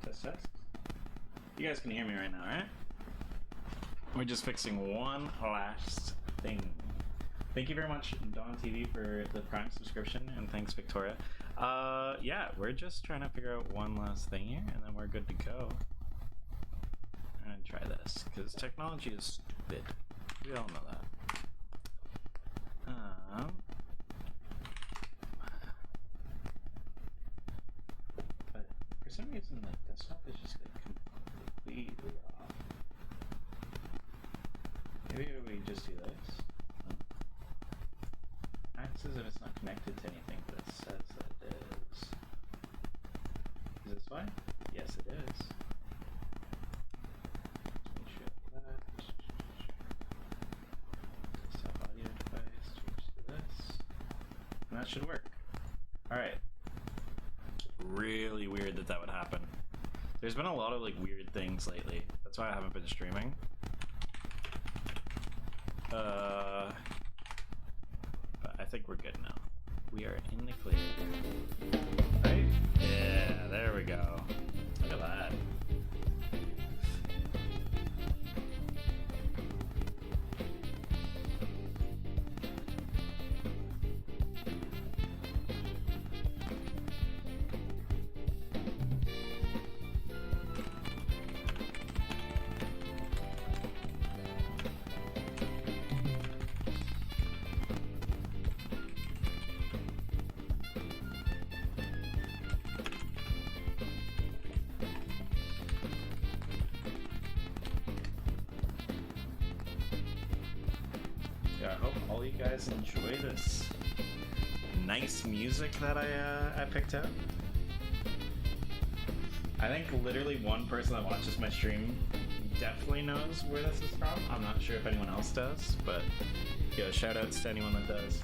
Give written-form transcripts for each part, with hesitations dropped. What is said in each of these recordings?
Test. You guys can hear me right now, right? We're just fixing one last thing. Thank you very much, Dawn TV, for the Prime subscription, and thanks, Victoria. Yeah, we're just trying to figure out one last thing here, and then we're good to go. I'm gonna try this, because technology is stupid. We all know that. But for some reason, like, desktop is just like completely off. Maybe we just do this. Acts as if it's not connected to anything, but it says that it is. Is this why? Yes, it is. Make sure that. Desktop audio device, change to this. And that should work. Alright. Really weird that that would happen. There's been a lot of like weird things lately. That's why I haven't been streaming. But I think we're good now. We are in the clear. Right? Yeah, there we go. Look at that. Yeah, I hope all you guys enjoy this nice music that I picked out. I think literally one person that watches my stream definitely knows where this is from. I'm not sure if anyone else does, but yo, shout outs to anyone that does.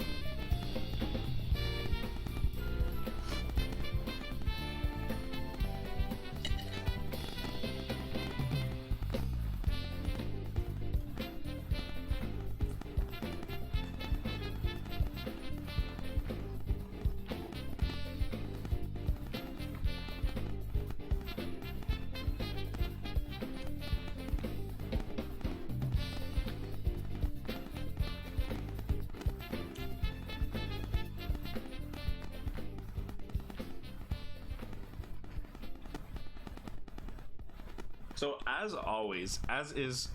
So as always, as is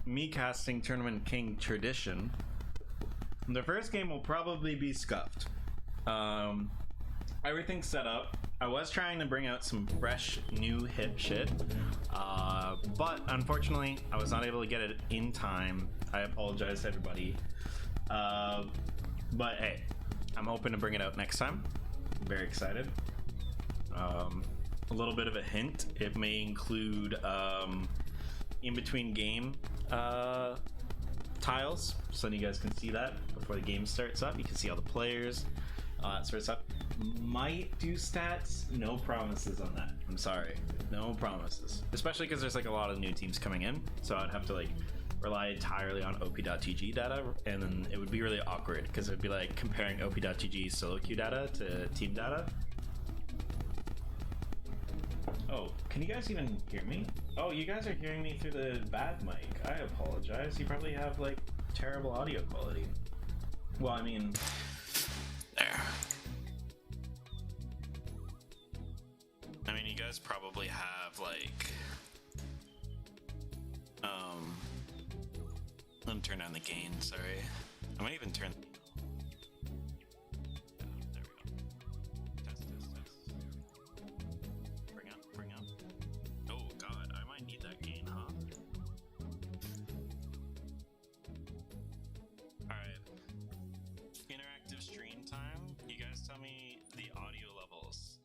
me casting Tournament King tradition, the first game will probably be scuffed. Everything's set up. I was trying to bring out some fresh, new, hip shit, but unfortunately, I was not able to get it in time. I apologize to everybody. But hey, I'm hoping to bring it out next time. I'm very excited. A little bit of a hint, it may include in between game tiles, so you guys can see that before the game starts up. You can see all the players, that sort of stuff. Might do stats, no promises on that. I'm sorry, no promises. Especially because there's like a lot of new teams coming in, so I'd have to like rely entirely on op.tg data, and then it would be really awkward because it would be like comparing op.tg solo queue data to team data. Oh, can you guys even hear me? Oh, you guys are hearing me through the bad mic. I apologize. You probably have like terrible audio quality. Well, I mean, there. I mean, you guys probably have like, let me turn down the gain, sorry. I might even turn, there we go. Test. Bring up. Oh god, I might need that gain, huh? Alright. Interactive stream time. You guys tell me the audio levels.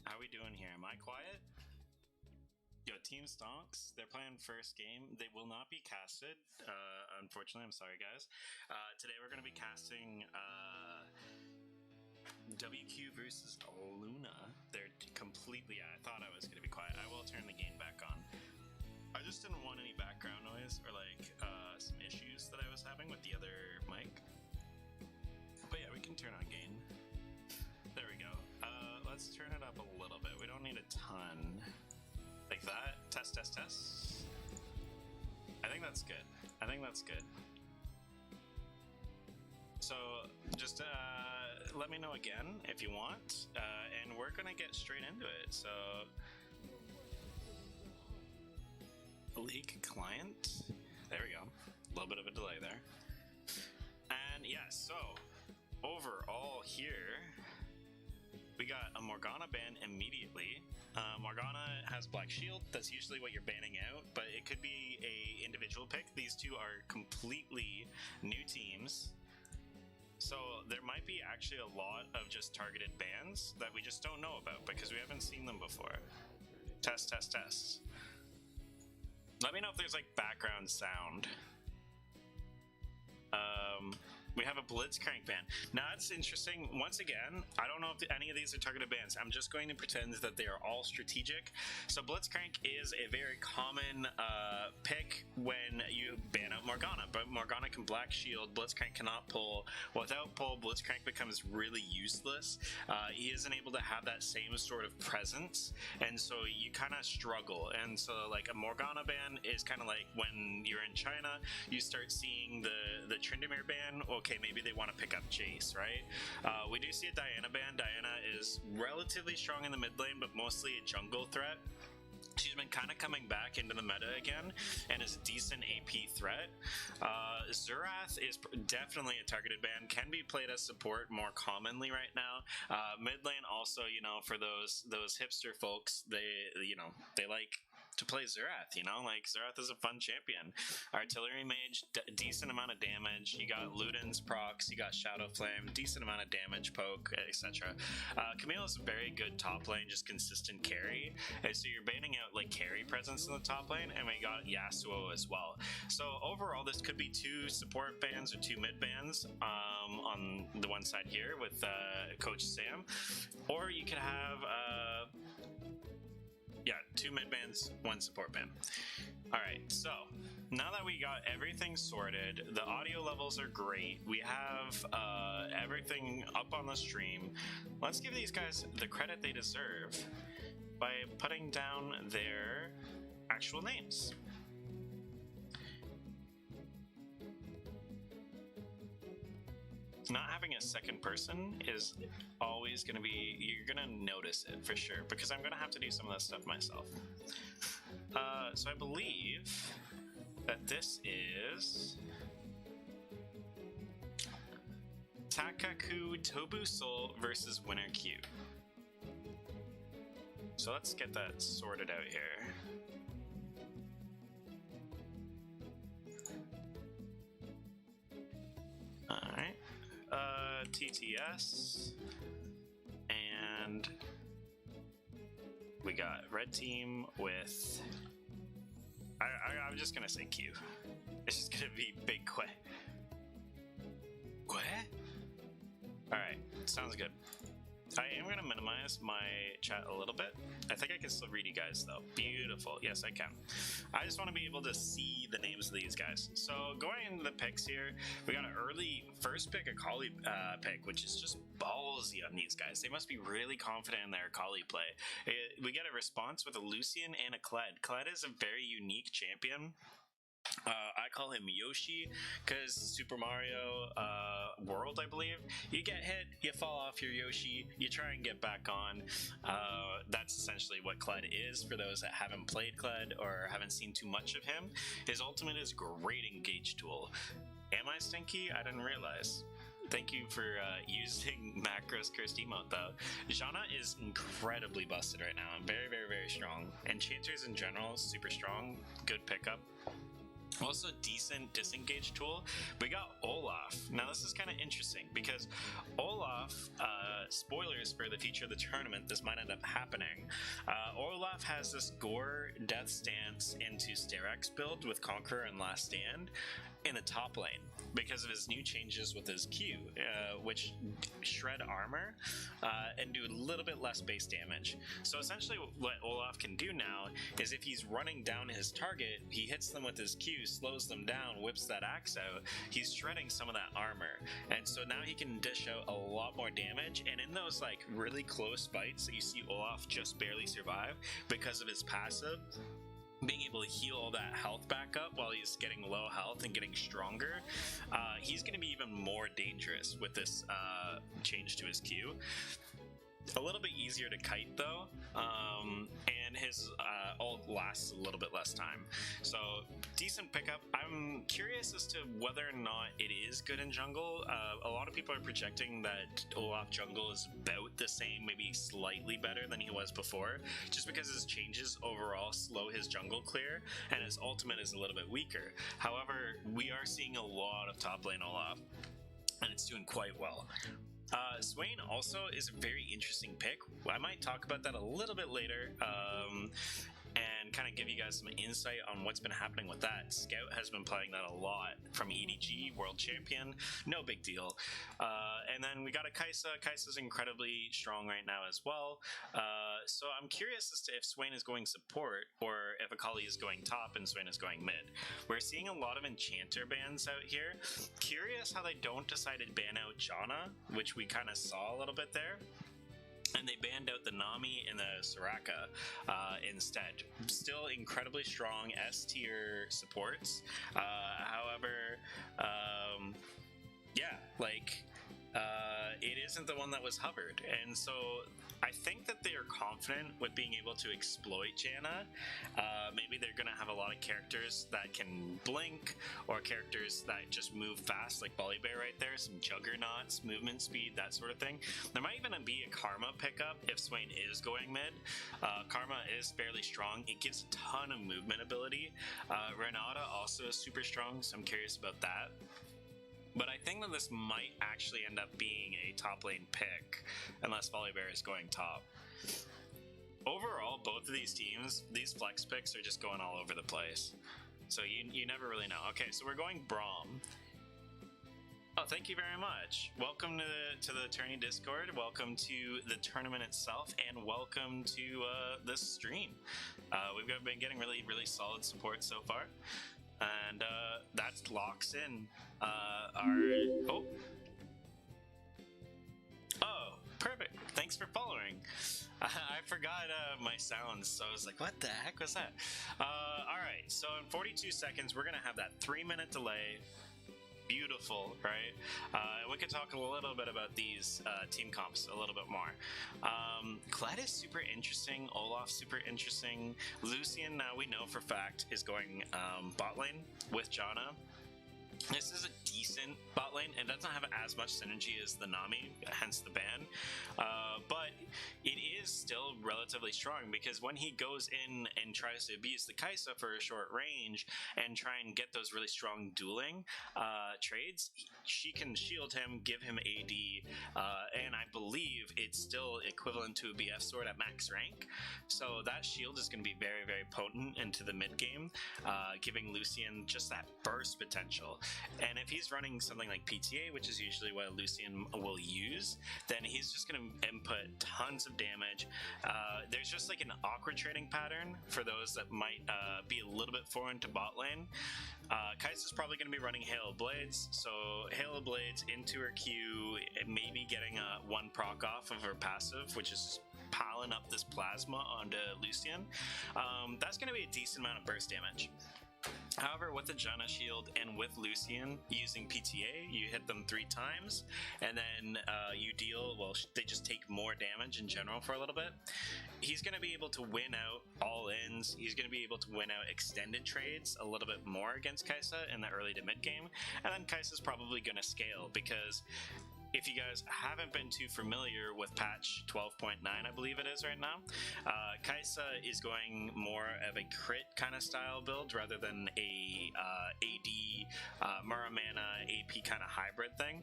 How we doing here? Am I quiet? Yo, Team Stonks, they're playing first game. They will not be casted. Unfortunately, I'm sorry, guys. Today we're going to be casting WQ versus Luna. They're completely... I thought I was going to be quiet. I will turn the game back on. I just didn't want any background noise or like some issues that I was having with the other mic. But yeah, we can turn on gain. There we go. Let's turn it up a little bit. We don't need a ton. Test, test, test. I think that's good. I think that's good. So just let me know again if you want, and we're gonna get straight into it. So League client, there we go. A little bit of a delay there. And yeah, so overall here we got a Morgana ban immediately. Morgana has Black Shield. That's usually what you're banning out, but it could be a individual pick. These two are completely new teams. So there might be actually a lot of just targeted bans that we just don't know about because we haven't seen them before. Test, test, test. Let me know if there's like background sound. We have a Blitzcrank ban. Now that's interesting. Once again, I don't know if any of these are targeted bans. I'm just going to pretend that they are all strategic. So Blitzcrank is a very common pick when you ban out Morgana, but Morgana can Black Shield. Blitzcrank cannot pull. Without pull, Blitzcrank becomes really useless. He isn't able to have that same sort of presence, and so you kind of struggle. And so like a Morgana ban is kind of like when you're in China, you start seeing the Tryndamere ban. Okay, maybe they want to pick up Jace, right? We do see a Diana ban. Diana is relatively strong in the mid lane, but mostly a jungle threat. She's been kind of coming back into the meta again and is a decent AP threat. Xerath is definitely a targeted ban, can be played as support more commonly right now. Mid lane also, you know, for those hipster folks, they like to play Xerath, you know, like Xerath is a fun champion. Artillery Mage, decent amount of damage. You got Luden's procs, you got Shadow Flame, decent amount of damage, poke, etc. Camille is a very good top lane, just consistent carry. And so you're banning out like carry presence in the top lane, and we got Yasuo as well. So overall, this could be two support bans or two mid bans on the one side here with Coach Sam, or you could have two mid bans, one support ban. All right, so now that we got everything sorted, the audio levels are great. We have everything up on the stream. Let's give these guys the credit they deserve by putting down their actual names. Not having a second person is always going to be, you're going to notice it for sure, because I'm going to have to do some of that stuff myself. So I believe that this is Takaku Tobu versus Winner Q. So let's get that sorted out here. Alright. TTS, and we got red team with I'm just gonna say Q. It's just gonna be Big Que. Alright, sounds good. I am going to minimize my chat a little bit. I think I can still read you guys though. Beautiful. Yes, I can. I just want to be able to see the names of these guys. So going into the picks here, we got an early first pick, a Kali pick, which is just ballsy on these guys. They must be really confident in their Kali play. We get a response with a Lucian and a Kled. Kled is a very unique champion. I call him Yoshi because Super Mario World, I believe. You get hit, you fall off your Yoshi, you try and get back on. That's essentially what Kled is for those that haven't played Kled or haven't seen too much of him. His ultimate is great engage tool. Am I stinky? I didn't realize. Thank you for using Macro's cursed emote though. Janna is incredibly busted right now and very, very, very strong. Enchanters in general, super strong, good pickup. Also decent disengage tool. We got Olaf. Now this is kind of interesting because Olaf, spoilers for the future of the tournament, this might end up happening. Olaf has this Gore Death Stance into Sterex build with Conqueror and Last Stand in the top lane because of his new changes with his Q, which shred armor and do a little bit less base damage. So essentially what Olaf can do now is if he's running down his target, he hits them with his Q, slows them down, whips that axe out, he's shredding some of that armor. And so now he can dish out a lot more damage, and in those like really close fights that you see Olaf just barely survive because of his passive, being able to heal all that health back up while he's getting low health and getting stronger, he's going to be even more dangerous with this change to his Q. A little bit easier to kite though, and his ult lasts a little bit less time. So decent pickup. I'm curious as to whether or not it is good in jungle. A lot of people are projecting that Olaf jungle is about the same, maybe slightly better than he was before, just because his changes overall slow his jungle clear, and his ultimate is a little bit weaker. However, we are seeing a lot of top lane Olaf, and it's doing quite well. Swain also is a very interesting pick. I might talk about that a little bit later, and kind of give you guys some insight on what's been happening with that. Scout has been playing that a lot from EDG, World Champion, no big deal. And then we got a Kai'Sa. Kai'Sa's incredibly strong right now as well. So I'm curious as to if Swain is going support or if Akali is going top and Swain is going mid. We're seeing a lot of Enchanter bans out here. Curious how they don't decide to ban out Janna, which we kind of saw a little bit there. And they banned out the Nami and the Soraka instead. Still incredibly strong S tier supports. However, yeah, like it isn't the one that was hovered, and so I think that they are confident with being able to exploit Janna. Maybe they're going to have a lot of characters that can blink, or characters that just move fast, like Volibear right there, some juggernauts, movement speed, that sort of thing. There might even be a Karma pickup if Swain is going mid. Karma is fairly strong. It gives a ton of movement ability. Renata also is super strong, so I'm curious about that. But I think that this might actually end up being a top lane pick, unless Volibear is going top. Overall, both of these teams, these flex picks are just going all over the place. So you never really know. Okay, so we're going Braum. Oh, thank you very much. Welcome to the tourney Discord. Welcome to the tournament itself, and welcome to this stream. We've been getting really solid support so far. And that locks in our... Oh, perfect. Thanks for following. I forgot my sounds, so I was like, what the heck was that? Alright, so in 42 seconds, we're going to have that 3-minute delay. Beautiful, right? We could talk a little bit about these team comps a little bit more. Kled is super interesting. Olaf super interesting. Lucian, now we know for fact, is going bot lane with Janna. This is a decent bot lane. It doesn't have as much synergy as the Nami, hence the ban. But it is still relatively strong, because when he goes in and tries to abuse the Kai'Sa for a short range and try and get those really strong dueling trades, she can shield him, give him AD, and I believe it's still equivalent to a BF sword at max rank. So that shield is going to be very potent into the mid game, giving Lucian just that burst potential. And if he's running something like PTA, which is usually what Lucian will use, then he's just going to input tons of damage. There's just like an awkward trading pattern for those that might be a little bit foreign to bot lane. Kai'Sa's probably going to be running Hail of Blades, so Hail of Blades into her Q, maybe getting a 1 proc off of her passive, which is piling up this plasma onto Lucian. That's going to be a decent amount of burst damage. However, with the Janna shield and with Lucian using PTA, you hit them 3 times, and then you deal, well, they just take more damage in general for a little bit. He's going to be able to win out all-ins. He's going to be able to win out extended trades a little bit more against Kai'Sa in the early to mid game, and then Kai'Sa's probably going to scale, because if you guys haven't been too familiar with patch 12.9, I believe it is right now, Kai'Sa is going more of a crit kind of style build rather than a AD, Muramana, AP kind of hybrid thing.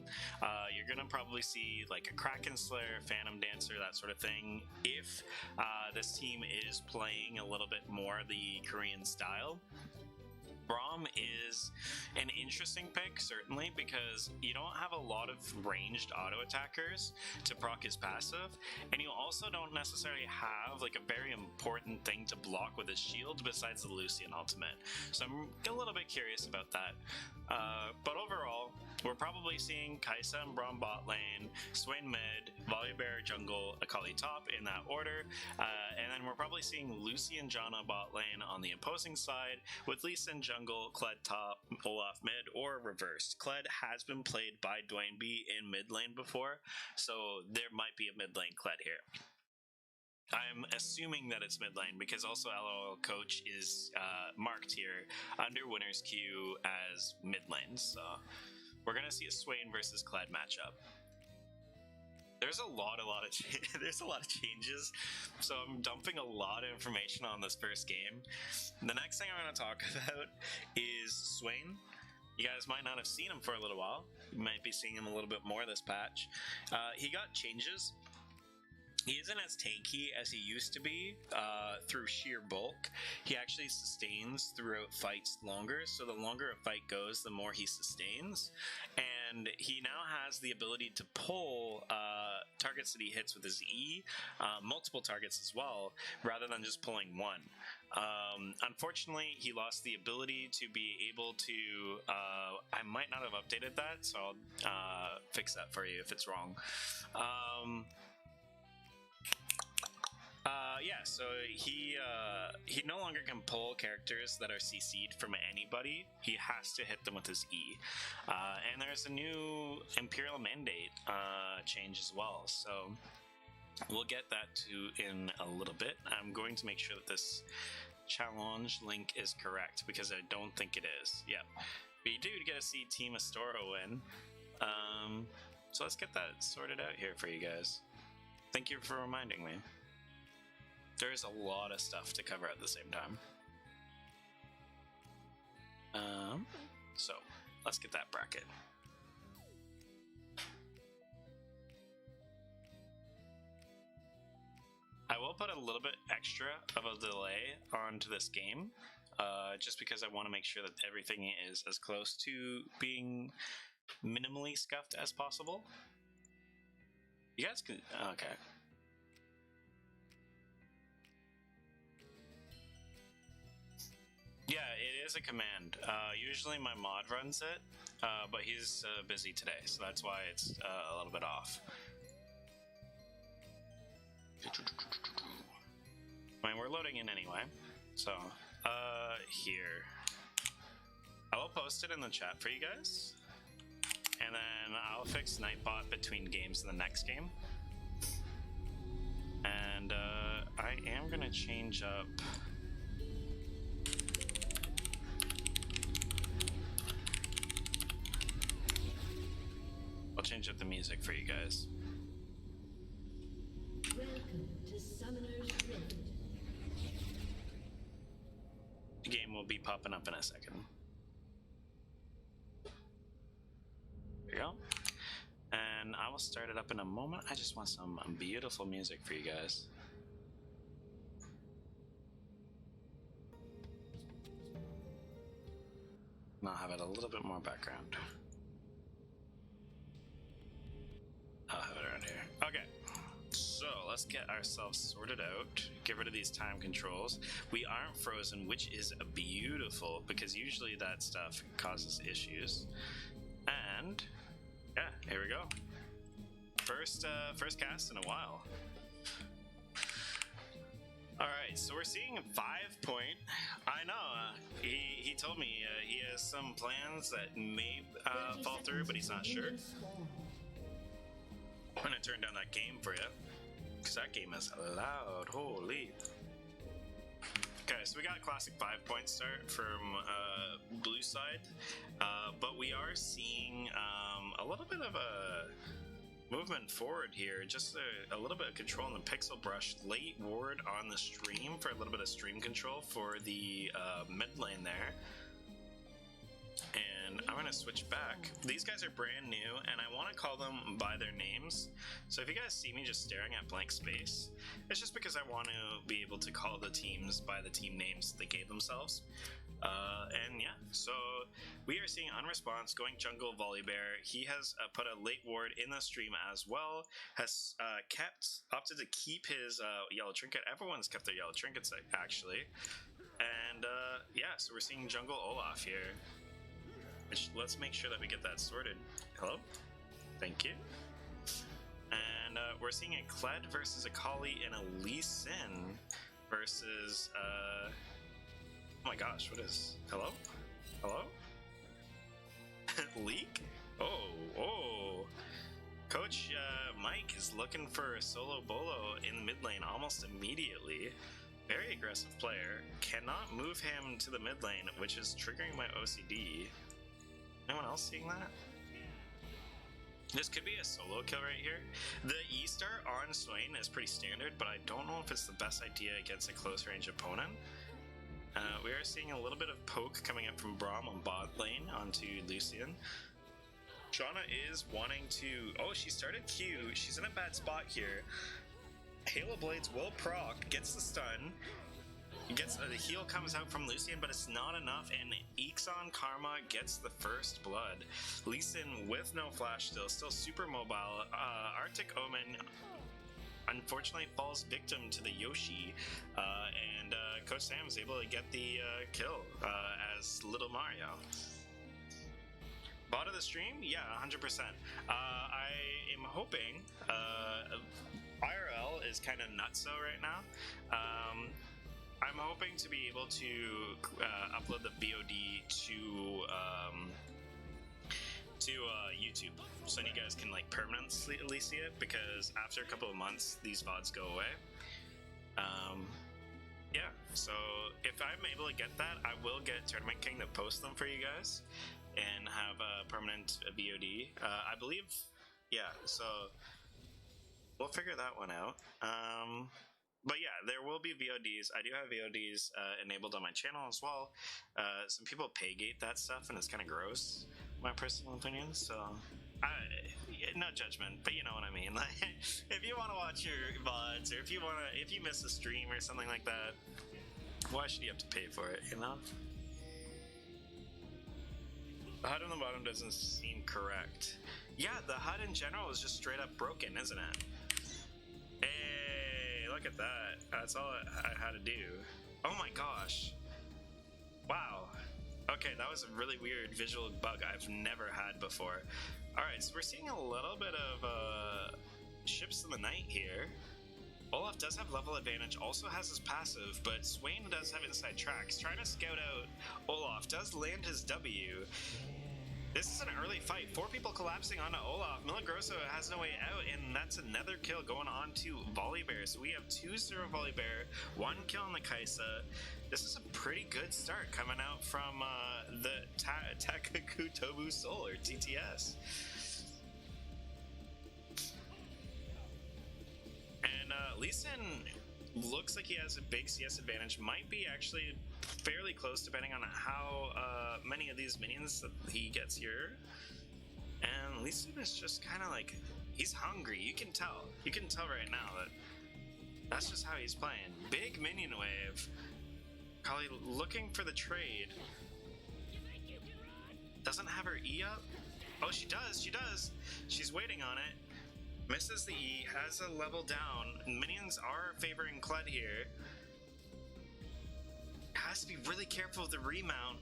You're going to probably see like a Kraken Slayer, Phantom Dancer, that sort of thing, if this team is playing a little bit more the Korean style. Braum is an interesting pick, certainly, because you don't have a lot of ranged auto attackers to proc his passive, and you also don't necessarily have like a very important thing to block with his shield besides the Lucian ultimate. So I'm a little bit curious about that. But overall, we're probably seeing Kaisa and Braum bot lane, Swain mid, Volibear jungle, Akali top in that order, and then we're probably seeing Lucy and Janna bot lane on the opposing side, with Lee Sin jungle, Kled top, Olaf mid, or reversed. Kled has been played by Dwayne B in mid lane before, so there might be a mid lane Kled here. I'm assuming that it's mid lane because also LOL coach is marked here under winner's queue as mid lane, so we're gonna see a Swain versus Kled matchup. There's a lot of there's a lot of changes, so I'm dumping a lot of information on this first game. The next thing I'm going to talk about is Swain. You guys might not have seen him for a little while. You might be seeing him a little bit more this patch. He got changes. He isn't as tanky as he used to be through sheer bulk. He actually sustains throughout fights longer, so the longer a fight goes, the more he sustains. And he now has the ability to pull targets that he hits with his E, multiple targets as well, rather than just pulling one. Unfortunately, he lost the ability to be able to... I might not have updated that, so I'll fix that for you if it's wrong. Yeah, so he no longer can pull characters that are CC'd from anybody. He has to hit them with his E. And there's a new Imperial Mandate change as well, so we'll get that to in a little bit. I'm going to make sure that this challenge link is correct, because I don't think it is. Yeah, but you do get to see Team Astora win. So let's get that sorted out here for you guys. Thank you for reminding me. There's a lot of stuff to cover at the same time. So let's get that bracket. I will put a little bit extra of a delay onto this game, just because I want to make sure that everything is as close to being minimally scuffed as possible. You guys can... Okay. Yeah, it is a command. Usually my mod runs it, but he's busy today, so that's why it's a little bit off. I mean, we're loading in anyway, so here. I will post it in the chat for you guys, and then I'll fix Nightbot between games in the next game. And I am going to change up... I'll change up the music for you guys. Welcome to Summoner's Rift. The game will be popping up in a second. There you go. And I will start it up in a moment. I just want some beautiful music for you guys. And I'll have it a little bit more background. I'll have it around here. Okay, so let's get ourselves sorted out. Get rid of these time controls. We aren't frozen, which is beautiful, because usually that stuff causes issues. And yeah, here we go. First cast in a while. All right, so we're seeing a 5 point. I know he told me he has some plans that may fall through, but he's not sure. I'm gonna turn down that game for you, because that game is loud. Holy. Okay, so we got a classic 5 point start from blue side, but we are seeing a little bit of a movement forward here, just a little bit of control in the pixel brush. Late ward on the stream for a little bit of stream control for the mid lane there. And I'm gonna switch back. These guys are brand new, and I want to call them by their names. So if you guys see me just staring at blank space, it's just because I want to be able to call the teams by the team names they gave themselves. And yeah, so we are seeing Unresponse going jungle Volibear. He has put a late ward in the stream as well. Has opted to keep his yellow trinket. Everyone's kept their yellow trinkets actually. And yeah, so we're seeing jungle Olaf here. Which, let's make sure that we get that sorted. Hello? Thank you. And we're seeing a Kled versus a Kali and a Lee Sin versus oh my gosh, what is hello? Hello? Leak? Oh. Coach Mike is looking for a solo bolo in the mid lane almost immediately. Very aggressive player. Cannot move him to the mid lane, which is triggering my OCD. Anyone else seeing that? This could be a solo kill right here. The E-Star on Swain is pretty standard, but I don't know if it's the best idea against a close range opponent. We are seeing a little bit of poke coming up from Braum on bot lane onto Lucian. Shauna is wanting to... Oh, she started Q. She's in a bad spot here. Halo Blades will proc, gets the stun. Gets the heal comes out from Lucian, but it's not enough, and Ixon Karma gets the first blood. Lee Sin with no flash still super mobile. Arctic Omen unfortunately falls victim to the Yoshi, and Coach Sam is able to get the kill as Little Mario. Bot of the stream? Yeah, 100%. I am hoping IRL is kind of nutso right now. I'm hoping to be able to upload the VOD to YouTube, so you guys can like permanently see it, because after a couple of months these VODs go away. Yeah, so if I'm able to get that, I will get Tournament King to post them for you guys and have a permanent VOD. I believe, yeah, so we'll figure that one out. But yeah, there will be VODs. I do have VODs enabled on my channel as well. Some people pay gate that stuff, and it's kind of gross, my personal opinion. So, no judgment, but you know what I mean. Like, if you want to watch your VODs, or if you miss a stream or something like that, why should you have to pay for it? You know. The HUD on the bottom doesn't seem correct. Yeah, the HUD in general is just straight up broken, isn't it? Look at that. That's all I had to do. Oh my gosh. Wow. Okay, that was a really weird visual bug I've never had before. Alright, so we're seeing a little bit of ships in the night here. Olaf does have level advantage, also has his passive, but Swain does have inside tracks. Trying to scout out Olaf, does land his W. This is an early fight. 4 people collapsing onto Olaf. Milagroso has no way out, and that's another kill going on to Volibear. So we have 2-0 Volibear, 1 kill on the Kaisa. This is a pretty good start coming out from the Takaku Tobu Soul, or TTS. And Lee Sin looks like he has a big CS advantage. Might be actually fairly close, depending on how many of these minions that he gets here. And Lee Sin is just kind of like, he's hungry. You can tell right now that that's just how he's playing. Big minion wave. Kali looking for the trade. Doesn't have her E up. Oh, she does. She's waiting on it. Misses the E, has a level down. Minions are favoring Kled here. Has to be really careful with the remount.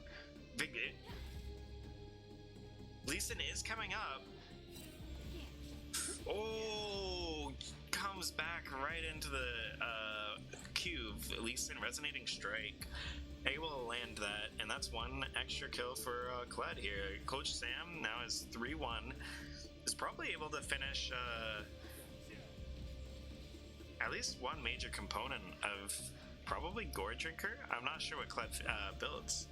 Lee Sin is coming up. Oh, comes back right into the cube. Lee Sin resonating strike. Able to land that, and that's 1 extra kill for Kled here. Coach Sam now is 3-1. Is probably able to finish at least 1 major component of probably Gore Drinker. I'm not sure what Kled builds.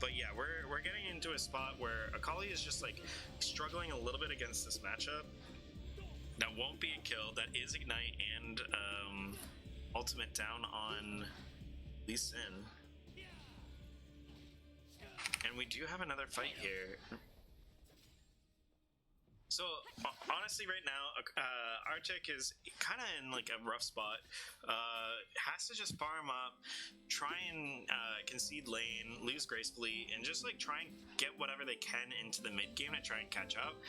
But yeah, we're getting into a spot where Akali is just like struggling a little bit against this matchup. That won't be a kill. That is Ignite and ultimate down on Lee Sin. And we do have another fight here. So honestly, right now, Arctic is kind of in like a rough spot. Has to just farm up, try and concede lane, lose gracefully, and just like try and get whatever they can into the mid game to try and catch up.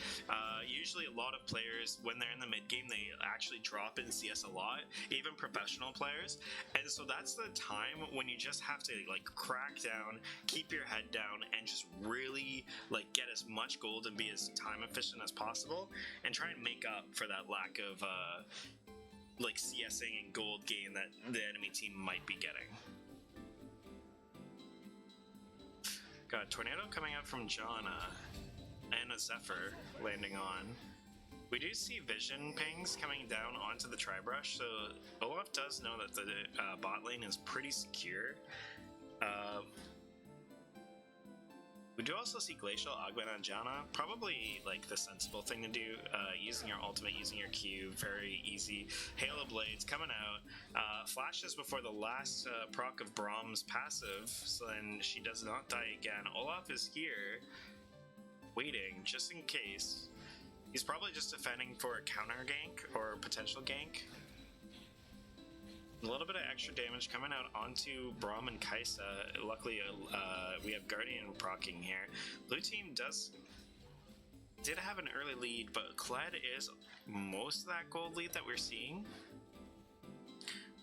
Usually, a lot of players when they're in the mid game, they actually drop in CS a lot, even professional players. And so that's the time when you just have to like crack down, keep your head down, and just really like get as much gold and be as time efficient as possible, and try and make up for that lack of like CSing and gold gain that the enemy team might be getting. Got a tornado coming out from Janna and a Zephyr landing on. We do see vision pings coming down onto the tri-brush, so Olaf does know that the bot lane is pretty secure. We do also see Glacial Augment on Janna, probably like the sensible thing to do, using your ultimate, using your Q, very easy. Halo Blades coming out, flashes before the last proc of Brahm's passive, so then she does not die again. Olaf is here, waiting, just in case. He's probably just defending for a counter gank or potential gank. A little bit of extra damage coming out onto Braum and Kaisa. Luckily, we have Guardian proccing here. Blue team did have an early lead, but Kled is most of that gold lead that we're seeing.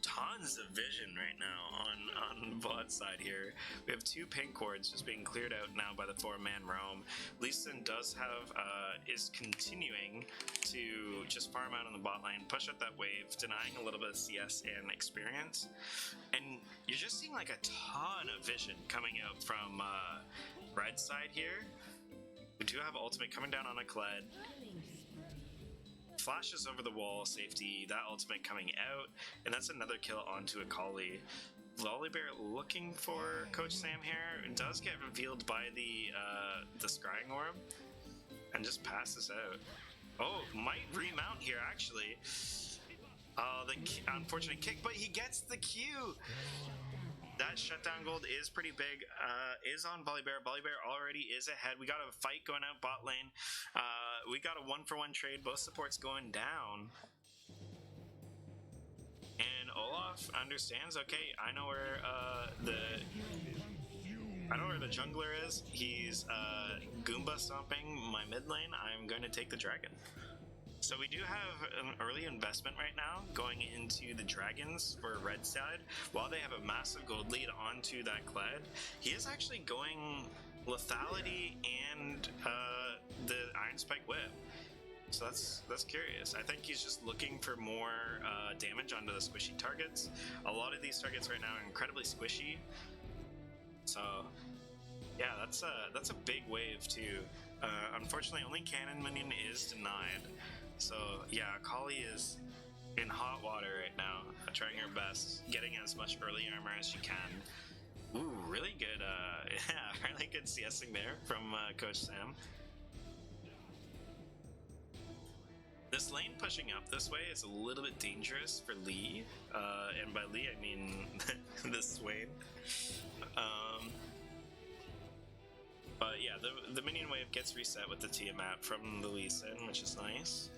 Tons of vision right now on bot side here. We have 2 pink cords just being cleared out now by the 4-man roam. Leeson does have is continuing to just farm out on the bot lane, push up that wave, denying a little bit of CS and experience. And you're just seeing like a ton of vision coming out from red side here. We do have ultimate coming down on a Kled. Flashes over the wall, safety, that ultimate coming out, and that's another kill onto a Kali. Volibear looking for Coach Sam here, and does get revealed by the scrying orb, and just passes out. Oh, might remount here actually. The unfortunate kick, but he gets the Q. That shutdown gold is pretty big, is on Volibear. Volibear already is ahead. We got a fight going out bot lane. We got a 1-for-1 trade, both supports going down. And Olaf understands, okay, I know where the jungler is. He's Goomba stomping my mid lane. I'm going to take the dragon. So we do have an early investment right now going into the dragons for red side. While they have a massive gold lead onto that Kled, he is actually going lethality and the Iron Spike Whip. So that's curious. I think he's just looking for more damage onto the squishy targets. A lot of these targets right now are incredibly squishy. So yeah, that's a big wave too. Unfortunately, only Cannon Minion is denied. So yeah, Kali is in hot water right now, trying her best, getting as much early armor as she can. Ooh, really good, yeah, really good CSing there from Coach Sam. This lane pushing up this way is a little bit dangerous for Lee, and by Lee I mean the Swain. But yeah, the minion wave gets reset with the Tiamat from the Lee Sin, which is nice.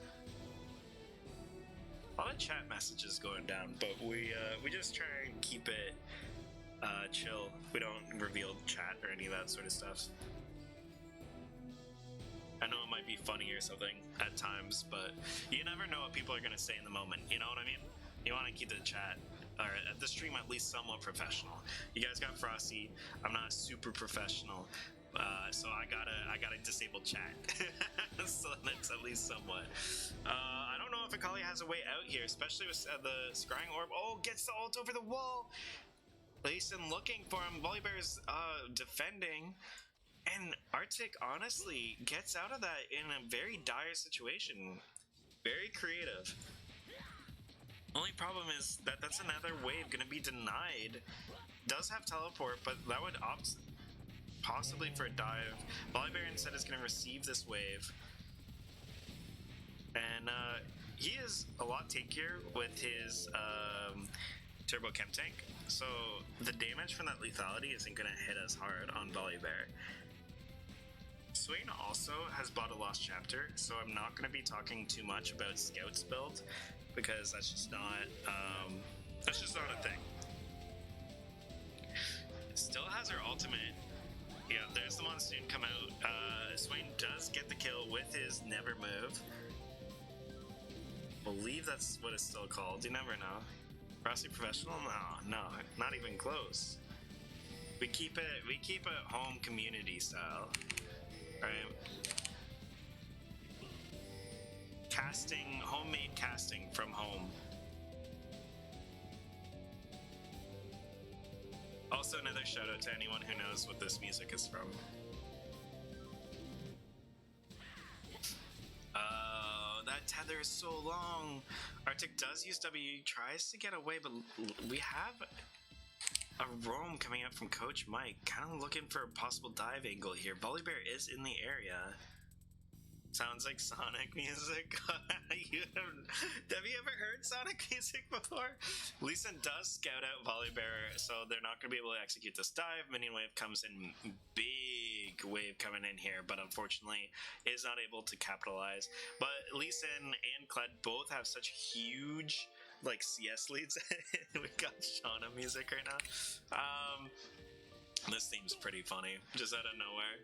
A lot of chat messages going down, but we just try and keep it chill. We don't reveal chat or any of that sort of stuff. I know it might be funny or something at times, but you never know what people are going to say in the moment, you know what I mean? You want to keep the chat, or the stream at least somewhat professional. You guys got Frosty, I'm not super professional, so I gotta disable chat. So that's at least somewhat. I don't know if Akali has a way out here, especially with the scrying orb. Oh, gets the ult over the wall. Layson looking for him. Volibear's defending. And Arctic honestly gets out of that in a very dire situation. Very creative. Only problem is that that's another wave gonna be denied. Does have teleport, but that would opt possibly for a dive. Volibear instead is gonna receive this wave. And he is a lot tankier with his Turbo Chem Tank. So the damage from that lethality isn't gonna hit as hard on Volibear. So Swain also has bought a Lost Chapter, so I'm not going to be talking too much about Scout's build because that's just not a thing. Still has her ultimate. Yeah, there's the Monsoon come out. Swain does get the kill with his Never Move. Believe that's what it's still called. You never know. Frosty Professional? No, not even close. We keep it home community style. Right? Casting, homemade casting from home. Also, another shout out to anyone who knows what this music is from. That tether is so long. Arctic does use W, tries to get away, but we have a roam coming up from Coach Mike. Kind of looking for a possible dive angle here. Volibear is in the area. Sounds like Sonic music. Have you ever heard Sonic music before? Lee Sin does scout out Volibear, so they're not going to be able to execute this dive. Minion wave comes in, big wave coming in here, but unfortunately is not able to capitalize. But Lee Sin and Kled both have such huge like CS leads. We got Shauna music right now. This theme's pretty funny, just out of nowhere.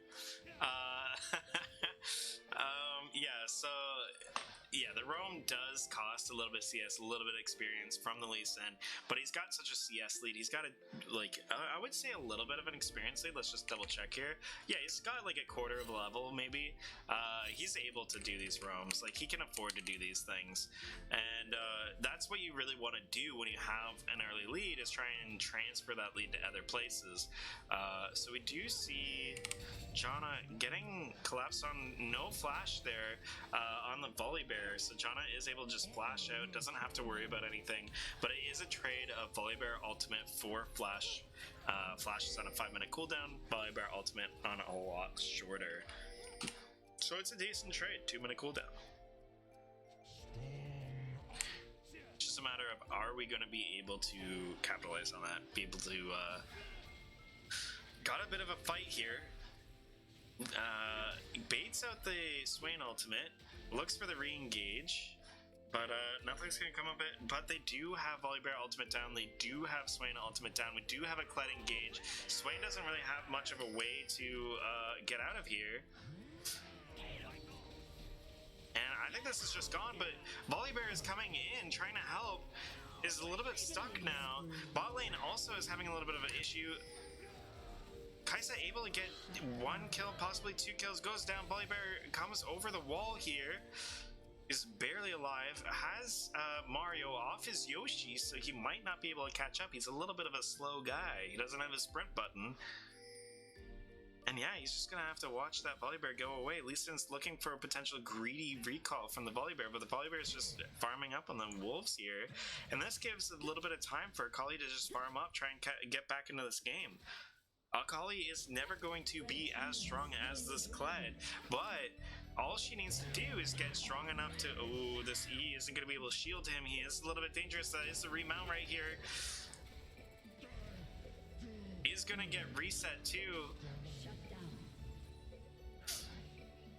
Yeah, the roam does cost a little bit of CS, a little bit of experience from the Lee Sin, but he's got such a CS lead. He's got I would say a little bit of an experience lead. Let's just double check here. Yeah, he's got like a quarter of a level maybe. He's able to do these roams. Like, he can afford to do these things, and that's what you really want to do when you have an early lead, is try and transfer that lead to other places. So we do see Janna getting collapsed on, no flash there on the Volibear. So Janna is able to just flash out, doesn't have to worry about anything, but it is a trade of Volibear ultimate for flash. Flash is on a 5-minute cooldown, Volibear ultimate on a lot shorter. So it's a decent trade, 2-minute cooldown. Just a matter of, are we going to be able to capitalize on that? Be able to got a bit of a fight here. Baits out the Swain ultimate, looks for the re-engage, but nothing's gonna come of it. But they do have Volibear ultimate down, they do have Swain ultimate down, we do have a Kled engage. Swain doesn't really have much of a way to get out of here. And I think this is just gone, but Volibear is coming in, trying to help, is a little bit stuck now. Bot lane also is having a little bit of an issue. Kai'Sa able to get 1 kill, possibly 2 kills, goes down. Volibear comes over the wall here, is barely alive, has Mario off his Yoshi, so he might not be able to catch up. He's a little bit of a slow guy. He doesn't have a sprint button. And yeah, he's just gonna have to watch that Volibear go away. Lee Sin's looking for a potential greedy recall from the Volibear, but the Volibear is just farming up on the wolves here. And this gives a little bit of time for Akali to just farm up, try and get back into this game. Akali is never going to be as strong as this Kled, but all she needs to do is get strong enough to... Oh, this E isn't going to be able to shield him. He is a little bit dangerous. That is the remount right here. He's going to get reset too.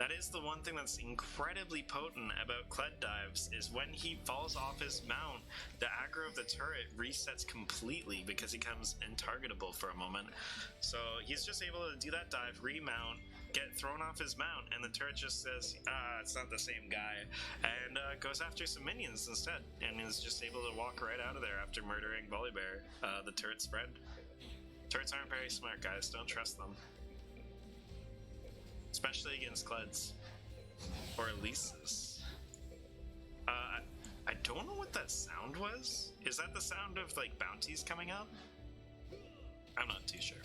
That is the one thing that's incredibly potent about Kled dives, is when he falls off his mount, the aggro of the turret resets completely because he becomes untargetable for a moment. So he's just able to do that dive, remount, get thrown off his mount, and the turret just says, it's not the same guy, and goes after some minions instead, and is just able to walk right out of there after murdering Volibear, the turret's friend. Turrets aren't very smart, guys. Don't trust them. Especially against Kleds. Or Elises. I don't know what that sound was. Is that the sound of, like, bounties coming up? I'm not too sure.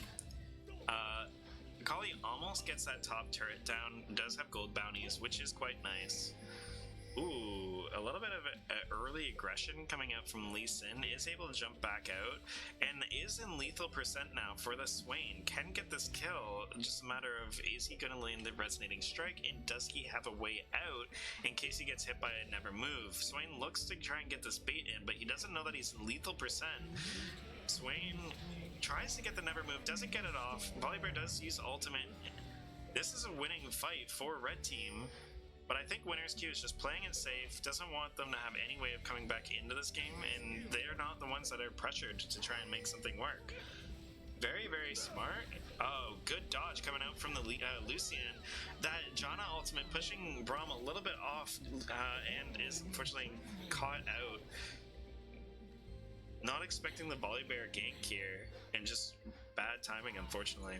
Akali almost gets that top turret down. Does have gold bounties, which is quite nice. Ooh, a little bit of early aggression coming out from Lee Sin. Is able to jump back out and is in lethal percent now for the Swain. Can get this kill. Just a matter of, is he going to land the resonating strike, and does he have a way out in case he gets hit by a never move? Swain looks to try and get this bait in, but he doesn't know that he's in lethal percent. Swain tries to get the never move, doesn't get it off. Volibear does use ultimate. This is a winning fight for Red Team, but I think Winner's Q is just playing it safe, doesn't want them to have any way of coming back into this game, and they're not the ones that are pressured to try and make something work. Very, very smart. Oh, good dodge coming out from the Lucian. That Janna ultimate pushing Braum a little bit off and is unfortunately caught out. Not expecting the Volibear gank here, and just bad timing, unfortunately.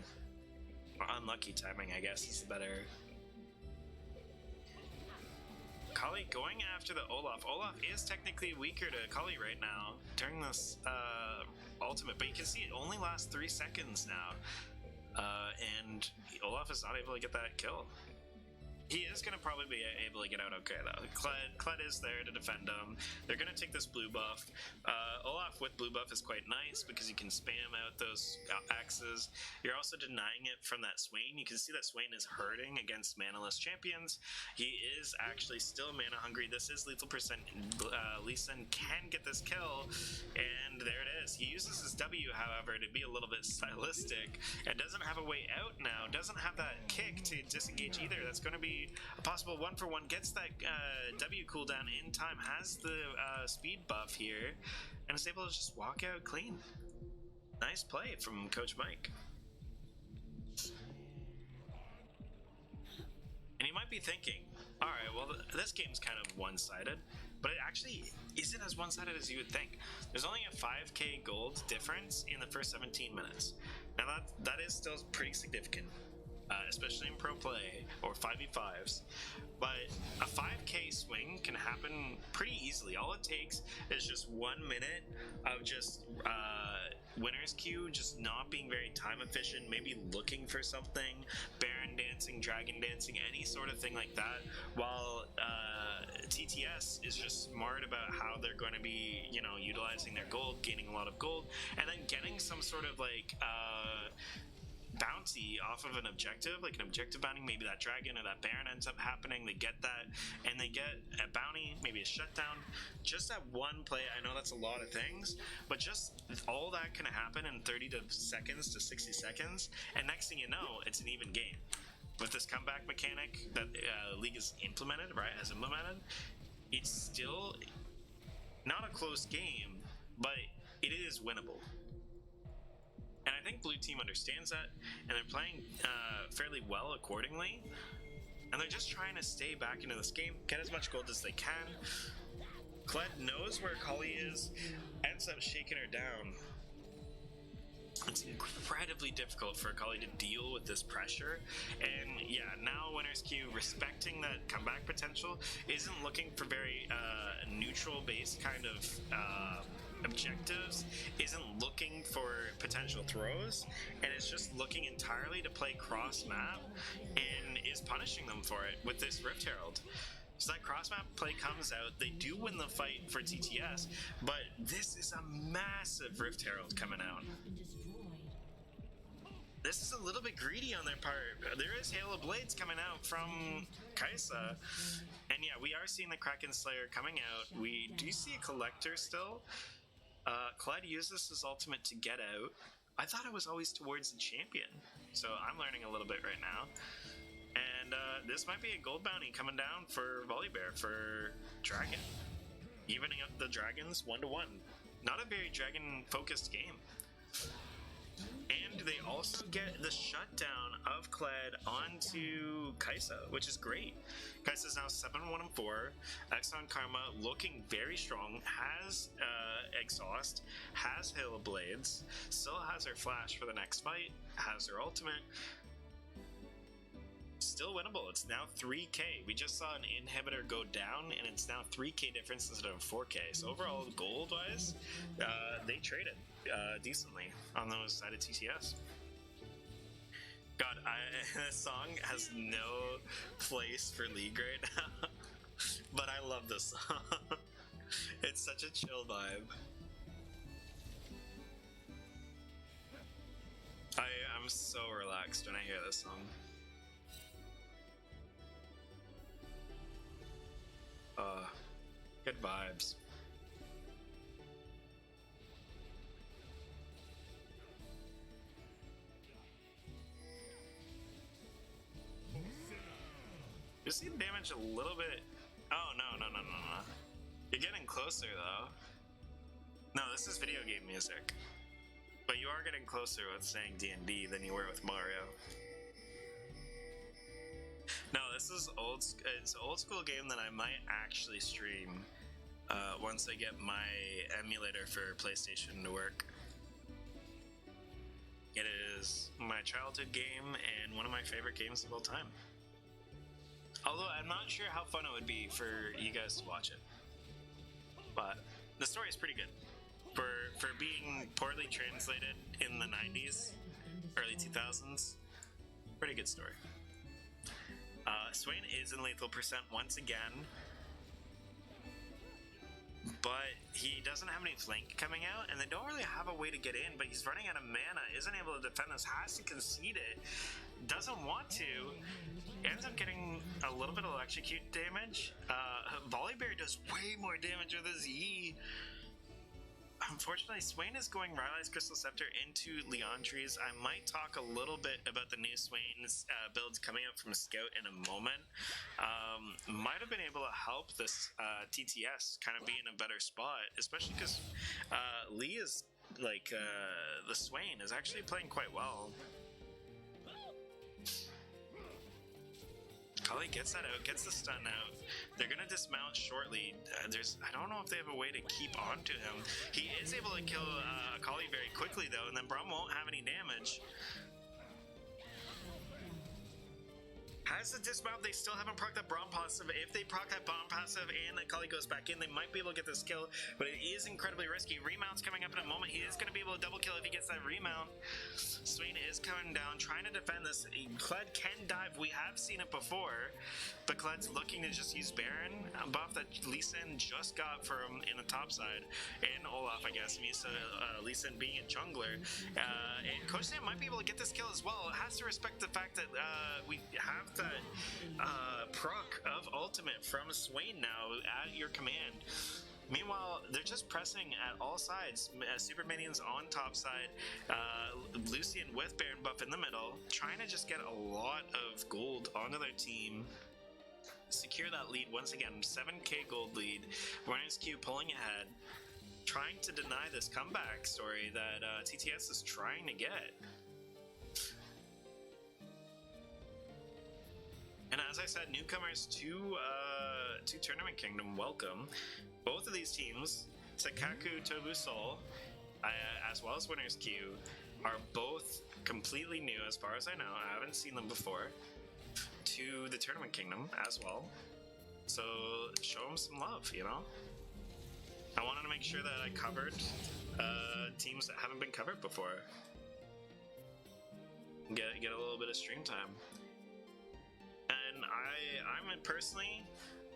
Or unlucky timing, I guess, is the better. Kali going after the Olaf. Olaf is technically weaker to Kali right now during this ultimate, but you can see it only lasts 3 seconds now. And Olaf is not able to get that kill. He is going to probably be able to get out okay, though. Kled is there to defend him. They're going to take this blue buff. Olaf with blue buff is quite nice because you can spam out those axes. You're also denying it from that Swain. You can see that Swain is hurting against manaless champions. He is actually still mana hungry. This is lethal percent. Lee Sin can get this kill, and there it is. He uses his W, however, to be a little bit stylistic, and doesn't have a way out now. Doesn't have that kick to disengage either. That's going to be a possible 1-for-1. Gets that W cooldown in time, has the speed buff here, and is able to just walk out clean. Nice play from Coach Mike. And you might be thinking, alright, well, this game's kind of one-sided, but it actually isn't as one-sided as you would think. There's only a 5k gold difference in the first 17 minutes. Now that is still pretty significant. Especially in pro play or 5v5s, but a 5k swing can happen pretty easily. All it takes is just 1 minute of just winner's queue just not being very time efficient, maybe looking for something, Baron dancing, Dragon dancing, any sort of thing like that, while TTS is just smart about how they're going to be, you know, utilizing their gold, gaining a lot of gold, and then getting some sort of like bounty off of an objective, like an objective bounty. Maybe that dragon or that baron ends up happening. They get that, and they get a bounty, maybe a shutdown. Just that one play, I know that's a lot of things, but just all that can happen in 30 seconds to 60 seconds, and next thing you know, it's an even game. With this comeback mechanic that League has implemented, right, has implemented, it's still not a close game, but it is winnable. And I think Blue Team understands that, and they're playing fairly well accordingly. And they're just trying to stay back into this game, get as much gold as they can. Kled knows where Kali is, ends up shaking her down. It's incredibly difficult for Kali to deal with this pressure. And yeah, now Winner's Q, respecting that comeback potential, isn't looking for very neutral-based kind of objectives, isn't looking for potential throws, and is just looking entirely to play cross map, and is punishing them for it with this Rift Herald. So that cross map play comes out, they do win the fight for TTS, but this is a massive Rift Herald coming out. This is a little bit greedy on their part. There is Hail of Blades coming out from Kaisa, and yeah, we are seeing the Kraken Slayer coming out. We do see a Collector still. Kled uses his ultimate to get out. I thought it was always towards the champion, so I'm learning a little bit right now. And this might be a gold bounty coming down for Volibear for Dragon. Evening up the dragons 1-1. Not a very dragon-focused game. And they also get the shutdown of Kled onto Kaisa, which is great. Kaisa's now 7-1-4. Exxon Karma looking very strong. Has Exhaust. Has Hail of Blades. Still has her Flash for the next fight. Has her ultimate. Still winnable. It's now 3k. We just saw an inhibitor go down, and it's now 3k difference instead of 4k. So overall, gold-wise, they traded decently on those side of TTS. God, this song has no place for League right now, but I love this song. It's such a chill vibe. I'm so relaxed when I hear this song. Good vibes. damage a little bit. Oh, no. You're getting closer, though. No, this is video game music. But you are getting closer with saying D&D than you were with Mario. No, this is it's an old school game that I might actually stream once I get my emulator for PlayStation to work. It is my childhood game and one of my favorite games of all time. Although I'm not sure how fun it would be for you guys to watch it. But the story is pretty good. For being poorly translated in the 90s, early 2000s, pretty good story. Swain is in lethal percent once again, but he doesn't have any flank coming out, and they don't really have a way to get in, but he's running out of mana, isn't able to defend this, has to concede it, doesn't want to, ends up getting a little bit of electrocute damage. Volibear does way more damage with his E. Unfortunately, Swain is going Rylai's Crystal Scepter into Leandri's. I might talk a little bit about the new Swain's builds coming up from Scout in a moment. Might have been able to help this TTS kind of be in a better spot, especially because Lee is like the Swain is actually playing quite well. Kali gets that out, gets the stun out. They're gonna dismount shortly. I don't know if they have a way to keep on to him. He is able to kill Kali very quickly though, and then Braum won't have any damage. Has the dismount, they still haven't proc that Braum passive. If they proc that Braum passive and then Kali goes back in, they might be able to get this kill, but it is incredibly risky. Remount's coming up in a moment. He is going to be able to double kill if he gets that remount. Swain is coming down, trying to defend this. Kled can dive. We have seen it before, but Kled's looking to just use Baron buff that Lee Sin just got from in the top side, and Olaf, I guess. Lee Sin being a jungler. And Coach Sam might be able to get this kill as well. It has to respect the fact that we have that proc of ultimate from Swain now at your command. Meanwhile, they're just pressing at all sides. Super Minions on top side, Lucian with Baron buff in the middle, trying to just get a lot of gold onto their team. Secure that lead once again, 7k gold lead. Runners Q pulling ahead, trying to deny this comeback story that TTS is trying to get. And as I said, newcomers to Tournament Kingdom, welcome. Both of these teams, Takaku Tobu Soul, as well as Winners Q, are both completely new as far as I know. I haven't seen them before. To the Tournament Kingdom as well. So show them some love, you know? I wanted to make sure that I covered teams that haven't been covered before. Get a little bit of stream time. And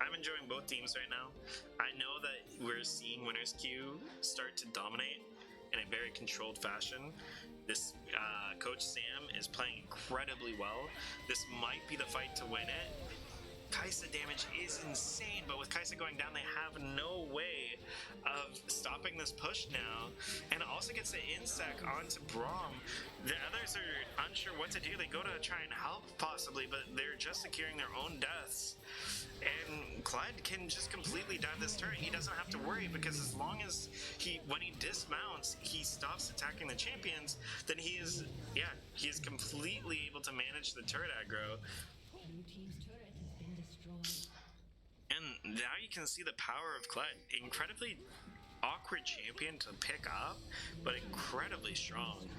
I'm enjoying both teams right now. I know that we're seeing Winners Q start to dominate in a very controlled fashion. This Coach Sam is playing incredibly well. This might be the fight to win it. Kai'Sa damage is insane, but with Kai'Sa going down, they have no way of stopping this push now. And it also gets the insec onto Braum. The others are unsure what to do. They go to try and help, possibly, but they're just securing their own deaths. And Clyde can just completely dive this turret. He doesn't have to worry, because as long as when he dismounts, he stops attacking the champions, then he is completely able to manage the turret aggro. Blue team's turret has been destroyed. And now you can see the power of Kled. Incredibly awkward champion to pick up, but incredibly strong.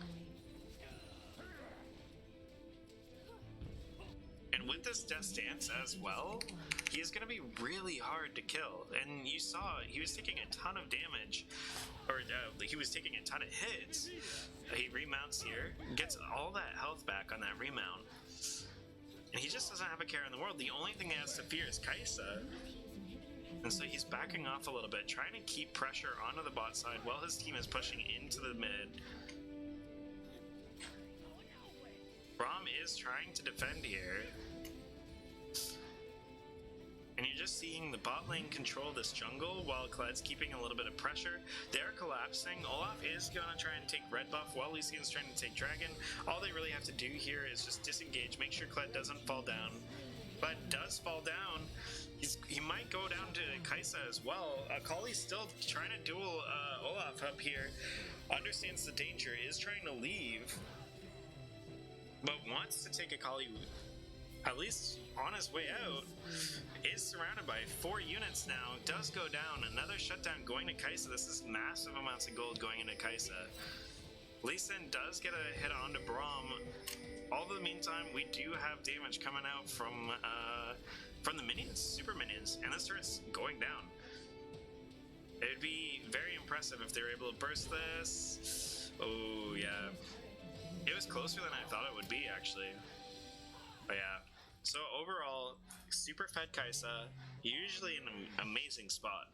And with this Death Stance as well, he is going to be really hard to kill. And you saw he was taking a ton of damage, or he was taking a ton of hits. He remounts here, gets all that health back on that remount. And he just doesn't have a care in the world. The only thing he has to fear is Kai'Sa. And so he's backing off a little bit, trying to keep pressure onto the bot side while his team is pushing into the mid. Braum is trying to defend here. And you're just seeing the bot lane control this jungle while Kled's keeping a little bit of pressure. They're collapsing. Olaf is going to try and take red buff while Lucian's trying to take dragon. All they really have to do here is just disengage, make sure Kled doesn't fall down. but does fall down. He might go down to Kaisa as well. Akali's still trying to duel Olaf up here. Understands the danger, is trying to leave, but wants to take Akali at least on his way out. Is surrounded by 4 units now. Does go down. Another shutdown going to Kaisa. This is massive amounts of gold going into Kaisa. Lee Sin does get a hit onto Braum. All in the meantime, we do have damage coming out from the minions, super minions, and this turret's going down. It'd be very impressive if they were able to burst this. Oh yeah, it was closer than I thought it would be actually. But yeah, so overall, super fed Kaisa, usually in an amazing spot.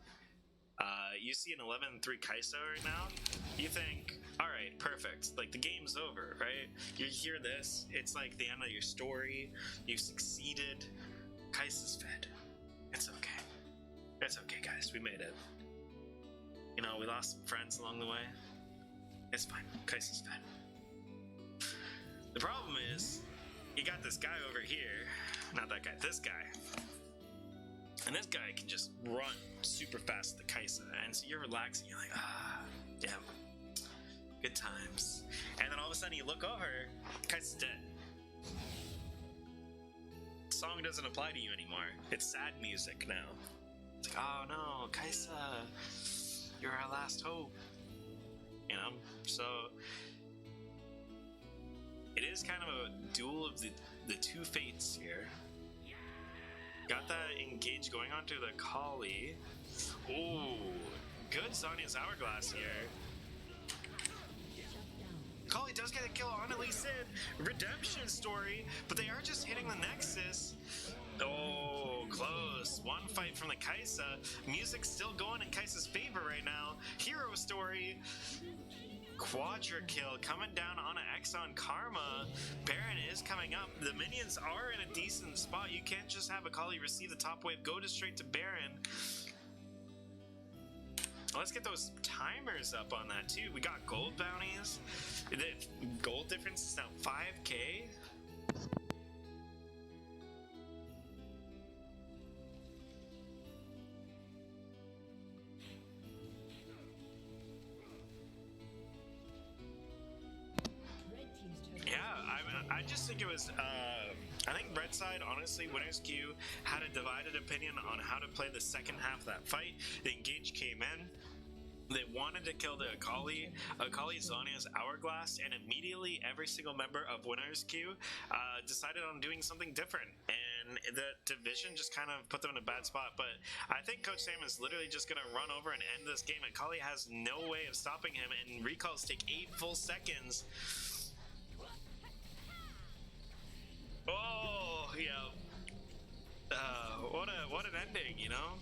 You see an 11-3 Kaisa right now, you think, alright, perfect, like the game's over, right? You hear this, it's like the end of your story, you've succeeded, Kaisa's fed. It's okay. It's okay, guys, we made it. You know, we lost some friends along the way. It's fine, Kaisa's fed. The problem is, you got this guy over here, not that guy, this guy. And this guy can just run super fast to Kaisa, and so you're relaxing, you're like, yeah, good times. And then all of a sudden you look over, Kaisa's dead. The song doesn't apply to you anymore. It's sad music now. It's like, oh no, Kaisa, you're our last hope. You know, so it is kind of a duel of the two fates here. Got that engage going onto the Kali. Ooh, good Sonya's Hourglass here. Kali does get a kill on Lee Sin. Redemption story, but they are just hitting the Nexus. Oh, close. One fight from the Kaisa. Music's still going in Kaisa's favor right now. Hero story. Quadra kill coming down on an Exxon Karma. Baron is coming up. The minions are in a decent spot. You can't just have Akali receive the top wave, go to straight to Baron. Let's get those timers up on that too. We got gold bounties. The gold difference is now 5k. I just think it was, I think Red Side, honestly, Winner's Queue had a divided opinion on how to play the second half of that fight. The engage came in. They wanted to kill the Akali Zanya's Hourglass, and immediately every single member of Winner's Queue decided on doing something different. And the division just kind of put them in a bad spot. But I think Coach Sam is literally just going to run over and end this game. Akali has no way of stopping him, and recalls take 8 full seconds. Oh, yeah. What an ending, you know?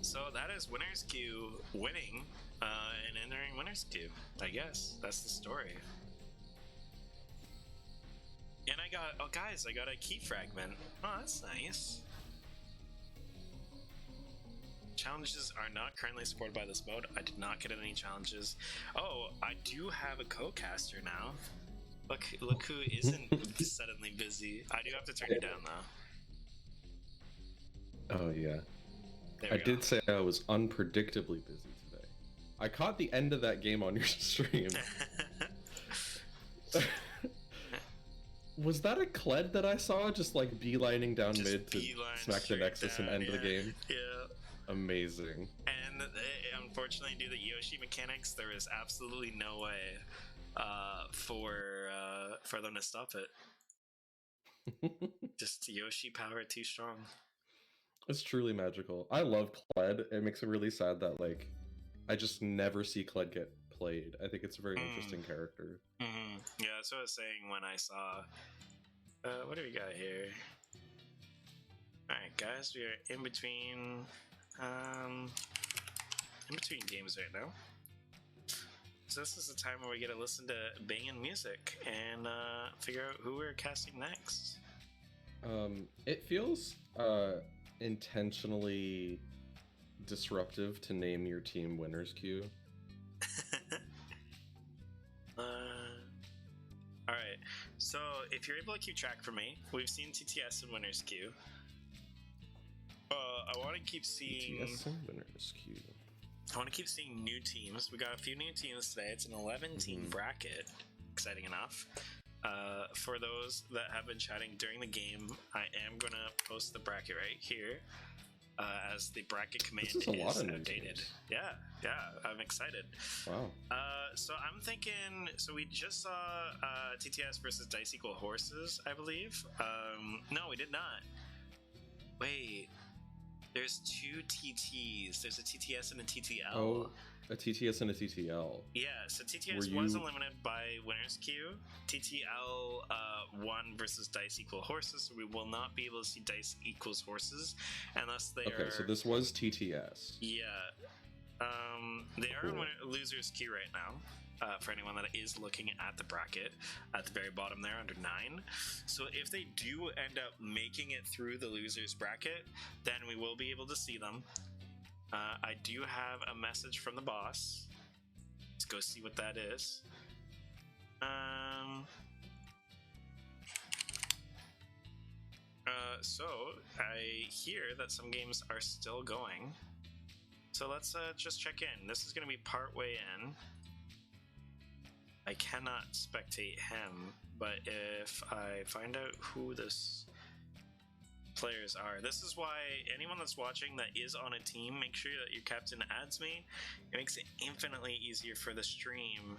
So that is Winner's Queue winning and entering Winner's Queue. I guess that's the story. And I got, oh guys, I got a key fragment. Oh, that's nice. Challenges are not currently supported by this mode. I did not get any challenges. Oh, I do have a co-caster now. Look who isn't suddenly busy. I do have to turn you down though. Oh yeah. I did say I was unpredictably busy today. I caught the end of that game on your stream. Was that a Kled that I saw just like beelining down just mid to smack the Nexus down, and end the game? Yeah. Amazing. And unfortunately, due to the Yoshi mechanics, there is absolutely no way for them to stop it. Just Yoshi power too strong. It's truly magical. I love Kled. It makes it really sad that like I just never see Kled get played. I think it's a very interesting character. Mm-hmm. Yeah, that's what I was saying when I saw. What do we got here? All right, guys, we are in between games right now. So this is the time where we get to listen to banging music and figure out who we're casting next. It feels intentionally disruptive to name your team Winner's Queue. Alright, so if you're able to keep track for me, we've seen TTS and winners queue. I want to keep seeing. TTS and winners queue. I want to keep seeing new teams. We got a few new teams today. It's an 11-team bracket. Exciting enough. For those that have been chatting during the game, I am gonna post the bracket right here. As the bracket command This is a lot of new outdated. teams. Yeah, I'm excited. Wow. So I'm thinking. So we just saw TTS versus Dice Equal Horses, I believe. No, we did not. Wait, there's two TTs. There's a TTS and a TTL. Oh, a TTS and a TTL. Yeah, so TTS Were was you- eliminated by winners queue. TTL won versus Dice Equal Horses, so we will not be able to see Dice Equals Horses unless they are. Okay, so this was TTS. Yeah. They are in Cool. losers queue right now. For anyone that is looking at the bracket at the very bottom there under 9. So if they do end up making it through the losers bracket, then we will be able to see them. I do have a message from the boss. Let's go see what that is. So I hear that some games are still going. So let's just check in. This is going to be Partway in. I cannot spectate him, but if I find out who this players are, this is why anyone that's watching that is on a team, make sure that your captain adds me. It makes it infinitely easier for the stream,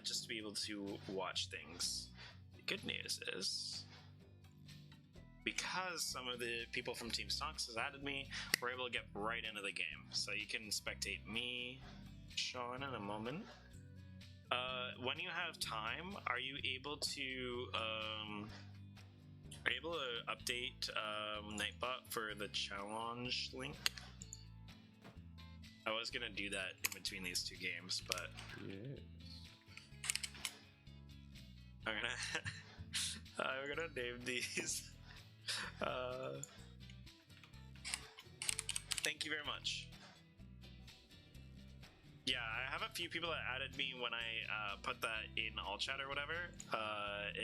just to be able to watch things. The good news is, because some of the people from Team Stonks has added me, we're able to get right into the game. So you can spectate me, Sean, in a moment. When you have time, are you able to update Nightbot for the challenge link? I was gonna do that in between these two games, but Yes. I'm gonna name these. Thank you very much. Yeah, I have a few people that added me when I put that in all chat or whatever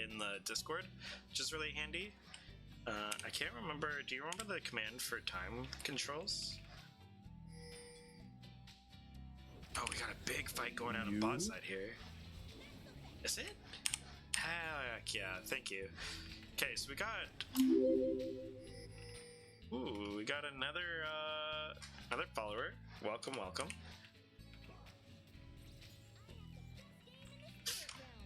in the Discord, which is really handy. I can't remember. Do you remember the command for time controls? Oh, we got a big fight going on bot side here. Is it? Heck yeah! Thank you. Okay, so we got. Ooh, we got another follower. Welcome, welcome.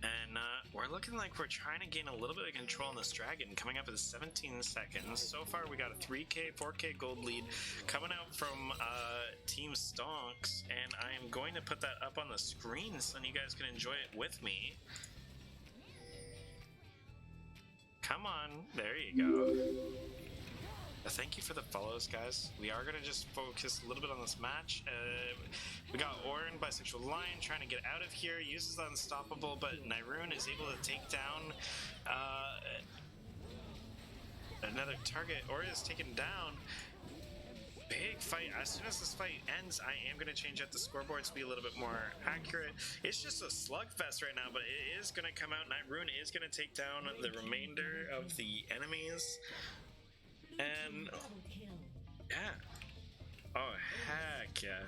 And we're looking like we're trying to gain a little bit of control on this dragon. Coming up in 17 seconds. So far, we got a 3K, 4K gold lead coming out from Team Stonks, and I am going to put that up on the screen so you guys can enjoy it with me. Come on, there you go. Thank you for the follows, guys. We are going to just focus a little bit on this match. We got Orin, Bisexual Lion, trying to get out of here. Uses the Unstoppable, but Nyrune is able to take down another target. Orin is taken down. Big fight. As soon as this fight ends, I am going to change out the scoreboard to be a little bit more accurate. It's just a slugfest right now, but it is going to come out. Nyrune is going to take down the remainder of the enemies. And yeah. Oh heck yeah.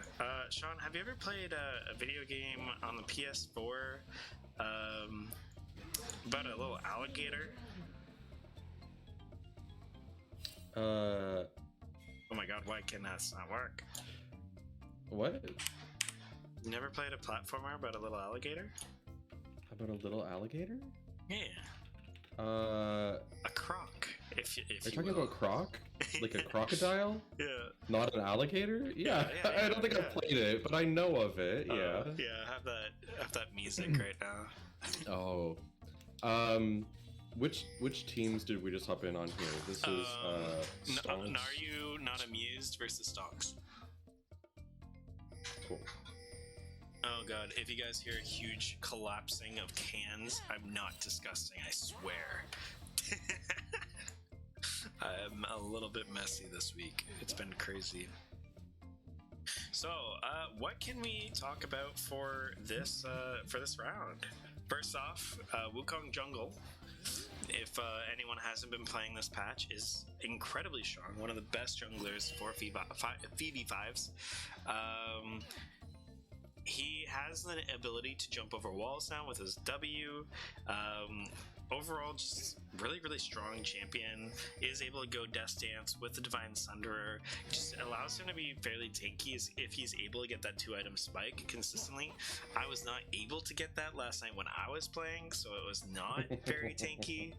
Sean, have you ever played a video game on the PS4 about a little alligator? Oh my god, why can that not work? What? You never played a platformer about a little alligator? About a little alligator? Yeah. Are A croc. If you you talking will. about croc? Like a crocodile? Yeah. Not an alligator? Yeah, Yeah, I don't think I've played it, but I know of it. Yeah. Yeah, have that music right now. Oh. Which teams did we just hop in on here? This is Stonks. Are you not amused versus Stonks? Cool. Oh god, if you guys hear a huge collapsing of cans, I'm not disgusting, I swear. I'm a little bit messy this week. It's been crazy. So, what can we talk about for this round? First off, Wukong Jungle if anyone hasn't been playing this patch, is incredibly strong. One of the best junglers for VV5s. He has the ability to jump over walls now with his W. Overall, just really, really strong champion. Is able to go Death Dance with the Divine Sunderer. Just allows him to be fairly tanky if he's able to get that 2-item spike consistently. I was not able to get that last night when I was playing, so it was not very tanky.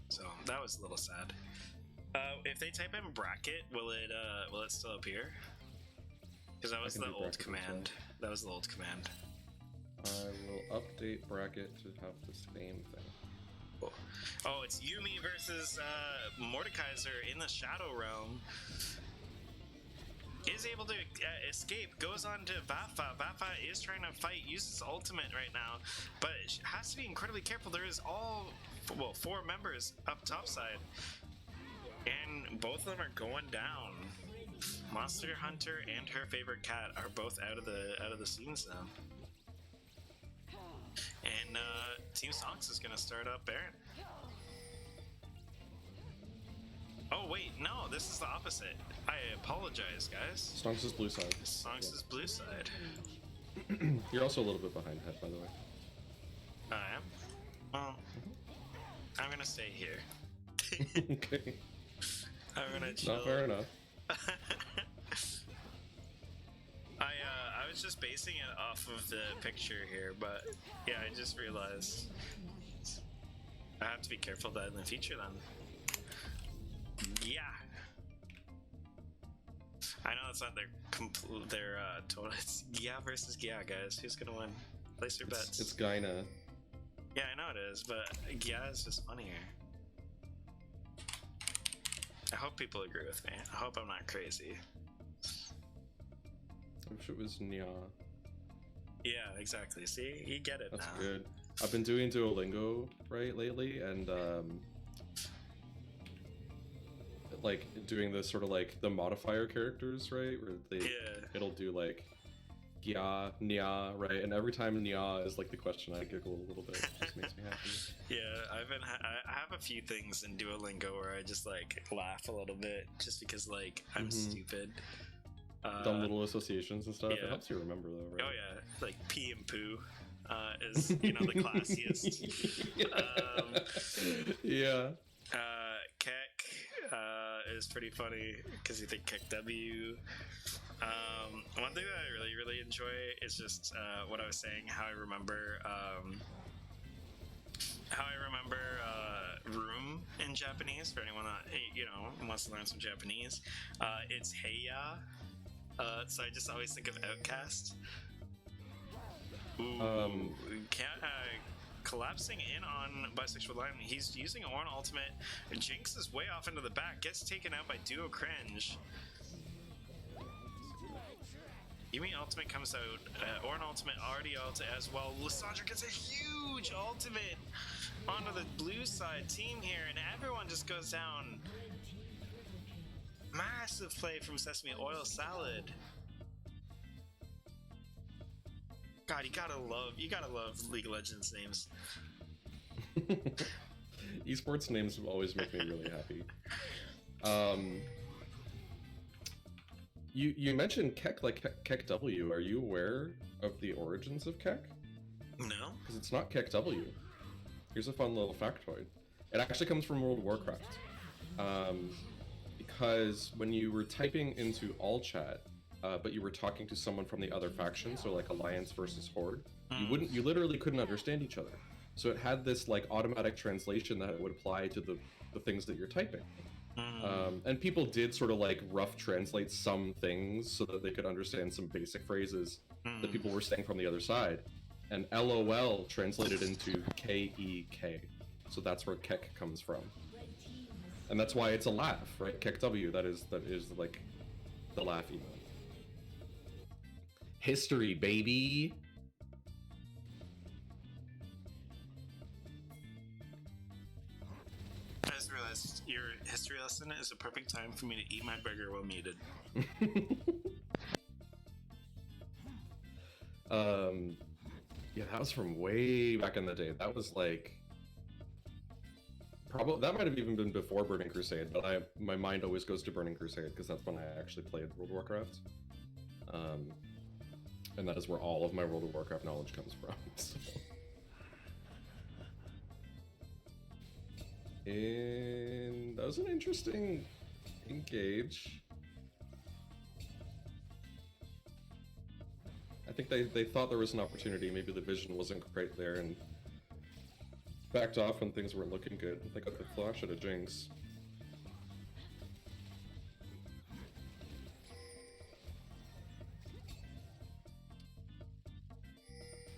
So that was a little sad. If they type in bracket, will it still appear? Because that was the old command. That was the old command. I will update bracket to have the same thing. Cool. Oh, it's Yumi versus Mordekaiser in the Shadow Realm. Is able to escape, goes on to Vafa. Vafa is trying to fight, uses ultimate right now, but has to be incredibly careful. There is four members up top side, and both of them are going down. Monster Hunter and her favorite cat are both out of the scenes now. And Team Stonks is gonna start up Baron. Oh wait, no, this is the opposite. I apologize, guys. Stonks is blue side. Stonks is blue side. You're also a little bit behind head, by the way. I am? Well, I'm gonna stay here. Okay. I'm gonna chill. Not fair enough. I was just basing it off of the picture here, but yeah, I just realized I have to be careful of that in the future then. Yeah. I know it's not their total. It's Gia versus Gia, guys. Who's gonna win? Place your bets. It's Gnar. Yeah, I know it is, but Gia is just funnier. I hope people agree with me. I hope I'm not crazy. I wish it was Gnar. Yeah, exactly. See, you get it. That's now. good. I've been doing Duolingo lately, and like doing the sort of like the modifier characters, right? Where it'll do like Gia, Nya, right? And every time Nya is like the question, I giggle a little bit. It just makes me happy. Yeah, I have a few things in Duolingo where I just like laugh a little bit just because like I'm stupid. Dumb little associations and stuff. Yeah. It helps you remember though, right? Oh yeah, like pee and poo is the classiest. Yeah. Keck is pretty funny because you think Keck W. One thing that I really, really enjoy is just what I was saying, how I remember room in Japanese for anyone that wants to learn some Japanese. It's Heiya. So I just always think of Outcast. Ooh, collapsing in on bisexual line. He's using Ornn ultimate. Jinx is way off into the back. Gets taken out by Duo Cringe. Yumi ultimate comes out. Ornn ultimate already ulted as well. Lissandra gets a huge ultimate onto the blue side team here, and everyone just goes down. Massive play from Sesame Oil Salad. God, you gotta love League of Legends names. Esports names always make me really happy. You mentioned Keck, like Keck W. Are you aware of the origins of Keck? No. Because it's not Keck W. Here's a fun little factoid. It actually comes from World of Warcraft. Because when you were typing into all chat, but you were talking to someone from the other faction, so like Alliance versus Horde, you literally couldn't understand each other. So it had this like automatic translation that it would apply to the things that you're typing. And people did sort of like rough translate some things so that they could understand some basic phrases that people were saying from the other side. And LOL translated into KEK. So that's where Keck comes from. And that's why it's a laugh, right? Keck W, that is like the laugh emote. History, baby. I just realized your history lesson is a perfect time for me to eat my burger while muted. Yeah, that was from way back in the day. That was like probably that might have even been before Burning Crusade, but my mind always goes to Burning Crusade because that's when I actually played World of Warcraft. And that is where all of my World of Warcraft knowledge comes from. So. And that was an interesting engage. I think they thought there was an opportunity. Maybe the vision wasn't great there and backed off when things weren't looking good. They got the flash at a Jinx.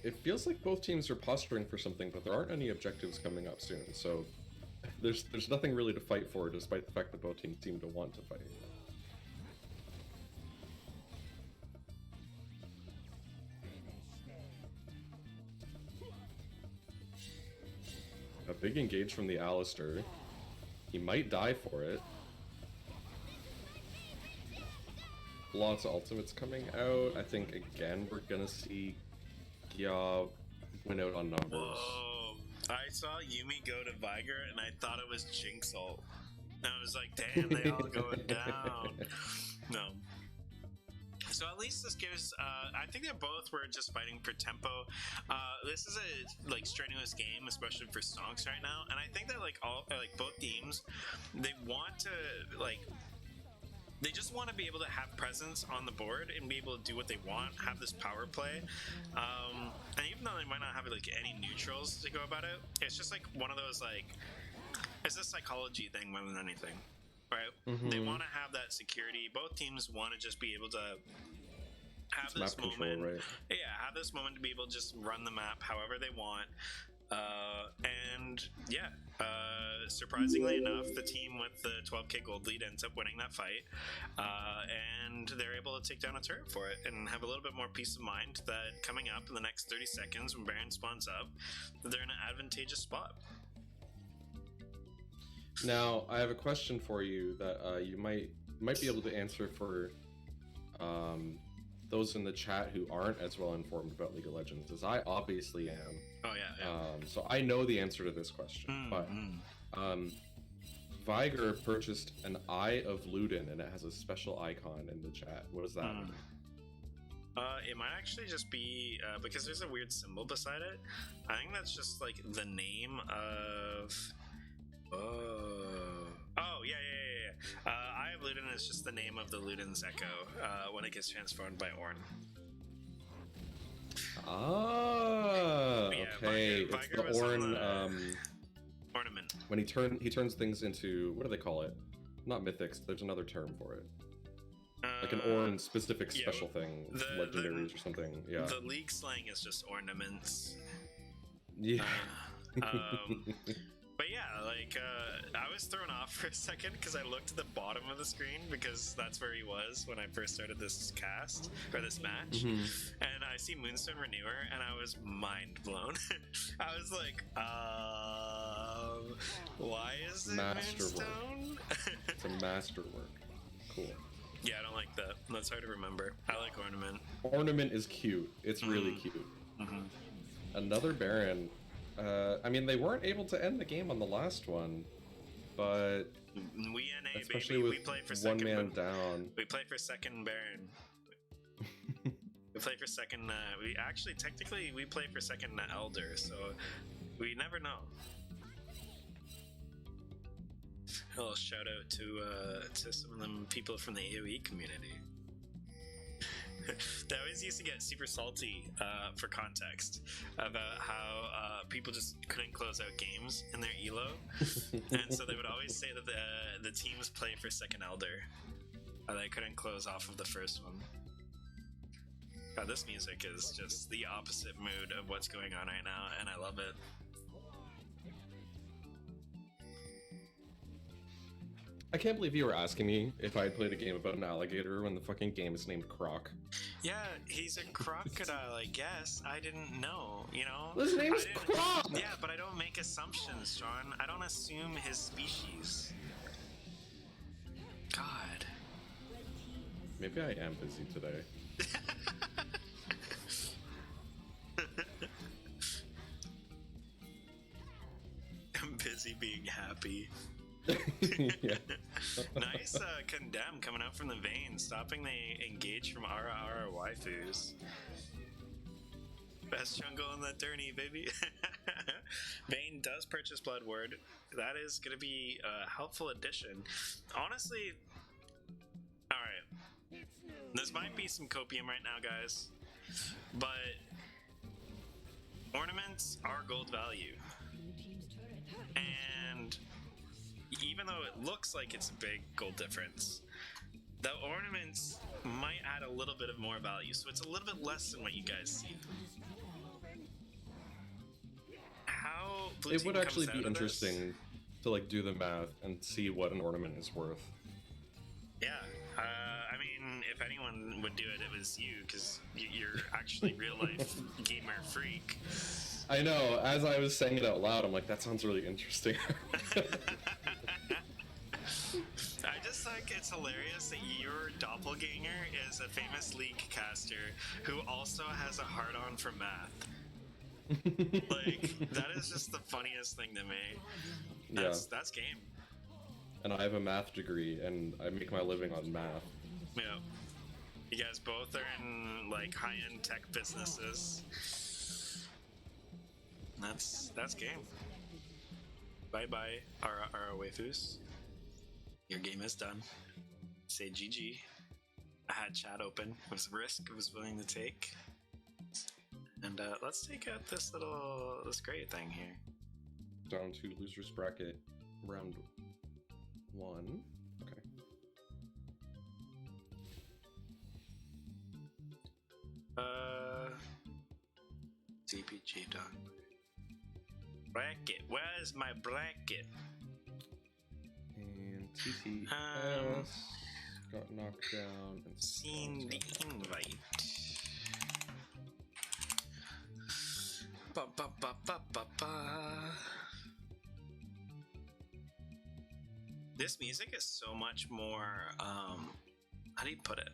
It feels like both teams are posturing for something, but there aren't any objectives coming up soon, so there's nothing really to fight for, despite the fact that both teams seem to want to fight. A big engage from the Alistair. He might die for it. Lots of ultimates coming out. I think, again, we're gonna see Gnar win out on numbers. Whoa. I saw Yumi go to Viger and I thought it was Jinx ult. And I was like, damn, they all going down. No. So at least this gives, I think they both were just fighting for tempo. This is a like strenuous game, especially for Stonks right now. And I think that like both teams, they want to they just want to be able to have presence on the board and be able to do what they want, have this power play. And even though they might not have like any neutrals to go about it, it's just like one of those like, it's a psychology thing more than anything, right? Mm-hmm. They want to have that security. Both teams want to just be able to have this moment. Control, right? Yeah, have this moment to be able to just run the map however they want. And yeah, surprisingly enough, the team with the 12k gold lead ends up winning that fight, and they're able to take down a turret for it and have a little bit more peace of mind that coming up in the next 30 seconds when Baron spawns up, they're in an advantageous spot. Now, I have a question for you that you might be able to answer for those in the chat who aren't as well informed about League of Legends, as I obviously am. Oh yeah. So I know the answer to this question, but Viger purchased an Eye of Luden, and it has a special icon in the chat. What does that mean? It might actually just be because there's a weird symbol beside it. I think that's just like the name of. Oh yeah. Eye of Luden is just the name of the Luden's Echo when it gets transformed by Ornn. Ah, Yeah, okay. Viger It's the was on Ornn. the ornament. When he turns things into, what do they call it? Not mythics. There's another term for it. Like an Ornn specific special thing, legendaries or something. Yeah. The league slang is just ornaments. Yeah. But yeah, like I was thrown off for a second because I looked at the bottom of the screen because that's where he was when I first started this cast or this match, and I see Moonstone Renewer and I was mind blown. I was like, why is it Moonstone? It's a masterwork. Cool. Yeah, I don't like that. That's hard to remember. I like Ornament. Ornament is cute. It's really cute. Another Baron. I mean, they weren't able to end the game on the last one, but we NA, especially baby. with We play for one second man down. We play for second Baron. We play for second. We actually technically we play for second Elder, so we never know. A little shout out to some of them people from the AOE community. They always used to get super salty for context about how people just couldn't close out games in their elo, and so they would always say that the teams play for second Elder. They couldn't close off of the first one. God, this music is just the opposite mood of what's going on right now, and I love it. I can't believe you were asking me if I had played a game about an alligator when the fucking game is named Croc. Yeah, he's a crocodile, I guess. I didn't know, you know? His name is Croc! Yeah, but I don't make assumptions, John. I don't assume his species. God. Maybe I am busy today. Yeah. Nice condemn coming out from the vein, stopping the engage from Ara waifus. Best jungle in the tourney, baby. Vayne does purchase Blood Word. That is going to be a helpful addition. Honestly, alright. This might be some copium right now, guys. But ornaments are gold value. And even though it looks like it's a big gold difference, the ornaments might add a little bit of more value. So it's a little bit less than what you guys see. How Blue It Team would actually comes be out of this- interesting to like do the math and see what an ornament is worth. Yeah, I mean, if anyone would do it, it was you, because you're actually real life gamer freak. I know. As I was saying it out loud, I'm like, that sounds really interesting. I just think it's hilarious that your doppelganger is a famous League caster who also has a hard-on for math. Like, that is just the funniest thing to me. That's game. And I have a math degree, and I make my living on math. Yeah. You guys both are in like high-end tech businesses. That's game. Bye bye, our waifus. Your game is done. Say GG. I had chat open. It was a risk I was willing to take. And let's take out this great thing here. Down to losers bracket round 1. Okay. CPG done. Bracket. Where's my bracket? And TTS got knocked down. And Seen the invite. Ba ba ba ba ba ba. This music is so much more. How do you put it?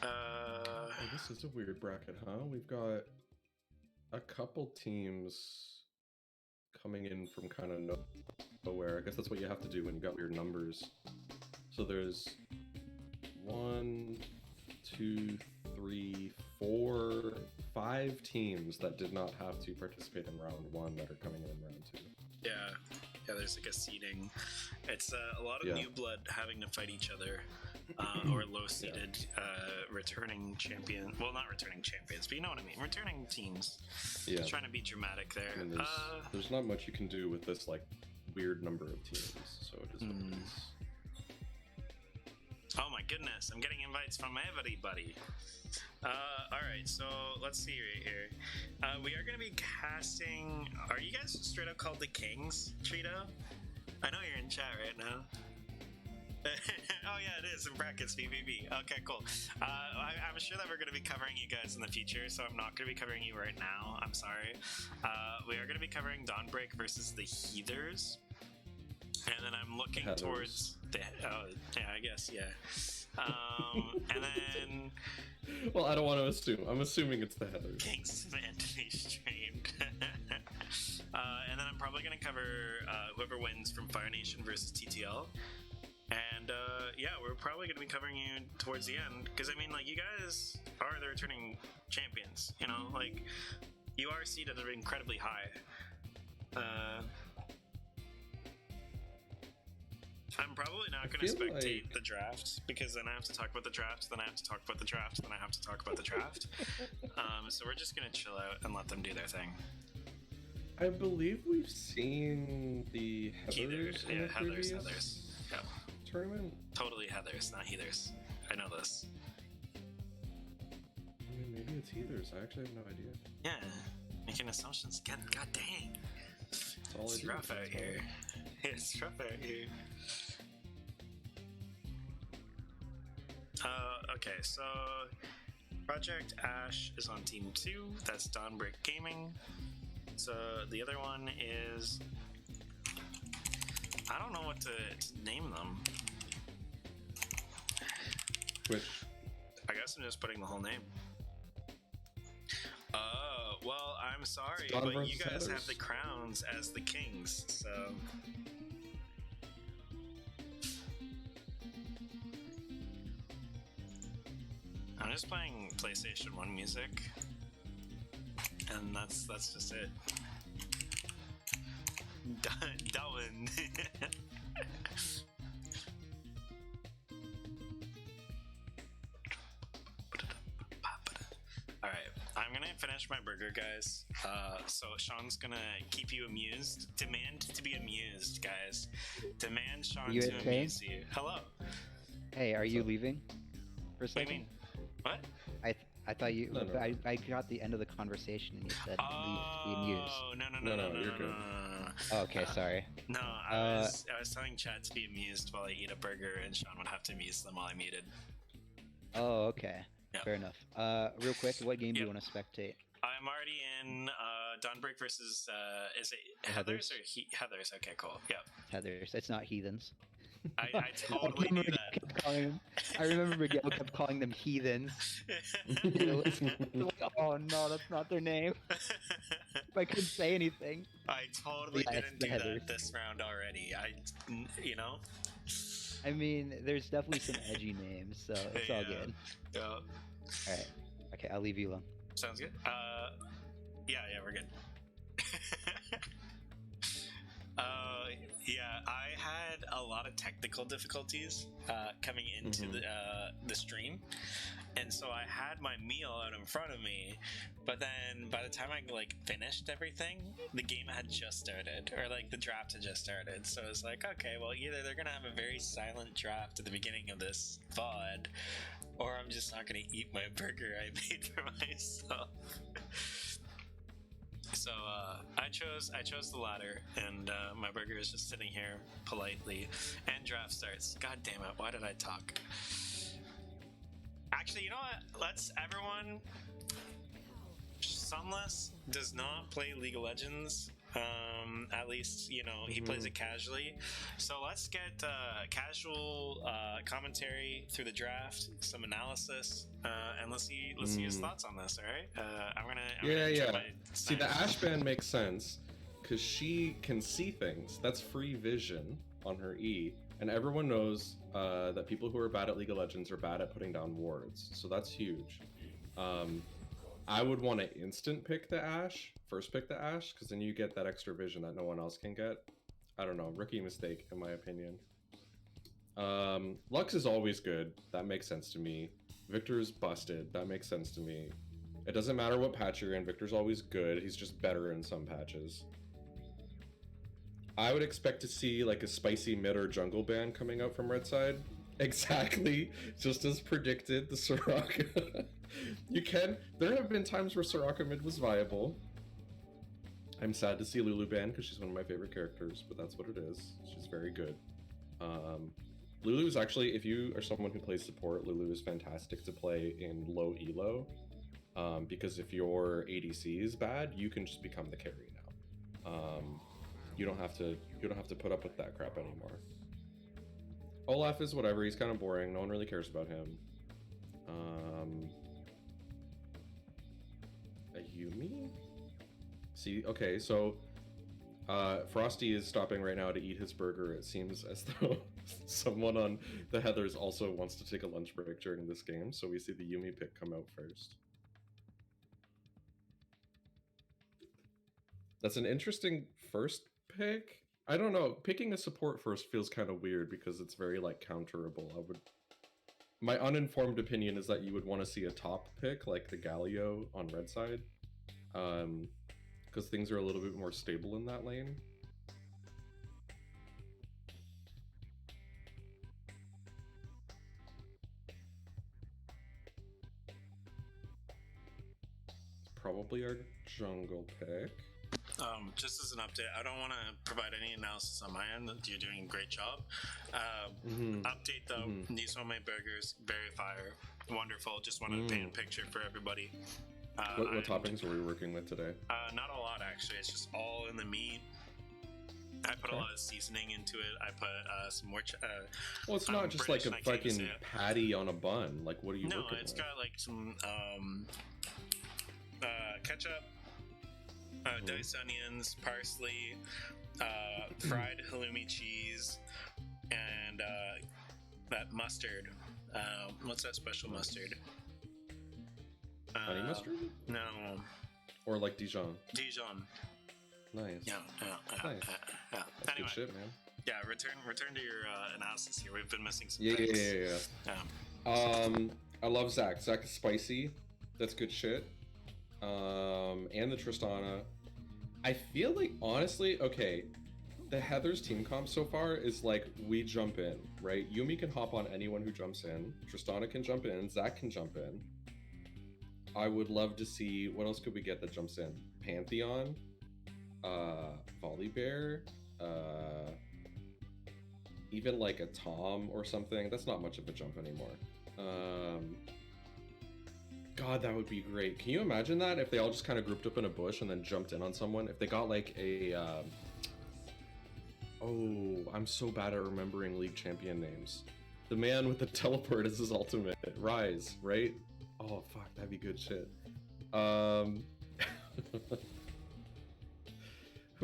Oh, this is a weird bracket, huh? We've got a couple teams coming in from kind of nowhere. I guess that's what you have to do when you got weird numbers. So there's 1, 2, 3, 4, 5 teams that did not have to participate in round 1 that are coming in round 2. Yeah, there's like a seeding. It's a lot of new blood having to fight each other, or low-seeded returning champion. Well, not returning champions, but you know what I mean. Returning teams. Yeah. Just trying to be dramatic there. I mean, there's not much you can do with this like weird number of teams, so it is what it is. Oh my goodness, I'm getting invites from everybody. Alright, so let's see right here. We are going to be casting... Are you guys straight up called the Kings, Trito? I know you're in chat right now. Oh yeah, it is in brackets BBB. Okay, cool. I'm sure that we're going to be covering you guys in the future, so I'm not going to be covering you right now. I'm sorry. We are going to be covering Dawnbreak versus the Heathers. And then I'm looking towards the... Oh, yeah, I guess, yeah. And then... Well, I don't want to assume. I'm assuming it's the Heathers. Kings meant to be streamed. And then I'm probably going to cover whoever wins from Fire Nation versus TTL. And yeah, we're probably going to be covering you towards the end. Because, I mean, like, you guys are the returning champions. You know, like, you are seated incredibly high. I'm probably not going to spectate the draft, because then I have to talk about the draft, then I have to talk about the draft, then I have to talk about the draft. So we're just going to chill out and let them do their thing. I believe we've seen the Heathers in the previous Heathers. Yeah. tournament. Totally Heathers, not Heathers. I know this. I mean, maybe it's Heathers. I actually have no idea. Yeah, making assumptions. God dang. It's rough out here. It's rough out here. Okay, so Project Ash is on Team 2. That's Dawnbreak Gaming. So the other one is... I don't know what to name them. Which? I guess I'm just putting the whole name. Well, I'm sorry, but you guys have the crowns as the kings, so... just playing PlayStation 1 music, and that's just it. Done. Alright, I'm gonna finish my burger, guys. So Sean's gonna keep you amused. Demand to be amused, guys. Demand Sean You to okay? amuse you. Hello. Hey, are you leaving for a What do you second? mean? What? I thought you. No, no. I got the end of the conversation and you said leave to be amused. Oh, no, you're good. Oh, okay, sorry. No, I was telling Chad to be amused while I eat a burger, and Sean would have to amuse them while I muted. Oh, okay. Yeah. Fair enough. Real quick, what game do you Yep. want to spectate? I'm already in Dawnbreak versus is it Heathers? Heathers or Heathers? Okay, cool. Yep. Heathers. It's not heathens. I totally knew that. I remember Miguel kept calling them heathens. Oh no, that's not their name. I couldn't say anything. I totally Yeah, it's didn't the do Heathers. that this round already. You know. I mean, there's definitely some edgy names, so it's all Yeah. good. Yeah. All right. Okay, I'll leave you alone. Sounds good. Yeah, we're good. Yeah, I had a lot of technical difficulties coming into the stream, and so I had my meal out in front of me, but then by the time I finished everything, the game had just started, or the draft had just started. So it's like, okay, well, either they're gonna have a very silent draft at the beginning of this VOD, or I'm just not gonna eat my burger I made for myself. So I chose the latter, and my burger is just sitting here politely. And draft starts. God damn it! Why did I talk? Actually, you know what? Let's everyone. Sunless does not play League of Legends. At least he plays it casually. So let's get casual commentary through the draft, some analysis, and let's see his thoughts on this. All right, I'm gonna enjoy my See, the snacks. Ashban makes sense because she can see things. That's free vision on her E, and everyone knows that people who are bad at League of Legends are bad at putting down wards. So that's huge. I would want to instant pick the Ashe, first pick the Ashe, because then you get that extra vision that no one else can get. I don't know, rookie mistake in my opinion. Lux is always good, that makes sense to me. Victor's busted, that makes sense to me. It doesn't matter what patch you're in, Victor's always good, he's just better in some patches. I would expect to see a spicy mid or jungle ban coming out from red side. Exactly, just as predicted, the Soraka. There have been times where Soraka mid was viable. I'm sad to see Lulu ban because she's one of my favorite characters, but that's what it is. She's very good. Lulu is actually, if you are someone who plays support, Lulu is fantastic to play in low elo. Because if your ADC is bad, you can just become the carry now. You don't have to put up with that crap anymore. Olaf is whatever, he's kind of boring, no one really cares about him. A Yumi? See, okay, so Frosty is stopping right now to eat his burger. It seems as though someone on the Heathers also wants to take a lunch break during this game, so we see the Yumi pick come out first. That's an interesting first pick. I don't know, picking a support first feels kind of weird because it's very counterable. My uninformed opinion is that you would want to see a top pick like the Galio on red side, because things are a little bit more stable in that lane. Probably our jungle pick. Just as an update, I don't want to provide any analysis on my end. You're doing a great job. Update though, these homemade burgers, very fire, wonderful. Just want to paint a picture for everybody. What toppings are we working with today? Not a lot actually. It's just all in the meat. I put a lot of seasoning into it. I put some more. Well, it's not just British, like a fucking patty on a bun. Like, what are you? No, working it's with? got some ketchup. Diced onions, parsley, fried halloumi cheese, and that mustard. What's that special mustard? Honey mustard? No. Or like Dijon? Dijon. Nice. Yeah. Nice. Yeah. That's Anyway, good shit, man. yeah. Return to your analysis here. We've been missing some Yeah. things. I love Zach. Zach is spicy. That's good shit. And the Tristana. I feel like, honestly, okay, the Heather's team comp so far is like, we jump in, right? Yumi can hop on anyone who jumps in. Tristana can jump in. Zach can jump in. I would love to see, what else could we get that jumps in? Pantheon, Volibear, even like a Tom or something. That's not much of a jump anymore. God, that would be great. Can you imagine that if they all just kind of grouped up in a bush and then jumped in on someone? If they got like a oh, I'm so bad at remembering League champion names. The man with the teleport is his ultimate. Rise, right? Oh fuck, that'd be good shit. Who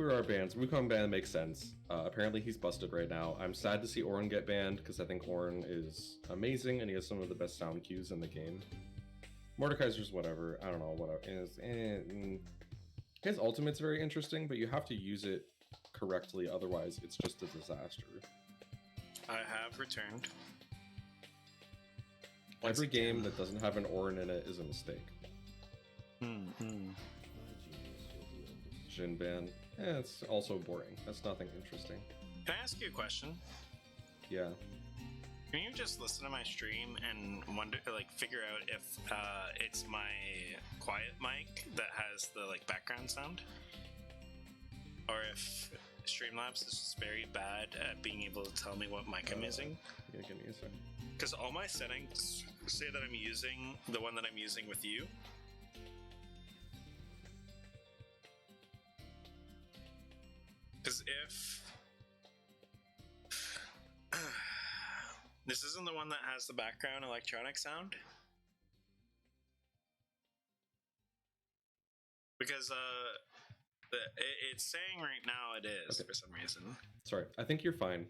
are our bans? Wukong ban makes sense. Apparently he's busted right now. I'm sad to see Ornn get banned because I think Ornn is amazing and he has some of the best sound cues in the game. Mordekaiser's whatever. I don't know what his ultimate's very interesting, but you have to use it correctly, otherwise it's just a disaster. I have returned. Every game that doesn't have an Ornn in it is a mistake. Jhin ban. It's also boring. That's nothing interesting. Can I ask you a question? Yeah. Can you just listen to my stream and wonder, like, figure out if it's my quiet mic that has the like background sound, or if Streamlabs is just very bad at being able to tell me what mic I'm using? Yeah, give me a second. Because all my settings say that I'm using the one that I'm using with you. Because if this isn't the one that has the background electronic sound, because it's saying right now it is, okay, for some reason. Sorry, I think you're fine.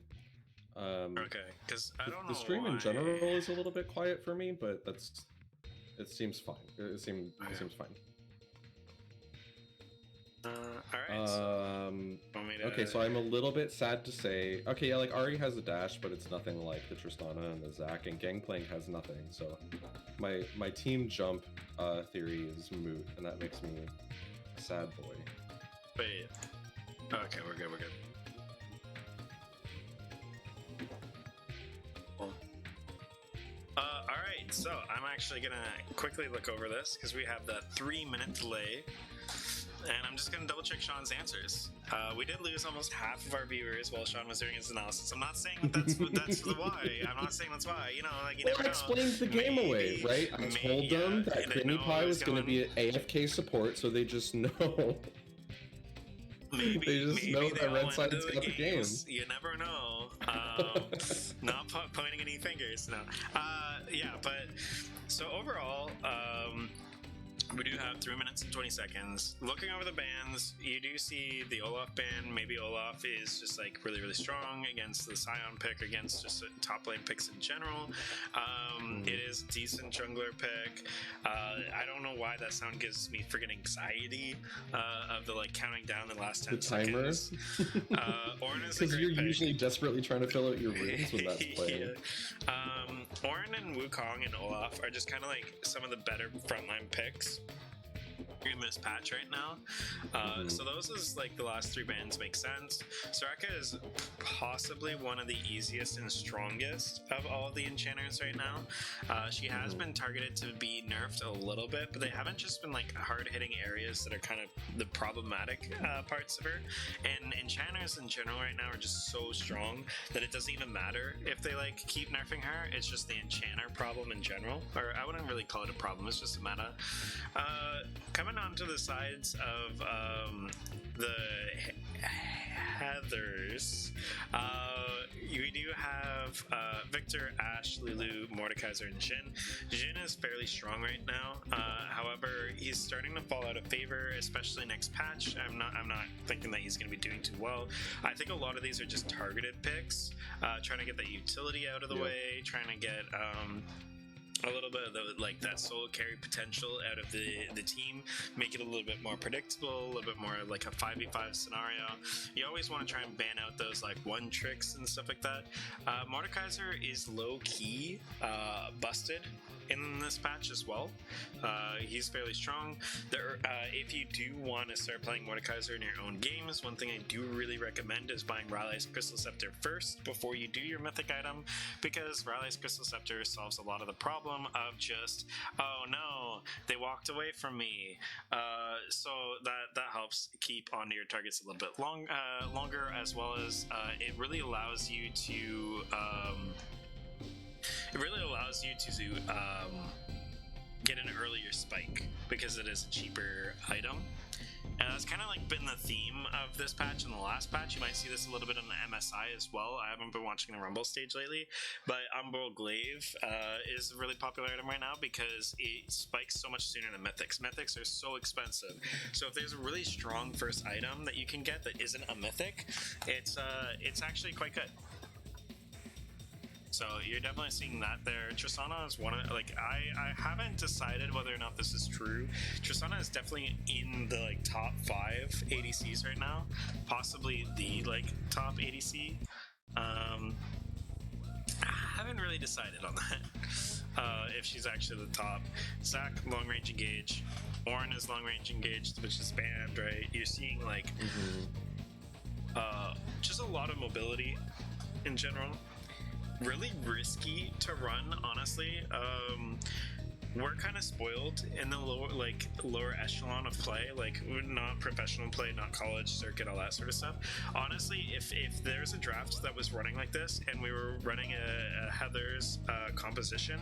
Okay, because I don't know. The stream why. in general is a little bit quiet for me, but it seems fine. It seems fine. Alright. Okay, so I'm a little bit sad to say. Okay, yeah, like Ahri has a dash, but it's nothing like the Tristana and the Zac, and Gangplank has nothing. So my team jump theory is moot, and that makes me a sad boy. Wait. Okay, we're good. Cool. Alright, so I'm actually gonna quickly look over this because we have the 3-minute delay. And I'm just going to double check Sean's answers. We did lose almost half of our viewers while Sean was doing his analysis. I'm not saying that's the why. I'm not saying that's why. You know, like, you never know. I explained the game away, right? I told them that Creamy Pie was going to be an AFK support, so they just know. They just know that Red Side's got the game. You never know. Not pointing any fingers, no. Yeah, but so overall, we do have 3 minutes and 20 seconds. Looking over the bans, you do see the Olaf ban. Maybe Olaf is just like really, really strong against the Scion pick, against just top lane picks in general. It is a decent jungler pick. I don't know why that sound gives me friggin' anxiety of the like counting down the last 10 seconds. Ornn is because you're usually desperately trying to fill out your rooms when that's playing. Ornn and Wukong and Olaf are just kind of like some of the better frontline picks in this patch right now. So those is like the last 3 bans make sense. Soraka is possibly one of the easiest and strongest of all of the enchanters right now. She has been targeted to be nerfed a little bit, but they haven't just been like hard-hitting areas that are kind of the problematic parts of her. And enchanters in general right now are just so strong that it doesn't even matter if they like keep nerfing her. It's just the enchanter problem in general, or I wouldn't really call it a problem, it's just a meta. Coming on to the sides of the Heathers, we do have Victor, Ashe, Lulu, Mordekaiser, and Jhin. Jhin is fairly strong right now. However, he's starting to fall out of favor, especially next patch. I'm not thinking that he's going to be doing too well. I think a lot of these are just targeted picks, trying to get that utility out of the way, trying to get a little bit of like that solo carry potential out of the team, make it a little bit more predictable, a little bit more like a 5v5 scenario. You always want to try and ban out those like one tricks and stuff like that. Mordekaiser is low-key busted in this patch as well. He's fairly strong. If you do want to start playing Mordekaiser in your own games, one thing I do really recommend is buying Rylai's Crystal Scepter first before you do your mythic item, because Rylai's Crystal Scepter solves a lot of the problem of just, oh no, they walked away from me. So that helps keep onto your targets a little bit longer, as well as it really allows you to get an earlier spike because it is a cheaper item. And that's kind of like been the theme of this patch and the last patch. You might see this a little bit on the MSI as well. I haven't been watching the Rumble stage lately, but Umbral Glaive is a really popular item right now because it spikes so much sooner than Mythics. Mythics are so expensive. So if there's a really strong first item that you can get that isn't a Mythic, it's actually quite good. So you're definitely seeing that there. Tristana is one of, like, I haven't decided whether or not this is true. Tristana is definitely in the like top 5 ADCs right now, possibly the like top ADC. I haven't really decided on that. If she's actually the top. Zac, long range engage. Ornn is long range engaged, which is banned, right? You're seeing like just a lot of mobility in general. Really risky to run, honestly. We're kind of spoiled in the lower echelon of play, like not professional play, not college circuit, all that sort of stuff. Honestly, if there's a draft that was running like this and we were running a Heather's composition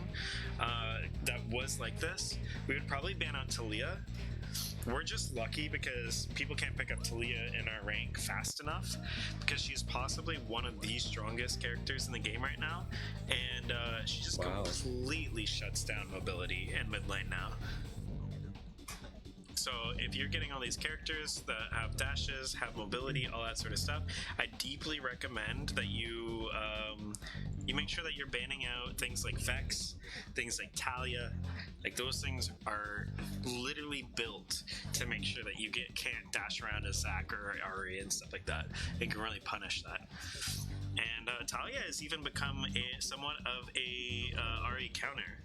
that was like this, we would probably ban out Talia. We're just lucky because people can't pick up Talia in our rank fast enough, because she's possibly one of the strongest characters in the game right now, and she just completely shuts down mobility in mid lane now. So if you're getting all these characters that have dashes, have mobility, all that sort of stuff, I deeply recommend that you make sure that you're banning out things like Vex, things like Talia. Like, those things are literally built to make sure that you can't dash around as Zac or Ahri and stuff like that. It can really punish that. And Talia has even become somewhat of a Ahri counter.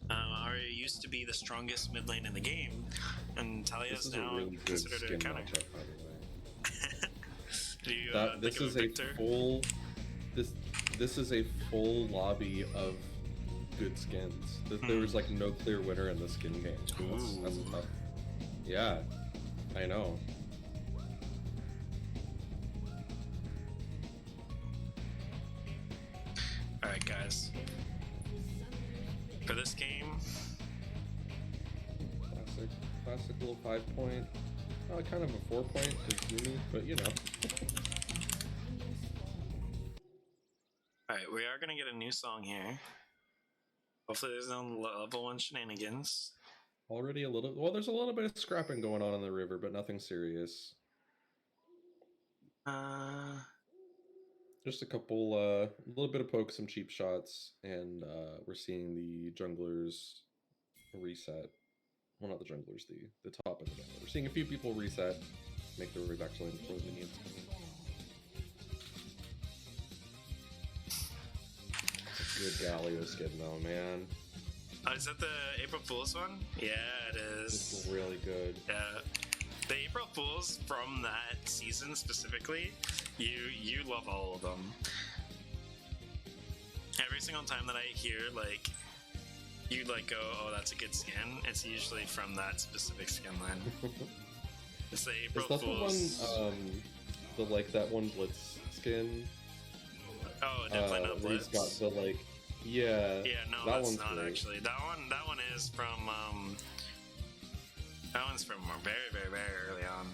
Ahri used to be the strongest mid lane in the game, and Talia is now really considered a counter. Matchup, by the way. Do you this is a full lobby of good skins. There was like no clear winner in the skin game. That's tough. Yeah, I know. All right, guys. For this game, classic little 5-point, kind of a 4-point to Yumi, but you know. all right, we are gonna get a new song here. Hopefully, there's no level 1 shenanigans. Already a little. Well, there's a little bit of scrapping going on in the river, but nothing serious. Just a couple, a little bit of poke, some cheap shots, and we're seeing the junglers reset. Well, not the junglers, the top of the jungle. We're seeing a few people reset, make their way back to lane before the minions come in. It's a good Galio skin though, man. Is that the April Fool's one? Yeah, it is. It's really good. Yeah. The April Fools from that season specifically, you love all of them. Every single time that I hear like you like go, oh, that's a good skin, it's usually from that specific skin line. It's the April Fools. Is that the one, that one Blitz skin? Oh, definitely not Blitz. He's got the like, yeah. Yeah, no, that that's not great. actually. That one is from that one's from very, very, very early on.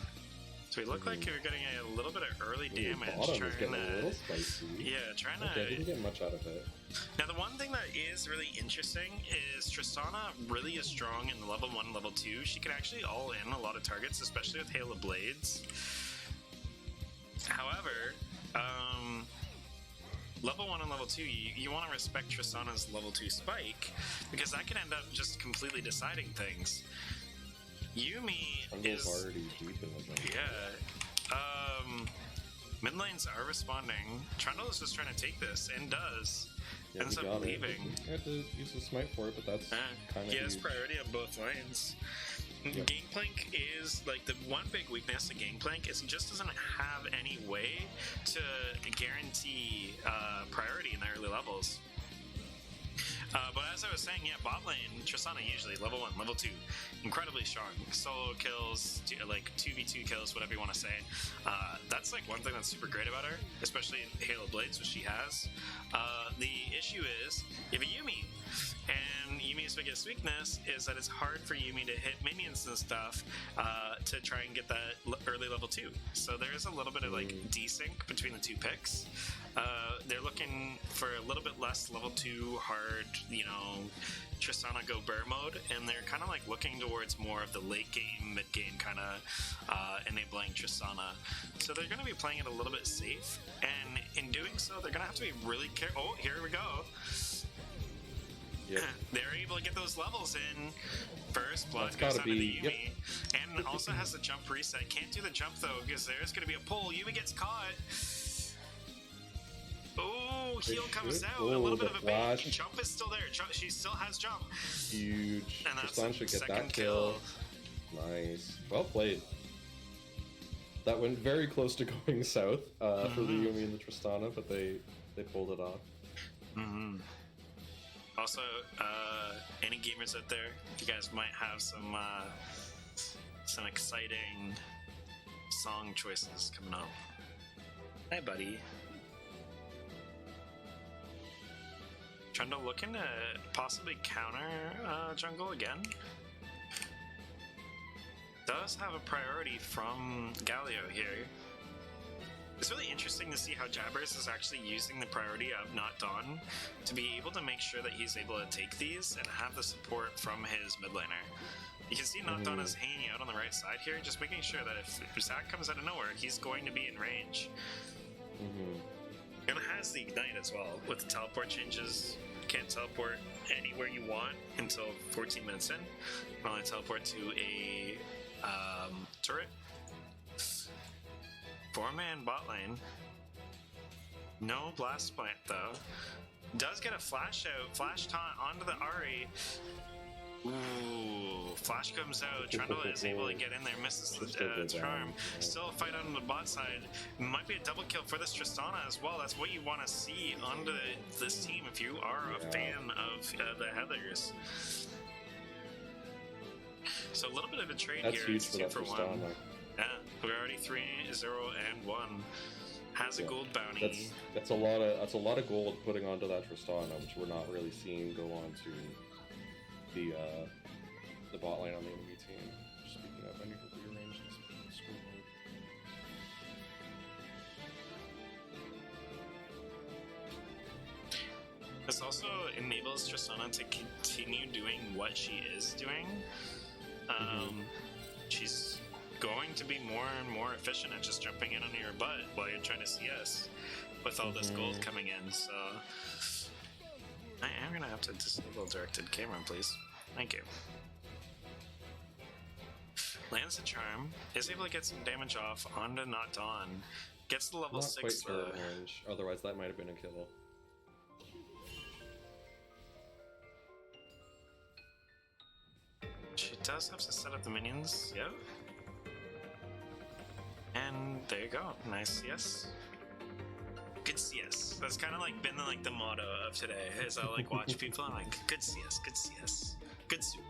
So we look like we're getting a little bit of early damage. Bottom is getting a little spicy. Yeah, trying to. Okay, didn't get much out of it. Now, the one thing that is really interesting is Tristana really is strong in level 1, level 2. She can actually all in a lot of targets, especially with Hail of Blades. However, level 1 and level 2, you want to respect Tristana's level 2 spike, because that can end up just completely deciding things. Yumi Trundle's is... already deep in the jungle. Yeah. Mid lanes are responding. Trundle is just trying to take this, and does. Yeah, Ends he up got it. leaving. He had to use the smite for it, but that's kind of He has priority on both lanes. Yep. Gangplank is, like, the one big weakness of Gangplank is he just doesn't have any way to guarantee priority in the early levels. But as I was saying, yeah, bot lane, Tristana usually level 1, level 2, incredibly strong. Solo kills, like 2v2 kills, whatever you want to say. That's like one thing that's super great about her, especially in Halo Blades, which she has. The issue is, you have a Yumi, and Yumi's biggest weakness is that it's hard for Yumi to hit minions and stuff to try and get that early level 2. So there is a little bit of like desync between the two picks. They're looking for a little bit less level 2 hard, Tristana go bear mode, and they're kind of like looking towards more of the late game, mid game kind of enabling Tristana. So they're going to be playing it a little bit safe, and in doing so, they're going to have to be really careful. Oh, here we go. Yep. They're able to get those levels in. First blood That's goes gotta onto the be- Yumi, and also has the jump reset. Can't do the jump though because there's going to be a pull. Yumi gets caught. Oh, heal comes out. A little bit of a bait. Jump is still there. She still has jump. Huge. And that's Tristan should get second that kill. Nice. Well played. That went very close to going south for the Yumi and the Tristana, but they pulled it off. Mm-hmm. Also, any gamers out there, you guys might have some exciting song choices coming up. Hey, buddy. Trundle looking to possibly counter jungle again. Does have a priority from Galio here. It's really interesting to see how Jabbers is actually using the priority of Not Dawn to be able to make sure that he's able to take these and have the support from his mid laner. You can see Not Dawn is hanging out on the right side here, just making sure that if Zac comes out of nowhere, he's going to be in range. And it has the Ignite as well, with the teleport changes. Can't teleport anywhere you want until 14 minutes in. You can only teleport to a turret. 4-man bot lane. No blast plant though. Does get a flash out, flash taunt onto the Ahri. Ooh, flash comes out. Trundle is able to get in there, misses the charm. Still a fight on the bot side. Might be a double kill for this Tristana as well. That's what you want to see onto this team if you are a fan of the Heathers. So a little bit of a trade That's here. huge It's for 2 that for 1. Tristana. Yeah, we're already 3, 0, and 1. Has a gold bounty. That's a lot of gold putting onto that Tristana, which we're not really seeing go on to the bot lane on the enemy team. Speaking of, I need to rearrange this screen mode. This also enables Tristana to continue doing what she is doing. She's going to be more and more efficient at just jumping in on your butt while you're trying to CS with all this gold coming in, so I am going to have to disable directed camera, please. Thank you. Lands the charm, is able to get some damage off onto Not Dawn, gets the level Not 6 quite turret range, otherwise that might have been a kill. She does have to set up the minions, yep. And there you go, nice CS. Good CS. That's kind of like been like the motto of today. As I like watch people, I'm like, good CS, good CS, good soup.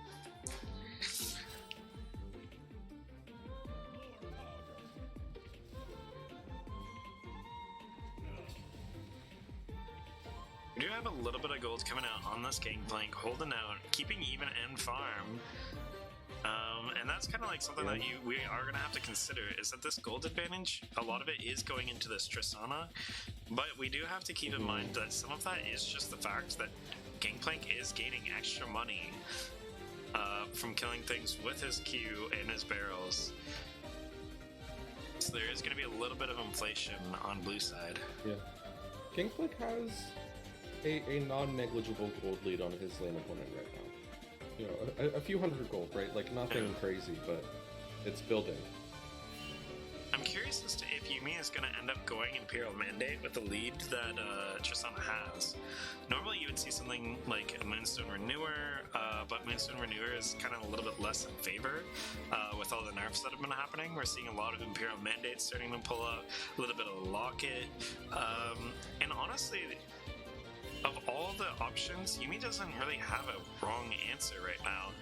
We do have a little bit of gold coming out on this Gangplank, holding out, keeping even and farm. And that's kind of like something that we are going to have to consider, is that this gold advantage, a lot of it is going into this Tristana, but we do have to keep in mind that some of that is just the fact that Gangplank is gaining extra money from killing things with his Q and his barrels. So there is going to be a little bit of inflation on blue side. Yeah. Gangplank has a non-negligible gold lead on his lane opponent right now. You know, a few hundred gold, right? Like nothing crazy, but it's building. I'm curious as to if Yuumi is going to end up going Imperial Mandate with the lead that Tristana has. Normally you would see something like a Moonstone Renewer, but Moonstone Renewer is kind of a little bit less in favor with all the nerfs that have been happening. We're seeing a lot of Imperial Mandates starting to pull out, a little bit of Locket, and honestly, of all the options, Yuumi doesn't really have a wrong answer right now.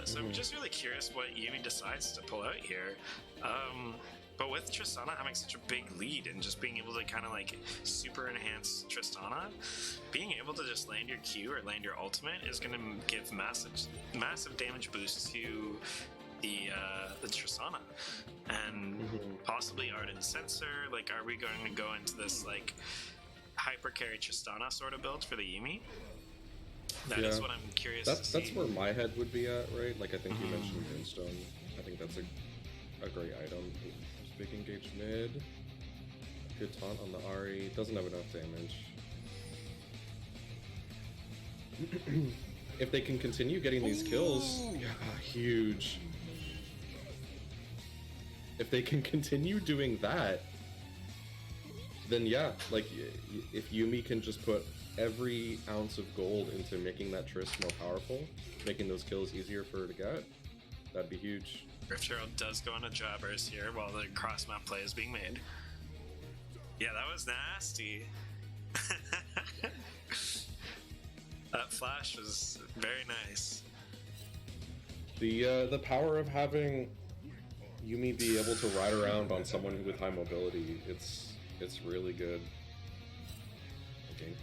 So I'm just really curious what Yuumi decides to pull out here. But with Tristana having such a big lead and just being able to kind of like super enhance Tristana, being able to just land your Q or land your ultimate is going to give massive damage boost to the Tristana. And possibly Ardent Sensor, like are we going to go into this like hyper carry Tristana sort of build for the Yuumi? That is what I'm curious to see. That's where my head would be at, right? Like I think you mentioned Moonstone. I think that's a great item. Big engage mid. Good taunt on the Ahri. Doesn't have enough damage. If they can continue getting these kills, huge. If they can continue doing that, then yeah, like if Yuumi can just put every ounce of gold into making that Trist more powerful, making those kills easier for her to get, that'd be huge. Rift Herald does go into Jabbers here while the cross map play is being made. Yeah, that was nasty. That flash was very nice. The power of having Yuumi be able to ride around on someone with high mobility, it's really good. Okay,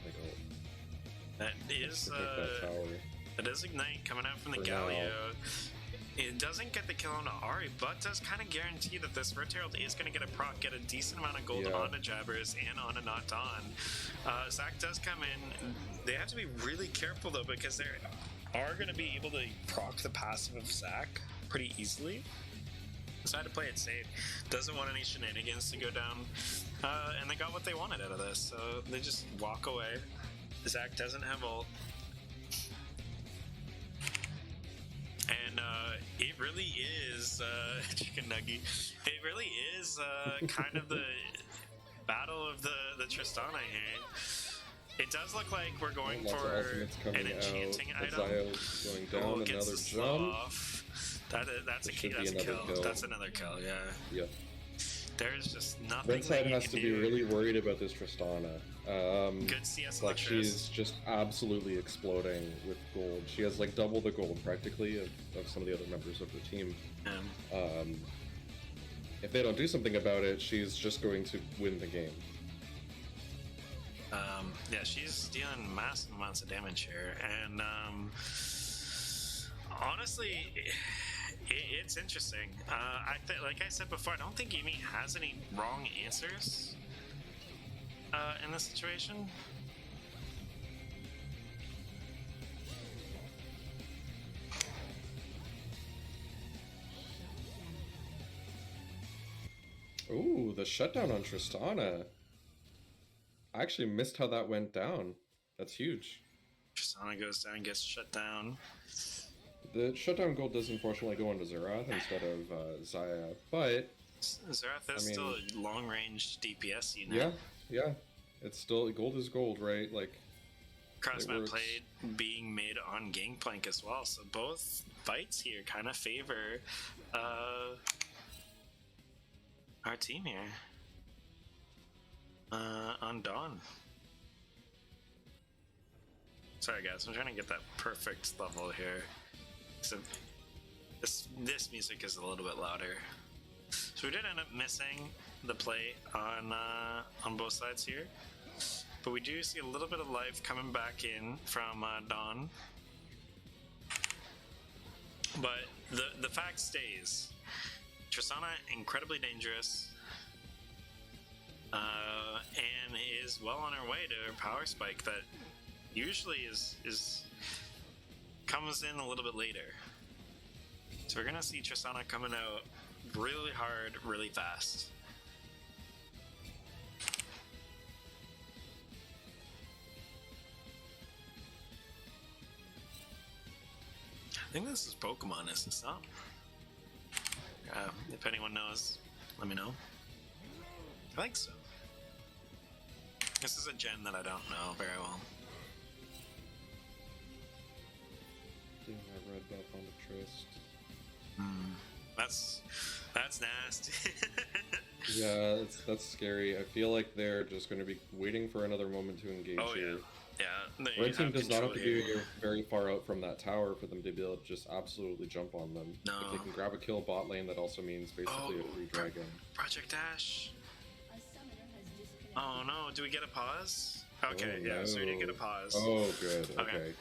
that is that is Ignite coming out from the For Galio. now. It doesn't get the kill on Ahri, but does kind of guarantee that this Rift Herald is going to get a proc, get a decent amount of gold onto Jabbers and on a Not Dawn. Zac does come in. They have to be really careful though, because they are going to be able to proc the passive of Zac pretty easily. Decided to play it safe. Doesn't want any shenanigans to go down. And they got what they wanted out of this, so they just walk away. Zac doesn't have ult. And it really is Chicken Nuggy. It really is kind of the battle of the Tristana here. It does look like we're going for an enchanting item. Going down, Gets another the slow jump. off. That's a kill. That's another kill. Yeah. Yep. There's just nothing. Red side has to be really worried about this Tristana. Good CS like Electros. she's just absolutely exploding with gold. She has like double the gold practically of some of the other members of her team. If they don't do something about it, she's just going to win the game. Yeah, she's dealing massive amounts of damage here, and honestly, it's interesting. Like I said before, I don't think Yuumi has any wrong answers in this situation. Ooh, the shutdown on Tristana. I actually missed how that went down. That's huge. Tristana goes down and gets shut down. The shutdown gold does unfortunately go into Xerath instead of Xayah, but Xerath is still a long-range DPS unit. Yeah. It's still gold is gold, right? Like cross-map play being made on Gangplank as well, so both fights here kind of favor our team here. On Dawn. Sorry guys, I'm trying to get that perfect level here. So this music is a little bit louder. So we did end up missing the play on both sides here, but we do see a little bit of life coming back in from Dawn. But the fact stays: Tristana incredibly dangerous, and is well on her way to her power spike that usually is comes in a little bit later. So we're gonna see Tristana coming out really hard, really fast. I think this is Pokemon, is this not? If anyone knows, let me know. I think so. This is a gen that I don't know very well. Doing my red buff on the Trist. That's nasty. Yeah, that's scary. I feel like they're just going to be waiting for another moment to engage here. Yeah. They Red team have does not have to control be here. very far out from that tower for them to be able to just absolutely jump on them. No. If they can grab a kill bot lane, that also means basically a free dragon. Project Dash. A summoner has disconnected. Oh no, do we get a pause? Okay, Oh, yeah, so we did no. get a pause. Oh, good. Okay.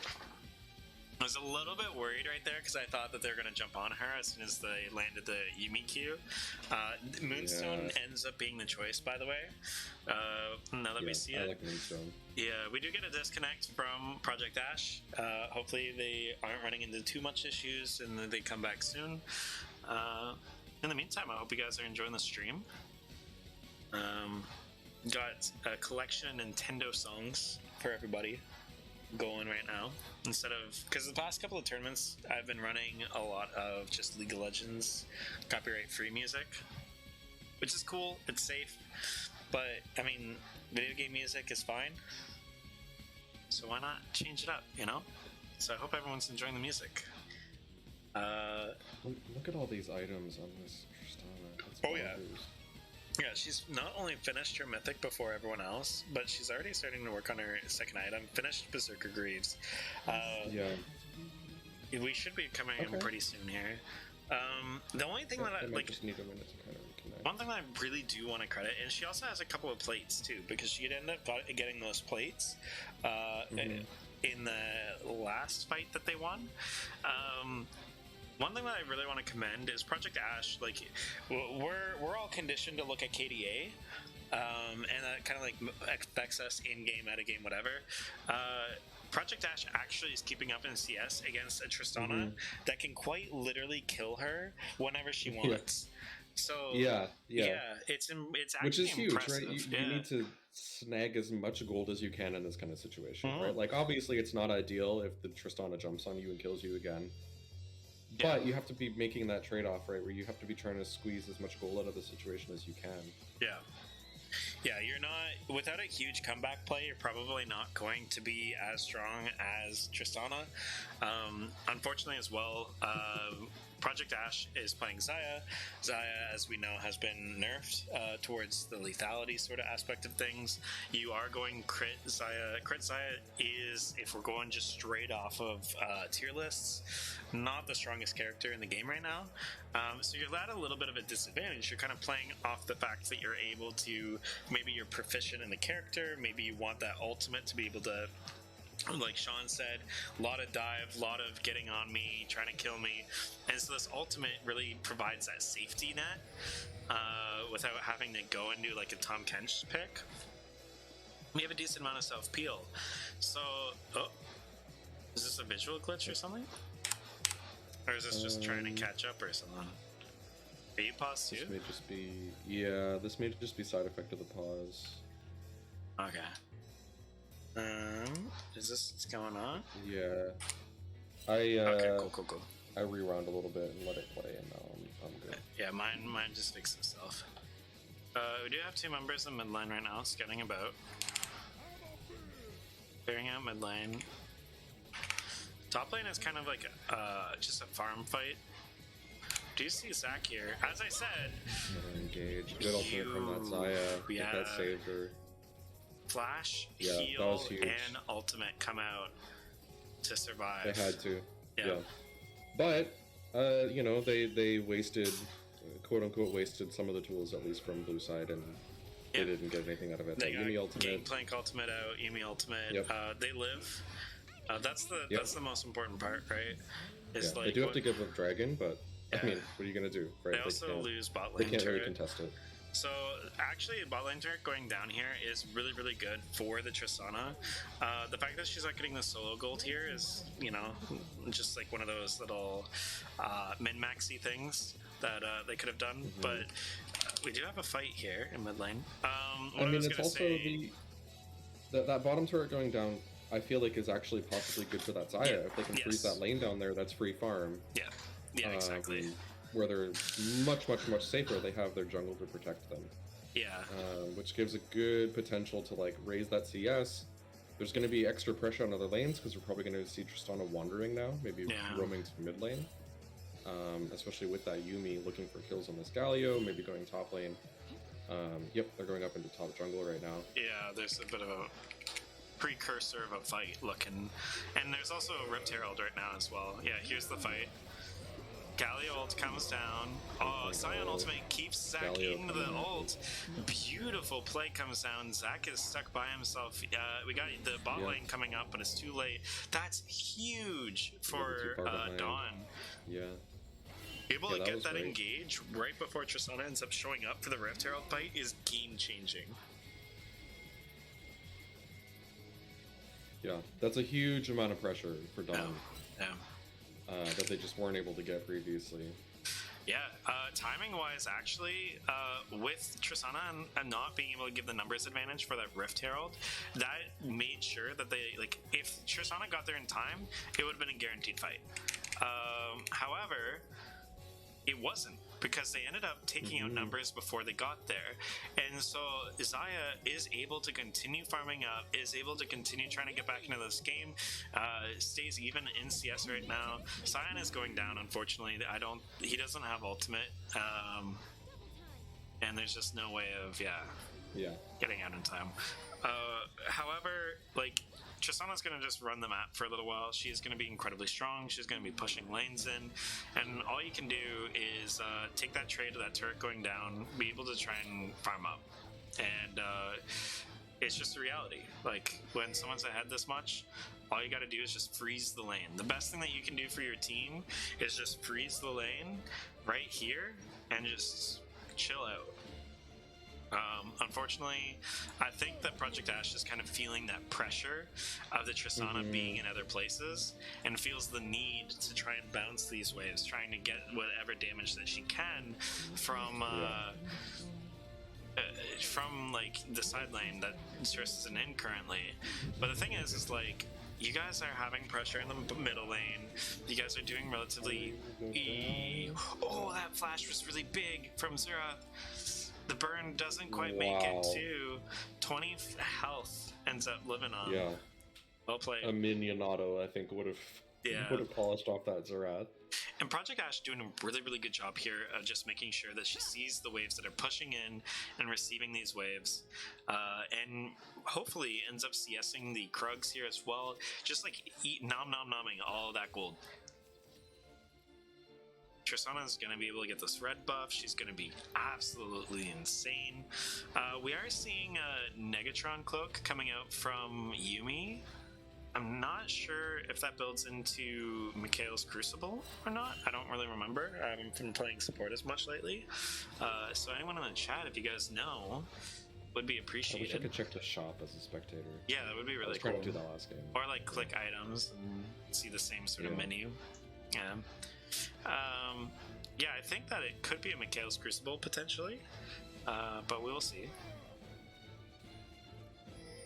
I was a little bit worried right there because I thought that they were going to jump on her as soon as they landed the Yumi Q. Moonstone ends up being the choice, by the way. Now that we see I it. like Moonstone. Yeah, we do get a disconnect from Project Ash. Hopefully they aren't running into too much issues and that they come back soon. In the meantime, I hope you guys are enjoying the stream. Got a collection of Nintendo songs for everybody going right now, instead of, because the past couple of tournaments I've been running a lot of just League of Legends copyright free music, which is cool, it's safe, but I mean video game music is fine, so why not change it up, you know? So I hope everyone's enjoying the music. Look at all these items on this Tristana. That's Oh, yeah. bonkers. Yeah, she's not only finished her mythic before everyone else, but she's already starting to work on her second item. Finished Berserker Greaves. Yeah. We should be coming in Okay. pretty soon here. The only thing that I might like, just need a minute to kind of reconnect. one thing that I really do want to credit, and she also has a couple of plates too, because she ended up getting those plates in the last fight that they won. One thing that I really want to commend is Project Ash. Like, we're all conditioned to look at KDA, and that kind of like affects us in game, out of game, whatever. Project Ash actually is keeping up in CS against a Tristana that can quite literally kill her whenever she wants. So Yeah. it's actually Which is huge, impressive. right? You need to snag as much gold as you can in this kind of situation, right? Like, obviously, it's not ideal if the Tristana jumps on you and kills you again. But you have to be making that trade-off, right? Where you have to be trying to squeeze as much gold out of the situation as you can. Yeah, you're not, without a huge comeback play, you're probably not going to be as strong as Tristana. Unfortunately as well, Project Ash is playing Xayah. Xayah, as we know, has been nerfed towards the lethality sort of aspect of things. You are going crit Xayah. Crit Xayah is, if we're going just straight off of tier lists, not the strongest character in the game right now. So you're at a little bit of a disadvantage. You're kind of playing off the fact that you're able to, maybe you're proficient in the character, maybe you want that ultimate to be able to, like Sean said, a lot of dive, a lot of getting on me, trying to kill me. And so this ultimate really provides that safety net without having to go and do like a Tom Kench pick. We have a decent amount of self-peel. So, is this a visual glitch or something? Or is this just trying to catch up or something? Are you paused too? This may just be... Yeah, this may just be side effect of the pause. Okay. Is this what's going on? Yeah. Okay, cool. I rewound a little bit and let it play, and now I'm good. Yeah, mine just fixed itself. We do have two members in mid lane right now, scouting about. Clearing out mid lane. Top lane is kind of like just a farm fight. Do you see Zach here? As I said, Never engage. Good ultimate from that Xayah. Yeah. That saved her. Flash, Yeah, that heal, was huge. and ultimate come out to survive. They had to. Yeah. But, you know, they wasted, quote unquote, wasted some of the tools, at least from blue side, and they didn't get anything out of it. They Like, got Yumi ultimate. Gangplank ultimate out, Yumi ultimate. Yep. They live. That's the most important part, right? Is They do have to give up Dragon, but, I mean, what are you going to do, right? They also can't- lose bot They lane can't really turret. contest it. So actually, bot lane turret going down here is really, really good for the Tristana. The fact that she's not getting the solo gold here is, you know, just like one of those little min-maxy things that they could have done. But we do have a fight here in mid lane. I mean, it's also that bottom turret going down I feel like is actually possibly good for that Zaya. Yeah. If they can Yes. freeze that lane down there, that's free farm. Yeah, exactly. Where they're much safer. They have their jungle to protect them. Yeah. Which gives a good potential to like raise that CS. There's going to be extra pressure on other lanes because we're probably going to see Tristana wandering now, maybe roaming to mid lane. Especially with that Yuumi looking for kills on this Galio, maybe going top lane. Yep, they're going up into top jungle right now. Yeah, there's a bit of a precursor of a fight looking. And there's also a Rift Herald right now as well. Yeah, here's the fight. Galio ult comes down. Oh, Scion ultimate keeps Zac Galio into the ult. Beautiful play comes down. Zac is stuck by himself. We got the bot lane coming up, but it's too late. That's huge for Dawn. Yeah. Able to get that great. engage right before Tristana ends up showing up for the Rift Herald fight is game changing. Yeah, that's a huge amount of pressure for Dawn Yeah. that they just weren't able to get previously. Yeah, timing-wise, actually, with Tristana and not being able to give the numbers advantage for that Rift Herald, that made sure that they, like, if Tristana got there in time, it would have been a guaranteed fight. However, it wasn't, because they ended up taking out numbers before they got there. And so Zaya is able to continue farming up, is able to continue trying to get back into this game, stays even in CS right now. Scion is going down, unfortunately. He doesn't have ultimate, and there's just no way of getting out in time. However, like, Tristana's going to just run the map for a little while. She's going to be incredibly strong. She's going to be pushing lanes in. And all you can do is take that trade of that turret going down, be able to try and farm up. And it's just a reality. Like, when someone's ahead this much, all you got to do is just freeze the lane. The best thing that you can do for your team is just freeze the lane right here and just chill out. Unfortunately, I think that Project Ash is kind of feeling that pressure of the Tristana being in other places and feels the need to try and bounce these waves, trying to get whatever damage that she can from like the side lane that Circe isn't in currently. But the thing is like, you guys are having pressure in the middle lane. You guys are doing relatively... Oh, that flash was really big from Xerath. The burn doesn't quite make it to 20 health, ends up living on. Yeah. Well played. A minion auto, I think, would have polished off that Xerath. And Project Ash doing a really, really good job here of just making sure that she sees the waves that are pushing in and receiving these waves. And hopefully ends up CSing the Krugs here as well. Just like nomming all that gold. Tristana's going to be able to get this red buff. She's going to be absolutely insane. We are seeing a Negatron cloak coming out from Yuumi. I'm not sure if that builds into Mikhail's Crucible or not. I don't really remember. I haven't been playing support as much lately. So anyone in the chat, if you guys know, would be appreciated. I wish I could check the shop as a spectator. Yeah, that would be really cool. I cool. was trying to do that last game. Or like click items and see the same sort of menu. Yeah. Yeah, I think that it could be a Mikhail's Crucible potentially, but we'll see.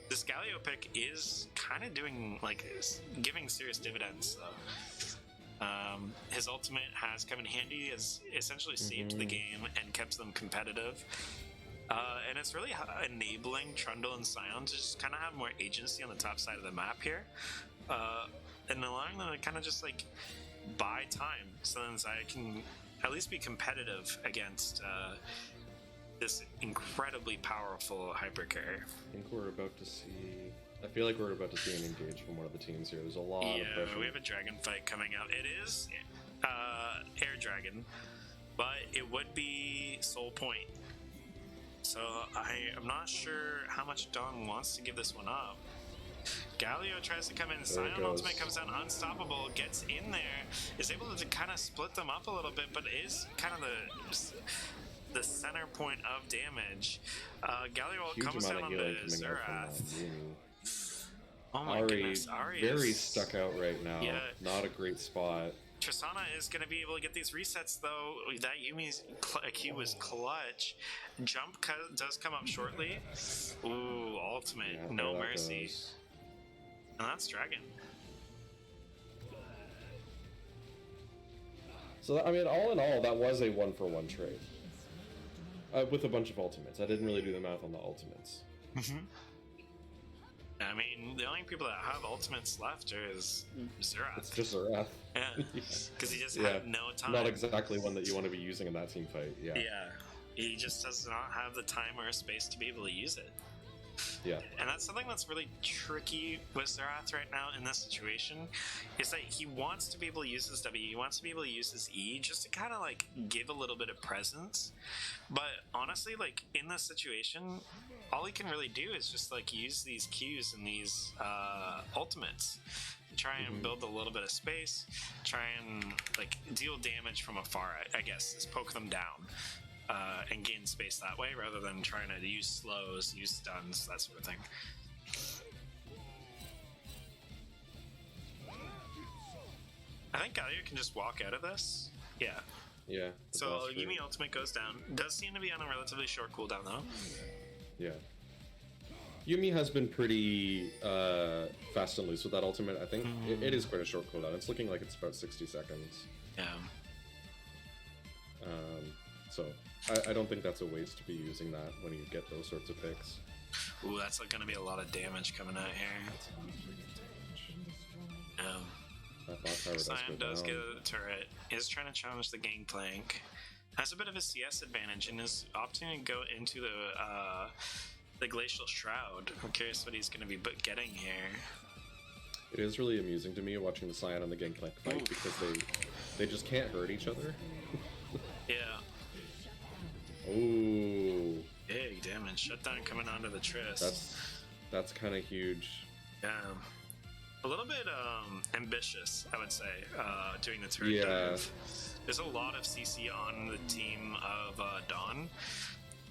This Galio pick is kind of doing, like, giving serious dividends, though. His ultimate has come in handy, has essentially saved the game and kept them competitive. And it's really enabling Trundle and Scion to just kind of have more agency on the top side of the map here, and allowing them to kind of just, like, buy time, so then I can at least be competitive against this incredibly powerful hypercarrier. I think we're about to see... I feel like we're about to see an engage from one of the teams here. There's a lot of pressure. Yeah, we have a dragon fight coming out. It is Air Dragon, but it would be Soul Point. So I'm not sure how much Dawn wants to give this one up. Galio tries to come in, Scion ultimate comes down, unstoppable, gets in there, is able to kind of split them up a little bit, but is kind of the center point of damage. Galio comes down on the Xerath. Oh my goodness, Ari very is stuck out right now. Yeah. Not a great spot. Tristana is going to be able to get these resets, though. That Yumi's Q was clutch. Jump does come up shortly. Ooh, ultimate. Yeah, no mercy. And that's Dragon. So, I mean, all in all, that was a 1-for-1 trade. With a bunch of ultimates. I didn't really do the math on the ultimates. I mean, the only people that have ultimates left is Xerath. It's just Xerath. Yeah. Because he just had no time. Not exactly one that you want to be using in that team fight, yeah. Yeah. He just does not have the time or space to be able to use it. Yeah. And that's something that's really tricky with Xerath right now in this situation, is that he wants to be able to use his W, he wants to be able to use his E just to kind of like give a little bit of presence. But honestly, like in this situation, all he can really do is just like use these Qs and these ultimates. Try and build a little bit of space, try and like deal damage from afar, I guess, just poke them down. And gain space that way rather than trying to use slows, use stuns, that sort of thing. I think Galio can just walk out of this. Yeah. Yeah. So Yuumi ultimate goes down. Does seem to be on a relatively short cooldown though. Yeah. Yuumi has been pretty fast and loose with that ultimate. I think it is quite a short cooldown. It's looking like it's about 60 seconds. Yeah. So I don't think that's a waste to be using that when you get those sorts of picks. Ooh, that's like going to be a lot of damage coming out here. That bot tower Sion does get a turret, is trying to challenge the gangplank, has a bit of a CS advantage, and is opting to go into the Glacial Shroud. I'm curious what he's going to be getting here. It is really amusing to me watching the Sion and the gangplank fight because they just can't hurt each other. Yeah. Oh, big damage. Shutdown coming onto the Triss. That's kind of huge. Yeah. A little bit ambitious, I would say, doing the turret dive. There's a lot of CC on the team of Dawn.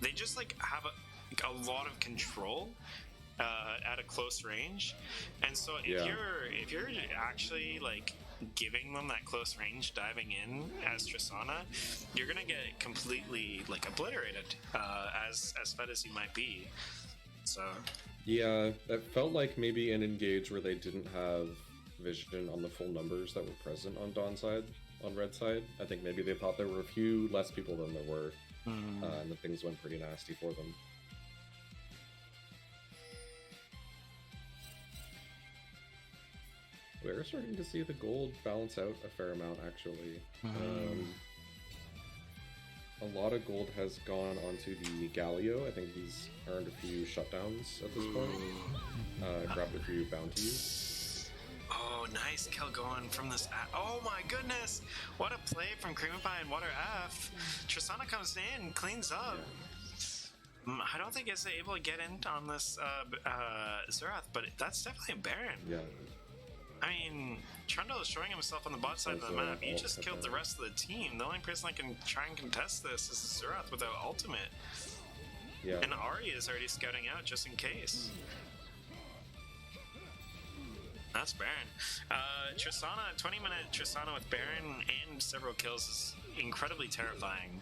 They just like have a lot of control at a close range, and so if you're actually like giving them that close range diving in as Tristana, you're gonna get completely like obliterated as fed as you might be. So yeah, that felt like maybe an engage where they didn't have vision on the full numbers that were present on Dawn's side, on Red side. I think maybe they thought there were a few less people than there were, and the things went pretty nasty for them. We're starting to see the gold balance out a fair amount, actually. A lot of gold has gone onto the Galio. I think he's earned a few shutdowns at this point. Grabbed a few bounties. Oh, nice kill going from this. Oh my goodness! What a play from Creamify and Water F. Tristana comes in, cleans up. Yeah. I don't think it's able to get in on this Xerath, but that's definitely a Baron. Yeah. I mean, Trundle is showing himself on the bot side of the map. You just killed the rest of the team. The only person that can try and contest this is Xerath without ultimate. Yeah. And Ari is already scouting out just in case. That's Baron. Tristana, 20-minute Tristana with Baron and several kills is incredibly terrifying.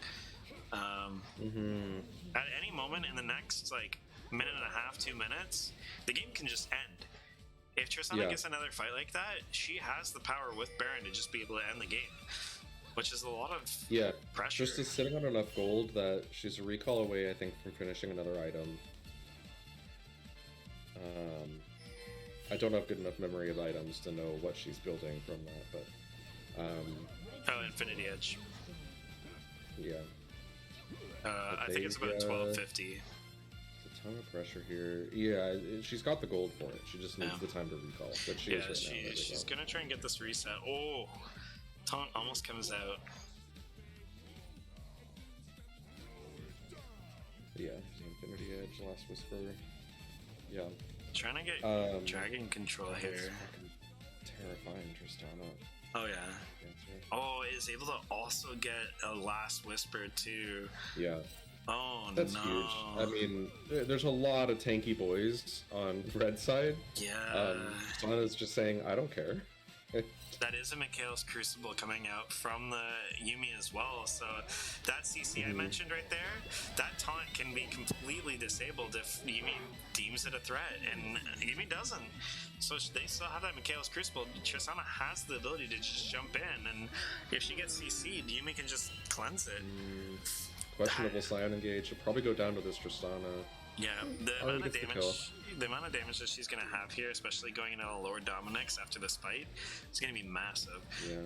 At any moment in the next, like, minute and a half, 2 minutes, the game can just end. If Tristana gets another fight like that, she has the power with Baron to just be able to end the game, which is a lot of pressure. Just is sitting on enough gold that she's a recall away, I think, from finishing another item. I don't have good enough memory of items to know what she's building from that, but... Infinity Edge. Yeah. I think it's about 1250. Ton of pressure here. Yeah, she's got the gold for it. She just needs the time to recall. But she is right now. She's gonna try and get this reset. Oh, Taunt almost comes out. Yeah, Infinity Edge, Last Whisper. Yeah. Trying to get dragon control here. Terrifying, Tristana. Oh yeah. Oh, is able to also get a Last Whisper too. Yeah. Oh, that's huge. I mean, there's a lot of tanky boys on Red side. Yeah. Sana's just saying, I don't care. That is a Mikhail's Crucible coming out from the Yumi as well. So that CC I mentioned right there, that taunt can be completely disabled if Yumi deems it a threat, and Yumi doesn't. So they still have that Mikhail's Crucible. Tristana has the ability to just jump in, and if she gets CC'd, Yumi can just cleanse it. Questionable Scion engage. Should probably go down to this Tristana. Yeah, the Oh, amount he of gets the kill. damage that she's gonna have here, especially going into Lord Dominic's after this fight, is gonna be massive. Yeah.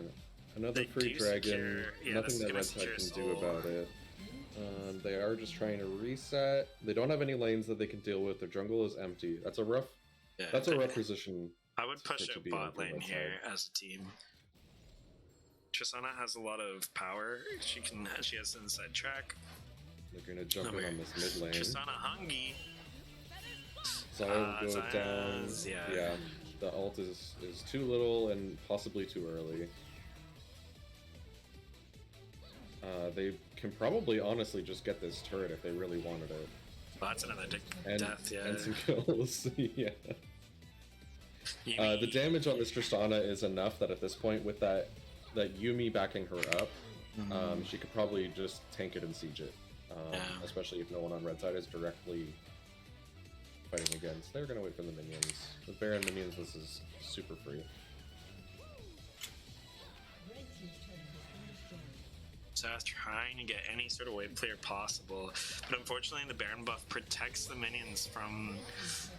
Another They free do dragon. secure- yeah, Nothing that's that gonna Red secure Side can soul. do about it. They are just trying to reset. They don't have any lanes that they can deal with. Their jungle is empty. That's a rough. Yeah, That's a rough position. I would push to out be bot on the lane red here as a team. Tristana has a lot of power. She has inside track. They're gonna jump No, in on this mid lane. Tristana hungry. Zion will go down. Zion's- yeah. Yeah. The ult is too little and possibly too early. They can probably honestly just get this turret if they really wanted it. Well, that's another And, death. Yeah. and some kills. Yeah. Yumi- The damage on this Tristana is enough that at this point, with that Yumi backing her up, she could probably just tank it and siege it. Yeah. Especially if no one on red side is directly fighting against. They're gonna wait for the minions. With Baron minions, this is super free. So I was trying to get any sort of wave clear possible, but unfortunately the Baron buff protects the minions from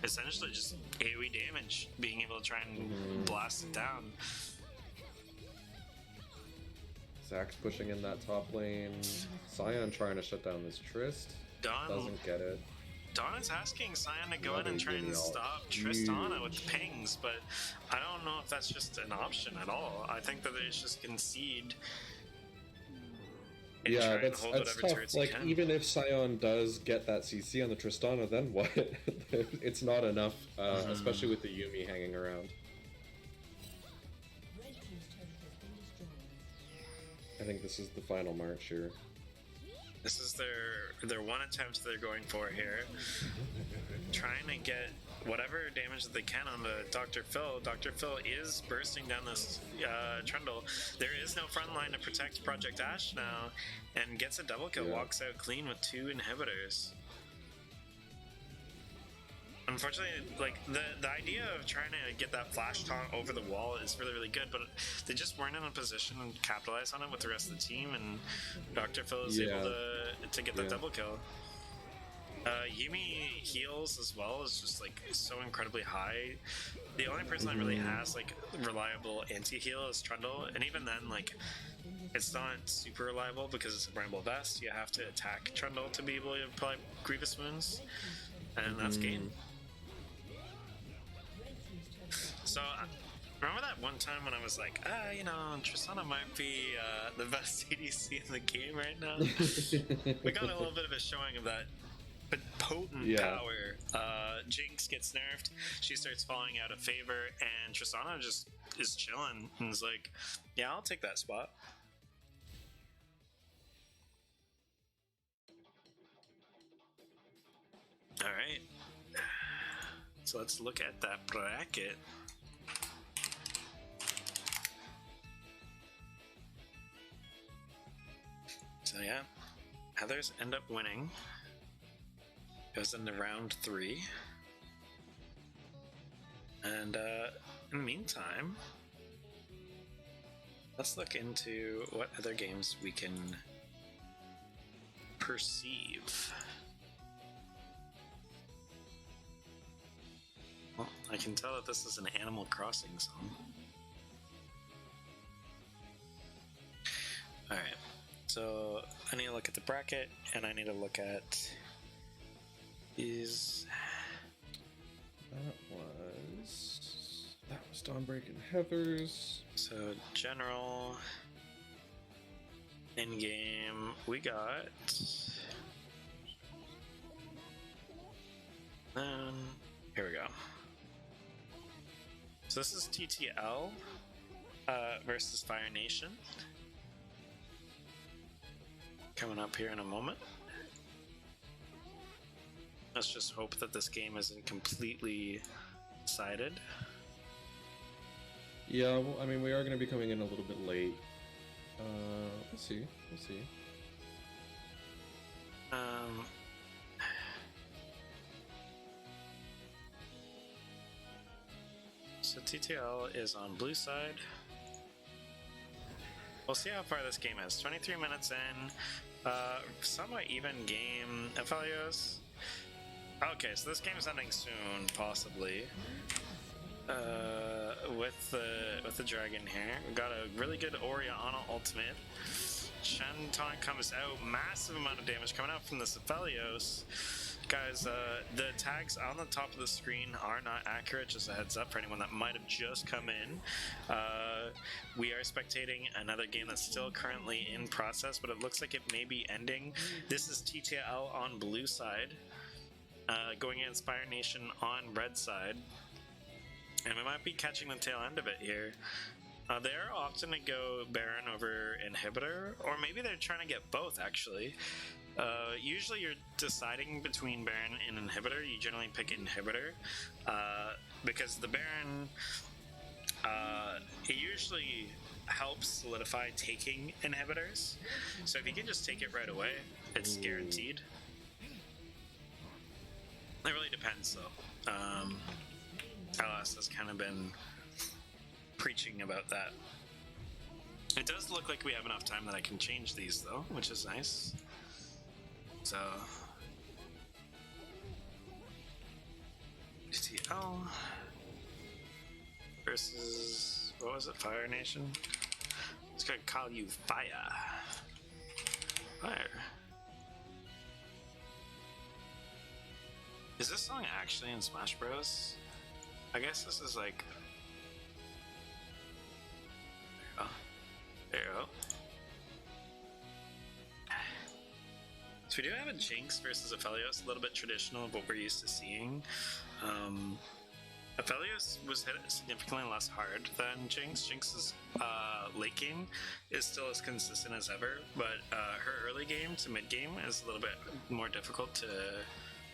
essentially just AoE damage, being able to try and blast it down. Zach's pushing in that top lane. Scion trying to shut down this Trist. Dawn, Doesn't get it. Dawn is asking Scion to go in Lovely and try and Yumi ult. stop Tristana with the pings, but I don't know if that's just an option at all. I think that they just concede. And try Yeah, and that's hold that's whatever tough. turrets you Like, can. even if Scion does get that CC on the Tristana, then what? It's not enough, especially with the Yumi hanging around. I think this is the final march here. This is their one attempt they're going for here. Trying to get whatever damage that they can on the Dr. Phil. Dr. Phil is bursting down this trundle. There is no front line to protect Project Ash now, and gets a double kill, Yeah. walks out clean with 2 inhibitors. Unfortunately, like the idea of trying to get that flash taunt over the wall is really, really good, but they just weren't in a position to capitalize on it with the rest of the team, and Dr. Phil is able to get that double kill. Yumi heals as well is just like so incredibly high. The only person that really has like reliable anti-heal is Trundle, and even then, like, it's not super reliable because it's a Bramble Vest. You have to attack Trundle to be able to apply Grievous Wounds, and that's game. So, remember that one time when I was like, Tristana might be the best ADC in the game right now? We got a little bit of a showing of that potent power. Jinx gets nerfed, she starts falling out of favor, and Tristana just is chilling and is like, yeah, I'll take that spot. Alright. So let's look at that bracket. So yeah, Heathers end up winning. Goes into round 3. And in the meantime, let's look into what other games we can perceive. Well, I can tell that this is an Animal Crossing song. Alright, so I need to look at the bracket, and I need to look at these. That was Dawnbreak and Heathers. So, general, in-game, we got. Here we go. So this is TTL versus Fire Nation. Coming up here in a moment. Let's just hope that this game isn't completely decided. Yeah, well, I mean, we are going to be coming in a little bit late. We'll see. We'll see. So TTL is on blue side. We'll see how far this game is. 23 minutes in. Somewhat even game. Aphelios. Okay, so this game is ending soon, possibly. With the dragon here, we got a really good Orianna ultimate. Shen taunt comes out, massive amount of damage coming out from the Aphelios. Guys, the tags on the top of the screen are not accurate, just a heads up for anyone that might have just come in. We are spectating another game that's still currently in process, but it looks like it may be ending. This is TTL on blue side, going against Fire Nation on red side. And we might be catching the tail end of it here. They're often to go Baron over Inhibitor, or maybe they're trying to get both, actually. Usually you're deciding between Baron and Inhibitor. You generally pick Inhibitor, because the Baron, it usually helps solidify taking Inhibitors. So if you can just take it right away, it's guaranteed. It really depends, though. LS has kind of been preaching about that. It does look like we have enough time that I can change these, though, which is nice. So, GTL versus, what was it, Fire Nation? It's gonna call you Fire. Fire. Is this song actually in Smash Bros? I guess this is like... There you go. So we do have a Jinx versus Aphelios, a little bit traditional of what we're used to seeing. Aphelios was hit significantly less hard than Jinx. Jinx's late game is still as consistent as ever, but her early game to mid game is a little bit more difficult to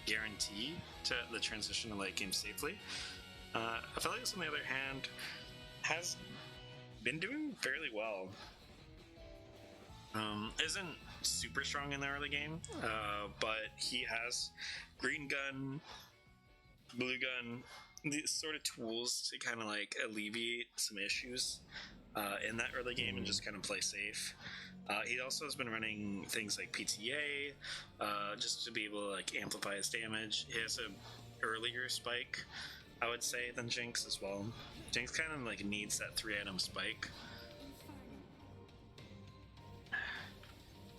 guarantee to the transition to late game safely. Aphelios, on the other hand, has been doing fairly well. Isn't super strong in the early game, but he has green gun, blue gun, these sort of tools to kind of like alleviate some issues in that early game and just kind of play safe. He also has been running things like PTA, just to be able to like amplify his damage. He has a earlier spike, I would say, than Jinx as well. Jinx kind of like needs that 3-item spike.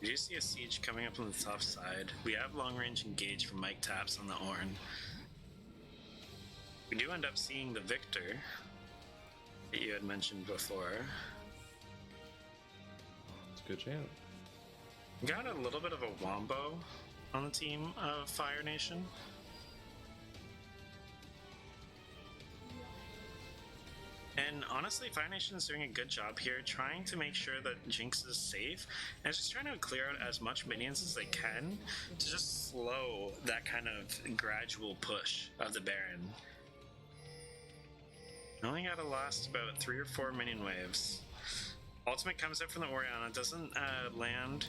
We do see a siege coming up on the top side. We have long range engage from Mike Taps on the Ornn. We do end up seeing the Victor that you had mentioned before. It's a good chance. We got a little bit of a wombo on the team of Fire Nation. And honestly, Fire Nation is doing a good job here, trying to make sure that Jinx is safe, and just trying to clear out as much minions as they can to just slow that kind of gradual push of the Baron. Only gotta last about 3 or 4 minion waves. Ultimate comes out from the Orianna, doesn't land.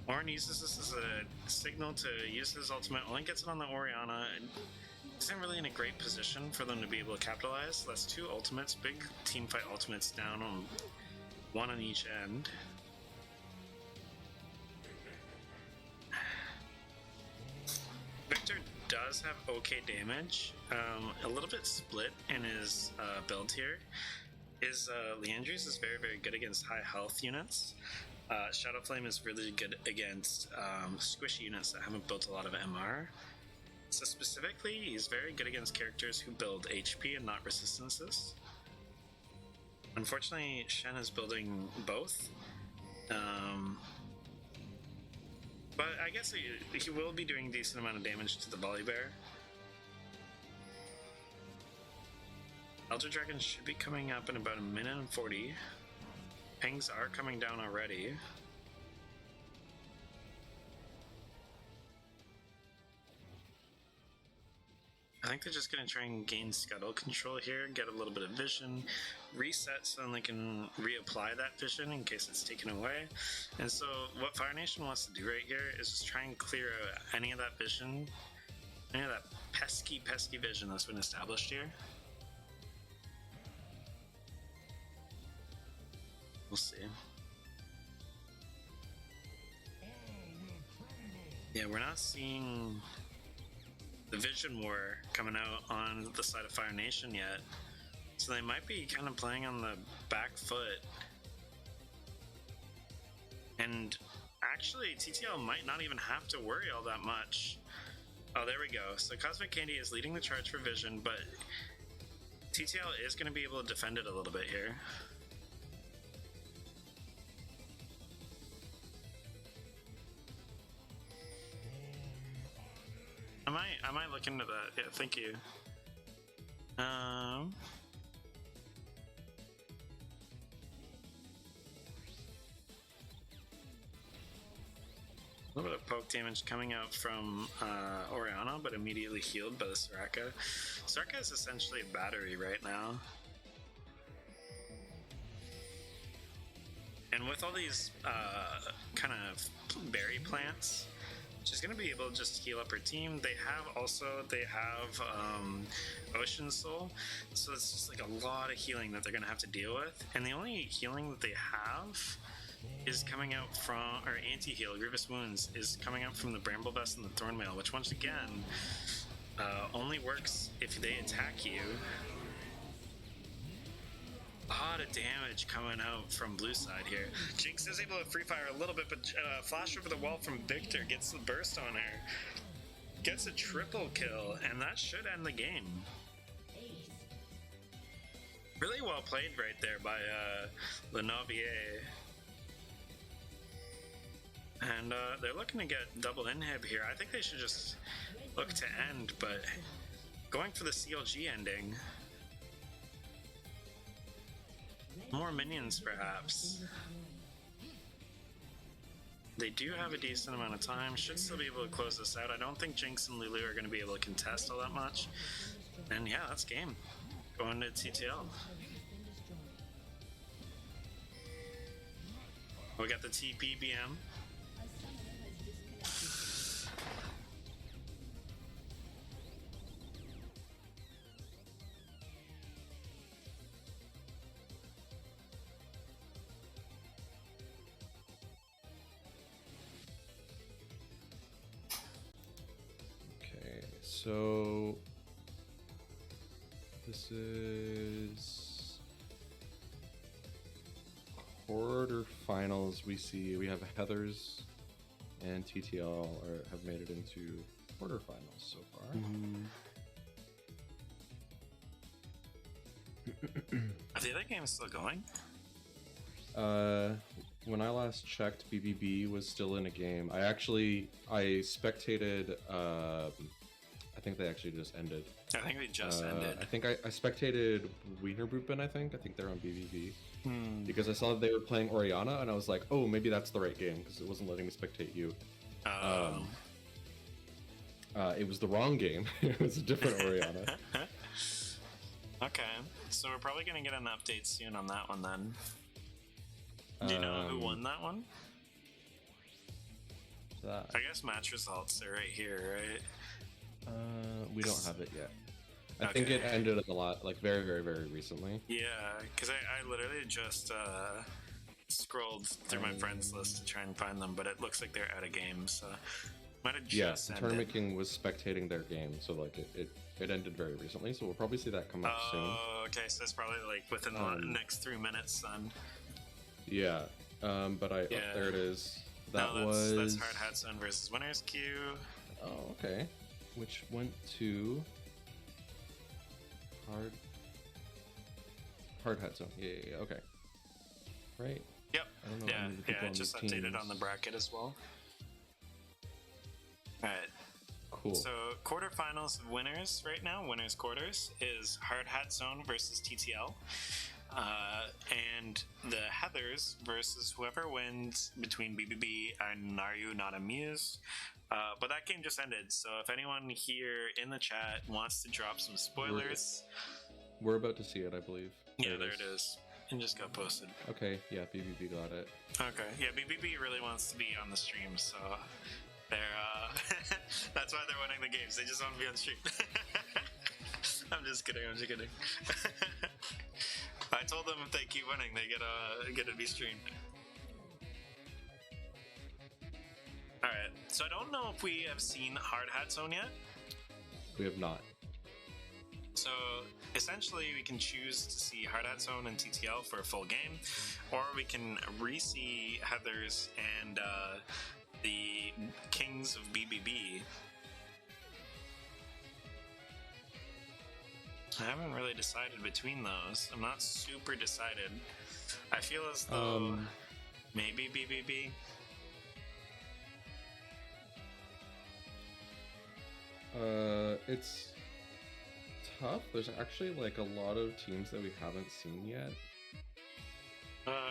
Ornn uses this as a signal to use his ultimate, only gets it on the Orianna. Isn't really in a great position for them to be able to capitalize. That's 2 ultimates, big teamfight ultimates down on 1 on each end. Victor does have okay damage, a little bit split in his build here. His Leandry's is very, very good against high health units. Shadow Flame is really good against squishy units that haven't built a lot of MR. So specifically, he's very good against characters who build HP and not resistances. Unfortunately, Shen is building both. But I guess he will be doing a decent amount of damage to the Volibear. Elder Dragon should be coming up in about 1 minute and 40. Pings are coming down already. I think they're just going to try and gain scuttle control here, get a little bit of vision, reset so then they can reapply that vision in case it's taken away. And so what Fire Nation wants to do right here is just try and clear out any of that vision, any of that pesky vision that's been established here. We'll see. Yeah, we're not seeing the Vision War coming out on the side of Fire Nation yet. So they might be kind of playing on the back foot. And actually, TTL might not even have to worry all that much. Oh, there we go. So Cosmic Candy is leading the charge for Vision, but TTL is going to be able to defend it a little bit here. I might look into that. Yeah, thank you. A little bit of poke damage coming out from Oriana, but immediately healed by the Soraka. Soraka is essentially a battery right now. And with all these kind of berry plants, she's going to be able to just heal up her team. They have Ocean Soul, so it's just like a lot of healing that they're going to have to deal with. And the only healing that they have is coming out from, or anti-heal, Grievous Wounds, is coming out from the Bramble Vest and the Thornmail, which once again only works if they attack you. A lot of damage coming out from blue side here. Jinx is able to free fire a little bit, but flash over the wall from Victor gets the burst on her. Gets a triple kill, and that should end the game. Really well played right there by Lenavier. And they're looking to get double inhib here. I think they should just look to end, but going for the CLG ending. More minions, perhaps. They do have a decent amount of time. Should still be able to close this out. I don't think Jinx and Lulu are going to be able to contest all that much. And yeah, that's game. Going to TTL. We got the TPBM. So this is quarterfinals. We have Heathers and TTL have made it into quarterfinals so far. Are the other games still going? When I last checked, BBB was still in a game. I spectated. I think they actually just ended. I think they just ended. I think I spectated Wienerbupen. I think they're on BBB because I saw that they were playing Oriana, and I was like, oh, maybe that's the right game because it wasn't letting me spectate you. It was the wrong game. It was a different Oriana. Okay, so we're probably gonna get an update soon on that one then. Do you know who won that one? I guess match results are right here, right? We don't have it yet. I think it ended a lot, like very, very, very recently. Yeah, because I literally just scrolled through my friends list to try and find them, but it looks like they're out of game, so might have just ended. Tournament King was spectating their game, so like it ended very recently, so we'll probably see that come out soon. Oh, okay, so it's probably like within the next 3 minutes then. Yeah, but there it is. That's Hard Hat Zone versus Winners Queue. Oh, okay. Which went to Hard Hat Zone. Yeah, okay. Right. Yep. I don't know yeah. It just updated on the bracket as well. All right. Cool. So quarterfinals winners right now, winners quarters is Hard Hat Zone versus TTL. And the Heathers versus whoever wins between BBB and Are You Not Amused But that game just ended, so if anyone here in the chat wants to drop some spoilers, We're about to see it, I believe. yeah, there it is. It just got posted. Okay, yeah, BBB got it. Okay, yeah, BBB really wants to be on the stream, so they're that's why they're winning the games. They just want to be on stream. I'm just kidding. I told them if they keep winning, they get to be streamed. All right, so I don't know if we have seen Hard Hat Zone yet. We have not. So essentially, we can choose to see Hard Hat Zone and TTL for a full game, or we can re-see Heathers and the Kings of BBB. I haven't really decided between those. I'm not super decided. I feel as though maybe BBB. It's tough. There's actually like a lot of teams that we haven't seen yet.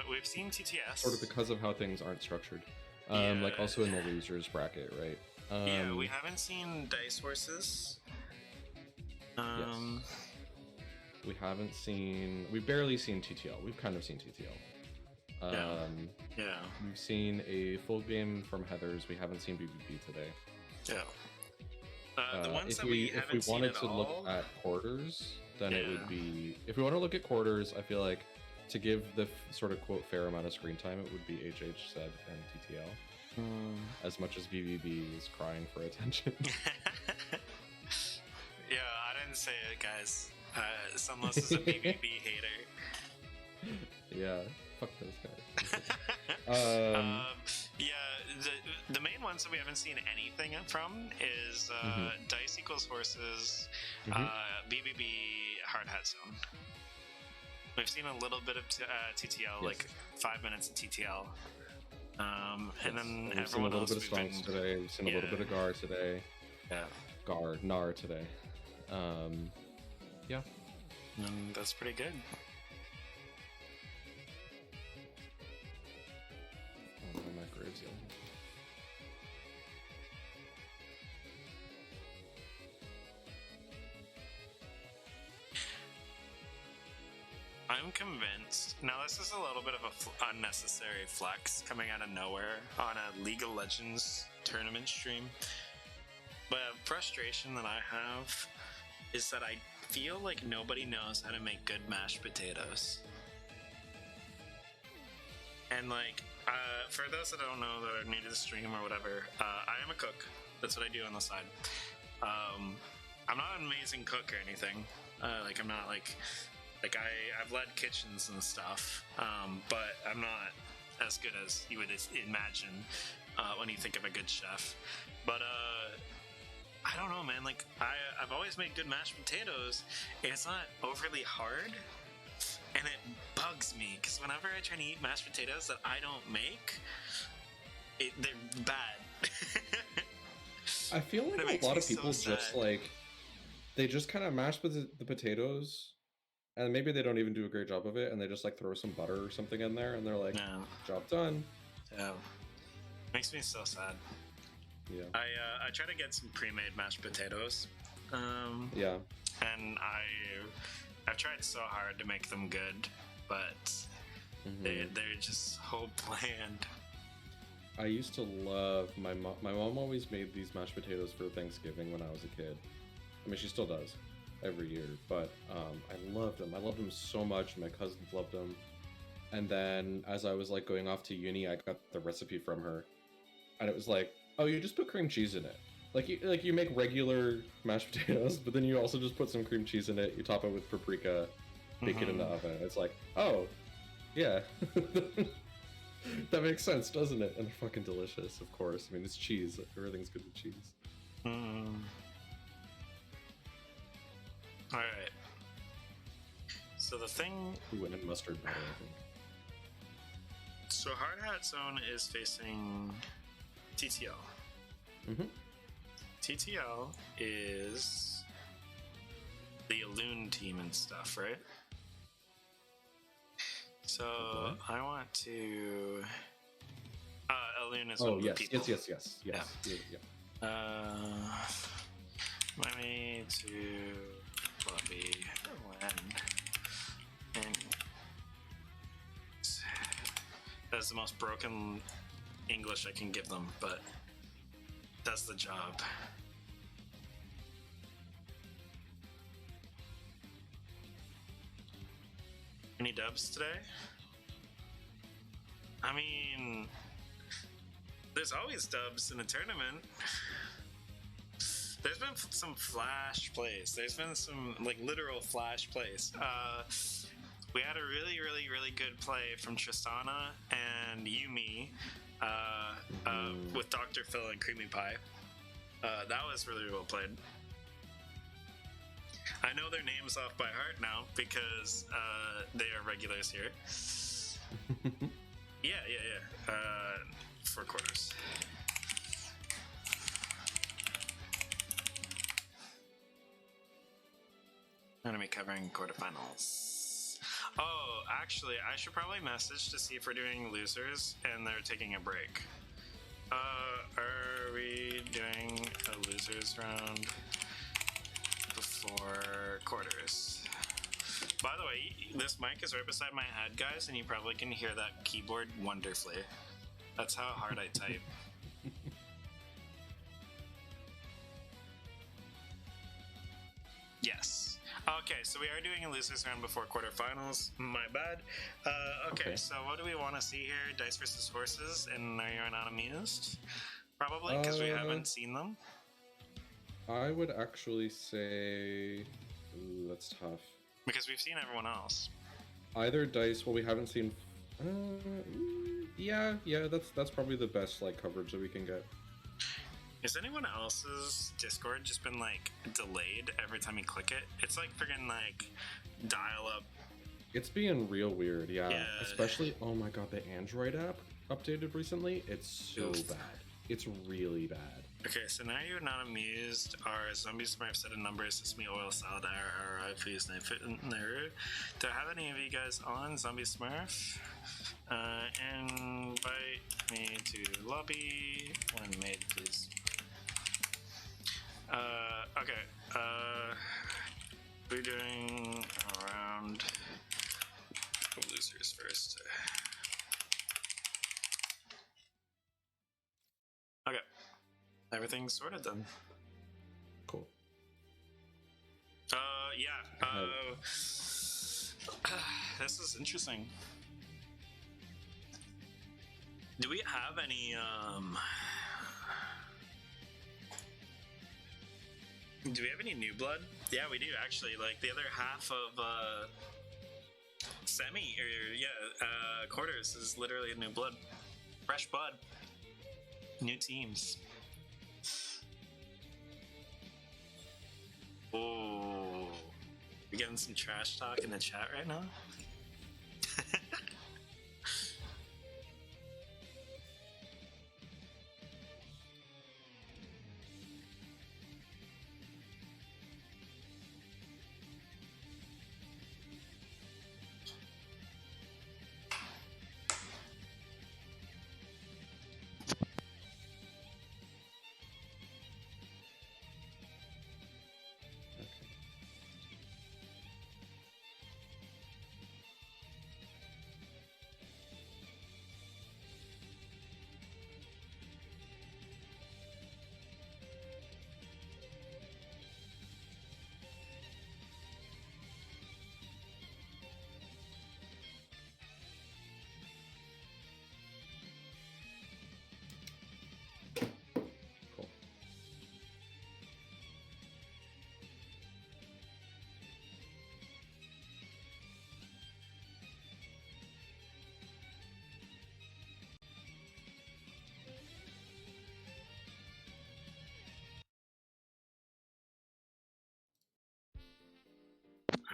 We've seen TTS. Sort of because of how things aren't structured. Yeah. Like also in the losers bracket, right? Yeah, we haven't seen Dice Horses. Yes. We haven't seen. We've barely seen TTL. We've kind of seen TTL. Yeah. We've seen a full game from Heathers. We haven't seen BBB today. Yeah. The ones if that we haven't if we seen wanted at to look all, at quarters, then it Yeah. would be. If we want to look at quarters, I feel like to give the sort of quote fair amount of screen time, it would be HH said and TTL. As much as BBB is crying for attention. Yeah, I didn't say it, guys. Sunless is a BBB hater. Yeah, fuck those guys. Yeah, the main ones that we haven't seen anything from is Dice equals Horses, BBB, Hard Hat Zone. We've seen a little bit of TTL, like 5 minutes of TTL. And then we've seen a everyone little else bit of we've Stonks been... today. We've seen a little bit of Gar today. Yeah. Gnar today. Yeah. And that's pretty good. Oh, my grave's yellow. I'm convinced. Now, this is a little bit of a unnecessary flex coming out of nowhere on a League of Legends tournament stream. But a frustration that I have is that I feel like nobody knows how to make good mashed potatoes. And like, for those that don't know that are new to the stream or whatever, I am a cook. That's what I do on the side. I'm not an amazing cook or anything. Like I'm not like I've led kitchens and stuff, but I'm not as good as you would imagine when you think of a good chef. But I don't know, man. Like I've always made good mashed potatoes. And it's not overly hard, and it bugs me because whenever I try to eat mashed potatoes that I don't make, they're bad. I feel like a lot of people just like they just kind of mash the potatoes, and maybe they don't even do a great job of it, and they just like throw some butter or something in there, and they're like, job done. Yeah, makes me so sad. Yeah. I try to get some pre-made mashed potatoes. Yeah. And I've tried so hard to make them good, but they're just so bland. I used to love my mom. My mom always made these mashed potatoes for Thanksgiving when I was a kid. I mean, she still does every year, but I loved them. I loved them so much. My cousins loved them. And then as I was like going off to uni, I got the recipe from her, and it was like, oh, you just put cream cheese in it. Like you make regular mashed potatoes, but then you also just put some cream cheese in it. You top it with paprika, bake it in the oven. It's like, oh, yeah. That makes sense, doesn't it? And they're fucking delicious, of course. I mean, it's cheese. Everything's good with cheese. Alright. So the thing... We went in mustard butter, I think. So Hard Hat Zone is facing TTL. TTL is the Loon team and stuff, right? So I want to. Loon is one of the people. Yes. Yeah. Money to lobby when in. That's the most broken English I can give them, but does the job. Any dubs today? I mean, there's always dubs in a tournament. There's been some flash plays. There's been some like literal flash plays. We had a really good play from Tristana and Yumi with Dr. Phil and Creamy Pie. That was really well played. I know their names off by heart now because they are regulars here. Yeah. 4 quarters. I'm gonna be covering quarterfinals. Oh, actually, I should probably message to see if we're doing losers and they're taking a break. Are we doing a losers round before quarters? By the way, this mic is right beside my head, guys, and you probably can hear that keyboard wonderfully. That's how hard I type. Yes. Okay, so we are doing a losers round before quarterfinals. My bad. Okay, so what do we want to see here? Dice versus horses, and are you not amused? Probably, because we haven't seen them. I would actually say... Ooh, that's tough. Because we've seen everyone else. Either dice, well, we haven't seen... yeah, that's probably the best like coverage that we can get. Is anyone else's Discord just been like delayed every time you click it? It's like friggin' like dial up. It's being real weird, yeah. Especially, oh my god, the Android app updated recently. It's so bad. It's really bad. Okay, so now you're not amused. Our Zombie Smurf set a number, Sesame Oil Salad, our please Naru. Do I have any of you guys on Zombie Smurf? Invite me to lobby when made, please. Okay. We're doing around losers first. Okay. Everything's sorted then. Cool. Yeah. This is interesting. Do we have any, do we have any new blood? Yeah, we do actually. Like the other half of, quarters is literally a new blood. Fresh blood. New teams. Oh, we're getting some trash talk in the chat right now.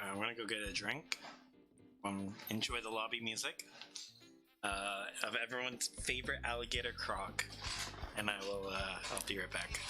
I'm gonna go get a drink. Enjoy the lobby music of everyone's favorite alligator croc, and I'll be right back.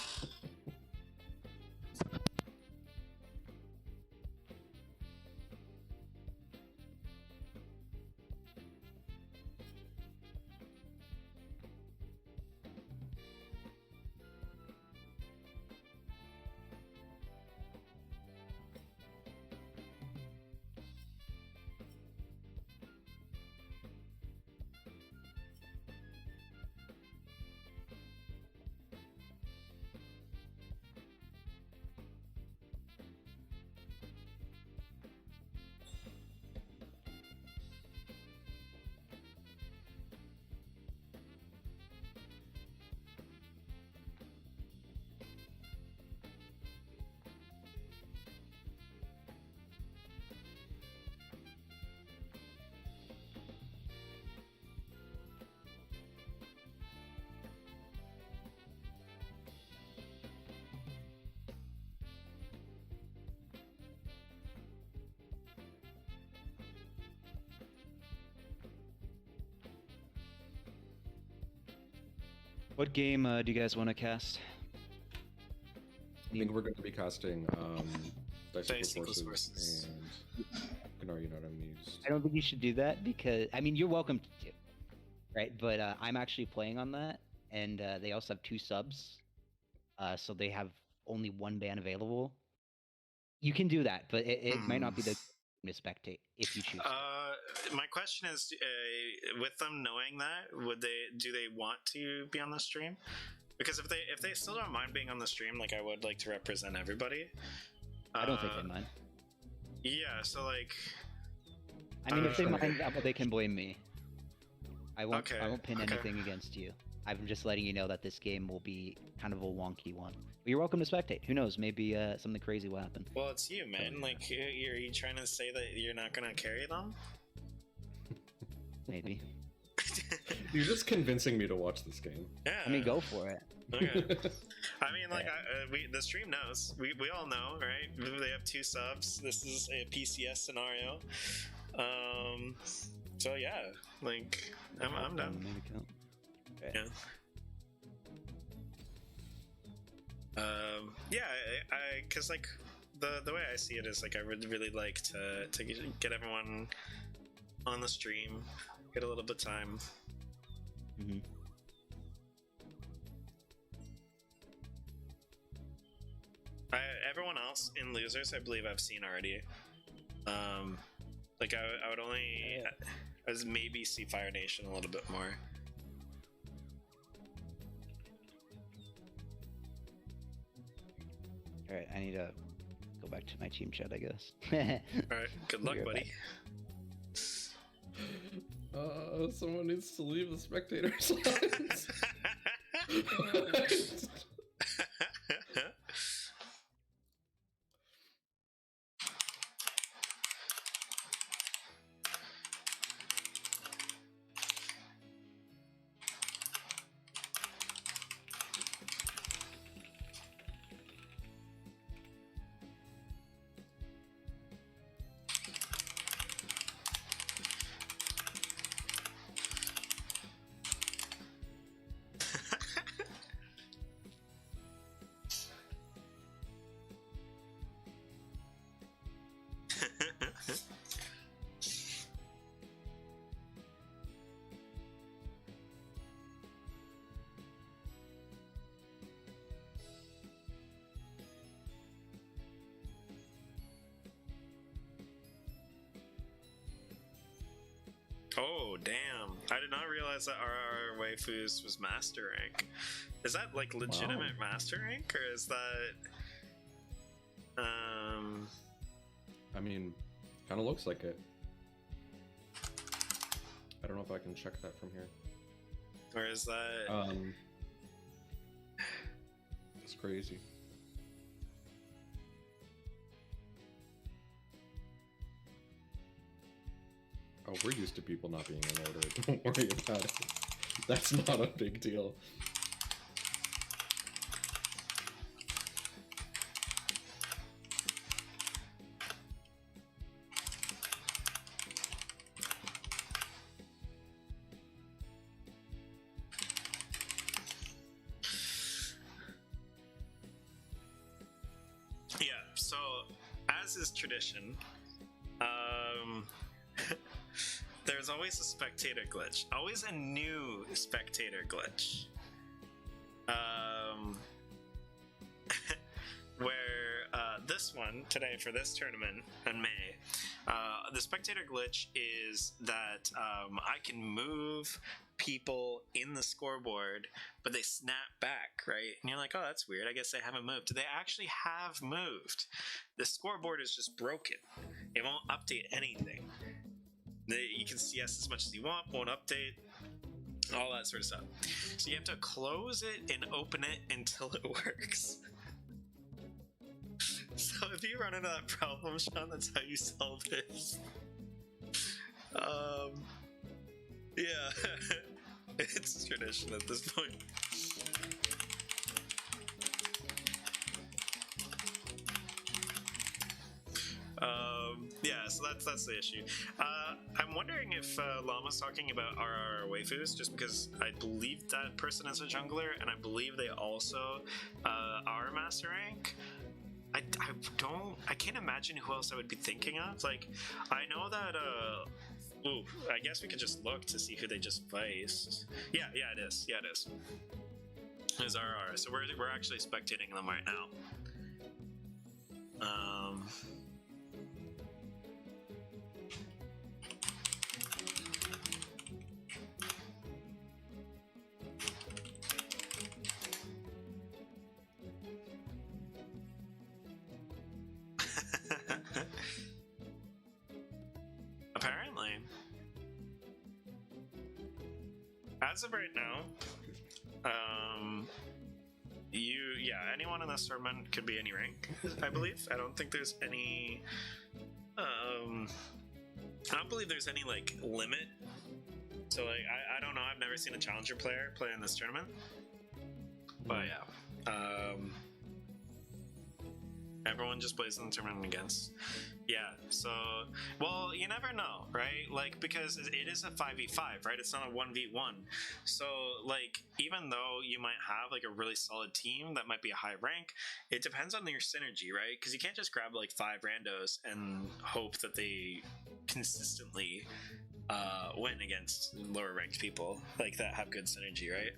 What game do you guys want to cast? I think we're going to be casting Dice Dice Equals Equals Forces and Gnar, you know what I'm used. I don't think you should do that because I mean you're welcome to, right? But I'm actually playing on that, and they also have 2 subs, so they have only 1 ban available. You can do that, but it might not be the to spectate if you choose. My question is, with them knowing that, do they want to be on the stream? Because if they still don't mind being on the stream, like I would like to represent everybody. I don't think they mind. Yeah, so like. I mean, if they mind, they can blame me. I won't. Okay, I won't pin anything against you. I'm just letting you know that this game will be kind of a wonky one. But you're welcome to spectate. Who knows? Maybe something crazy will happen. Well, it's you, man. Like, are you trying to say that you're not gonna carry them? Maybe. You're just convincing me to watch this game. Yeah. I mean, go for it. Okay. I mean, like, the stream knows. We all know, right? They have 2 subs. This is a PCS scenario. So yeah, like, I'm done. Main account. Okay. Yeah. Yeah, cause like the way I see it is like I would really like to get everyone on the stream, get a little bit of time. Mm-hmm. Everyone else in losers, I believe I've seen already. Like I would only, I was maybe see Fire Nation a little bit more. All right, I need to go back to my team chat, I guess. All right, good luck, Be right buddy. Someone needs to leave the spectators lines. Oh, damn. I did not realize that our waifus was master rank. Is that like legitimate master rank, or is that I mean, kind of looks like it. I don't know if I can check that from here. or is that It's crazy. Oh, we're used to people not being in order. Don't worry about it. That's not a big deal. Yeah, so as is tradition, there's always a spectator glitch. Always a new spectator glitch. Where this one today for this tournament in May, the spectator glitch is that I can move people in the scoreboard, but they snap back, right? And you're like, oh, that's weird. I guess they haven't moved. They actually have moved. The scoreboard is just broken. It won't update anything. You can CS as much as you want, won't update, all that sort of stuff. So you have to close it and open it until it works. So if you run into that problem, Sean, that's how you solve this. Yeah, it's tradition at this point. Yeah, so that's the issue. I'm wondering if Llama's talking about our waifus, just because I believe that person is a jungler, and I believe they also are master rank. I can't imagine who else I would be thinking of. Like, I know that ooh, I guess we could just look to see who they just faced. Yeah, it is. Yeah, it is. It's RR. So we're actually spectating them right now. Apparently. As of right now, anyone in this tournament could be any rank, I believe. I don't think there's any, I don't believe there's any, like, limit. So, like, I don't know, I've never seen a challenger player play in this tournament. But, yeah. Everyone just plays in the tournament against. Yeah, so, well, you never know, right? Like, because it is a 5v5, right? It's not a 1v1. So, like, even though you might have, like, a really solid team that might be a high rank, it depends on your synergy, right? Because you can't just grab, like, 5 randos and hope that they consistently win against lower ranked people, like, that have good synergy, right?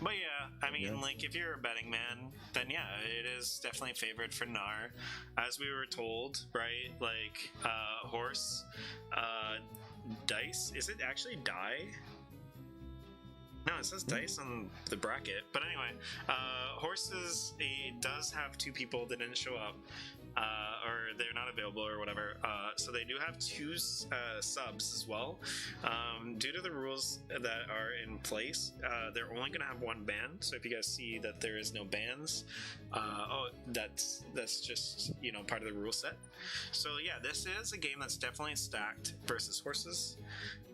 But yeah, I mean, like, if you're a betting man, then yeah, it is definitely favored for Gnar. As we were told, right? Like, horse, dice. Is it actually die? No, it says dice on the bracket. But anyway, horses, it does have 2 people that didn't show up. Or they're not available or whatever. So they do have 2 subs as well. Due to the rules that are in place, they're only going to have 1 ban. So if you guys see that there is no bans, that's just, you know, part of the rule set. So yeah, this is a game that's definitely stacked versus horses.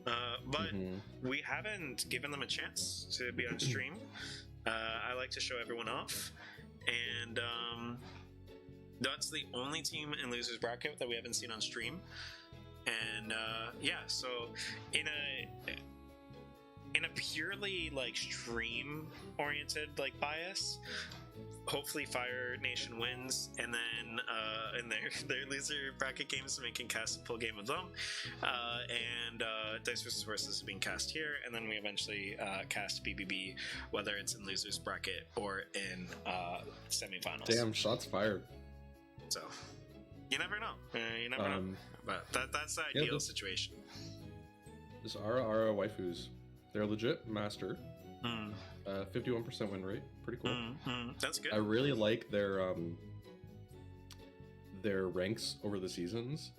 But we haven't given them a chance to be on stream. I like to show everyone off. And that's the only team in losers bracket that we haven't seen on stream. And yeah, so in a purely like stream oriented like bias, hopefully Fire Nation wins, and then in their loser bracket games we can cast a full game of them, and Dice vs Horses is being cast here, and then we eventually cast BBB, whether it's in losers bracket or in semifinals. Damn, shots fired. So you never know. You never know. But that's the ideal situation. This RR waifus, they're legit master. 51% win rate, pretty cool. That's good. I really like their ranks over the seasons.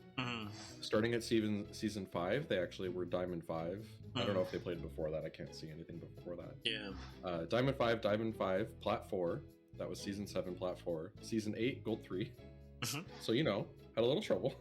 Starting at season 5, they actually were Diamond 5. I don't know if they played before that. I can't see anything before that. Yeah. Diamond 5, Plat 4. That was season 7, Plat 4. Season 8, Gold 3. So, you know, had a little trouble.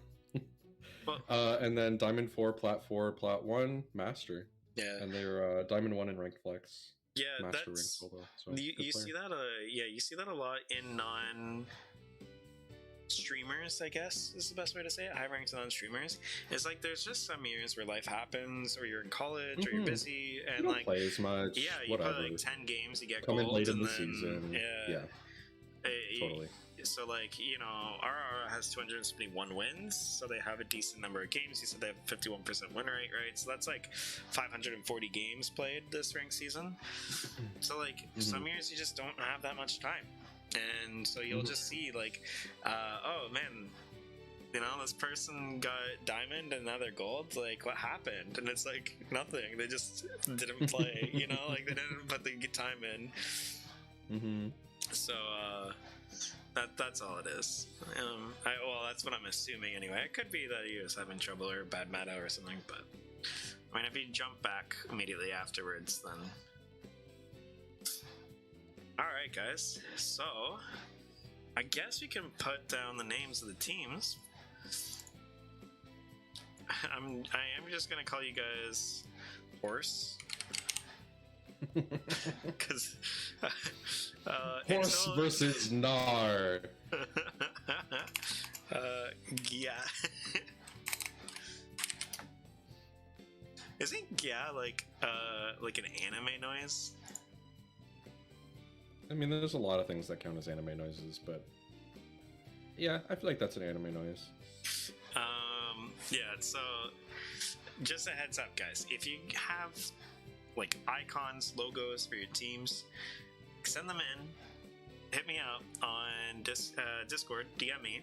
Well, and then Diamond 4, Plat 1, Master. Yeah. And they're Diamond 1 in Ranked Flex. Yeah, Master that's rank solo, so you see that. You see that a lot in non-streamers. I guess is the best way to say it. High ranked non-streamers. It's like there's just some years where life happens, or you're in college, or you're busy, and you don't like play as much. Yeah, you whatever. play like 10 games, you get Come gold, in late in and the then, season. Yeah. Totally. So, like, you know, RR has 271 wins, so they have a decent number of games. You said they have 51% win rate, right? So that's like 540 games played this ranked season. So, like, some years you just don't have that much time. And so you'll just see, like, oh, man, you know, this person got diamond and now they're gold. Like, what happened? And it's like, nothing. They just didn't play, you know? Like, they didn't put the time in. So, that's all it is. Well, that's what I'm assuming anyway. It could be that he was having trouble or bad meta or something, but I mean, if you jump back immediately afterwards, then. Alright, guys. So, I guess we can put down the names of the teams. I am just gonna call you guys Horse. Because Horse versus Gnar. Yeah. Isn't yeah like an anime noise? I mean, there's a lot of things that count as anime noises, but yeah, I feel like that's an anime noise. Yeah, so just a heads up, guys. If you have like icons, logos for your teams, send them in. Hit me up on Discord. DM me.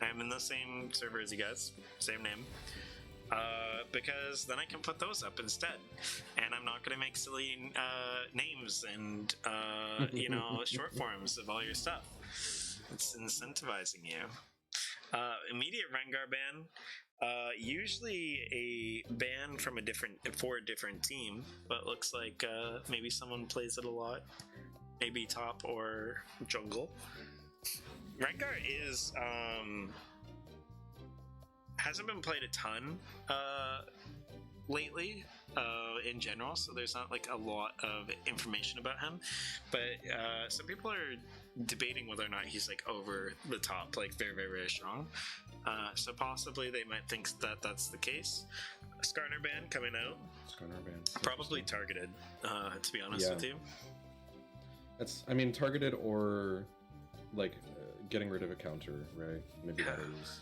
I'm in the same server as you guys, same name. Because then I can put those up instead, and I'm not gonna make silly names and short forms of all your stuff. It's incentivizing you. Immediate Rengar ban. Usually a ban from for a different team, but looks like maybe someone plays it a lot. Maybe top or jungle. Rengar is hasn't been played a ton lately in general, so there's not like a lot of information about him, but some people are debating whether or not he's like over the top, like very, very, very strong. So possibly they might think that that's the case. Skarner ban coming out. Skarner ban. Probably targeted, to be honest with you. I mean, targeted or like getting rid of a counter, right? Maybe that is.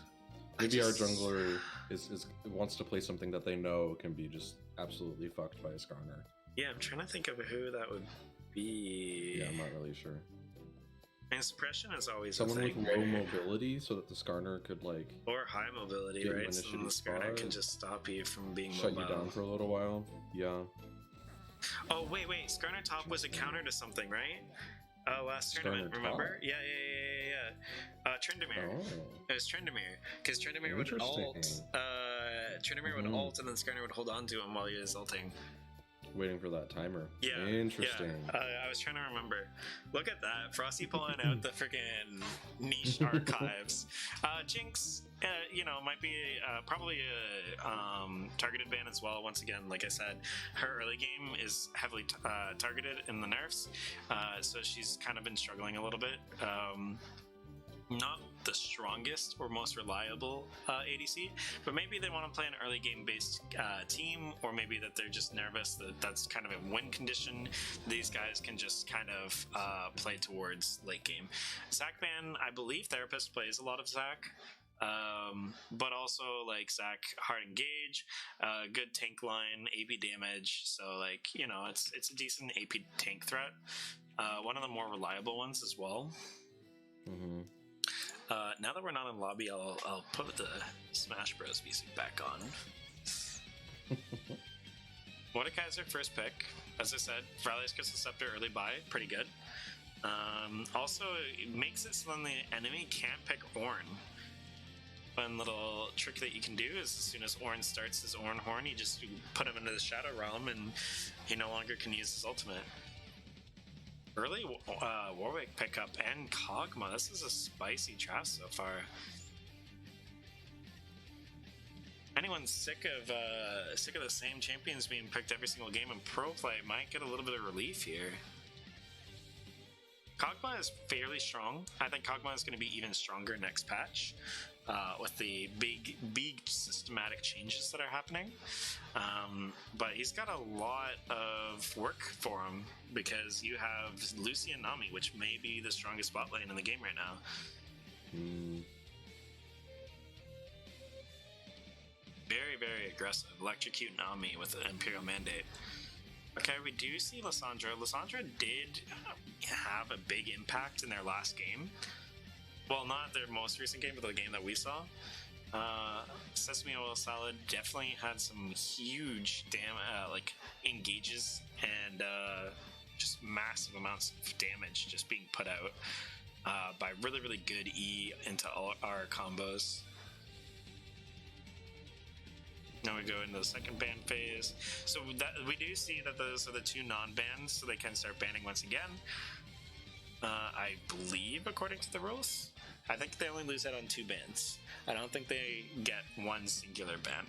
Maybe our jungler is wants to play something that they know can be just absolutely fucked by a Skarner. Yeah, I'm trying to think of who that would be. Yeah, I'm not really sure. And suppression is always someone a thing, with low mobility, so that the Skarner could like or high mobility, right? So the Skarner can just stop you from being shut mobile. you down for a little while. Yeah. Oh wait, Skarner top was a counter to something, right? Last tournament, Skarner remember? top? Yeah. Tryndamere. Oh. It was Tryndamere, because Tryndamere would ult. Tryndamere would ult, and then Skarner would hold on to him while he was ulting. Waiting for that timer. Yeah. Interesting. Yeah. I was trying to remember. Look at that. Frosty pulling out the freaking niche archives. Jinx, might be probably a targeted ban as well. Once again, like I said, her early game is heavily targeted in the nerfs. So she's kind of been struggling a little bit. Not the strongest or most reliable ADC, but maybe they want to play an early game based team, or maybe that they're just nervous that that's kind of a win condition. These guys can just kind of play towards late game. Zac ban, I believe Therapist plays a lot of Zac, but also like Zac hard engage, good tank line, AP damage. So like it's a decent AP tank threat. One of the more reliable ones as well. Mm-hmm. Now that we're not in lobby, I'll put the Smash Bros music back on. Mordekaiser first pick. As I said, Valiant's Crystal Scepter early buy, pretty good. Also, it makes it so then the enemy can't pick Ornn. One little trick that you can do is as soon as Ornn starts his Ornn Horn, you just put him into the Shadow Realm and he no longer can use his ultimate. Early Warwick pickup and Kog'Maw. This is a spicy draft so far. Anyone sick of the same champions being picked every single game in pro play might get a little bit of relief here. Kog'Maw is fairly strong. I think Kog'Maw is going to be even stronger next patch with the big systematic changes that are happening. But he's got a lot of work for him because you have Lucy and Nami, which may be the strongest bot lane in the game right now. Very, very aggressive. Electrocute Nami with an Imperial Mandate. Okay, we do see Lissandra. Lissandra did have a big impact in their last game. Well, not their most recent game, but the game that we saw. Sesame Oil Salad definitely had some huge engages and just massive amounts of damage just being put out by really, really good E into all our combos. Now we go into the second ban phase. So we do see that those are the two non-bans, so they can start banning once again. I believe, according to the rules. I think they only lose out on 2 bans. I don't think they get one singular ban.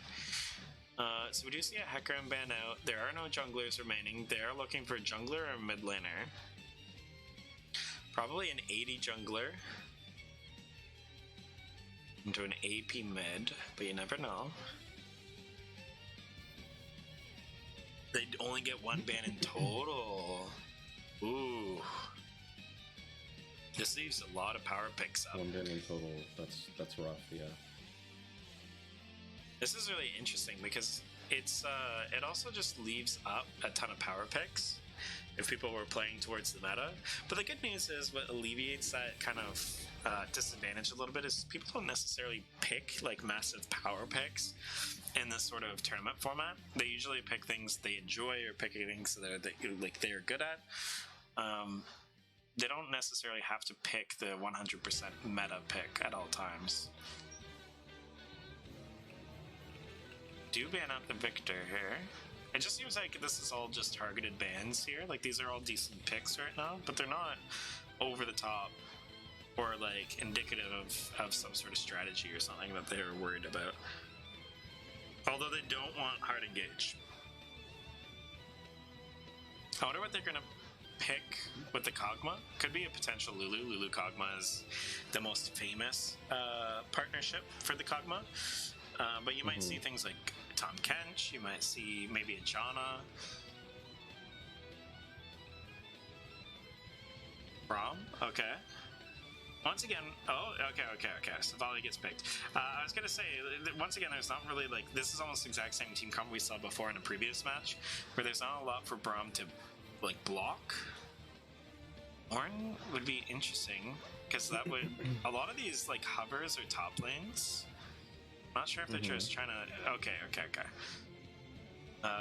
So we do see a Hecarim ban out. There are no junglers remaining. They are looking for a jungler or a mid laner. Probably an 80 jungler into an AP mid, but you never know. They'd only get one ban in total. Ooh. This leaves a lot of power picks up. One ban in total. That's rough. Yeah. This is really interesting because it's it also just leaves up a ton of power picks if people were playing towards the meta. But the good news is what alleviates that kind of disadvantage a little bit is people don't necessarily pick like massive power picks in this sort of tournament format. They usually pick things they enjoy or pick things that they're good at. They don't necessarily have to pick the 100% meta pick at all times. Do ban out the Victor here. It just seems like this is all just targeted bans here. Like, these are all decent picks right now, but they're not over the top or like indicative of some sort of strategy or something that they're worried about. Although they don't want hard engage. I wonder what they're gonna pick with the Kog'Maw. Could be a potential Lulu. Lulu Kog'Maw is the most famous partnership for the Kog'Maw. But you might see things like Tom Kench, you might see maybe a Janna. Braum? Okay. Once again, okay. So Volley gets picked. I was gonna say, once again, there's not really like, this is almost the exact same team comp we saw before in a previous match, where there's not a lot for Braum to like block. Ornn would be interesting, because that would, a lot of these like hovers or top lanes, not sure if they're just trying to, okay.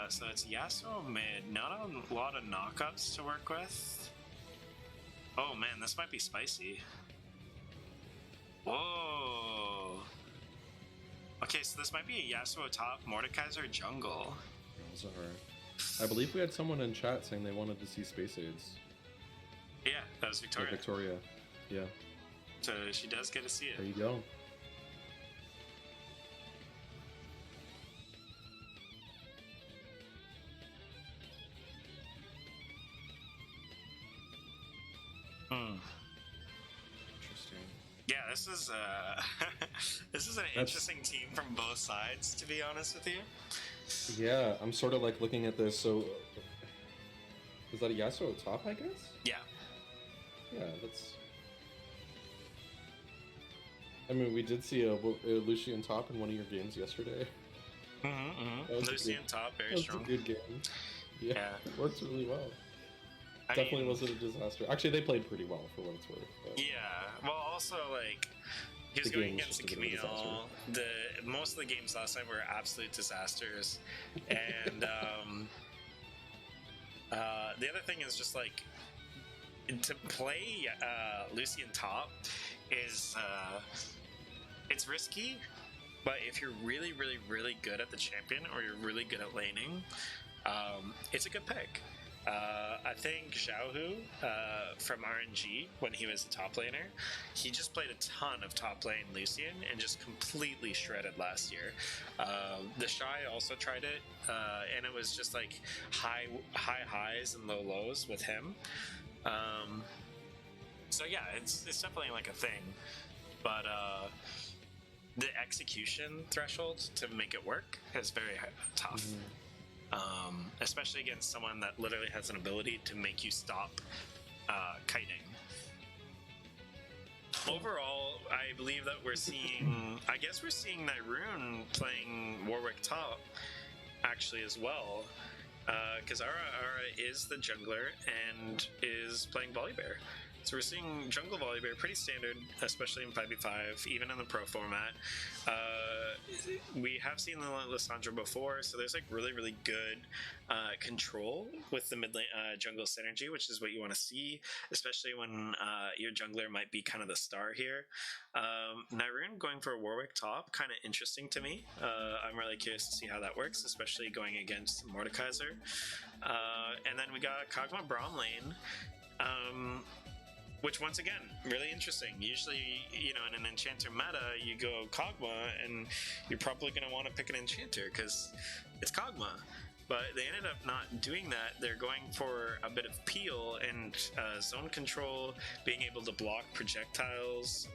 So it's Yasuo mid, not a lot of knockups to work with. Oh man, this might be spicy. Whoa. Okay, so this might be a Yasuo top, Mordekaiser jungle. I believe we had someone in chat saying they wanted to see space aids. Yeah, that was Victoria. Victoria. Yeah. So she does get to see it. There you go. Interesting. Yeah, this is this is an interesting team from both sides, to be honest with you. Yeah, I'm sort of like looking at this. So, is that a Yasuo top? I guess. Yeah. Yeah, that's. I mean, we did see a Lucian top in one of your games yesterday. Lucian top, very strong. That was a good game. Yeah, it worked really well. Definitely wasn't a disaster. Actually, they played pretty well for what it's worth. But. Yeah, well, also like he was going against the Camille. Most of the games last night were absolute disasters, and the other thing is just like to play Lucian top is it's risky, but if you're really good at the champion or you're really good at laning, it's a good pick. I think Xiaohu from RNG, when he was a top laner, he just played a ton of top lane Lucian and just completely shredded last year. The Shy also tried it, and it was just like high highs and low lows with him. So yeah, it's definitely like a thing, but the execution threshold to make it work is very tough. Especially against someone that literally has an ability to make you stop kiting. Overall, I believe that we're seeing, I guess we're seeing Nyrune playing Warwick top actually as well, because Ara is the jungler and is playing Volibear. So we're seeing jungle Volibear pretty standard, especially in 5v5, even in the pro format. We have seen the Lissandra before, so there's like really good control with the mid lane jungle synergy, which is what you want to see, especially when your jungler might be kind of the star here. Nyrune going for a Warwick top, kind of interesting to me. I'm really curious to see how that works, especially going against Mordekaiser. And then we got Kog'Maw Braum lane. Which, once again, really interesting. Usually, you know, in an Enchanter meta, you go Kog'Maw, and you're probably going to want to pick an Enchanter, because it's Kog'Maw. But they ended up not doing that. They're going for a bit of peel and zone control, being able to block projectiles,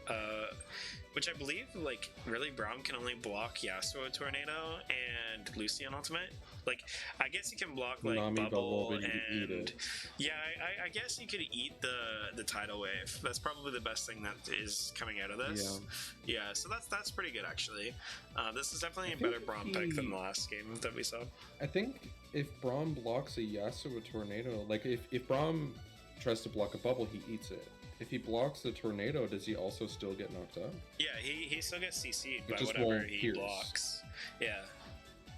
which I believe, like, really Braum can only block Yasuo Tornado and Lucian Ultimate. Like, I guess you can block, like, Nami Bubble but you can eat and... it. Yeah, I guess you could eat the Tidal Wave. That's probably the best thing that is coming out of this. Yeah, so that's pretty good, actually. This is definitely a better Braum pick than the last game that we saw. I think if Braum blocks a Yasuo Tornado, like if Braum tries to block a bubble, he eats it. If he blocks the tornado, does he also still get knocked out? Yeah, he still gets CC'd by just whatever won't he pierce. blocks. Yeah.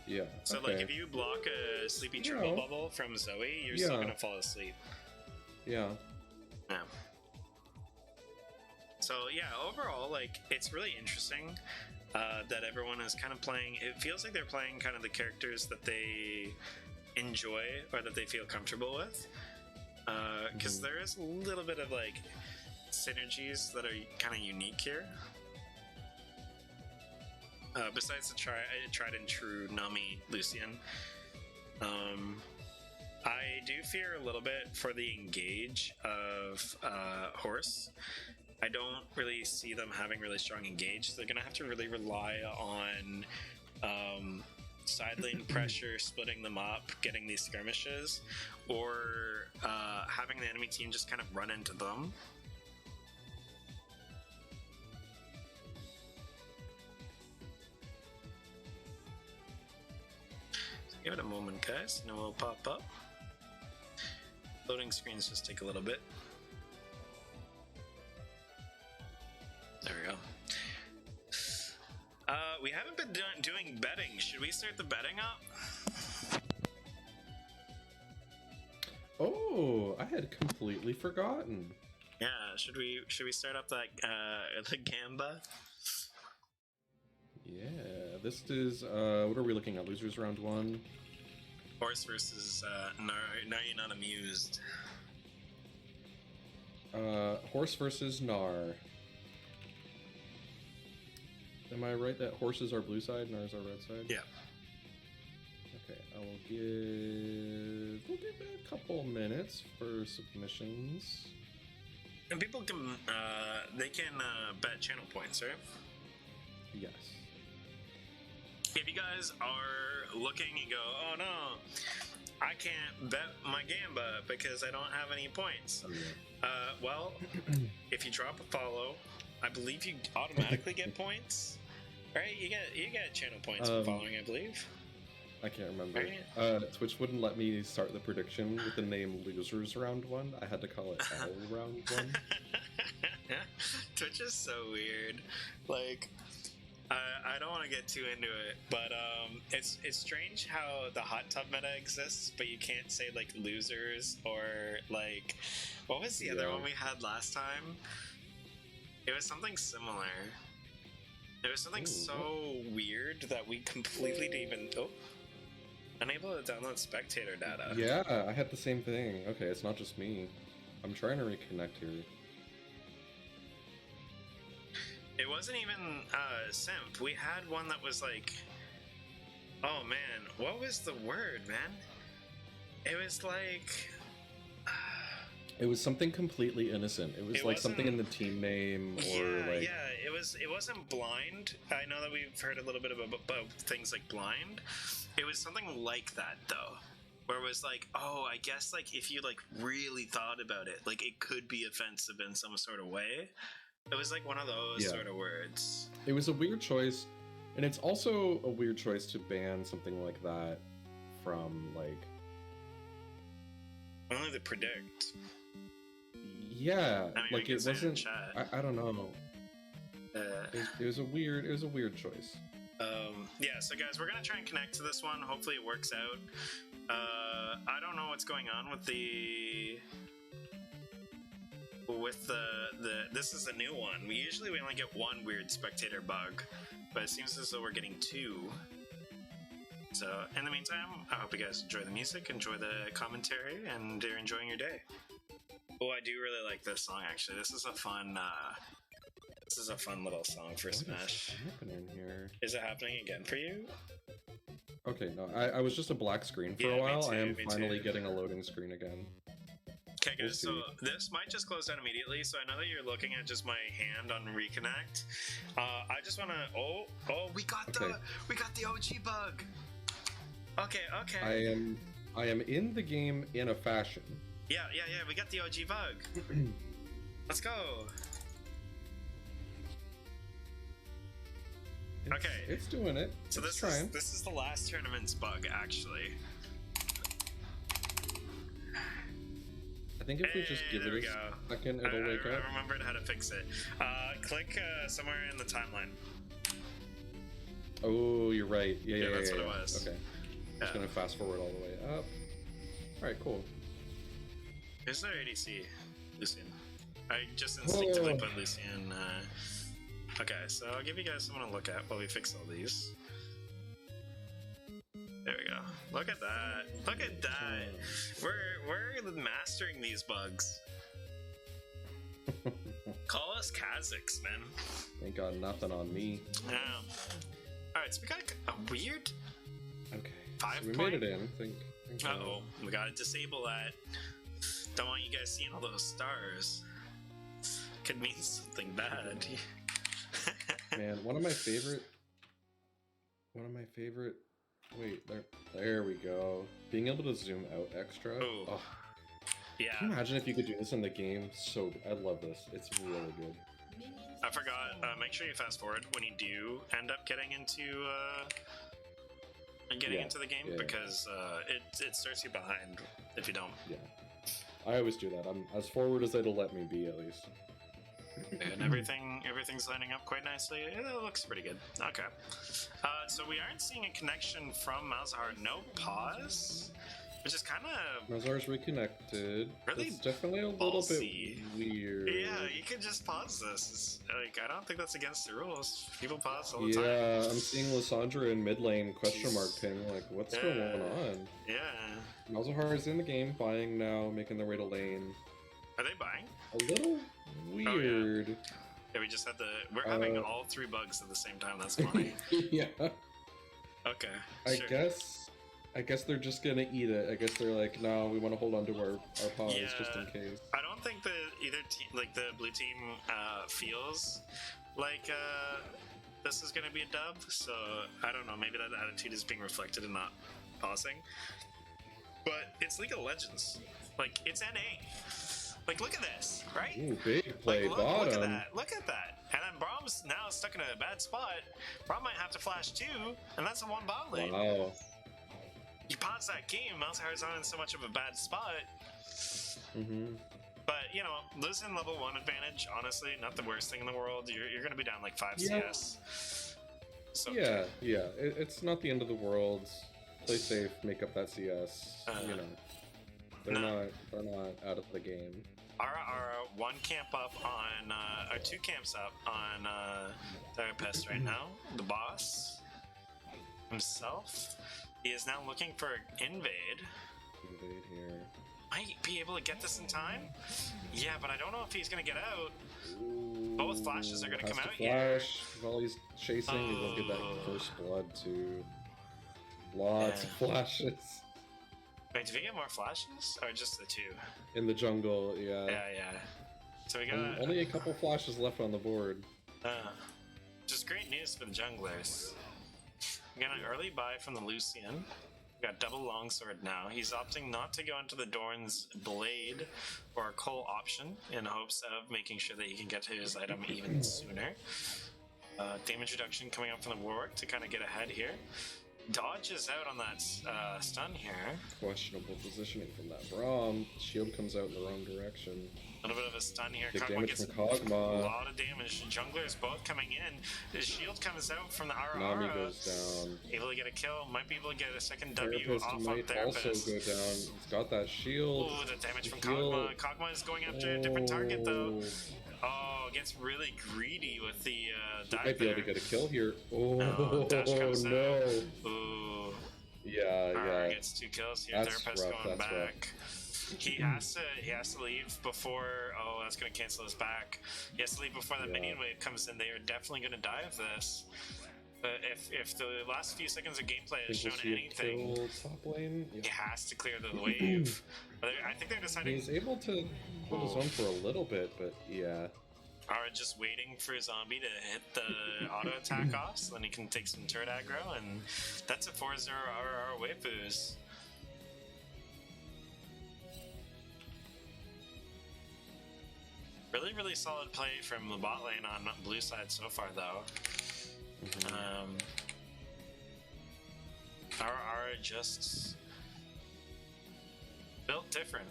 Yeah. So okay. like if you block a Sleepy You Triple know. Bubble from Zoe, you're still Yeah. gonna fall asleep. Yeah. Yeah. So yeah, overall, like it's really interesting that everyone is kind of playing. It feels like they're playing kind of the characters that they enjoy or that they feel comfortable with. Because Mhm. there is a little bit of like synergies that are kind of unique here. Besides the tried and true Nami Lucian, I do fear a little bit for the engage of Horse. I don't really see them having really strong engage. They're gonna have to really rely on side lane pressure, splitting them up, getting these skirmishes, or having the enemy team just kind of run into them. So give it a moment, guys, and it will pop up. Loading screens just take a little bit. There we go. We haven't been doing betting. Should we start the betting up? Oh, I had completely forgotten. Yeah, should we start up that the Gamba? Yeah, this is what are we looking at? Losers round 1. Horse versus Gnar. Now you're not amused. Horse versus Gnar. Am I right that horses are blue side, Gnar's are red side? Yeah. Okay, we'll give it a couple minutes for submissions. And people can they can bet channel points, right? Yes. If you guys are looking and go, oh no, I can't bet my Gamba because I don't have any points. Oh, yeah. Well, if you drop a follow, I believe you automatically get points. Right? You get channel points for following, I believe. I can't remember. Right. Twitch wouldn't let me start the prediction with the name Losers Round 1. I had to call it L Round 1. Twitch is so weird. Like, I don't want to get too into it, but it's strange how the hot tub meta exists, but you can't say like losers or like what was the other one we had last time? It was something similar. It was something so weird that we completely didn't even unable to download spectator data. Yeah, I had the same thing. Okay, it's not just me. I'm trying to reconnect here. It wasn't even simp. We had one that was like, oh man, what was the word, man? It was like It was something completely innocent. It was It like something in the wasn't- team name or like it wasn't blind. I know that we've heard a little bit about things like blind. It was something like that though, where it was like, oh, I guess like if you like really thought about it, like it could be offensive in some sort of way. It was like one of those sort of words. It was a weird choice, and it's also a weird choice to ban something like that from like Only the predict. yeah, I mean, we like can it say it in wasn't. chat. I don't know. It was a weird choice. Yeah, so guys, we're gonna try and connect to this one. Hopefully it works out. I don't know what's going on with the this is a new one. We only get one weird spectator bug, but it seems as though we're getting two. So in the meantime, I hope you guys enjoy the music, enjoy the commentary, and you're enjoying your day. Oh, I do really like this song actually. This is a fun little song for Smash. What's happening here? Is it happening again for you? Okay, no, I was just a black screen for Yeah, a me while. too, I am me finally too. getting a loading screen again. Okay, We'll guys, so see. this might just close down immediately. So I know that you're looking at just my hand on reconnect. I just want to. Oh, we got Okay. the OG bug. Okay. I am in the game in a fashion. Yeah. We got the OG bug. Let's go. Okay. It's doing it. So it's this trying. is the last tournament's bug, actually. I think if we just give there it we a go. second, it'll wake I up. remembered how to fix it. Click somewhere in the timeline. Oh, you're right. Yeah, that's what it was. Okay. Just gonna fast forward all the way up. All right, cool. Is there ADC, Lucian? I just instinctively put Lucian. Okay, so I'll give you guys someone to look at while we fix all these. There we go. Look at that. Look at that. We're mastering these bugs. Call us Kazakhs, man. Ain't got nothing on me. Yeah. Alright, so we got a weird Okay. 5 So we point. made it in. I think Uh-oh. We gotta disable that. Don't want you guys seeing all those stars. Could mean something bad. Man, one of my favorite. Wait, there we go. Being able to zoom out extra. Ooh. Oh, Yeah. can you imagine if you could do this in the game? So I love this. It's really good. I forgot. Make sure you fast forward when you do end up getting into Yeah, into the game yeah. because it starts you behind if you don't. Yeah. I always do that. I'm as forward as it'll let me be, at least. And everything's lining up quite nicely. It looks pretty good. Okay. So we aren't seeing a connection from Malzahar. No pause, which is kind of Mazar's reconnected. Really It's definitely a little ballsy. bit weird. yeah. You could just pause this. I don't think that's against the rules. People pause all the time. Yeah, I'm seeing Lysandra in mid lane question mark ping. Like, what's Yeah. going on? Yeah. Malzahar is in the game, buying now, making their way to lane. Are they buying? A little weird. Yeah, we just had we're having all 3 bugs at the same time. That's funny. Yeah. Okay. I sure. guess they're just gonna eat it. I guess they're like, no, we want to hold on to our pause just in Yeah. case. I don't think either team, like the blue team, feels like this is gonna be a dub. So I don't know. Maybe that attitude is being reflected in not pausing. But it's League of Legends. Like it's NA. Like look at this, right? Ooh, big play Like, bottom. look at that. Look at that. And then Brahm's now stuck in a bad spot. Brahm might have to flash too, and that's a 1 bot lane. Wow. You pause that game, Malzahar's not in so much of a bad spot. Mm-hmm. But, you know, losing level 1 advantage, honestly, not the worst thing in the world. You're going to be down like 5 Yeah. CS. So, Yeah. It's not the end of the world. Play safe, make up that CS. You know, they're no. not out of the game. Our 1 camp up on, or 2 camps up on Therapist right now. The boss himself. He is now looking for invade. Invade here. Might be able to get this in time. Yeah, but I don't know if he's going to get out. Ooh, Both flashes are gonna has come to out here. flash. While he's chasing, he will get that Oh. first blood too. Lots of flashes. Wait, do we get more flashes? Or just the 2? In the jungle, yeah. Yeah. So we got Only a couple flashes left on the board. just great news for the junglers. We got an early buy from the Lucian. We got double longsword now. He's opting not to go into the Dorn's blade or a Cole option in hopes of making sure that he can get to his item even sooner. Damage reduction coming up from the Warwick to kind of get ahead here. Dodges out on that stun here. Questionable positioning from that Braum. Shield comes out in the wrong direction. A little bit of a stun here. Big Kog'Maw damage gets from a Kog'Maw. lot of damage. Junglers both coming in. His shield comes out from the Nami Ara. goes down. Able to get a kill. Might be able to get a second W Therapist off on might Therapist. also go down. He's got that shield. Ooh, the damage from Heal. Kog'Maw. Kog'Maw is going after a different target though. Oh. Oh, gets really greedy with the He dive might be there. able to get a kill here. Oh, No, dash comes out. no. Ooh. Yeah, Ara yeah. gets 2 kills here. That's Therapist rough, going that's back. He has to leave before. Oh, that's gonna cancel his back. He has to leave before that Yeah. minion wave comes in. They are definitely gonna die of this. But if the last few seconds of gameplay has Think shown we'll see anything, a kill top lane? he has to clear the wave. I think they're deciding. He's able to hold his own for a little bit, but yeah. Are just waiting for Zombie to hit the auto attack off, so then he can take some turret aggro, and that's a 4-0 RR waifus. Really, really solid play from the bot lane on blue side so far, though. RR just built different.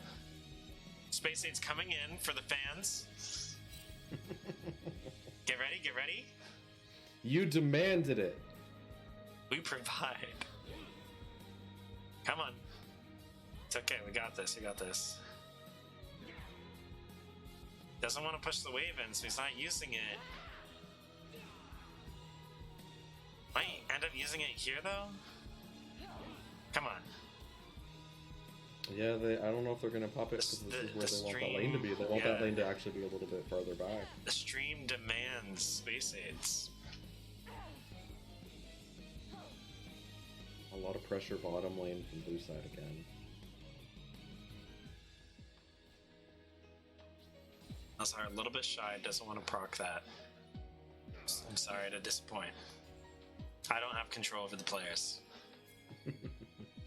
Space Aid's coming in for the fans. Get ready, get ready. You demanded it. We provide. Come on. It's okay, we got this, we got this. Doesn't want to push the wave in, so he's not using it. Might end up using it here, though? Come on. Yeah, I don't know if they're going to pop it because this is where they want that lane to be. They want that lane to actually be a little bit farther back. The stream demands Space Aids. A lot of pressure bottom lane from blue side again. Azhar a little bit shy, doesn't want to proc that. I'm sorry to disappoint. I don't have control over the players.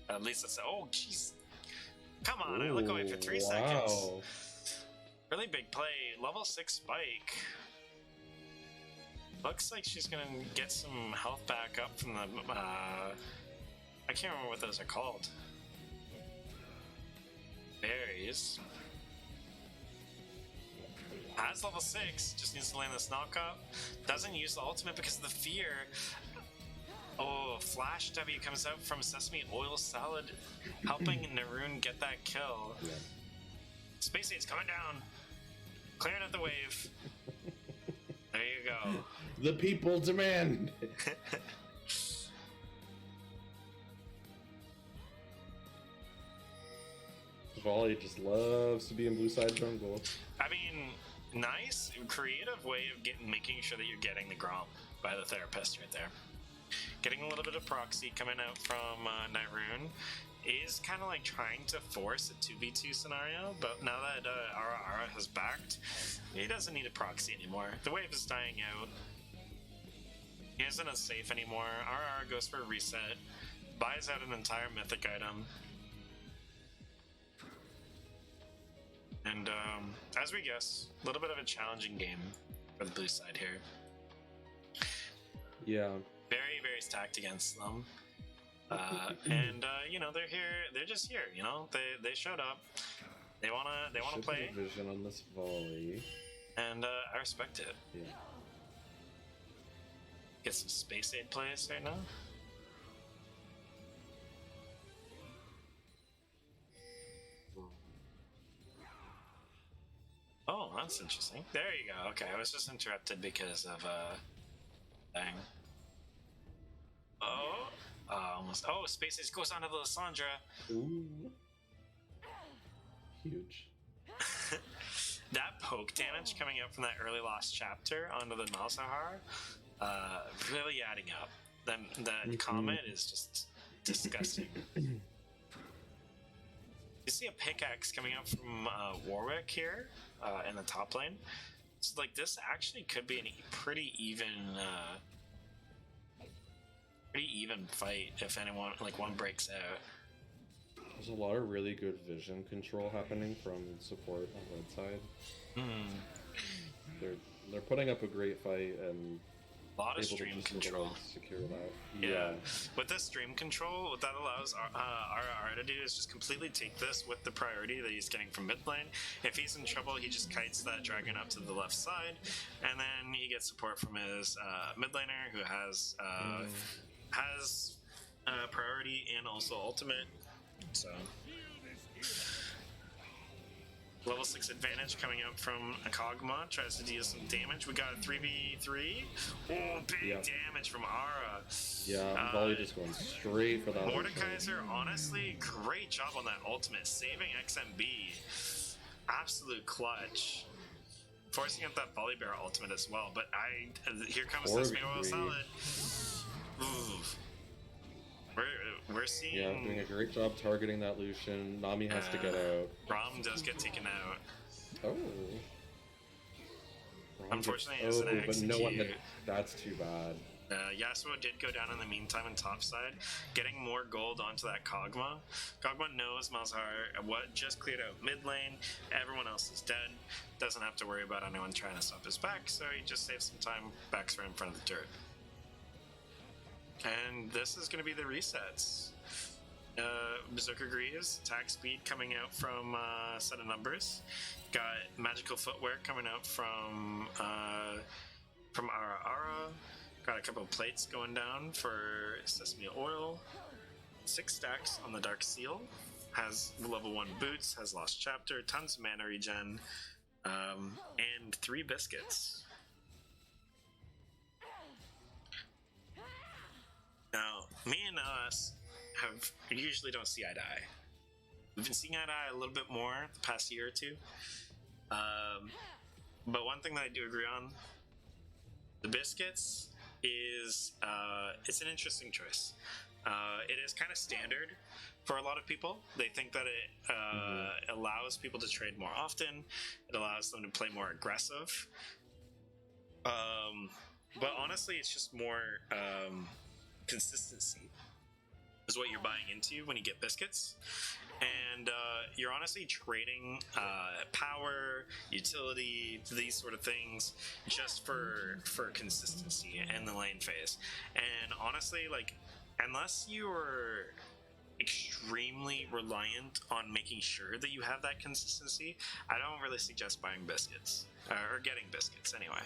At least it's... Oh, jeez. Come on, I look away for 3 seconds. Really big play. Level 6 spike. Looks like she's gonna get some health back up from the... I can't remember what those are called. Berries. Has level 6, just needs to land this knockup. Doesn't use the ultimate because of the fear. Oh, Flash W comes out from Sesame Oil Salad, helping Naroon get that kill. Yeah. Space Aid's coming down. Clearing out the wave. There you go. The people demand. Volley just loves to be in blue side jungle. I mean, nice, creative way of making sure that you're getting the Grom by the therapist right there. Getting a little bit of proxy coming out from Naroon is kind of like trying to force a 2v2 scenario, but now that Ara has backed, he doesn't need a proxy anymore. The wave is dying out. He isn't as safe anymore. RR goes for a reset, buys out an entire mythic item. And as we guess, a little bit of a challenging game for the blue side here. Yeah. Very, very stacked against them. And you know, they're here, they're just here, you know, they showed up. They wanna play. Vision on this volley. And I respect it. Yeah. Get some Space Aid plays right now. Oh, that's interesting. There you go. Okay, I was just interrupted because of thing. Oh, almost. Oh, Space Ace goes onto the Lysandra. Ooh. Huge. That poke damage coming out from that early lost chapter onto the Malzahar, really adding up. The comment is just disgusting. You see a pickaxe coming out from Warwick here in the top lane. So like this actually could be a pretty even fight if anyone like one breaks out. There's a lot of really good vision control happening from support on red side. They're putting up a great fight and A lot of able to stream just control. secure that. Yeah. With the stream control, what that allows RR to do is just completely take this with the priority that he's getting from mid lane. If he's in trouble, he just kites that dragon up to the left side, and then he gets support from his mid laner who has priority and also ultimate. So level 6 advantage coming out from Akagma, tries to deal some damage. We got a 3v3. Oh, big damage from Ara. Yeah, volley just going straight for that. Mordekaiser, honestly, great job on that ultimate, saving XMB. Absolute clutch. Forcing up that volley bear ultimate as well, but here comes Sesame Oil Salad. Ooh. We're seeing. Yeah, doing a great job targeting that Lucian. Nami has to get out. Rom does get taken out. Oh. Rom Unfortunately, gets, it's an but no one had, execute. that's too bad. Yasuo did go down in the meantime on top side, getting more gold onto that Kog'Maw. Kog'Maw knows Malzahar what just cleared out mid lane. Everyone else is dead. Doesn't have to worry about anyone trying to stop his back, so he just saves some time, backs right in front of the turret. And this is going to be the resets. Berserker Greaves, attack speed coming out from set of numbers. Got magical footwear coming out from Ara Ara. Got a couple of plates going down for sesame oil. 6 stacks on the Dark Seal. Has level 1 boots, has Lost Chapter, tons of mana regen, and 3 biscuits. Now, me and us usually don't see eye to eye. We've been seeing eye to eye a little bit more the past year or two. But one thing that I do agree on, the biscuits is it's an interesting choice. It is kind of standard for a lot of people. They think that it allows people to trade more often. It allows them to play more aggressive. But honestly, it's just more consistency is what you're buying into when you get biscuits. And you're honestly trading power, utility, these sort of things just for consistency in the lane phase. And honestly, like, unless you're extremely reliant on making sure that you have that consistency, I don't really suggest buying biscuits or getting biscuits anyway.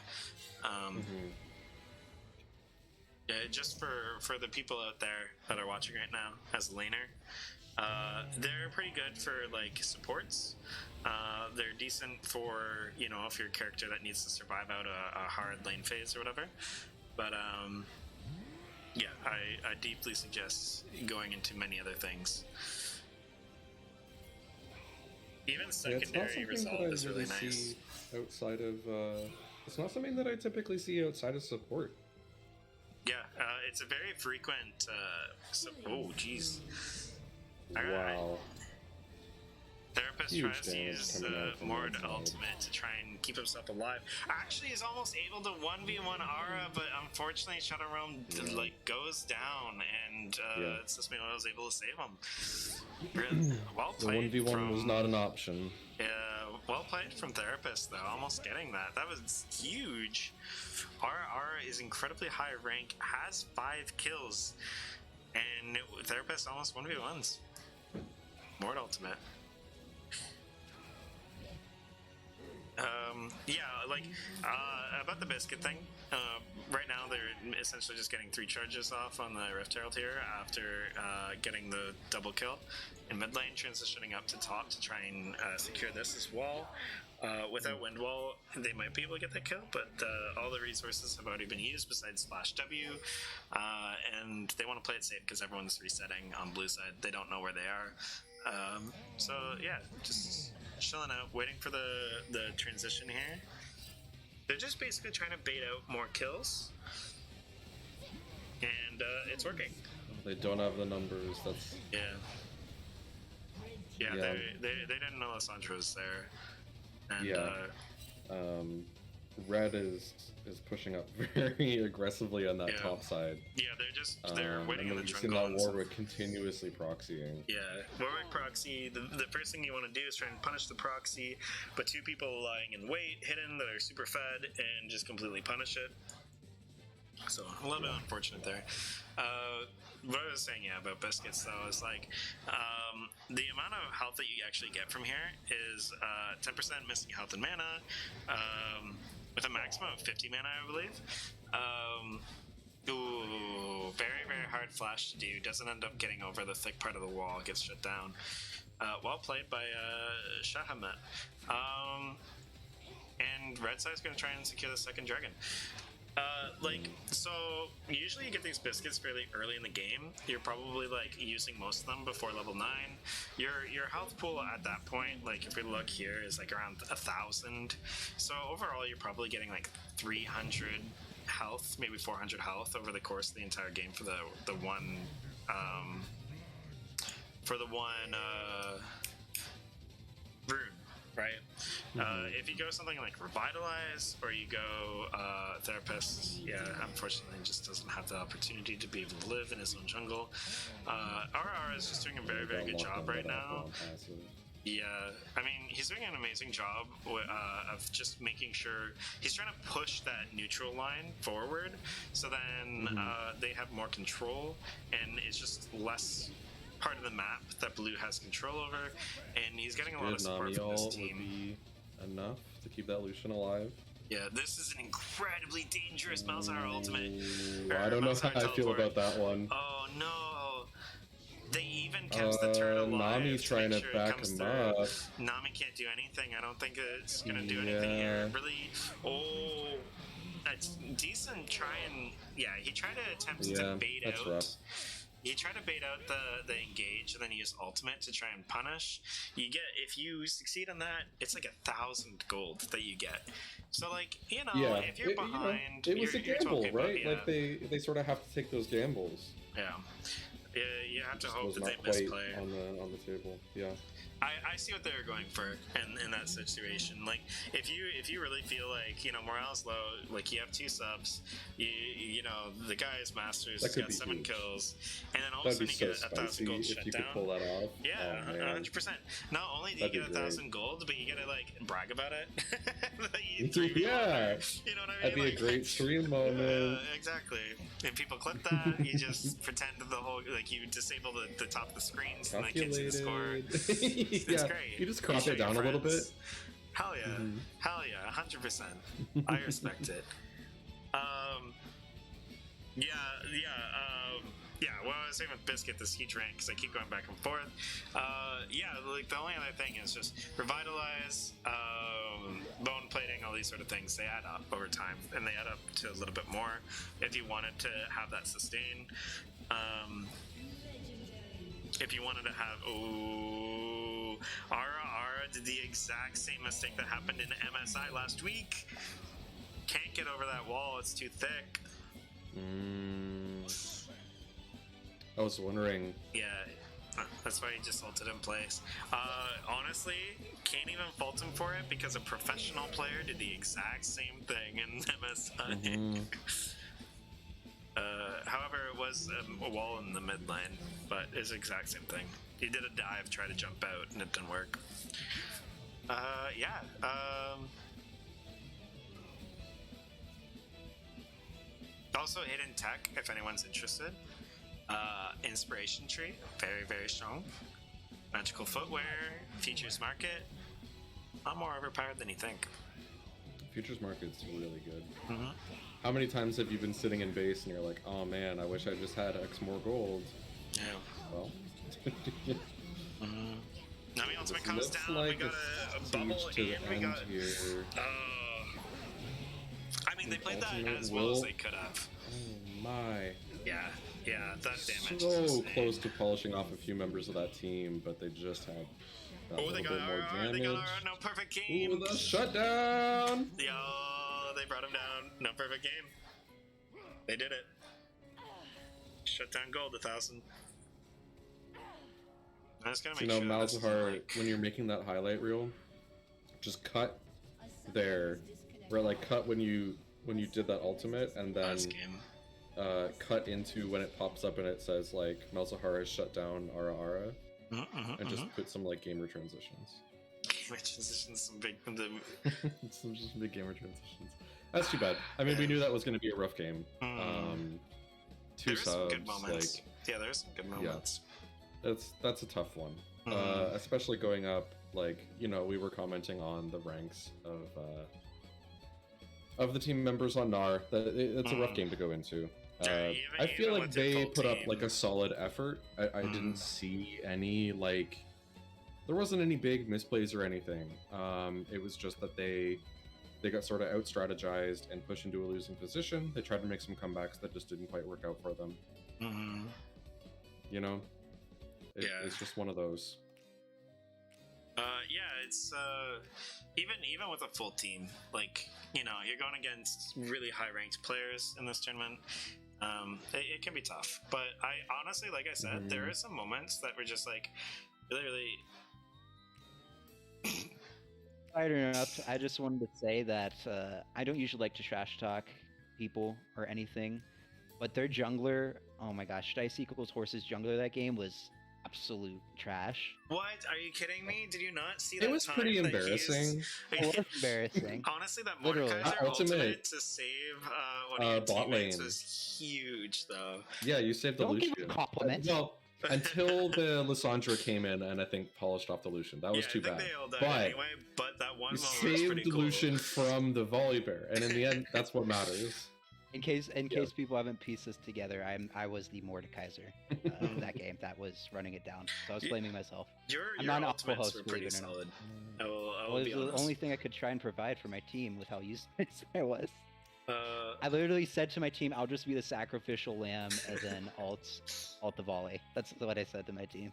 Yeah, just for the people out there that are watching right now as a laner, they're pretty good for like supports. They're decent for, you know, if you're a character that needs to survive out a hard lane phase or whatever. But yeah, I deeply suggest going into many other things. Even secondary resolve is really nice. Outside of, it's not something that I typically see outside of support. Yeah, it's a very frequent. Oh, jeez. Wow. Therapist Huge tries to damage use coming out from Mord that side. ultimate to try and keep himself alive. Actually, is almost able to 1v1 Ara, but unfortunately, Shadow Realm like goes down, and Sesame Oil is able to save him. Really, well The played. 1v1 was not an option. Yeah, well played from Therapist though, almost getting that. That was huge. Ara is incredibly high rank, has 5 kills, and Therapist almost 1v1s. Mord ultimate. Yeah, like, about the biscuit thing, right now they're essentially just getting 3 charges off on the Rift Herald here after getting the double kill in mid lane, transitioning up to top to try and secure this as well. Without Wind Wall, they might be able to get that kill, but all the resources have already been used besides Splash W, and they want to play it safe because everyone's resetting on blue side. They don't know where they are. So yeah, just chilling out, waiting for the transition here. They're just basically trying to bait out more kills, and it's working. They don't have the numbers. That's Yeah. They didn't know Lissandra was there, and Red is pushing up very aggressively on that top side. Yeah, they're waiting in the jungle. jungle. That Warwick continuously proxying. Yeah, Warwick proxy. The first thing you want to do is try and punish the proxy, but 2 people lying in wait, hidden, that are super fed, and just completely punish it. So a little bit unfortunate there. What I was saying, about biscuits though, is like the amount of health that you actually get from here is 10% missing health and mana, with a maximum of 50 mana, I believe. Ooh, very, very hard flash to do. Doesn't end up getting over the thick part of the wall. Gets shut down. Well played by Shahamet. And Red Side's going to try and secure the second dragon. So usually you get these biscuits fairly early in the game. You're probably like using most of them before level 9. Your health pool at that point, like if we look here, is like around 1,000. So overall, you're probably getting like 300 health, maybe 400 health over the course of the entire game for the one rune, right? If you go something like Revitalize or you go Therapist, yeah, unfortunately, just doesn't have the opportunity to be able to live in his own jungle. RR is just doing a very, very good job right now. Yeah, I mean, he's doing an amazing job of just making sure he's trying to push that neutral line forward, so then they have more control, and it's just less part of the map that Blue has control over, and he's getting a lot of support from this team. Would be enough to keep that Lucian alive. Yeah, this is an incredibly dangerous Malzahar ultimate. I don't know how I feel about that one. Oh no! They even kept the turn alive. Nami's trying to back him up. Nami can't do anything. I don't think it's gonna do anything here. Really? Oh, that's decent. He tried to attempt to bait out. Rough. You try to bait out the engage and then use ultimate to try and punish. You get, if you succeed on that, it's like 1,000 gold that you get. So like, if you're behind, it was a gamble, right? Like they sort of have to take those gambles. Yeah, you have to hope that they quite misplay on the table. Yeah. I see what they're going for in that situation. Like, if you really feel like, morale's low, like you have 2 subs, you know, the guy is Masters, he's got 7 kills, and then all of a sudden you get 1,000 gold shut you down. Could pull that off. Yeah, 100%. Not only do you get 1,000 gold, but you gotta like brag about it. Yeah. You know what I mean? That'd be a great stream moment. Yeah, exactly. If people clip that, you just pretend that the whole, like, you disable the top of the screens and they can't see the score. It's great. You just crop it down a little bit. Hell yeah. Hell yeah, 100%. I respect it. Well, I was saying with Biscuit, this huge rank, because I keep going back and forth. Like, the only other thing is just Revitalize, bone plating, all these sort of things, they add up over time, and they add up to a little bit more if you wanted to have that sustain. If you wanted to have, Ara did the exact same mistake that happened in MSI last week. Can't get over that wall, it's too thick. I was wondering. Yeah, that's why he just ulted in place. Honestly, can't even fault him for it because a professional player did the exact same thing in MSI. However, it was a wall in the mid lane, but it's the exact same thing. He did a dive, tried to jump out, and it didn't work. Also, hidden tech, if anyone's interested. Inspiration tree, very, very strong. Magical footwear, futures market. A lot more overpowered than you think. Futures market's really good. How many times have you been sitting in base and you're like, oh man, I wish I just had X more gold? Yeah. Well. Nami ultimate comes down, like we got a bubble, and we got... I mean, they played that as well as they could have. Oh my. Yeah, that damage so is close to polishing off a few members of that team, but they just had a little bit more damage. They got RR, no perfect game. Ooh, the shutdown! Yo, they brought him down. No perfect game. They did it. Shutdown gold, 1,000. I just gotta make sure. Malzahar, when you're making that highlight reel, just cut there, or like cut when you did that ultimate, and then cut into when it pops up and it says like Malzahar has shut down Ara, and just put some like gamer transitions. Gamer transitions, some big some big gamer transitions. That's too bad. I mean, we knew that was going to be a rough game. 2 subs, some good moments. There's some good moments. Yeah, that's a tough one, especially going up. Like, we were commenting on the ranks of the team members on Gnar. It's a rough game to go into. I feel like they put up like a solid effort. I didn't see any like, there wasn't any big misplays or anything. It was just that they got sort of out strategized and pushed into a losing position. They tried to make some comebacks that just didn't quite work out for them. Yeah. It's just one of those. Yeah, it's even with a full team, like you're going against really high ranked players in this tournament. It can be tough, but I honestly, like I said, there are some moments that were just like really, really. Sorry to interrupt. I just wanted to say that I don't usually like to trash talk people or anything, but their jungler, oh my gosh, Dice Equals Horses jungler that game was absolute trash. What? Are you kidding me? Did you not see that? It was time pretty that embarrassing. It was embarrassing. Honestly, that Literally. Mordekaiser Ultimate, ultimate to save one of your bot teammates lane. was huge, though. Yeah, you saved the Don't give Lucian. him compliments. Well, until the Lissandra came in and I think polished off the Lucian. That was Yeah, too I think bad. they all died But anyway, but that one you moment was saved pretty the cool. Lucian from the Volibear, and in the end, that's what matters. In case people haven't pieced this together, I was the Mordekaiser in that game that was running it down. So I was blaming myself. Your I'm not an awful ultimates host, were believe pretty it or not. solid. I will Well, it be was the honest. only thing I could try and provide for my team with how useless I was. Uh, I literally said to my team, "I'll just be the sacrificial lamb and then alt the volley." That's what I said to my team.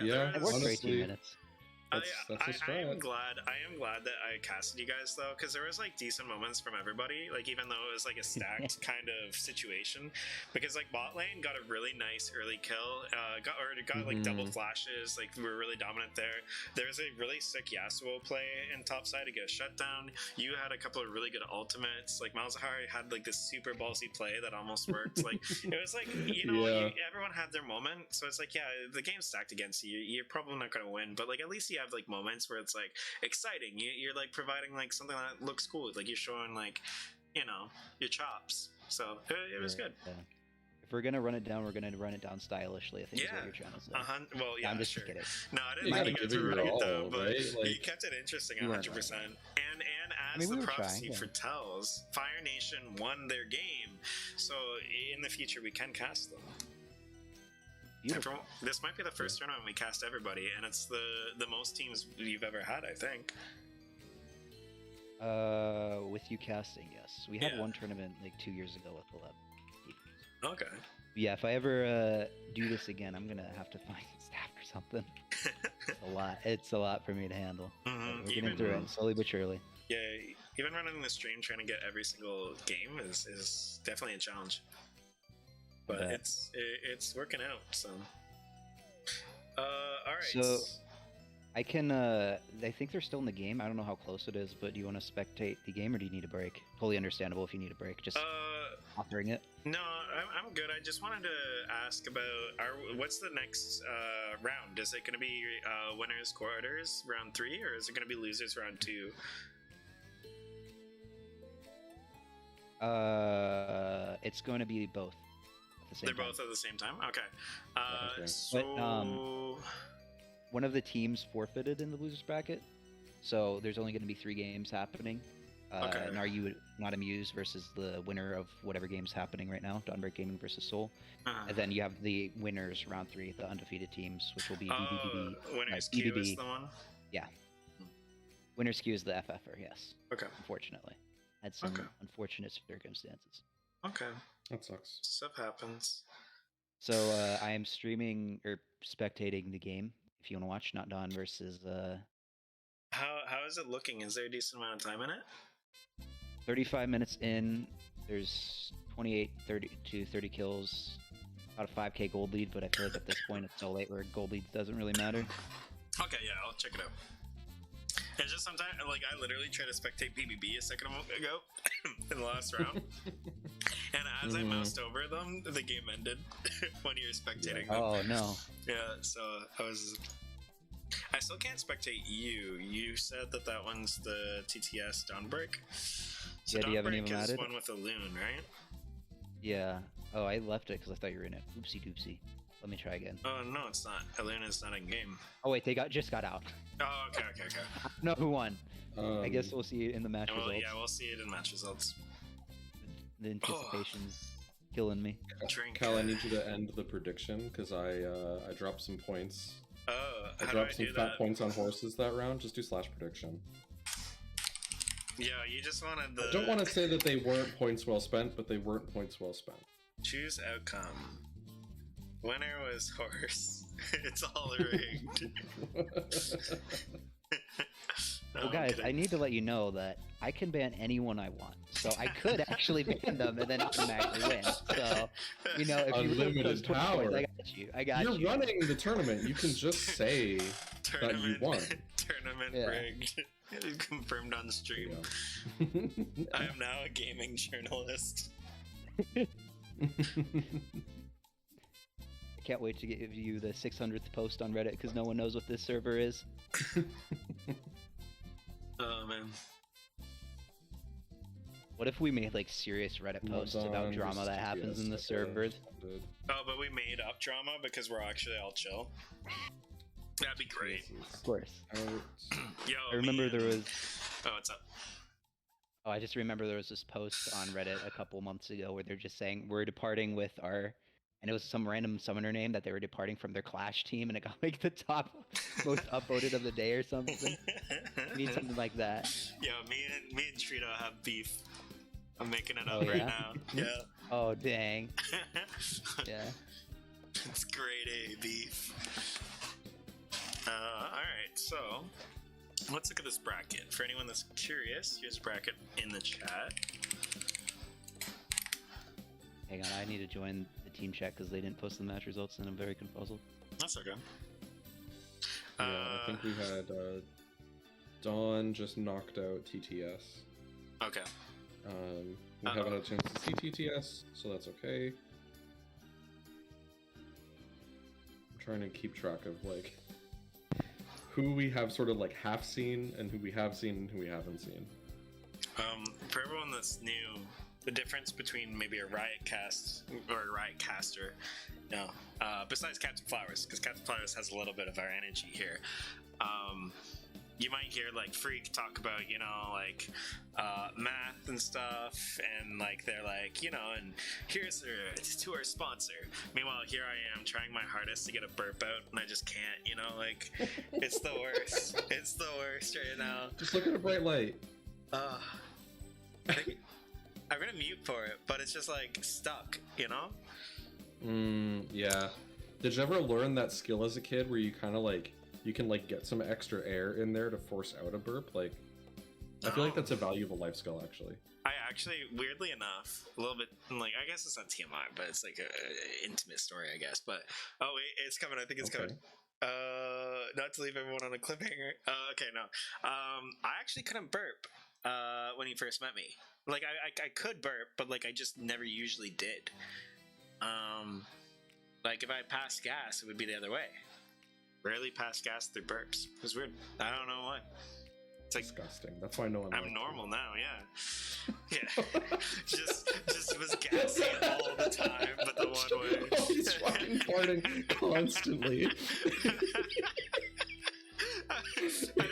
Yeah, It worked for 18 honestly, minutes. That's a I am strat. glad. I am glad that I casted you guys though, because there was like decent moments from everybody. Like even though it was like a stacked kind of situation, because like bot lane got a really nice early kill. Got like double flashes. Like we were really dominant there. There was a really sick Yasuo play in top side to get a shutdown. You had a couple of really good ultimates. Like Malzahar had like this super ballsy play that almost worked. Like it was like Yeah. everyone had their moment. So it's like the game's stacked against you. You're probably not going to win, but like at least you have like moments where it's like exciting. You're like providing like something that looks cool. Like you're showing like your chops. So it was good. Yeah. If we're gonna run it down, we're gonna run it down stylishly. I think is what you're trying to say. Well, yeah, I'm just sure. kidding. No, I didn't You think gotta you guys give it were your right though, all, but right? you Like, kept it interesting You weren't 100%. right. And I as mean, we the were trying, prophecy yeah. foretells, Fire Nation won their game. So in the future, we can cast them. Beautiful. This might be the first tournament we cast everybody, and it's the most teams you've ever had, I think. With you casting, yes. We had Yeah. one tournament like 2 years ago with 11 teams. Okay. Yeah, if I ever do this again, I'm gonna have to find staff or something. It's a lot. It's a lot for me to handle. But we're getting through it slowly but surely. Yeah, even running the stream trying to get every single game is definitely a challenge. But Yeah. it's working out. So, all right. So I can. I think they're still in the game. I don't know how close it is, but do you want to spectate the game or do you need a break? Totally understandable if you need a break. Just offering it. No, I'm good. I just wanted to ask about what's the next round? Is it going to be winners quarters round 3, or is it going to be losers round 2? It's going to be both at the same They're time. both at the same time. Okay. Okay. So One of the teams forfeited in the losers bracket, so there's only going to be 3 games happening. Okay. And are you not amused versus the winner of whatever game's happening right now, Dawnbreak Gaming versus Soul, and then you have the winners round 3, the undefeated teams, which will be BBB. winners Q is BBB. the one. Yeah. Winners Q is the FFer, yes. Okay. Unfortunately, had some Okay. unfortunate circumstances. Okay. that sucks. Stuff happens. So I am streaming or spectating the game. If you want to watch, Not Dawn versus How is it looking? Is there a decent amount of time in it? 35 minutes in. There's 30 kills. About a 5k gold lead, but I feel like at this point it's so late where gold lead doesn't really matter. Okay, yeah, I'll check it out. It's just sometimes, like, I literally tried to spectate PBB a second ago in the last round, and as I moused over them, the game ended when you were spectating them. Oh no. Yeah, so I still can't spectate you. You said that one's the TTS Dawnbreak. So Yeah, do you have any of Dawnbreak them is added? one with a loon, right? Yeah. Oh, I left it because I thought you were in it. Oopsie doopsie. Let me try again. Oh no, it's not. Eluna is not in game. Oh wait, they just got out. Oh, okay. I don't know who won. I guess we'll see it in the match Well, results. yeah, we'll see it in match results. The anticipation's killing me. Drink. Cal, I need you to end the prediction because I dropped some points. Oh, I how do I dropped some do fat that? points on horses that round. Just do slash prediction. Yeah, you just wanted the. I don't want to say that they weren't points well spent, but they weren't points well spent. Choose outcome. Winner was horse. It's all rigged. Well, I'm guys, kidding. I need to let you know that I can ban anyone I want. So I could actually ban them and then automatically win. So, you know, if you really Unlimited close 20 points, power. I got you. I got You're you. running the tournament. You can just say that you won. Tournament Yeah. rigged. Confirmed on stream. Yeah. I am now a gaming journalist. I can't wait to give you the 600th post on Reddit because no one knows what this server is. Oh man. What if we made like serious Reddit posts about drama that happens in the servers? Oh, but we made up drama because we're actually all chill. That'd be great. Of course. Yo, I remember there was. Oh, what's up? Oh, I just remember there was this post on Reddit a couple months ago where they're just saying we're departing with our, and it was some random summoner name that they were departing from their Clash team, and it got like the top most upvoted of the day or something. We need something like that. Yo, me and Trito have beef. I'm making it Oh, up right yeah? now. Yeah. Oh dang. Yeah. It's grade A beef. Alright, so let's look at this bracket. For anyone that's curious, here's a bracket in the chat. Hang on, I need to join the team chat because they didn't post the match results, and I'm very confuzzled. That's okay. Yeah, I think we had Dawn just knocked out TTS. Okay. We haven't had a chance to see TTS, so that's okay. I'm trying to keep track of like who we have sort of like half seen and who we have seen and who we haven't seen. For everyone that's new, the difference between maybe a Riot cast or a Riot caster, no, besides Captain Flowers, because Captain Flowers has a little bit of our energy here. You might hear like Freak talk about, you know, like math and stuff, and like they're like, you know, and here's to our sponsor. Meanwhile, here I am trying my hardest to get a burp out, and I just can't, you know, like it's the worst. It's the worst right now. Just look at a bright light. I'm gonna mute for it, but it's just like stuck, you know? Yeah. Did you ever learn that skill as a kid where you kind of like you can like get some extra air in there to force out a burp? Like, I feel like that's a valuable life skill, actually. I actually, weirdly enough, a little bit, like, I guess it's not TMI, but it's like a intimate story, I guess. But oh wait, it's coming. I think it's coming. Not to leave everyone on a cliffhanger. Okay, no. I actually couldn't burp when he first met me. Like, I could burp, but like I just never usually did. Like if I passed gas, it would be the other way. Rarely pass gas through burps. It's weird. I don't know why. It's like Disgusting. That's why no one. I'm normal now. Yeah. Yeah. just was gassy all the time, but the one way. He's fucking farting constantly. I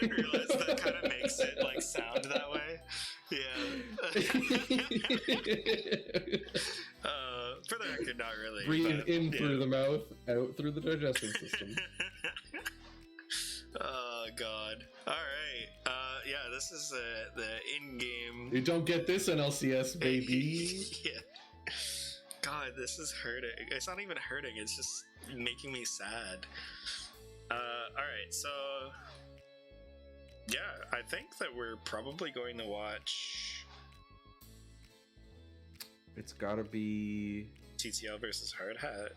didn't realize that kind of makes it like sound that way. Yeah. For the record, not really. Breathe in through the mouth, out through the digestive system. Oh god. All right. Yeah, this is the in-game. You don't get this in LCS, baby. Yeah. God, this is hurting. It's not even hurting. It's just making me sad. All right. So, yeah, I think that we're probably going to watch It's gotta be. TTL versus Hard Hat.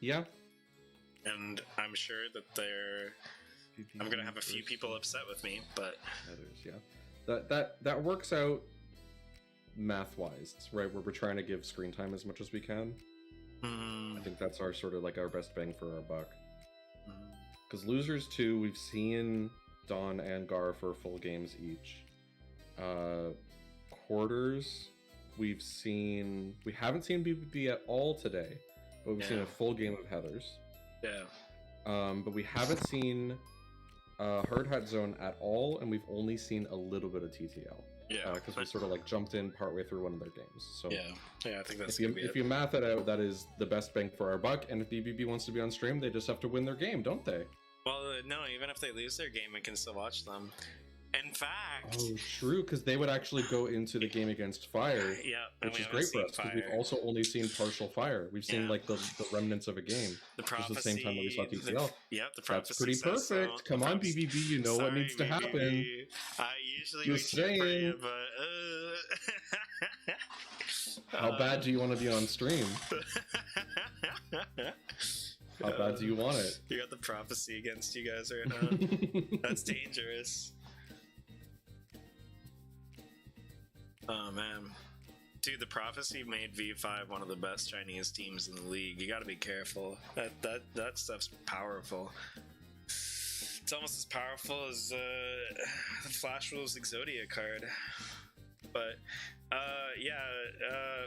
Yeah. And I'm sure that I'm gonna have a few people upset with me, but Others, yeah. That works out math-wise, right? Where we're trying to give screen time as much as we can. I think that's our sort of like our best bang for our buck. Because losers 2, we've seen Dawn and Gar for full games each. Quarters, we haven't seen BBB at all today, but we've seen a full game of Heathers. yeah. But we haven't seen Hard Hat Zone at all, and we've only seen a little bit of TTL. Yeah. Because we sort of like jumped in partway through one of their games. So yeah, I think that's if you math it out, that is the best bang for our buck. And if BBB wants to be on stream, they just have to win their game, don't they? Well, no, even if they lose their game, we can still watch them. In fact, Oh, true, because they would actually go into the game against fire, yeah, and which we is haven't great for seen us because fire. we've also only seen partial fire. We've seen Yeah. like the remnants of a game. The Just prophecy. the same time that we saw TCL. Yep, the That's prophecy pretty says so. perfect. Come The on, prophecy- BBB, you know what Sorry, needs to happen. BBB. I usually would Just cheer for saying. you, but How bad do you want to be on stream? How bad do you want it? You got the prophecy against you guys right now. That's dangerous. Oh man. Dude, the prophecy made V5 one of the best Chinese teams in the league. You gotta be careful. That stuff's powerful. It's almost as powerful as the Flash Wolves Exodia card. But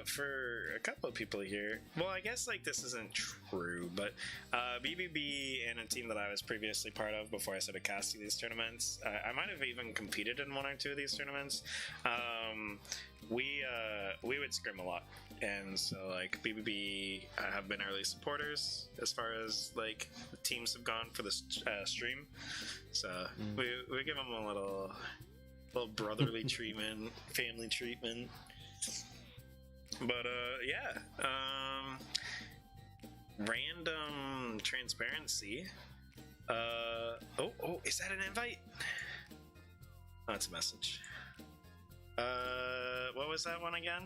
for a couple of people here, well, I guess like this isn't true, but BBB and a team that I was previously part of before I started casting these tournaments, I might have even competed in one or two of these tournaments. We would scrim a lot, and so like BBB have been early supporters as far as like the teams have gone for the stream. So we give them a little brotherly treatment, family treatment. But random transparency. Is that an invite? Oh, it's a message. What was that one again?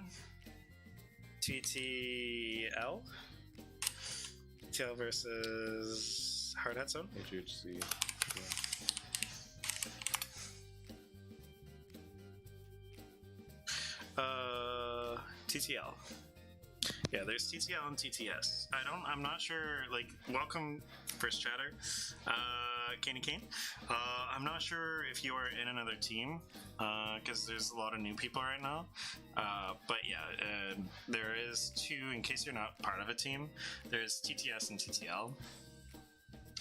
TTL? TTL versus Hardhead Zone? HHC. Yeah. TTL. Yeah, there's TTL and TTS. I'm not sure, like, welcome, first chatter, Candy Cane. I'm not sure if you are in another team, because there's a lot of new people right now. But yeah, there is two, in case you're not part of a team, there's TTS and TTL.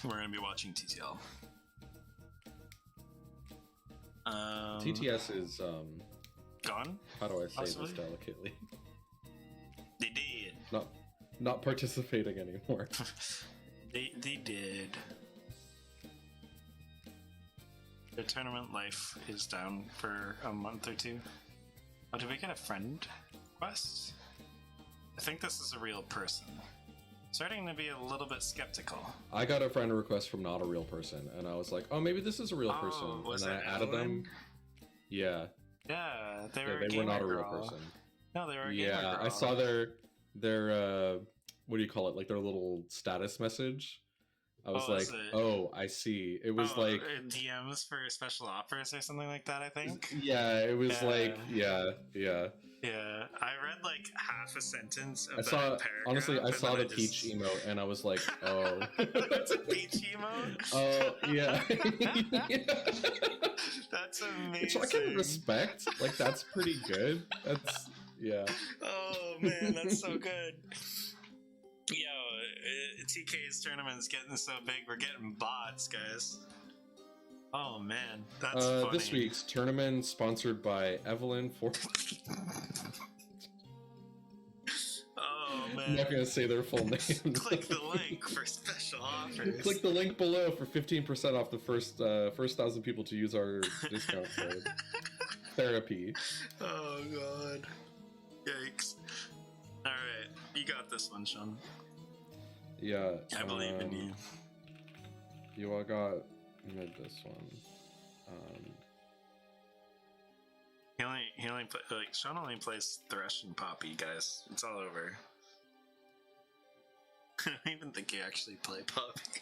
We're going to be watching TTL. TTS is, gone? how do I say Possibly? this delicately? They did. Not participating anymore. They did. Their tournament life is down for a month or two. Oh, did we get a friend request? I think this is a real person. Starting to be a little bit skeptical. I got a friend request from not a real person, and I was like, oh, maybe this is a real person. Was and then that I added them. Evelyn? Yeah. Yeah, they Yeah, were. they were not a real girl. person. No, they were. A Yeah, gamer girl. I saw their what do you call it? Like their little status message. I was Oh, like, is it- oh, I see. It was like, DMs for special offers or something like that. I think. yeah, it was Yeah. like, yeah. Yeah, I read like half a sentence of I saw, that paragraph. honestly, I and saw then the peach emote, and I was like, oh. That's a peach emote. Oh, yeah. That's amazing. Which I can respect. Like, that's pretty good. That's, yeah. Oh man, that's so good. Yo, TK's tournament's getting so big, we're getting bots, guys. Oh man, that's funny. This week's tournament sponsored by Evelyn for. Oh I'm man. not gonna say their full name. Click the link for special offers. Click the link below for 15% off the first 1,000 people to use our discount code. Therapy. Oh god. Yikes. Alright, you got this one, Sean. Yeah. I believe in you. You all got mid this one. He only play, like Sean only plays Thresh and Poppy, guys. It's all over. I don't even think you actually play Poppy.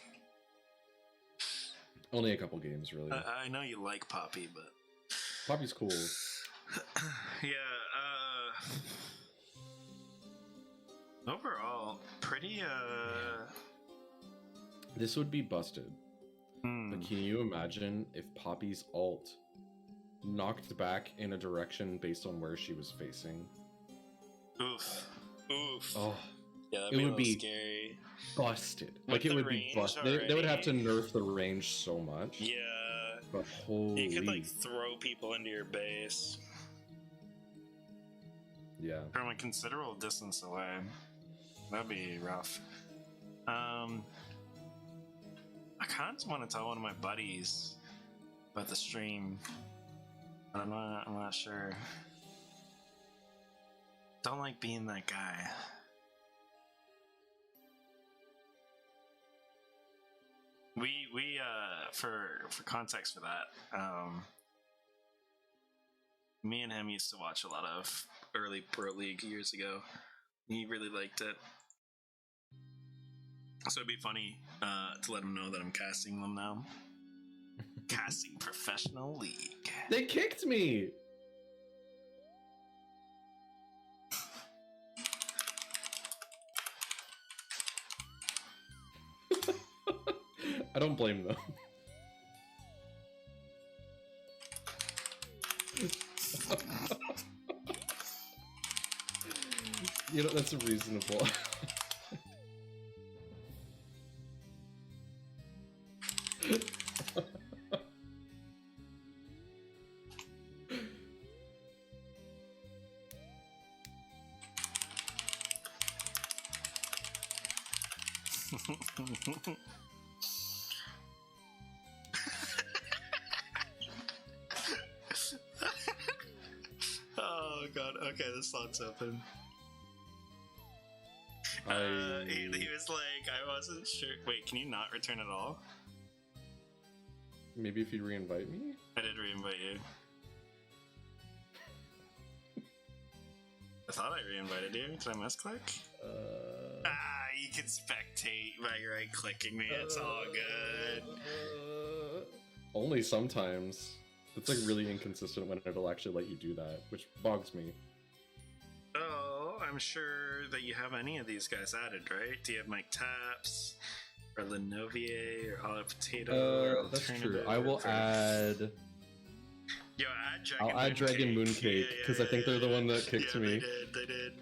Only a couple games, really. I know you like Poppy, but Poppy's cool. yeah. Overall, pretty. This would be busted. But can you imagine if Poppy's ult knocked back in a direction based on where she was facing? Oof. Oh, Yeah, that'd it be would a little be scary. busted. With Like, it the would be range busted. They would have to already. nerf the range so much. Yeah. But holy. You could like throw people into your base Yeah. from a considerable distance away. That'd be rough. I kind of want to tell one of my buddies about the stream. I'm not sure. Don't like being that guy. We for context for that, me and him used to watch a lot of early Pro League years ago. He really liked it. So it'd be funny to let him know that I'm casting them now. Casting professional league. They kicked me. I don't blame them. You know, that's reasonable. Oh god, okay, the slot's open. He was like, I wasn't sure. Wait, can you not return at all? Maybe if you re-invite me? I did re-invite you. I thought I re-invited you. Did I misclick? You can spectate by right-clicking me. It's all good. Only sometimes. It's like really inconsistent when it'll actually let you do that, which bogs me. Oh, I'm sure that you have any of these guys added, right? Do you have Mike Taps, or Lenovier, or Olive Potato, or That's true. Alternative, I will or... add... Yo, add Dragon I'll add Dragon Mooncake, because I think they're the one that kicked me. They did.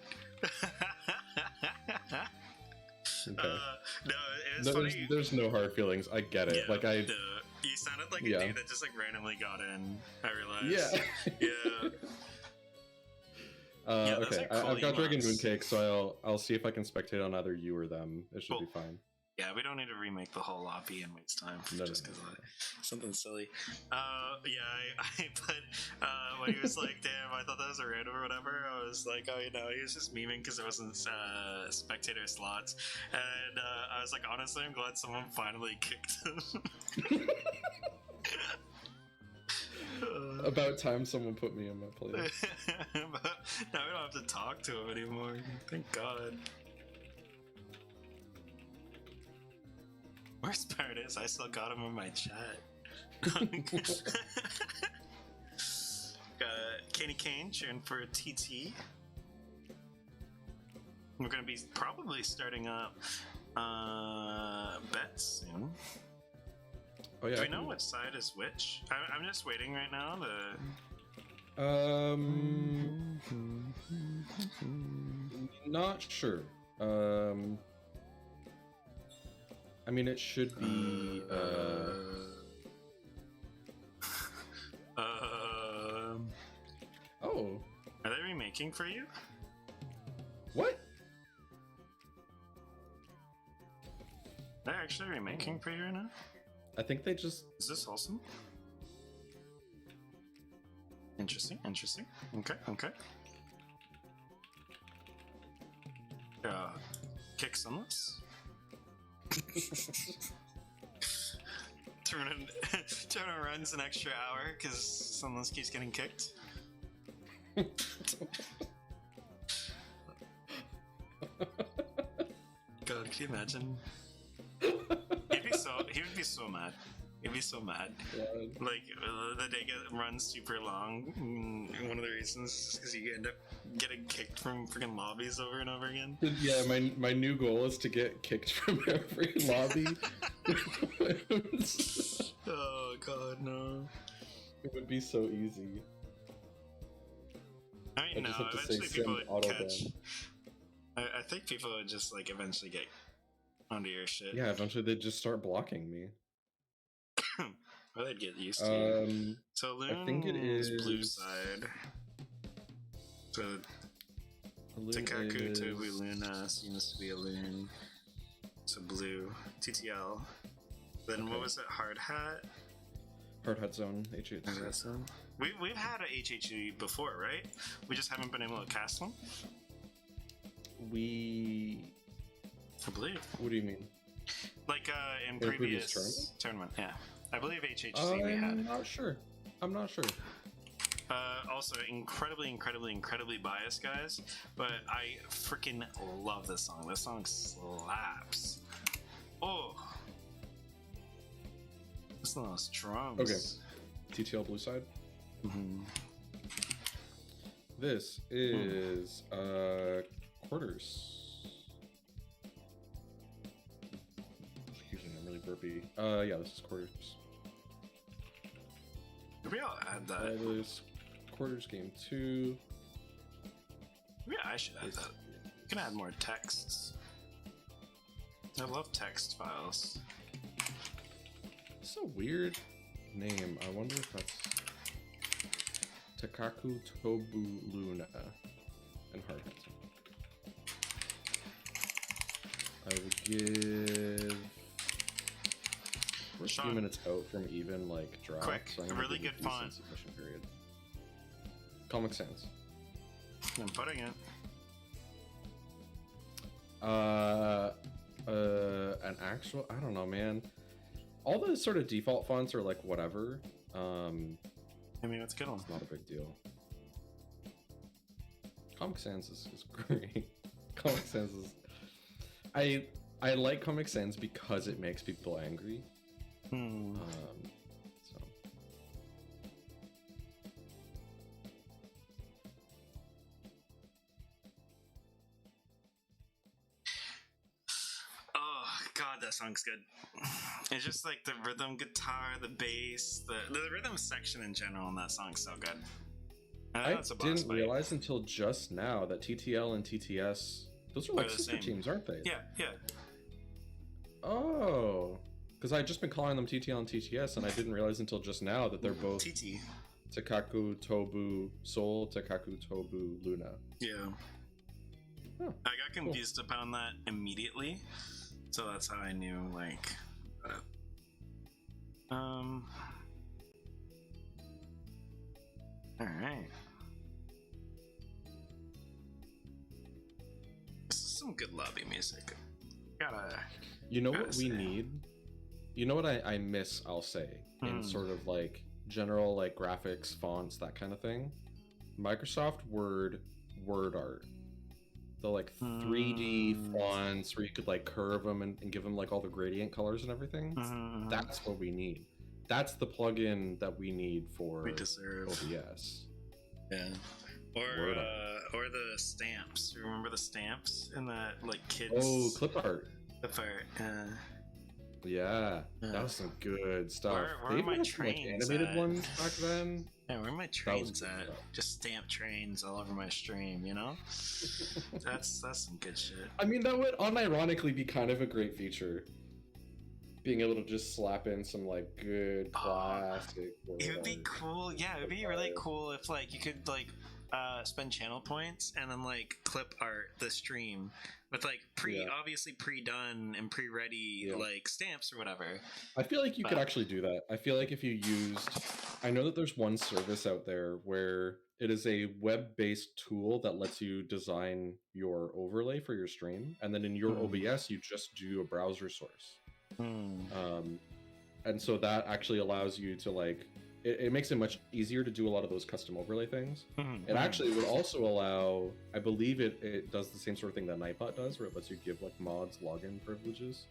Okay. No, it was funny. There's no hard feelings. I get it. Yeah, you sounded like a dude that just like randomly got in. I realized. Yeah. Yeah. Okay. I've got Dragon Mooncake, so I'll see if I can spectate on either you or them. It should be fine. Yeah, we don't need to remake the whole lobby and waste time just because of something silly. I put when he was like, "Damn, I thought that was a random or whatever." I was like, "Oh, he was just memeing because there wasn't spectator slots," and I was like, "Honestly, I'm glad someone finally kicked him." About time someone put me in my place. But now we don't have to talk to him anymore. Thank God. Worst part is I still got him in my chat. Candy Cane cheering for a TT. We're gonna be probably starting up bets soon. Oh yeah. Do we know what side is which? I'm just waiting right now to. Not sure. I mean, it should be. Oh. Are they remaking for you? What? They're actually remaking for you right now? I think they just. Is this awesome? Interesting. Okay. Kick sunless. Turner runs an extra hour because sunless keeps getting kicked. God, can you imagine? He would be so mad. He'd be so mad. Yeah. Like, the day runs super long. One of the reasons is because you end up getting kicked from freaking lobbies over and over again. Yeah, my new goal is to get kicked from every lobby. Oh god, no. It would be so easy. I mean, no, just have to eventually say people send would auto catch. ban. I think people would just, like, eventually get onto your shit. Yeah, eventually they'd just start blocking me. Or they'd get used to you. So Loon I think it is blue side. So Takaku to Luna seems to be a Loon. So blue. TTL. Then what was it? Hard Hat? Hard Hut Zone, HHC. We've had a HHC before, right? We just haven't been able to cast them. I believe. What do you mean? Like in previous previous tournament, yeah. I believe HHC we had. I'm not sure. Also, incredibly biased, guys. But I freaking love this song. This song slaps. Oh, listen to those drums. Okay. TTL Blue Side. Mm-hmm. This is quarters. Excuse me, I'm really burpy. Yeah, this is quarters. Maybe I'll add that. This quarters game 2. Yeah, I should add that. You can add more texts. I love text files. It's a weird name. I wonder if that's Takaku Tobu Luna and Hard Hut. I would give. We're a few minutes out from even like draft. Quick, so I'm a gonna really give good a font. decent submission period. Comic Sans. I'm putting it. An actual. I don't know, man. All the sort of default fonts are like whatever. I mean, it's a good one. It's not a big deal. Comic Sans is great. Comic Sans is. I like Comic Sans because it makes people angry. So. Oh god, that song's good. It's just like the rhythm guitar, the bass, the rhythm section in general in that song's so good. I That's a boss didn't fight. realize until just now that TTL and TTS, those are like They're the sister same. teams, aren't they? Yeah. Oh, because I just been calling them TTL and TTS, and I didn't realize until just now that they're both TT. Takaku Tobu Soul, Takaku Tobu Luna. Yeah. Oh, I got confused upon that immediately, so that's how I knew, like, alright. This is some good lobby music. You know what Gotta we say. need? You know what I miss, I'll say, in sort of like general like graphics, fonts, that kind of thing? Microsoft Word art. The like 3D fonts where you could like curve them and give them like all the gradient colors and everything. That's what we need. That's the plugin that we need for We deserve. OBS. Yeah. Word Or the stamps. Remember the stamps in the like kids? Oh, clip art. Clip art. Yeah, that was some good stuff. Where They are even my had some, like, trains animated at? ones back then. Yeah, where are my That was trains good at? stuff. Just stamp trains all over my stream, you know? That's some good shit. I mean, that would unironically be kind of a great feature. Being able to just slap in some like good classic. It would be word cool. Yeah, it would be really cool if like you could like spend channel points and then like clip art the stream with like obviously pre-done and pre-ready like stamps or whatever. I feel like you could actually do that. I feel like if you used, I know that there's one service out there where it is a web-based tool that lets you design your overlay for your stream, and then in your OBS you just do a browser source. And so that actually allows you to like, it makes it much easier to do a lot of those custom overlay things. It actually would also allow, I believe it does the same sort of thing that Nightbot does, where it lets you give like mods login privileges.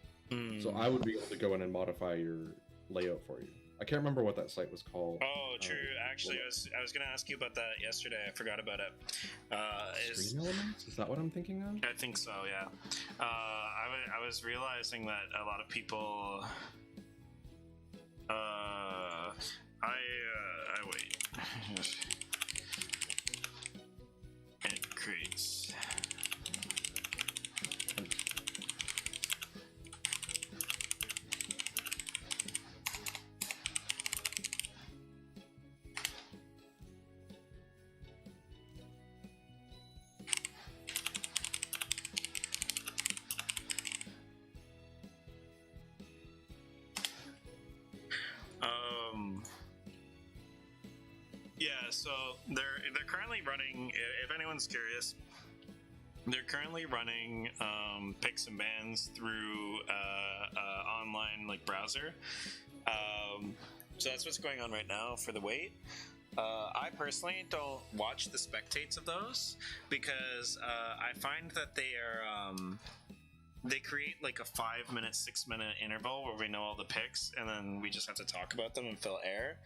So I would be able to go in and modify your layout for you. I can't remember what that site was called. Oh, true. Actually, I was gonna ask you about that yesterday. I forgot about it. Stream Elements? Is that what I'm thinking of? I think so. Yeah. I was realizing that a lot of people. I wait. It creates. so they're currently running. If anyone's curious, they're currently running picks and bans through online like browser. So that's what's going on right now for the wait. I personally don't watch the spectates of those because I find that they create like a 5-minute, 6-minute interval where we know all the picks and then we just have to talk about them and fill air.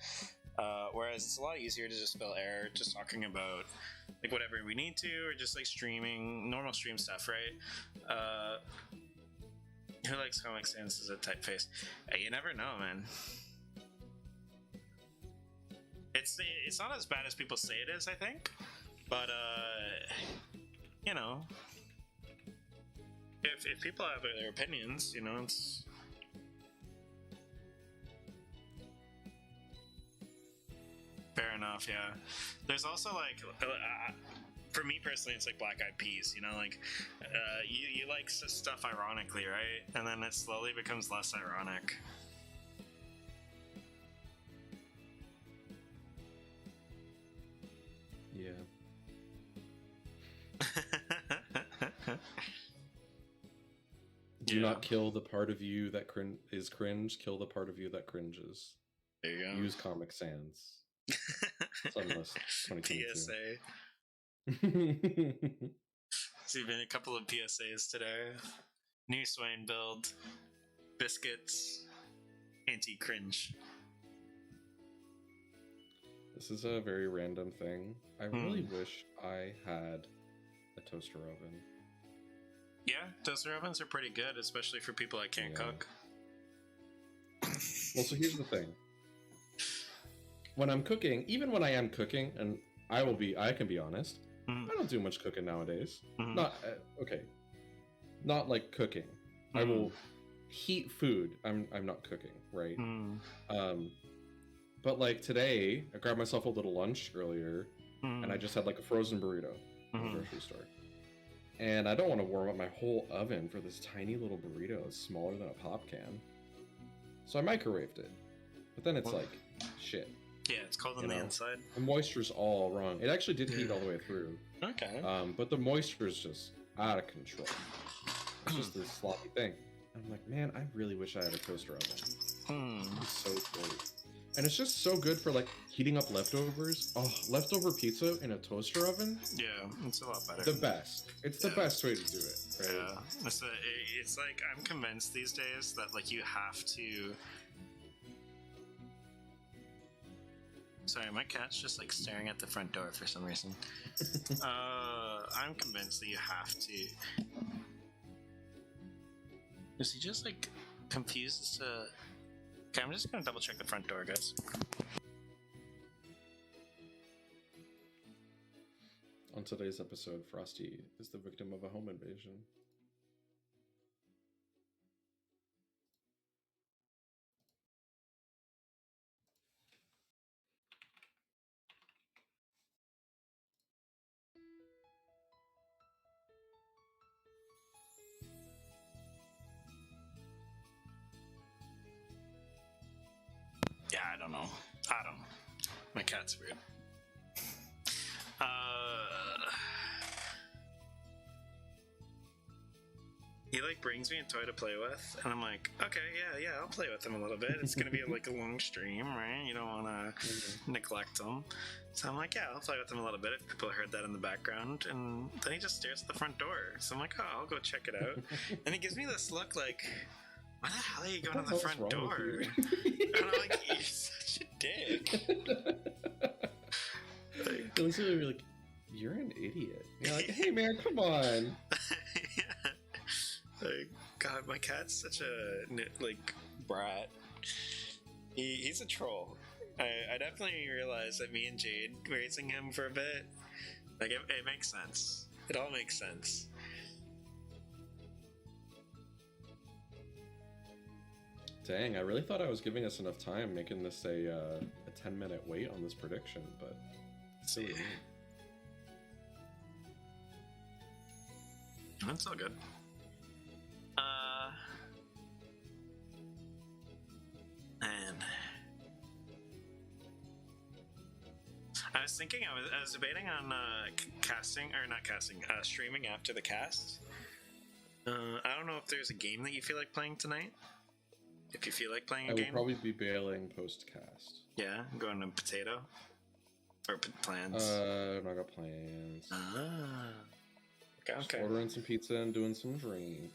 Whereas it's a lot easier to just fill air, just talking about like whatever we need to, or just like streaming, normal stream stuff, right? Who likes Comic Sans as a typeface? You never know, man. It's not as bad as people say it is, I think, but you know, if people have their opinions, you know, it's. Fair enough, yeah. There's also like, for me personally, it's like Black Eyed Peas. You know, like you like stuff ironically, right? And then it slowly becomes less ironic. Yeah. Do not kill the part of you that is cringe. Kill the part of you that cringes. There you go. Use Comic Sans. Sunless 2022. PSA. There's even a couple of PSAs today. New Swain build. Biscuits. Anti-cringe. This is a very random thing. I really wish I had a toaster oven. Yeah, toaster ovens are pretty good, especially for people that can't cook. Well, so here's the thing. When I'm cooking, even when I am cooking, and I can be honest, I don't do much cooking nowadays. Not not like cooking. I will heat food. I'm not cooking, right? But like today, I grabbed myself a little lunch earlier, and I just had like a frozen burrito in the grocery store. And I don't want to warm up my whole oven for this tiny little burrito. It's smaller than a pop can. So I microwaved it. But then it's like, shit. Yeah, it's cold on the inside. The moisture's all wrong. It actually did heat all the way through. Okay. But the moisture is just out of control. It's just this sloppy thing. I'm like, man, I really wish I had a toaster oven. It's so great. And it's just so good for like heating up leftovers. Oh, leftover pizza in a toaster oven? Yeah, it's a lot better. The best. It's the best way to do it. Right? Yeah. It's like, I'm convinced these days that like you have to... Sorry, my cat's just like staring at the front door for some reason. I'm convinced that you have to... Is he just like confused as to... Okay, I'm just gonna double check the front door, guys. On today's episode, Frosty is the victim of a home invasion. Yeah, I don't know. My cat's weird. He like brings me a toy to play with, and I'm like, okay, yeah, I'll play with him a little bit. It's gonna be like a long stream, right? You don't want to neglect him. So I'm like, yeah, I'll play with him a little bit. If people heard that in the background, and then he just stares at the front door. So I'm like, oh, I'll go check it out. And he gives me this look like, why the hell are you going to the front door? And I'm like, you're such a dick. Like, you're like, you're an idiot. You're like, hey man, come on. Yeah. Like, God, my cat's such a like brat. He's a troll. I definitely realized that me and Jade raising him for a bit, like it makes sense. It all makes sense. Dang, I really thought I was giving us enough time making this a 10-minute wait on this prediction, but silly me. That's all good. Man. I was thinking, I was debating on streaming after the cast. I don't know if there's a game that you feel like playing tonight. If you feel like playing a I game. will probably be bailing post-cast. Yeah, going to potato? Or plans? I'm not got plans. Okay, Just okay. ordering some pizza and doing some drink.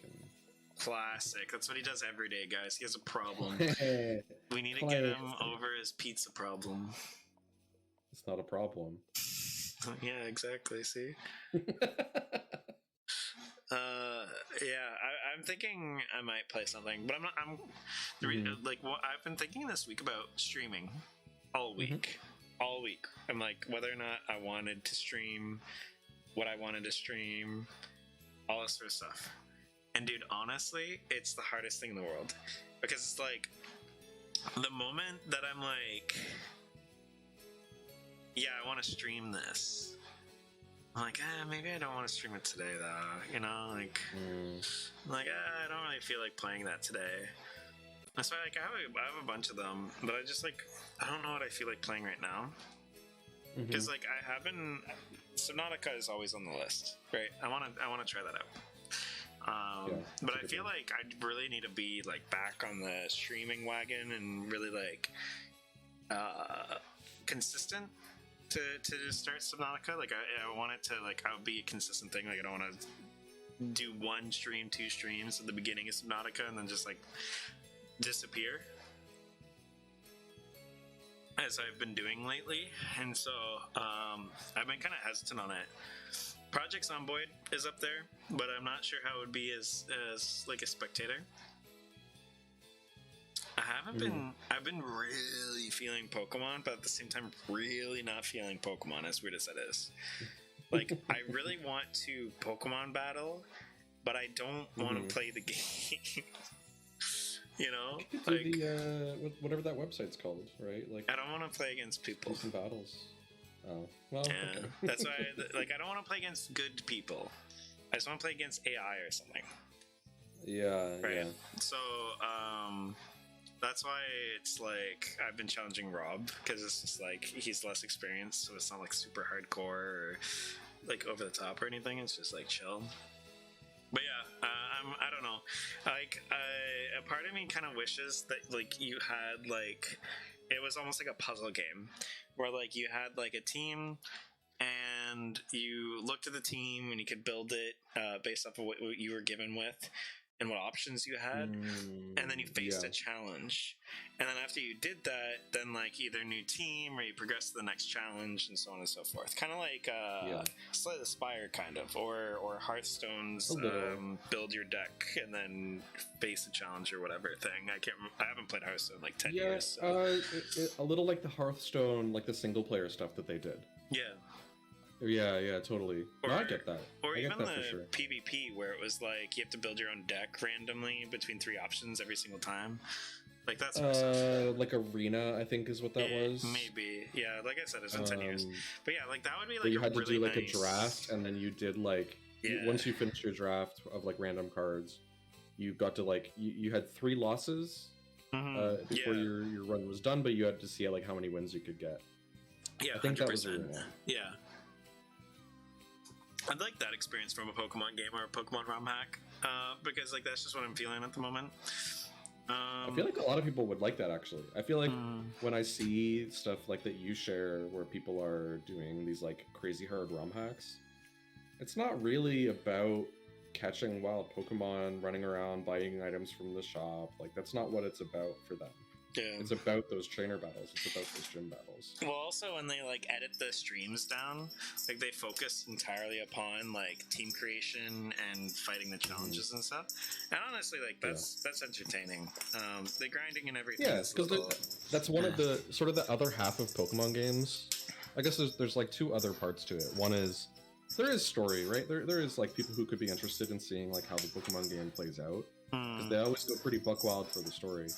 Classic. That's what he does every day, guys. He has a problem. And... We need to get him over his pizza problem. It's not a problem. Yeah, exactly. See? Yeah, I'm thinking I might play something, but I'm not. Like what I've been thinking this week about streaming all week. All week. I'm like whether or not I wanted to stream, what I wanted to stream, all this sort of stuff. And dude, honestly, it's the hardest thing in the world because it's like the moment that I'm like, yeah, I want to stream this. I'm like, maybe I don't want to stream it today, though. You know, like, I don't really feel like playing that today. That's why, like, I have a bunch of them, but I just like, I don't know what I feel like playing right now. Because like, I haven't. Subnautica is always on the list, right? I want to try that out. But I feel like I really need to be like back on the streaming wagon and really like consistent. To just start Subnautica, like I want it to like I'll be a consistent thing. Like I don't want to do 1 stream, 2 streams at the beginning of Subnautica and then just like disappear, as I've been doing lately. And so I've been kind of hesitant on it. Project Zomboid is up there, but I'm not sure how it would be as like a spectator. I haven't been. I've been really feeling Pokemon, but at the same time, really not feeling Pokemon. As weird as that is, like I really want to Pokemon battle, but I don't want to play the game. You know, you could like do the whatever that website's called, right? Like I don't want to play against people. Do some battles. Oh well, yeah, okay. That's why. Like I don't want to play against good people. I just want to play against AI or something. Yeah. Right. Yeah. So that's why it's like I've been challenging Rob because it's just like he's less experienced, so it's not like super hardcore or like over the top or anything. It's just like chill. But yeah, I don't know. Like, a part of me kind of wishes that like you had like it was almost like a puzzle game where like you had like a team and you looked at the team and you could build it based off of what you were given with. And what options you had, and then you faced a challenge, and then after you did that, then like either new team or you progress to the next challenge, and so on and so forth. Kind of like Slay the Spire, kind of, or Hearthstone's build your deck and then face a challenge or whatever thing. I haven't played Hearthstone in like 10 years. So. A little like the Hearthstone, like the single player stuff that they did. Yeah. Yeah, totally. I get that. Or I even get that the for sure. PvP where it was like you have to build your own deck randomly between 3 options every single time. Like that's like Arena, I think is what that was. Maybe. Yeah, like I said, it's been 10 years. But yeah, like that would be like you had to really do like nice... a draft, and then you did like once you finished your draft of like random cards, you got to like you had 3 losses before your run was done, but you had to see like how many wins you could get. Yeah, I think 100%. that was Arena. Yeah. I'd like that experience from a Pokemon game or a Pokemon ROM hack, because like that's just what I'm feeling at the moment. I feel like a lot of people would like that actually. I feel like when I see stuff like that you share where people are doing these like crazy hard ROM hacks, it's not really about catching wild Pokemon, running around, buying items from the shop. Like that's not what it's about for them. Yeah. It's about those trainer battles. It's about those gym battles. Well, also when they like edit the streams down, like they focus entirely upon like team creation and fighting the challenges and stuff. And honestly, like that's entertaining. The grinding and everything. Yeah, because that's one of the sort of the other half of Pokemon games. I guess there's like 2 other parts to it. One is there is story, right? There is like people who could be interested in seeing like how the Pokemon game plays out. Because they always go pretty buck wild for the story.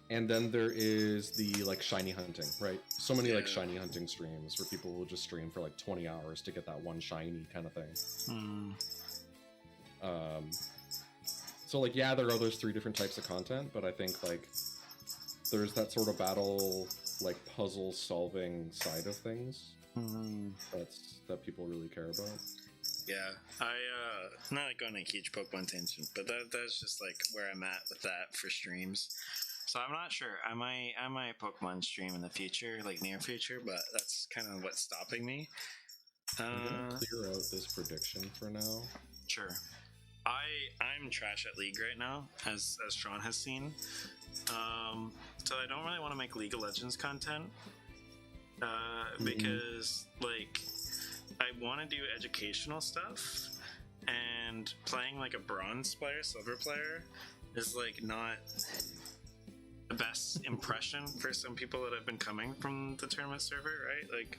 And then there is the like shiny hunting, right? So many like shiny hunting streams where people will just stream for like 20 hours to get that one shiny kind of thing. So like there are those 3 different types of content, but I think like there's that sort of battle like puzzle solving side of things. Mm-hmm. That people really care about. Yeah, not like going on a huge Pokemon tangent, but that's just like where I'm at with that for streams. So I'm not sure. I might Pokemon stream in the future, like near future, but that's kind of what's stopping me. I'm gonna clear out this prediction for now. Sure. I'm trash at League right now, as Sean has seen. So I don't really want to make League of Legends content. Because like I want to do educational stuff, and playing like a bronze player, silver player is like not the best impression for some people that have been coming from the tournament server, right? Like,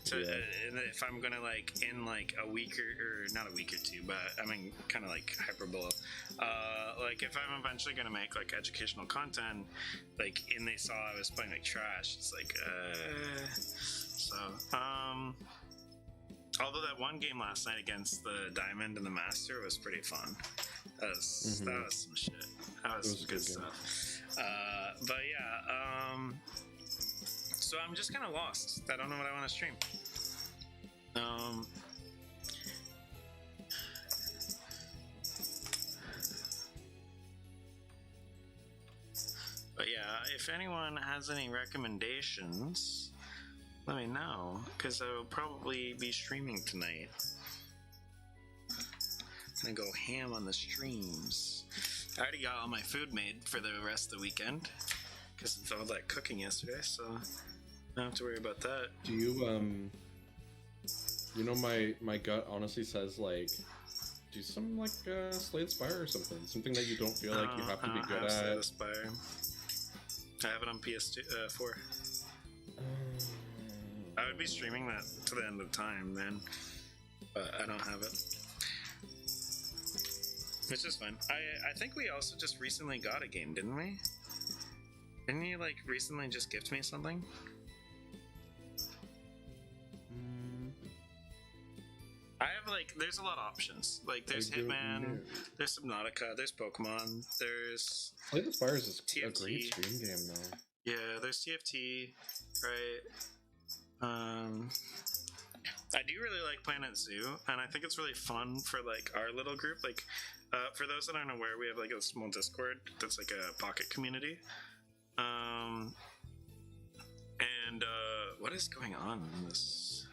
if I'm gonna like in like a week or not a week or two, but I mean kind of like hyperbola. Like if I'm eventually gonna make like educational content, like and they saw I was playing like trash, it's like although that one game last night against the Diamond and the Master was pretty fun. That was some shit. That was some good stuff. But yeah, so I'm just kind of lost. I don't know what I want to stream. But yeah, if anyone has any recommendations, let me know, because I will probably be streaming tonight. I'm gonna go ham on the streams. I already got all my food made for the rest of the weekend, because of all that cooking yesterday, so I don't have to worry about that. Do you, you know, my gut honestly says, like, do some, like, Slay the Spire or something. Something that you don't feel like you have to be good at. Slay the Spire. I have it on PS4. I would be streaming that to the end of time, man, but I don't have it. It's just fine. I think we also just recently got a game, didn't we? Didn't you, like, recently just gift me something? I have, like, there's a lot of options. Like, there's Hitman, there's Subnautica, there's Pokemon, there's... Slay the Spire is TFT. A great stream game, though. Yeah, there's TFT, right? I do really like Planet Zoo, and I think it's really fun for, like, our little group. Like, for those that aren't aware, we have, like, a small Discord that's, like, a pocket community. What is going on in this?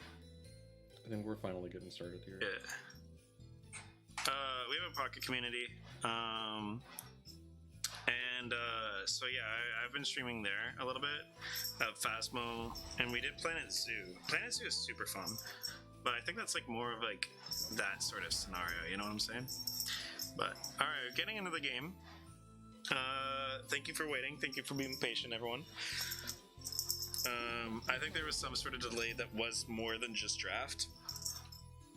I think we're finally getting started here. Yeah. We have a pocket community. So yeah, I've been streaming there a little bit of Phasmo, and we did Planet Zoo. Planet Zoo is super fun, but I think that's like more of like that sort of scenario, you know what I'm saying? But all right, getting into the game. Thank you for waiting. Thank you for being patient, everyone. I think there was some sort of delay that was more than just draft.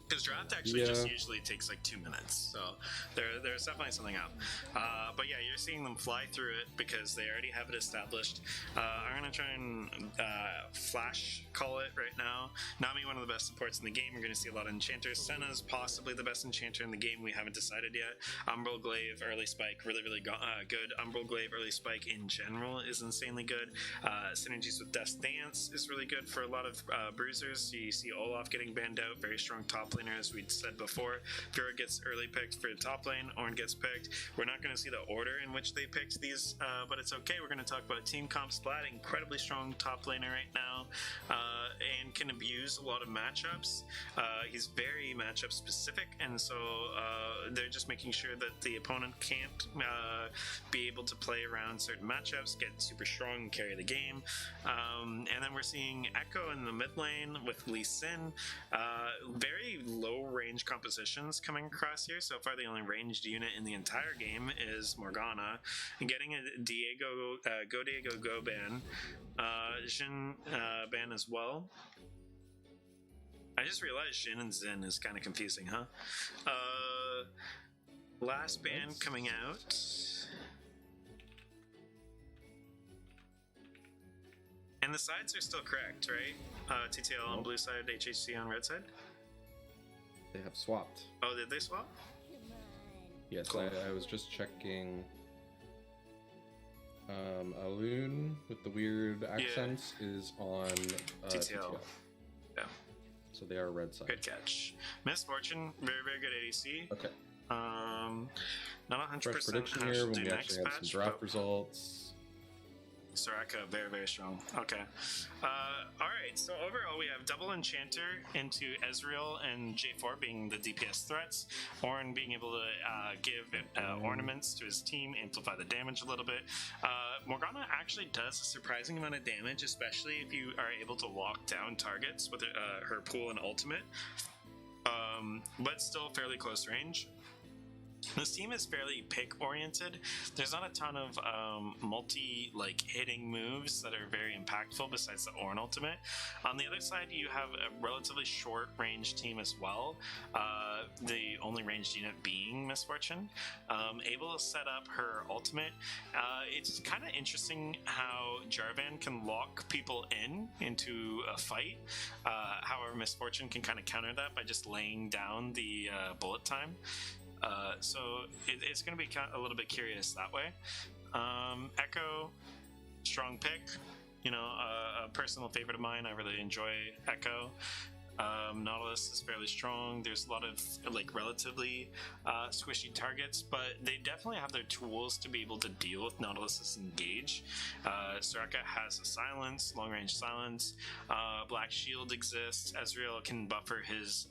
Because draft actually just usually takes like 2 minutes, so there's definitely something up. But yeah, you're seeing them fly through it because they already have it established. I'm gonna try and flash call it right now. Nami, one of the best supports in the game. You're gonna see a lot of enchanters. Senna's possibly the best enchanter in the game. We haven't decided yet. Umbral Glaive, early spike, really good. Umbral Glaive, early spike in general is insanely good. Synergies with Death's Dance is really good for a lot of bruisers. You see Olaf getting banned out, very strong top laner, as we said before. Vera gets early picked for top lane. Ornn gets picked. We're not going to see the order in which they picked these, but it's okay. We're going to talk about Team Comp Splat, incredibly strong top laner right now, and can abuse a lot of matchups. He's very matchup specific, and so they're just making sure that the opponent can't be able to play around certain matchups, get super strong, and carry the game. And then we're seeing Echo in the mid lane with Lee Sin. Very low range compositions coming across here. So far, the only ranged unit in the entire game is Morgana. And getting a Diego Go ban, Jhin ban as well. I just realized Jhin and Zen is kind of confusing, huh? Last ban coming out. And the sides are still correct, right? TTL on blue side, HHC on red side? They have swapped. Oh, did they swap? Yes, Cool. I was just checking. Alun with the weird accents is on TTL. Yeah. So they are red side. Good catch. Misfortune, very good ADC. Okay. Not 100% Fresh prediction how here she'll when do we next actually have some patch, draft but results. Soraka, very strong. Okay. Alright, so overall we have double Enchanter into Ezreal and J4 being the DPS threats. Ornn being able to give ornaments to his team, amplify the damage a little bit. Morgana actually does a surprising amount of damage, especially if you are able to lock down targets with her pool and ultimate. But still fairly close range. This team is fairly pick oriented. There's not a ton of hitting moves that are very impactful besides the Ornn ultimate. On the other side, you have a relatively short range team as well. The only ranged unit being Misfortune, able to set up her ultimate. It's kind of interesting how Jarvan can lock people into a fight. However, Misfortune can kind of counter that by just laying down the bullet time. So it's going to be a little bit curious that way. Echo, strong pick. A personal favorite of mine. I really enjoy Echo. Nautilus is fairly strong. There's a lot of relatively squishy targets, but they definitely have their tools to be able to deal with Nautilus's engage. Soraka has a silence, long range silence. Black Shield exists. Ezreal can buffer his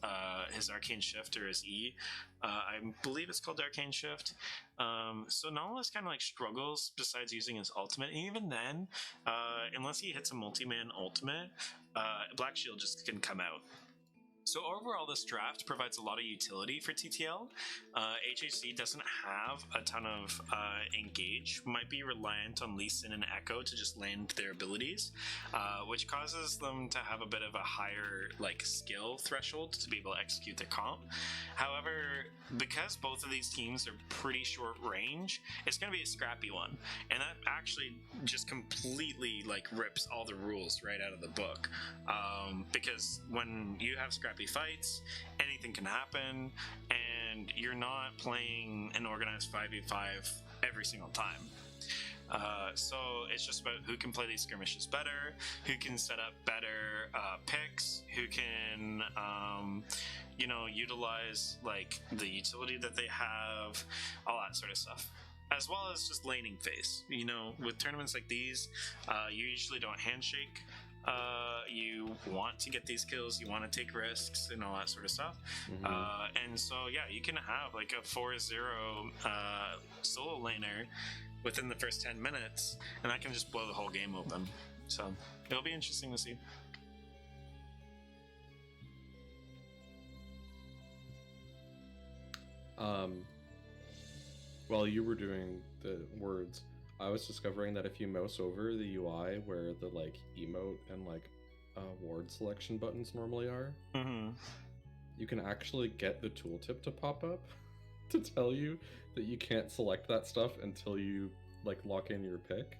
Arcane Shift or his E. I believe it's called Arcane Shift. So Nautilus kind of struggles besides using his ultimate. And even then, unless he hits a multi-man ultimate, Black Shield just can come out. So overall, this draft provides a lot of utility for TTL. HHC doesn't have a ton of engage, might be reliant on Lee Sin and Echo to just land their abilities, which causes them to have a bit of a higher skill threshold to be able to execute their comp. However, because both of these teams are pretty short range, it's going to be a scrappy one, and that actually just completely rips all the rules right out of the book. Because when you have scrappy fights, anything can happen, and you're not playing an organized 5v5 every single time. So it's just about who can play these skirmishes better, who can set up better picks, who can utilize the utility that they have, all that sort of stuff, as well as just laning phase. With tournaments like these, you usually don't handshake. You want to get these kills, you want to take risks and all that sort of stuff. And so you can have a 4-0 solo laner within the first 10 minutes, and that can just blow the whole game open. So it'll be interesting to see. While you were doing the words, I was discovering that if you mouse over the UI where the emote and ward selection buttons normally are, you can actually get the tooltip to pop up to tell you that you can't select that stuff until you lock in your pick.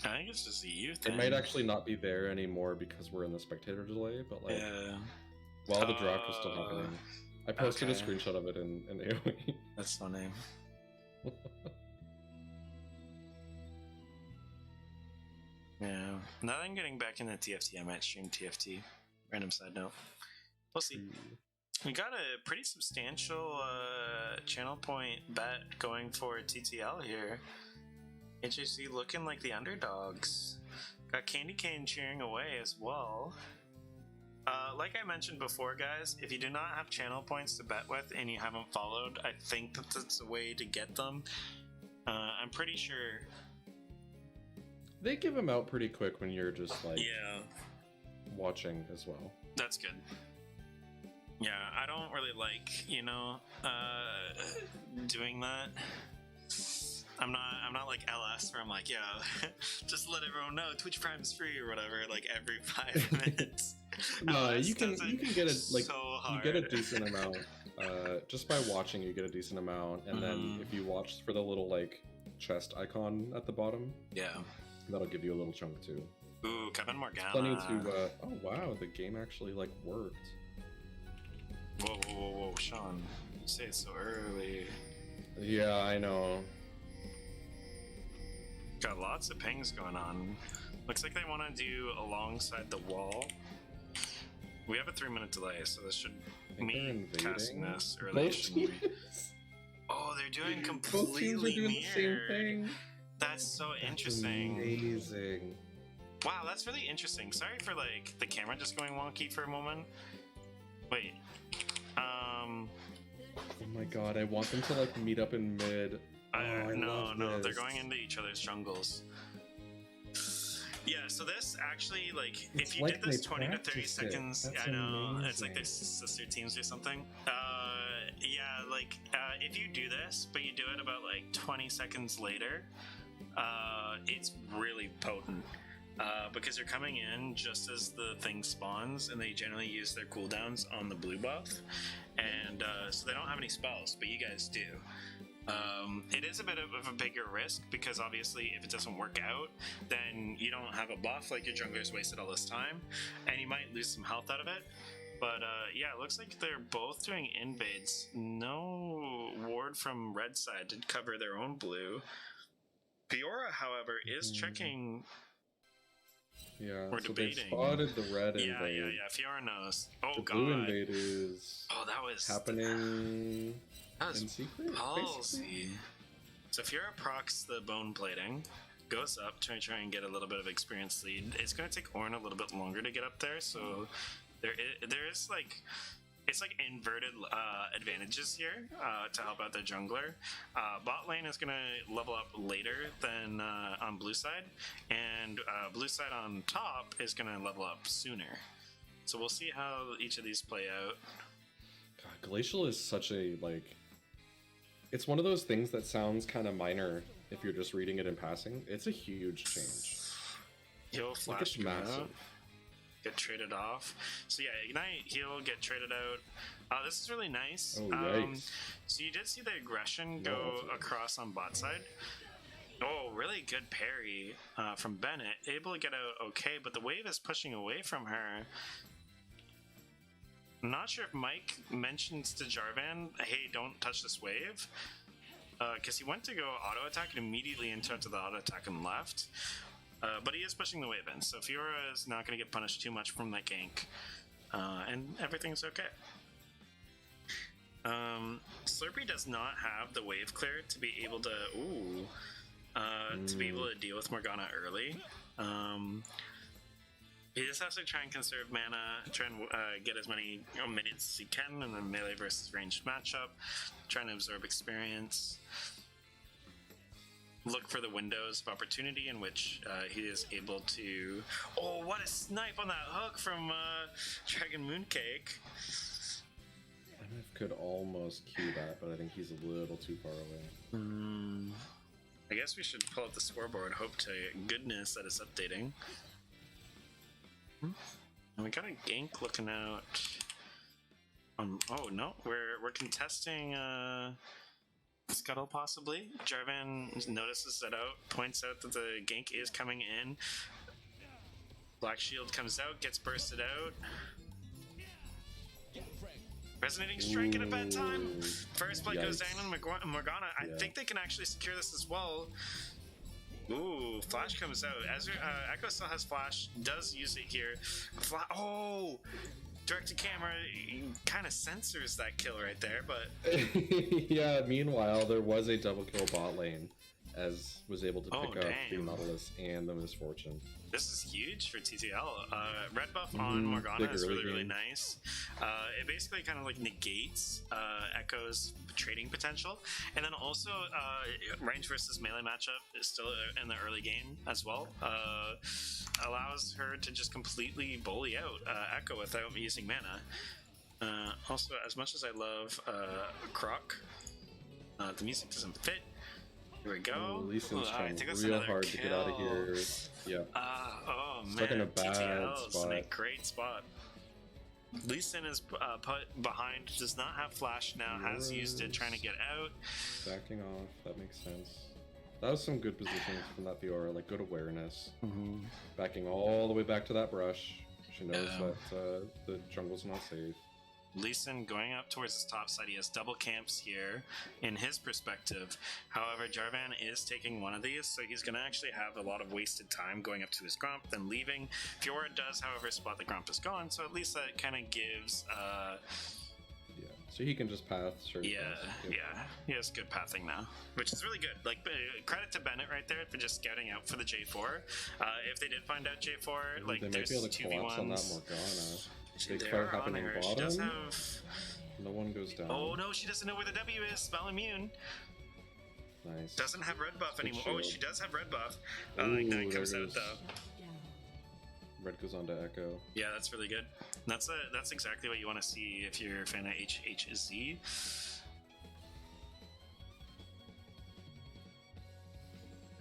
I think it's just a you thing. It might actually not be there anymore because we're in the spectator delay, but while the draft was still happening, I posted a screenshot of it in AoE. That's funny. Yeah. Now that I'm getting back into TFT, I might stream TFT. Random side note. We'll see. We got a pretty substantial channel point bet going for TTL here. HHC looking like the underdogs. Got Candy Cane cheering away as well. Like I mentioned before, guys, if you do not have channel points to bet with and you haven't followed, I think that that's a way to get them. I'm pretty sure they give them out pretty quick when you're just watching as well. That's good. Yeah, I don't really like, doing that. I'm not like LS where I'm like, yeah, just let everyone know Twitch Prime's free or whatever, every 5 minutes. No, you can get a so you get a decent amount. Just by watching, you get a decent amount, and then if you watch for the little chest icon at the bottom, that'll give you a little chunk too. Ooh, Kevin Morgana. Plenty to. Oh wow, the game actually worked. Whoa, Sean, you say it so early. Yeah, I know. Got lots of pings going on. Looks like they want to do alongside the wall. We have a 3-minute delay, so this should me casting this early. Oh, they're doing completely Both teams are doing mirrored. the same thing. That's so That's interesting. amazing. Wow, that's really interesting. Sorry for like the camera just going wonky for a moment. Wait. Oh my god, I want them to like meet up in mid. No, they're going into each other's jungles. Yeah, so this actually, like, if you like did this they 20 to 30 practiced it. seconds, That's I know, it's amazing. like their sister teams or something. Yeah, like, if you do this, but you do it about, like, 20 seconds later, it's really potent. Because you're coming in just as the thing spawns, and they generally use their cooldowns on the blue buff, and so they don't have any spells, but you guys do. It is a bit of a bigger risk because obviously if it doesn't work out, then you don't have a buff, like your jungler's wasted all this time, and you might lose some health out of it. But yeah, it looks like they're both doing invades. No ward from red side to cover their own blue. Fiora, however, is checking. Yeah, We're so debating. they spotted the red invade. Yeah. Fiora knows. Oh The god. blue invade is that was happening That was in secret, ballsy. basically. So Fiora procs the bone plating, goes up to try and get a little bit of experience lead. It's going to take Ornn a little bit longer to get up there, so there is like, it's like inverted advantages here to help out the jungler. Bot lane is going to level up later than on blue side, and blue side on top is going to level up sooner. So we'll see how each of these play out. God, Glacial is such a, like... It's one of those things that sounds kind of minor if you're just reading it in passing. It's a huge change. He'll Like, flash it's massive. get traded off. So yeah, Ignite, he'll get traded out. This is really nice. Oh, yikes. So you did see the aggression go No. across on bot side. Oh, really good parry from Bennett. Able to get out okay, but the wave is pushing away from her. I'm not sure if Mike mentions to Jarvan, hey, don't touch this wave. Because he went to go auto attack and immediately interrupted the auto attack and left. But he is pushing the wave in, so Fiora is not going to get punished too much from that gank. And everything's okay. Slurpee does not have the wave clear to be able to to be able to deal with Morgana early. He just has to try and conserve mana, try and get as many minions as he can in the melee versus ranged matchup, trying to absorb experience. Look for the windows of opportunity in which he is able to... Oh, what a snipe on that hook from Dragon Mooncake! MF could almost cue that, but I think he's a little too far away. I guess we should pull up the scoreboard, hope to goodness that it's updating. And we got a gank looking out. Oh no, we're contesting Scuttle possibly. Jarvan notices that out, points out that the gank is coming in. Black Shield comes out, gets bursted out. Resonating strike at a bad time. First blood goes down on Morgana. I think they can actually secure this as well. Ooh, Flash comes out. Echo still has Flash, does use it here. Oh! Direct to camera kind of censors that kill right there, but... Yeah, meanwhile, there was a double kill bot lane, as was able to pick up the Nautilus and the Misfortune. This is huge for TTL. Red buff on Morgana is really nice. It basically kind of like negates Echo's trading potential, and then also range versus melee matchup is still in the early game as well. Allows her to just completely bully out Echo without using mana. Also, as much as I love Croc, the music doesn't fit. Here we go. Lee Sin's trying real hard to get out of here. Yep. Oh Stuck man, in a bad TTL's spot. in a great spot. Lee Sin is put behind, does not have flash now, has used it trying to get out. Backing off, that makes sense. That was some good positioning from that Fiora, like good awareness. Backing all the way back to that brush. She knows that the jungle's not safe. Lee Sin going up towards his top side. He has double camps here in his perspective. However, Jarvan is taking one of these, so he's going to actually have a lot of wasted time going up to his Grump, then leaving. Fiora does, however, spot the Grump is gone, so at least that kind of gives... Yeah, so he can just path. Sure. Yeah, he has good pathing now, which is really good. Like, credit to Bennett right there for just scouting out for the J4. If they did find out J4, like, they might there's be able to collapse on that 2v1s. Morgana. Big They fight are on happening her. bottom. She does have... No one goes down. Oh no, she doesn't know where the W is. Spell immune. Nice. Doesn't have red buff Good anymore. Oh, shield. she does have red buff. Ooh, Ignite there comes out goes- though. Red goes on to Echo. Yeah, that's really good. That's exactly what you want to see if you're a fan of HHZ.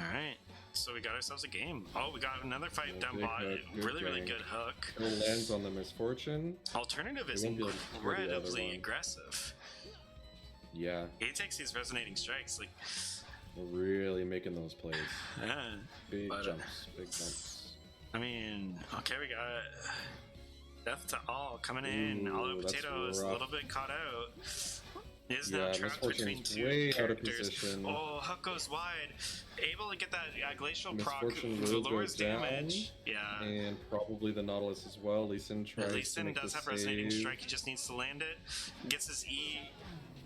All right, so we got ourselves a game. Oh, we got another fight Yeah, down big bot. hook, good Really gank. good hook. It lands on the Misfortune. Alternative is They won't be able to kill the other incredibly one. aggressive. Yeah, He takes these resonating strikes like, we're really making those plays. yeah. Big But, jumps, big jumps. I mean, okay, we got Death to All coming in. Ooh, Olive that's Potato is a rough. little bit caught out. Is Yeah, now trapped between Misfortune's two way out of characters. position. Oh, Huck goes wide. Able to get that glacial proc. Misfortune will go Lowers down, damage. Yeah. And probably the Nautilus as well. Lee Sin tries Lee to Sin make does the have Resonating save. Strike. He just needs to land it. Gets his E.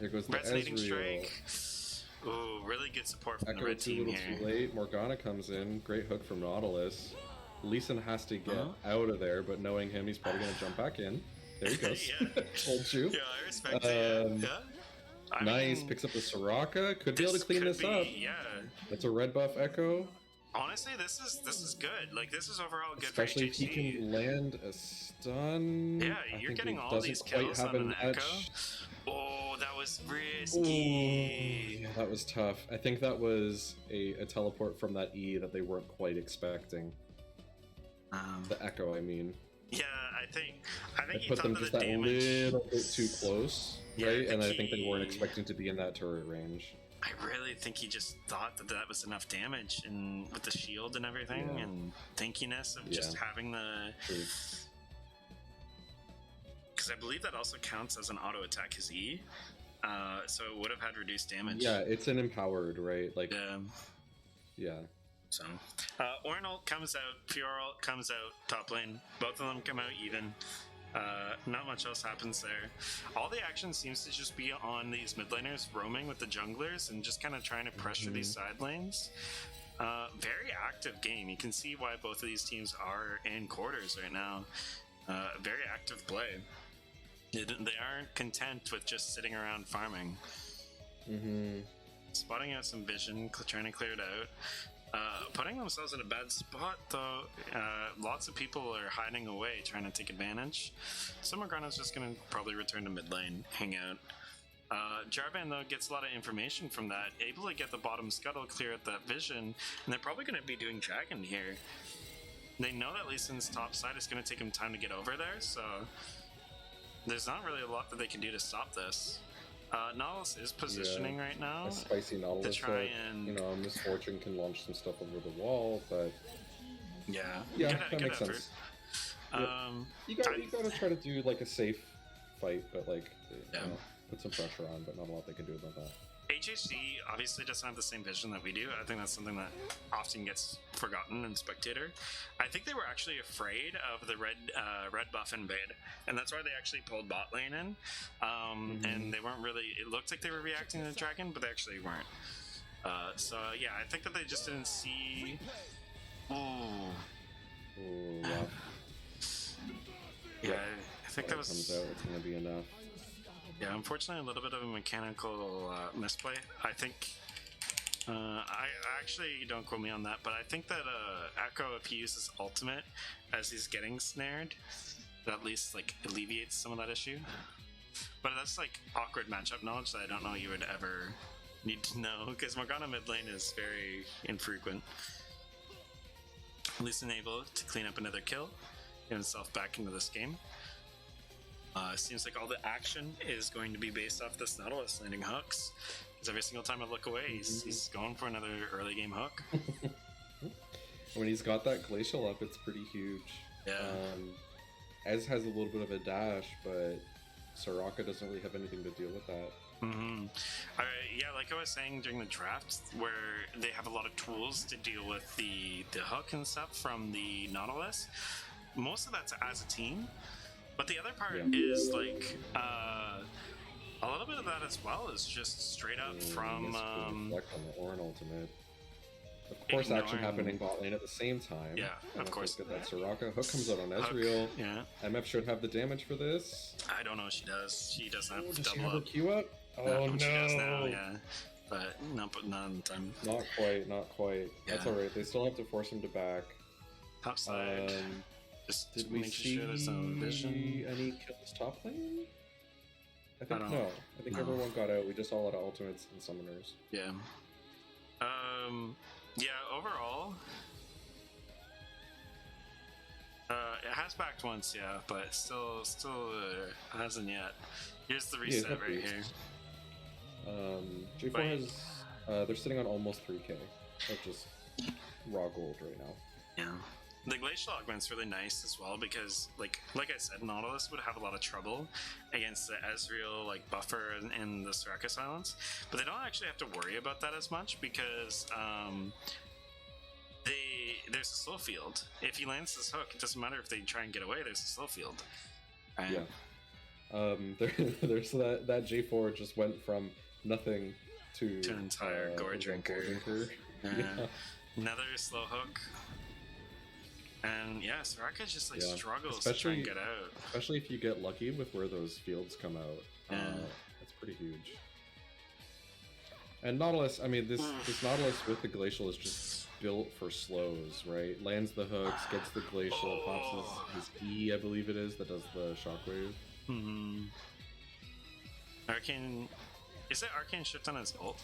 There goes the Resonating Ezreal. Strike. Ooh, really good support from the Echo red too team little here. too late. Morgana comes in. Great hook from Nautilus. Lee Sin has to get Uh-huh. out of there, but knowing him, he's probably going to jump back in. There he goes. Yeah. Told you. Yeah, I respect it. Um, Yeah. I Nice. mean, Picks up the Soraka. Could be able to clean could this be- up. Yeah. That's a red buff Echo. Honestly, this is good. Like, this is overall good Especially for if he HHC. can land a stun. Yeah, I you're think getting he all doesn't these quite kills have on a an match. Echo. Oh, that was Ooh, risky. yeah, that was tough. I think that was a teleport from that E that they weren't quite expecting. The Echo, I mean. Yeah, I think It he put thought them that just the that damage. little bit too close, Yeah, right? And I think they he- weren't expecting to be in that turret range. I really think he just thought that that was enough damage, and with the shield and everything, Yeah. and tankiness of just Yeah. having the. True. Because I believe that also counts as an auto attack, his E. So it would have had reduced damage. Yeah, it's an empowered, right? Like, yeah. So, Ornal comes out, Fiora comes out top lane. Both of them come out even. Not much else happens there. All the action seems to just be on these mid laners roaming with the junglers and just kind of trying to pressure these side lanes. Very active game. You can see why both of these teams are in quarters right now. Very active play. They aren't content with just sitting around farming. Mm-hmm. Spotting out some vision, trying to clear it out. Putting themselves in a bad spot, though. Lots of people are hiding away, trying to take advantage. So Morgana's just going to probably return to mid lane, hang out. Jarvan, though, gets a lot of information from that, able to get the bottom scuttle, clear out that vision, and they're probably going to be doing Dragon here. They know that Lee Sin's top side is going to take him time to get over there, so there's not really a lot that they can do to stop this. Nautilus is positioning right now. A spicy Nautilus try hook, and- you know, Misfortune can launch some stuff over the wall, but Yeah, yeah, good, that good makes effort. sense. You gotta try to do like a safe fight, but like, Yeah. you know, put some pressure on, but not a lot they can do about that. HHC obviously doesn't have the same vision that we do. I think that's something that often gets forgotten in Spectator. I think they were actually afraid of the red buff invade, and that's why they actually pulled bot lane in. And they weren't really. It looked like they were reacting to the dragon, but they actually weren't. So yeah, I think that they just didn't see. Oh, Ooh, rough. yeah. I think that When it comes was. out, it's gonna be enough. Yeah, unfortunately, a little bit of a mechanical misplay. I think. I actually don't quote me on that, but I think that Echo, if he uses ultimate as he's getting snared, that at least like alleviates some of that issue. But that's like awkward matchup knowledge that I don't know you would ever need to know because Morgana mid lane is very infrequent. At least able to clean up another kill, get himself back into this game. Seems like all the action is going to be based off this Nautilus landing hooks. Because every single time I look away, he's going for another early game hook. When he's got that glacial up, it's pretty huge. Yeah. Ez has a little bit of a dash, but Soraka doesn't really have anything to deal with that. Yeah, like I was saying during the draft, where they have a lot of tools to deal with the hook and stuff from the Nautilus. Most of that's as a team, but the other part is like a little bit of that as well is just straight up from Reflect on the Ornn ultimate. Of course, action happening bot lane at the same time. Yeah, of course. Get that Soraka hook comes out on Ezreal. Yeah, MF should have the damage for this. I don't know if she does. She doesn't have Does she double have her up. Q up? Oh no! She does now, yeah. But not in time. Not quite, not quite. That's Yeah. alright. They still have to force him to back. Top side. Did we making see sure there's no vision. any kills top lane? I think don't- no. I think no. everyone got out. We just saw a lot of ultimates and summoners. Yeah. Yeah, overall, it has backed once, yeah, but still hasn't yet. Here's the reset hit right boost. here. J4 Wait. has they're sitting on almost 3k of just raw gold right now. Yeah. The glacial augment's really nice as well because, like I said, Nautilus would have a lot of trouble against the Ezreal like buffer and the Soraka silence, but they don't actually have to worry about that as much because there's a slow field. If he lands this hook, it doesn't matter if they try and get away. There's a slow field. Right? Yeah. There's that J4 just went from nothing to an entire gore drinker. Yeah. Another slow hook. And yeah, Soraka just like Yeah. struggles to try and get out. Especially if you get lucky with where those fields come out. Yeah. That's pretty huge. And Nautilus, I mean, this Nautilus with the Glacial is just built for slows, right? Lands the hooks, gets the Glacial, pops his E, I believe it is, that does the shockwave. Arcane... Is it Arcane shift on his ult?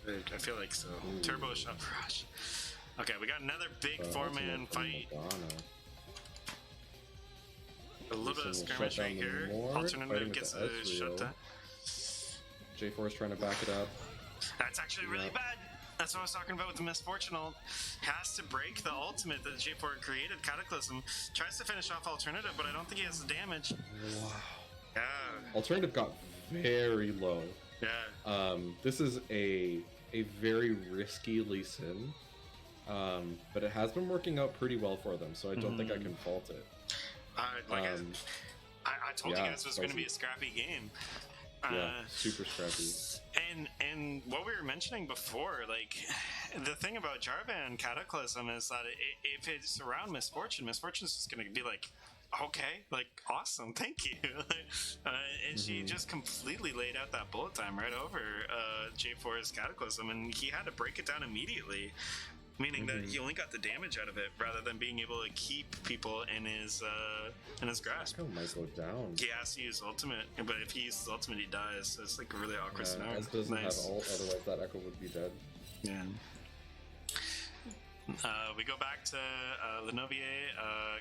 I feel like so. Ooh. Turbo shot rush. Okay, we got another big four-man Ultimate from fight. Madonna. A little bit of This one will skirmish shut right down the here. Moor, fighting Alternative with gets the a Ezreal. shutdown. J4 is trying to back it up. That's actually really Yep. bad. That's what I was talking about with the Misfortune ult. Has to break the ultimate that J4 created. Cataclysm tries to finish off Alternative, but I don't think he has the damage. Wow. Yeah. Alternative got very low. Yeah. This is a very risky Lee Sin, but it has been working out pretty well for them, so I don't think I can fault it. I told you yeah, guys it was going to be a spicy. scrappy game. Yeah, super scrappy. And what we were mentioning before, like the thing about Jarvan Cataclysm is that if it's around Misfortune's just going to be like, okay, like awesome, thank you. And she just completely laid out that bullet time right over J4's Cataclysm, and he had to break it down immediately. Meaning that he only got the damage out of it, rather than being able to keep people in his grasp. Echo might go down. He has to use ultimate, but if he uses ultimate, he dies. So it's like a really awkward scenario. Ez doesn't Nice. have ult, otherwise that Echo would be dead. Yeah. We go back to Lenovier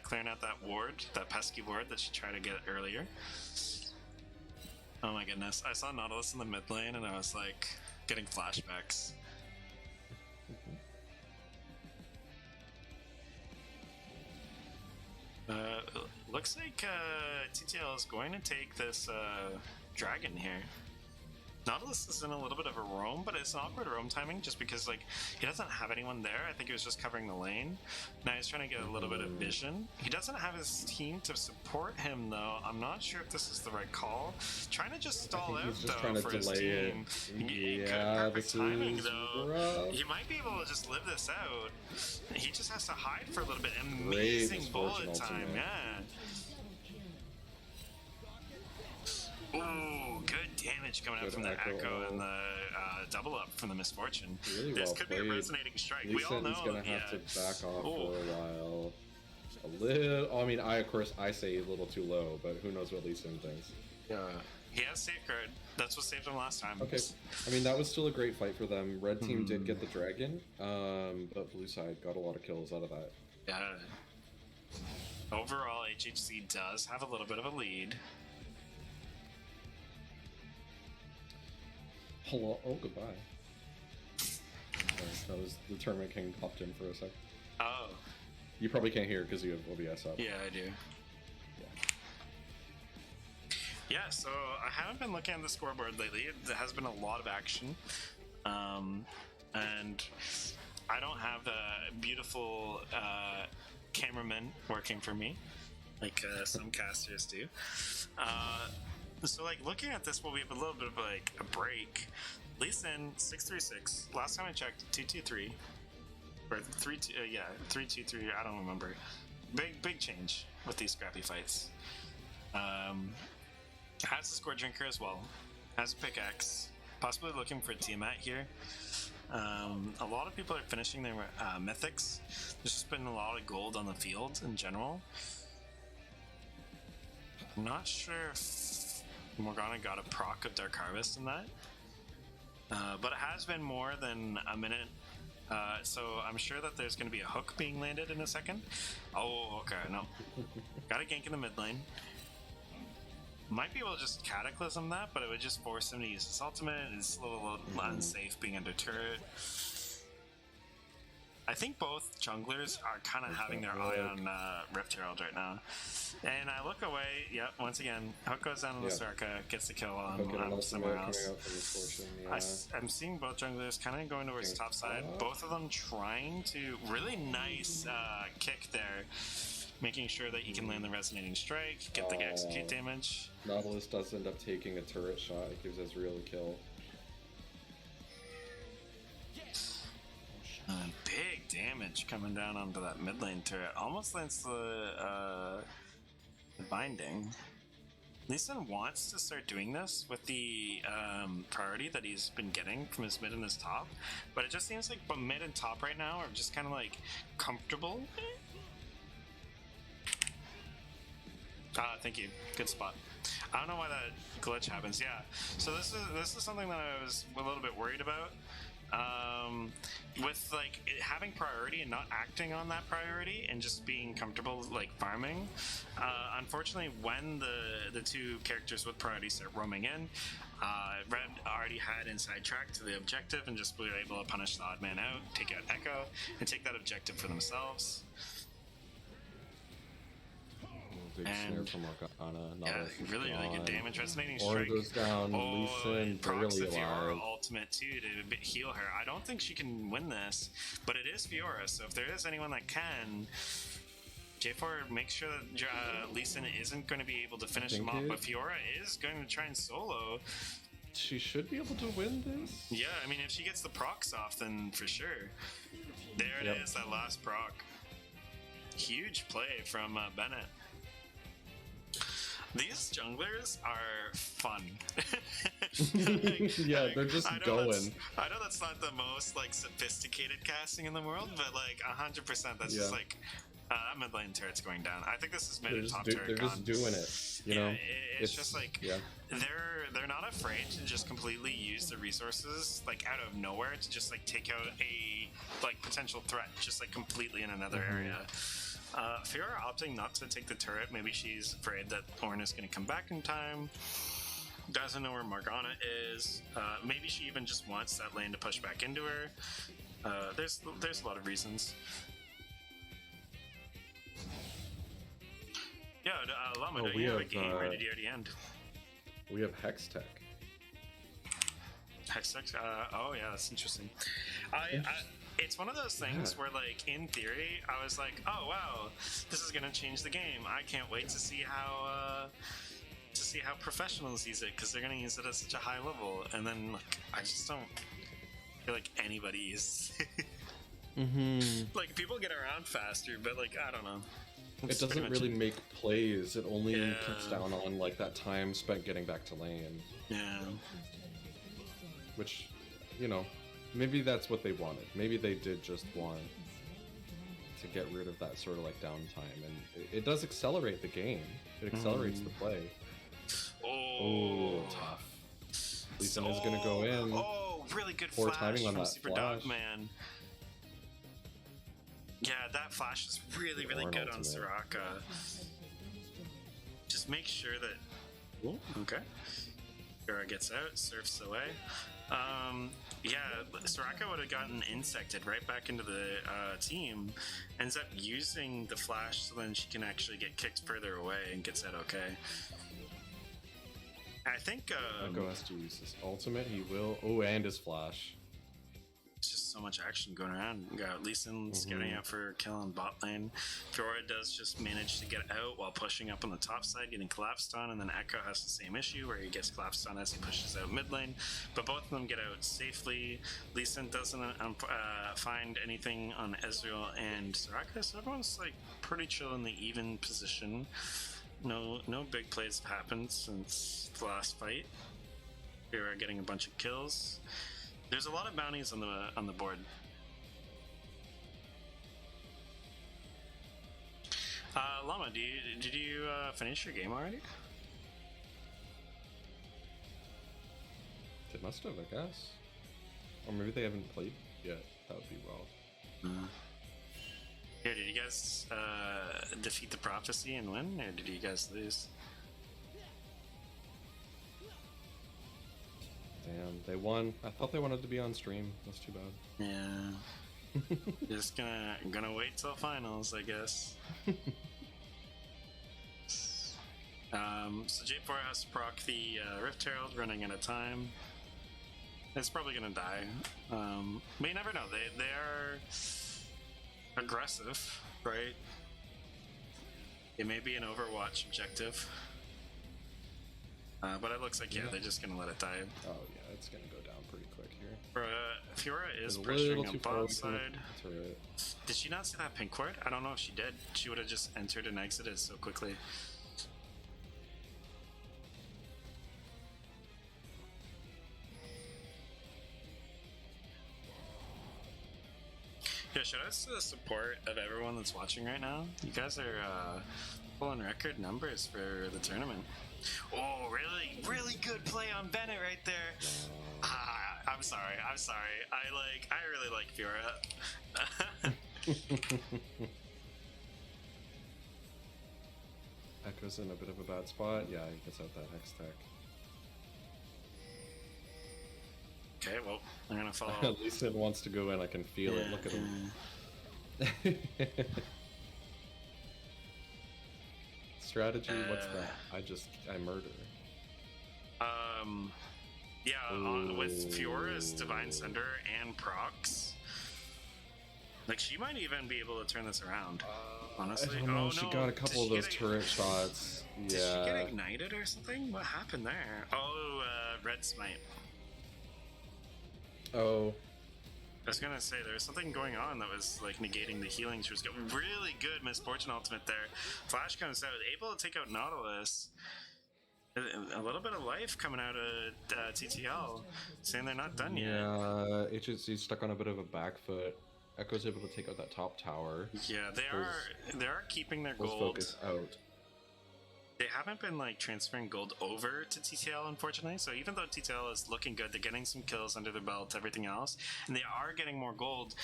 clearing out that ward, that pesky ward that she tried to get earlier. Oh my goodness. I saw Nautilus in the mid lane and I was like getting flashbacks. Looks like TTL is going to take this dragon here. Nautilus is in a little bit of a roam, but it's an awkward roam timing just because like he doesn't have anyone there. I think he was just covering the lane. Now he's trying to get a little bit of vision. He doesn't have his team to support him though. I'm not sure if this is the right call. Trying to just stall out He's just though trying to for his delay team. it. Perfect This timing is though. rough. He might be able to just live this out. He just has to hide for a little bit. Great Amazing Misfortune bullet time, ultimate. yeah. Ooh, good damage coming out Good from the Echo Echo ult. and the double up from the Misfortune. Really This well could played. be a resonating strike. Lee We all know, Sin's gonna have to back off Ooh. for a while. A little. I mean, of course I say a little too low, but who knows what Lee Sin thinks. Yeah. He has safeguard. That's what saved him last time. Okay. I mean, that was still a great fight for them. Red team did get the dragon, but blue side got a lot of kills out of that. Yeah. Overall, HHC does have a little bit of a lead. Hello. Oh, goodbye. That was the Tournament King popped in for a sec. Oh, You probably can't hear because you have OBS up. yeah, I do. Yeah, so I haven't been looking at the scoreboard lately. There has been a lot of action. And I don't have the beautiful cameraman working for me like some casters do. So like looking at this, we have a little bit of like a break. Lee Sin 636. Last time I checked, 223 or 32. Yeah, 323. I don't remember. Big change with these scrappy fights. Has a score drinker as well. Has a pickaxe. Possibly looking for a Tiamat here. A lot of people are finishing their mythics. There's just been a lot of gold on the field in general. I'm not sure if Morgana got a proc of Dark Harvest in that. But it has been more than a minute. So I'm sure that there's going to be a hook being landed in a second. Oh, okay, no. Got a gank in the mid lane. Might be able to just Cataclysm that, but it would just force him to use his ultimate. It's a little unsafe being under turret. I think both junglers are kind of having their eye on Rift Herald right now. And I look away, yep, once again, hook goes down on the Soraka, gets the kill on somewhere else. I'm seeing both junglers kind of going towards top side, both of them trying to, really nice kick there, making sure that he can land the Resonating Strike, get the execute damage. Nautilus does end up taking a turret shot, it gives Ezreal a kill. Big damage coming down onto that mid lane turret. Almost lands the binding. Lee Sin wants to start doing this with the priority that he's been getting from his mid and his top, but it just seems like mid and top right now are just kind of like comfortable. Thank you. Good spot. I don't know why that glitch happens. Yeah. So this is something that I was a little bit worried about. With like having priority and not acting on that priority and just being comfortable like farming. Unfortunately, when the two characters with priority start roaming in, Red already had inside track to the objective and just were able to punish the odd man out, take out Echo, and take that objective for themselves. Big snare from Morgana. Yeah, really good damage. Resonating Or Strike. goes down, Lee Sin Procs the barely Fiora alive. ultimate too to heal her. I don't think she can win this, but it is Fiora, so if there is anyone that can, J4 make sure that Lee Sin isn't going to be able to finish him off, but Fiora is going to try and solo. She should be able to win this. Yeah, I mean, if she gets the procs off, then for sure. There it is, that last proc. Huge play from Bennett. These junglers are fun. Yeah, they're just going. I know that's not the most like sophisticated casting in the world, but like 100%, that's just like mid lane turret's going down. I think this is mid and top turret. They're just doing it. You know, it's just like they're not afraid to just completely use the resources like out of nowhere to just like take out a like potential threat, just like completely in another area. Fiora opting not to take the turret. Maybe she's afraid that Ornn is going to come back in time. Doesn't know where Morgana is. Maybe she even just wants that lane to push back into her. There's a lot of reasons. Yeah, Lama, do you have a game or did you already end? We have Hex Tech. Hex Tech? Oh yeah, that's interesting. It's one of those things where, like, in theory, I was like, "Oh wow, this is gonna change the game. I can't wait to see how professionals use it because they're gonna use it at such a high level." And then, like, I just don't feel like anybody uses it. Like, people get around faster, but like, I don't know. It doesn't really make plays. It only cuts down on like that time spent getting back to lane. Yeah. Which, you know. Maybe that's what they wanted. Maybe they did just want to get rid of that sort of like downtime, and it does accelerate the game. It accelerates the play. Oh, tough. Lee Sin is gonna go in. Oh, really good Poor flash timing on from that Super flash. Dogman. Yeah, that flash is really good on ultimate. Soraka. Just make sure that. Ooh, okay. Fiora gets out, surfs away. Yeah, Soraka would have gotten insected right back into the team. Ends up using the flash so then she can actually get kicked further away and gets that okay. I think Echo has to use his ultimate. He will. Oh, and his flash. it's just so much action going around. You got Lee Sin scouting out for a kill on bot lane. Fiora does just manage to get out while pushing up on the top side, getting collapsed on, and then Echo has the same issue where he gets collapsed on as he pushes out mid lane. But both of them get out safely. Lee Sin doesn't find anything on Ezreal and Soraka, so everyone's like pretty chill in the even position. No big plays have happened since the last fight. Fiora getting a bunch of kills. There's a lot of bounties on the board. Llama, did you finish your game already? They must have, I guess. Or maybe they haven't played yet. That would be well. Here, did you guys defeat the prophecy and win, or did you guys lose? Damn, they won. I thought they wanted to be on stream. That's too bad. Yeah. Just gonna wait till finals, I guess. So J4 has to proc the Rift Herald, running out of time. It's probably gonna die. But you never know. They are aggressive, right? It may be an Overwatch objective. But it looks like, yeah, they're just gonna let it die. Oh yeah, it's gonna go down pretty quick here. Fiora is There's a little pressuring on too far bot away from the side. turret. Did she not see that pink ward? I don't know if she did. She would have just entered and exited so quickly. Yeah, shout outs to the support of everyone that's watching right now. You guys are pulling record numbers for the tournament. Oh, really good play on Bennett right there. I'm sorry. I really like Fiora. Echo's in a bit of a bad spot. Yeah, he gets out that Hex tech. Okay, well, I'm gonna follow. At least it wants to go in. I can feel it. Look at him. Strategy? What's that? I murder. With Fiora's Divine Cinder and procs, like she might even be able to turn this around. Honestly, I don't know. She got a couple of those turret shots. Did she get ignited or something? What happened there? Oh, red smite. Oh. I was gonna say there was something going on that was like negating the healing. She was getting really good Misfortune ultimate there. Flash comes out, able to take out Nautilus. A little bit of life coming out of TTL, saying they're not done yet. Yeah, HHC's stuck on a bit of a back foot. Echo's able to take out that top tower. Yeah, they are keeping their gold. Focus out. They haven't been like transferring gold over to TTL, unfortunately. So even though TTL is looking good, they're getting some kills under their belt, everything else, and they are getting more gold.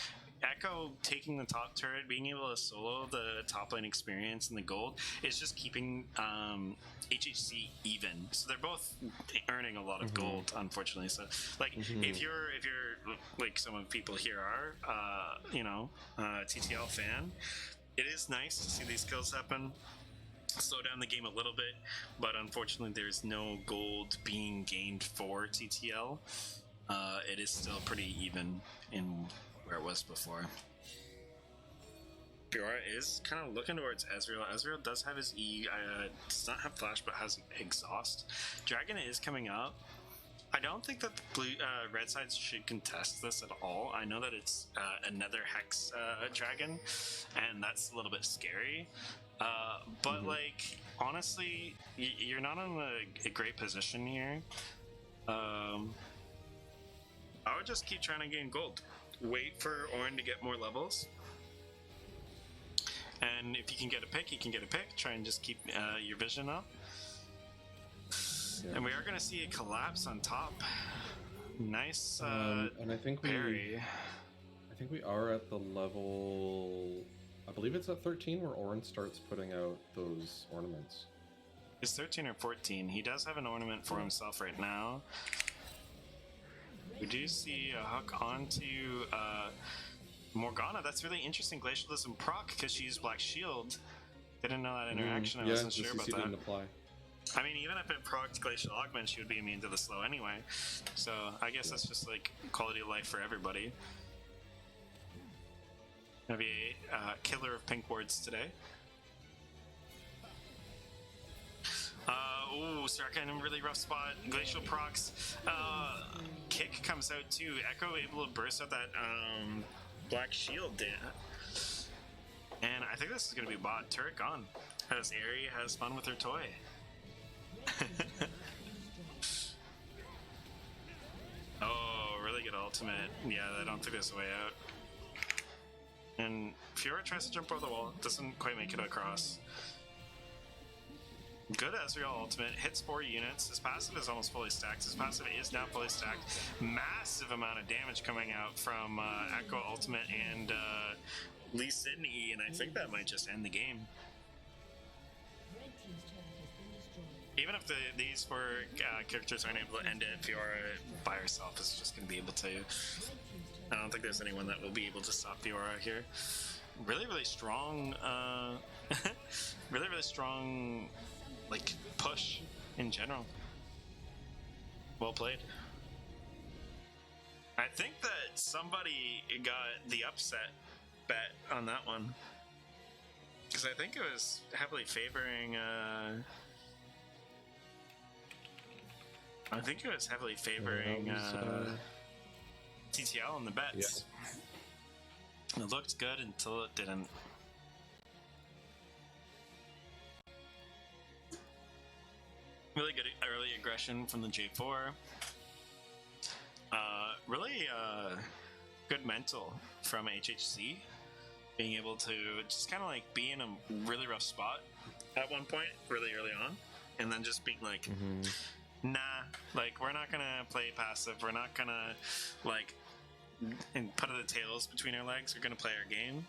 Echo taking the top turret, being able to solo the top lane experience and the gold is just keeping HHC even. So they're both earning a lot of gold, unfortunately. So like if you're like some of the people here are, TTL fan, it is nice to see these kills happen. Slow down the game a little bit, but unfortunately there's no gold being gained for TTL. It is still pretty even in where it was before. Fiora is kind of looking towards Ezreal. Ezreal does have his E, does not have flash, but has exhaust. Dragon is coming up. I don't think that the red sides should contest this at all. I know that it's another Hex dragon, and that's a little bit scary. But like, honestly, you're not in a great position here. I would just keep trying to gain gold. Wait for Orin to get more levels. And if you can get a pick, you can get a pick. Try and just keep your vision up. Yeah. And we are going to see a collapse on top. Nice and I think parry. I think we are at the level... I believe it's at 13 where Orin starts putting out those ornaments. It's 13 or 14. He does have an ornament for himself right now. We do see a hook onto Morgana. That's really interesting. Glacialism proc because she's Black Shield. Didn't know that interaction. I wasn't sure about that. Didn't apply. I mean, even if it procced Glacial Augment, she would be immune to the slow anyway. So I guess that's just like quality of life for everybody. Gonna be a killer of pink wards today. Ooh, Sarka in a really rough spot. Glacial procs. Kick comes out too. Echo able to burst out that black shield. And I think this is gonna be bot. Turret gone. As Aerie has fun with her toy. Oh, really good ultimate. Yeah, I don't think there's a way out. And Fiora tries to jump over the wall, doesn't quite make it across. Good Ezreal ultimate, hits 4 units. His passive is almost fully stacked. His passive is now fully stacked. Massive amount of damage coming out from Echo ultimate and Lee Sin E, and I think that might just end the game. Even if these 4 characters aren't able to end it, Fiora by herself is just going to be able to. I don't think there's anyone that will be able to stop Fiora here. Really, really strong, really, really strong, like, push in general. Well played. I think that somebody got the upset bet on that one. Because I think it was heavily favoring, TTL in the bets. Yeah. It looked good until it didn't. Really good early aggression from the J4. Really good mental from HHC. Being able to just kind of like be in a really rough spot at one point, really early on. And then just being like, nah, like we're not gonna play passive. We're not gonna like and put the tails between our legs. We're gonna play our game.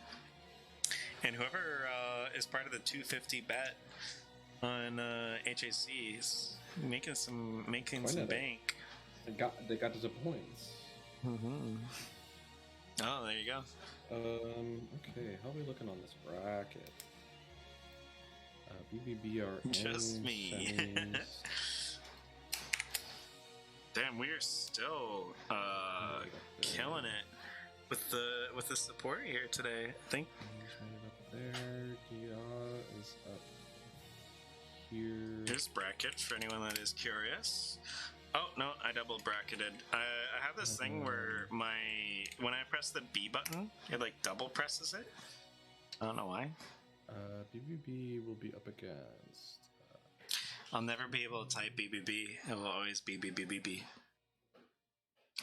And whoever is part of the 250 bet on HAC is making some bank. They got to the points. Oh, there you go. Okay, how are we looking on this bracket? BBBRN. Just me. Damn, we are still killing it with the support here today. I think. Up there. Gnar is up here. Here's bracket for anyone that is curious. Oh no, I double bracketed. I have this thing where when I press the B button, it like double presses it. I don't know why. BBB will be up against. I'll never be able to type BBB. It will always be BBBB.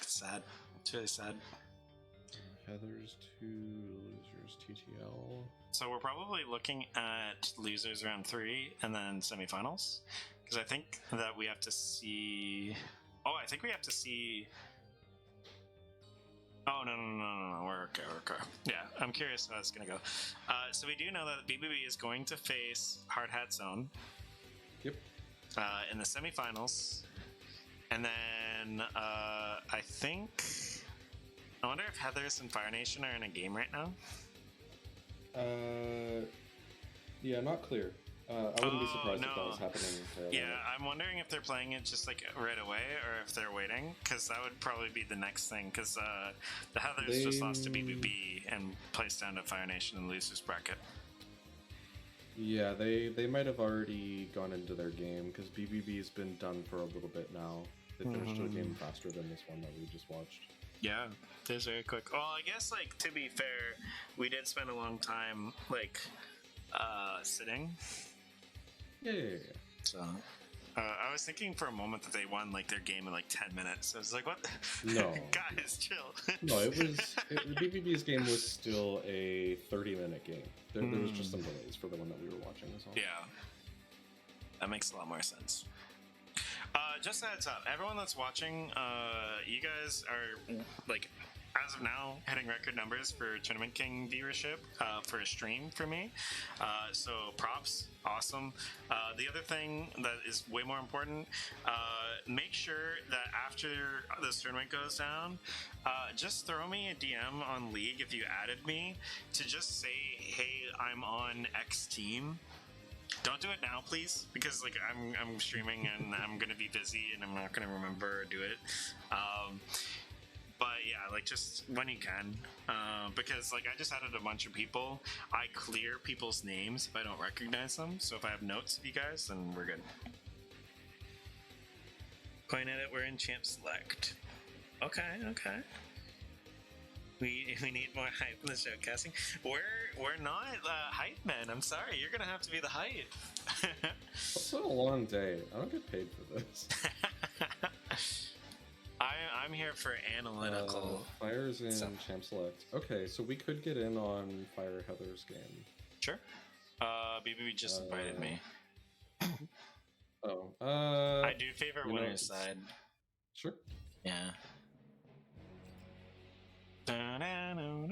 It's sad. It's really sad. Heathers 2, losers TTL. So we're probably looking at losers round 3 and then semifinals. Because I think that we have to see... Oh, I think we have to see... Oh, no. We're okay. Yeah, I'm curious how it's going to go. So we do know that BBB is going to face Hard Hat Zone. Yep. In the semifinals. And then I think... I wonder if Heathers and Fire Nation are in a game right now. Yeah, not clear. I wouldn't be surprised if that was happening. Yeah, I'm wondering if they're playing it just like right away or if they're waiting, because that would probably be the next thing. Because the Heathers just lost to BBB and placed down to Fire Nation in losers bracket. Yeah, they might have already gone into their game because BBB's been done for a little bit now. They finished the game faster than this one that we just watched. Yeah, it was very quick. Well, I guess, like, to be fair, we did spend a long time, like, sitting. Yeah. So, I was thinking for a moment that they won, like, their game in, like, 10 minutes. I was like, what? No. Guys, chill. No, BBB's game was still a 30-minute game. There was just some delays for the one that we were watching as well. Yeah. That makes a lot more sense. Just a heads up, everyone that's watching, you guys are, like, as of now, hitting record numbers for Tournament King viewership for a stream for me. So props, awesome. The other thing that is way more important, make sure that after this tournament goes down, just throw me a DM on League if you added me to just say, hey, I'm on X team. Don't do it now, please, because like I'm streaming and I'm gonna be busy and I'm not gonna remember or do it. But yeah, like just when you can, because like I just added a bunch of people. I clear people's names if I don't recognize them. So if I have notes of you guys, then we're good. Coin edit, we're in champ select. Okay. We need more hype in the showcasing. We're not hype men. I'm sorry, you're gonna have to be the hype. It's been a long day. I don't get paid for this. I'm here for analytical. Fire's in stuff. champ select. Okay, so we could get in on Fire Heather's game. Sure. BB just invited me. Oh. I do favor winner's side. Sure. Yeah. Da-da-da-da.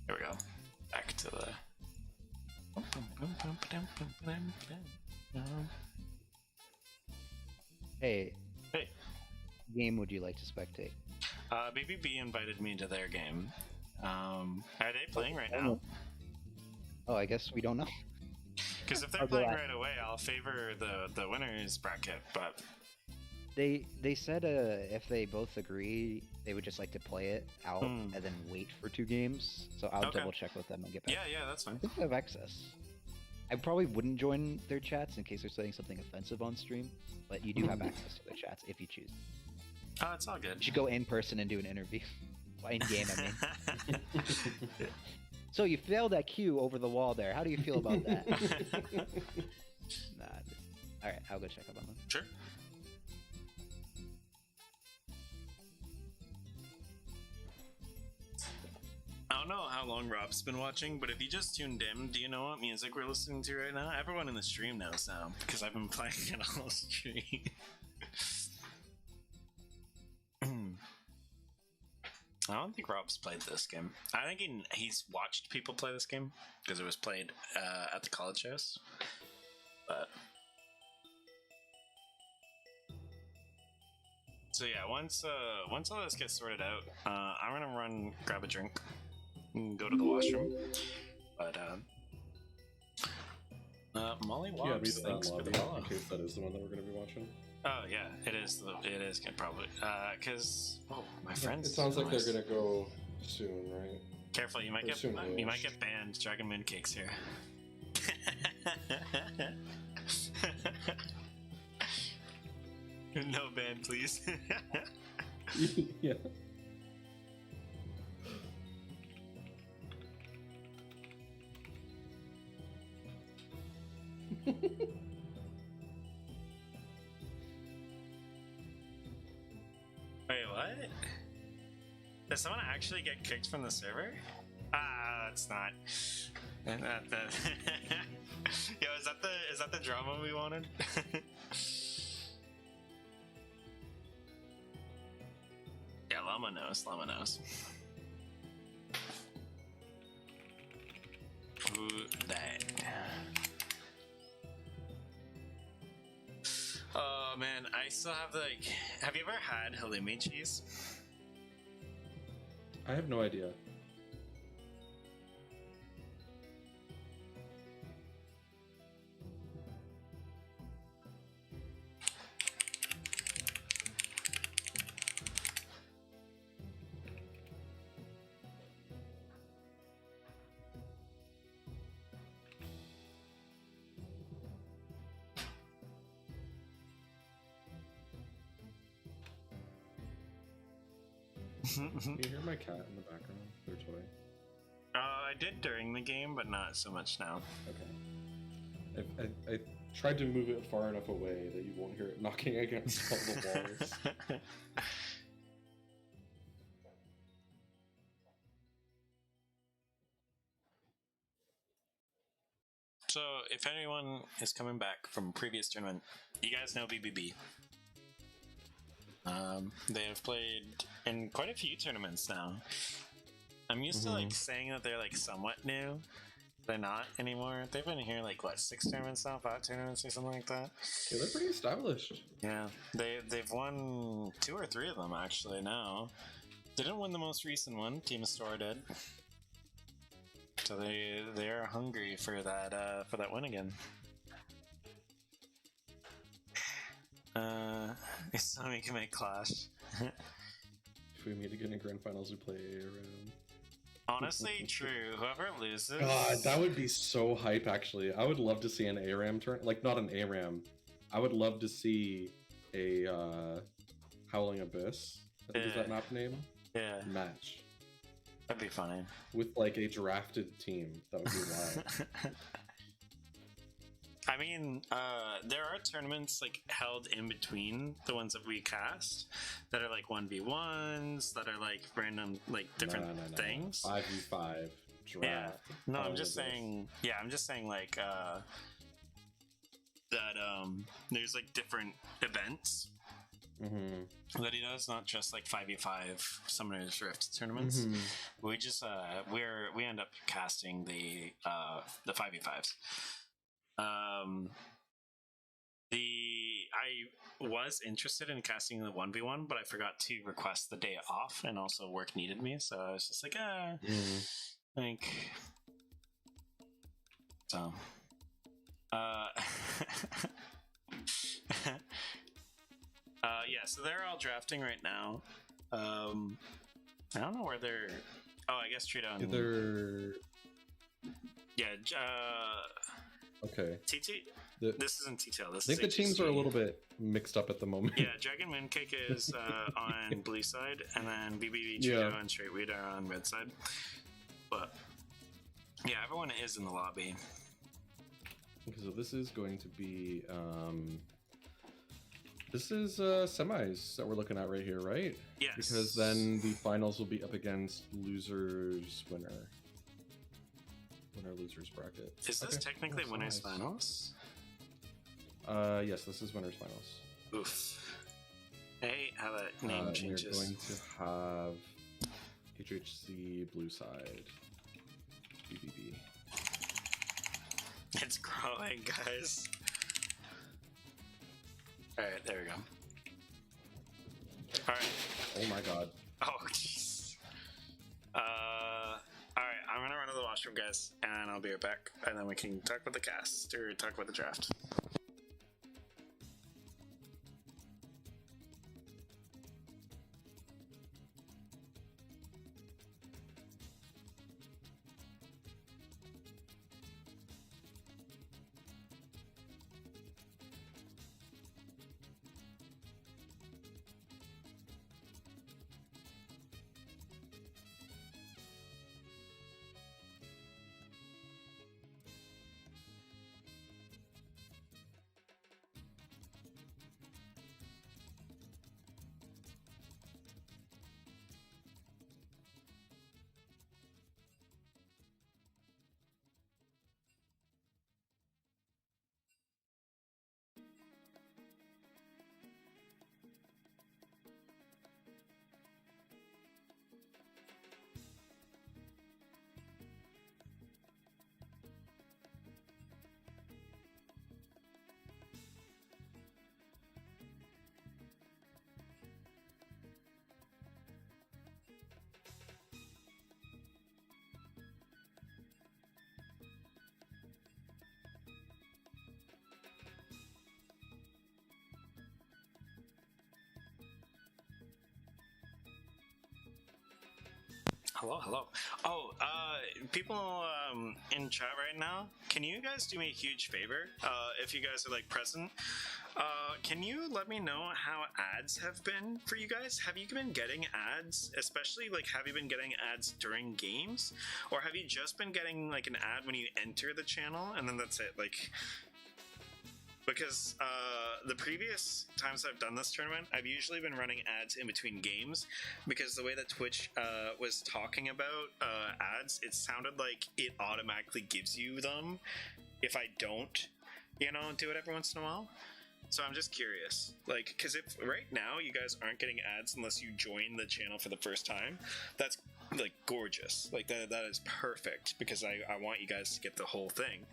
Here we go. Back to the. Hey, Hey, game would you like to spectate? BBB invited me to their game. Are they playing right now? Oh, I guess we don't know. Because if they're I'll go playing at- right away, I'll favor the winners bracket. But They said if they both agree, they would just like to play it out and then wait for 2 games. So I'll Okay. double check with them and get back. yeah, that's I fine. think they have access. I probably wouldn't join their chats in case they're saying something offensive on stream, but you do have access to their chats if you choose. Oh, it's all good. You should go in person and do an interview. Well, in game, I mean. So you failed that Q over the wall there. How do you feel about that? Nah. All right, I'll go check up on them. Sure. I don't know how long Rob's been watching, but if you just tuned in, do you know what music we're listening to right now? Everyone in the stream knows now, because I've been playing it all stream. I don't think Rob's played this game. I think he's watched people play this game, because it was played at the college house. But... So yeah, once all this gets sorted out, I'm gonna grab a drink, and go to the washroom. But Molly Yeah, Wobbs, read that thanks for lobby the follow. in case that is the one that we're going to be watching. Oh yeah, it is. It is good, probably. Cause my friends. It sounds like they're going to go soon, right? Careful, you might Or get soon-ish. you might get banned. Dragon Mooncake's here. No ban, please. Yeah. Wait, what? Did someone actually get kicked from the server? Ah, it's not. Yo, is that the drama we wanted? Yeah, Llama knows. Who that? Oh man, I still have have you ever had halloumi cheese? I have no idea. Can you hear my cat in the background? Their toy. I did during the game, but not so much now. Okay. I tried to move it far enough away that you won't hear it knocking against all the walls. So, if anyone is coming back from previous tournament, you guys know BBB. They have played in quite a few tournaments now. I'm used to saying that they're somewhat new. They're not anymore. They've been here 6 tournaments now, 5 tournaments or something like that. Yeah, they're pretty established. Yeah, they've won 2 or 3 of them actually now. Didn't win the most recent one. Team Store did. So they are hungry for that win again. It's time we can make Clash. If we meet again in Grand Finals, we play around. Honestly, true. Whoever loses. God, that would be so hype. Actually, I would love to see an ARAM turn. Like not an ARAM. I would love to see a Howling Abyss. I think is that map name? Yeah. Match. That'd be funny. With like a drafted team. That would be wild. I mean, there are tournaments like held in between the ones that we cast that are like 1v1s, that are like random, like different things. 5v5 draft. Yeah. No, I'm just saying. Yeah, I'm just saying like that. There's like different events that he does, not just like 5v5 Summoner's Rift tournaments. We just we end up casting the 5v5s. I was interested in casting the 1v1, but I forgot to request the day off, and also work needed me, so I was just like, like, so, yeah, so they're all drafting right now. I don't know where they're. Oh, I guess Trito. Yeah. Okay. TT. This isn't TTL. This I think is the teams are a little bit mixed up at the moment. Yeah, Dragon Mooncake is on blue side, and then BBB Trito and Straight Weed are on red side. But yeah, everyone is in the lobby. Okay, so this is going to be this is semis that we're looking at right here, right? Yes. Because then the finals will be up against losers winner losers bracket. Is this technically winners finals? Yes, this is winners finals. Oof. Hey, how that name changes. We're going to have HHC blue side, BBB. It's growing, guys. Alright, there we go. Alright. Oh my god. Oh, jeez. Alright, I'm gonna run to the washroom, guys, and I'll be right back, and then we can talk about the cast, or talk about the draft. Hello. Oh, people in chat right now, can you guys do me a huge favor? If you guys are like present, can you let me know how ads have been for you guys? Have you been getting ads? Especially like, have you been getting ads during games, or have you just been getting like an ad when you enter the channel and then that's it? Like, because the previous times I've done this tournament, I've usually been running ads in between games, because the way that Twitch was talking about ads, it sounded like it automatically gives you them if I don't, do it every once in a while. So I'm just curious, like, because if right now you guys aren't getting ads unless you join the channel for the first time, that's like gorgeous. Like that is perfect, because I want you guys to get the whole thing.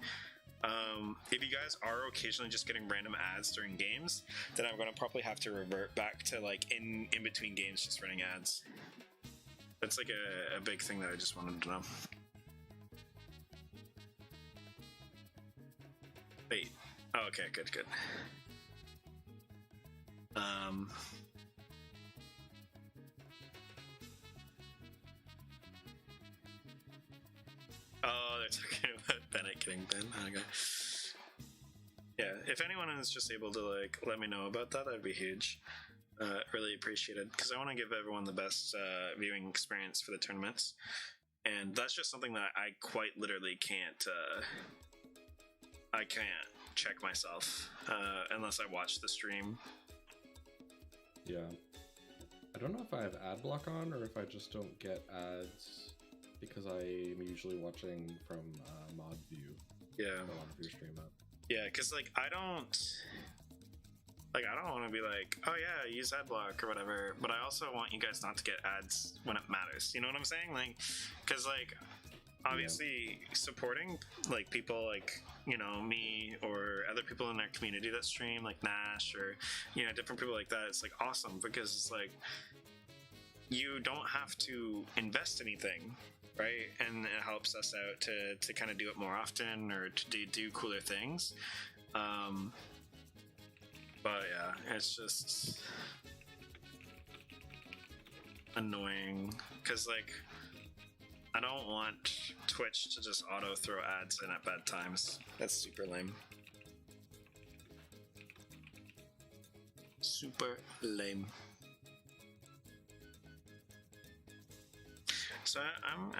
If you guys are occasionally just getting random ads during games, then I'm going to probably have to revert back to like in between games just running ads. It's like a big thing that I just wanted to know. Wait. Oh, okay, good. Oh, they're talking about Bennett getting banned. Okay. Yeah, if anyone is just able to like let me know about that, that'd be huge. Really appreciated, because I want to give everyone the best viewing experience for the tournaments, and that's just something that I quite literally can't. I can't check myself unless I watch the stream. Yeah. I don't know if I have ad block on or if I just don't get ads because I am usually watching from mod view. Yeah. A lot of your stream up. Yeah, because like I don't want to be like, oh yeah, use ad block or whatever, but I also want you guys not to get ads when it matters. You know what I'm saying? Like, because like obviously supporting like people like, you know, me or other people in our community that stream, like Nash or, you know, different people like that, it's like awesome, because it's like you don't have to invest anything, right? And it helps us out to kind of do it more often or to do cooler things. But yeah, it's just annoying because like I don't want Twitch to just auto throw ads in at bad times. That's super lame. Super lame. So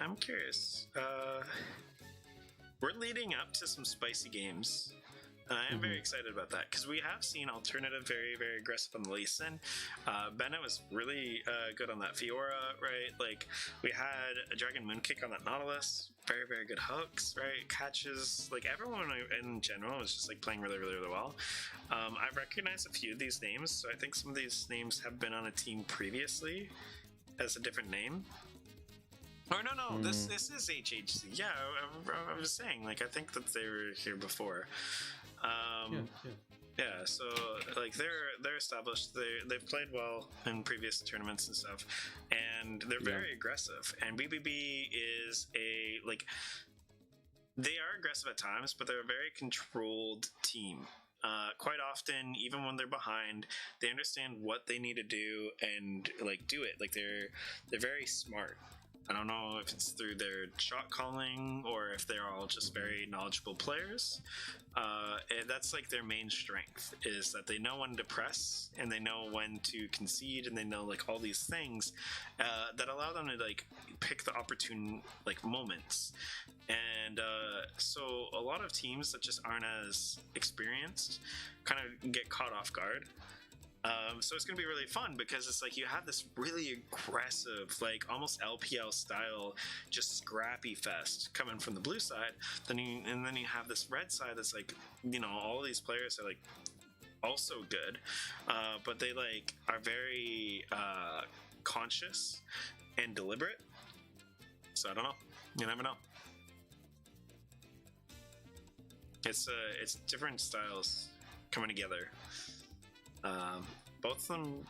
I'm curious. We're leading up to some spicy games. And I am very excited about that because we have seen alternative very, very aggressive on the Lee Sin. Bennett was really good on that Fiora, right? Like we had a Dragon Moonkick on that Nautilus, very, very good hooks, right? Catches, like everyone in general was just like playing really, really, really well. I recognize a few of these names, so I think some of these names have been on a team previously as a different name. Or no, this is HHC. Yeah, I was saying, like I think that they were here before. Yeah, so like they're established. They've played well in previous tournaments and stuff, and they're very aggressive. And BBB is they are aggressive at times, but they're a very controlled team. Quite often, even when they're behind, they understand what they need to do and like do it. Like they're very smart. I don't know if it's through their shot calling or if they're all just very knowledgeable players. And that's like their main strength, is that they know when to press and they know when to concede, and they know like all these things that allow them to like pick the opportune like moments. And so a lot of teams that just aren't as experienced kind of get caught off guard. So it's going to be really fun because it's like you have this really aggressive, like almost LPL style, just scrappy fest coming from the blue side. Then you have this red side that's like, you know, all these players are like also good, but they like are very conscious and deliberate. So I don't know. You never know. It's different styles coming together. Both of them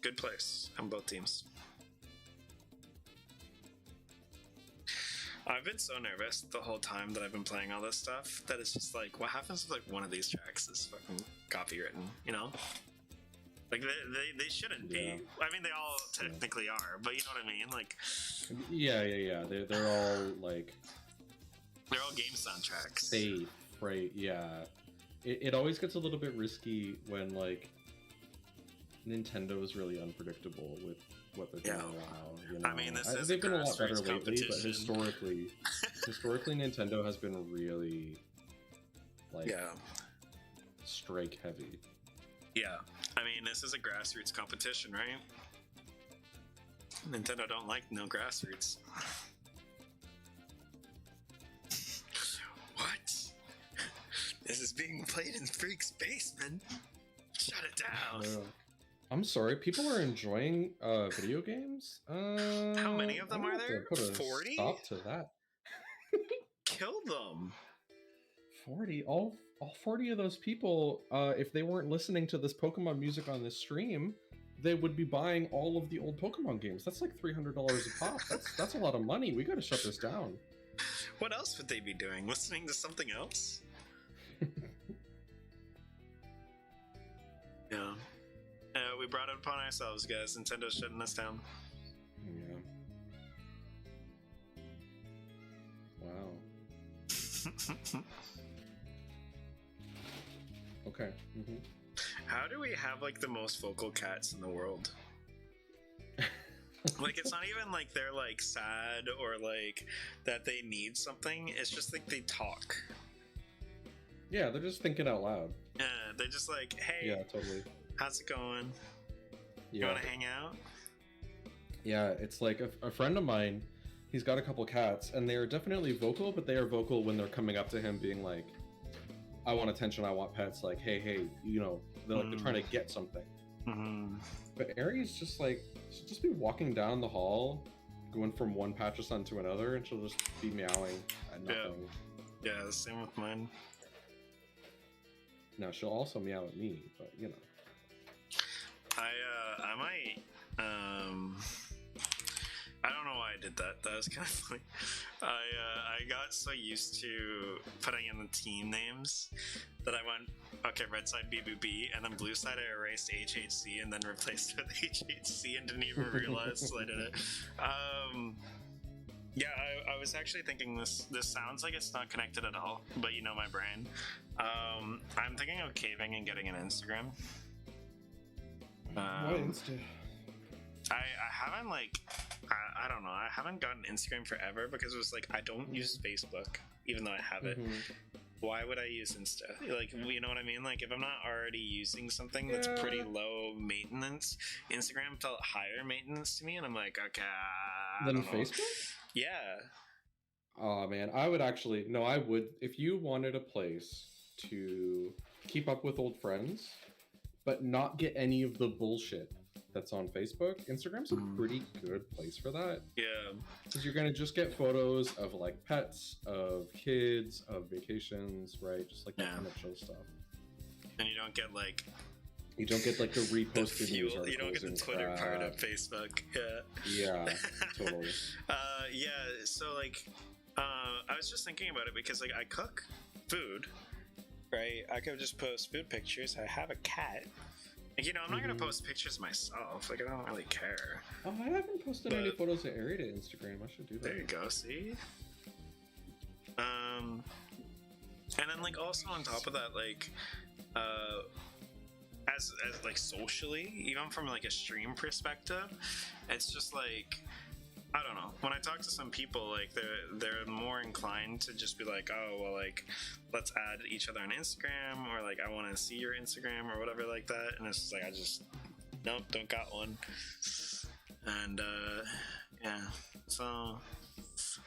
good players on both teams. I've been so nervous the whole time that I've been playing all this stuff that it's just like, what happens if like one of these tracks is fucking copywritten, you know? Like they shouldn't be. I mean, they all technically are, but you know what I mean? Like, yeah. They're all like, they're all game soundtracks. Safe, right? Yeah. It always gets a little bit risky when like Nintendo is really unpredictable with what they're doing now. You know? I mean, they've been a lot better lately, but historically, Nintendo has been really like strike heavy. Yeah, I mean, this is a grassroots competition, right? Nintendo don't like no grassroots. What? This is being played in Freak's basement. Shut it down. I'm sorry, people are enjoying video games? How many of them are there? Put a 40? stop to that. Kill them. 40? All 40 of those people, if they weren't listening to this Pokemon music on this stream, they would be buying all of the old Pokemon games. That's like $300 a pop. That's a lot of money. We got to shut this down. What else would they be doing? Listening to something else? Yeah. We brought it upon ourselves, guys. Nintendo's shutting us down. Yeah. Wow. Okay. Mm-hmm. How do we have like the most vocal cats in the world? Like, it's not even like they're like sad or like that they need something. It's just like they talk. Yeah, they're just thinking out loud. Yeah, they're just like, hey, Yeah, totally. how's it going? You Yeah. want to hang out? Yeah, it's like a friend of mine, he's got a couple cats, and they're definitely vocal, but they are vocal when they're coming up to him being like, I want attention, I want pets, like, hey, you know, they're trying to get something. Mm-hmm. But Aries just like, she'll just be walking down the hall, going from one patch of sun to another, and she'll just be meowing at nothing. Yeah, same with mine. Now, she'll also meow at me, but you know. I might, I don't know why I did that. That was kind of funny. I got so used to putting in the team names that I went, okay, red side BBB, and then blue side I erased HHC and then replaced it with HHC and didn't even realize till I did it. Yeah, I was actually thinking this sounds like it's not connected at all, but you know my brain. I'm thinking of caving and getting an Instagram. What Insta? I haven't like I don't know, I haven't gotten Instagram forever because it was like I don't use Facebook even though I have it. Why would I use Insta? Like, you know what I mean? Like, if I'm not already using something that's pretty low maintenance, Instagram felt higher maintenance to me, and I'm like, okay, I Than don't know. Facebook? Yeah. Oh man, I would, if you wanted a place to keep up with old friends, but not get any of the bullshit that's on Facebook, Instagram's a pretty good place for that. Yeah. Because you're gonna just get photos of like pets, of kids, of vacations, right? Just like that kind of chill stuff. And you don't get like You don't get like the the reposted news fuel. articles. You don't get the and Twitter crap. part of Facebook. Yeah. Yeah, totally. Yeah. So like, I was just thinking about it because like I cook food, right? I could just post food pictures. I have a cat. Like, you know, I'm not gonna post pictures myself. Like, I don't really care. Oh, I haven't posted any photos of Ari to Instagram. I should do that. There you go. See. And then like also on top of that, like, as like socially, even from like a stream perspective, it's just like, I don't know. When I talk to some people, like they're more inclined to just be like, oh well, like let's add each other on Instagram, or like I want to see your Instagram or whatever like that. And it's just like nope, don't got one. And yeah, so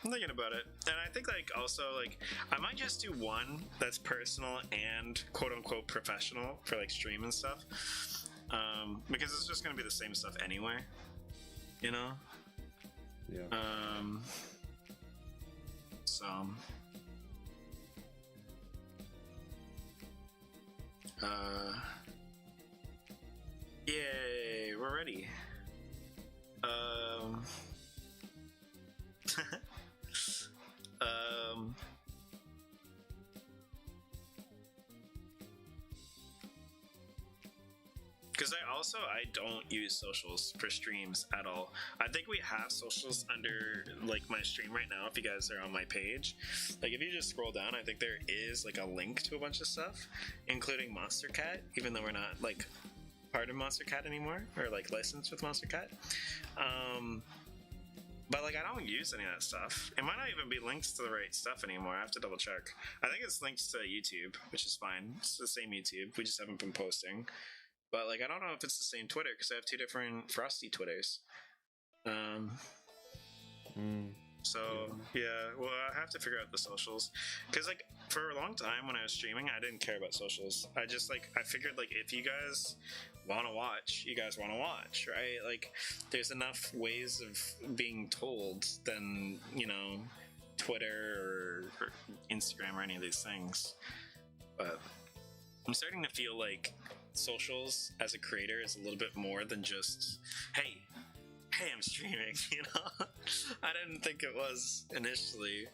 I'm thinking about it, and I think like also like I might just do one that's personal and quote unquote professional for like stream and stuff, because it's just gonna be the same stuff anyway, you know. Yeah. So yay, we're ready. Because I don't use socials for streams at all. I think we have socials under like my stream right now. If you guys are on my page, like if you just scroll down, I think there is like a link to a bunch of stuff, including Monster Cat. Even though we're not like part of Monster Cat anymore, or like licensed with Monster Cat. But like I don't use any of that stuff. It might not even be linked to the right stuff anymore. I have to double check. I think it's linked to YouTube, which is fine. It's the same YouTube. We just haven't been posting. But like I don't know if it's the same Twitter because I have two different Frosty Twitters. So yeah, well I have to figure out the socials, because like for a long time when I was streaming I didn't care about socials. I just like I figured like if you guys want to watch, you guys want to watch, right? Like there's enough ways of being told than, you know, Twitter or Instagram or any of these things. But I'm starting to feel like socials as a creator is a little bit more than just, hey, I'm streaming, you know? I didn't think it was initially.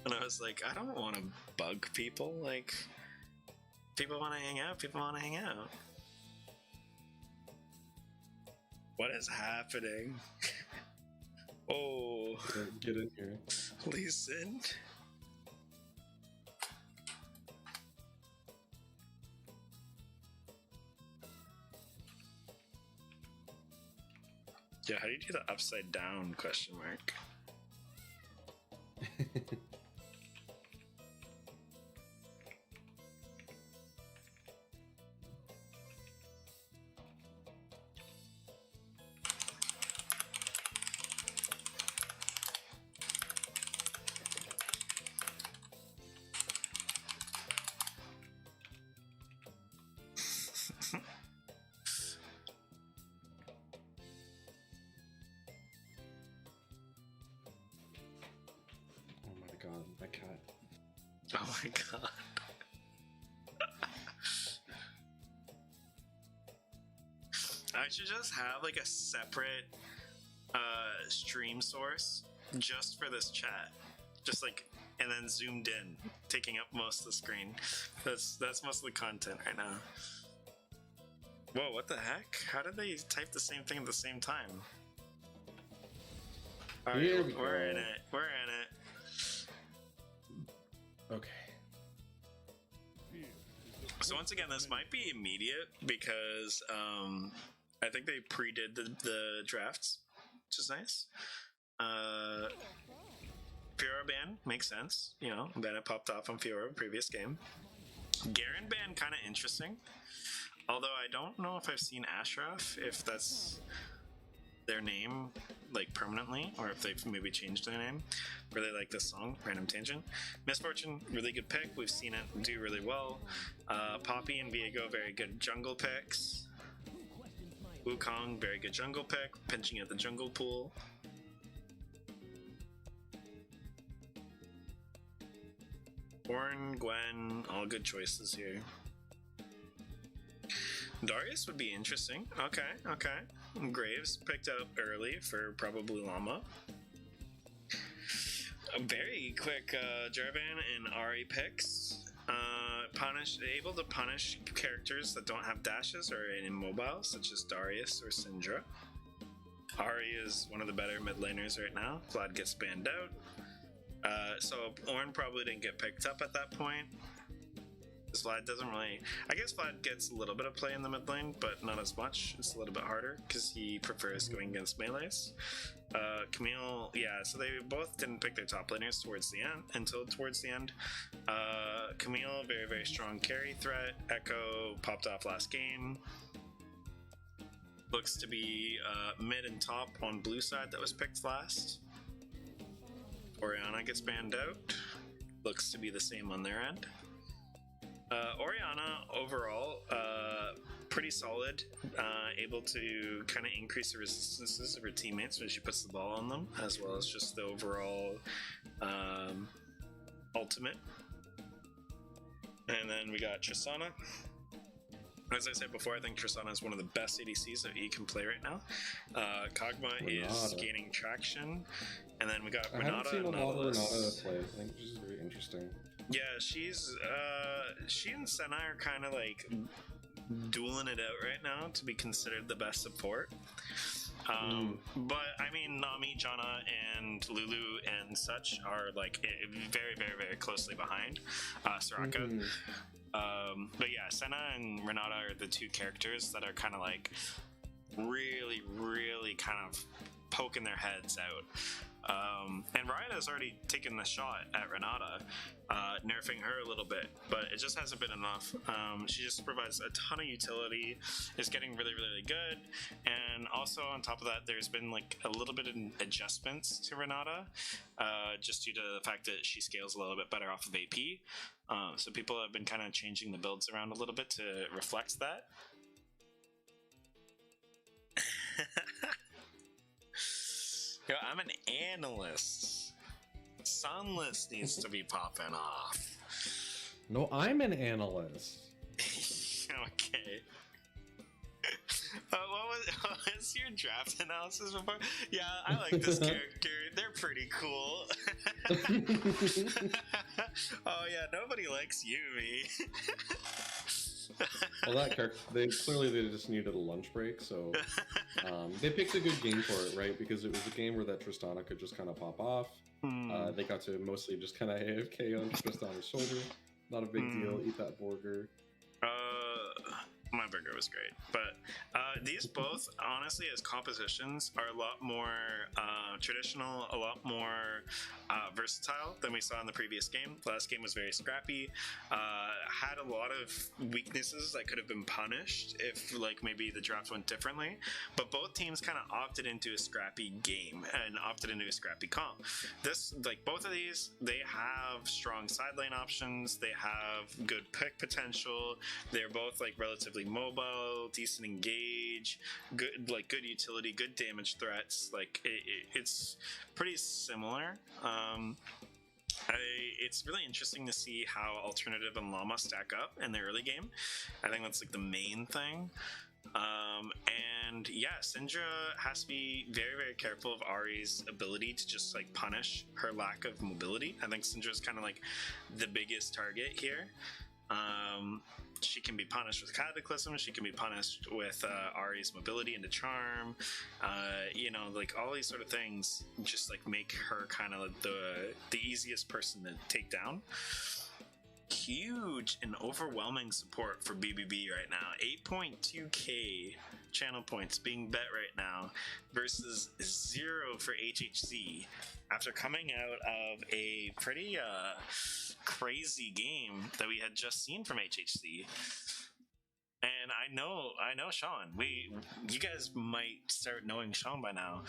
And I was like, I don't want to bug people. Like, people want to hang out. What is happening? Oh, Get in here. listen. Yeah, how do you do the upside down question mark? Oh my god, my cat. Oh my god. I should just have like a separate stream source just for this chat. Just like, and then zoomed in, taking up most of the screen. That's most of the content right now. Whoa, what the heck? How did they type the same thing at the same time? Alright, Here we we're go. in it. We're in it. Okay. So once again, this might be immediate because I think they pre-did the drafts, which is nice. Fiora ban makes sense, you know. Bennett popped off on Fiora previous game. Garen ban kind of interesting, although I don't know if I've seen Ashraf, if that's their name like permanently, or if they've maybe changed their name. Really like this song, Random Tangent. Misfortune, really good pick. We've seen it do really well. Poppy and Viego, very good jungle picks. Wukong, very good jungle pick, pinching at the jungle pool. Ornn, Gwen, all good choices here. Darius would be interesting. Okay. Graves picked up early for probably Llama. A very quick Jarvan and Ahri picks. Able to punish characters that don't have dashes or immobile, such as Darius or Syndra. Ahri is one of the better mid laners right now. Vlad gets banned out. So Ornn probably didn't get picked up at that point. Because Vlad doesn't really... I guess Vlad gets a little bit of play in the mid lane, but not as much. It's a little bit harder because he prefers going against melees. Camille, yeah, so they both didn't pick their top laners towards the end. Camille, very, very strong carry threat. Echo popped off last game. Looks to be mid and top on blue side that was picked last. Orianna gets banned out. Looks to be the same on their end. Orianna overall pretty solid, able to kind of increase the resistances of her teammates when she puts the ball on them, as well as just the overall ultimate. And then we got Tristana. As I said before, I think Tristana is one of the best ADCs that you can play right now. Kog'Maw is gaining traction, and then we got I haven't seen a lot of Nautilus. Renata play. I think she's very interesting. Yeah, she and Senna are kind of like dueling it out right now to be considered the best support. But I mean, Nami, Janna, and Lulu and such are like very, very, very closely behind Soraka. But yeah, Senna and Renata are the two characters that are kind of like really, really kind of poking their heads out. And Riot has already taken the shot at Renata, nerfing her a little bit, but it just hasn't been enough. She just provides a ton of utility, is getting really, really good, and also on top of that, there's been like a little bit of adjustments to Renata, just due to the fact that she scales a little bit better off of AP. So people have been kind of changing the builds around a little bit to reflect that. Yo, I'm an analyst. Sunless needs to be popping off. No, I'm an analyst. Oh Okay. What was your draft analysis before? Yeah, I like this character. They're pretty cool. Oh yeah, nobody likes Yumi. Well, that character, they just needed a lunch break, so they picked a good game for it, right? Because it was a game where that Tristana could just kind of pop off. They got to mostly just kind of AFK on Tristana's shoulder. Not a big deal. Eat that burger. My burger was great, but these both, honestly, as compositions, are a lot more traditional, a lot more versatile than we saw in the previous game. The last game was very scrappy, had a lot of weaknesses that could have been punished if, like, maybe the draft went differently. But both teams kind of opted into a scrappy game and opted into a scrappy comp. This, like, both of these, they have strong side lane options. They have good pick potential. They're both, like, relatively mobile, decent engage, good utility, good damage threats. Like it's pretty similar. It's really interesting to see how Alternative and Llama stack up in the early game. I think that's like the main thing. And yeah, Syndra has to be very, very careful of Ahri's ability to just like punish her lack of mobility. I think Syndra's kind of like the biggest target here. She can be punished with Cataclysm. She can be punished with Ahri's mobility into Charm. Like all these sort of things just like make her kind of the easiest person to take down. Huge and overwhelming support for BBB right now. 8.2k channel points being bet right now versus 0 for HHC after coming out of a pretty crazy game that we had just seen from HHC. And I know Sean. You guys might start knowing Sean by now.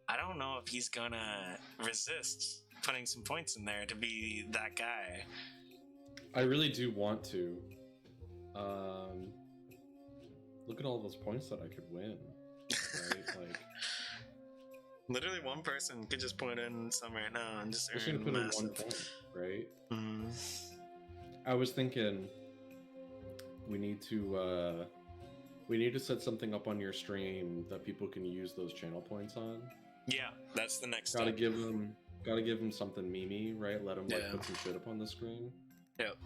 I don't know if he's gonna resist putting some points in there to be that guy. I really do want to. Look at all those points that I could win. Right? Like, literally one person could just put in some right now and just gonna earn put in massive. 1 point, right? Mm-hmm. I was thinking we need to set something up on your stream that people can use those channel points on. Yeah, that's the next Gotta step. give them something memey, right? Let them like put some shit up on the screen. Yep.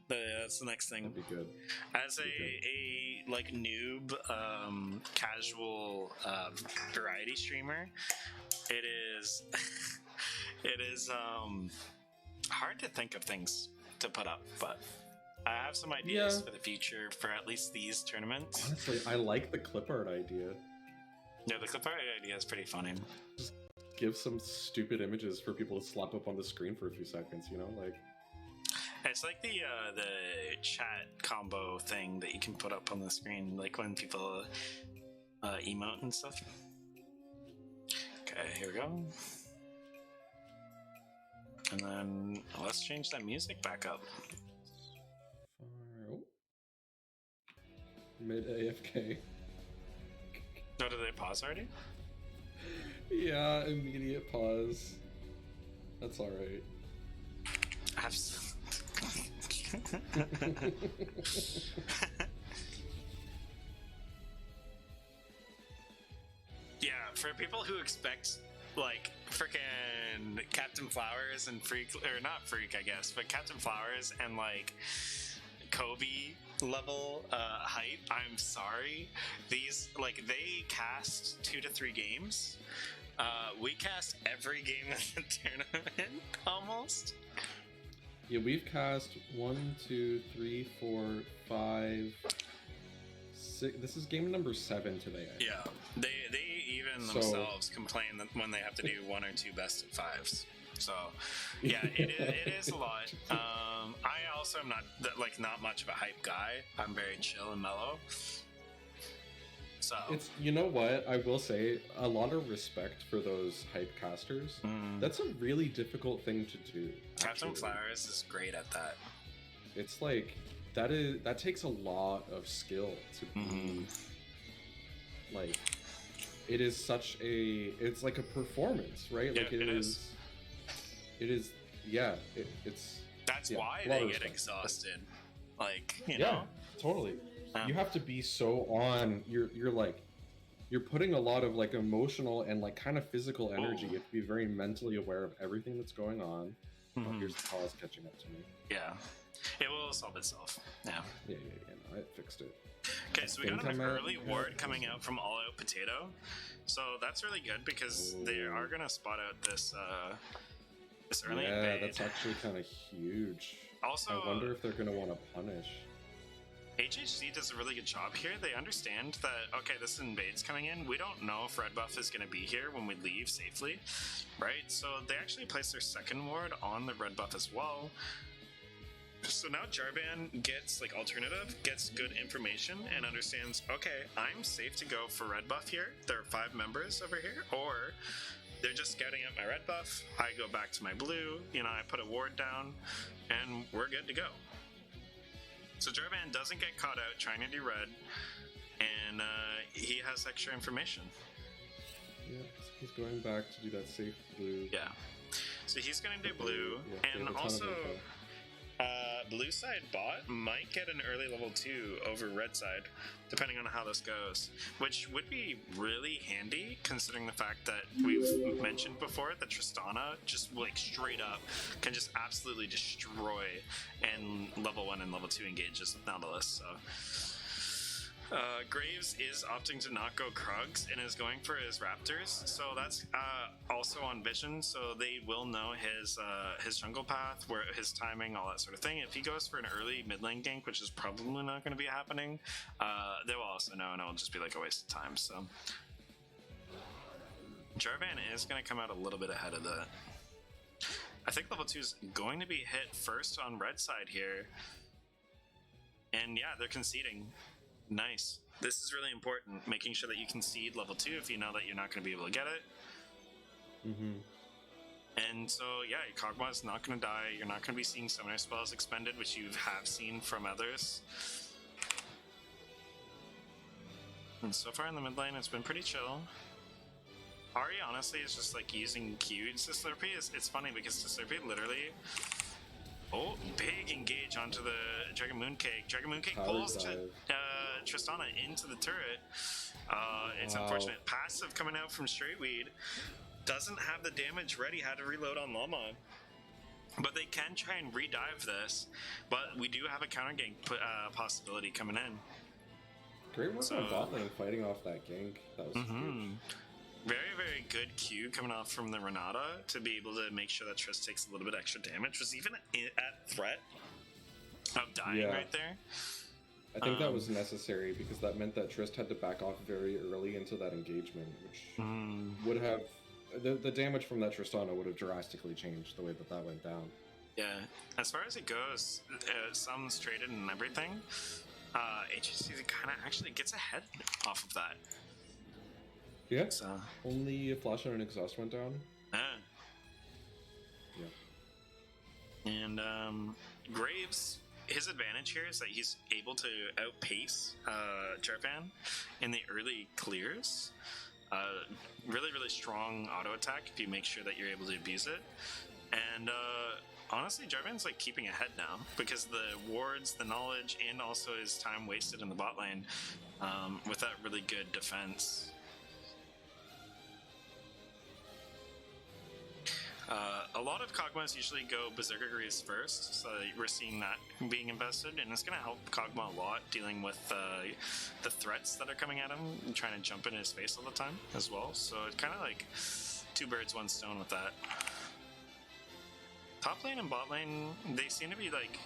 That's the next thing. That'd be good. As a like noob, casual variety streamer, it is hard to think of things to put up, but I have some ideas for the future for at least these tournaments. Honestly, I like the clip art idea. Yeah, the clip art idea is pretty funny. Just give some stupid images for people to slap up on the screen for a few seconds, you know, like. It's like the chat combo thing that you can put up on the screen, like when people emote and stuff. Okay, here we go. And then let's change that music back up. Mid AFK. Oh, did they pause already? Yeah, immediate pause. That's alright. Yeah, for people who expect like freaking Captain Flowers and Freak, or not Freak, I guess, but Captain Flowers and like Kobe level hype, I'm sorry. These, like, they cast 2 to 3 games. We cast every game in the tournament almost. Yeah, we've cast 1, 2, 3, 4, 5, 6. This is game number 7 today. Yeah, they even themselves complain that when they have to do 1 or 2 best of 5s. So yeah, it is a lot. I also am not much of a hype guy. I'm very chill and mellow. So it's, you know what, I will say, a lot of respect for those hype casters. That's a really difficult thing to do. Captain Flowers is great at that. It's like that takes a lot of skill to be like, it is such a, it's like a performance, right? Yeah, like it is. It's that's why they get exhausted. Like, you know? Totally. You have to be so on. You're like, you're putting a lot of like emotional and like kind of physical energy. Ooh. You have to be very mentally aware of everything that's going on. Oh, Mhm. here's the pause catching up to me. Yeah. It will solve itself. Yeah. Yeah, no, I fixed it. Okay, so we got think an I'm at- early ward coming out from All Out Potato. So that's really good because they are gonna spot out this this early Yeah, invade. that's actually kind of huge. Also, I wonder if they're gonna want to punish. HHC does a really good job here. They understand that, okay, this invade's coming in. We don't know if red buff is going to be here when we leave safely, right? So they actually place their second ward on the red buff as well. So now Jarvan gets, like, alternative, gets good information, and understands, okay, I'm safe to go for red buff here. There are 5 members over here, or they're just scouting out my red buff. I go back to my blue, you know, I put a ward down, and we're good to go. So Jarvan doesn't get caught out trying to do red, and he has extra information. Yeah, so he's going back to do that safe blue. Yeah. So he's going to do blue, Yeah, they and have a ton of also info. blue side bot might get an early level 2 over red side, depending on how this goes, which would be really handy considering the fact that we've mentioned before that Tristana just like straight up can just absolutely destroy and level 1 and level 2 engages with Nautilus. So Graves is opting to not go Krugs and is going for his Raptors, so that's also on Vision, so they will know his jungle path, where his timing, all that sort of thing. If he goes for an early mid lane gank, which is probably not going to be happening, they will also know, and it'll just be like a waste of time. So Jarvan is going to come out a little bit ahead of that. I think level 2 is going to be hit first on red side here, and yeah, they're conceding. Nice. This is really important, making sure that you concede level 2 if you know that you're not going to be able to get it. Mm-hmm. And so, yeah, your Kog'Maw is not going to die. You're not going to be seeing summoner spells expended, which you have seen from others. And so far in the mid lane, it's been pretty chill. Ari, honestly, is just like using Q's to Slurpee. It's funny because to Slurpee literally... Oh, big engage onto the Dragon Mooncake. Dragon Mooncake Power pulls dive. Tristana into the turret. It's Wow. unfortunate. Passive coming out from Straightweed. Doesn't have the damage ready. Had to reload on Llama. But they can try and redive this. But we do have a counter gank possibility coming in. Great work So- on bot lane fighting off that gank. That was huge. Very, very good Q coming off from the Renata to be able to make sure that Trist takes a little bit extra damage. Was even at threat of dying Yeah. right there. I think that was necessary because that meant that Trist had to back off very early into that engagement, which would have the damage from that Tristana would have drastically changed the way that went down. Yeah, as far as it goes, sums traded and everything, HSC kind of actually gets ahead off of that. Yeah, So, only a flash and an exhaust went down. yeah. And Graves, his advantage here is that he's able to outpace Jarvan in the early clears. Really, really strong auto attack if you make sure that you're able to abuse it. And honestly, Jarvan's like keeping ahead now because the wards, the knowledge, and also his time wasted in the bot lane with that really good defense. A lot of Kog'Maws usually go Berserker Greaves first, so we're seeing that being invested, and it's going to help Kog'Maw a lot dealing with the threats that are coming at him and trying to jump in his face all the time as well. So it's kind of like 2 birds, 1 stone with that. Top lane and bot lane, they seem to be like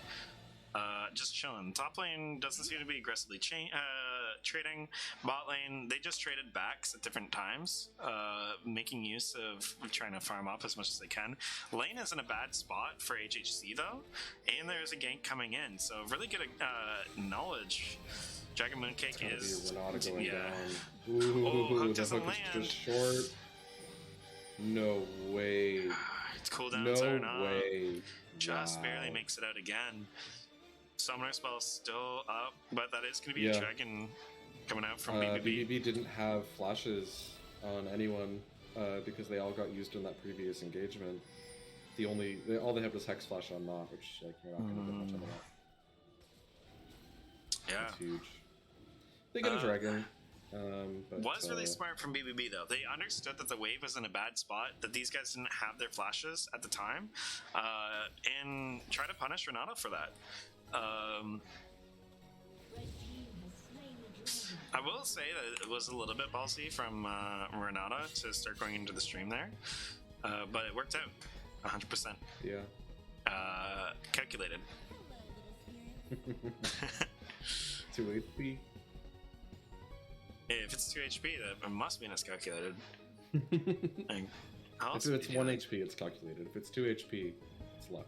just chilling. Top lane doesn't seem to be aggressively trading. Bot lane, they just traded backs at different times, making use of trying to farm up as much as they can. Lane is in a bad spot for HHC though, and there's a gank coming in, so really good knowledge. Dragon Mooncake is Renata going yeah. down. Ooh, Oh, hook the doesn't hook is land. just short. No way. It's cooldowns No are not. way. Just Wow. barely makes it out again. Summoner spell still up, but that is going to be Yeah. a dragon coming out from BBB. BBB didn't have flashes on anyone because they all got used in that previous engagement. All they have was Hex Flash on Knot, which like you're not going to get much of that. Yeah. That's huge. They get a dragon. But, Was really smart from BBB though. They understood that the wave was in a bad spot, that these guys didn't have their flashes at the time, and try to punish Renata for that. I will say that it was a little bit ballsy from Renata to start going into the stream there, but it worked out 100%. Yeah. Calculated. 2 HP. If it's 2 HP, that it must mean it's calculated. Like, how else If would it's you do 1 that? HP, it's calculated. If it's 2 HP, it's luck.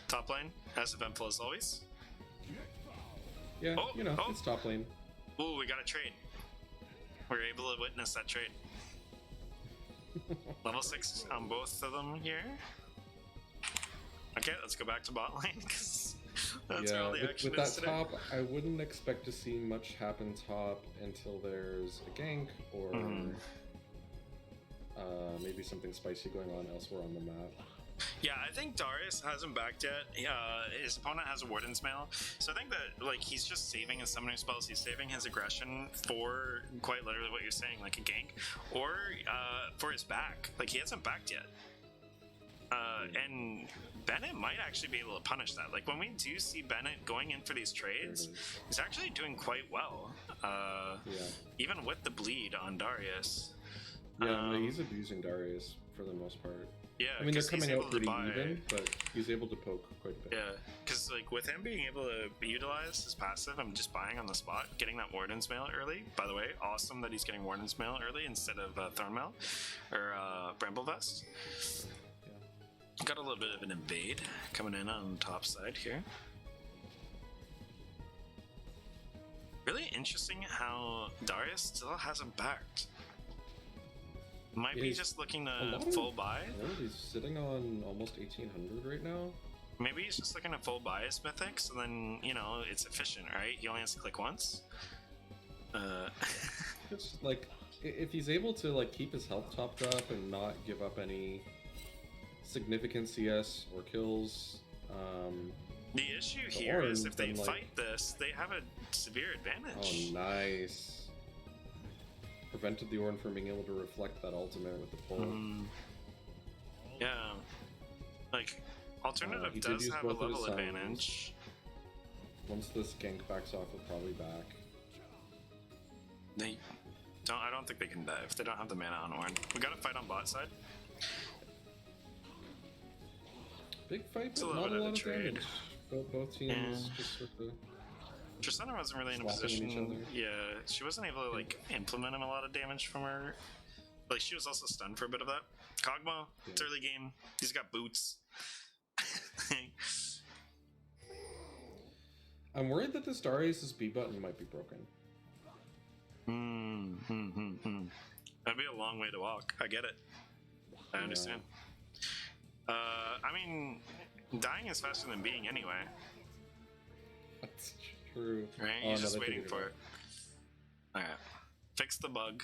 Top lane, as eventful as always. Yeah, Oh, you know, oh. it's top lane. Ooh, we got a trade. We were able to witness that trade. Level 6 on both of them here. Okay, let's go back to bot lane, because that's where all the action with that is today. top, I wouldn't expect to see much happen top until there's a gank or maybe something spicy going on elsewhere on the map. Yeah, I think Darius hasn't backed yet. His opponent has a Warden's Mail, so I think that like he's just saving his summoning spells. He's saving his aggression for quite literally what you're saying, like a gank, or for his back. Like he hasn't backed yet, and Bennett might actually be able to punish that. Like when we do see Bennett going in for these trades, he's actually doing quite well. Even with the bleed on Darius. Yeah, no, he's abusing Darius for the most part. Yeah, I mean, they're 'cause he's coming able out to pretty buy- even, but he's able to poke quite a bit. Yeah, because like with him being able to utilize his passive, I'm just buying on the spot, getting that Warden's Mail early. By the way, awesome that he's getting Warden's Mail early instead of Thorn Mail or Bramble Vest. Got a little bit of an invade coming in on the top side here. Really interesting how Darius still hasn't backed. Might Yeah, be he's just looking a to lot of- full buy. Oh, he's sitting on almost 1800 right now. Maybe he's just looking to full buy his mythics, and then, you know, it's efficient, right? He only has to click once. It's like if he's able to like keep his health topped up and not give up any significant CS or kills. The issue The here is Ornn, if they then, like- fight this, they have a severe advantage. Oh, nice. Prevented the Ornn from being able to reflect that ultimate with the pull. Yeah. Like, Alternative he did does use have a both of his level summons. advantage. Once this gank backs off, we'll probably back. They don't. I don't think they can dive. They don't have the mana on Ornn. We gotta fight on bot side. Big fight, It's a but little not bit a of lot a of trade. damage. Both teams just sort of... Tristana wasn't really in a Swapping each position. other. Yeah, she wasn't able to like implement him a lot of damage from her. Like she was also stunned for a bit of that. Kog'Maw, it's Yeah. early game. He's got boots. I'm worried that this Darius' B button might be broken. That'd be a long way to walk. I get it. I understand. I mean, dying is faster than being anyway, That's true. right? Oh, You're no, just they waiting figured for it it. Alright. Fix the bug.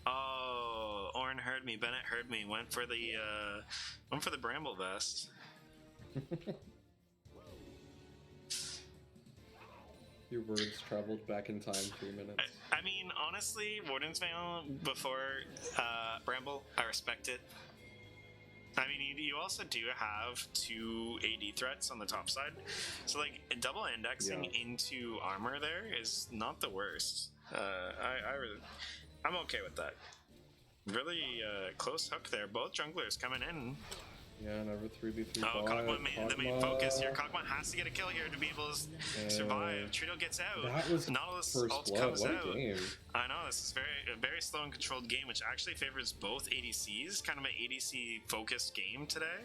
Oh, Ornn heard me. Bennett heard me. Went for the Bramble Vest. Your words traveled back in time 3 minutes. I mean, honestly, Warden's Mail before Bramble, I respect it. I mean, you also do have 2 AD threats on the top side, so like double indexing into armor there is not the worst. I'm okay with that. Really close hook there. Both junglers coming in. Yeah, another 3v3 Oh, bot. Kog'Maw made the main focus here. Kog'Maw has to get a kill here to be able to survive. Trito gets out. That was Nautilus first ult blood. comes What a out. game. I know, this is a very slow and controlled game, which actually favors both ADCs. Kind of an ADC-focused game today.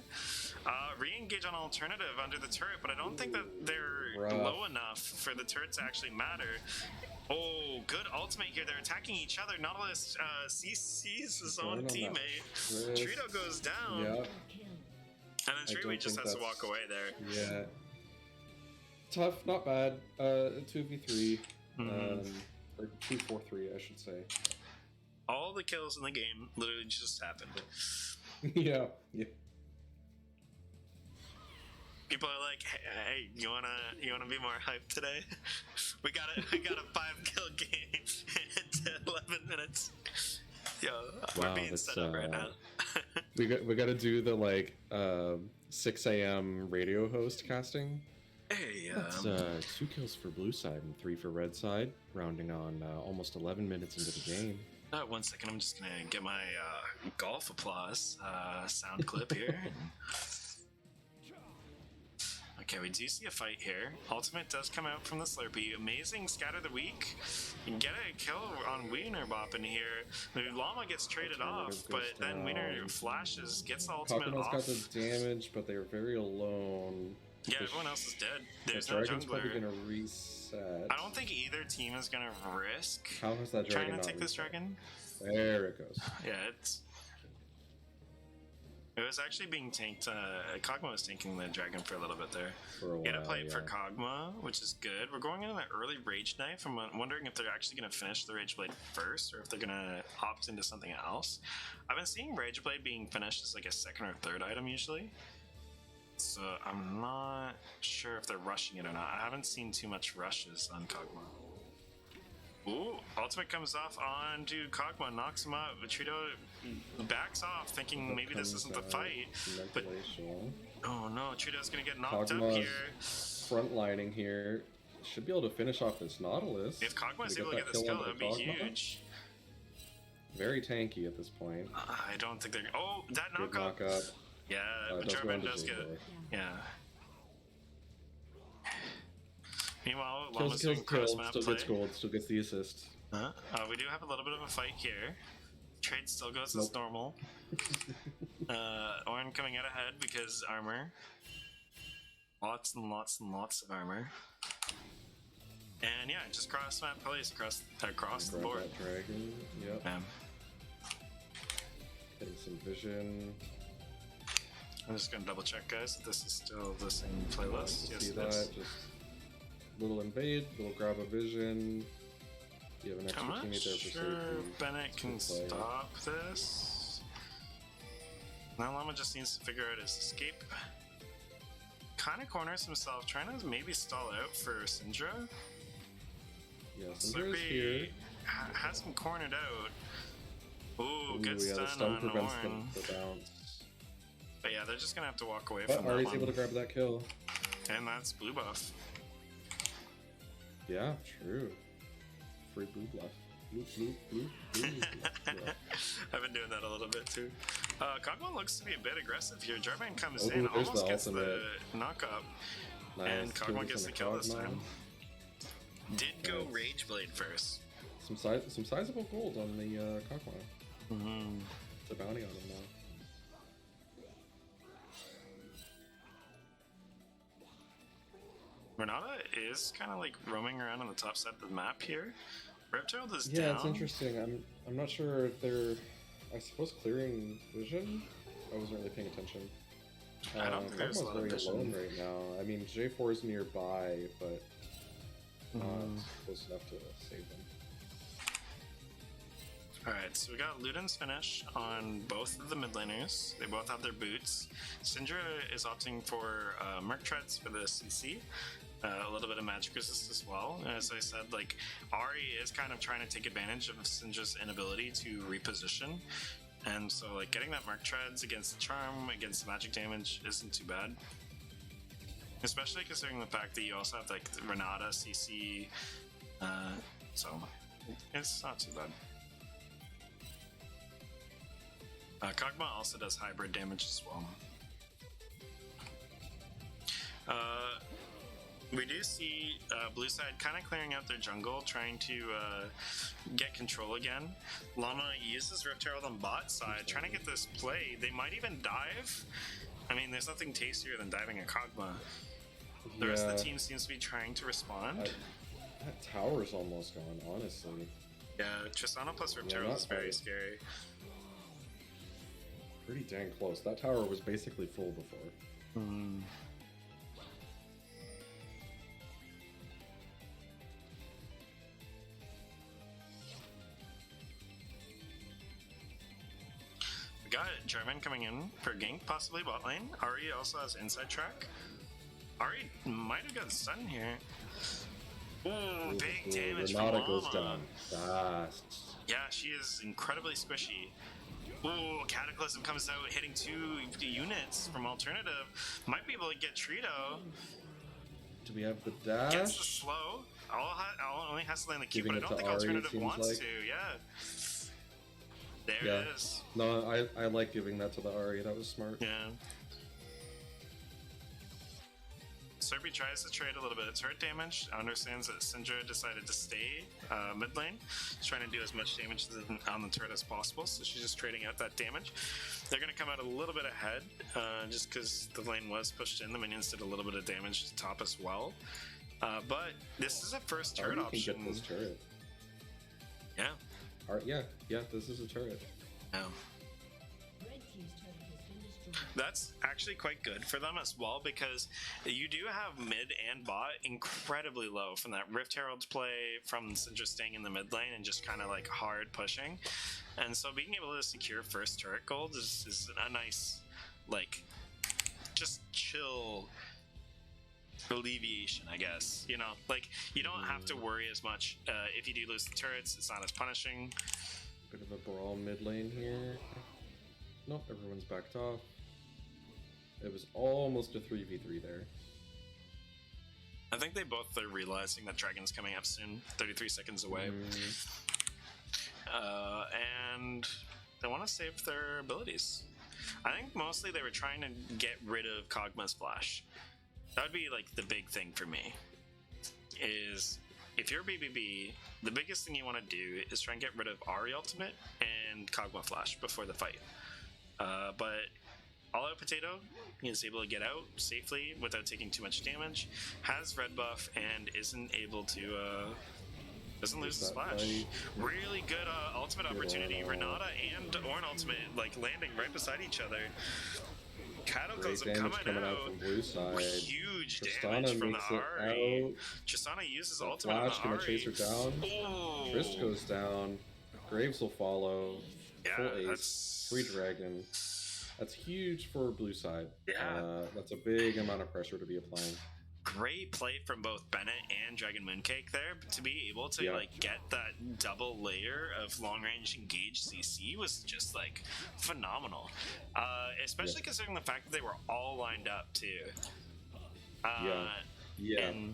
Re-engage on alternative under the turret, but I don't think that they're rough. low enough for the turret to actually matter. Oh, good ultimate here. They're attacking each other. Nautilus CCs his own Going on that teammate. wrist. Trito goes down. Yeah, And I then Treewee don't just think has to that's- walk away there. yeah. Tough, not bad. 2v3. Or 2-4-3, I should say. All the kills in the game literally just happened. yeah. People are like, hey, you wanna be more hyped today? we got a 5-kill game in 11 minutes. Yo, we're Wow, being that's, set up right now. we got to do the like 6 a.m. radio host casting. Hey, That's 2 kills for blue side and 3 for red side, rounding on almost 11 minutes into the game. 1 second, I'm just gonna get my golf applause sound clip here. Okay, we do see a fight here. Ultimate does come out from the Slurpee. Amazing scatter the weak. You can get a kill on Wiener bopping here. The Llama gets traded off, but then Wiener flashes, gets the ultimate Kakuma's off. got the damage, but they're very alone. Yeah, everyone else is dead. There's The no dragon's probably jungler. gonna reset. I don't think either team is gonna risk How has that dragon trying to not take this reset? dragon. There it goes. Yeah, it was actually being tanked. Kog'Maw was tanking the dragon for a little bit there. For a Get a while, plate for yeah. Kog'Maw, which is good. We're going into an early Rage Knife. I'm wondering if they're actually going to finish the Rage Blade first, or if they're going to opt into something else. I've been seeing Rage Blade being finished as like a second or third item usually. So I'm not sure if they're rushing it or not. I haven't seen too much rushes on Kog'Maw. Ooh, ultimate comes off onto Kog'Maw, knocks him out. Vitrito backs off, thinking maybe this isn't the fight. But oh no, Trito's gonna get knocked up Kog'Maw's here. Frontlining here. Should be able to finish off this Nautilus. If Kog'Maw is Can able we to get this kill, onto that'd the be Kog'Maw? huge. Very tanky at this point. I don't think they're. Oh, that Good knockup. knock up. Yeah, It does go Jarvan into does get. J-Boy. Yeah. Meanwhile, Kills, Llama's doing kills, cross kills. map Still play. gets gold. Still gets the assist. We do have a little bit of a fight here. Trade still goes as Nope. normal. Orin coming out ahead because armor. Lots and lots and lots of armor. And yeah, just cross map plays across the Grab board. that dragon. Yep. Bam. Getting some vision. I'm just gonna double check, guys, if this is still the same playlist. Yes, See it that? is. Just little invade, little grab a vision. You have an extra I'm not teammate there for sure safety. if Bennett can Good play. stop this. Now Llama just needs to figure out his escape. Kind of corners himself, trying to maybe stall out for Syndra. Yeah, Syndra is here. Slurpee has him cornered out. Ooh, good yeah, the stun stun on prevents Orin. the bounce. But yeah, they're just gonna have to walk away But from that Ari's one. able to grab that kill. And that's blue buff. Yeah, true. Free blue bluff. Blue bluff. I've been doing that a little bit too. Kog'Maw looks to be a bit aggressive here. Jarvan comes Oh, in, there's almost the gets ultimate. the knock up, Nice. and Kill Kog'Maw this gets on the kill this Kog'Maw. time. Did go Nice. Rage Blade first. Some sizable gold on the Kog'Maw. Mm-hmm. It's a bounty on him now. Renata is kind of like roaming around on the top side of the map here. Reptile is Yeah, down. it's interesting. I'm not sure if they're, I suppose, clearing vision. I wasn't really paying attention. I don't think there's a Kog'Maw's lot of very vision. alone right now. I mean, J4 is nearby, but not Mhm. close enough to save them. Alright, so we got Luden's finish on both of the mid laners. They both have their boots. Syndra is opting for Merc Treads for the CC. A little bit of magic resist as well. As I said, like, Ari is kind of trying to take advantage of Syndra's inability to reposition. And so, like, getting that Merc Treads against the Charm, against the magic damage isn't too bad. Especially considering the fact that you also have, like, Renata, CC. So, it's not too bad. Kog'Maw also does hybrid damage as well. We do see blue side kind of clearing out their jungle, trying to get control again. Llama uses Rift Herald on bot side, trying to get this play. They might even dive. I mean, there's nothing tastier than diving a Kog'Maw. The rest of the team seems to be trying to respond. That tower's almost gone, honestly. Yeah, Tristana plus Rift Yeah, Herald not is very hard. scary. Pretty dang close. That tower was basically full before. We got German coming in for gank, possibly bot lane. Ari also has inside track. Ari might have got stunned here. Ooh, big damage from Renata goes Llama. down fast. Yeah, she is incredibly squishy. Ooh, Cataclysm comes out, hitting 2 units from Alternative. Might be able to get Trito. Do we have the Gets the dash? slow. Only has to land the Q, Giving but I it don't to think Ari, it Alternative seems wants like. to. Yeah. There Yeah. it is. No, I like giving that to the Ari. That was smart. Yeah. Serpy tries to trade a little bit of turret damage. Understands that Syndra decided to stay mid lane. She's trying to do as much damage on the turret as possible, so she's just trading out that damage. They're going to come out a little bit ahead, just because the lane was pushed in. The minions did a little bit of damage to top as well. But this is a first turret Ari option. can get this turret. Yeah. Yeah, this is a turret. Yeah. Red team's turret has been destroyed. That's actually quite good for them as well, because you do have mid and bot incredibly low from that Rift Herald's play, from Syndra staying in the mid lane and just kind of like hard pushing. And so being able to secure first turret gold is a nice, like, just chill alleviation, I guess. You know, like, you don't have to worry as much. If you do lose the turrets, it's not as punishing. Bit of a brawl mid lane here. Nope, everyone's backed off. It was almost a 3v3 there. I think they both are realizing that Dragon's coming up soon, 33 seconds away. And they want to save their abilities. I think mostly they were trying to get rid of Kog'Maw's flash. That would be like the big thing for me. Is if you're BBB, the biggest thing you want to do is try and get rid of Ahri ultimate and Kog'Maw flash before the fight. But All Out Potato is able to get out safely without taking too much damage, has red buff, and isn't able to doesn't lose the splash. Really good ultimate opportunity. Renata and Ornn ultimate like landing right beside each other. Cataclysm coming out from blue side. Huge Tristana damage from the makes it Ahri. out. Tristana uses The ultimate on Flash the gonna Ahri. chase her down. Oh. Trist goes down. Graves will follow. Yeah, Full ace. that's Free dragon. That's huge for blue side. Yeah. That's a big amount of pressure to be applying. great play from both Bennett and Dragon Mooncake there to be able to like get that double layer of long range engaged CC was just like phenomenal, especially considering the fact that they were all lined up too. And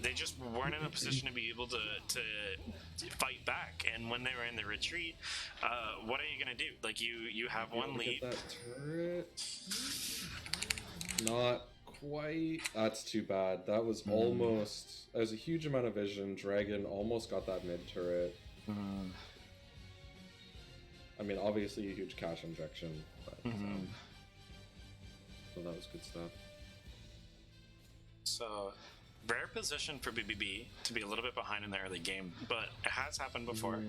they just weren't in a position to be able to fight back. And when they were in the retreat, what are you gonna do? Like you have one lead. Get that turret. Not quite. That's too bad. That was almost. That was a huge amount of vision. Dragon almost got that mid turret. I mean, obviously a huge cash injection, but so that was good stuff. So, rare position for BBB to be a little bit behind in the early game, but it has happened before.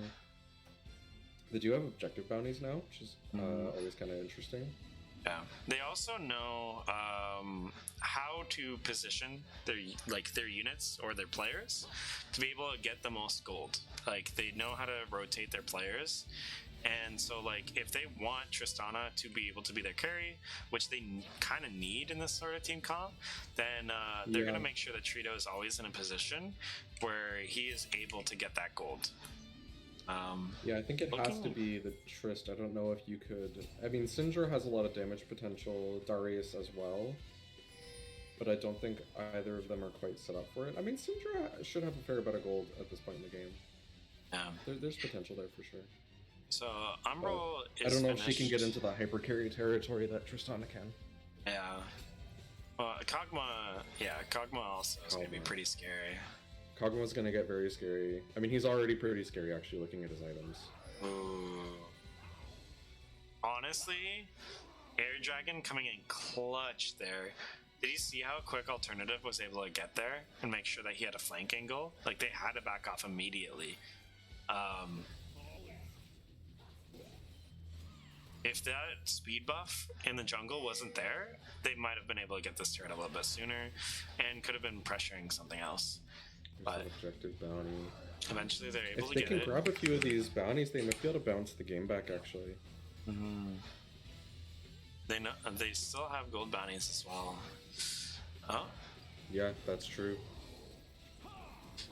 They do have objective bounties now, which is always kind of interesting. Yeah, they also know how to position their units or their players to be able to get the most gold. Like they know how to rotate their players, and so like if they want Tristana to be able to be their carry, which they kind of need in this sort of team comp, then they're gonna make sure that Trito is always in a position where he is able to get that gold. Yeah, I think it has to be the Trist. I don't know if you could. I mean, Syndra has a lot of damage potential, Darius as well, but I don't think either of them are quite set up for it. I mean, Syndra should have a fair bit of gold at this point in the game. There's potential there for sure. So Umbral is I don't know if she finished. can get into the hyper carry territory that Tristana can. Yeah. Well, Kog'Maw also is going to be pretty scary. Kog'Maw's gonna get very scary. I mean, he's already pretty scary actually looking at his items. Ooh. Honestly, Air Dragon coming in clutch there. Did you see how quick Alternative was able to get there and make sure that he had a flank angle? Like, they had to back off immediately. If that speed buff in the jungle wasn't there, they might have been able to get this turret a little bit sooner and could have been pressuring something else. There's an objective bounty. Eventually they're able If to they get can it. grab a few of these bounties, they might be able to bounce the game back actually. They still have gold bounties as well. Oh, Yeah, that's true.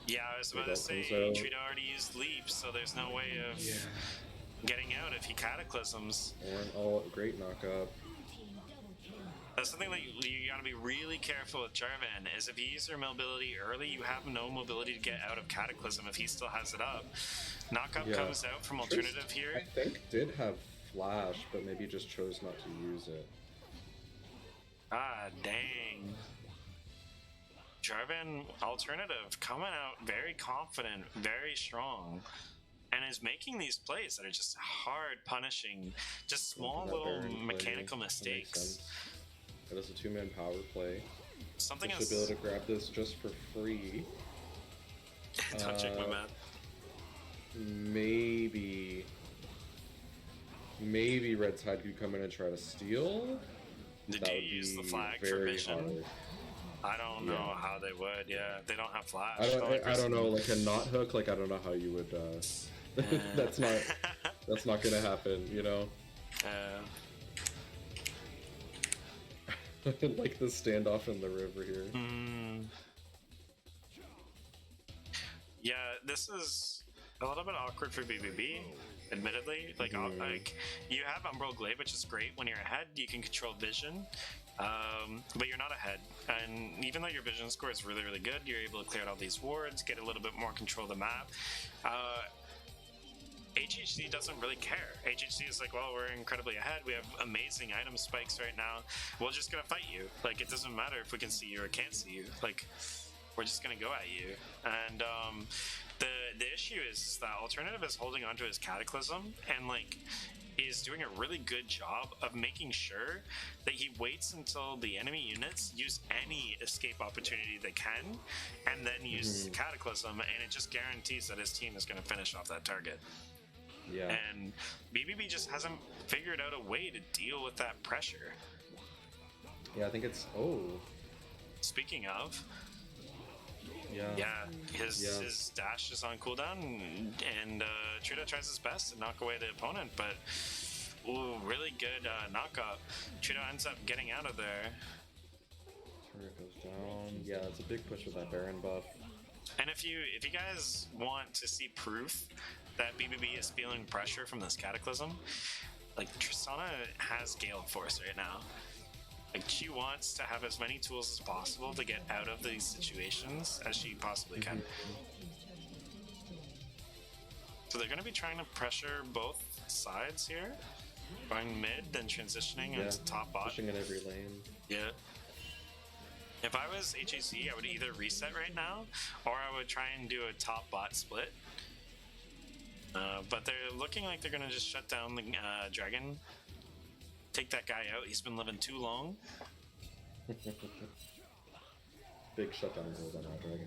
Yeah, I was about to say, Trito already used Leap, so there's no way of getting out if he Cataclysms. Or great knockup. That's something that you gotta be really careful with Jarvan, is if you use your mobility early, you have no mobility to get out of Cataclysm if he still has it up. Knockup comes out from alternative here. I think did have Flash, but maybe just chose not to use it. Ah, dang. Jarvan alternative coming out very confident, very strong, and is making these plays that are just hard punishing, just small little mechanical mistakes. That is a two-man power play. Something else. Should be able to grab this just for free. Don't check my math. Maybe Red Tide could come in and try to steal. Did you use the flag for mission? I don't know how they would. Yeah, they don't have flash. I don't know, like a knot hook. Like I don't know how you would. That's not gonna happen. You know. Like the standoff in the river here. Yeah, this is a little bit awkward for BBB, admittedly. Like, like you have Umbral Glaive, which is great. When you're ahead, you can control vision, but you're not ahead. And even though your vision score is really, really good, you're able to clear out all these wards, get a little bit more control of the map. HHC doesn't really care. HHC is like, well, we're incredibly ahead. We have amazing item spikes right now. We're just gonna fight you. Like, it doesn't matter if we can see you or can't see you. Like, we're just gonna go at you. And the issue is that Alternative is holding onto his Cataclysm and like is doing a really good job of making sure that he waits until the enemy units use any escape opportunity they can and then use Cataclysm, and it just guarantees that his team is going to finish off that target. Yeah. And BBB just hasn't figured out a way to deal with that pressure. Yeah, I think it's... Speaking of... Yeah, his dash is on cooldown, and Trito tries his best to knock away the opponent, but really good knockup. Trito ends up getting out of there. Turret goes down. Yeah, it's a big push with that Baron buff. And if you guys want to see proof that BBB is feeling pressure from this Cataclysm, like Tristana has Gale Force right now. Like, she wants to have as many tools as possible to get out of these situations as she possibly can. So they're going to be trying to pressure both sides here. Going mid, then transitioning into top bot. Pushing in every lane. Yeah. If I was HAC, I would either reset right now, or I would try and do a top bot split. But they're looking like they're going to just shut down the dragon. Take that guy out. He's been living too long. Big shutdown goes on that dragon.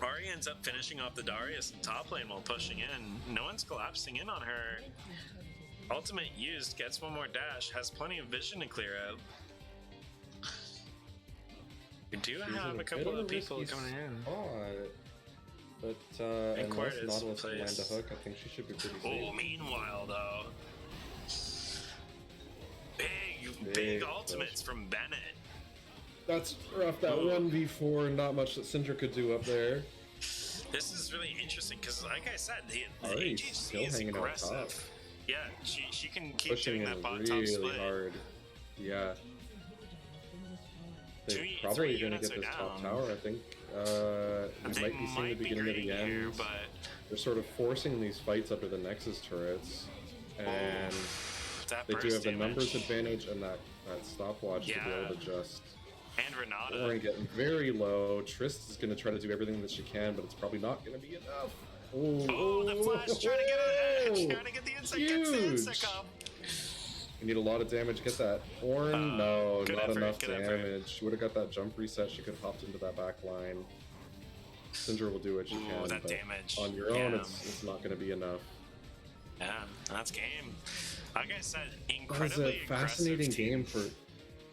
Ari ends up finishing off the Darius in top lane while pushing in. No one's collapsing in on her. Ultimate used, gets one more dash, has plenty of vision to clear out. We do have a couple of people coming in. But unless Nautilus can land a hook, I think she should be pretty safe. Meanwhile though, big ultimates from Bennett. That's rough. That 1v4, not much that Syndra could do up there. This is really interesting because, like I said, the HHC is aggressive. Yeah, she can keep pushing doing that bot really top split. Hard. Yeah. They're probably going to get this top tower, I think. We might be seeing the beginning of the end. Here, but they're sort of forcing these fights under the Nexus turrets. And they do have the numbers advantage and that stopwatch to be able to just... And Renata. Lauren getting very low. Trist is going to try to do everything that she can, but it's probably not going to be enough. The flash trying to get the insect. Gets the insect up. You need a lot of damage. Get that. Ornn, no, not enough damage. Effort. She would have got that jump reset. She could have hopped into that back line. Syndra will do what she can. That but damage. On your own, it's not going to be enough. Yeah, that's game. Like I said, incredibly It's a fascinating game for,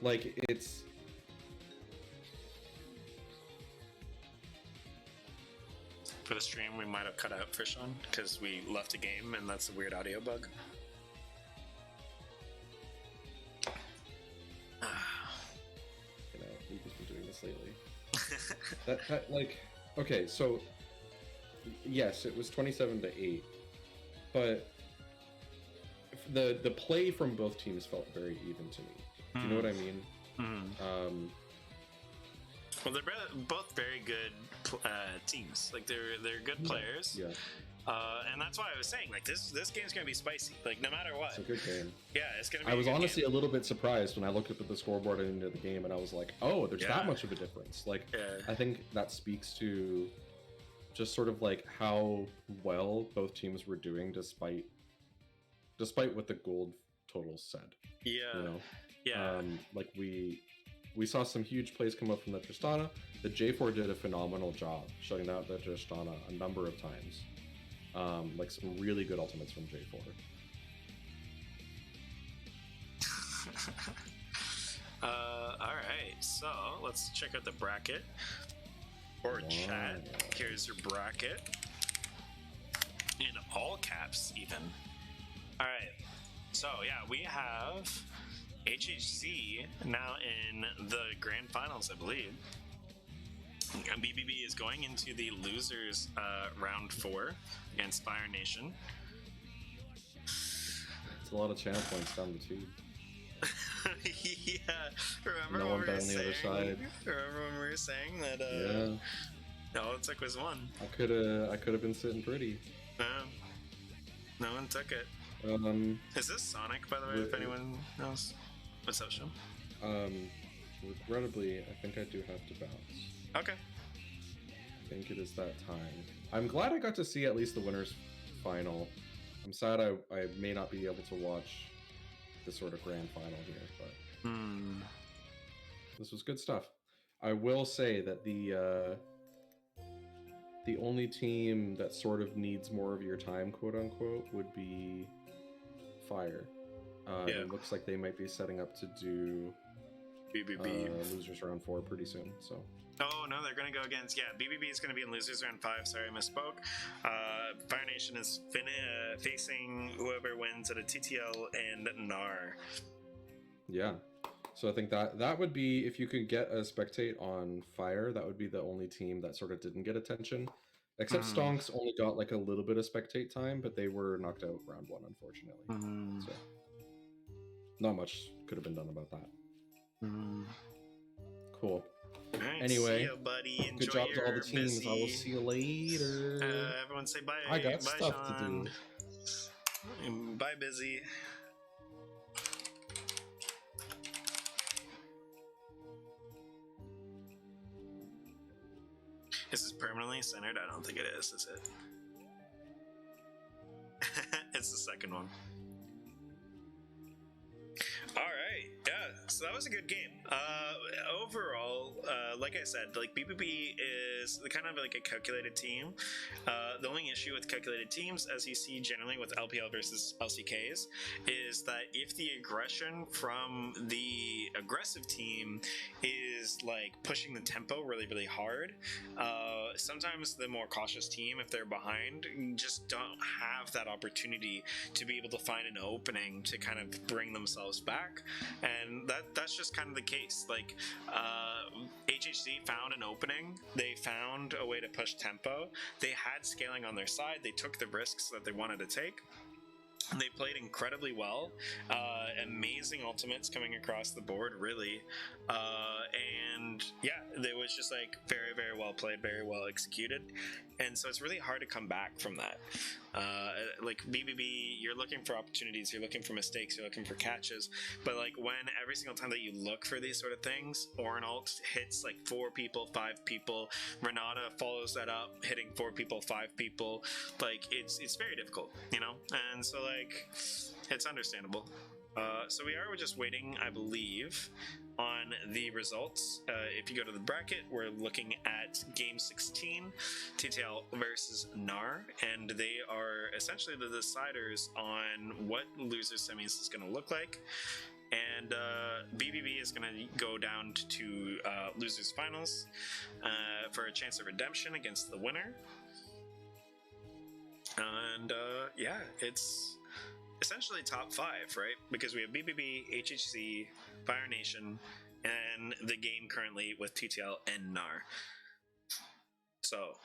like, it's... For the stream, we might have cut out Fishon because we left a game and that's a weird audio bug. We've just been doing this lately. that like, okay, so yes, it was 27-8, but the play from both teams felt very even to me. Do you know what I mean? Well, they're both very good teams. Like they're good players. Yeah. And that's why I was saying, like, this game's gonna be spicy. Like, no matter what. It's a good game. Yeah, it's gonna be. I was honestly a little bit surprised when I looked up at the scoreboard at the end of the game, and I was like, "Oh, there's that much of a difference." Like, I think that speaks to just sort of like how well both teams were doing, despite what the gold totals said. Yeah. You know. Yeah. Like we saw some huge plays come up from the Tristana. The J4 did a phenomenal job shutting out the Tristana a number of times. Like some really good ultimates from J4. Alright, so let's check out the bracket. Or chat. Here's your bracket. In all caps, even. Alright, so yeah, we have HHC now in the grand finals, I believe. And BBB is going into the losers round 4 against Fire Nation. It's a lot of channel points down the tube. Yeah, remember No when one we were on the other side. Remember when we were saying that? All it took was one. I could have been sitting pretty. No one took it. Is this Sonic, by the way? If anyone knows, what's up, show? Regrettably, I think I do have to bounce. Okay. I think it is that time. I'm glad I got to see at least the winners final. I'm sad I may not be able to watch the sort of grand final here, but this was good stuff. I will say that the only team that sort of needs more of your time, quote unquote, would be Fire. It looks like they might be setting up to do BBB losers round 4 pretty soon. So. Oh no, they're gonna go against BBB is gonna be in losers round 5. Sorry, I misspoke. Fire Nation is facing whoever wins at a TTL and Gnar. Yeah, so I think that would be, if you could get a spectate on Fire, that would be the only team that sort of didn't get attention. Except Stonks only got like a little bit of spectate time, but they were knocked out round 1, unfortunately. So not much could have been done about that. Cool. Right, anyway, see ya, buddy. Enjoy good job to all the teams. busy... I will see you later. Everyone say bye. I got bye, stuff Sean. to do. Bye, busy. Is this permanently centered? I don't think it is it? It's the second one. Alright, yeah, so that was a good game. Overall, like I said, like BBB is kind of like a calculated team. The only issue with calculated teams, as you see generally with LPL versus LCKs, is that if the aggression from the aggressive team is like pushing the tempo really, really hard, sometimes the more cautious team, if they're behind, just don't have that opportunity to be able to find an opening to kind of bring themselves back. And that's just kind of the case. Like HHC found an opening, they found a way to push tempo, they had scaling on their side, they took the risks that they wanted to take. They played incredibly well. Amazing ultimates coming across the board, really. And yeah, it was just like very, very well played, very well executed. And so it's really hard to come back from that. Like BBB, you're looking for opportunities, you're looking for mistakes, you're looking for catches. But like when every single time that you look for these sort of things, Orenalt hits like 4 people, 5 people, Renata follows that up, hitting 4 people, 5 people. Like it's very difficult, you know? And so like it's understandable. So we are just waiting, I believe, on the results. If you go to the bracket, we're looking at game 16, TTL versus Gnar, and they are essentially the deciders on what loser semis is going to look like. And BBB is going to go down to losers finals for a chance of redemption against the winner. And yeah, it's essentially top 5, right? Because we have BBB, HHC, Fire Nation, in the game currently with TTL and Gnar. So,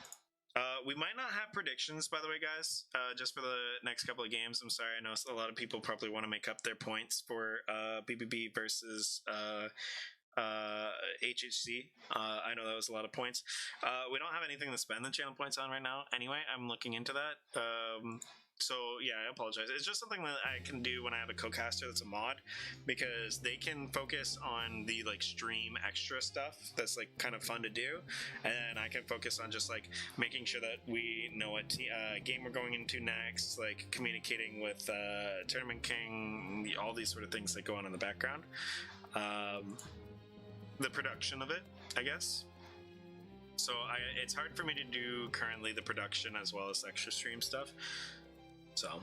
we might not have predictions, by the way, guys, just for the next couple of games. I'm sorry, I know a lot of people probably want to make up their points for BBB versus HHC. I know that was a lot of points. We don't have anything to spend the channel points on right now. Anyway, I'm looking into that. So yeah, I apologize. It's just something that I can do when I have a co-caster that's a mod, because they can focus on the like stream extra stuff that's like kind of fun to do, and I can focus on just like making sure that we know what game we're going into next, like communicating with Tournament King, all these sort of things that go on in the background. The production of it, I guess. So it's hard for me to do currently the production as well as extra stream stuff. So.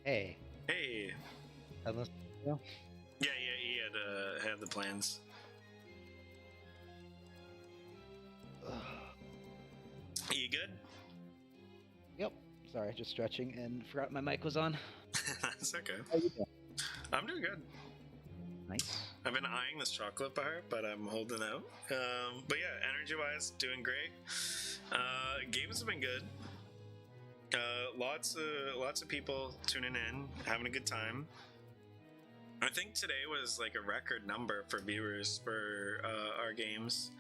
Hey. Hey. Unless, Yeah, he had the plans. You good? Yep. Sorry, just stretching and forgot my mic was on. That's okay. How you doing? I'm doing good. Nice. I've been eyeing this chocolate bar, but I'm holding out. But yeah, energy-wise, doing great. Games have been good. Lots of people tuning in, having a good time. I think today was like a record number for viewers for our games,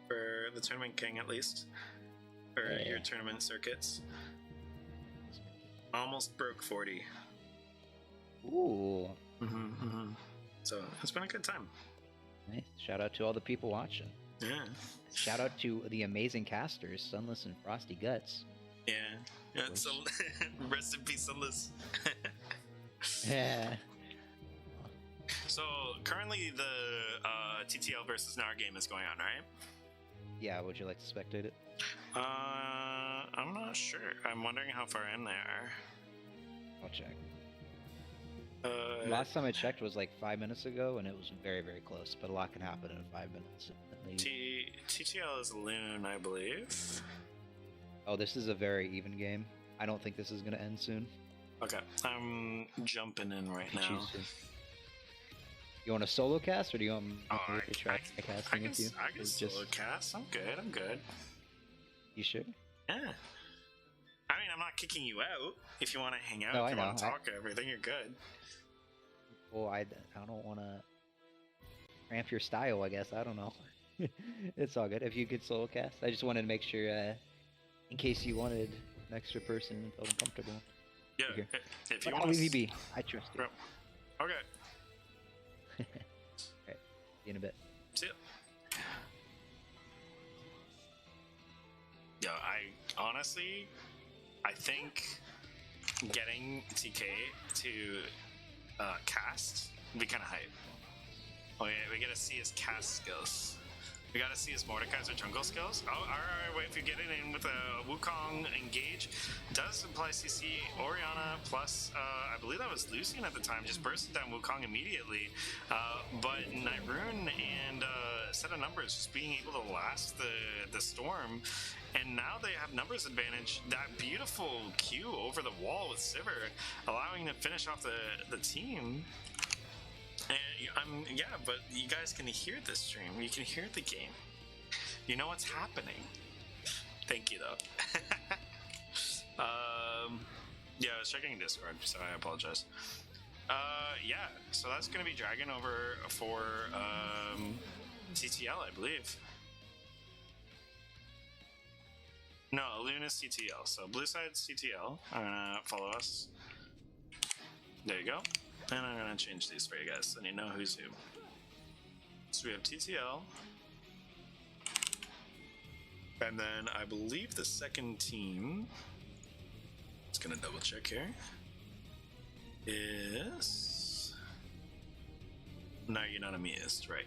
for the Tournament King at least, for your tournament circuits. Almost broke 40. Ooh. So it's been a good time. Nice. Shout out to all the people watching. Yeah. Shout out to the amazing casters, Sunless and Frosty Guts. Yeah, so rest in peace, Sunless. Yeah. So currently the TTL versus Gnar game is going on, right? Yeah, would you like to spectate it? I'm not sure. I'm wondering how far in they are. I'll check. Last time I checked was like 5 minutes ago, and it was very, very close. But a lot can happen in 5 minutes. TTL is Loon, I believe. Oh, this is a very even game. I don't think this is going to end soon. Okay, I'm jumping in right now. You want a solo cast, or do you want me to try I casting can, with you? I can solo cast. I'm good. You sure? Yeah. I mean, I'm not kicking you out. If you want to hang out, No, if you I want to know. talk everything, you're good. Well, I don't want to cramp your style, I guess. I don't know. It's all good. If you could solo cast, I just wanted to make sure, in case you wanted an extra person and felt uncomfortable. Yeah, Here. if you I'll want leave you to... be. I trust you. Okay. Alright, see you in a bit. See ya. Yeah, I think getting TK to cast would be kind of hype. Oh yeah, we gotta see his cast skills. We gotta see his Mordekaiser jungle skills. Oh, alright, wait, if you get it in with a Wukong engage, does imply CC Orianna plus, I believe that was Lucian at the time, just bursted down Wukong immediately. But Nightrune and set of numbers just being able to last the storm. And now they have numbers advantage. That beautiful Q over the wall with Sivir, allowing them to finish off the team. And yeah, but you guys can hear the stream. You can hear the game. You know what's happening. Thank you, though. Yeah, I was checking Discord, so I apologize. Yeah, so that's gonna be Dragon over for TTL, I believe. No, Luna's TTL. So blue side's TTL. I'm gonna follow us. There you go. And I'm gonna change these for you guys so you know who's who. So we have TTL. And then I believe the second team, just gonna double check here, is... No, Unanimist, right?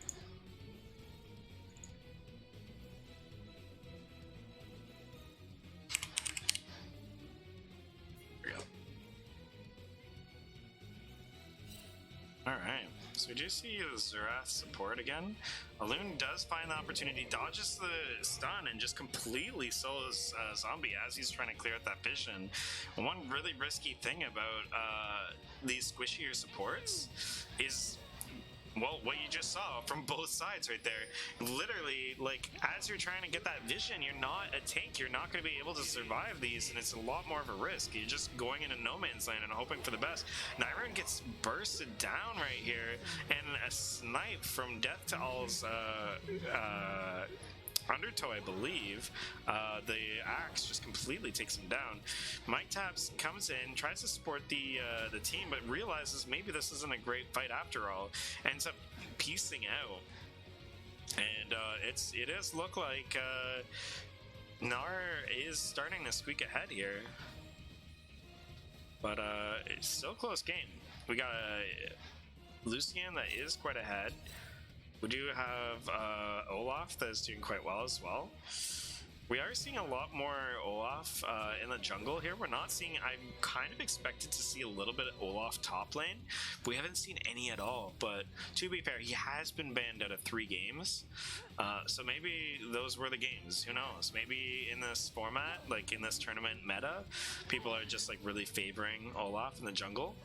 Alright, so we do see Zerath support again. Alun does find the opportunity, dodges the stun, and just completely solos Zombie as he's trying to clear out that vision. And one really risky thing about these squishier supports is Well, what you just saw from both sides right there. Literally, like, as you're trying to get that vision, you're not a tank. You're not going to be able to survive these, and it's a lot more of a risk. You're just going into no man's land and hoping for the best. Nyron gets bursted down right here, and a snipe from Death to All's Undertow, I believe. The axe just completely takes him down. Mike Taps comes in, tries to support the team, but realizes maybe this isn't a great fight after all. Ends up piecing out, and it does look like Gnar is starting to squeak ahead here, but it's still a close game. We got Lucian that is quite ahead. We do have Olaf that is doing quite well as well. We are seeing a lot more Olaf in the jungle here. We're not seeing... I'm kind of expected to see a little bit of Olaf top lane. We haven't seen any at all, but to be fair, he has been banned out of 3 games. So maybe those were the games. Who knows? Maybe in this format, like in this tournament meta, people are just like really favoring Olaf in the jungle.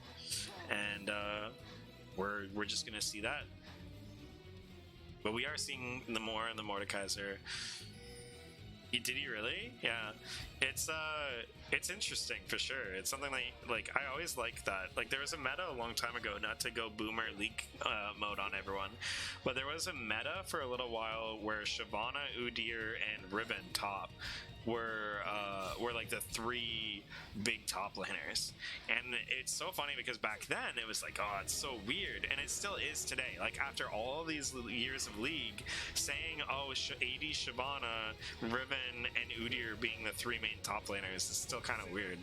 And we're just going to see that. But we are seeing the more and the Mordekaiser. Did he really? Yeah. It's interesting for sure. It's something like I always like that. Like there was a meta a long time ago, not to go boomer leak mode on everyone, but there was a meta for a little while where Shyvana, Udyr, and Ribbon top were like the 3 big top laners. And it's so funny because back then it was like, oh, it's so weird, and it still is today. Like after all these years of League, saying, oh, AD, Shyvana, Riven, and Udyr being the 3 main top laners is still kind of weird.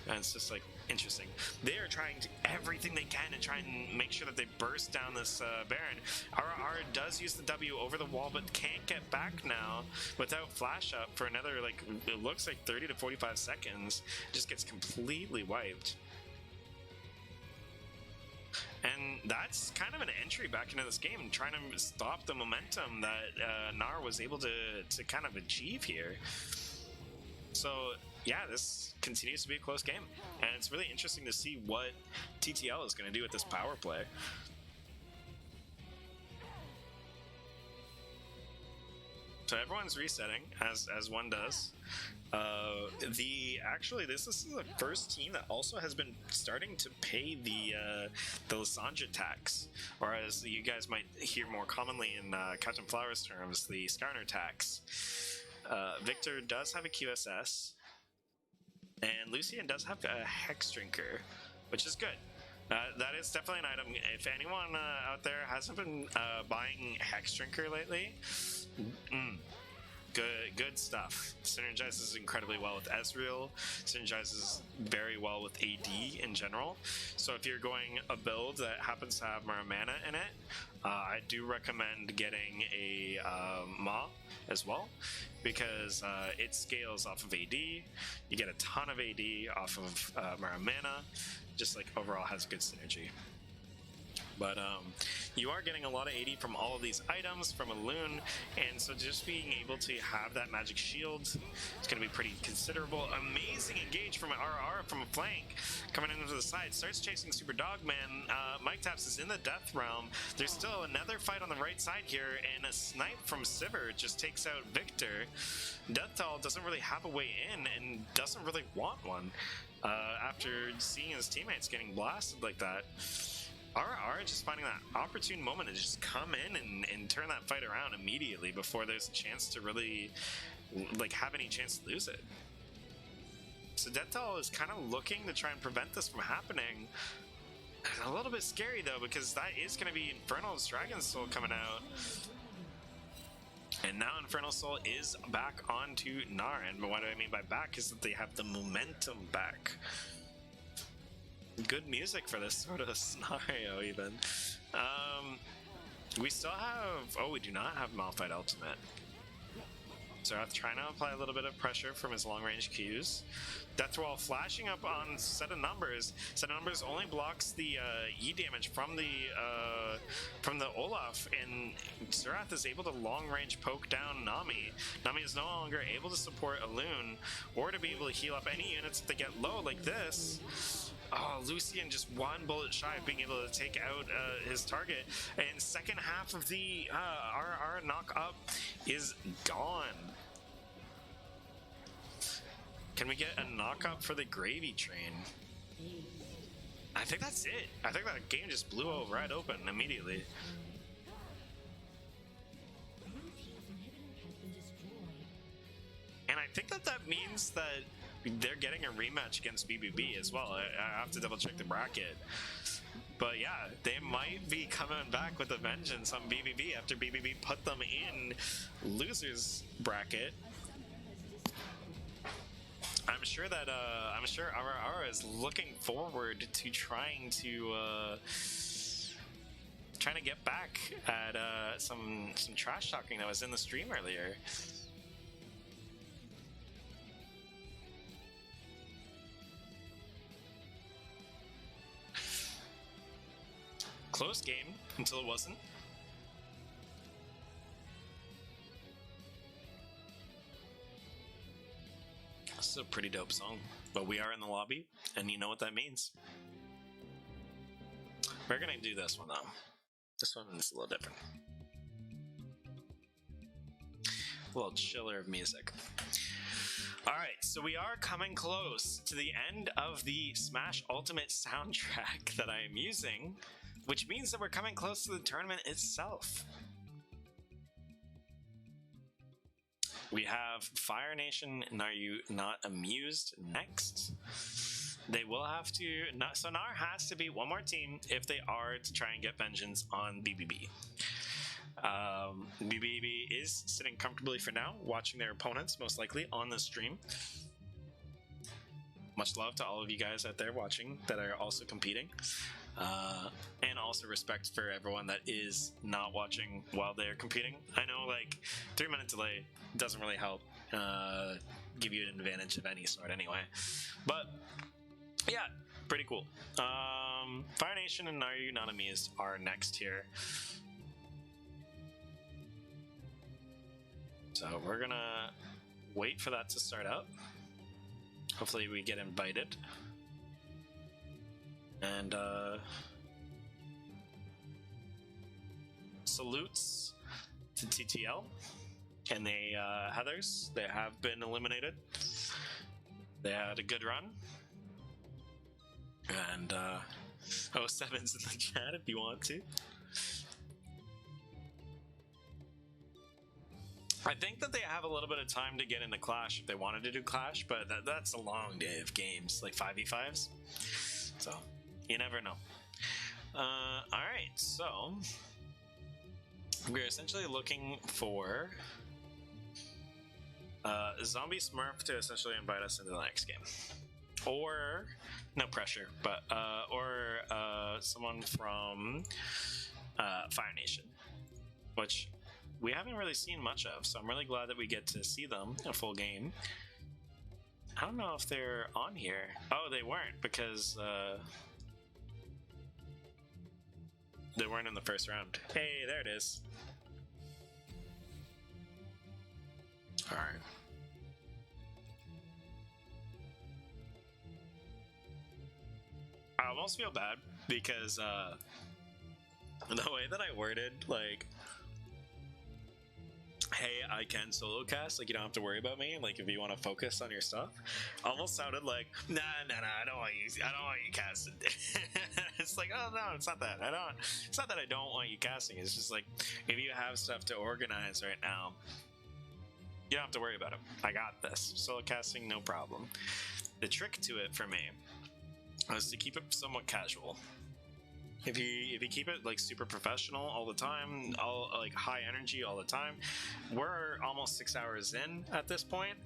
And it's just like interesting. They are trying everything they can to try and make sure that they burst down this Baron. RR does use the W over the wall, but can't get back now without flash up for another, like, it looks like 30 to 45 seconds. Just gets completely wiped. And that's kind of an entry back into this game, trying to stop the momentum that Gnar was able to kind of achieve here. So yeah, this continues to be a close game, and it's really interesting to see what TTL is going to do with this power play. So everyone's resetting as one does. This is the first team that also has been starting to pay the Lysandra tax, or as you guys might hear more commonly in Captain Flowers terms, the Skarner tax. Victor does have a QSS, and Lucian does have a Hex Drinker, which is good. That is definitely an item. If anyone out there hasn't been buying Hex Drinker lately, good stuff. Synergizes incredibly well with Ezreal. Synergizes very well with AD in general. So if you're going a build that happens to have Mana in it, I do recommend getting a Ma as well, because it scales off of AD. You get a ton of AD off of Mana. Just like overall has good synergy. But you are getting a lot of AD from all of these items from a Loon, and so just being able to have that magic shield is going to be pretty considerable. Amazing engage from an RR from a flank, coming into the side, starts chasing Super Dogman. Mike Taps is in the death realm. There's still another fight on the right side here, and a snipe from Sivir just takes out Victor. Deathdoll doesn't really have a way in, and doesn't really want one after seeing his teammates getting blasted like that. RR just finding that opportune moment to just come in and turn that fight around immediately before there's a chance to really like have any chance to lose it. So Deathdoll is kind of looking to try and prevent this from happening. A little bit scary though, because that is going to be Infernal's Dragon Soul coming out. And now Infernal Soul is back onto Gnar, and what I mean by back is that they have the momentum back. Good music for this sort of scenario, even. We still have... Oh, we do not have Malphite Ultimate. Xerath trying to apply a little bit of pressure from his long-range Qs. Deathwall flashing up on Set of Numbers. Set of Numbers only blocks the E damage from the Olaf, and Xerath is able to long-range poke down Nami. Nami is no longer able to support a Loon, or to be able to heal up any units if they get low like this. Oh, Lucian just one bullet shy of being able to take out his target, and second half of the our knock up is gone. Can we get a knock up for the gravy train? I think that's it. I think that game just blew right open immediately. And I think that means that they're getting a rematch against BBB as well. I have to double check the bracket. But yeah, they might be coming back with a vengeance on BBB after BBB put them in losers bracket. I'm sure that Ara is looking forward to trying to get back at some trash talking that was in the stream earlier. Close game until it wasn't. This is a pretty dope song, but we are in the lobby, and you know what that means. We're gonna do this one though. This one is a little different. A little chiller of music. Alright, so we are coming close to the end of the Smash Ultimate soundtrack that I am using, which means that we're coming close to the tournament itself. We have Fire Nation and Are You Not Amused next. They will have to... So Gnar has to beat one more team if they are to try and get vengeance on BBB. BBB is sitting comfortably for now, watching their opponents, most likely, on the stream. Much love to all of you guys out there watching that are also competing. And also respect for everyone that is not watching while they're competing. I know, like, 3-minute delay doesn't really help give you an advantage of any sort anyway. But, yeah, pretty cool. Fire Nation and Are You Not Amused are next here. So we're gonna wait for that to start up. Hopefully we get invited. And salutes to TTL and the Heathers. They have been eliminated. They had a good run. And 07's in the chat if you want to. I think that they have a little bit of time to get into Clash if they wanted to do Clash, but that's a long day of games, like 5v5s. So, you never know. Alright, so we're essentially looking for Zombie Smurf to essentially invite us into the next game. Or, no pressure, but, someone from Fire Nation, which we haven't really seen much of, so I'm really glad that we get to see them in a full game. I don't know if they're on here. Oh, they weren't, because they weren't in the first round. Hey, there it is. Alright. I almost feel bad because the way that I worded, like, hey, I can solo cast, like, you don't have to worry about me, like, if you want to focus on your stuff, almost sounded like, nah, I don't want you casting. It's like, oh no, it's not that. It's not that I don't want you casting, it's just like, if you have stuff to organize right now, you don't have to worry about it. I got this. Solo casting, no problem. The trick to it for me was to keep it somewhat casual. If you keep it like super professional all the time, all like high energy all the time, we're almost 6 hours in at this point.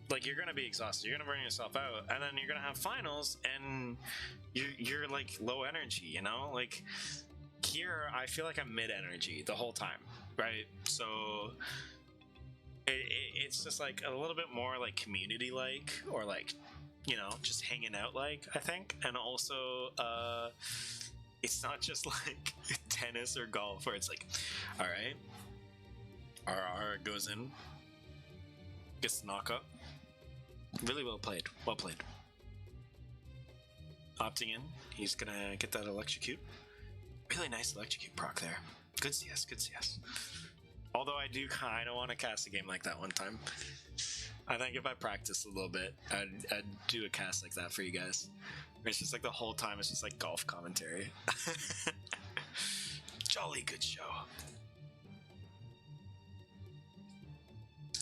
Like, you're gonna be exhausted, you're gonna burn yourself out, and then you're gonna have finals, and you're like low energy, you know? Like, here I feel like I'm mid energy the whole time, right? So it's just like a little bit more like community like, or like, you know, just hanging out like, I think. And also it's not just like tennis or golf where it's like, all right, RR goes in, gets the knockup. Really well played. Well played. opting in. He's gonna get that electrocute. Really nice electrocute proc there. Good CS, good CS. Although I do kind of want to cast a game like that one time. I think if I practice a little bit, I'd do a cast like that for you guys. Where it's just like the whole time it's just like golf commentary. Jolly good show.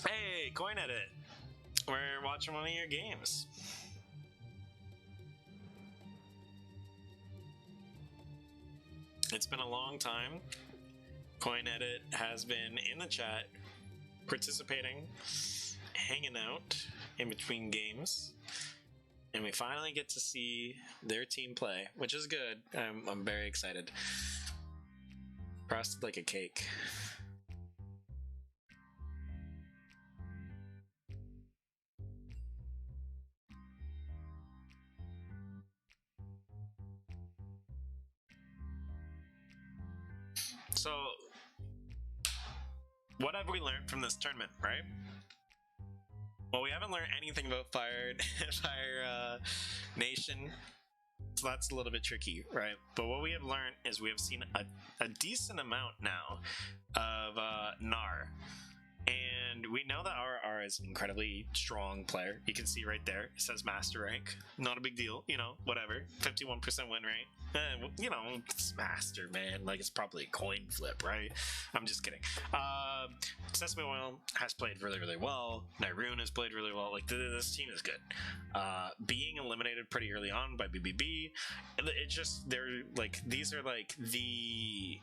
Hey, Coin Edit. We're watching one of your games. It's been a long time. Coin Edit has been in the chat, participating, hanging out in between games, and we finally get to see their team play, which is good. I'm very excited. Frosted like a cake. So, what have we learned from this tournament, right? Well, we haven't learned anything about Fire Nation, so that's a little bit tricky, right? But what we have learned is we have seen a decent amount now of Gnar. And we know that RR is an incredibly strong player. You can see right there, it says master rank. Not a big deal, you know, whatever. 51% win rate. You know, it's master, man. Like, it's probably a coin flip, right? I'm just kidding. Sesame Oil has played really, really well. Nairoon has played really well. Like, this team is good. Being eliminated pretty early on by BBB, it just, they're like, these are like the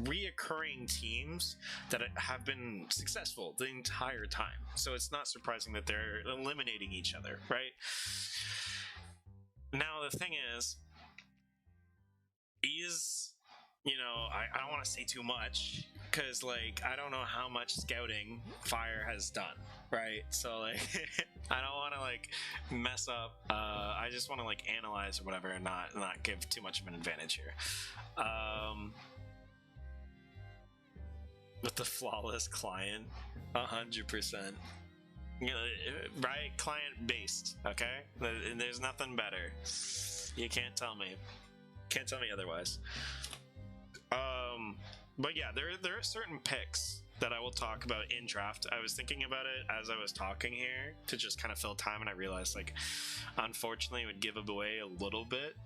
reoccurring teams that have been successful the entire time. So it's not surprising that they're eliminating each other, right? Now, the thing is, you know, I don't want to say too much because, like, I don't know how much scouting Fire has done, right? So, like, I don't want to, like, mess up. I just want to, like, analyze or whatever and not give too much of an advantage here. With the flawless client, 100%. You know, right? Client based, okay? There's nothing better. You can't tell me. Can't tell me otherwise. But yeah, there are certain picks that I will talk about in draft. I was thinking about it as I was talking here to just kind of fill time, and I realized, like, unfortunately, it would give away a little bit.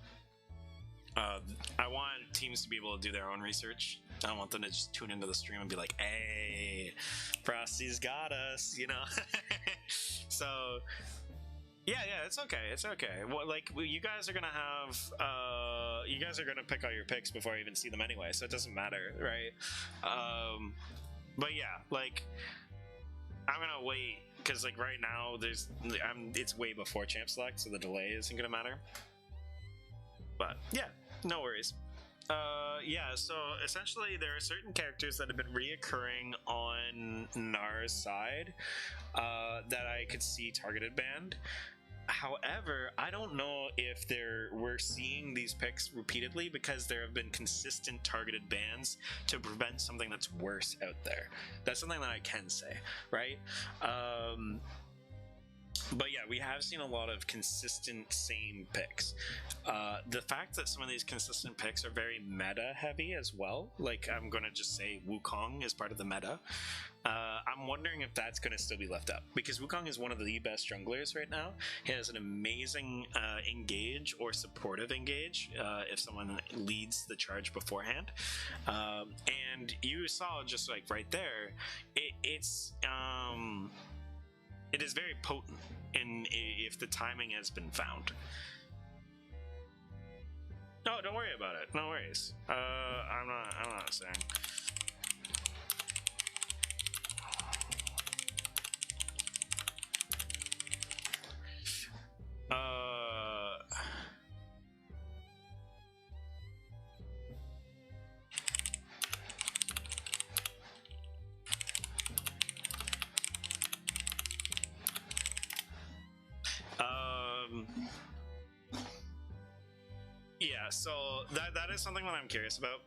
I want teams to be able to do their own research. I don't want them to just tune into the stream and be like, hey, Frosty's got us, you know? So, yeah, it's okay. Well, like, you guys are gonna have, you guys are gonna pick all your picks before I even see them anyway, so it doesn't matter, right? But yeah, like, I'm gonna wait, because, like, right now, it's way before Champ Select, so the delay isn't gonna matter. But yeah, no worries. Yeah, so essentially there are certain characters that have been reoccurring on Gnar's side that I could see targeted banned. However, I don't know if we're seeing these picks repeatedly because there have been consistent targeted bans to prevent something that's worse out there. That's something that I can say, right? But yeah, we have seen a lot of consistent same picks. The fact that some of these consistent picks are very meta heavy as well, like I'm going to just say Wukong is part of the meta. I'm wondering if that's going to still be left up, because Wukong is one of the best junglers right now. He has an amazing engage or supportive engage if someone leads the charge beforehand. And you saw just like right there, it is very potent if the timing has been found. No, don't worry about it. No worries. I'm not saying. Yeah, so that is something that I'm curious about.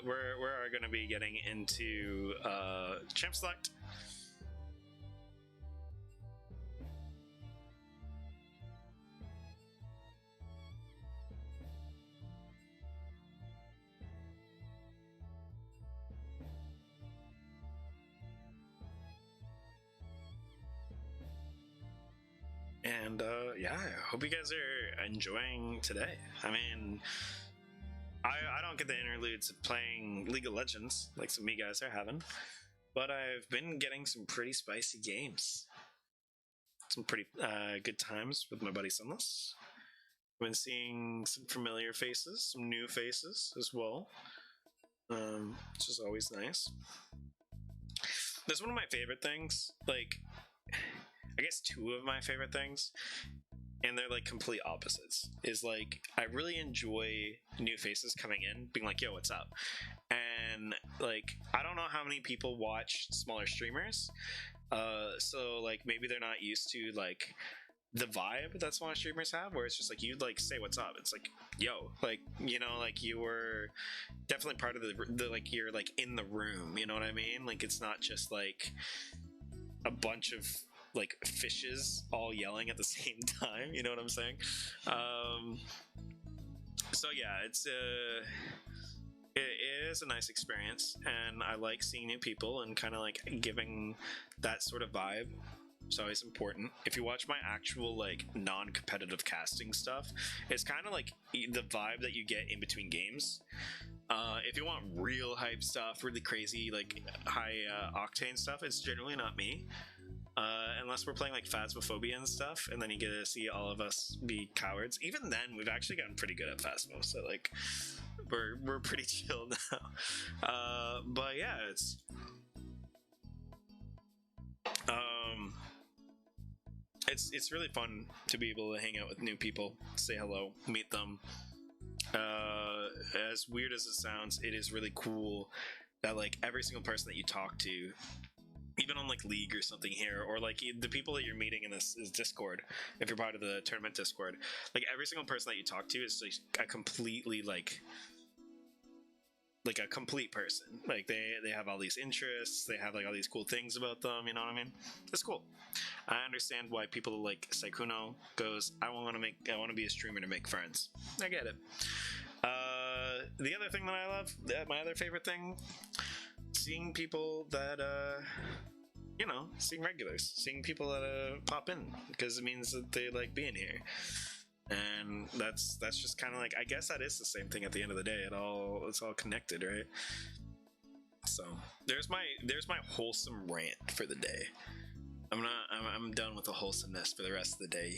We are going to be getting into Champ Select. And yeah, I hope you guys are enjoying today. I mean, I don't get the interludes of playing League of Legends like some of you guys are having, but I've been getting some pretty spicy games. Some pretty good times with my buddy Sunless. I've been seeing some familiar faces, some new faces as well, which is always nice. That's one of my favorite things. Like, I guess two of my favorite things, and they're like complete opposites. Is like, I really enjoy new faces coming in, being like, "Yo, what's up?" And like, I don't know how many people watch smaller streamers, so like maybe they're not used to like the vibe that smaller streamers have, where it's just like you'd like say what's up. It's like, yo, like, you know, like you were definitely part of the like you're like in the room, you know what I mean? Like it's not just like a bunch of like fishes all yelling at the same time, you know what I'm saying? So yeah, it is a nice experience, and I like seeing new people and kind of like giving that sort of vibe. It's always important. If you watch my actual like non-competitive casting stuff, it's kind of like the vibe that you get in between games. If you want real hype stuff, really crazy like high octane stuff, it's generally not me. Unless we're playing like Phasmophobia and stuff, and then you get to see all of us be cowards. Even then, we've actually gotten pretty good at Phasmo, so like we're pretty chill now. But yeah, it's really fun to be able to hang out with new people, say hello, meet them. As weird as it sounds, it is really cool that like every single person that you talk to, even on like League or something here, or like the people that you're meeting in this is Discord, if you're part of the tournament Discord, like every single person that you talk to is like a completely like a complete person. Like they have all these interests, they have like all these cool things about them, you know what I mean? It's cool. I understand why people like Saikuno goes, I want to be a streamer to make friends. I get it. The other thing that I love, my other favorite thing, seeing people that you know, seeing regulars, seeing people that pop in, because it means that they like being here. And that's just kind of like, I guess that is the same thing at the end of the day. It's all connected, right? So there's my wholesome rant for the day. I'm done with the wholesomeness for the rest of the day.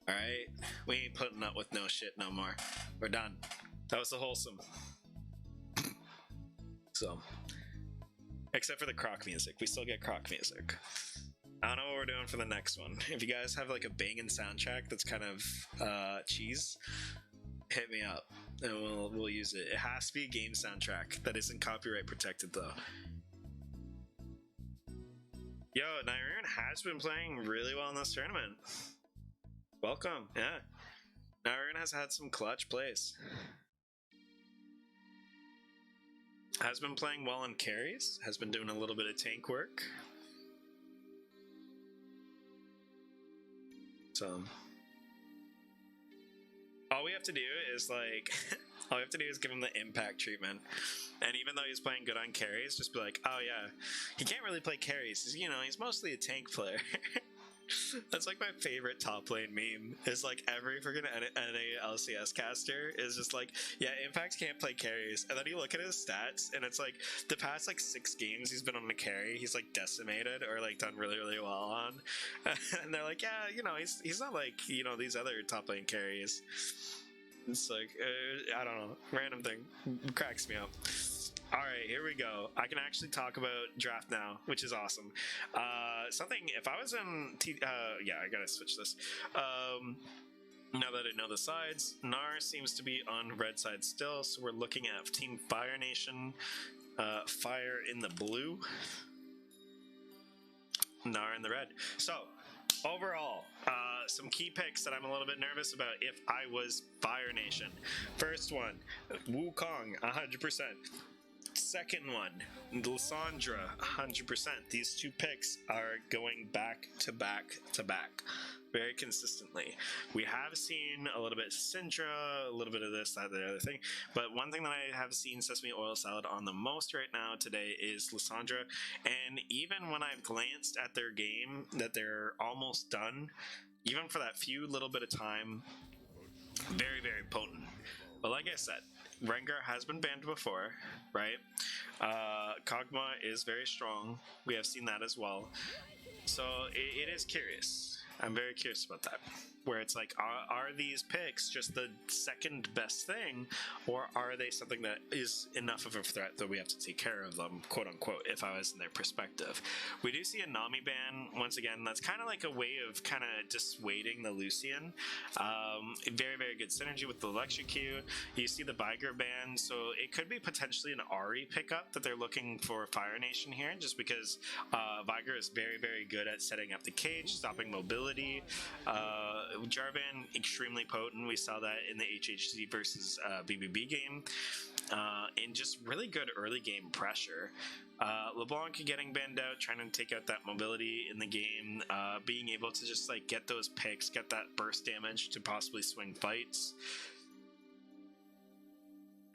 All right, we ain't putting up with no shit no more. We're done. That was the wholesome. So, except for the croc music, we still get croc music. I don't know what we're doing for the next one. If you guys have like a banging soundtrack that's kind of cheese, hit me up and we'll use it. It has to be a game soundtrack that isn't copyright protected though. Yo, Nyroon has been playing really well in this tournament. Welcome, yeah. Nyroon has had some clutch plays. Has been playing well in carries, has been doing a little bit of tank work. So all we have to do is like all we have to do is give him the impact treatment, and even though he's playing good on carries, just be like, oh yeah, he can't really play carries, you know, he's mostly a tank player. That's like my favorite top lane meme, is like every freaking NA LCS caster is just like, yeah, Impact can't play carries, and then you look at his stats and it's like the past like 6 games he's been on the carry, he's like decimated or like done really really well on. And they're like, yeah, you know, he's not like, you know, these other top lane carries. It's like I don't know, random thing, it cracks me up. All right, here we go. I can actually talk about draft now, which is awesome. Something, if I was in yeah, I gotta switch this. Now that I know the sides, Gnar seems to be on red side still, so we're looking at Team Fire Nation, Fire in the blue, Gnar in the red. So, overall, some key picks that I'm a little bit nervous about if I was Fire Nation. First one, Wukong, 100%. Second one, Lissandra, 100%. These two picks are going back to back to back very consistently. We have seen a little bit of Syndra, a little bit of this, that, the other thing, but one thing that I have seen Sesame Oil Salad on the most right now today is Lissandra, and even when I've glanced at their game that they're almost done, even for that few little bit of time, very, very potent. But like I said, Rengar has been banned before, right? Kog'Maw is very strong. We have seen that as well. So it is curious. I'm very curious about that. Where it's like, are these picks just the second best thing, or are they something that is enough of a threat that we have to take care of them, quote unquote, if I was in their perspective? We do see a Nami ban, once again, that's kind of like a way of kind of dissuading the Lucian. Very, very good synergy with the Electrocute. You see the Viger ban, so it could be potentially an Ahri pickup that they're looking for Fire Nation here, just because Viger is very, very good at setting up the cage, stopping mobility. Jarvan, extremely potent. We saw that in the HHC versus BBB game. And just really good early game pressure. LeBlanc getting banned out, trying to take out that mobility in the game, being able to just like get those picks, get that burst damage to possibly swing fights.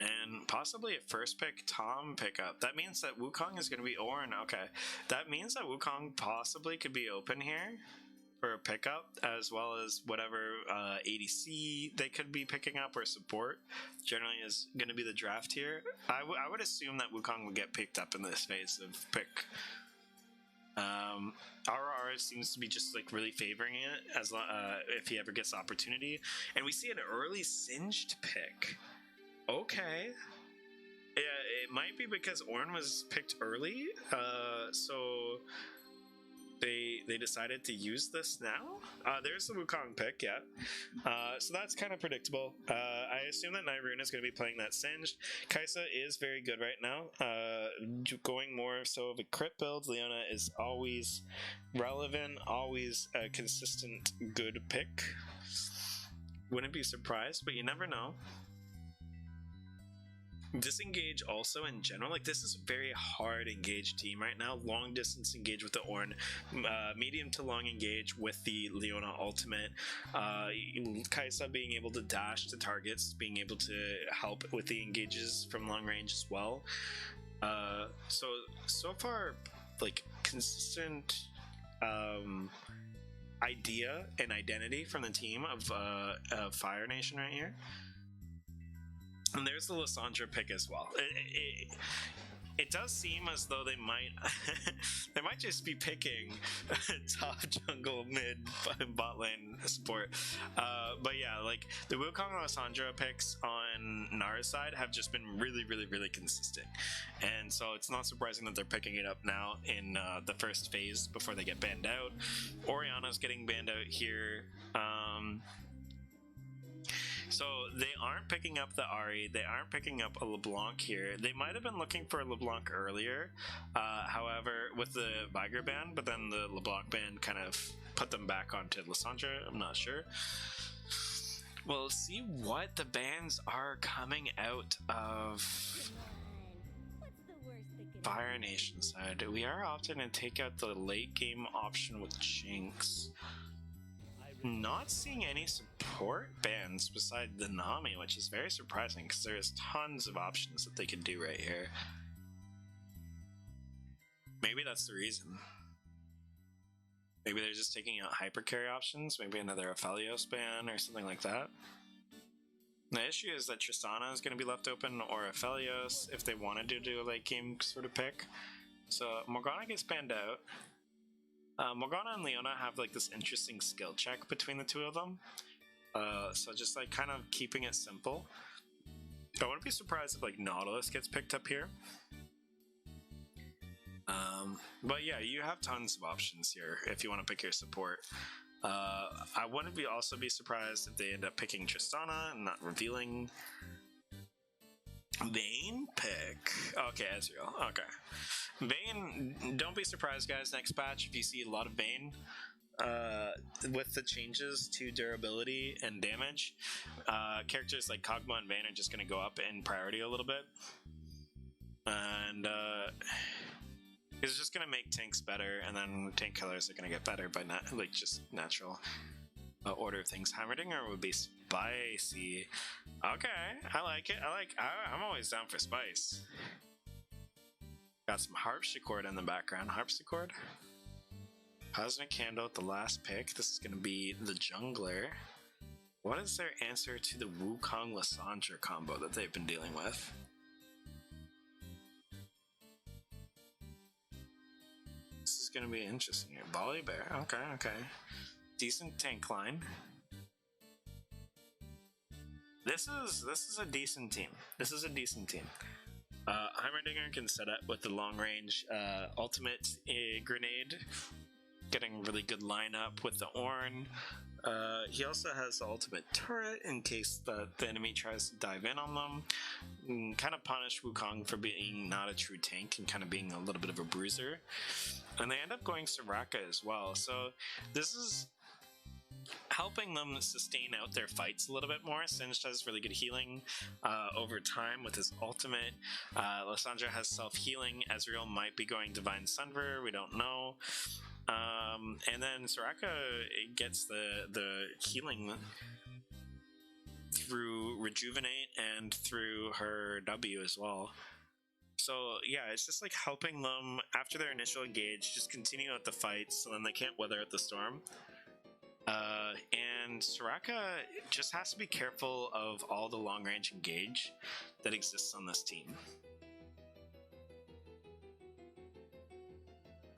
And possibly a first pick Tom pickup. That means that Wukong is going to be Ornn. Okay. That means that Wukong possibly could be open here for a pickup, as well as whatever ADC they could be picking up or support. Generally is going to be the draft here. I would assume that Wukong would get picked up in this phase of pick. RR seems to be just like really favoring it as if he ever gets opportunity. And we see an early Singed pick. Okay. Yeah, it might be because Ornn was picked early, so they decided to use this now. There's the Wukong pick, yeah. So that's kind of predictable. I assume that Nyrune is going to be playing that Singed. Kai'Sa is very good right now. Going more so of a crit build, Leona is always relevant, always a consistent good pick. Wouldn't be surprised, but you never know. Disengage also in general, like this is a very hard engage team right now. Long distance engage with the Ornn, medium to long engage with the Leona ultimate. Kai'Sa being able to dash to targets, being able to help with the engages from long range as well. So far, like consistent idea and identity from the team of Fire Nation right here. And there's the Lissandra pick as well. It does seem as though they might just be picking top jungle mid bot lane support. But yeah, like the Wukong and Lissandra picks on Gnar's side have just been really, really, really consistent. And so it's not surprising that they're picking it up now in the first phase before they get banned out. Orianna's getting banned out here. So they aren't picking up the Ahri, they aren't picking up a LeBlanc here. They might have been looking for a LeBlanc earlier, however, with the Viger ban, but then the LeBlanc ban kind of put them back onto Lissandra, I'm not sure. We'll see what the bans are coming out of Fire Nation side. We are opting to take out the late game option with Jinx. Not seeing any support bans beside the Nami, which is very surprising because there's tons of options that they can do right here. Maybe that's the reason. Maybe they're just taking out hyper carry options, maybe another Aphelios ban or something like that. The issue is that Tristana is going to be left open, or Aphelios if they wanted to do a late game sort of pick. So Morgana gets banned out. Morgana and Leona have like this interesting skill check between the two of them. So just like kind of keeping it simple. I wouldn't be surprised if like Nautilus gets picked up here. But yeah, you have tons of options here if you want to pick your support. I wouldn't also be surprised if they end up picking Tristana and not revealing. Vayne pick. Okay, Ezreal. Okay. Vayne, don't be surprised, guys, next patch if you see a lot of Vayne. With the changes to durability and damage, characters like Kog'Maw and Vayne are just going to go up in priority a little bit. And it's just going to make tanks better, and then tank killers are going to get better by like just natural order of things. Heimerdinger would be spicy. Okay, I like it. I'm always down for spice. Got some harpsichord in the background. Harpsichord? Cosmic Candle at the last pick. This is going to be the jungler. What is their answer to the Wukong Lysandra combo that they've been dealing with? This is going to be interesting here. Volley Bear. Okay. Decent tank line. This is a decent team. Heimerdinger can set up with the long range ultimate grenade, getting really good lineup with the Ornn. He also has the ultimate turret in case the enemy tries to dive in on them. And kind of punish Wukong for being not a true tank and kind of being a little bit of a bruiser. And they end up going Soraka as well. So this is helping them sustain out their fights a little bit more. Singed has really good healing over time with his ultimate. Lysandra has self-healing. Ezreal might be going Divine Sunver. We don't know. And then Soraka gets the healing through Rejuvenate and through her W as well. So yeah, it's just like helping them after their initial engage, just continue out the fights so then they can't weather out the storm. And Soraka just has to be careful of all the long range engage that exists on this team.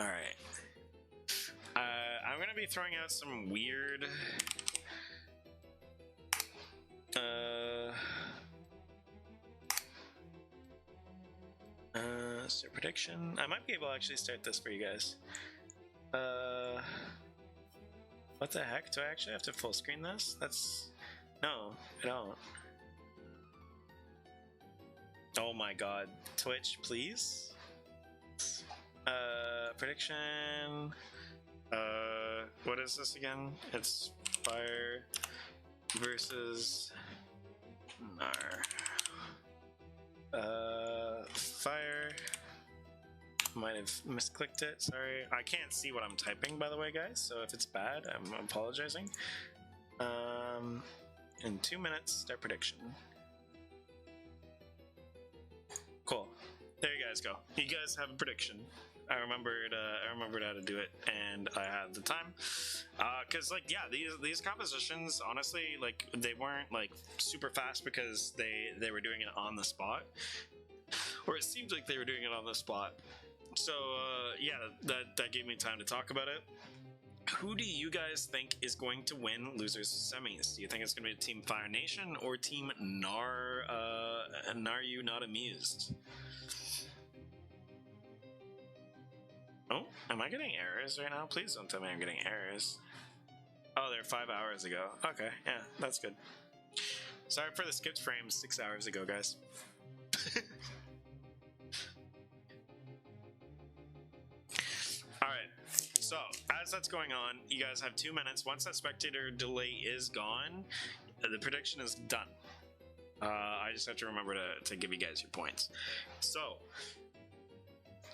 Alright. I'm going to be throwing out some weird... so prediction. I might be able to actually start this for you guys. What the heck? Do I actually have to full screen this? That's... No, I don't. Oh my god. Twitch, please? Prediction... what is this again? It's Fire versus Gnar. Fire. Might have misclicked it, sorry. I can't see what I'm typing, by the way, guys, so if it's bad, I'm apologizing. In 2 minutes, start prediction. Cool. There you guys go. You guys have a prediction. I remembered how to do it, and I had the time. Cause like, yeah, these compositions, honestly, like, they weren't like super fast because they were doing it on the spot, or it seemed like they were doing it on the spot. So yeah, that gave me time to talk about it. Who do you guys think is going to win losers semis? Do you think it's going to be Team Fire Nation or Team Gnar? Gnar you not amused? Oh, am I getting errors right now? Please don't tell me I'm getting errors. Oh, they're 5 hours ago. Okay, yeah, that's good. Sorry for the skipped frames 6 hours ago, guys. Alright, so as that's going on, you guys have 2 minutes. Once that spectator delay is gone, the prediction is done. I just have to remember to give you guys your points. So,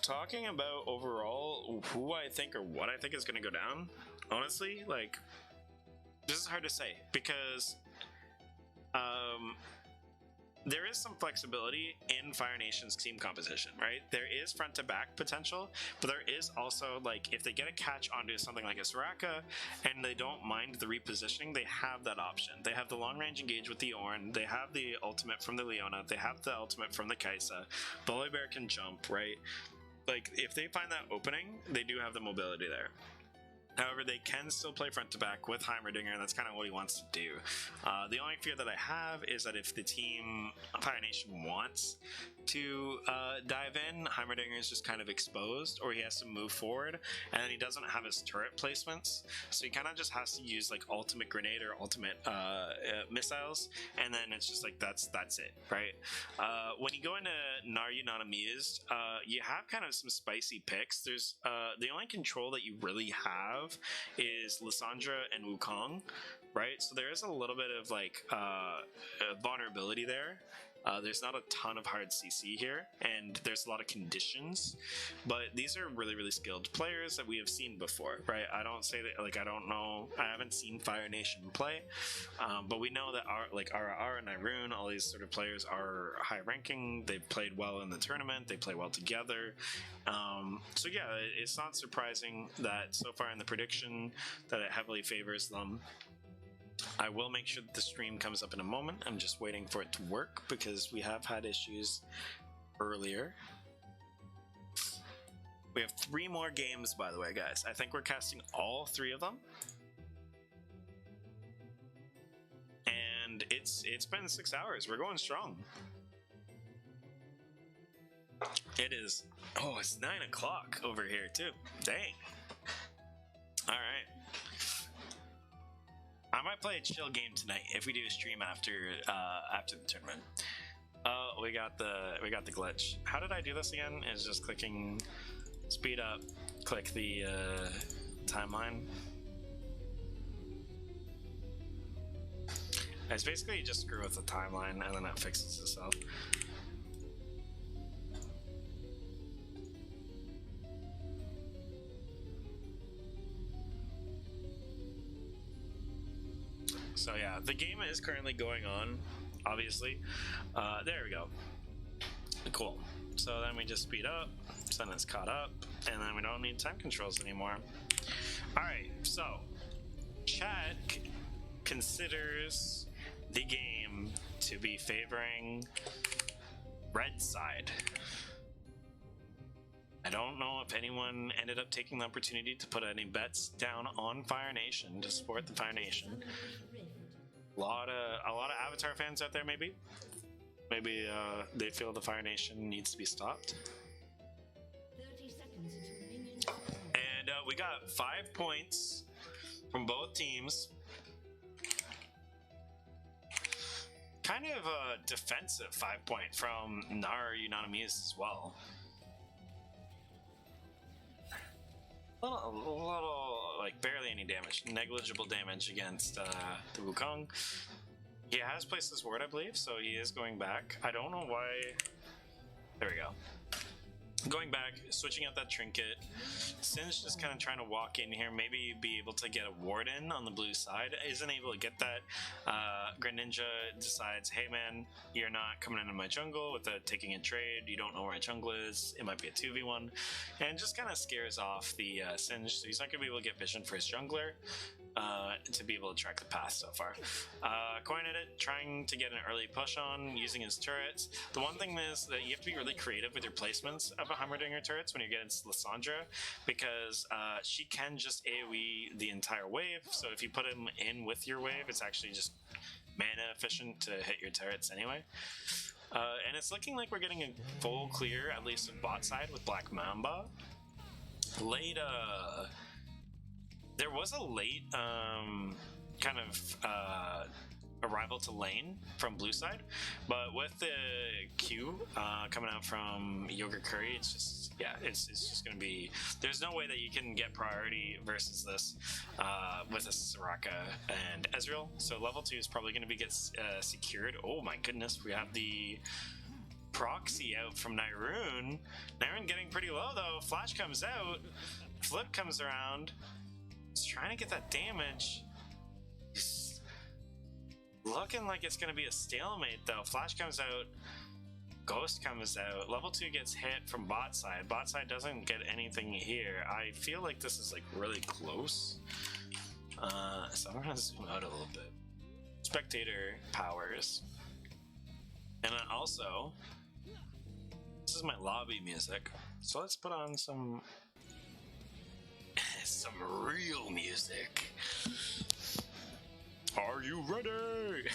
talking about overall who I think or what I think is going to go down, honestly, like, this is hard to say because there is some flexibility in Fire Nation's team composition, right? There is front to back potential, but there is also, like, if they get a catch onto something like a Soraka and they don't mind the repositioning, they have that option. They have the long range engage with the Ornn, they have the ultimate from the Leona, they have the ultimate from the Kai'Sa. Bully Bear can jump, right? Like, if they find that opening, they do have the mobility there. However, they can still play front to back with Heimerdinger, and that's kind of what he wants to do. The only fear that I have is that if the team Fire Nation wants to dive in, Heimerdinger is just kind of exposed, or he has to move forward, and then he doesn't have his turret placements, so he kind of just has to use like ultimate grenade or ultimate missiles, and then it's just like that's it, right? When you go into Gnar you not amused, you have kind of some spicy picks. There's the only control that you really have is Lysandra and Wukong, right? So there is a little bit of like vulnerability there. There's not a ton of hard CC here, and there's a lot of conditions, but these are really, really skilled players that we have seen before, right? I don't say that, like, I don't know, I haven't seen Fire Nation play, but we know that RR and Irune, all these sort of players are high ranking. They've played well in the tournament. They play well together. So yeah, it's not surprising that so far in the prediction that it heavily favors them. I will make sure that the stream comes up in a moment. I'm just waiting for it to work because we have had issues earlier. We have 3 more games, by the way, guys. I think we're casting all 3 of them. And it's been 6 hours. We're going strong. It is. Oh, it's 9 o'clock over here, too. Dang. All right. I might play a chill game tonight if we do a stream after the tournament. Oh, we got the glitch. How did I do this again? It's just clicking speed up, click the timeline. It's basically just screw with the timeline and then it fixes itself. So yeah, the game is currently going on, obviously. There we go. Cool. So then we just speed up, so then it's caught up, and then we don't need time controls anymore. Alright, so chat considers the game to be favoring red side. I don't know if anyone ended up taking the opportunity to put any bets down on Fire Nation to support the Fire Nation. A lot of Avatar fans out there, maybe they feel the Fire Nation needs to be stopped. 30 seconds until minions spawn. And we got 5 points from both teams. Kind of a defensive 5 point from Gnar Unanimous as well. A little, like, barely any damage. Negligible damage against the Wukong. He has placed his ward, I believe, so he is going back. I don't know why... There we go. Going back, switching out that trinket. Sin's just kind of trying to walk in here, maybe be able to get a ward in on the blue side. Isn't able to get that. Greninja decides, hey man, you're not coming into my jungle without taking a trade. You don't know where my jungle is. It might be a 2v1. And just kind of scares off the Singe, so he's not going to be able to get vision for his jungler. To be able to track the path so far. Coin at it, trying to get an early push on, using his turrets. The one thing is that you have to be really creative with your placements of a Hummerdinger turrets when you get into Lysandra, because she can just AoE the entire wave, so if you put him in with your wave, it's actually just mana efficient to hit your turrets anyway. And it's looking like we're getting a full clear, at least on bot side, with Black Mamba. Late, there was a late kind of arrival to lane from blue side, but with the Q coming out from Yogurt Curry, it's just, yeah, it's just gonna be, there's no way that you can get priority versus this with a Soraka and Ezreal. So level 2 is probably gonna be secured. Oh my goodness, we have the proxy out from Nyrune. Nyrune getting pretty low though. Flash comes out, Flip comes around. He's trying to get that damage. He's looking like it's going to be a stalemate, though. Flash comes out. Ghost comes out. Level 2 gets hit from bot side. Bot side doesn't get anything here. I feel like this is, like, really close. So I'm going to zoom out a little bit. Spectator powers. And then also, this is my lobby music. So let's put on some real music. Are you ready?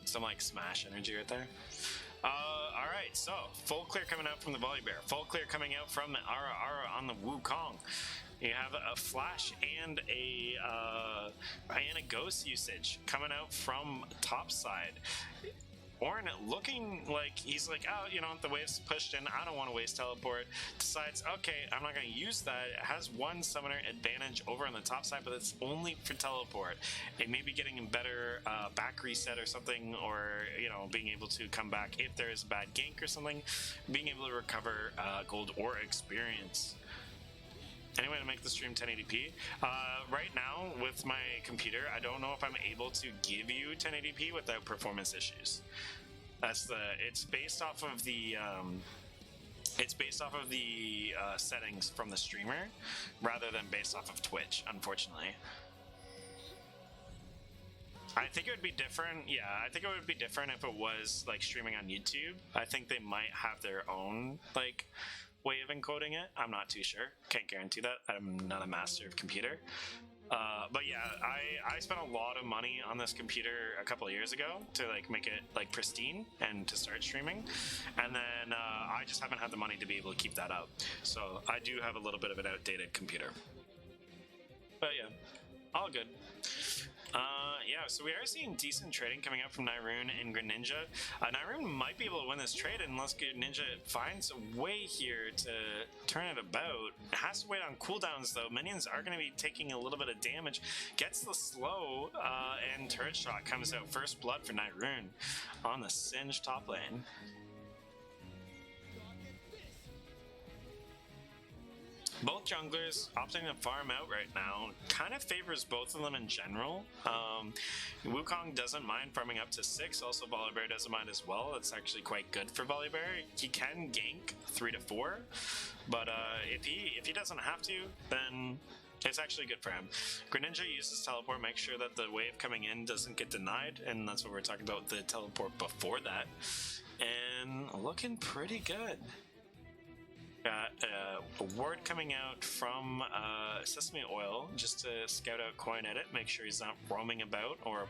Some like Smash energy right there. Alright, so full clear coming out from the Volibear. Full clear coming out from the Ara on the Wukong. You have a flash and a ghost usage coming out from top side. Ornn looking like he's like, oh, you know, the wave's pushed in, I don't want to waste teleport. Decides, okay, I'm not going to use that. It has one summoner advantage over on the top side, but it's only for teleport. And maybe getting a better back reset or something, or, you know, being able to come back if there is a bad gank or something, being able to recover gold or experience. Anyway, to make the stream 1080p. Right now, with my computer, I don't know if I'm able to give you 1080p without performance issues. It's based off of the settings from the streamer, rather than based off of Twitch, unfortunately. I think it would be different. Yeah, I think it would be different if it was like streaming on YouTube. I think they might have their own like way of encoding it. I'm not too sure. Can't guarantee that. I'm not a master of computer. But yeah, I spent a lot of money on this computer a couple of years ago to like make it like pristine and to start streaming, and then I just haven't had the money to be able to keep that up. So I do have a little bit of an outdated computer. But yeah, all good. Yeah, so we are seeing decent trading coming up from Nyroon and Greninja. Nyroon might be able to win this trade unless Greninja finds a way here to turn it about. It has to wait on cooldowns though. Minions are going to be taking a little bit of damage. Gets the slow, and turret shot comes out. First blood for Nyroon on the Singed top lane. Both junglers opting to farm out right now kind of favors both of them in general. Wukong doesn't mind farming up to 6. Also, Volibear doesn't mind as well. That's actually quite good for Volibear. He can gank 3 to 4, but if he doesn't have to, then it's actually good for him. Greninja uses teleport, make sure that the wave coming in doesn't get denied, and that's what we're talking about, the teleport before that. And looking pretty good. Got a ward coming out from Sesame Oil just to scout out Coin Edit, make sure he's not roaming about or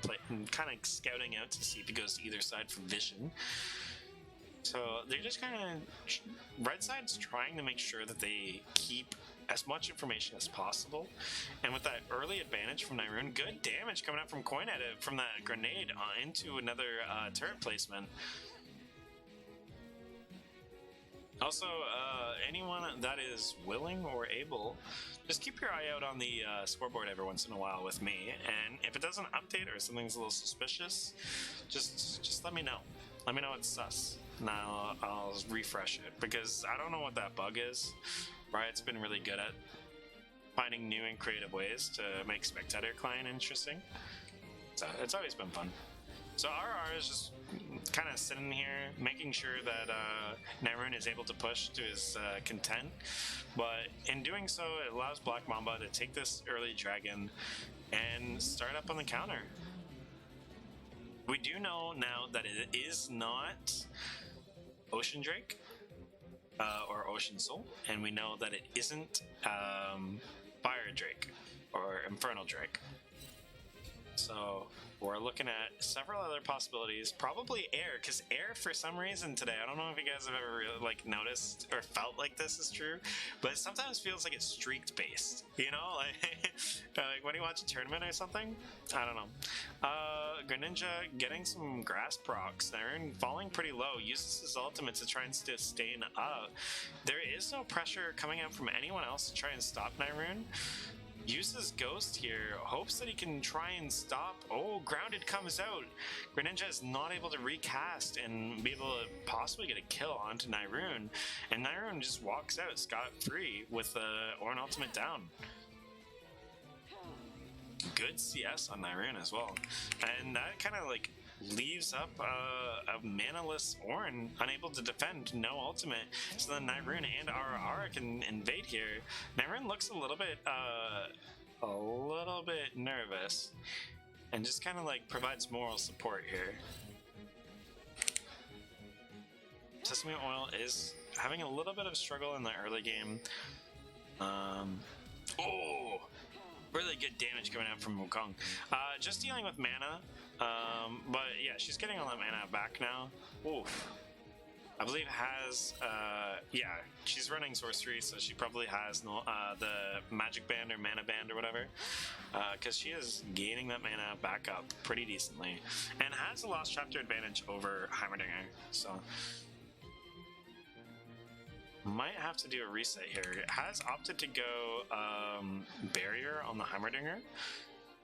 kind of scouting out to see if he goes to either side for vision. So they're just kind of, red side's trying to make sure that they keep as much information as possible. And with that early advantage from Nyroon, good damage coming out from Coin Edit from that grenade into another turret placement. Also, anyone that is willing or able, just keep your eye out on the scoreboard every once in a while with me. And if it doesn't update or something's a little suspicious, just let me know. Let me know it's sus. And I'll refresh it, because I don't know what that bug is. Riot's been really good at finding new and creative ways to make spectator client interesting. So it's always been fun. So RR is just kind of sitting here, making sure that Nyroon is able to push to his content. But in doing so, it allows Black Mamba to take this early dragon and start up on the counter. We do know now that it is not Ocean Drake or Ocean Soul, and we know that it isn't Fire Drake or Infernal Drake. So we're looking at several other possibilities, probably air, because air for some reason today, I don't know if you guys have ever really, like, noticed or felt like this is true, but it sometimes feels like it's streaked based, you know, like when you watch a tournament or something. I don't know. Greninja getting some grass procs there and falling pretty low, uses his ultimate to try and sustain up. There is no pressure coming out from anyone else to try and stop Nyroon. Uses Ghost here, hopes that he can try and stop. Oh, Grounded comes out. Greninja is not able to recast and be able to possibly get a kill onto Nyroon. And Nyroon just walks out scot-free with the Ornn ultimate down. Good CS on Nyroon as well. And that kind of like leaves up a mana-less Ornn, unable to defend, no ultimate. So then Nyroon and RR can invade here. Nyroon looks a little bit nervous, and just kind of like provides moral support here. Sesame Oil is having a little bit of struggle in the early game. Oh! Really good damage coming out from Wukong. Just dealing with mana, but yeah, she's getting all that mana back now. Oof. I believe has, yeah, she's running sorcery, so she probably has no, the magic band or mana band or whatever, because she is gaining that mana back up pretty decently, and has a lost chapter advantage over Heimerdinger, so might have to do a reset here. It has opted to go barrier on the Heimerdinger,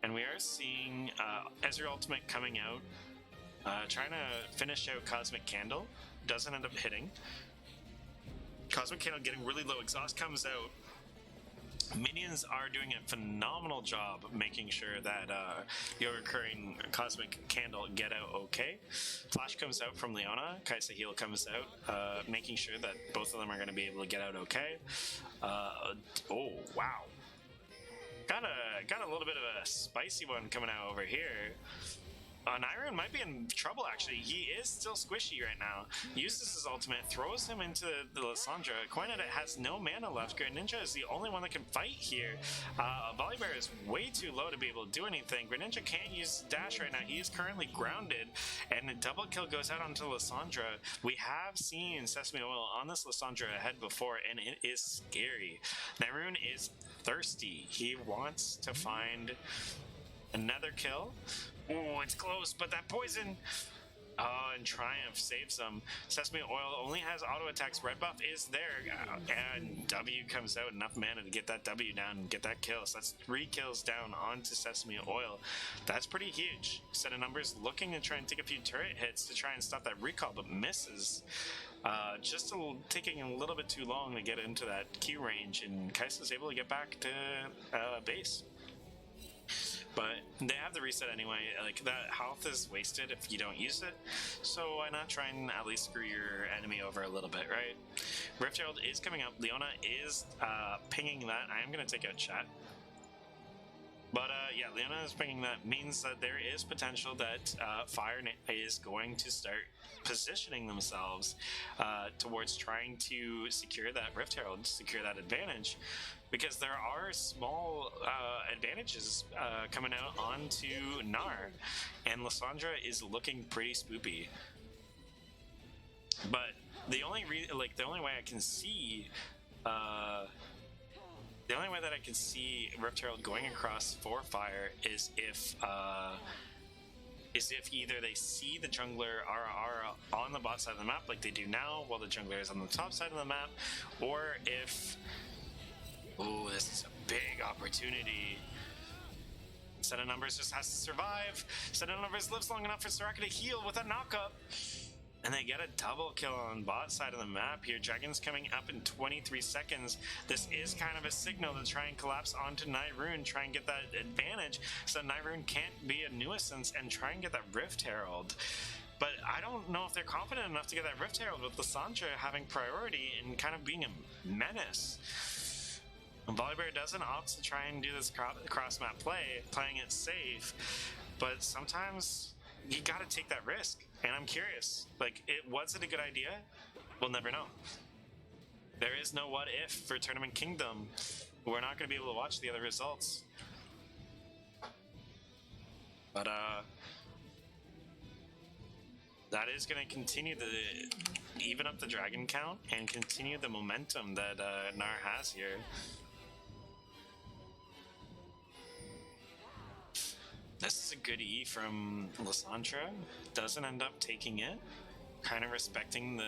and we are seeing Ezreal ultimate coming out, trying to finish out Cosmic Candle. Doesn't end up hitting. Cosmic Candle getting really low. Exhaust comes out. Minions are doing a phenomenal job making sure that the recurring Cosmic Candle get out okay. Flash comes out from Leona. Kaisa Heal comes out, making sure that both of them are going to be able to get out okay. Oh, wow. Got a little bit of a spicy one coming out over here. Nyrun might be in trouble, actually. He is still squishy right now. Uses his ultimate, throws him into the Lissandra. Coinedit has no mana left. Greninja is the only one that can fight here. Volibear is way too low to be able to do anything. Greninja can't use dash right now. He is currently grounded, and a double kill goes out onto Lissandra. We have seen Sesame Oil on this Lissandra ahead before, and it is scary. Nyrun is thirsty. He wants to find another kill. Oh, it's close, but that poison. Oh, and Triumph saves them. Sesame Oil only has auto attacks. Red buff is there, and W comes out. Enough mana to get that W down and get that kill. So that's 3 kills down onto Sesame Oil. That's pretty huge. Set of numbers looking to try and take a few turret hits to try and stop that recall, but misses. Just taking a little bit too long to get into that Q range, and Kaisa's able to get back to base. But they have the reset anyway. Like, that health is wasted if you don't use it, so why not try and at least screw your enemy over a little bit, right? Rift Herald is coming up. Leona is pinging that. I am going to take out chat. But yeah, Leona is pinging that. Means that there is potential that Fire is going to start positioning themselves towards trying to secure that Rift Herald, secure that advantage. Because there are small advantages coming out onto Gnar, and Lissandra is looking pretty spoopy. But the only way I can see, the only way that I can see Rift Herald going across for Fire is if either they see the jungler are on the bot side of the map like they do now, while the jungler is on the top side of the map, or if. Oh, this is a big opportunity. Set of numbers just has to survive. Set of numbers lives long enough for Soraka to heal with a knockup. And they get a double kill on bot side of the map here. Dragon's coming up in 23 seconds. This is kind of a signal to try and collapse onto Nyrun, try and get that advantage so Nyrun can't be a nuisance and try and get that Rift Herald. But I don't know if they're confident enough to get that Rift Herald with Lissandra having priority and kind of being a menace. Volibear doesn't opt to try and do this cross-map play, playing it safe, but sometimes you gotta take that risk, and I'm curious. Like, was it a good idea? We'll never know. There is no what if for Tournament Kingdom. We're not gonna be able to watch the other results. But, that is going to continue to even up the dragon count and continue the momentum that Gnar has here. This is a good E from Lissandra. Doesn't end up taking it. Kind of respecting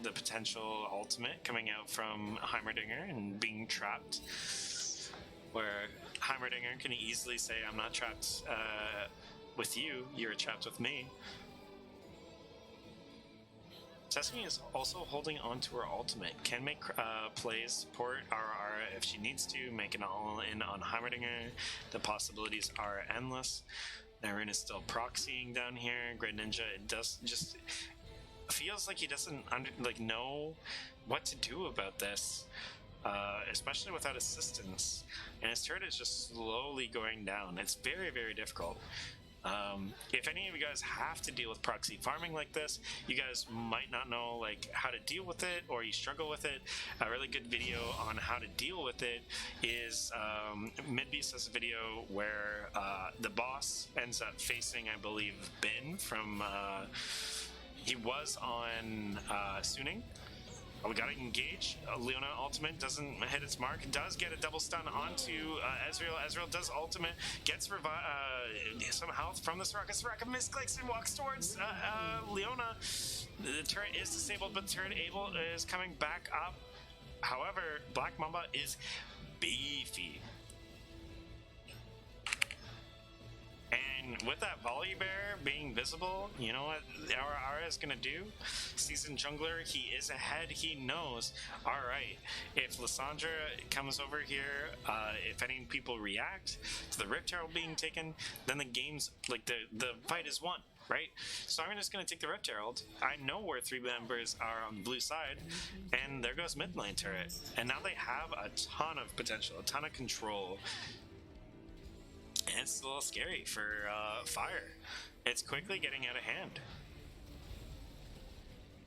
the potential ultimate coming out from Heimerdinger and being trapped. Where Heimerdinger can easily say, I'm not trapped with you, you're trapped with me. Sesame is also holding on to her ultimate. Can make plays, support RR if she needs to, make an all-in on Heimerdinger. The possibilities are endless. Nyrun is still proxying down here. Greninja, it does just feels like he doesn't know what to do about this, especially without assistance. And his turret is just slowly going down. It's very, very difficult. If any of you guys have to deal with proxy farming like this, you guys might not know how to deal with it, or you struggle with it. A really good video on how to deal with it is Midbeast has a video where the boss ends up facing, I believe, Ben from He was on Suning. We gotta engage. Leona ultimate doesn't hit its mark. Does get a double stun onto Ezreal. Ezreal does ultimate. Gets some health from the Soraka. Soraka misclicks and walks towards Leona. The turret is disabled, but the turret is coming back up. However, Black Mamba is beefy. And with that volley bear being visible, you know what our Ara is going to do? Seasoned jungler, he is ahead. He knows, all right, if Lissandra comes over here, if any people react to the Rift Herald being taken, then the game's, like, the fight is won, right? So I'm just going to take the Rift Herald. I know where 3 members are on the blue side, and there goes mid lane turret. And now they have a ton of potential, a ton of control. And it's a little scary for Fire. It's quickly getting out of hand.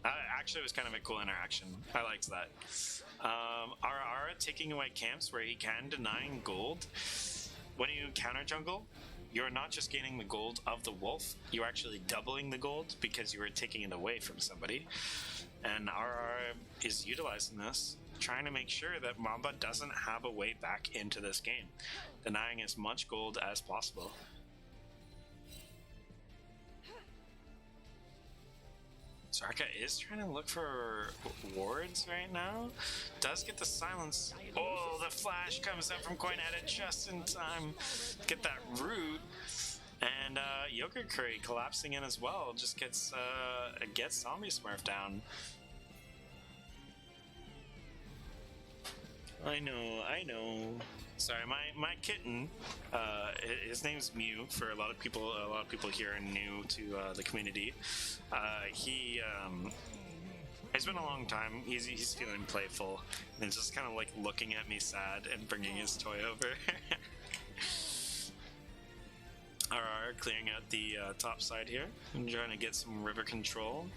Actually, it was kind of a cool interaction. I liked that. Ara taking away camps where he can, denying gold. When you counter jungle, you're not just gaining the gold of the wolf, you're actually doubling the gold because you were taking it away from somebody. And Ara is utilizing this, trying to make sure that Mamba doesn't have a way back into this game, denying as much gold as possible. Soraka is trying to look for wards right now. Does get the silence. Oh, the flash comes up from Coin Edit just in time. Get that root. And Yogurt Curry collapsing in as well. Just gets Zombie Smurf down. I know. Sorry, my kitten. His name's Mew. For a lot of people here are new to the community. It's been a long time. He's feeling playful and just kind of like looking at me sad and bringing his toy over. RR clearing out the top side here and trying to get some river control.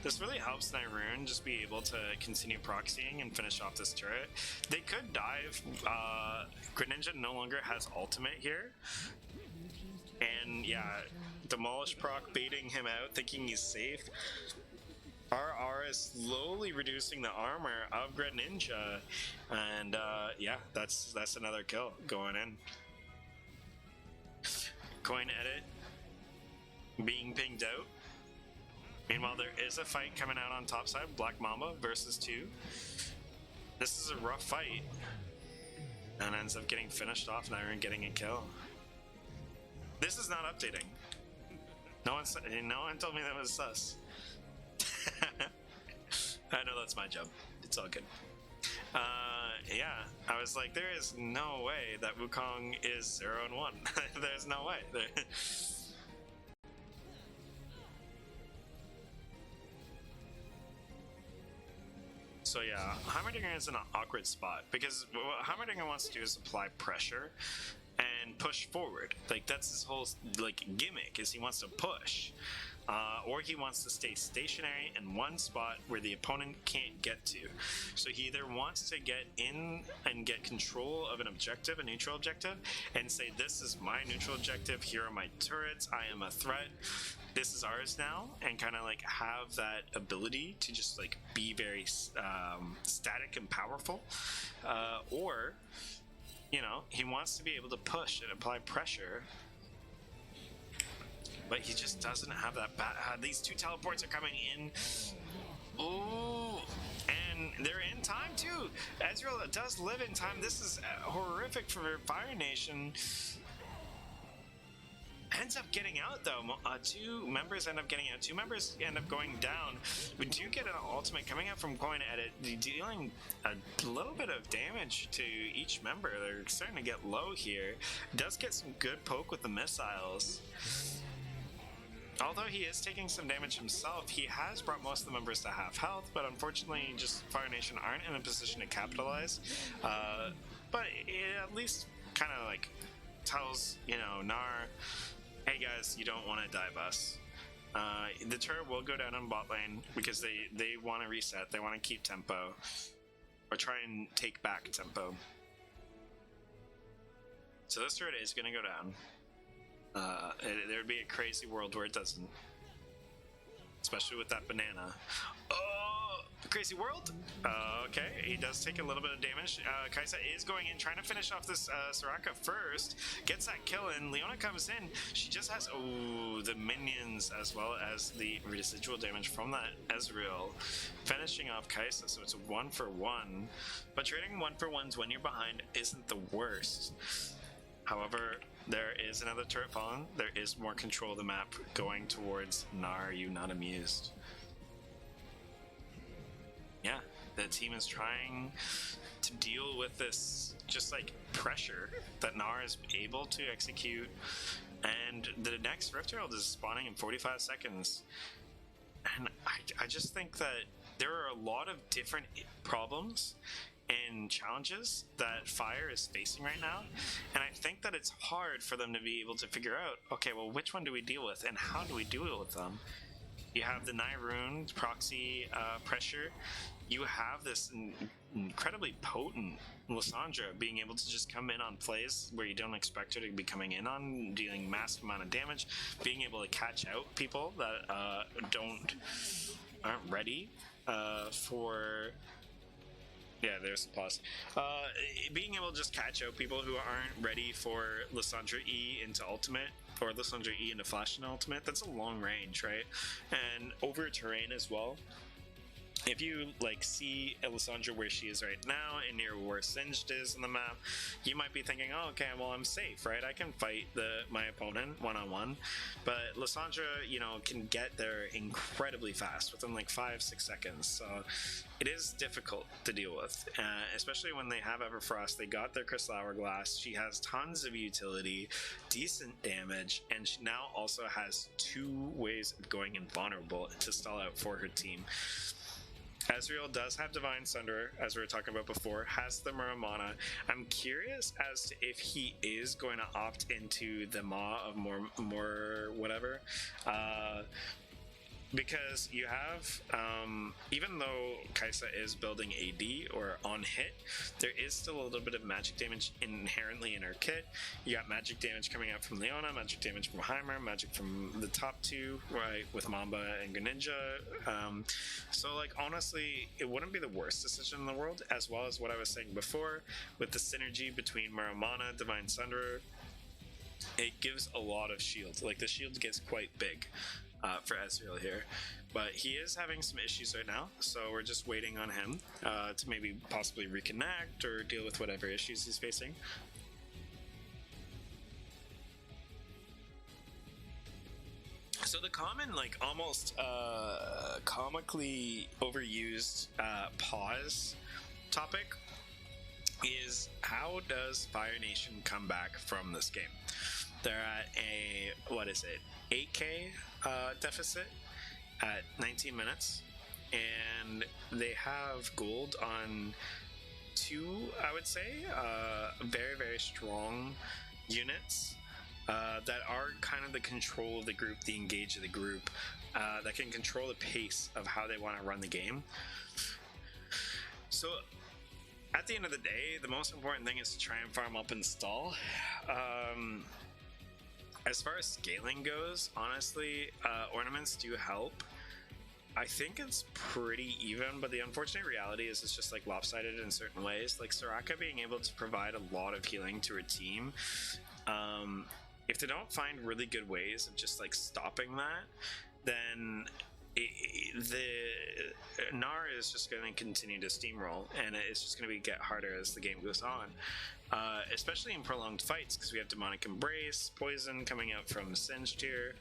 This really helps Nyrune just be able to continue proxying and finish off this turret. They could dive. Greninja no longer has ultimate here. And yeah, Demolish proc baiting him out, thinking he's safe. RR is slowly reducing the armor of Greninja. And yeah, that's another kill going in. Coin Edit being pinged out. Meanwhile, there is a fight coming out on top side. Black Mamba versus 2. This is a rough fight. And ends up getting finished off, Nyrune getting a kill. This is not updating. No one told me that was sus. I know that's my job. It's all good. Yeah, I was like, there is no way that Wukong is 0-1. There's no way. So yeah, Heimerdinger is in an awkward spot because what Heimerdinger wants to do is apply pressure and push forward. Like that's his whole like gimmick is he wants to push. Or he wants to stay stationary in one spot where the opponent can't get to. So he either wants to get in and get control of an objective, a neutral objective, and say, this is my neutral objective, here are my turrets, I am a threat, this is ours now, and kind of like have that ability to just like be very static and powerful. Or, you know, he wants to be able to push and apply pressure, but he just doesn't have that. These 2 teleports are coming in. Ooh, and they're in time too. Ezreal does live in time. This is horrific for Fire Nation. Ends up getting out though. 2 members end up getting out. 2 members end up going down. We do get an ultimate coming out from Coin Edit, dealing a little bit of damage to each member. They're starting to get low here. Does get some good poke with the missiles. Although he is taking some damage himself, he has brought most of the members to half health, but unfortunately just Fire Nation aren't in a position to capitalize. But it at least kind of like tells, you know, Gnar, hey guys, you don't want to dive us. The turret will go down on bot lane because they want to reset, they want to keep tempo, or try and take back tempo. So this turret is going to go down. There'd be a crazy world where it doesn't. especially with that banana. Oh, crazy world. Okay, he does take a little bit of damage. Kaisa is going in, trying to finish off this Soraka first. Gets that kill in. Leona comes in. She just has the minions as well as the residual damage from that Ezreal, finishing off Kaisa. So it's a 1-for-1. But trading 1-for-1s when you're behind isn't the worst. However, there is another turret fallen. There is more control of the map going towards Gnar. Are you not amused? Yeah, the team is trying to deal with this just like pressure that Gnar is able to execute, and the next Rift Herald is spawning in 45 seconds. And I just think that there are a lot of different problems and challenges that Fire is facing right now, and I think that it's hard for them to be able to figure out, okay, well, which one do we deal with and how do we deal with them? You have the Nyrune proxy pressure. You have this incredibly potent Lissandra being able to just come in on plays where you don't expect her to be coming in on, dealing massive amount of damage, being able to catch out people that aren't ready for. Yeah, there's the pause. Being able to just catch out people who aren't ready for Lissandra E into ultimate, or Lissandra E into flash into ultimate, that's a long range, right? And over terrain as well. If you like see Lissandra where she is right now and near where Singed is on the map, you might be thinking, oh, okay, well, I'm safe, right? I can fight my opponent one-on-one. But Lissandra, can get there incredibly fast, within like 5-6 seconds. So it is difficult to deal with, especially when they have Everfrost. They got their Crystal Hourglass. She has tons of utility, decent damage, and she now also has 2 ways of going invulnerable to stall out for her team. Ezreal does have Divine Sunderer, as we were talking about before, has the Muramana. I'm curious as to if he is going to opt into the Maw of more whatever. Because you have, even though Kaisa is building AD or on hit, there is still a little bit of magic damage inherently in her kit. You got magic damage coming out from Leona, magic damage from Heimer, magic from the top 2, right, with Mamba and Greninja. So, like, honestly, it wouldn't be the worst decision in the world, as well as what I was saying before, with the synergy between Muramana, Divine Sunderer. It gives a lot of shield. Like, the shield gets quite big. For Ezreal here, but he is having some issues right now, so we're just waiting on him to maybe possibly reconnect or deal with whatever issues he's facing. So the common, like, almost comically overused pause topic is, how does Fire Nation come back from this game? They're at a, 8k deficit at 19 minutes, and they have gold on 2, I would say, very, very strong units that are kind of the control of the group, the engage of the group, that can control the pace of how they want to run the game. So at the end of the day, the most important thing is to try and farm up and stall. As far as scaling goes, honestly, ornaments do help. I think it's pretty even, but the unfortunate reality is it's just like lopsided in certain ways. Like Soraka being able to provide a lot of healing to her team, if they don't find really good ways of just like stopping that, then the Gnar is just going to continue to steamroll, and it's just going to get harder as the game goes on, especially in prolonged fights, because we have Demonic Embrace, Poison coming out from Singed here.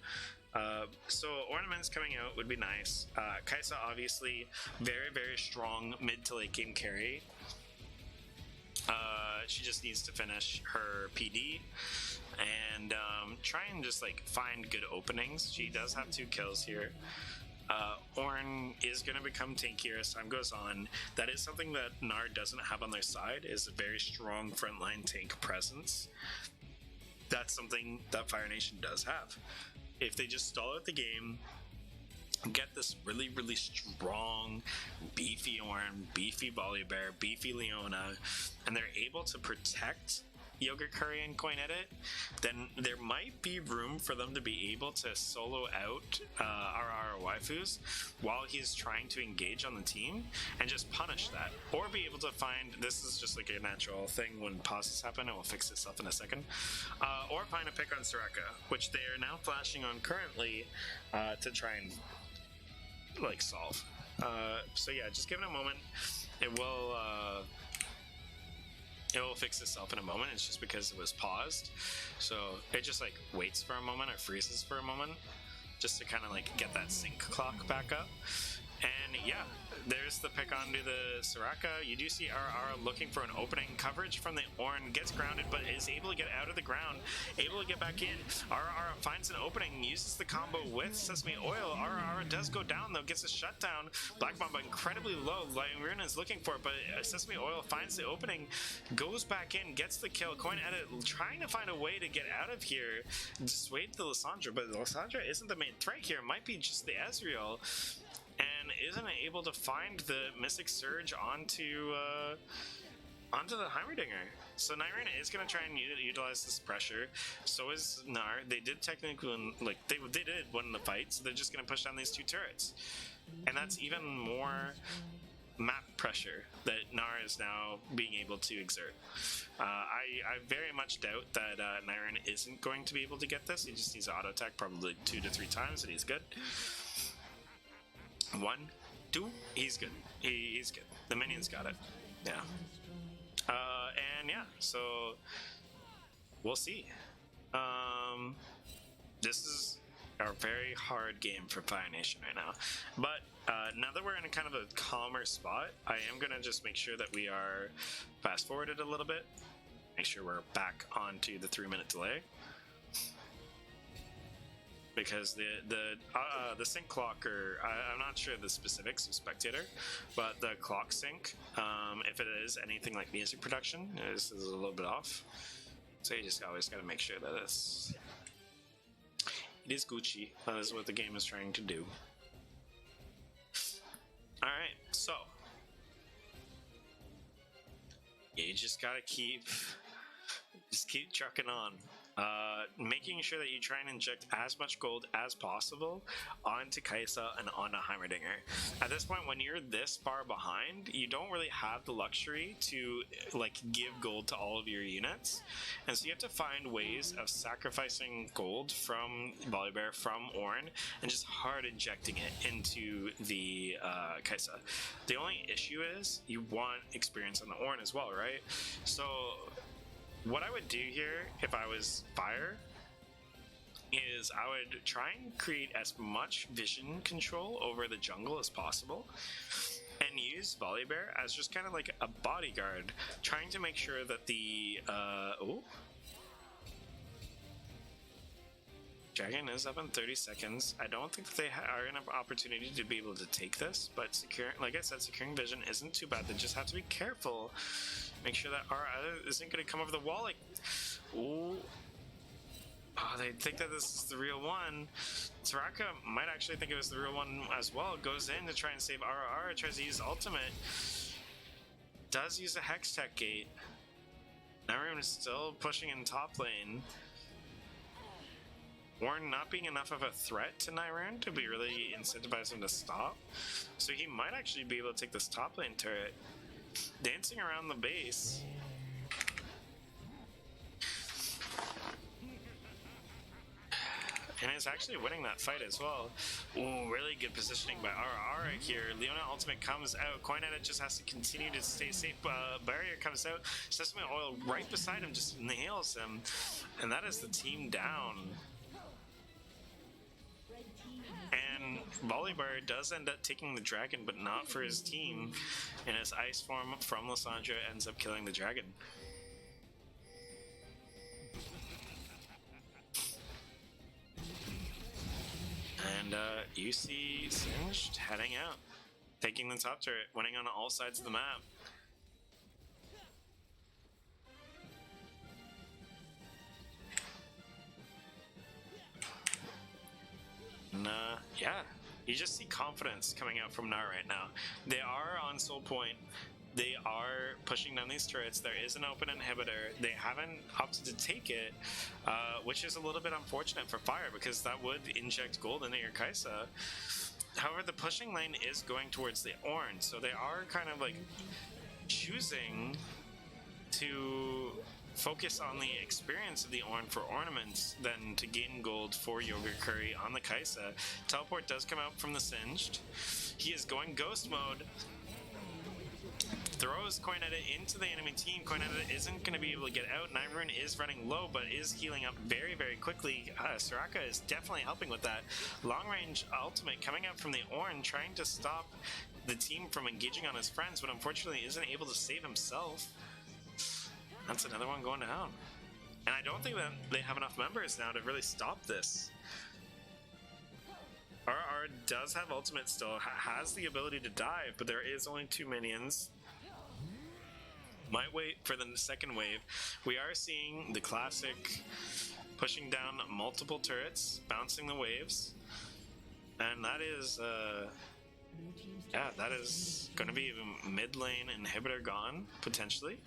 So ornaments coming out would be nice. Kaisa obviously very, very strong mid to late game carry. She just needs to finish her PD and try and just like find good openings. She does have 2 kills here. Ornn is going to become tankier as time goes on. That is something that Gnar doesn't have on their side, is a very strong frontline tank presence. That's something that Fire Nation does have. If they just stall out the game, get this really, really strong, beefy Ornn, beefy Volibear, beefy Leona, and they're able to protect Yogurt Curry and Coin Edit, then there might be room for them to be able to solo out our waifus while he's trying to engage on the team and just punish that. Or be able to find, this is just like a natural thing when pauses happen, it will fix itself in a second, or find a pick on Soraka, which they are now flashing on currently to try and like solve. So yeah, just give it a moment. It will fix itself in a moment. It's just because it was paused, so it just like waits for a moment or freezes for a moment just to kind of like get that sync clock back up. And yeah, there's the pick onto the Soraka. You do see RR looking for an opening. Coverage from the Ornn, gets grounded, but is able to get out of the ground, able to get back in. RR finds an opening, uses the combo with Sesame Oil. RR does go down though, gets a shutdown. Black Mamba incredibly low. Runa is looking for it, but Sesame Oil finds the opening, goes back in, gets the kill. Coin Edit trying to find a way to get out of here, dissuade the Lissandra, but Lissandra isn't the main threat here. It might be just the Ezreal, and isn't able to find the Mystic Surge onto the Heimerdinger. So Nyrina is going to try and utilize this pressure. So is Gnar. They did technically, like, they did win the fight, so they're just going to push down these two turrets. And that's even more map pressure that Gnar is now being able to exert. I very much doubt that Nyrina isn't going to be able to get this. He just needs to auto attack probably 2 to 3 times, and he's good. 1, 2, he's good. He's good. The minions got it. Yeah. And yeah, so we'll see. This is a very hard game for Fire Nation right now. But now that we're in a kind of a calmer spot, I am going to just make sure that we are fast forwarded a little bit. Make sure we're back onto the 3-minute delay. Because the sync clock, or I'm not sure the specifics of Spectator, but the clock sync, if it is anything like music production, is a little bit off. So you just always got to make sure that it is Gucci. That is what the game is trying to do. All right, so you just gotta keep trucking on. Making sure that you try and inject as much gold as possible onto Kai'Sa and onto Heimerdinger. At this point, when you're this far behind, you don't really have the luxury to like give gold to all of your units, and so you have to find ways of sacrificing gold from Volibear, from Ornn, and just hard injecting it into the Kai'Sa. The only issue is you want experience on the Ornn as well, right? So what I would do here, if I was Fire, is I would try and create as much vision control over the jungle as possible, and use Volibear as just kind of like a bodyguard, trying to make sure that the Dragon is up in 30 seconds. I don't think that they are in an opportunity to be able to take this, but like I said, securing vision isn't too bad. They just have to be careful. Make sure that our isn't going to come over the wall like... Ooh. Oh, they think that this is the real one. Soraka might actually think it was the real one as well. Goes in to try and save RR, tries to use ultimate. Does use a Hextech gate. Everyone is still pushing in top lane. Ornn not being enough of a threat to Nyrun to be really incentivize him to stop. So he might actually be able to take this top lane turret. Dancing around the base. And is actually winning that fight as well. Ooh, really good positioning by RR here. Leona ultimate comes out. Coin Edit just has to continue to stay safe. Barrier comes out. Sesame Oil right beside him just nails him. And that is the team down. And Volibear does end up taking the dragon, but not for his team. And his ice form from Lissandra ends up killing the dragon. And you see Singed heading out, taking the top turret, winning on all sides of the map. And yeah, you just see confidence coming out from Gnar right now. They are on Soul Point. They are pushing down these turrets. There is an open inhibitor. They haven't opted to take it, which is a little bit unfortunate for Fire because that would inject gold into your Kaisa. However, the pushing lane is going towards the Ornn, so they are kind of like choosing to focus on the experience of the Ornn for ornaments than to gain gold for Yogurt Curry on the Kaisa. Teleport does come out from the Singed. He is going ghost mode. Throws Coin Edit into the enemy team. Coin Edit isn't going to be able to get out. Night Rune is running low, but is healing up very, very quickly. Soraka is definitely helping with that. Long range ultimate coming out from the Ornn, trying to stop the team from engaging on his friends, but unfortunately isn't able to save himself. That's another one going down. And I don't think that they have enough members now to really stop this. RR does have ultimate still, has the ability to dive, but there is only 2 minions. Might wait for the second wave. We are seeing the classic pushing down multiple turrets, bouncing the waves. And that is, yeah, that is going to be a mid lane inhibitor gone, potentially.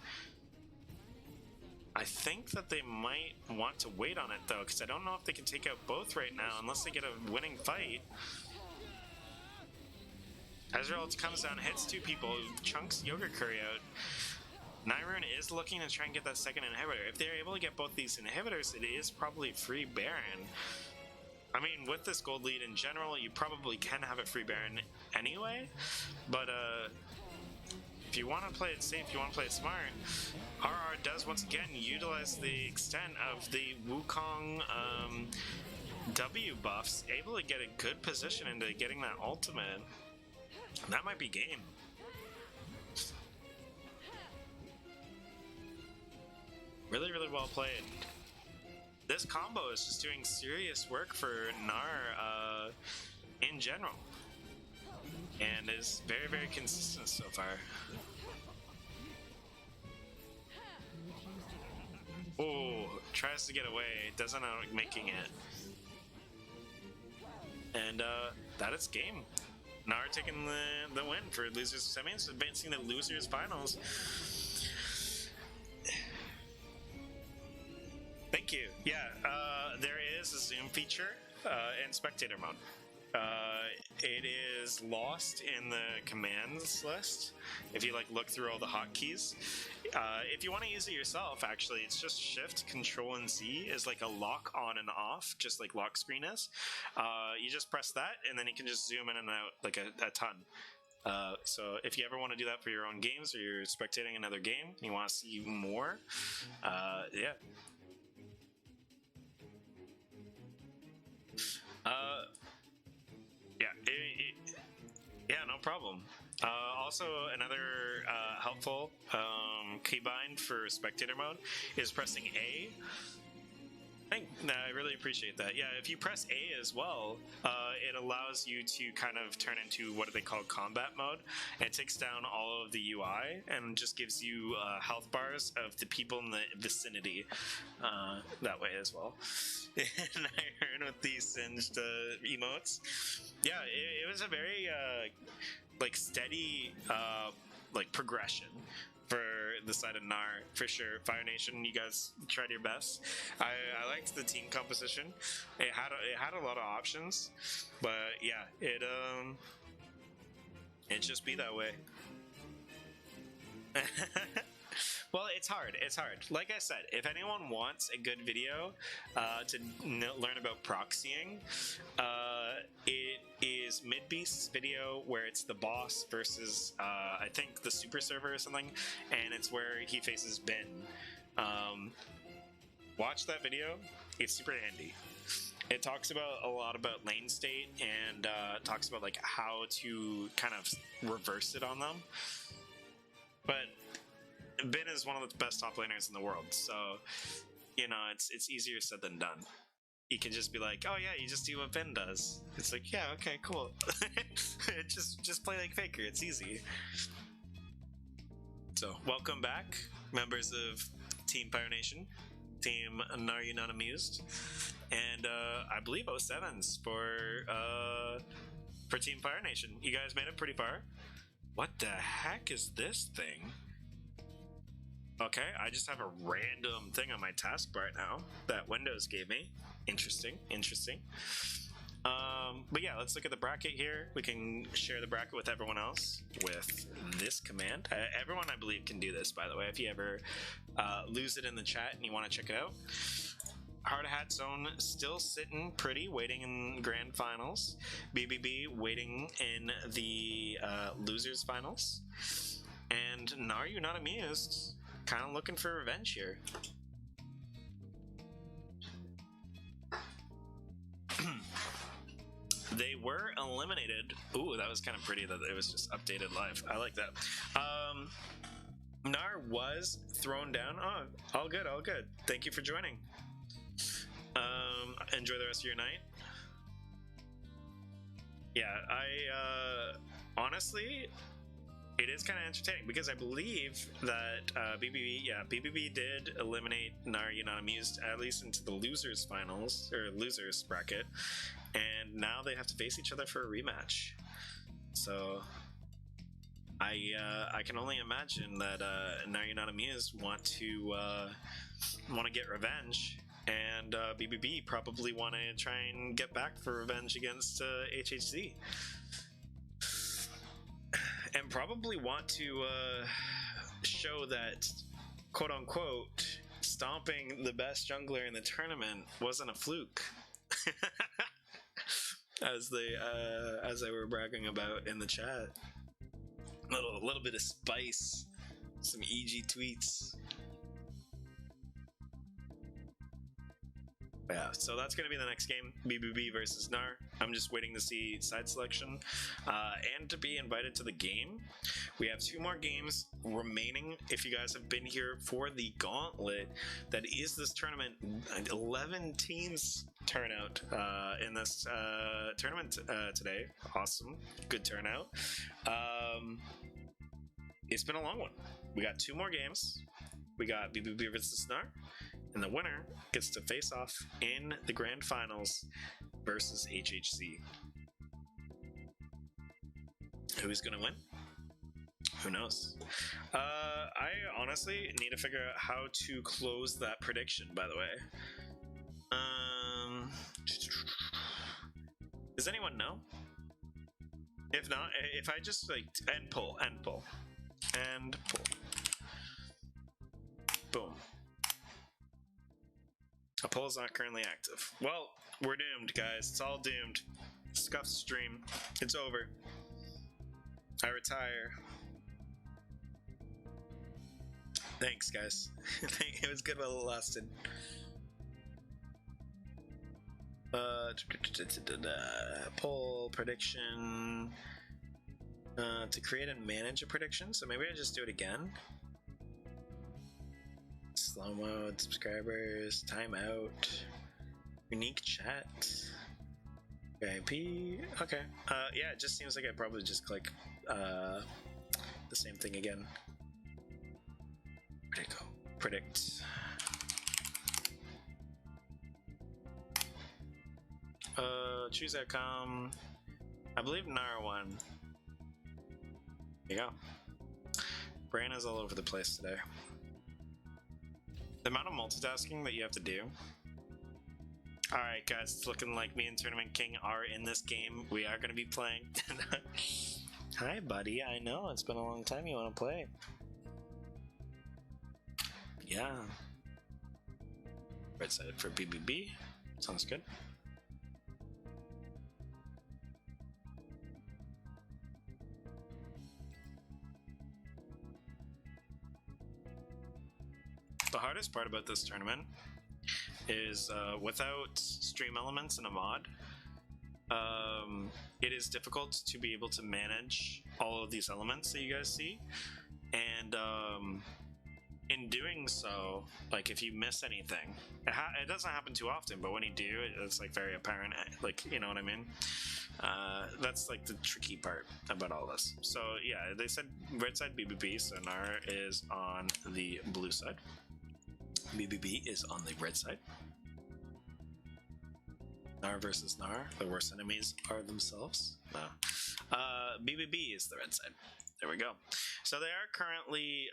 I think that they might want to wait on it, though, because I don't know if they can take out both right now, unless they get a winning fight. Ezreal comes down, hits 2 people, chunks Yogurt Curry out. Night Rune is looking to try and get that second inhibitor. If they're able to get both these inhibitors, it is probably free Baron. I mean, with this gold lead in general, you probably can have a free Baron anyway, but if you want to play it safe, you want to play it smart, RR does once again utilize the extent of the Wukong W buffs, able to get a good position into getting that ultimate. That might be game. Really, really well played. This combo is just doing serious work for Gnar in general, and is very, very consistent so far. Oh, tries to get away, doesn't end up making it. And that is game. Gnar taking the win for losers semis, advancing to losers finals. Thank you. Yeah, there is a zoom feature in spectator mode. It is lost in the commands list if you like look through all the hotkeys. If you want to use it yourself, actually, it's just Shift, Control, and Z is like a lock on and off, just like lock screen is. You just press that, and then you can just zoom in and out like a ton. So if you ever want to do that for your own games, or you're spectating another game and you want to see more, yeah. Yeah, no problem. Also, another helpful keybind for spectator mode is pressing A. I really appreciate that. Yeah, if you press A as well, it allows you to kind of turn into what they call combat mode. And it takes down all of the UI and just gives you health bars of the people in the vicinity that way as well. And I heard with these singed emotes. Yeah, it was a very like steady like progression for the side of Gnar, for sure. Fire Nation, you guys tried your best. I liked the team composition. It had a lot of options, but yeah, it just be that way. Well, it's hard. It's hard. Like I said, if anyone wants a good video to learn about proxying, it is Midbeast's video where it's the boss versus, I think, the super server or something, and it's where he faces Ben. Watch that video. It's super handy. It talks about a lot about lane state and talks about like how to kind of reverse it on them. But Ben is one of the best top laners in the world, so you know it's easier said than done. You can just be like, oh yeah, you just do what Ben does. It's like, yeah, okay, cool. just play like Faker. It's easy. So welcome back, members of Team Fire Nation, Team Are You Not Amused, and I believe 07s for Team Fire Nation. You guys made it pretty far. What the heck is this thing? Okay, I just have a random thing on my taskbar now that Windows gave me. Interesting, interesting. But yeah, let's look at the bracket here. We can share the bracket with everyone else with this command. Everyone, I believe, can do this, by the way, if you ever lose it in the chat and you want to check it out. Hard Hat Zone still sitting pretty, waiting in grand finals. BBB waiting in the losers finals. And Gnar, you not amused. Kind of looking for revenge here. They were eliminated. Ooh, that was kind of pretty that it was just updated live. I like that. Gnar was thrown down. Oh, all good, all good. Thank you for joining. Enjoy the rest of your night. Yeah, honestly, it is kind of entertaining because I believe that BBB did eliminate Gnar Unanimous at least into the losers finals or losers bracket, and now they have to face each other for a rematch. So I can only imagine that Gnar Unanimous want to get revenge, and BBB probably want to try and get back for revenge against HHC. And probably want to show that, quote unquote, stomping the best jungler in the tournament wasn't a fluke, as they were bragging about in the chat. A little bit of spice, some EG tweets. Yeah, so that's going to be the next game, BBB versus Gnar. I'm just waiting to see side selection and to be invited to the game. We have 2 more games remaining. If you guys have been here for the gauntlet that is this tournament, 11 teams turnout in this tournament today. Awesome, good turnout. It's been a long one. We got 2 more games. We got BBB versus Gnar. And the winner gets to face off in the grand finals versus HHC. Who's gonna win? Who knows? I honestly need to figure out how to close that prediction, by the way. Does anyone know? If not, if I just like end poll. Boom. A poll is not currently active. Well, we're doomed, guys. It's all doomed. Scuff stream. It's over. I retire. Thanks, guys. It was good while it lasted. Poll prediction. To create and manage a prediction. So maybe I just do it again. Slow mode, subscribers, timeout, unique chat, VIP. Okay. Yeah, it just seems like I probably just click the same thing again. Where'd it go? Predict. Choose outcome. I believe Gnar won. There you go. Brain is all over the place today. The amount of multitasking that you have to do. Alright guys, it's looking like me and Tournament King are in this game. We are going to be playing. Hi buddy, I know, it's been a long time you want to play. Yeah. Right side for BBB. Sounds good. The hardest part about this tournament is without stream elements and a mod, it is difficult to be able to manage all of these elements that you guys see. And in doing so, like if you miss anything, it doesn't happen too often, but when you do, it's like very apparent, like, you know what I mean? That's like the tricky part about all this. So yeah, they said red side BBB, so Gnar is on the blue side. BBB is on the red side. Gnar versus Gnar. The worst enemies are themselves. No. BBB is the red side. There we go. So they are currently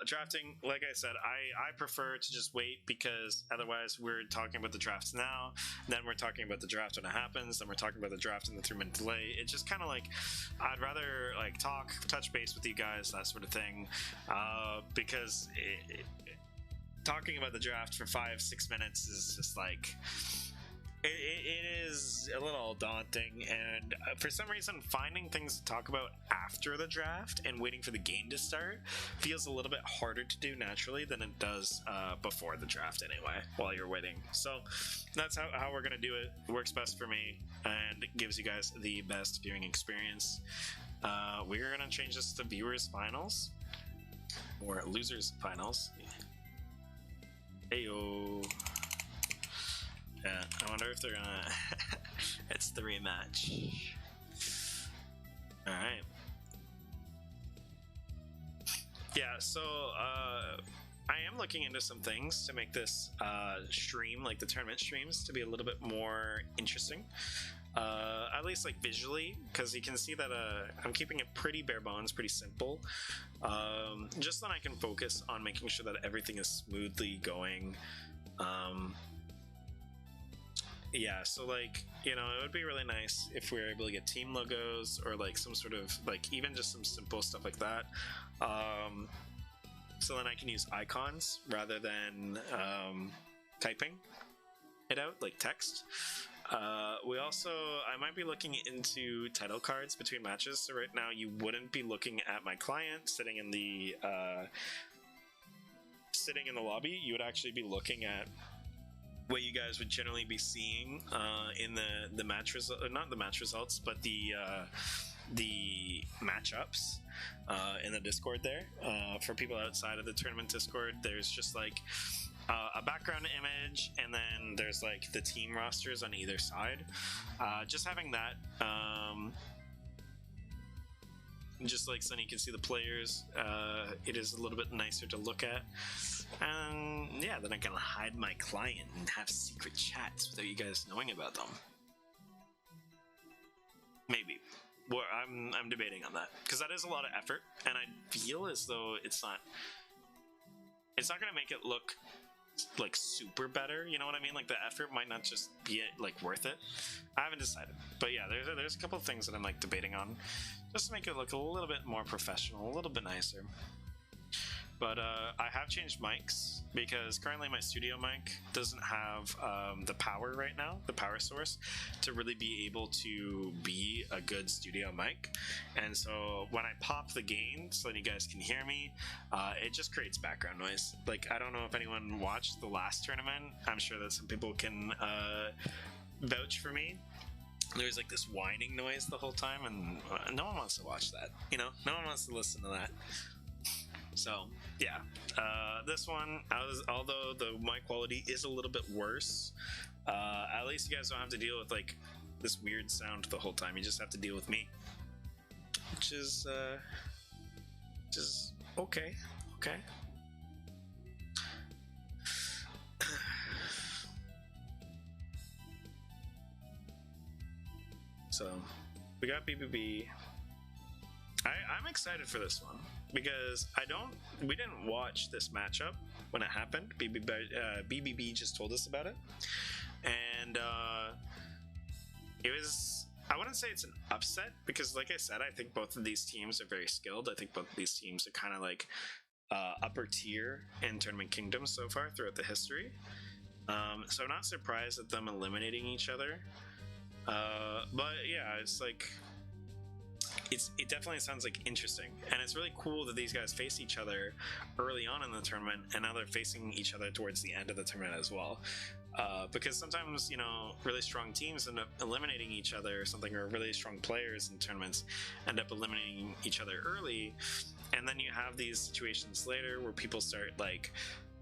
drafting. Like I said, I prefer to just wait, because otherwise we're talking about the draft now, then we're talking about the draft when it happens, then we're talking about the draft in the 3-minute delay. It's just kind of like, I'd rather like touch base with you guys, that sort of thing, because talking about the draft for 5-6 minutes is just like, it is a little daunting, and for some reason finding things to talk about after the draft and waiting for the game to start feels a little bit harder to do naturally than it does before the draft anyway, while you're waiting. So that's how we're gonna do it. It works best for me and it gives you guys the best viewing experience. We're gonna change this to viewers finals, or losers finals. Heyo. Yeah, I wonder if they're gonna. It's the rematch. Alright. Yeah, so I am looking into some things to make this stream, like the tournament streams, to be a little bit more interesting. At least like visually, because you can see that I'm keeping it pretty bare bones, pretty simple. Just so I can focus on making sure that everything is smoothly going. Yeah, so like, you know, it would be really nice if we were able to get team logos, or like some sort of like, even just some simple stuff like that. So then I can use icons rather than typing it out like text. We also, I might be looking into title cards between matches. So right now you wouldn't be looking at my client sitting in the lobby. You would actually be looking at what you guys would generally be seeing in the match result, not the match results, but the matchups in the Discord there. For people outside of the tournament Discord, there's just like a background image, and then there's like the team rosters on either side. Just having that, just like so you can see the players, it is a little bit nicer to look at. And yeah, then I can hide my client and have secret chats without you guys knowing about them. Maybe. Well, I'm debating on that, because that is a lot of effort, and I feel as though it's not gonna make it look like super better, you know what I mean? Like the effort might not just be like worth it. I haven't decided, but yeah, there's a couple of things that I'm like debating on, just to make it look a little bit more professional, a little bit nicer. But I have changed mics, because currently my studio mic doesn't have the power right now, the power source, to really be able to be a good studio mic. And so when I pop the gain so that you guys can hear me, it just creates background noise. Like, I don't know if anyone watched the last tournament. I'm sure that some people can vouch for me. There's like this whining noise the whole time, and no one wants to watch that. You know, no one wants to listen to that. So yeah, this one, although the mic quality is a little bit worse, at least you guys don't have to deal with like this weird sound the whole time. You just have to deal with me, which is okay. So we got BBB. I'm excited for this one, because we didn't watch this matchup when it happened. BBB just told us about it, and it was, I wouldn't say it's an upset, because like I said, I think both of these teams are very skilled. I think both of these teams are kind of like upper tier in Tournament Kingdom so far throughout the history. So I'm not surprised at them eliminating each other. But yeah, it's like, it definitely sounds like interesting, and it's really cool that these guys face each other early on in the tournament, and now they're facing each other towards the end of the tournament as well. Because sometimes, you know, really strong teams end up eliminating each other or something, or really strong players in tournaments end up eliminating each other early, and then you have these situations later where people start like,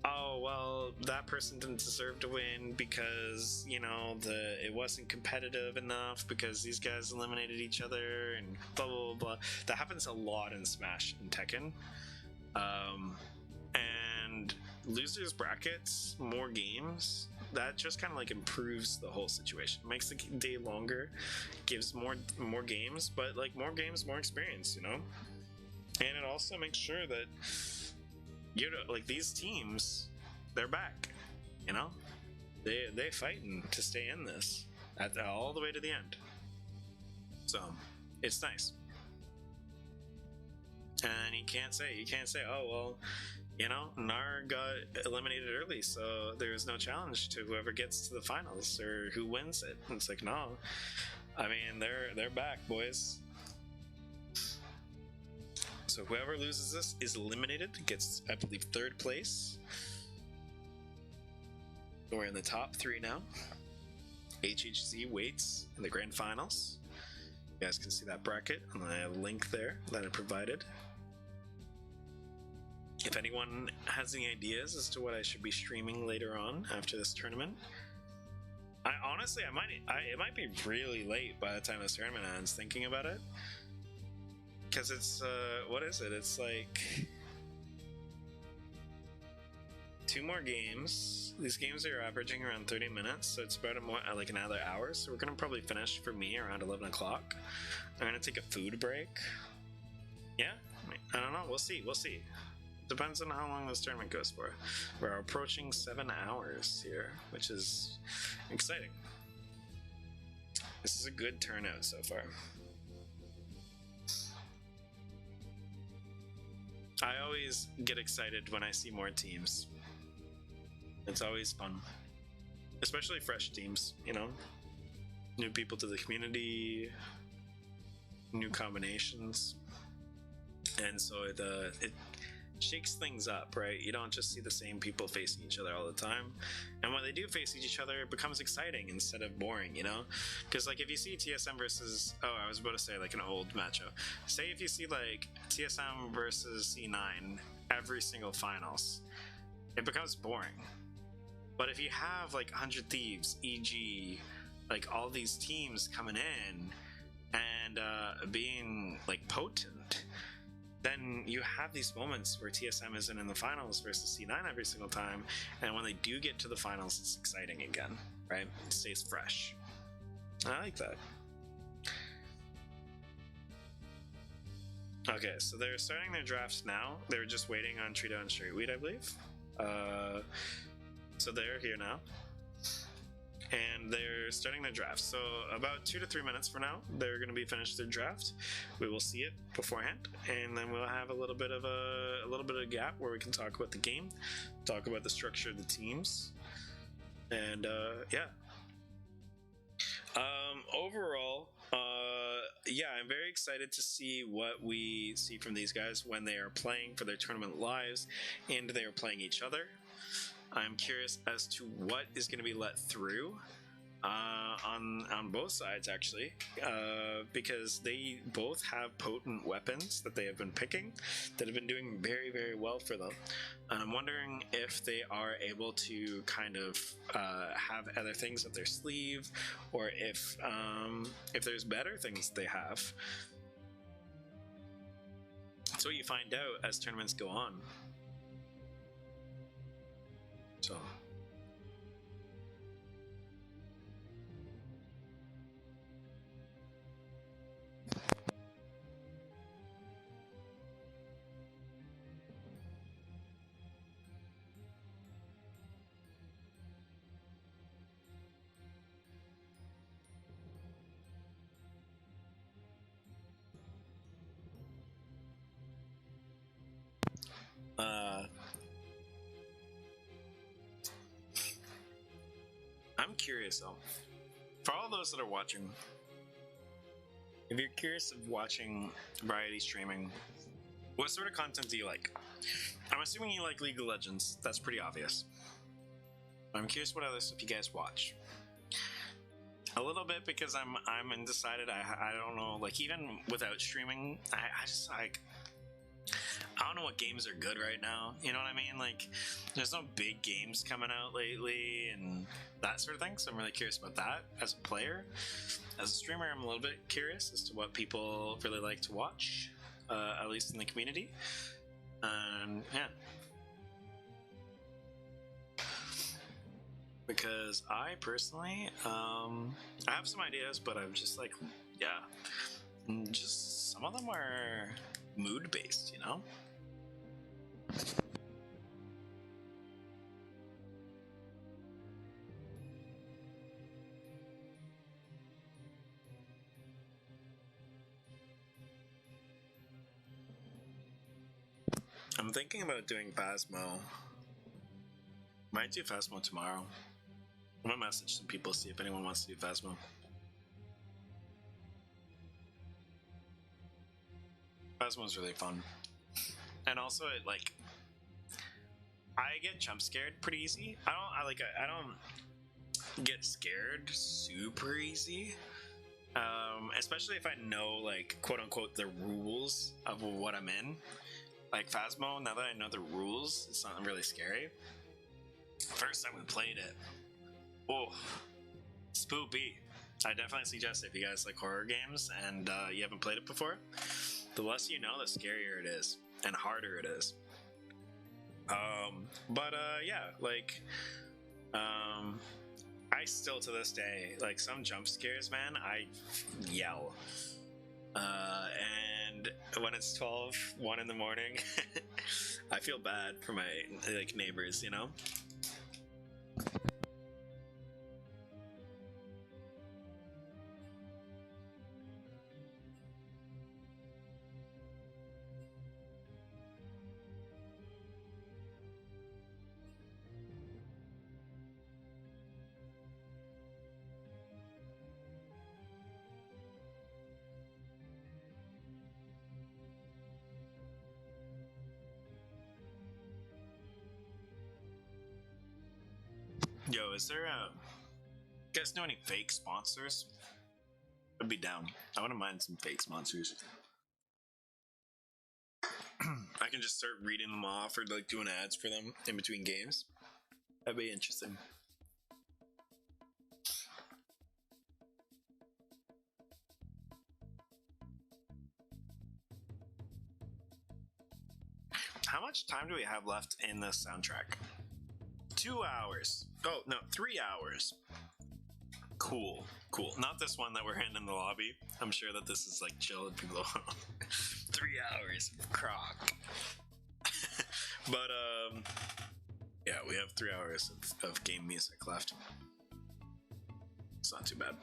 oh well, that person didn't deserve to win because, you know, it wasn't competitive enough because these guys eliminated each other, and blah blah blah. That happens a lot in Smash and Tekken. And losers brackets, more games, that just kind of like improves the whole situation, makes the day longer, gives more games, but like more games, more experience, you know. And it also makes sure that like these teams, they're back. You know, they fighting to stay in this all the way to the end. So it's nice. And you can't say, oh well, you know, Gnar got eliminated early, so there's no challenge to whoever gets to the finals or who wins it. And it's like, no, I mean they're back, boys. So whoever loses this is eliminated, gets, I believe, 3rd place. We're in the top 3 now. HHZ waits in the grand finals. You guys can see that bracket on the link there that I provided. If anyone has any ideas as to what I should be streaming later on after this tournament, it might be really late by the time this tournament ends, thinking about it. Because it's, what is it? It's like 2 more games. These games are averaging around 30 minutes, so it's about like another hour. So we're gonna probably finish for me around 11 o'clock. I'm gonna take a food break. Yeah, I don't know. We'll see. Depends on how long this tournament goes for. We're approaching 7 hours here, which is exciting. This is a good turnout so far. I always get excited when I see more teams. It's always fun. Especially fresh teams, you know? New people to the community, new combinations. And so it shakes things up, right? You don't just see the same people facing each other all the time. And when they do face each other, it becomes exciting instead of boring, you know? Because like if you see TSM versus, I was about to say like an old matchup. Say if you see like TSM versus C9 every single finals, it becomes boring. But if you have like 100 Thieves, EG, like all these teams coming in and being like potent, then you have these moments where TSM isn't in the finals versus C9 every single time, and when they do get to the finals, it's exciting again, right? It stays fresh. I like that. Okay, so they're starting their drafts now. They're just waiting on Trito and Straightweed, I believe. So they're here now. And they're starting their draft. So about 2 to 3 minutes from now, they're going to be finished their draft. We will see it beforehand, and then we'll have a little bit of a gap where we can talk about the game, talk about the structure of the teams, and yeah. Overall, yeah, I'm very excited to see what we see from these guys when they are playing for their tournament lives and they are playing each other. I'm curious as to what is going to be let through on both sides, actually, because they both have potent weapons that they have been picking that have been doing very, very well for them. And I'm wondering if they are able to kind of have other things up their sleeve, or if there's better things they have. That's what you find out as tournaments go on. So. I'm curious though, for all those that are watching, if you're curious of watching variety streaming, what sort of content do you like? I'm assuming you like League of Legends. That's pretty obvious. I'm curious what other stuff you guys watch. A little bit, because I'm undecided. I don't know. Like, even without streaming, I just like, I don't know what games are good right now. You know what I mean? Like, there's no big games coming out lately and that sort of thing. So I'm really curious about that as a player. As a streamer, I'm a little bit curious as to what people really like to watch, at least in the community. And yeah. Because I personally, I have some ideas, but I'm just like, yeah. Just some of them are mood based, you know? I'm thinking about doing Phasmo. Might do Phasmo tomorrow. I'm gonna message some people, see if anyone wants to do Phasmo. Phasmo's really fun. And also, it, like, I get jump scared pretty easy. I don't get scared super easy. Especially if I know, like, quote unquote, the rules of what I'm in. Like Phasmo, now that I know the rules, it's not really scary. First time we played it, oh, spoopy. I definitely suggest if you guys like horror games and you haven't played it before, the less you know, the scarier it is and harder it is. Yeah, like, I still to this day, like some jump scares, man, I yell. And when it's 1 in the morning, I feel bad for my like neighbors, you know? Yo, is there you guys know any fake sponsors? I'd be down. I wouldn't mind some fake sponsors. I can just start reading them off or like doing ads for them in between games. That'd be interesting. How much time do we have left in this soundtrack? 2 hours. Oh, no, 3 hours. Cool. Not this one that we're in the lobby. I'm sure that this is like chill and people 3 hours of croc. But, yeah, we have 3 hours of game music left. It's not too bad.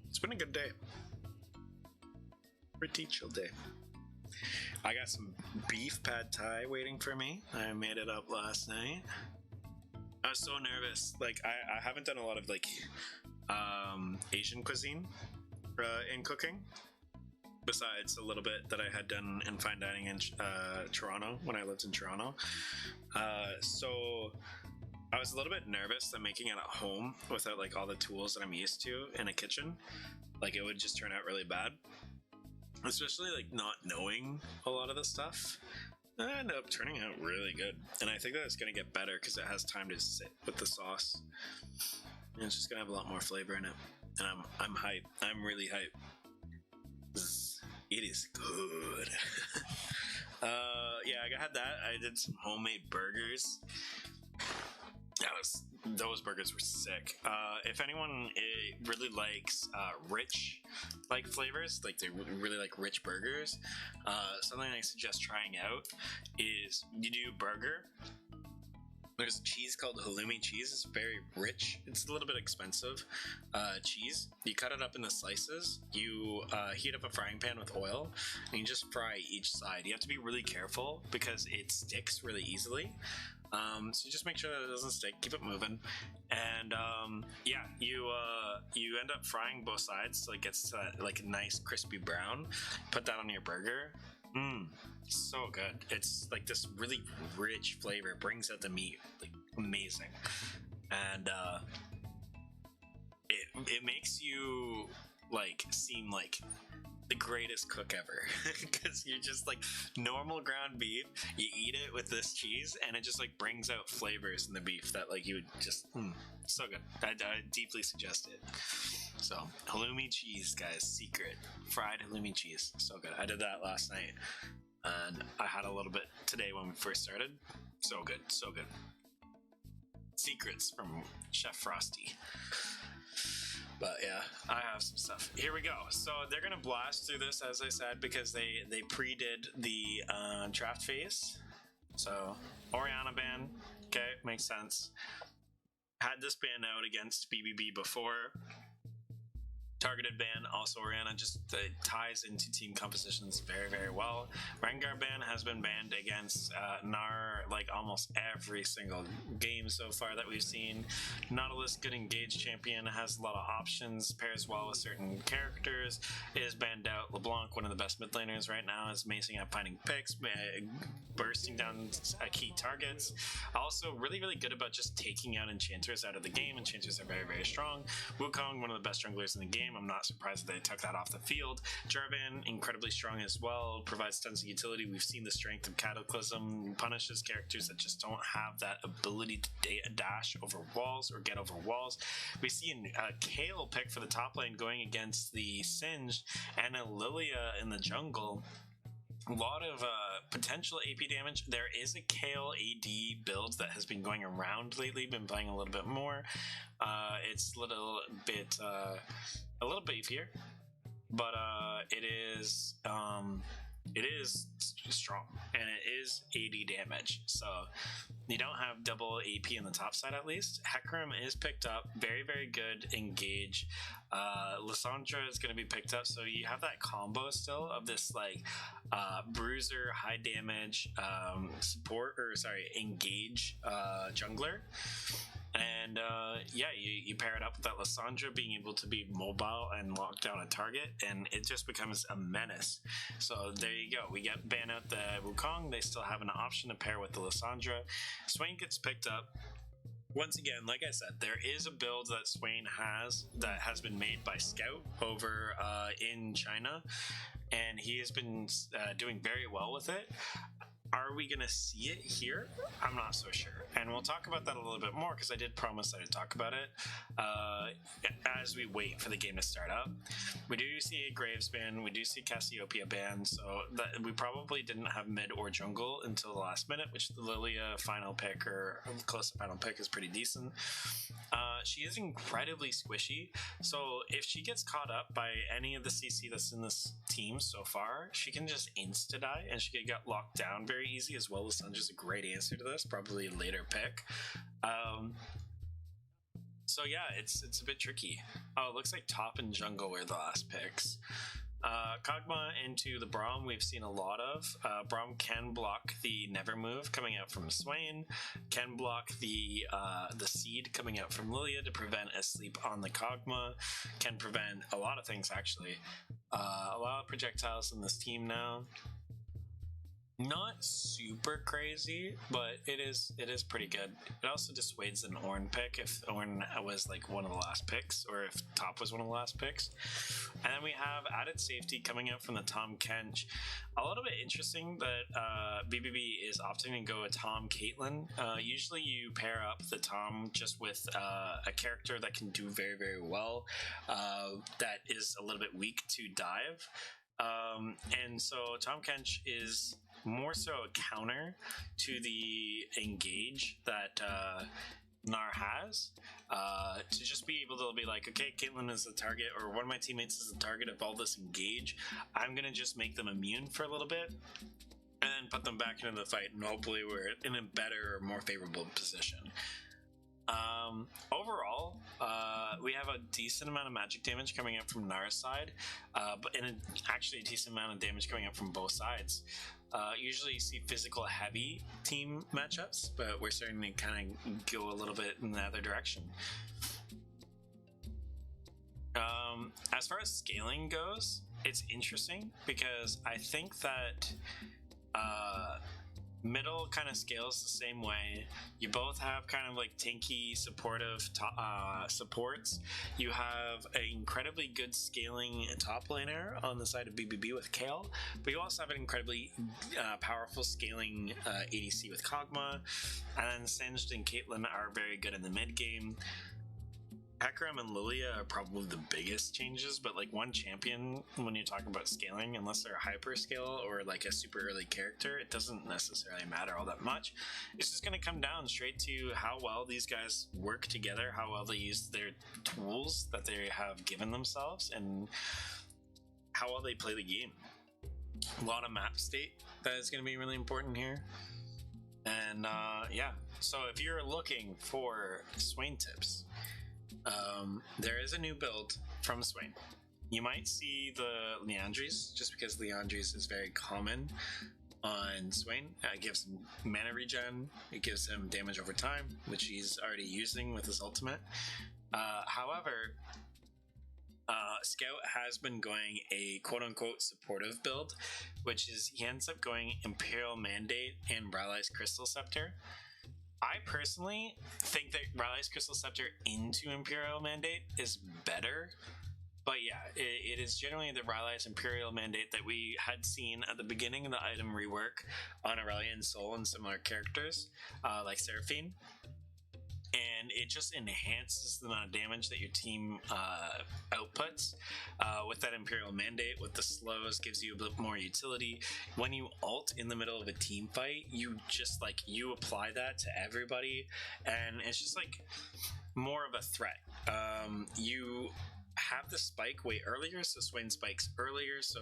It's been a good day. Pretty chill day. I got some beef pad thai waiting for me. I made it up last night. I was so nervous. Like, I haven't done a lot of, like, Asian cuisine in cooking. Besides a little bit that I had done in fine dining in Toronto, when I lived in Toronto. So I was a little bit nervous that making it at home without, like, all the tools that I'm used to in a kitchen, like, it would just turn out really bad. Especially, like, not knowing a lot of the stuff. It ended up turning out really good. And I think that it's going to get better because it has time to sit with the sauce. And it's just going to have a lot more flavor in it. And I'm hyped. I'm really hyped. It is good. Yeah, I had that. I did some homemade burgers. Those burgers were sick. If anyone really likes rich like flavors, like they really like rich burgers, something I suggest trying out is you do burger. There's a cheese called halloumi cheese. It's very rich. It's a little bit expensive cheese. You cut it up into slices. You heat up a frying pan with oil, and you just fry each side. You have to be really careful because it sticks really easily. So just make sure that it doesn't stick. Keep it moving, and yeah, you end up frying both sides so it gets to that, like, a nice crispy brown. Put that on your burger. So good. It's like this really rich flavor. It brings out the meat, like, amazing, and it makes you like seem like the greatest cook ever because you're just like normal ground beef, you eat it with this cheese and it just like brings out flavors in the beef that like you would just so good. I deeply suggest it. So halloumi cheese, guys, secret fried halloumi cheese, so good. I did that last night and I had a little bit today when we first started. So good, so good. Secrets from Chef Frosty. But yeah, I have some stuff. Here we go. So they're gonna blast through this, as I said, because they pre-did the draft phase. So Orianna ban, okay, makes sense. Had this ban out against BBB before. Targeted ban, also Orianna just ties into team compositions very, very well. Rengar ban has been banned against Gnar like almost every single game so far that we've seen. Nautilus, good engaged champion, has a lot of options, pairs well with certain characters, is banned out. LeBlanc, one of the best mid laners right now, is amazing at finding picks, bursting down key targets. Also, really, really good about just taking out enchanters out of the game. Enchanters are very, very strong. Wukong, one of the best junglers in the game. I'm not surprised that they took that off the field. Jarvan, incredibly strong as well, provides tons of utility. We've seen the strength of Cataclysm, punishes characters that just don't have that ability to dash over walls or get over walls. We see a Kale pick for the top lane going against the Singed and a Lilia in the jungle. A lot of potential AP damage. There is a Kale AD build that has been going around lately, been playing a little bit more. It's a little bit beefier, but it is strong and it is 80 damage. So you don't have double AP in the top side at least. Hecarim is picked up, very, very good engage. Lissandra is going to be picked up, so you have that combo still of this like bruiser, high damage engage jungler. And yeah, you pair it up with that Lissandra being able to be mobile and lock down a target, and it just becomes a menace. So there you go. We get ban out the Wukong. They still have an option to pair with the Lissandra. Swain gets picked up. Once again, like I said, there is a build that Swain has that has been made by Scout over in China, and he has been doing very well with it. Are we going to see it here? I'm not so sure. And we'll talk about that a little bit more because I did promise I'd talk about it as we wait for the game to start up. We do see a Graves ban. We do see Cassiopeia ban. So that we probably didn't have mid or jungle until the last minute, which the Lilia final pick or close to final pick is pretty decent. She is incredibly squishy. So if she gets caught up by any of the CC that's in this team so far, she can just insta-die and she can get locked down very easy as well. Lissandra's a great answer to this, probably a later pick. So yeah, it's a bit tricky. Oh, it looks like top and jungle were the last picks. Kog'Maw into the Braum we've seen a lot of. Braum can block the Never Move coming out from Swain, can block the Seed coming out from Lilia to prevent a sleep on the Kog'Maw, can prevent a lot of things actually. A lot of projectiles in this team now. Not super crazy, but it is pretty good. It also dissuades an Ornn pick if Ornn was like one of the last picks, or if top was one of the last picks. And then we have added safety coming out from the Tahm Kench. A little bit interesting that BBB is opting to go a Tahm Caitlyn. Usually you pair up the Tahm just with a character that can do very, very well, that is a little bit weak to dive. And so Tahm Kench is more so a counter to the engage that Gnar has, to just be able to be like, okay, Caitlyn is the target, or one of my teammates is the target of all this engage. I'm gonna just make them immune for a little bit and then put them back into the fight, and hopefully we're in a better, more favorable position. Overall, we have a decent amount of magic damage coming up from Gnar's side, but actually a decent amount of damage coming up from both sides. Usually you see physical heavy team matchups, but we're starting to kind of go a little bit in the other direction. As far as scaling goes, it's interesting because I think that middle kind of scales the same way. You both have kind of like tanky supportive supports. You have an incredibly good scaling top laner on the side of BBB with Kale, but you also have an incredibly powerful scaling ADC with Kog'Maw, and then Singed and Caitlyn are very good in the mid game. Hecarim and Lilia are probably the biggest changes, but like one champion, when you're talking about scaling, unless they're a hyper scale or like a super early character, it doesn't necessarily matter all that much. It's just going to come down straight to how well these guys work together, how well they use their tools that they have given themselves, and how well they play the game. A lot of map state that is going to be really important here. And yeah, so if you're looking for Swain tips, there is a new build from Swain. You might see the Leandries, just because Leandries is very common on Swain. It gives him mana regen, it gives him damage over time, which he's already using with his ultimate. However, Scout has been going a quote-unquote supportive build, which is he ends up going Imperial Mandate and Rally's Crystal Scepter. I personally think that Rally's Crystal Scepter into Imperial Mandate is better. But yeah, it is generally the Rally's Imperial Mandate that we had seen at the beginning of the item rework on Aurelion Sol and similar characters, like Seraphine. And it just enhances the amount of damage that your team outputs with that Imperial Mandate. With the slows, gives you a bit more utility. When you ult in the middle of a team fight, you just like you apply that to everybody, and it's just like more of a threat. You have the spike way earlier, so Swain spikes earlier, so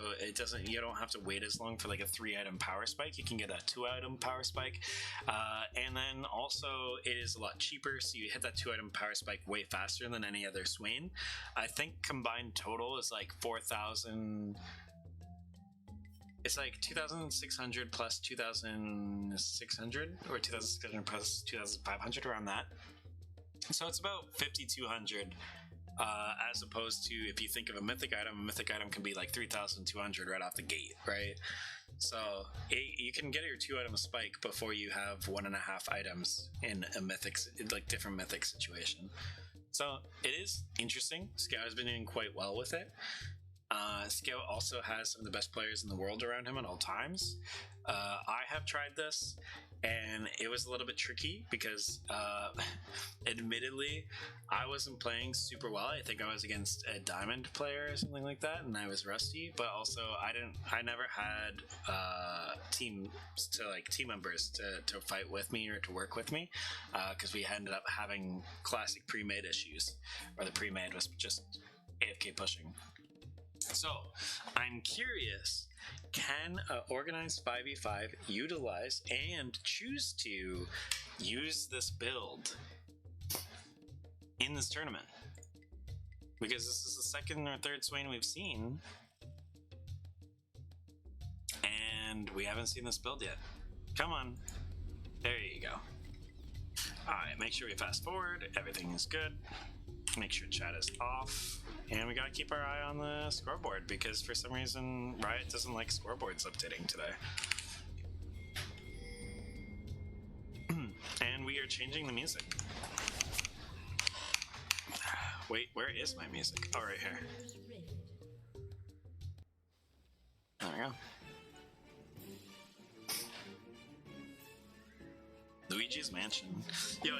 you don't have to wait as long for like a 3-item power spike. You can get a 2-item power spike, and then also it is a lot cheaper, so you hit that 2-item power spike way faster than any other Swain. I think combined total is like 4,000. It's like 2,600 plus 2,600, or 2,600 plus 2,500, around that. So it's about 5,200. As opposed to, if you think of a mythic item can be like 3,200 right off the gate, right? So you can get your 2-item spike before you have 1.5 items in a mythic, like different mythic situation. So it is interesting. Scout has been doing quite well with it. Scout also has some of the best players in the world around him at all times. I have tried this, and it was a little bit tricky because, admittedly, I wasn't playing super well. I think I was against a diamond player or something like that, and I was rusty. But also, I never had team members to fight with me or to work with me, because we ended up having classic pre-made issues, or the pre-made was just AFK pushing. So, I'm curious, can an organized 5v5 utilize and choose to use this build in this tournament? Because this is the second or third Swain we've seen, and we haven't seen this build yet. Come on. There you go. Alright, make sure we fast forward. Everything is good. Make sure chat is off. And we gotta keep our eye on the scoreboard, because for some reason Riot doesn't like scoreboards updating today. And we are changing the music. Wait, where is my music? Oh, right here. There we go. Luigi's Mansion. Yo,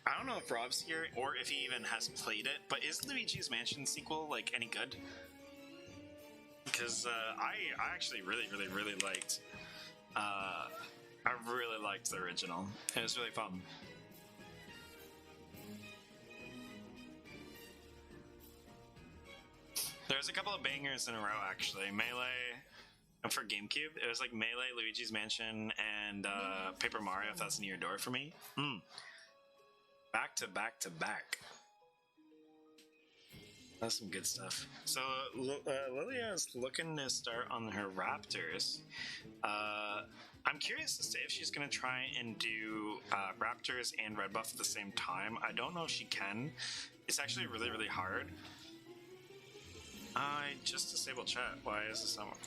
I don't know if Rob's here or if he even has played it, but is Luigi's Mansion sequel like any good? Because I actually really liked. I really liked the original. It was really fun. There's a couple of bangers in a row actually. Melee. And for GameCube, it was like Melee, Luigi's Mansion, and Paper Mario, if that's near your door for me. Back to back to back. That's some good stuff. So Lilia is looking to start on her Raptors. I'm curious to see if she's going to try and do Raptors and Red Buff at the same time. I don't know if she can. It's actually really hard. I just disabled chat. Why is this not?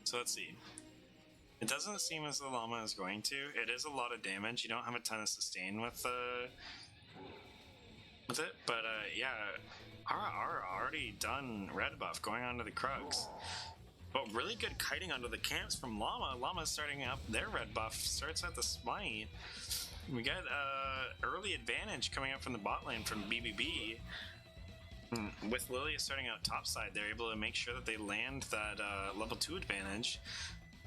So let's see. It doesn't seem as the llama is going to. It is a lot of damage. You don't have a ton of sustain with it, but yeah, our already done red buff going on to the Krugs. But really good kiting onto the camps from Llama. Llama's starting up their red buff. Starts at the smite. We got early advantage coming up from the bot lane from BBB. With Lilia starting out topside, they're able to make sure that they land that level 2 advantage.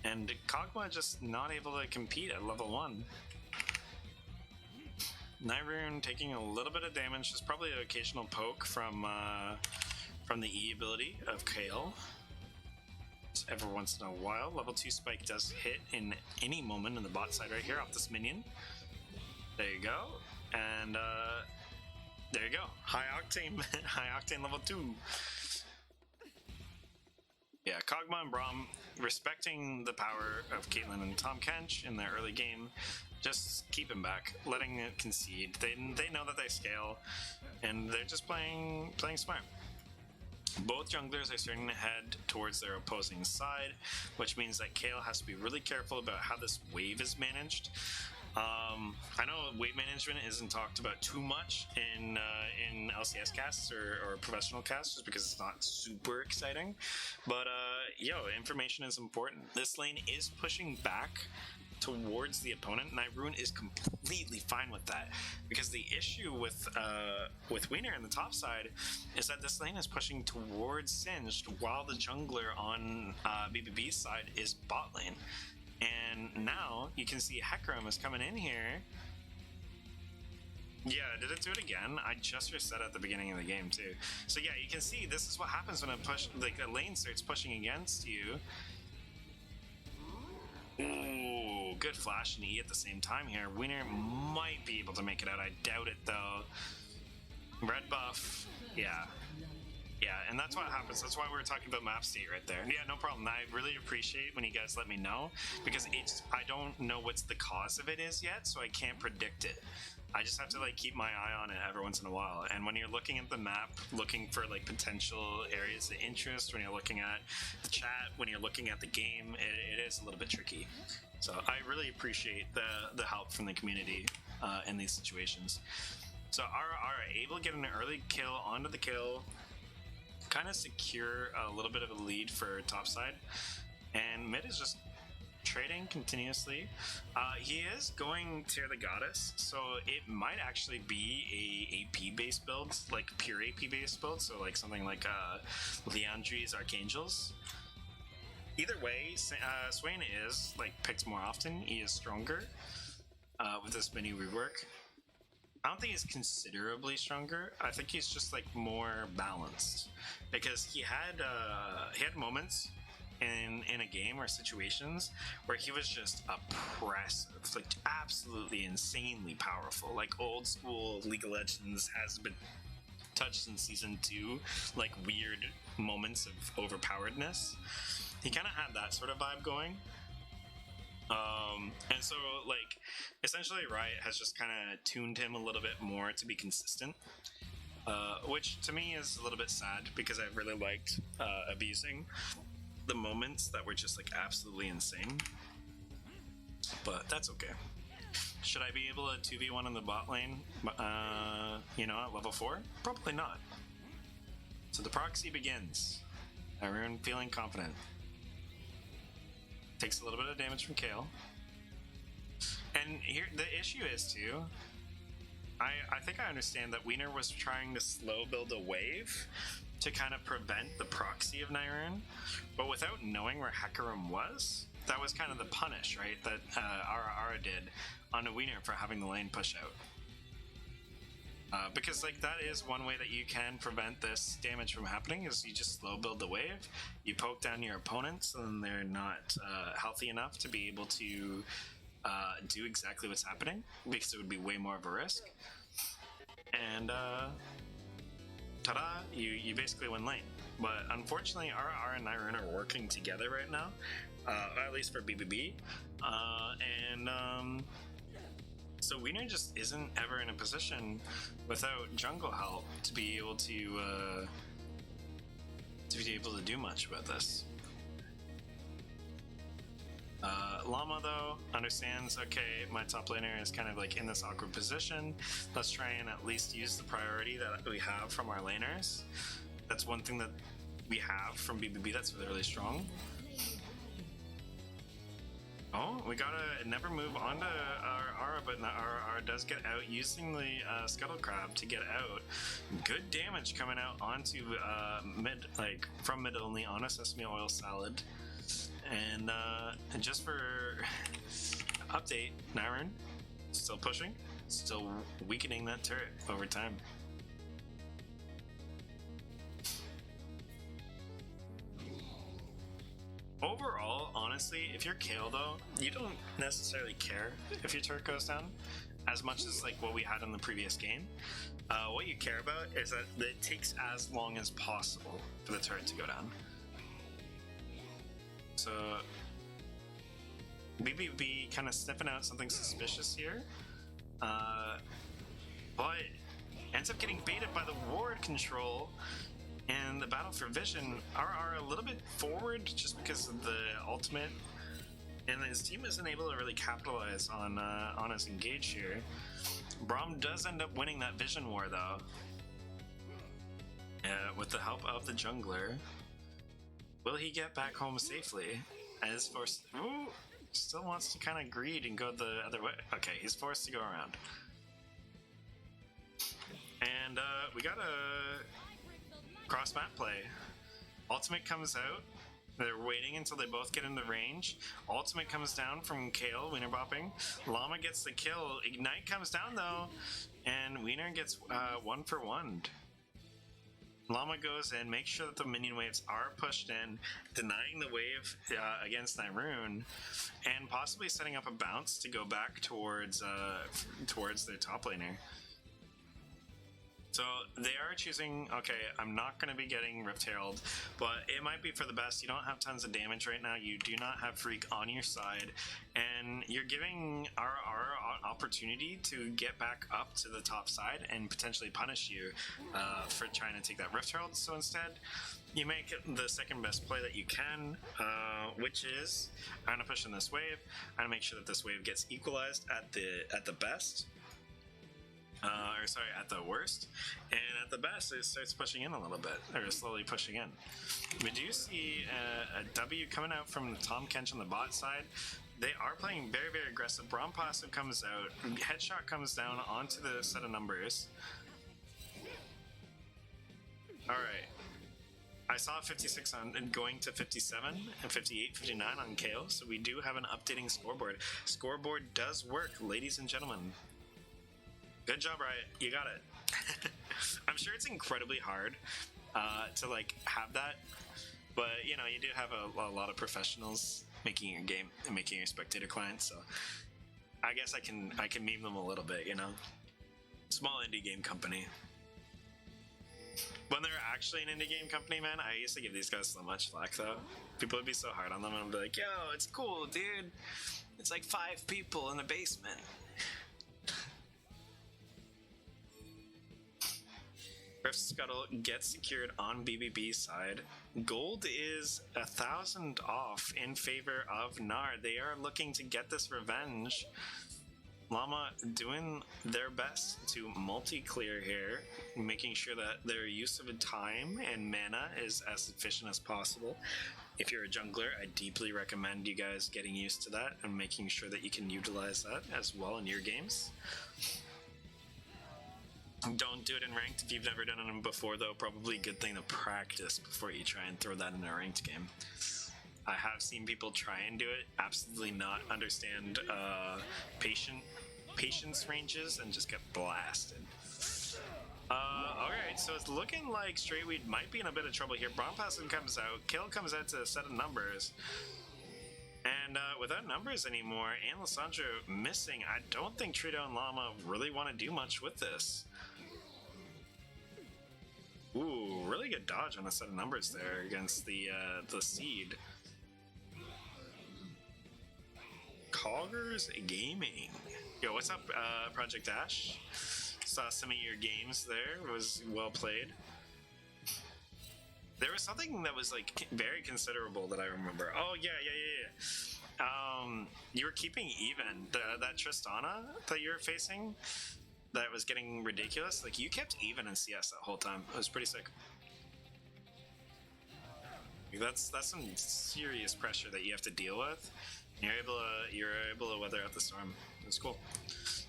And Kog'Maw just not able to compete at level 1. Nyrune taking a little bit of damage. There's probably an occasional poke from the E ability of Kale. Just every once in a while. Level 2 spike does hit in any moment in the bot side right here off this minion. There you go. And there you go. High octane, high octane level 2. Yeah, Kog'Maw and Braum respecting the power of Caitlyn and Tom Kench in their early game. Just keep him back, letting it concede. They know that they scale, and they're just playing smart. Both junglers are starting to head towards their opposing side, which means that Kale has to be really careful about how this wave is managed. I know wave management isn't talked about too much in LCS casts or professional casts, just because it's not super exciting. But information is important. This lane is pushing back towards the opponent. Nyrune is completely fine with that, because the issue with Wiener in the top side is that this lane is pushing towards Singed while the jungler on BBB's side is bot lane. And now you can see Hecarim is coming in here. Yeah, did it do it again? I just reset at the beginning of the game too. So yeah, you can see this is what happens when a lane starts pushing against you. Ooh, good flash and E at the same time here. Wiener might be able to make it out. I doubt it though. Red buff. Yeah, and that's what happens. That's why we were talking about map state right there. Yeah, no problem. I really appreciate when you guys let me know, because I don't know what's the cause of it is yet, so I can't predict it. I just have to keep my eye on it every once in a while. And when you're looking at the map, looking for potential areas of interest, when you're looking at the chat, when you're looking at the game, it is a little bit tricky. So I really appreciate the help from the community in these situations. So RR able to get an early kill onto the kill, kind of secure a little bit of a lead for topside, and mid is just trading continuously. He is going Tear the Goddess, so it might actually be a AP based build, pure AP based build, so something like Leandri's Archangels. Either way, Swain is picked more often. He is stronger with this mini rework. I don't think he's considerably stronger. I think he's just more balanced, because he had moments in a game or situations where he was just oppressive, absolutely insanely powerful, old school League of Legends has been touched in season 2, weird moments of overpoweredness. He kind of had that sort of vibe going. And so essentially Riot has just kind of tuned him a little bit more to be consistent, which to me is a little bit sad, because I really liked abusing the moments that were just absolutely insane. But that's okay. Should I be able to 2v1 in the bot lane at level 4? Probably not. So the proxy begins. Everyone feeling confident. Takes a little bit of damage from Kale. And here, the issue is too, I think I understand that Wiener was trying to slow build a wave to kind of prevent the proxy of Nyrune, but without knowing where Hecarim was, that was kind of the punish, right, that Ara did on a Wiener for having the lane push out. Because that is one way that you can prevent this damage from happening, is you just slow build the wave, you poke down your opponents, and they're not healthy enough to be able to do exactly what's happening, because it would be way more of a risk. And ta-da, you basically win lane. But unfortunately, RR and Nyrune are working together right now, at least for BBB, so Wiener just isn't ever in a position without jungle help to be able to do much about this. Llama though understands, okay, my top laner is kind of in this awkward position. Let's try and at least use the priority that we have from our laners. That's one thing that we have from BBB that's really, really strong. Oh, we gotta never move onto our Aura, but our Aura does get out using the Scuttle Crab to get out. Good damage coming out onto mid, like from mid only on a sesame oil salad. And just for update, Nyrun still pushing, still weakening that turret over time. Overall, honestly, if you're Kale though, you don't necessarily care if your turret goes down as much as like what we had in the previous game. What you care about is that it takes as long as possible for the turret to go down. So BBB kind of sniffing out something suspicious here, but ends up getting baited by the ward control. And the battle for vision are a little bit forward just because of the ultimate, and his team isn't able to really capitalize on his engage here. Braum does end up winning that vision war though, with the help of the jungler. Will he get back home safely? As forced, still wants to kind of greed and go the other way. Okay, he's forced to go around, and we got a cross map play. Ultimate comes out. They're waiting until they both get into range. Ultimate comes down from Kale, Wiener bopping. Llama gets the kill. Ignite comes down though, and Wiener gets 1-for-1. Llama goes in, makes sure that the minion waves are pushed in, denying the wave against Nyrun, and possibly setting up a bounce to go back towards their top laner. So they are choosing, okay, I'm not going to be getting Rift Herald, but it might be for the best. You don't have tons of damage right now. You do not have Freak on your side, and you're giving our opportunity to get back up to the top side and potentially punish you for trying to take that Rift Herald. So instead, you make the second best play that you can, which is I'm going to push in this wave. I'm going to make sure that this wave gets equalized at the best. At the worst, and at the best it starts pushing in a little bit, or slowly pushing in. We do see a W coming out from the Tom Kench on the bot side. They are playing very, very aggressive. Braum passive comes out, headshot comes down onto the set of numbers. Alright, I saw 56 on and going to 57 and 58, 59 on Kale, so we do have an updating scoreboard. Scoreboard does work, ladies and gentlemen. Good job, Riot. You got it. I'm sure it's incredibly hard to like have that, but you know, you do have a lot of professionals making your game and making your spectator client, so I guess I can meme them a little bit, you know. Small indie game company. When they're actually an indie game company, man, I used to give these guys so much flack though. People would be so hard on them and I'd be like, yo, it's cool, dude. It's like 5 people in the basement. Rift Scuttle gets secured on BBB's side. Gold is 1,000 off in favor of Gnar. They are looking to get this revenge. Llama doing their best to multi-clear here, making sure that their use of time and mana is as efficient as possible. If you're a jungler, I deeply recommend you guys getting used to that and making sure that you can utilize that as well in your games. Don't do it in ranked if you've never done it before, though. Probably a good thing to practice before you try and throw that in a ranked game. I have seen people try and do it, absolutely not understand patience ranges, and just get blasted. Alright, so it's looking like Straightweed might be in a bit of trouble here. Braum passive comes out, Kill comes out to a set of numbers. And without numbers anymore, and Lissandra missing, I don't think Trito and Llama really want to do much with this. Ooh, really good dodge on a set of numbers there against the Seed. Coggers Gaming. Yo, what's up, Project Ash? Saw some of your games there. It was well played. There was something that was like very considerable that I remember. Oh yeah. You were keeping even. That Tristana that you were facing, that was getting ridiculous. Like you kept even in CS that whole time. It was pretty sick. That's some serious pressure that you have to deal with. You're able to weather out the storm. It's cool.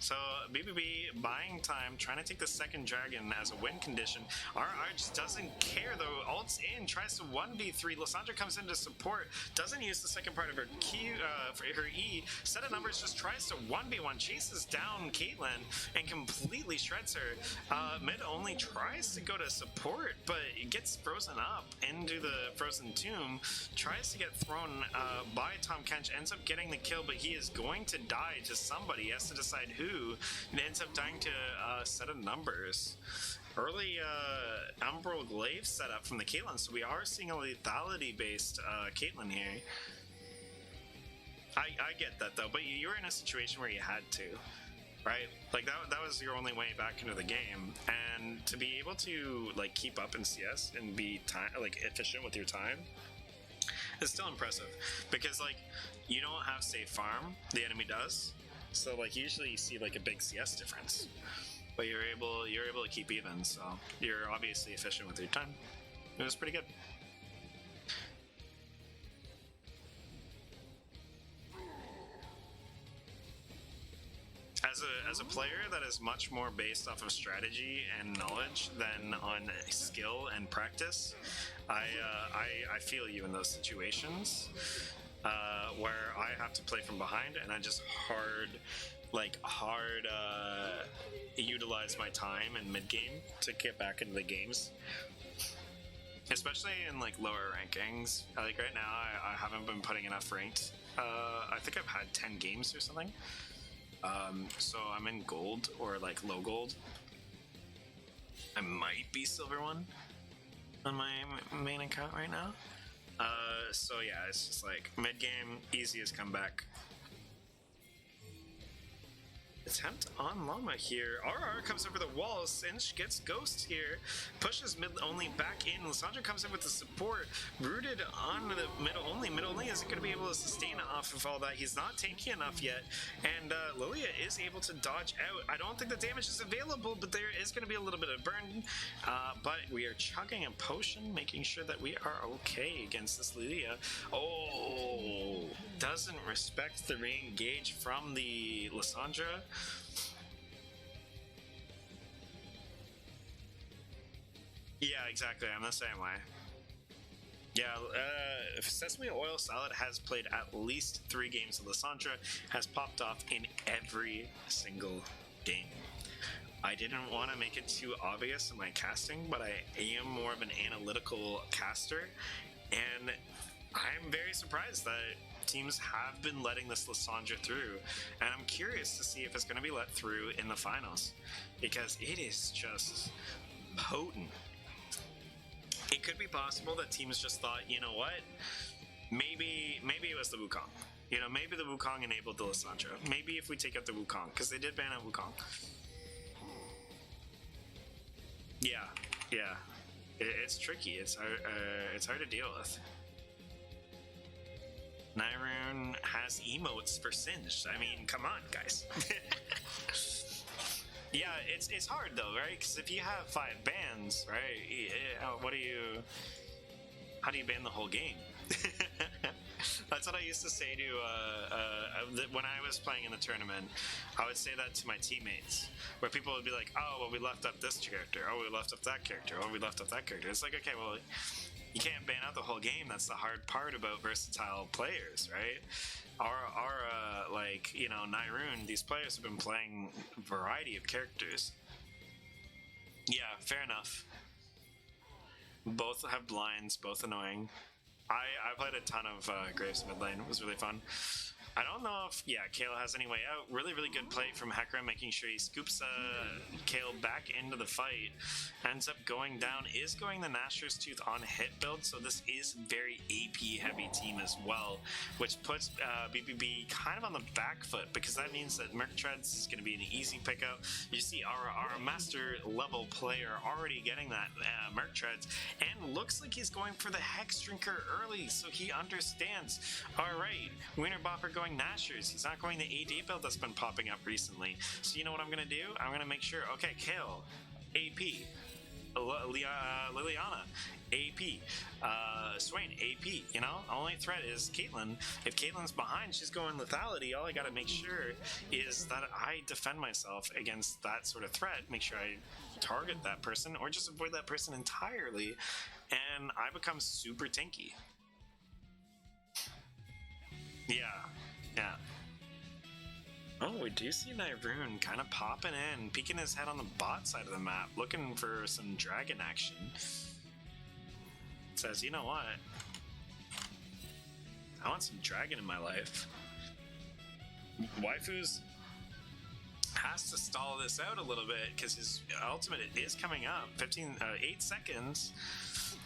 So BBB buying time, trying to take the second dragon as a win condition. RR just doesn't care though. Ults in, tries to 1v3. Lissandra comes in to support, doesn't use the second part of her Q for her E. Set of numbers, just tries to 1v1, chases down Caitlyn and completely shreds her. Mid only tries to go to support, but it gets frozen up into the frozen tomb. Tries to get thrown by Tom Kench, ends up getting the kill, but he is going to die to somebody. He has to decide who. And ends up dying to a set of numbers. Early Umbral Glaive setup from the Caitlyn, so we are seeing a lethality based Caitlyn here. I get that though, but you were in a situation where you had to, right? Like that was your only way back into the game, and to be able to like keep up in CS and be efficient with your time is still impressive, because like you don't have safe farm, the enemy does. So like usually you see like a big CS difference, but you're able to keep even. So you're obviously efficient with your time. It was pretty good. As a player that is much more based off of strategy and knowledge than on skill and practice, I feel you in those situations. Where I have to play from behind and I just hard utilize my time in mid game to get back into the games, especially in like lower rankings. Like right now I haven't been putting enough ranked. I think I've had 10 games or something, so I'm in gold or like low gold. I might be silver 1 on my main account right now. So yeah, it's just like mid-game, easiest comeback. Attempt on Llama here. RR comes over the wall. Sinch gets Ghost here. Pushes mid only back in. Lissandra comes in with the support. Rooted on the mid only. Mid only isn't going to be able to sustain off of all that. He's not tanky enough yet. And Lilia is able to dodge out. I don't think the damage is available, but there is going to be a little bit of burn. But we are chugging a potion, making sure that we are okay against this Lilia. Oh, doesn't respect the re-engage from the Lissandra. Yeah, exactly. I'm the same way. Yeah, Sesame Oil Salad has played at least 3 games with Lissandra, has popped off in every single game. I didn't want to make it too obvious in my casting, but I am more of an analytical caster, and I'm very surprised that teams have been letting this Lissandra through, and I'm curious to see if it's going to be let through in the finals, because it is just potent. It could be possible that teams just thought, you know what, maybe it was the Wukong. You know, maybe the Wukong enabled the Lissandra. Maybe if we take out the Wukong, because they did ban out Wukong. Yeah. It's tricky. It's hard to deal with. Nyrune has emotes for Singed. I mean, come on, guys. Yeah, it's hard though, right? Because if you have 5 bans, right? How do you ban the whole game? That's what I used to say to when I was playing in the tournament. I would say that to my teammates, where people would be like, "Oh, well, we left up this character. Oh, we left up that character. Oh, we left up that character." It's like, okay, well, you can't ban out the whole game. That's the hard part about versatile players, right? Like, you know, Nyrune, these players have been playing a variety of characters. Yeah, fair enough. Both have blinds, both annoying. I played a ton of Graves mid lane. It was really fun. I don't know if, Kale has any way out. Really, really good play from Hecarim, making sure he scoops Kale back into the fight. Ends up going down, is going the Nashor's Tooth on hit build, so this is very AP heavy team as well, which puts BBB kind of on the back foot, because that means that Merc Treads is going to be an easy pickup. You see our master level player already getting that Merc Treads, and looks like he's going for the Hex Drinker early, so he understands. Alright, Winner Bopper going Nashers. He's not going the AD build that's been popping up recently. So you know what I'm going to do? I'm going to make sure, okay, Kale, AP. Liliana, AP, Swain, AP. You know, only threat is Caitlyn. If Caitlyn's behind, she's going lethality. All I gotta make sure is that I defend myself against that sort of threat. Make sure I target that person or just avoid that person entirely, and I become super tanky. Yeah. Oh, we do see Nyroon kind of popping in, peeking his head on the bot side of the map, looking for some dragon action. Says, you know what? I want some dragon in my life. Waifus has to stall this out a little bit because his ultimate is coming up. 8 seconds.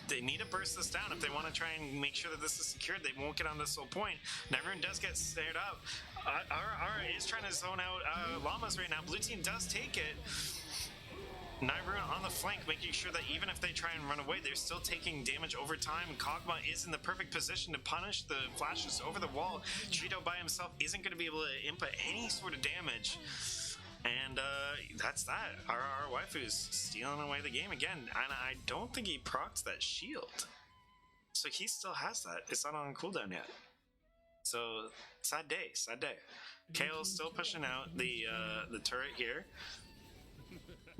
They need to burst this down if they want to try and make sure that this is secured. They won't get on this whole point. Nyroon does get snared up. Ara is trying to zone out Llamas right now. Blue team does take it. Nyroon on the flank, making sure that even if they try and run away, they're still taking damage over time. Kog'Maw is in the perfect position to punish the flashes over the wall. Trito by himself isn't going to be able to input any sort of damage. And that's that. Our waifu's stealing away the game again. And I don't think he procced that shield. So he still has that. It's not on cooldown yet. So, sad day. Kale's still pushing out the turret here.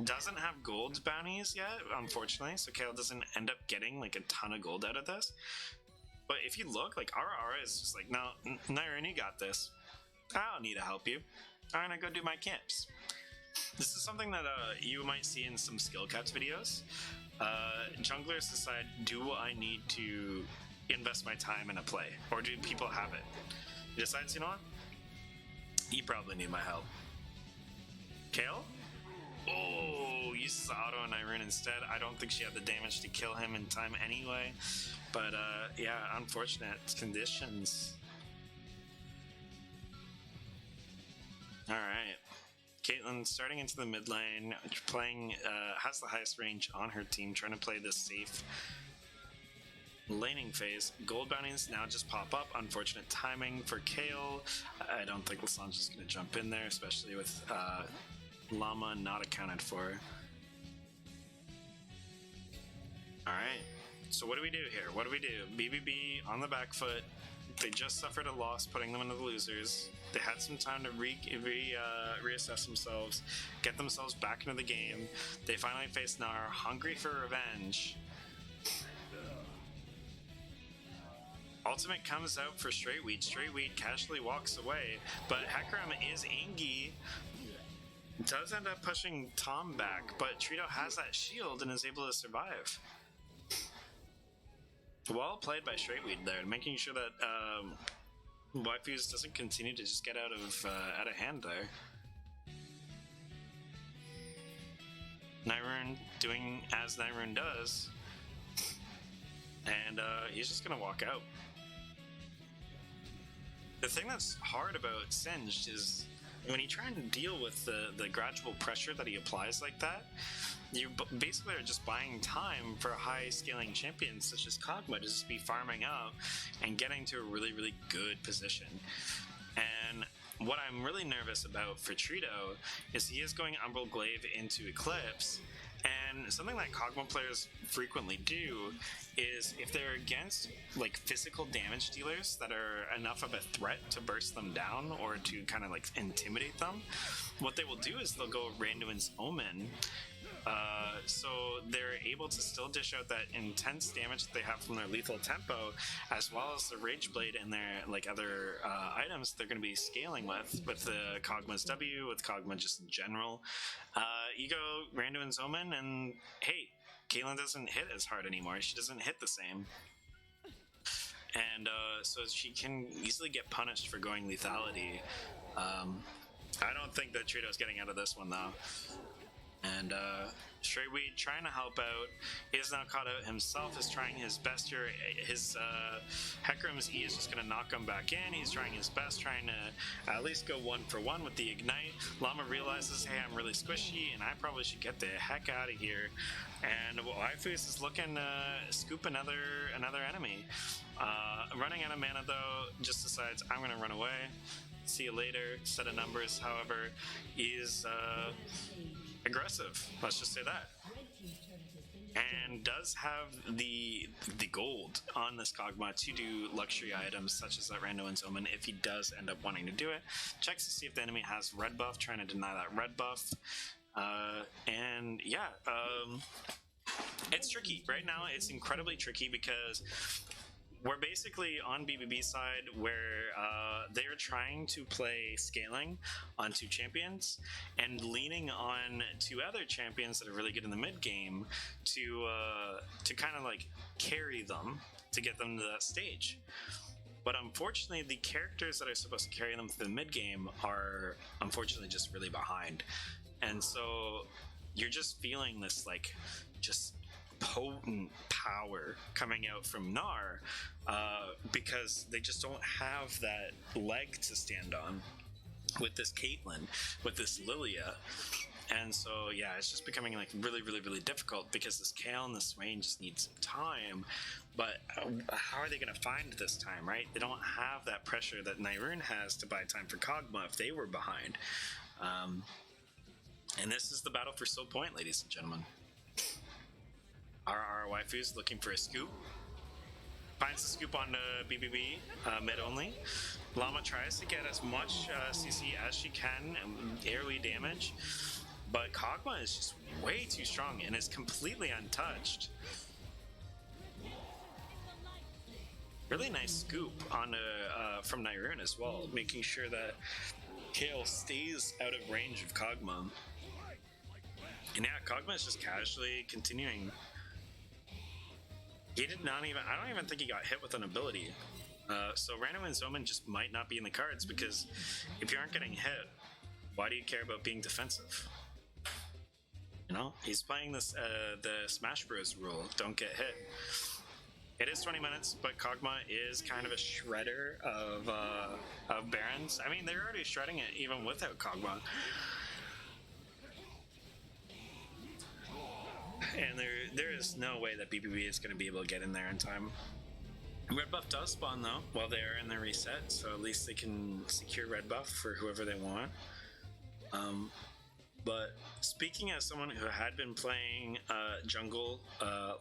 Doesn't have gold bounties yet, unfortunately. So Kale doesn't end up getting like a ton of gold out of this. But if you look, like Ara is just like, no, Nyroon, you got this. I don't need to help you. I'm gonna go do my camps. This is something that you might see in some skill caps videos. Junglers decide, do I need to invest my time in a play? Or do people have it? He decides, you know what? You probably need my help. Kale? Oh, uses auto on Nyroon instead. I don't think she had the damage to kill him in time anyway. But yeah, unfortunate conditions. Alright. Caitlyn starting into the mid lane, playing, has the highest range on her team, trying to play this safe laning phase. Gold bounties now just pop up. Unfortunate timing for Kale. I don't think Lasange is going to jump in there, especially with Llama not accounted for. Alright. So what do we do here? What do we do? BBB on the back foot. They just suffered a loss, putting them into the losers. They had some time to reassess themselves, get themselves back into the game. They finally face Gnar, hungry for revenge. Ultimate comes out for Straightweed. Straightweed casually walks away, but Hecarim is Angie. Does end up pushing Tom back, but Trito has that shield and is able to survive. Well played by Straightweed there, making sure that Waifus doesn't continue to just get out of hand there. Nyroon doing as Nyroon does, and he's just gonna walk out. The thing that's hard about Singed is when you try and deal with the gradual pressure that he applies like that, you basically are just buying time for high scaling champions such as Kog'Maw to just be farming up and getting to a really, really good position. And what I'm really nervous about for Trito is he is going Umbral Glaive into Eclipse, and something that Kog'Maw players frequently do is if they're against like physical damage dealers that are enough of a threat to burst them down or to kind of like intimidate them, what they will do is they'll go Randuin's Omen. So they're able to still dish out that intense damage that they have from their lethal tempo, as well as the Rage Blade and their like other items they're going to be scaling with the Kog'Maw's W, with Kog'Maw just in general. You go Randuin's Omen, and hey, Caitlyn doesn't hit as hard anymore. She doesn't hit the same. And so she can easily get punished for going lethality. I don't think that Trito's getting out of this one, though. And Straightweed trying to help out, is now caught out himself, is trying his best here. His Hecarim's E is just going to knock him back in. He's trying his best, trying to at least go 1-for-1 with the Ignite. Llama realizes, hey, I'm really squishy, and I probably should get the heck out of here. And Waifus is looking to scoop another enemy. Running out of mana, though, just decides, I'm going to run away. See you later. Set of numbers, however, is aggressive. Let's just say that. Red team's turret has been and does have the gold on this Kog'Maw to do luxury items such as that Rando and Zoman if he does end up wanting to do it. Checks to see if the enemy has red buff, trying to deny that red buff. And yeah, it's tricky. Right now it's incredibly tricky because we're basically on BBB side where they're trying to play scaling on 2 champions and leaning on 2 other champions that are really good in the mid game to kind of like carry them to get them to that stage. But unfortunately, the characters that are supposed to carry them through the mid game are unfortunately just really behind, and so you're just feeling this like just potent power coming out from Gnar because they just don't have that leg to stand on with this Caitlyn, with this Lilia. And so yeah, it's just becoming like really difficult because this Kayle and this Swain just need some time. But how are they going to find this time, right? They don't have that pressure that Nyrune has to buy time for Kog'Maw if they were behind. And this is the battle for Soul Point, ladies and gentlemen. Our waifus looking for a scoop. Finds the scoop on BBB, mid only. Llama tries to get as much CC as she can, AoE damage. But Kog'Maw is just way too strong and is completely untouched. Really nice scoop on from Nyrune as well, making sure that Kayle stays out of range of Kog'Maw. And yeah, Kog'Maw is just casually continuing. He did not even, I don't even think he got hit with an ability. So Rando and Zoman just might not be in the cards because if you aren't getting hit, why do you care about being defensive? You know, he's playing this the Smash Bros rule, don't get hit. It is 20 minutes, but Kog'Maw is kind of a shredder of Barons. I mean, they're already shredding it even without Kog'Maw. And there is no way that BBB is going to be able to get in there in time. Red buff does spawn though while they are in the reset, so at least they can secure red buff for whoever they want. But speaking as someone who had been playing jungle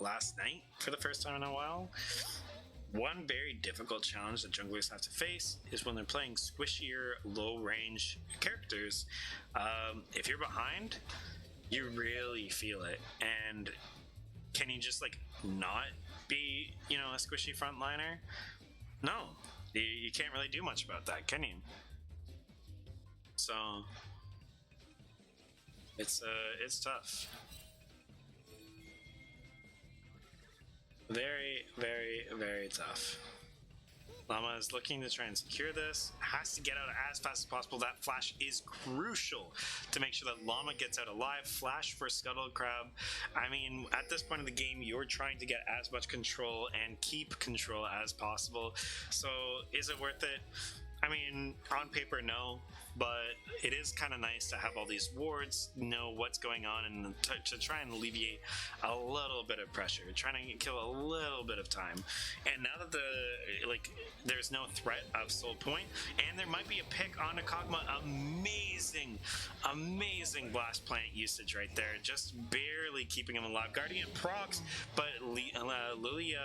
last night for the first time in a while, one very difficult challenge that junglers have to face is when they're playing squishier, low-range characters. If you're behind, you really feel it. And can you just like not be, you know, a squishy frontliner? No, you can't really do much about that, can you? So it's tough. Very tough. Llama is looking to try and secure this, has to get out as fast as possible. That flash is crucial to make sure that Llama gets out alive. Flash for Scuttle Crab. I mean, at this point of the game, you're trying to get as much control and keep control as possible. So is it worth it? I mean, on paper, no, but it is kind of nice to have all these wards, know what's going on, and to try and alleviate a little bit of pressure, trying to kill a little bit of time. And now that there's no threat of Soul Point, and there might be a pick on a Kog'Maw, amazing blast plant usage right there, just barely keeping him alive. Guardian procs, but Lilia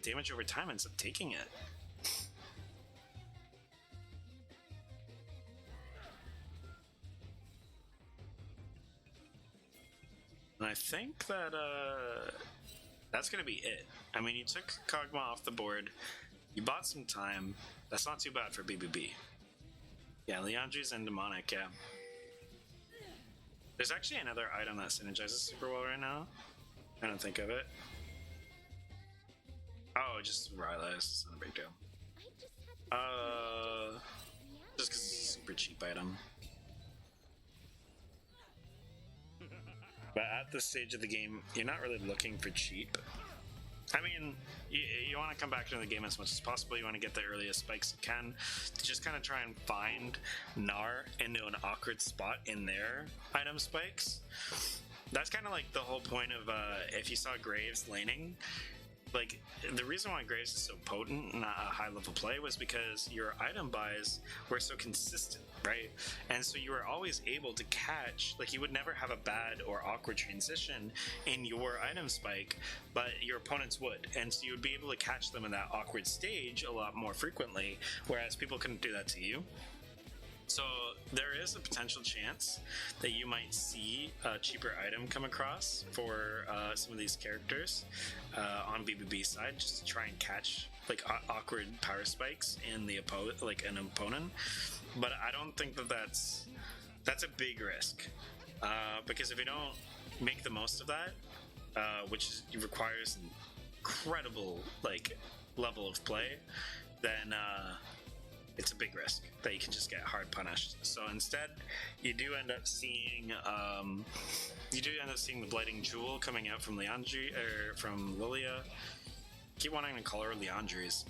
damage over time ends up taking it. And I think that that's going to be it. I mean, you took Kog'Maw off the board, you bought some time. That's not too bad for BBB. Yeah, Leandri's and Demonic, yeah. There's actually another item that synergizes super well right now. I don't think of it. Oh, just Rylai's. It's not a big deal. Just because it's a super cheap item. But at this stage of the game, you're not really looking for cheap. I mean, you want to come back into the game as much as possible. You want to get the earliest spikes you can to just kind of try and find Gnar into an awkward spot in their item spikes. That's kind of like the whole point of if you saw Graves laning, like the reason why Graves is so potent, not a high level play, was because your item buys were so consistent, right? And so you were always able to catch, like you would never have a bad or awkward transition in your item spike, but your opponents would, and so you would be able to catch them in that awkward stage a lot more frequently, whereas people couldn't do that to you. So there is a potential chance that you might see a cheaper item come across for some of these characters on BBB side, just to try and catch like awkward power spikes in the an opponent. But I don't think that that's a big risk, because if you don't make the most of that, which requires an incredible like level of play, then it's a big risk that you can just get hard punished. So instead, you do end up seeing the Blighting Jewel coming out from from Lilia. Keep wanting to call her Leandries.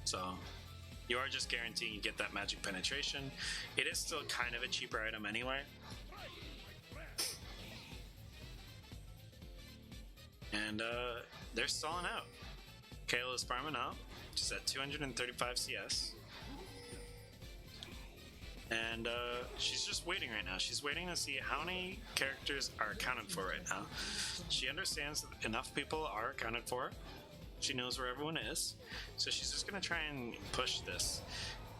So you are just guaranteeing you get that magic penetration. It is still kind of a cheaper item anyway. And they're stalling out. Kayla is farming out. She's at 235 CS. And she's just waiting right now. She's waiting to see how many characters are accounted for right now. She understands that enough people are accounted for. She knows where everyone is. So she's just going to try and push this.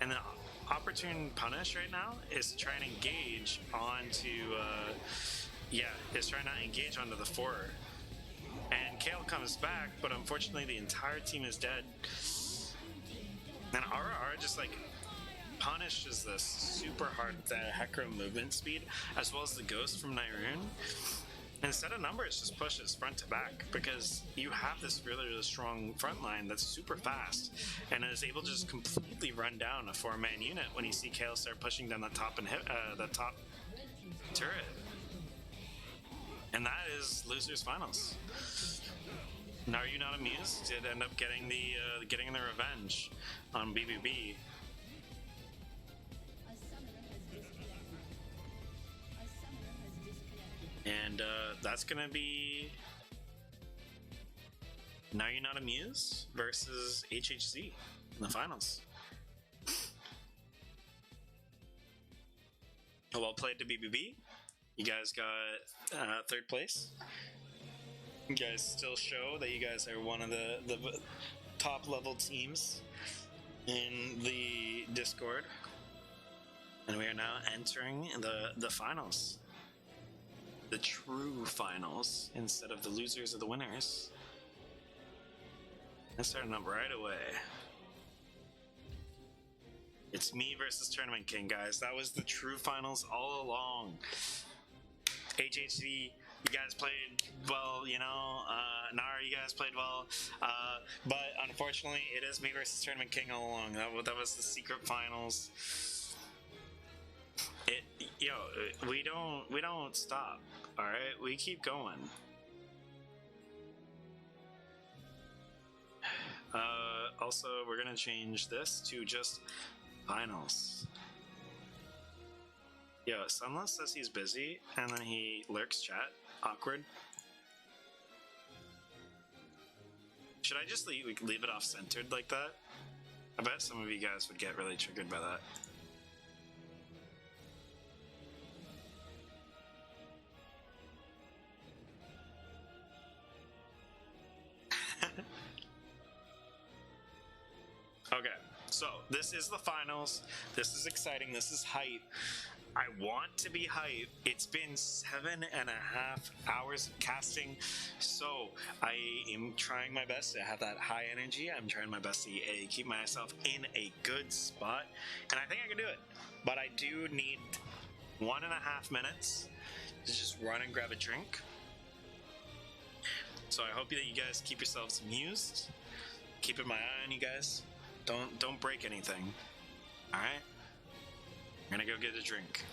And the opportune punish right now is to try and engage onto... engage onto the forer. And Kale comes back, but unfortunately the entire team is dead. And RR just like punishes this super hard Hekra movement speed, as well as the ghost from Nyrune. Instead of numbers, just pushes front to back, because you have this really, really strong front line that's super fast and is able to just completely run down a 4-man unit when you see Kale start pushing down the top and hit the top turret. And that is losers finals. Now, Are You Not Amused did end up getting the revenge on BBB. And that's gonna be Now You're Not Amused versus HHC in the finals. Well played to BBB. You guys got third place. You guys still show that you guys are one of the top level teams in the Discord. And we are now entering the finals. The true finals instead of the losers or the winners. Let's start up right away. It's me versus Tournament King, guys. That was the true finals all along. HHC, you guys played well, Gnar, you guys played well, but unfortunately, it is me versus Tournament King all along. That was the secret finals. We don't stop. All right, we keep going. Also, we're gonna change this to just finals. Yo, Sunless says he's busy, and then he lurks chat. Awkward. Should I just leave it off-centered like that? I bet some of you guys would get really triggered by that. Okay, so this is the finals. This is exciting. This is hype. I want to be hype. It's been 7.5 hours of casting, so I am trying my best to have that high energy. I'm trying my best to keep myself in a good spot, and I think I can do it. But I do need 1.5 minutes to just run and grab a drink. So I hope that you guys keep yourselves amused. Keeping my eye on you guys. Don't break anything. All right. I'm gonna go get a drink.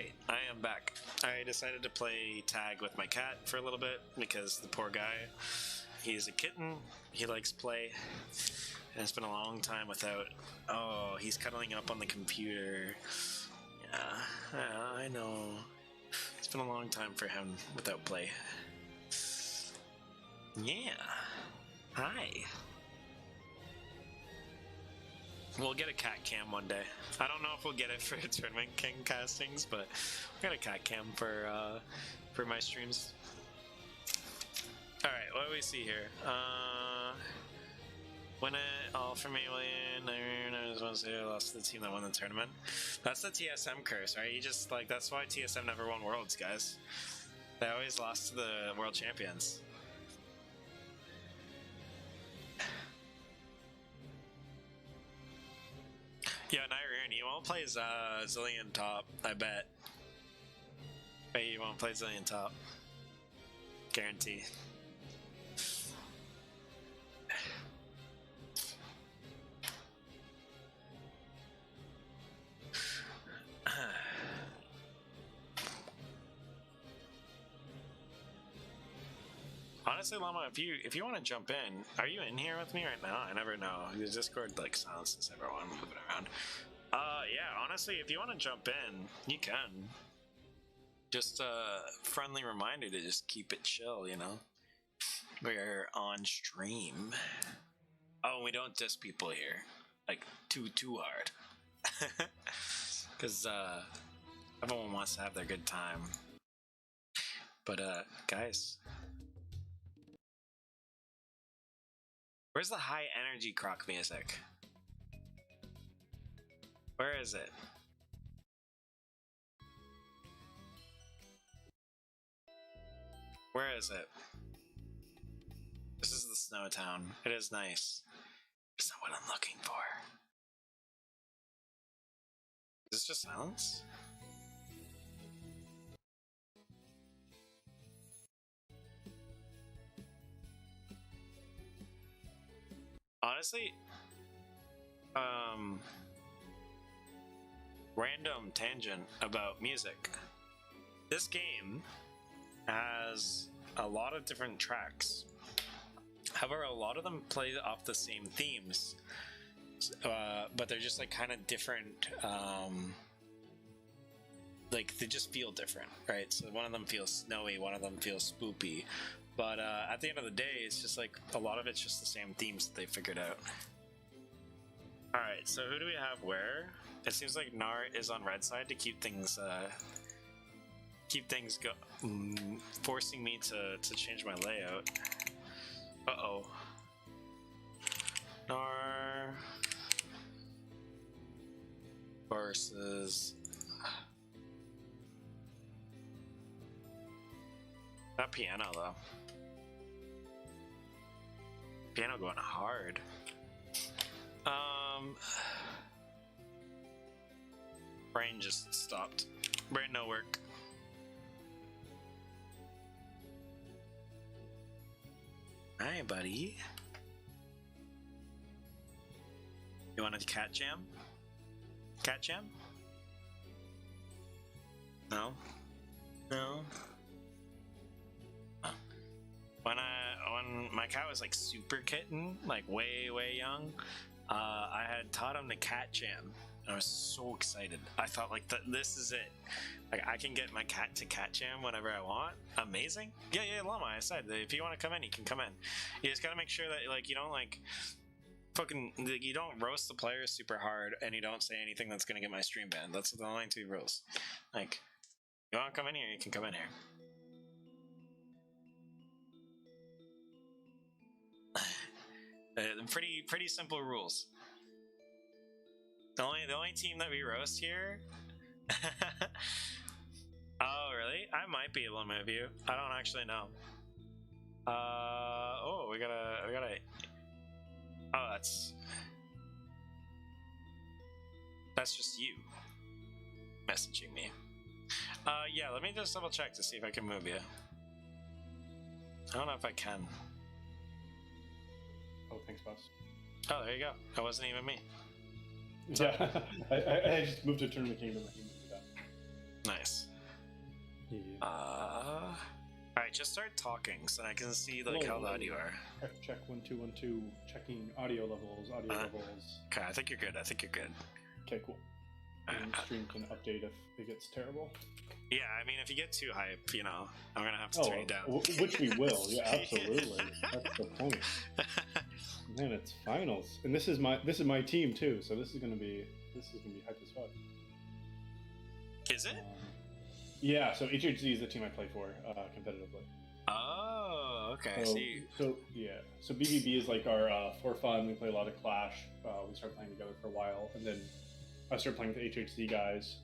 Alright, I am back. I decided to play tag with my cat for a little bit because the poor guy, he's a kitten, he likes play, and it's been a long time without... Oh, he's cuddling up on the computer. Yeah, I know. It's been a long time for him without play. Yeah. Hi. We'll get a cat cam one day. I don't know if we'll get it for Tournament King castings, but we'll get a cat cam for my streams. Alright, what do we see here? Win it all for me, William. I just want to say I lost to the team that won the tournament. That's the TSM curse, right? You just, like, that's why TSM never won Worlds, guys. They always lost to the World Champions. Yeah, Nyrian, you won't play Zillion top, I bet. Bet you won't play Zillion top. Guarantee. Honestly, Llama, if you want to jump in, are you in here with me right now? I never know. The Discord like silences everyone moving around. Yeah, honestly, if you want to jump in, you can. Just a friendly reminder to just keep it chill, you know? We're on stream. Oh, we don't diss people here. Like, too hard. Because, everyone wants to have their good time. But, guys... Where's the high energy croc music? Where is it? Where is it? This is the snow town. It is nice. It's not what I'm looking for. Is this just silence? Honestly, random tangent about music. This game has a lot of different tracks. However, a lot of them play off the same themes, but they're just like kind of different. Like they just feel different, right? So one of them feels snowy, one of them feels spoopy. But at the end of the day, it's just like a lot of it's just the same themes that they figured out. Alright, so who do we have where? It seems like Gnar is on red side to keep things forcing me to change my layout. Uh-oh. Gnar versus... That piano, though. Piano going hard. Brain just stopped. Brain no work. Hi, buddy. You want a cat jam? Cat jam? No? No? When my cat was like super kitten, like way young, I had taught him the cat jam. And I was so excited. I thought like this is it. Like I can get my cat to cat jam whenever I want. Amazing. Yeah, Llama. I said if you want to come in, you can come in. You just gotta make sure that like you don't like fucking you don't roast the players super hard, and you don't say anything that's gonna get my stream banned. That's the only two rules. Like you want to come in here, you can come in here. Pretty simple rules. The only team that we roast here. Oh really? I might be able to move you. I don't actually know. Oh, we gotta. Oh, that's just you messaging me. Yeah. Let me just double check to see if I can move you. I don't know if I can. Oh, thanks, boss. Oh, there you go. That wasn't even me. Yeah, I just moved to Tournament Kingdom. Nice. Yeah. Alright, just start talking so I can see like how loud you are. Check 1 2 1 2. Checking audio levels. Okay, I think you're good. Okay, cool. And the stream can update if it gets terrible. Yeah, I mean, if you get too hype, you know, I'm gonna have to turn you down. Which we will. Yeah, absolutely. That's the point. Man, it's finals, and this is my team too. So this is gonna be hype as fuck. Is it? Yeah. So HHZ is the team I play for competitively. Oh, okay. So BBB is like our for fun. We play a lot of Clash. We started playing together for a while, and then I started playing with the HHZ guys.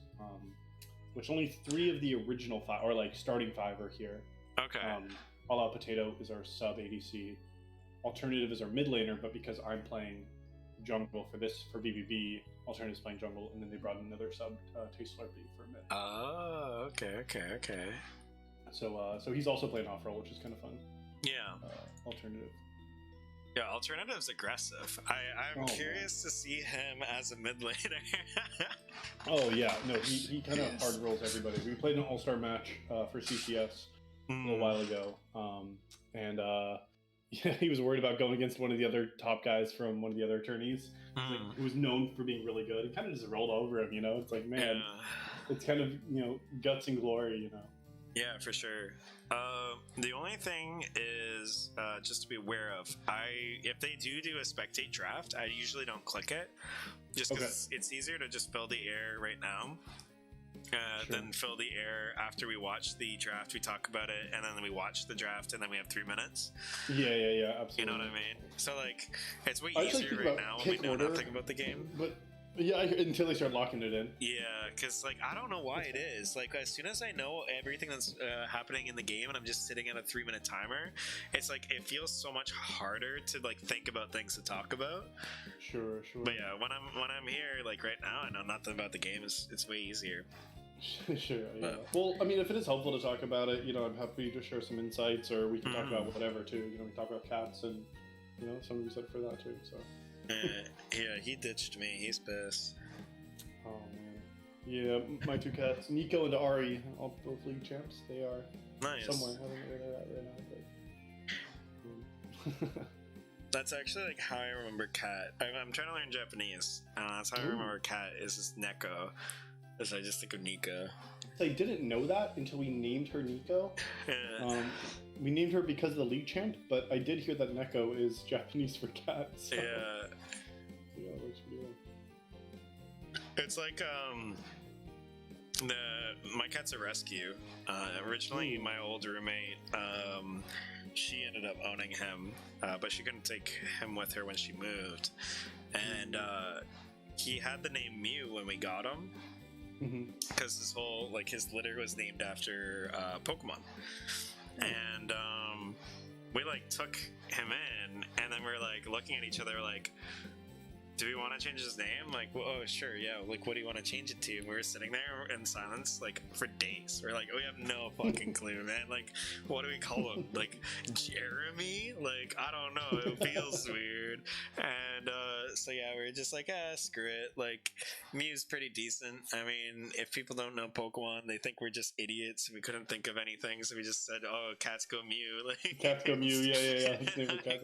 Which only 3 of the original 5, or like starting 5, are here. Okay. All Out Potato is our sub ADC. Alternative is our mid laner, but because I'm playing jungle for BBB, Alternative's playing jungle, and then they brought in another sub, Taste Slurpee, for mid. Oh, okay. So he's also playing off role, which is kind of fun. Yeah. Alternative. Yeah, Alternative's aggressive. I'm curious to see him as a mid laner. Oh yeah, no, he kind of hard rolls everybody. We played an all-star match for CCS a little while ago, and yeah, he was worried about going against one of the other top guys from one of the other attorneys, who was known for being really good. He kind of just rolled over him, you know. It's like, man, it's kind of, you know, guts and glory, you know. Yeah, for sure. The only thing is just to be aware of. If they do a spectate draft, I usually don't click it, just because it's easier to just fill the air right now than fill the air after we watch the draft. We talk about it, and then we watch the draft, and then we have 3 minutes. Yeah, absolutely. You know what I mean? So like, it's way easier right now when we know nothing about the game. But yeah, until they start locking it in. Yeah, because like I don't know why it is. Like as soon as I know everything that's happening in the game, and I'm just sitting at a 3-minute timer, it's like it feels so much harder to like think about things to talk about. Sure. But yeah, when I'm here, like right now, I know nothing about the game. It's way easier. Sure. Yeah. Well, I mean, if it is helpful to talk about it, you know, I'm happy to share some insights, or we can talk about whatever too. You know, we talk about cats, and you know, some of you said for that too. So. Yeah, he ditched me. He's pissed. Oh man. Yeah, my 2 cats, Nico and Ari, all both league champs. They are nice. Somewhere. I don't know where they're at right now. That's actually like how I remember cat. I'm trying to learn Japanese. That's how I remember cat is this Neko. So I just think of Nico. I didn't know that until we named her Nico. We named her because of the league champ, but I did hear that Neko is Japanese for cat. So. Yeah. Yeah, it works pretty well. It's like my cat's a rescue. Originally, my old roommate, she ended up owning him, but she couldn't take him with her when she moved, and he had the name Mew when we got him. Because his whole his litter was named after Pokemon, and we took him in, and then we're looking at each other do we want to change his name? Well, oh sure, yeah. What do you want to change it to? And we were sitting there in silence for days. We're we have no fucking clue, man. What do we call him? Jeremy? I don't know. It feels weird. And so yeah, we were just screw it. Mew's pretty decent. I mean, if people don't know Pokemon, they think we're just idiots. We couldn't think of anything, so we just said, "Oh, cats go Mew." Cats go Mew. Yeah. His name was Cat.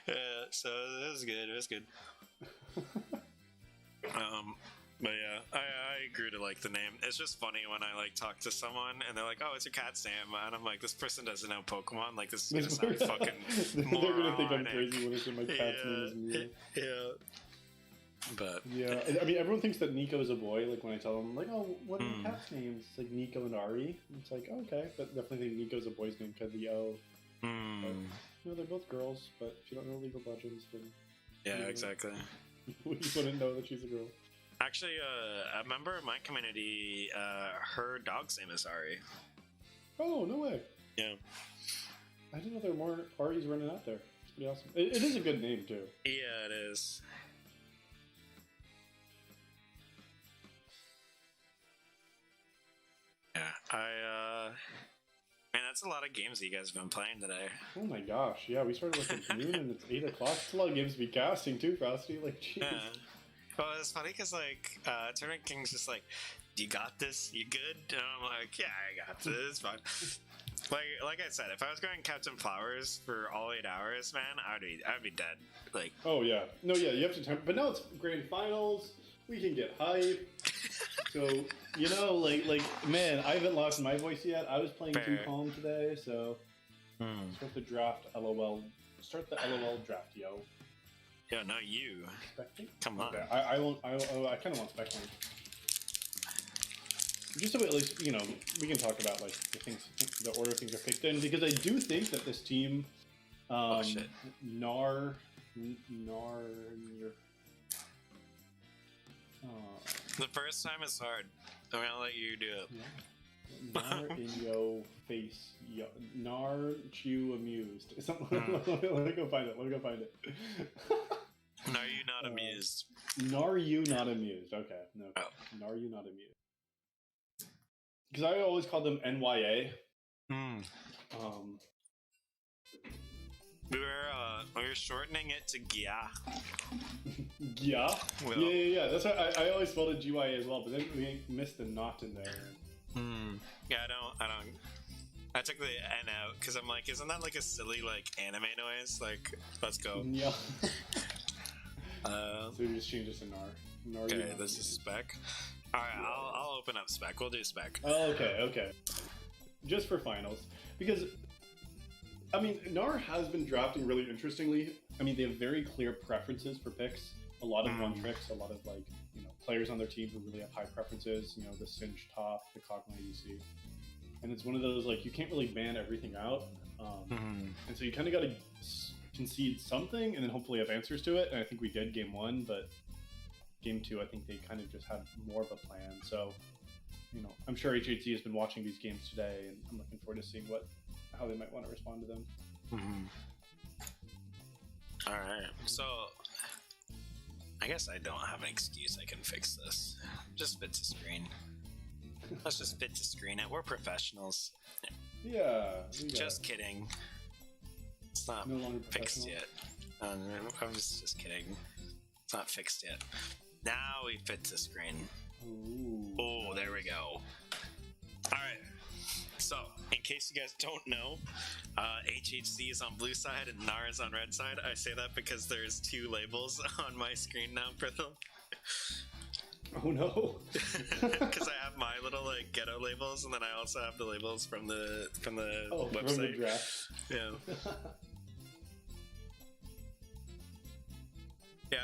Yeah. So it was good. It was good. But yeah, I grew to like the name. It's just funny when I talk to someone and they're like, "Oh, it's your cat's name," and I'm like, "This person doesn't know Pokemon. This is gonna sound fucking moronic." They're gonna think I'm crazy when I say my cat's name is Mew. Yeah. But yeah, I mean, everyone thinks that Nico is a boy. When I tell them, "Oh, what are your cat's names?" It's Nico and Ari. It's oh, okay, but definitely think Nico's a boy's name because the O. But, they're both girls. But if you don't know League of Legends, then yeah, exactly. You wouldn't know that she's a girl. Actually, a member of my community, her dog's name is Ari. Oh, no way. Yeah. I didn't know there were more Aris running out there. It's pretty awesome. It is a good name, too. Yeah, it is. Yeah, man, that's a lot of games that you guys have been playing today. Oh my gosh, yeah, we started at noon and it's 8 o'clock. It's a lot of games to be casting too, Frosty. Jeez. Yeah. Well, it's funny because Tournament King's just "You got this. You good?" And I'm like, "Yeah, I got this. It's fine." Like I said, if I was going Captain Flowers for all 8 hours, man, I'd be dead. Like, oh yeah, no, yeah, you have to temper. But now it's grand finals. We can get hype. So you know, like, man, I haven't lost my voice yet. I was playing too calm today, so start the draft. LOL. Start the LOL draft, yo. yeah, no, you. Spectate? Come on. Okay, I won't. I kind of want spectate. Just so at least we can talk about like the order things are picked in, because I do think that this team, Shit. Gnar, The first time is hard. I'm gonna let you do it. Gnar in yo face, Gnar chew amused. Something. Let me go find it. Are you not amused? Gnar you not amused? Okay, no. Oh. Gnar you not amused? Because I always call them NYA. We were shortening it to Gya. Yeah. Well. Yeah. That's why I always spelled it GYA as well, but then we missed the knot in there. Yeah, I don't. I took the N out because I'm like, isn't that like a silly like anime noise? Like, let's go. Yeah. So we just changed it to Gnar. Okay, this is spec. All right, I'll open up spec. We'll do spec. Oh, okay. Just for finals, because I mean, Gnar has been drafting really interestingly. I mean, they have very clear preferences for picks. A lot of one tricks, a lot of like players on their team who really have high preferences. The Singed top, the Cogma ADC, and it's one of those like you can't really ban everything out, and so you kind of got to concede something, and then hopefully have answers to it. And I think we did game 1, but game 2, I think they kind of just had more of a plan. So, I'm sure HHC has been watching these games today, and I'm looking forward to seeing how they might want to respond to them. All right, so I guess I don't have an excuse. I can fix this. Just fit to screen. Let's just fit to screen it. We're professionals. Yeah. Just kidding. It's not No longer fixed professional. yet. I'm just kidding. It's not fixed yet. Now we fit to screen. Ooh. Oh, there we go. Alright. So, in case you guys don't know, HHC is on blue side and Gnar is on red side. I say that because there's 2 labels on my screen now for them. Oh no. Because I have my little like ghetto labels, and then I also have the labels from the website. From the draft. Yeah. Yeah,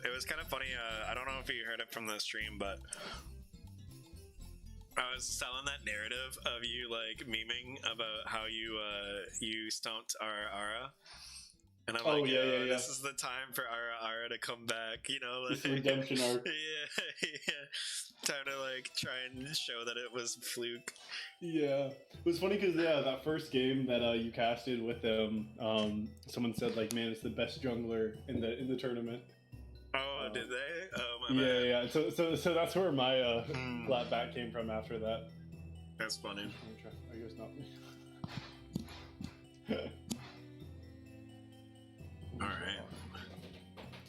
it was kind of funny. I don't know if you heard it from the stream, but I was selling that narrative of you like memeing about how you stumped Ara, and I'm like, yeah. this is the time for Ara to come back, like This redemption arc. yeah, time to like try and show that it was fluke. Yeah, it was funny because that first game that you casted with them, someone said like, "Man, it's the best jungler in the tournament." Oh, did they? Oh, my bad. Yeah. So that's where my flat back came from after that. That's funny. I guess not me. All right.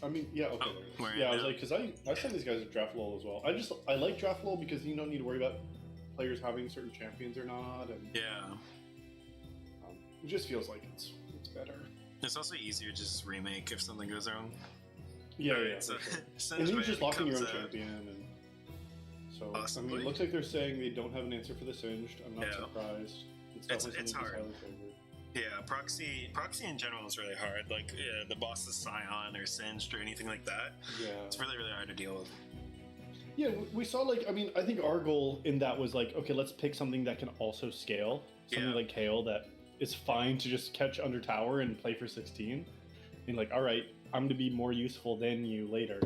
I mean, yeah, okay. Oh, we're yeah, in I was now. like, because I sent these guys to draft LoL as well. I like draft LoL because you don't need to worry about players having certain champions or not, and Yeah. it just feels like it's better. It's also easier to just remake if something goes wrong. Yeah, Alright, yeah. so, for sure. Singe And then you're Man just locking your own comes out. champion, and so I Possibly. mean, it looks like they're saying they don't have an answer for the Singed. I'm not Yeah. surprised. It's hard. Yeah, proxy in general is really hard. Like, the boss is Scion or Singed or anything like that. Yeah. It's really, really hard to deal with. Yeah, we saw like I think our goal in that was like, okay, let's pick something that can also scale. Something Yeah. like Kale that is fine to just catch under tower and play for 16. And like, all right, I'm gonna be more useful than you later.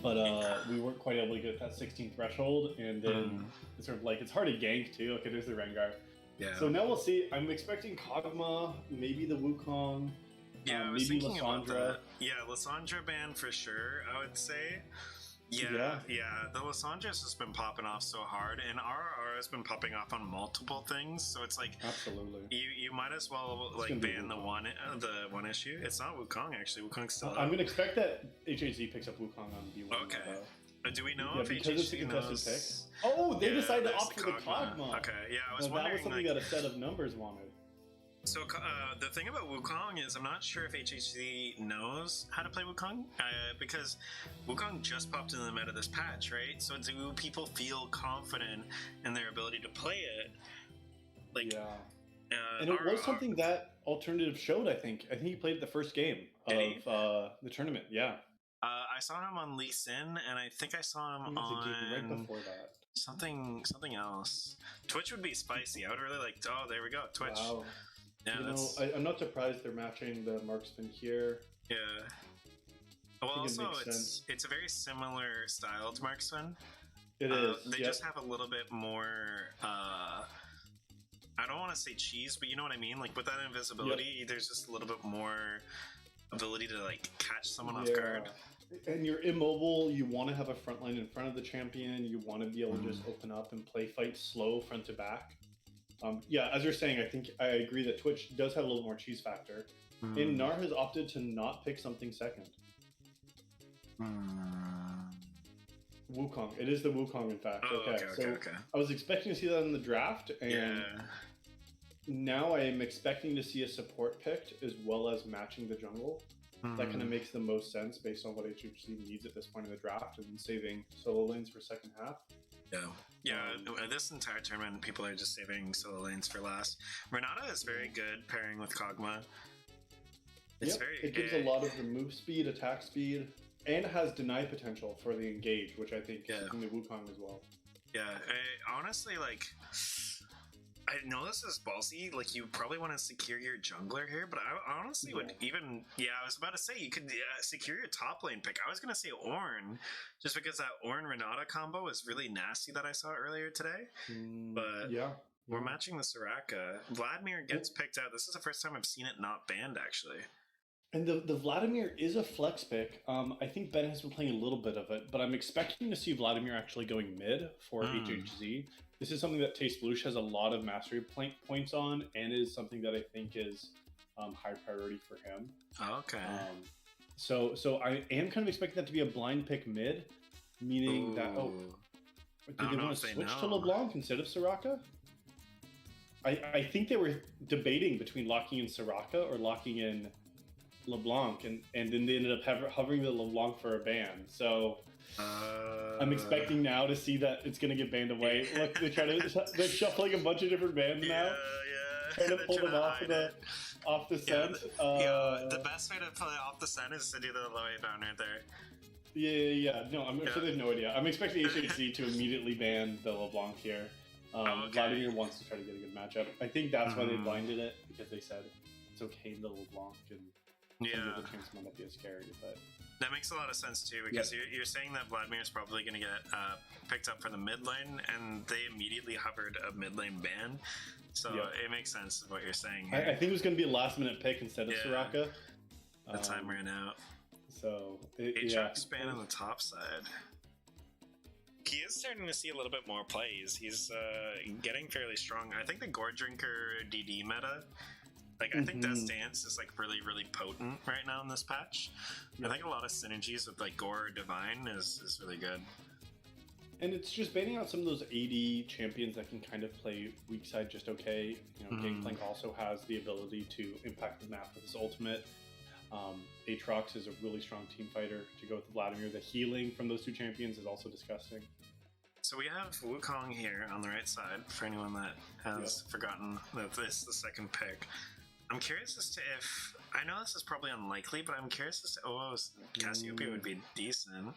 But we weren't quite able to get that 16 threshold, and then it's sort of like it's hard to gank too. Okay, there's the Rengar. Yeah. So now we'll see. I'm expecting Kog'Maw, maybe the Wukong. Yeah, I was maybe thinking about Lissandra. that. Yeah, Lissandra ban for sure, I would say. Yeah. The Lissandra's just been popping off so hard, and RRR has been popping off on multiple things, so it's like Absolutely. you might as well It's like gonna be ban the one issue. It's not Wukong actually. Wukong's still I'm out. gonna expect that HHZ picks up Wukong on B1. Okay. Do we know Yeah, if because it's a HHC contested knows? pick. Oh, they decided to there's opt for the Kog'Maw. Okay, yeah, I No, was that wondering. was something like, that a set of numbers wanted. So the thing about Wukong is I'm not sure if HHC knows how to play Wukong because Wukong just popped into the meta this patch, right? So do people feel confident in their ability to play it? Like, Yeah. And it was something that Alternative showed, I think. I think he played the first game of the tournament, yeah. I saw him on Lee Sin, and I think I saw him on right before that. something else. Twitch would be spicy. I would really like. Oh, there we go, Twitch. Wow. Yeah, You know, I'm not surprised they're matching the marksman here. Yeah. Well, I think it also makes sense. it's a very similar style to Marksman. It is. They just have a little bit more. I don't want to say cheese, but you know what I mean. Like with that invisibility, there's just a little bit more ability to like catch someone off guard. And you're immobile. You want to have a front line in front of the champion. You want to be able to just open up and play fight slow front to back. Yeah, as you're saying, I think I agree that Twitch does have a little more cheese factor. And Gnar has opted to not pick something second. Wukong. It is the Wukong, in fact. Okay. I was expecting to see that in the draft, and now I am expecting to see a support picked as well as matching the jungle. That kind of makes the most sense based on what HHC needs at this point in the draft, and saving solo lanes for second half. Yeah, this entire tournament, people are just saving solo lanes for last. Renata is very good pairing with Kog'Maw. It gives a lot of the move speed, attack speed, and has deny potential for the engage, which I think is in the Wukong as well. Yeah, honestly, like, I know this is ballsy. Like, you probably want to secure your jungler here, but I honestly would even. Yeah, I was about to say you could secure your top lane pick. I was gonna say Ornn, just because that Ornn Renata combo is really nasty that I saw earlier today. But we're matching the Soraka. Vladimir gets picked out. This is the first time I've seen it not banned, actually. And the Vladimir is a flex pick. I think Ben has been playing a little bit of it, but I'm expecting to see Vladimir actually going mid for HHZ. This is something that Taste Bluish has a lot of mastery points on, and is something that I think is high priority for him. Okay. So I am kind of expecting that to be a blind pick mid, meaning that did they want to switch to LeBlanc instead of Soraka? I think they were debating between locking in Soraka or locking in LeBlanc, and then they ended up hovering the LeBlanc for a ban. So I'm expecting now to see that it's going to get banned away. Look, they're shuffling a bunch of different bans now. Trying to pull them off the scent. The best way to pull it off the scent is to do the low A bound right there. Yeah. No, I'm sure they have no idea. I'm expecting HHC to immediately ban the LeBlanc here. Vladimir wants to try to get a good matchup. I think that's why they blinded it, because they said it's okay in the LeBlanc, and some of the teams might not be as scared. But that makes a lot of sense too, because you're saying that Vladimir is probably going to get picked up for the mid lane, and they immediately hovered a mid lane ban. So it makes sense what you're saying here. I think it was going to be a last minute pick instead of Soraka. The time ran out. So Aatrox ban on the top side. He is starting to see a little bit more plays. He's getting fairly strong. I think the Gore Drinker DD meta, like, I think Death's Dance is like really, really potent right now in this patch. I think a lot of synergies with like Gore Divine is really good. And it's just banning out some of those AD champions that can kind of play weak side just okay. You know, Gangplank also has the ability to impact the map with his ultimate. Aatrox is a really strong team fighter to go with Vladimir. The healing from those two champions is also disgusting. So we have Wukong here on the right side, for anyone that has forgotten that this is the second pick. I'm curious as to if... I know this is probably unlikely, but I'm curious as to... Cassiopeia would be decent.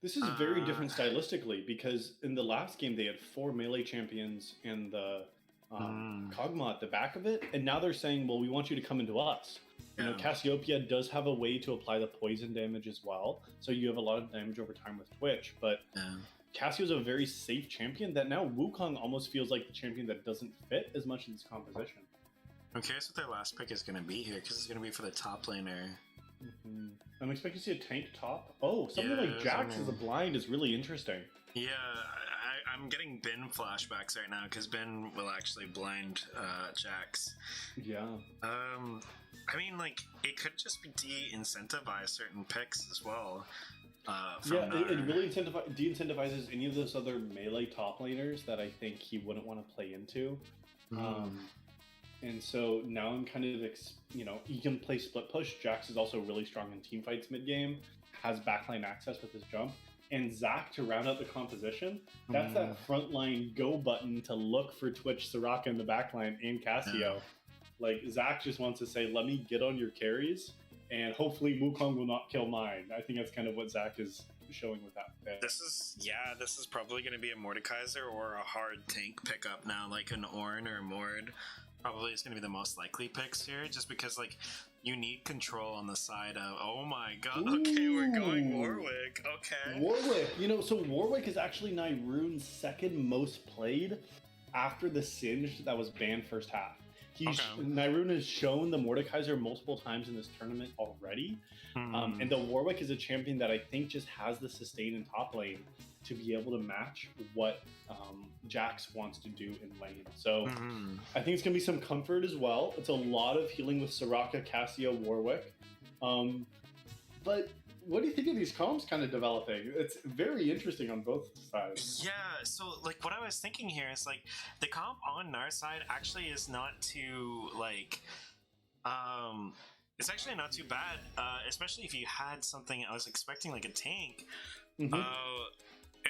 This is very different stylistically, because in the last game they had 4 melee champions and the Kog'Maw at the back of it, and now they're saying, well, we want you to come into us. You know, Cassiopeia does have a way to apply the poison damage as well, so you have a lot of damage over time with Twitch, but Cassio's a very safe champion that now Wukong almost feels like the champion that doesn't fit as much in this composition. I'm curious what their last pick is going to be here, because it's going to be for the top laner. I'm expecting to see a tank top. Oh, something like Jax as a blind is really interesting. Yeah, I'm getting Ben flashbacks right now, because Ben will actually blind Jax. Yeah. I mean, like, it could just be de-incentivize certain picks as well. Yeah, it really de-incentivizes any of those other melee top laners that I think he wouldn't want to play into. And so now I'm kind of, he can play split push. Jax is also really strong in team fights mid game, has backline access with his jump. And Zac to round out the composition, that's that frontline go button to look for Twitch, Soraka in the backline, and Cassio. Like, Zac just wants to say, let me get on your carries, and hopefully Wukong will not kill mine. I think that's kind of what Zac is showing with that pick. This is probably going to be a Mordekaiser or a hard tank pickup now, like an Ornn or a Mord. Probably is going to be the most likely picks here, just because, like, you need control on the side of, oh my god, okay, we're going Warwick, okay. Warwick, so Warwick is actually Nyrune's second most played after the Singe that was banned first half. Nyrune has shown the Mordekaiser multiple times in this tournament already, and the Warwick is a champion that I think just has the sustain in top lane to be able to match what Jax wants to do in lane. So I think it's going to be some comfort as well. It's a lot of healing with Soraka, Cassio, Warwick. But what do you think of these comps kind of developing? It's very interesting on both sides. Yeah, so like what I was thinking here is like the comp on Gnar's side actually is not too like it's actually not too bad, especially if you had something. I was expecting like a tank.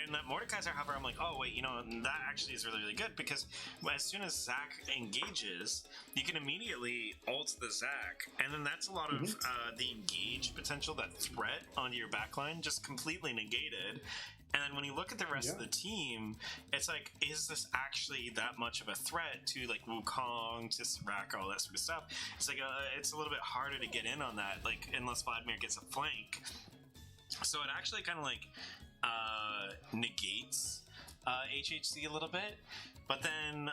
And that Mordekaiser, however, I'm like, oh wait, that actually is really, really good, because as soon as Zac engages, you can immediately ult the Zac, and then that's a lot of the engage potential, that threat onto your backline, just completely negated. And then when you look at the rest of the team, it's like, is this actually that much of a threat to like Wukong, to Soraka, all that sort of stuff? It's like it's a little bit harder to get in on that, like unless Vladimir gets a flank. So it actually kind of like negates HHC a little bit, but then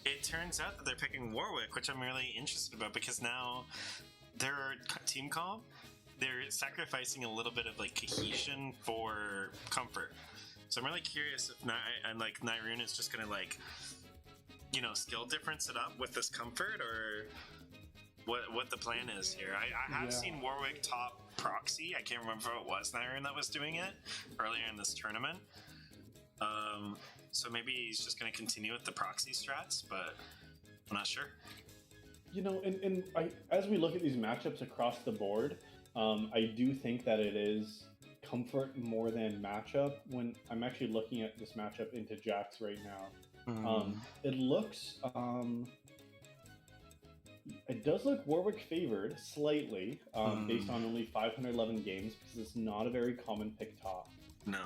it turns out that they're picking Warwick, which I'm really interested about, because now their team comp, they're sacrificing a little bit of like cohesion for comfort. So I'm really curious if Nyrune is just gonna like skill difference it up with this comfort, or what the plan is here. I have seen Warwick top proxy. I can't remember if it was Nyrune that was doing it earlier in this tournament. So maybe he's just going to continue with the proxy strats, but I'm not sure. As we look at these matchups across the board, I do think that it is comfort more than matchup. When I'm actually looking at this matchup into Jax right now, it looks... it does look Warwick favored slightly, based on only 511 games, because it's not a very common pick top. No.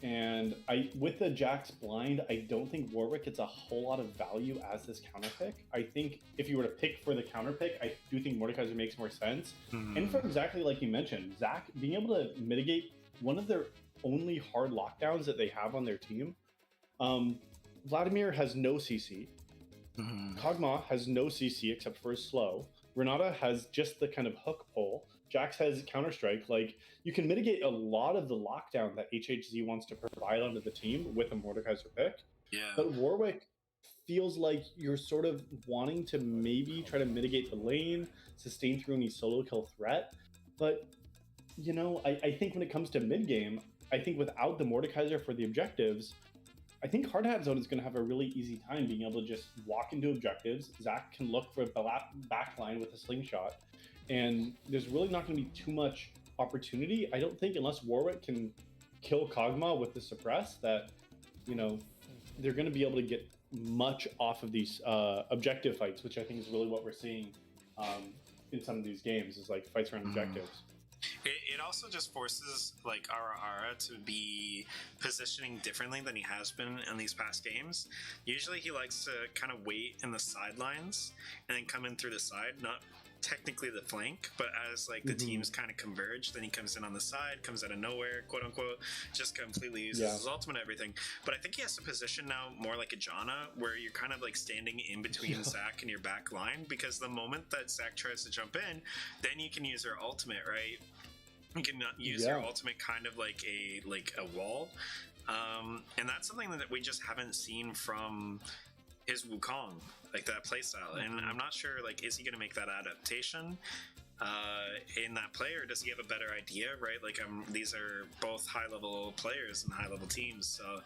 And with the Jax blind, I don't think Warwick gets a whole lot of value as this counter pick. I think if you were to pick for the counter pick, I do think Mordekaiser makes more sense. And for exactly like you mentioned, Zac being able to mitigate one of their only hard lockdowns that they have on their team. Vladimir has no CC. Kog'Maw has no CC except for his slow. Renata has just the kind of hook pull. Jax has Counter-Strike. Like, you can mitigate a lot of the lockdown that HHZ wants to provide onto the team with a Mordekaiser pick. Yeah. But Warwick feels like you're sort of wanting to maybe try to mitigate the lane, sustain through any solo kill threat. But, I think when it comes to mid-game, I think without the Mordekaiser for the objectives, I think Hard Hat Zone is going to have a really easy time being able to just walk into objectives. Zac can look for a backline with a slingshot, and there's really not going to be too much opportunity, I don't think, unless Warwick can kill Kog'Maw with the suppress, that, they're going to be able to get much off of these objective fights, which I think is really what we're seeing in some of these games, is like fights around objectives. It also just forces like Ara to be positioning differently than he has been in these past games. Usually he likes to kind of wait in the sidelines and then come in through the side, not technically the flank, but as like the teams kind of converge, then he comes in on the side, comes out of nowhere, quote unquote, just completely uses his ultimate and everything. But I think he has to position now more like a Janna, where you're kind of like standing in between Zac and your back line, because the moment that Zac tries to jump in, then you can use her ultimate, right? You can use your ultimate kind of like a wall, and that's something that we just haven't seen from his Wukong, like that playstyle. And I'm not sure, like, is he going to make that adaptation? in that player? Does he have a better idea, right? Like, these are both high-level players and high-level teams, so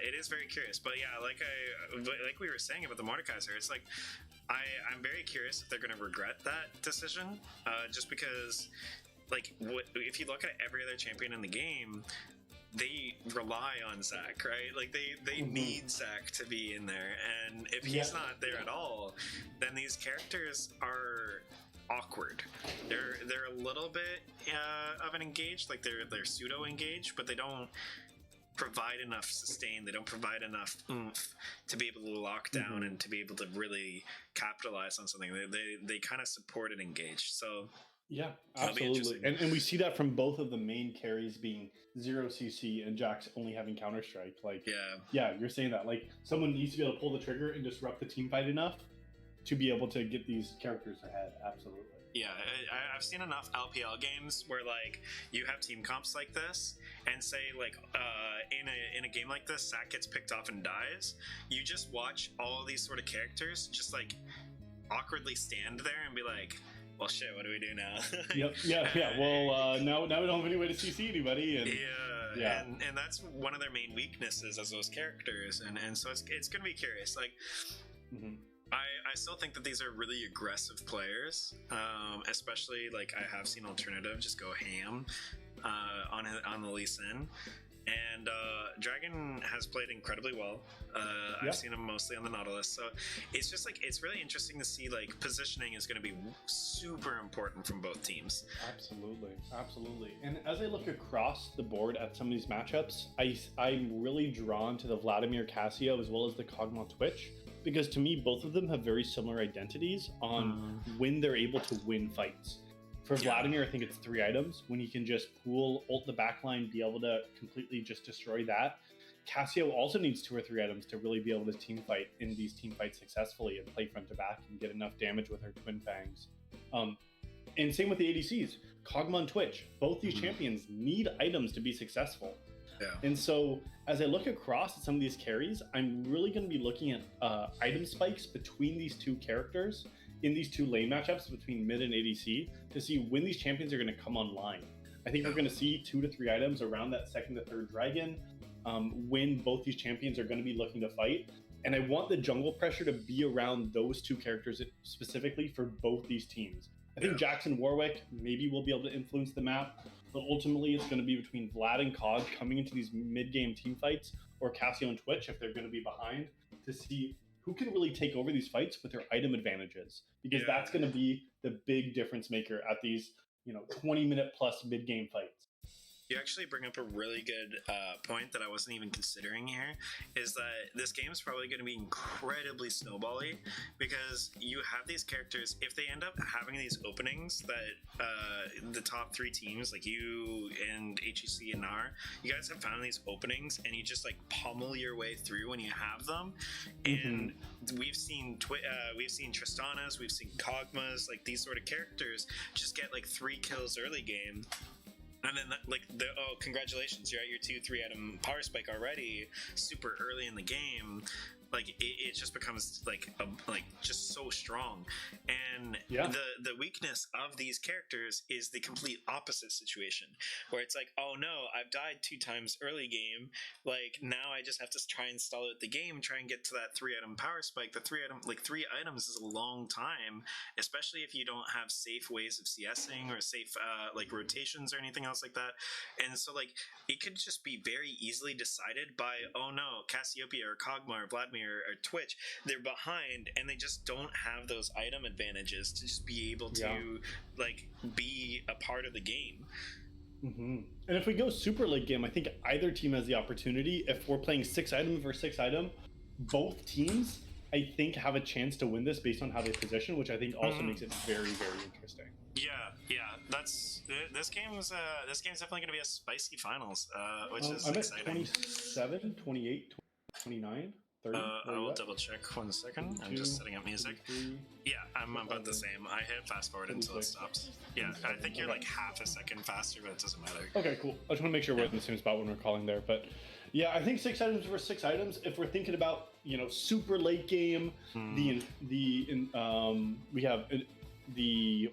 it is very curious. But yeah, like we were saying about the Mordekaiser, it's like I'm very curious if they're going to regret that decision, just because, like, if you look at every other champion in the game, they rely on Zach, right? Like they need Zach to be in there, and if he's not there at all, then these characters are awkward. They're a little bit of an engaged, like they're pseudo engaged, but they don't provide enough sustain. They don't provide enough oomph to be able to lock down and to be able to really capitalize on something. They kind of support and engage. So. Yeah, absolutely. And we see that from both of the main carries being 0cc and Jax only having Counter-Strike. Like, yeah, you're saying that. Like, someone needs to be able to pull the trigger and disrupt the team fight enough to be able to get these characters ahead. Absolutely. Yeah, I've seen enough LPL games where, like, you have team comps like this, and say, like, in a game like this, Zach gets picked off and dies. You just watch all these sort of characters just, like, awkwardly stand there and be like, well, shit, what do we do now? Yeah. Well, now we don't have any way to CC anybody. And, and that's one of their main weaknesses as those characters. And so it's going to be curious. Like, I still think that these are really aggressive players, especially, like, I have seen Alternative just go ham on the Lee Sin. And Dragon has played incredibly well. I've seen him mostly on the Nautilus, so it's just like it's really interesting to see, like, positioning is going to be super important from both teams. Absolutely. And as I look across the board at some of these matchups, I'm really drawn to the Vladimir Casio as well as the Kog'Maw Twitch, because to me both of them have very similar identities on when they're able to win fights. For Vladimir, I think it's 3 items. When he can just ult the backline, be able to completely just destroy that. Casio also needs 2 or 3 items to really be able to team fight in these team fights successfully and play front to back and get enough damage with her Twin Fangs. And same with the ADCs. Kog'Maw and Twitch. Both these champions need items to be successful. Yeah. And so as I look across at some of these carries, I'm really going to be looking at item spikes between these 2 characters in these 2 lane matchups between mid and ADC to see when these champions are going to come online. I think we're going to see 2 to 3 items around that 2nd to 3rd dragon when both these champions are going to be looking to fight. And I want the jungle pressure to be around those 2 characters specifically for both these teams. I think Jax and Warwick maybe will be able to influence the map, but ultimately it's going to be between Vlad and Cog coming into these mid-game team fights, or Casio and Twitch if they're going to be behind, to see who can really take over these fights with their item advantages, because that's going to be the big difference maker at these 20-minute plus mid-game fights. You actually bring up a really good point that I wasn't even considering here, is that this game is probably going to be incredibly snowbally, because you have these characters, if they end up having these openings that the top 3 teams, like you and HEC and Gnar, you guys have found these openings and you just, like, pummel your way through when you have them. And we've seen Tristanas, we've seen Kog'Maws, like, these sort of characters just get, like, 3 kills early game. And then, like, congratulations, you're at your 2-3 item power spike already, super early in the game. Like, it just becomes, like, just so strong. And the weakness of these characters is the complete opposite situation, where it's like, oh no, I've died 2 times early game. Like, now I just have to try and stall out the game, try and get to that 3 item power spike. The 3 items is a long time, especially if you don't have safe ways of CSing or safe, like, rotations or anything else like that. And so, like, it could just be very easily decided by, oh no, Cassiopeia or Kog'Maw or Vladimir or Twitch, they're behind and they just don't have those item advantages to just be able to like be a part of the game. And if we go super late game, I think either team has the opportunity. If we're playing 6 item versus 6 item, both teams I think have a chance to win this based on how they position, which I think also makes it very, very interesting. That's this game's definitely going to be a spicy finals, which is I'm exciting. At 27, 28, 29, 30. I will double check 1 second. I'm just setting up music. 23, I'm about the same. I hit fast forward until it stops. I think you're like half a second faster, but it doesn't matter. Okay, cool. I just want to make sure we're in the same spot when we're calling there. But yeah, I think 6 items versus 6 items. If we're thinking about super late game, we have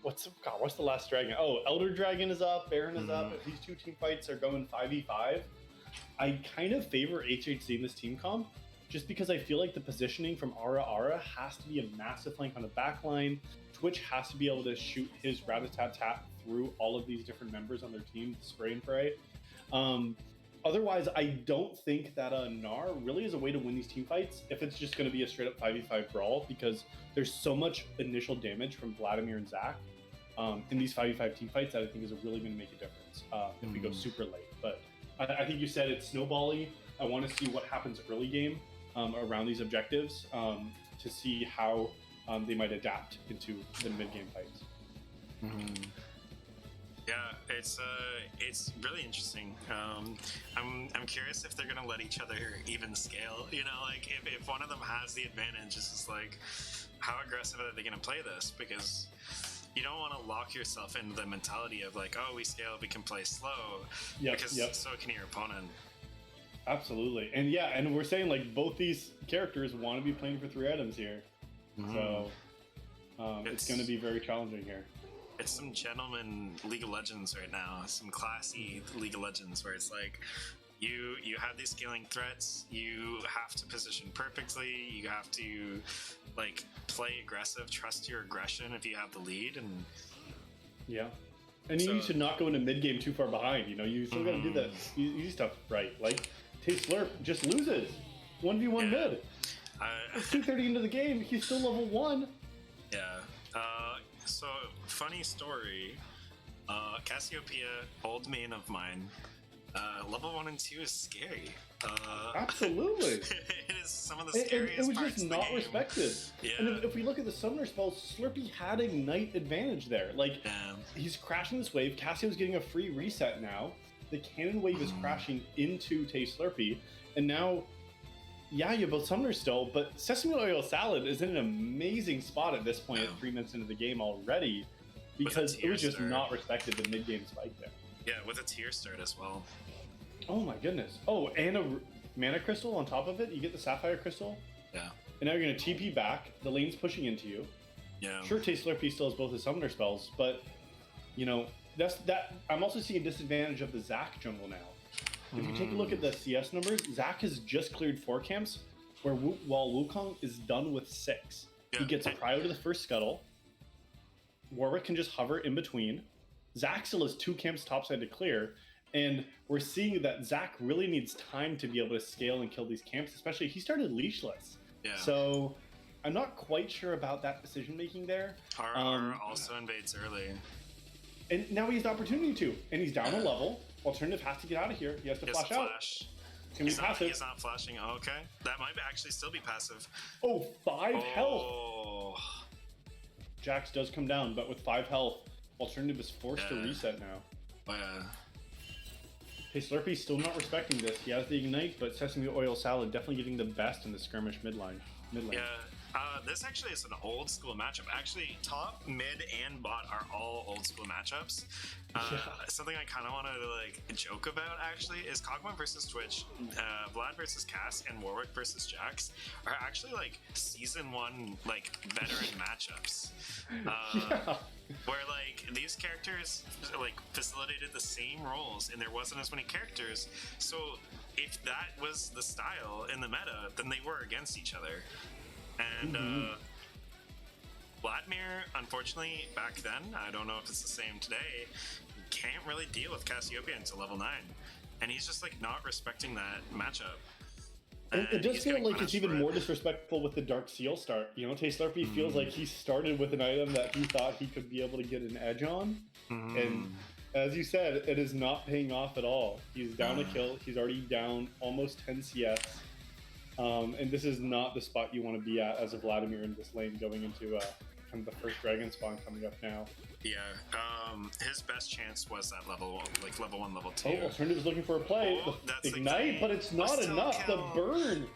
what's the last dragon? Oh, Elder Dragon is up, Baron is up. If these two team fights are going 5v5, I kind of favor HHC in this team comp, just because I feel like the positioning from Ara has to be a massive flank on the back line. Twitch has to be able to shoot his rat-a-tat-tat through all of these different members on their team, spray and pray. Otherwise, I don't think that Gnar really is a way to win these team fights if it's just going to be a straight up 5v5 brawl, because there's so much initial damage from Vladimir and Zach in these 5v5 team fights that I think is really going to make a difference if we go super late. But I think you said it's snowbally. I want to see what happens early game around these objectives to see how they might adapt into the mid game fights. Yeah, it's really interesting. I'm curious if they're gonna let each other even scale. You know, like if one of them has the advantage, it's just like, how aggressive are they gonna play this? Because you don't want to lock yourself into the mentality of like, oh, we scale, we can play slow. Because so can your opponent. Absolutely, and we're saying like both these characters want to be playing for 3 items here, so it's going to be very challenging here. It's some gentleman League of Legends right now, some classy League of Legends where it's like you have these scaling threats, you have to position perfectly, you have to like play aggressive, trust your aggression if you have the lead, and and you should not go into mid game too far behind. You know, you still got to do that. You do stuff right. Like Slurp just loses 1v1 mid. It's 2:30 into the game. He's still level 1. Yeah. So, funny story. Cassiopeia, old main of mine. Level 1 and 2 is scary. Absolutely. It is some of the scariest it was parts just of the not game. respected. Yeah. And if we look at the summoner spells, Slurpee had Ignite advantage there. Like, he's crashing this wave. Cassio's getting a free reset now. The cannon wave is crashing into Slurpee. And now, you have both summoners still, but Sesame Oil Salad is in an amazing spot at this point at 3 minutes into the game already, because it was just not respected the mid-game spike there. Yeah, with a tier start as well. Oh my goodness. Oh, and a mana crystal on top of it. You get the sapphire crystal. Yeah. And now you're going to TP back. The lane's pushing into you. Yeah. Sure, Slurpee still has both his summoner spells, but, you know, that. I'm also seeing a disadvantage of the Zac jungle now. If you take a look at the CS numbers, Zac has just cleared 4 camps, while Wukong is done with 6. He gets a prio to the first scuttle. Warwick can just hover in between. Zac still has 2 camps topside to clear, and we're seeing that Zac really needs time to be able to scale and kill these camps, especially he started leashless. Yeah. So I'm not quite sure about that decision making there. Aura also invades early. And now he has the opportunity to, and he's down a level. Alternative has to get out of here. He has to flash out. It's gonna be passive. He's not flashing. Oh, okay. That might actually still be passive. Oh, 5 health. Jax does come down, but with 5 health, Alternative is forced to reset now. Hey, Slurpee's still not respecting this. He has the Ignite, but Sesame Oil Salad definitely getting the best in the skirmish mid lane. Yeah. This actually is an old school matchup. Actually, top, mid, and bot are all old school matchups. Something I kind of want to like joke about actually is Kog'Maw versus Twitch, Vlad versus Cass, and Warwick versus Jax are actually like season 1 like veteran matchups. Where like these characters like facilitated the same roles and there wasn't as many characters. So if that was the style in the meta, then they were against each other. And Vladimir, unfortunately, back then, I don't know if it's the same today, can't really deal with Cassiopeia until level 9. And he's just, like, not respecting that matchup. It does feel like it's even more disrespectful with the Dark Seal start. You know, Slurpee feels like he started with an item that he thought he could be able to get an edge on. And as you said, it is not paying off at all. He's down a kill. He's already down almost 10 CS. And this is not the spot you want to be at as a Vladimir in this lane going into kind of the first dragon spawn coming up now. Yeah, his best chance was that level 1, like level 1, level 2. Oh, Alternative's looking for a play. That's Ignite, but it's not enough. The burn.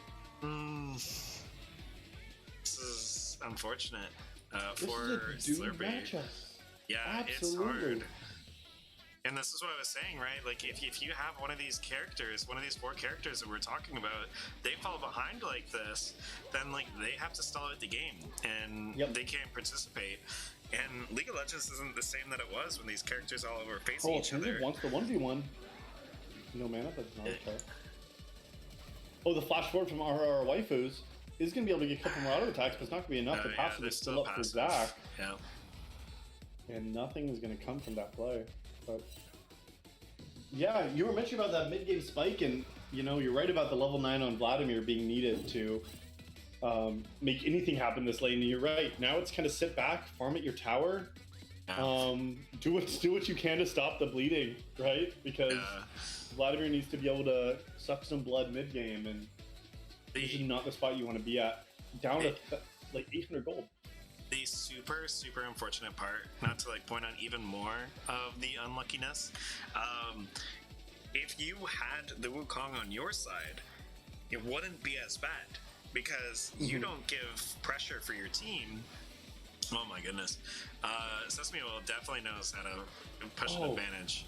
This is unfortunate This for is a dude Slurpee. matchup. Yeah, Absolutely. it's hard. And this is what I was saying, right? Like, if you have one of these characters, one of these 4 characters that we're talking about, they fall behind like this, then, like, they have to stall out the game, and they can't participate. And League of Legends isn't the same that it was when these characters all were facing Oh, each other. Alternative wants the 1v1. No mana, but not okay. Oh, the flash forward from our waifus is going to be able to get a couple more auto attacks, but it's not going to be enough to pass it. they're It's still up for Zach. Yeah. And nothing is going to come from that play. But yeah, you were mentioning about that mid-game spike, and you know, you're right about the level 9 on Vladimir being needed to make anything happen this lane. And you're right. Now it's kind of sit back, farm at your tower, do what you can to stop the bleeding, right? Because Vladimir needs to be able to suck some blood mid-game, and this is not the spot you want to be at. Down to like 800 gold. The super unfortunate part, not to like point out even more of the unluckiness, if you had the Wukong on your side, it wouldn't be as bad because you don't give pressure for your team. Oh my goodness. Sesame Oil definitely knows how to push an advantage.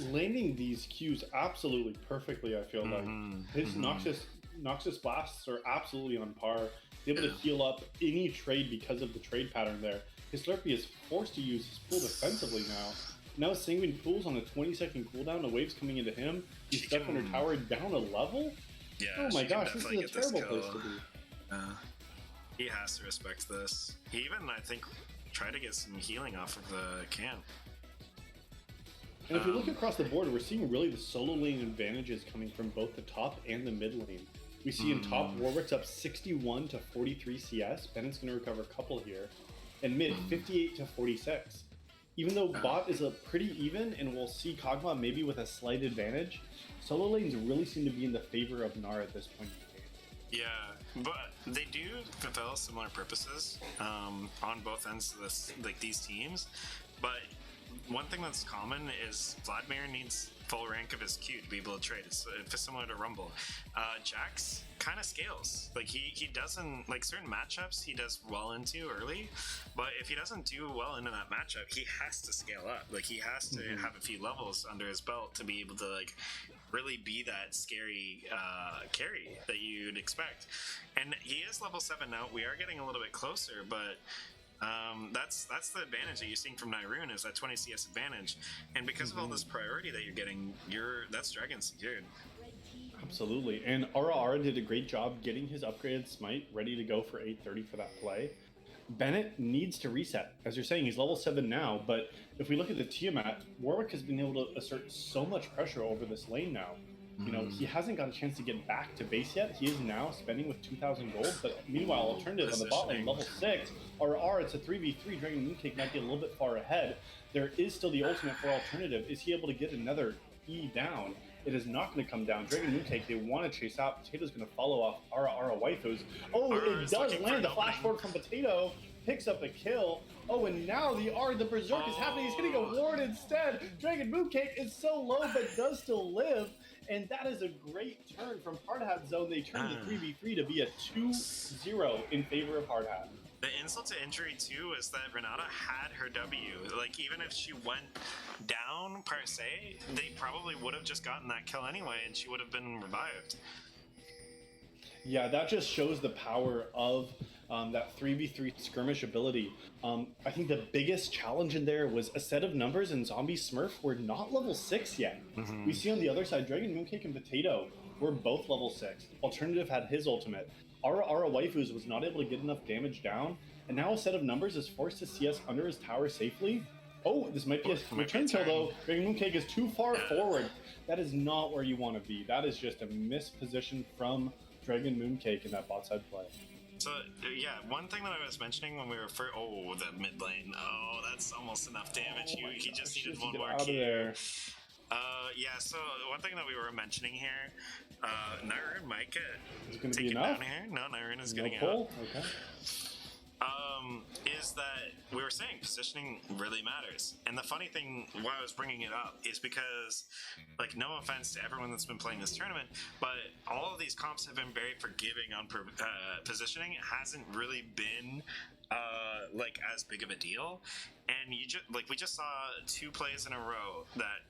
Landing these Qs absolutely perfectly, I feel like. His Noxious Blasts are absolutely on par. Able to heal up any trade because of the trade pattern there. His Slurpee is forced to use his pool defensively now. Now Sanguine Pool's on a 20-second cooldown. The wave's coming into him. He's stuck under tower down a level? Yeah, oh my gosh, this is a terrible place to be. He has to respect this. He even, I think, tried to get some healing off of the camp. And if we look across the board, we're seeing really the solo lane advantages coming from both the top and the mid lane. We see in top, Warwick's up 61 to 43 CS. Bennett's going to recover a couple here. And mid, 58 to 46. Even though bot is a pretty even, and we'll see Kog'Maw maybe with a slight advantage, solo lanes really seem to be in the favor of Gnar at this point in the game. Yeah, but they do fulfill similar purposes on both ends of this, like these teams. But one thing that's common is Vladimir needs full rank of his Q to be able to trade. It's similar to Rumble. Jax kind of scales. Like he doesn't, like certain matchups he does well into early, but if he doesn't do well into that matchup, he has to scale up. Like he has to have a few levels under his belt to be able to like really be that scary carry that you'd expect. And he is level 7 now. We are getting a little bit closer, but that's the advantage that you're seeing from Nyrune is that 20 CS advantage, and because of all this priority that you're getting, that's Dragon secured. Absolutely, and Ara did a great job getting his upgraded smite ready to go for 830 for that play. Bennett needs to reset. As you're saying, he's level 7 now, but if we look at the Tiamat, Warwick has been able to assert so much pressure over this lane now. You know, he hasn't got a chance to get back to base yet. He is now spending with 2,000 gold, but meanwhile, Alternative on the bot lane, level 6, it's a 3v3. Dragon Mooncake might be a little bit far ahead. There is still the ultimate for Alternative. Is he able to get another E down? It is not going to come down. Dragon Mooncake, they want to chase out. Potato's going to follow off Ara waifus. Oh, it does land. The flash forward from Potato picks up a kill. Oh, and now the Berserk is happening. He's going to go Ward instead. Dragon Mooncake is so low, but does still live. And that is a great turn from Hardhat Zone. They turn the 3v3 to be a 2-0 in favor of Hardhat. The insult to injury too is that Renata had her W. Like even if she went down per se, they probably would have just gotten that kill anyway, and she would have been revived. Yeah, that just shows the power of that 3v3 skirmish ability. I think the biggest challenge in there was a set of numbers, and Zombie Smurf were not level 6 yet. We see on the other side, Dragon Mooncake and Potato were both level 6. Alternative had his ultimate. Ara Waifus was not able to get enough damage down, and now a set of numbers is forced to CS under his tower safely. Oh, this might be a return kill though. Dragon Mooncake is too far forward. That is not where you want to be. That is just a misposition from Dragon Mooncake in that bot side play. So yeah, one thing that I was mentioning when we were first, the mid lane. Oh, that's almost enough damage. He just needed one more out of there. Yeah. So one thing that we were mentioning here, Nyrune might get Is taken down here. No, Nyrune is getting out. Okay. Is that we were saying positioning really matters, and the funny thing why I was bringing it up is because, like, no offense to everyone that's been playing this tournament, but all of these comps have been very forgiving on positioning. It hasn't really been like as big of a deal, and we just saw 2 plays in a row that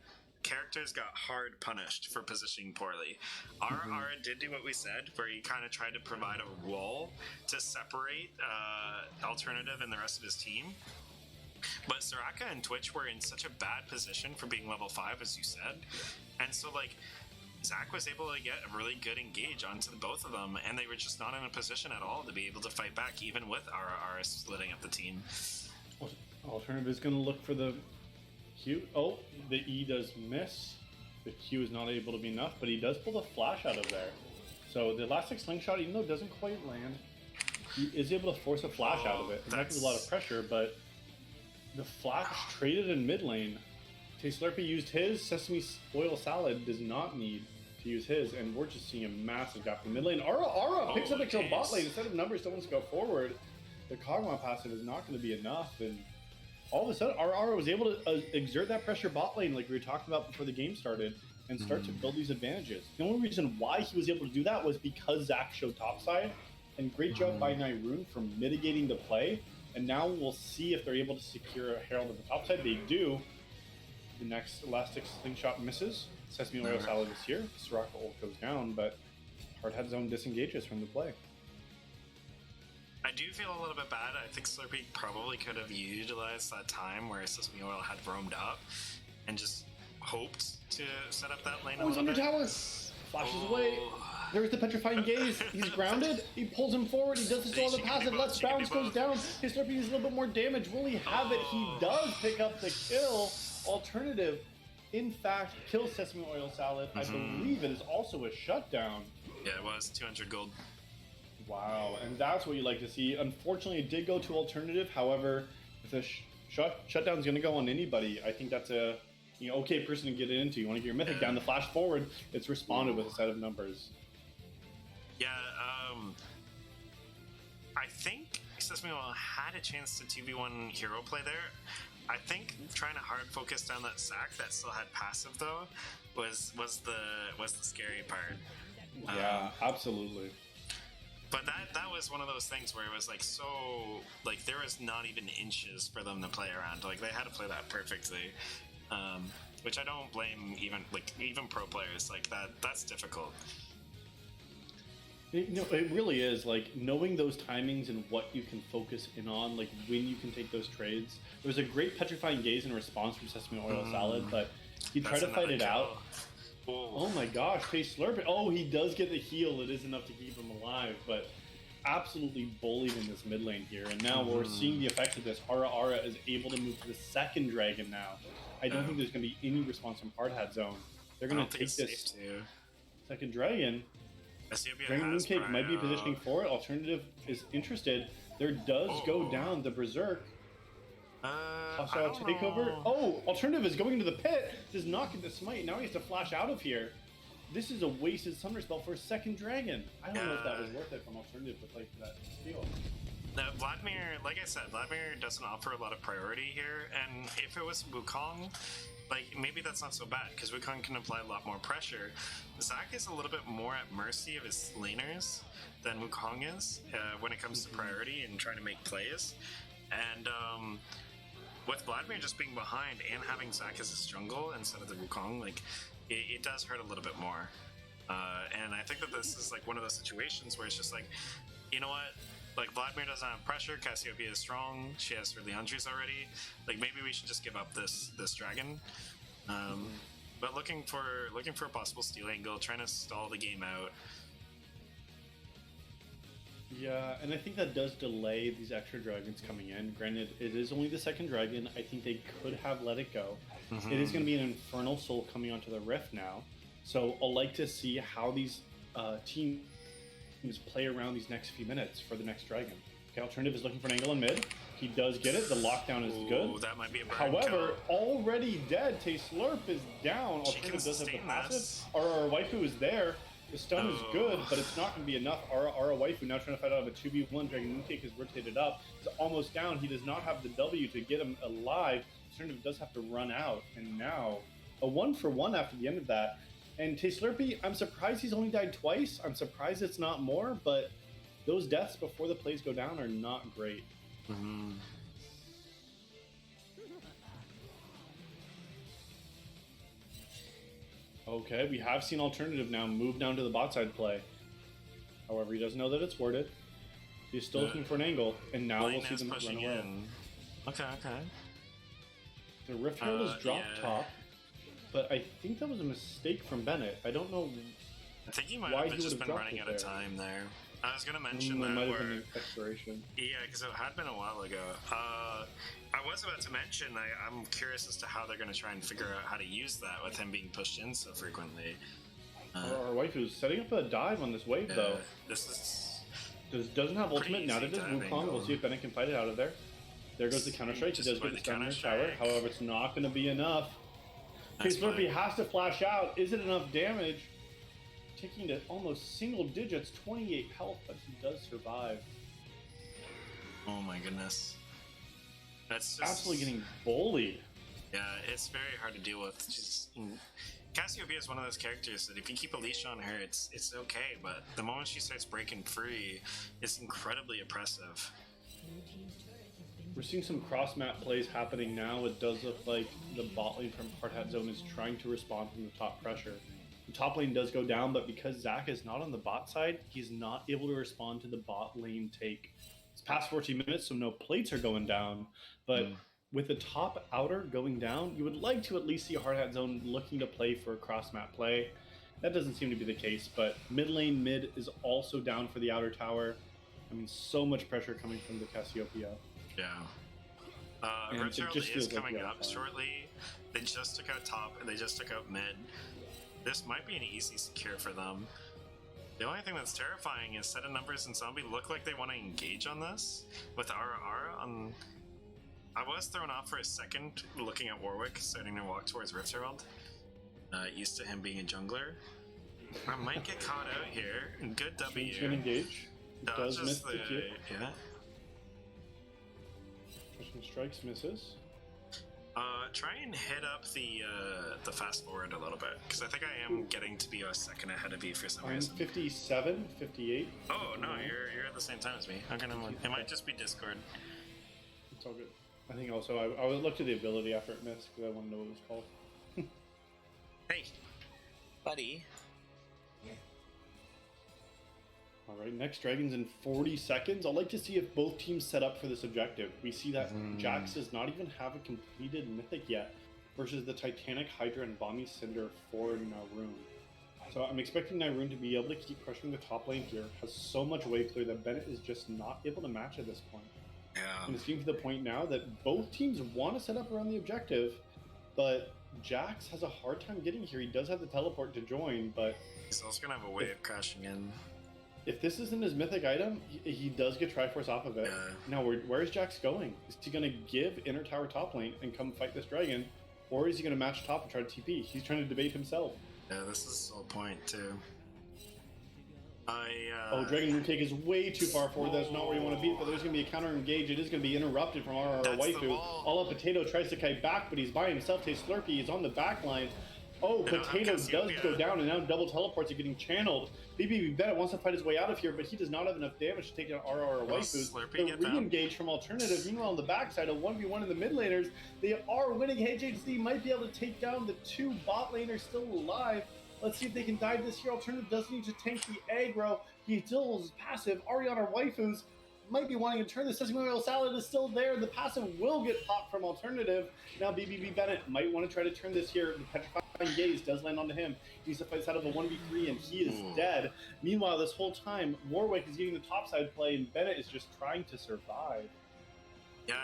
characters got hard punished for positioning poorly. Ara did do what we said, where he kind of tried to provide a wall to separate Alternative and the rest of his team. But Soraka and Twitch were in such a bad position for being level 5, as you said. And so, like, Zach was able to get a really good engage onto both of them, and they were just not in a position at all to be able to fight back, even with RR splitting up the team. Alternative is going to look for the Q. Oh, the E does miss. The Q is not able to be enough, but he does pull the flash out of there. So the elastic slingshot, even though it doesn't quite land, he is able to force a flash out of it. It might be a lot of pressure, but the flash traded in mid lane. Slurpee used his. Sesame Oil Salad does not need to use his, and we're just seeing a massive gap in mid lane. Aura picks up the kill bot lane. Instead of numbers, someone's go forward. The Kog'Maw passive is not going to be enough, and all of a sudden, Aura was able to exert that pressure bot lane like we were talking about before the game started, and start to build these advantages. The only reason why he was able to do that was because Zach showed topside, and great job by Nyrune for mitigating the play. And now we'll see if they're able to secure a Herald at the topside. They do. The next elastic slingshot misses. Sesame Oil Salad is here. Soraka ult goes down, but Hardhat Zone disengages from the play. I do feel a little bit bad. I think Slurpee probably could have utilized that time where Sesame Oil had roamed up and just hoped to set up that lane a Oh, he's little under bit. tower. Flashes away. There's the petrifying gaze. He's grounded. He pulls him forward. He does this all the passive. Let's bounce goes down. His Slurpee needs a little bit more damage. Will he have it? He does pick up the kill. Alternative, in fact, kills Sesame Oil Salad. I believe it is also a shutdown. Yeah, it was 200 gold. Wow, and that's what you like to see. Unfortunately, it did go to Alternative. However, if the shutdown is going to go on anybody, I think that's a okay person to get it into. You want to get your Mythic down the flash forward. It's responded with a set of numbers. Yeah, I think Sesame Oil had a chance to 2v1 hero play there. I think trying to hard focus down that Zac that still had passive though was the scary part. Yeah, absolutely. But that was one of those things where it was like there was not even inches for them to play around. Like they had to play that perfectly, which I don't blame even pro players. Like that's difficult. It really is, like, knowing those timings and what you can focus in on, like, when you can take those trades. There was a great petrifying gaze in response from Sesame Oil Salad, but he tried to fight it out. Oh my gosh, Face Slurpee. Oh, he does get the heal. It is enough to keep him alive, but absolutely bullied in this mid lane here. And now we're seeing the effects of this. Aura is able to move to the second dragon now. I don't think there's going to be any response from Hardhat Zone. They're going to take this second dragon. Dragon Mooncake might be positioning for it. Alternative is interested. There does go down the Berserk. Hostile takeover. Oh, Alternative is going to the pit. Does not get the smite. Now he has to flash out of here. This is a wasted Summer Spell for a second dragon. I don't know if that was worth it from Alternative to play for that steal. Vladimir, like I said, Vladimir doesn't offer a lot of priority here. And if it was Wukong, like maybe that's not so bad because Wukong can apply a lot more pressure. Zac is a little bit more at mercy of his laners than Wukong is when it comes to priority and trying to make plays. And with Vladimir just being behind and having Zac as his jungle instead of the Wukong, like it does hurt a little bit more. And I think that this is like one of those situations where it's just like, you know what? Like Vladimir doesn't have pressure. Cassiopeia is strong. She has her Leandries already. Like maybe we should just give up this dragon. But looking for a possible steal angle, trying to stall the game out. Yeah, and I think that does delay these extra dragons coming in. Granted, it is only the second dragon. I think they could have let it go. It is going to be an Infernal Soul coming onto the Rift now. So I'll like to see how these teams play around these next few minutes for the next dragon. Okay, Alternative is looking for an angle in mid. He does get it. The lockdown is good. That might be a burn However, already dead. Slurp is down. Alternative does have the passive. Our waifu is there. The stun is good, but it's not going to be enough. Our waifu now trying to fight out of a 2v1. Dragon Mooncake is rotated up. He's almost down. He does not have the W to get him alive. Alternative does have to run out. And now, a 1-for-1 after the end of that. And Slurpee, I'm surprised he's only died twice. I'm surprised it's not more, but those deaths before the plays go down are not great. Okay, we have seen Alternative now move down to the bot side play. However, he doesn't know that it's warded. He's still looking for an angle, and now we'll see them run away. Okay. The Rift Herald is drop yeah. top, but I think that was a mistake from Bennett. I don't know. I think he might Why have he just would've been dropped running it out of there. time there. I was gonna mention It that might have where, been the expiration. yeah, because it had been a while ago. I was about to mention I'm curious as to how they're gonna try and figure out how to use that with him being pushed in so frequently. Our waifu's setting up a dive on this wave, Yeah, though. this is Doesn't have ultimate. Pretty Now easy that it does diving, Wukong, we'll though. see if Bennett can fight it out of there. There goes the counter strike. He Just does by get the the stun in his counter tower. strike. However, it's not going to be enough. Nice Okay, Slurpee play. has to flash out. Is it enough damage? Taking to almost single digits, 28 health, but he does survive. Oh my goodness. That's just Absolutely getting bullied. Yeah, it's very hard to deal with. Cassiopeia is one of those characters that if you keep a leash on her, it's okay, but the moment she starts breaking free, it's incredibly oppressive. We're seeing some cross-map plays happening now. It does look like the bot lane from Hard Hat Zone is trying to respond from the top pressure. The top lane does go down, but because Zach is not on the bot side, he's not able to respond to the bot lane take. It's past 14 minutes, so no plates are going down, but with the top outer going down, you would like to at least see Hard Hat Zone looking to play for a cross-map play. That doesn't seem to be the case, but mid lane mid is also down for the outer tower. I mean, so much pressure coming from the Cassiopeia. Yeah. And Red it Herald just is feels like coming we are up fine. shortly. They just took out top and they just took out mid. This might be an easy secure for them. The only thing that's terrifying is Set of Numbers and Zombie look like they want to engage on this with RR on. I was thrown off for a second looking at Warwick starting to walk towards Rift Herald. Used to him being a jungler. I might get caught out here. Good He's W. going to engage. Does Dodges miss the Q. yeah. Pushing strikes, misses. Try and hit up the fast forward a little bit because I think I am getting to be a second ahead of you for some I'm reason. 57, 58. Oh no, you're at the same time as me. Okay, never mind. It might just be Discord. It's all good. I think also I looked at the ability after it missed because I want to know what it was called. Hey, buddy. All right, next Dragons in 40 seconds. I'd like to see if both teams set up for this objective. We see that Jax does not even have a completed Mythic yet versus the Titanic, Hydra, and Bomby Cinder for Naroon. So I'm expecting Naroon to be able to keep pressuring the top lane here. Has so much wave clear that Bennett is just not able to match at this point. Yeah. And it's getting to the point now that both teams want to set up around the objective, but Jax has a hard time getting here. He does have the teleport to join, but He's also gonna have a wave crashing in. if this isn't his mythic item, he does get Triforce off of it. Yeah. Now, where is Jax going? Is he going to give inner tower top lane and come fight this dragon? Or is he going to match top and try to TP? He's trying to debate himself. Yeah, this is the whole point too. Oh, Dragon Moon Take is way too far forward. That's not where you want to be, but there's going to be a counter engage. It is going to be interrupted from our That's the waifu. wall. All up Potato tries to kite back, but he's by himself. Taste Slurpee. He's on the back line. Oh, They don't have Potato does Cassiopeia. go down, and now double teleports are getting channeled. BBB Bennett wants to fight his way out of here, but he does not have enough damage to take down RR waifus. Slurpee The get down? re-engage from Alternative. Meanwhile, on the backside, a 1v1 in the mid laners. They are winning. HHD might be able to take down the two bot laners still alive. Let's see if they can dive this here. Alternative does need to tank the aggro. He still is passive. Ariana waifus might be wanting to turn this. Testimonial Salad is still there. The passive will get popped from Alternative. Now BBB Bennett might want to try to turn this here. The Petrifying Gaze does land onto him. He needs to fight out of a 1v3 and he is dead. Meanwhile, this whole time, Warwick is getting the topside play and Bennett is just trying to survive. Yeah,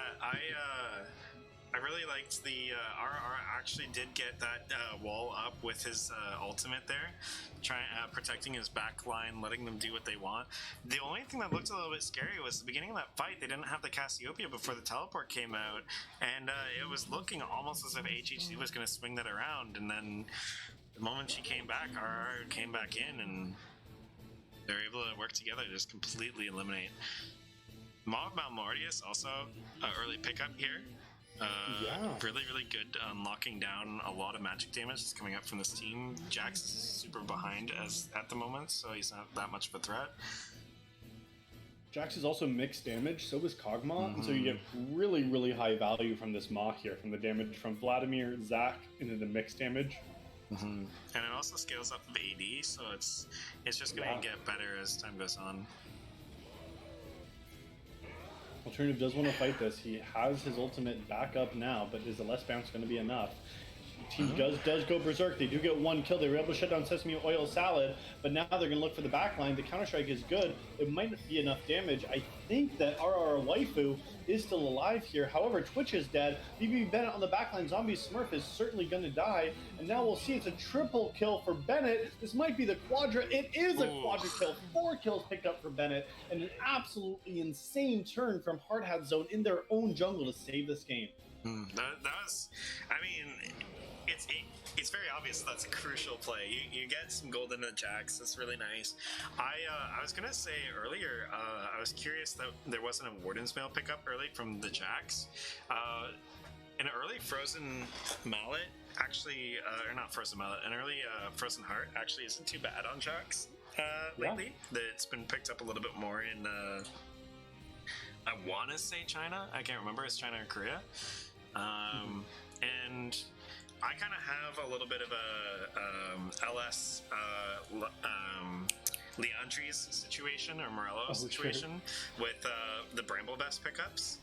I really liked the RR actually did get that wall up with his ultimate there, protecting his back line, letting them do what they want. The only thing that looked a little bit scary was the beginning of that fight. They didn't have the Cassiopeia before the teleport came out, and it was looking almost as if HHC was going to swing that around, and then the moment she came back, RR came back in, and they were able to work together to just completely eliminate. Maw of Malmortius also early pickup here. Really, really good locking down a lot of magic damage that's coming up from this team. Jax is super behind at the moment, so he's not that much of a threat. Jax is also mixed damage, so is Kog'Maw, and so you get really, really high value from this Maw here, from the damage from Vladimir, Zach, into the mixed damage. And it also scales up the AD, so it's just going to get better as time goes on. Alternative does want to fight this. He has his ultimate back up now, but is the less bounce going to be enough? Team does go berserk. They do get one kill. They were able to shut down Sesame Oil Salad, but now they're going to look for the backline. The counter-strike is good. It might not be enough damage. I think that RR Waifu is still alive here. However, Twitch is dead. BB Bennett on the backline. Zombie Smurf is certainly going to die. And now we'll see it's a triple kill for Bennett. This might be the quadra. It is a quadra kill. 4 kills picked up for Bennett. And an absolutely insane turn from Hard Hat Zone in their own jungle to save this game. That was, I mean, it's very obvious that's a crucial play. You get some gold in the jacks. That's really nice. I was gonna say earlier, I was curious that there wasn't a Warden's Mail pickup early from the jacks. An early Frozen Mallet actually, or not Frozen Mallet, an early Frozen Heart actually isn't too bad on jacks lately. It's been picked up a little bit more in, I want to say China. I can't remember. It's China or Korea. And I kind of have a little bit of a LS Leandri's situation or Morello situation with the Bramble Vest pickups.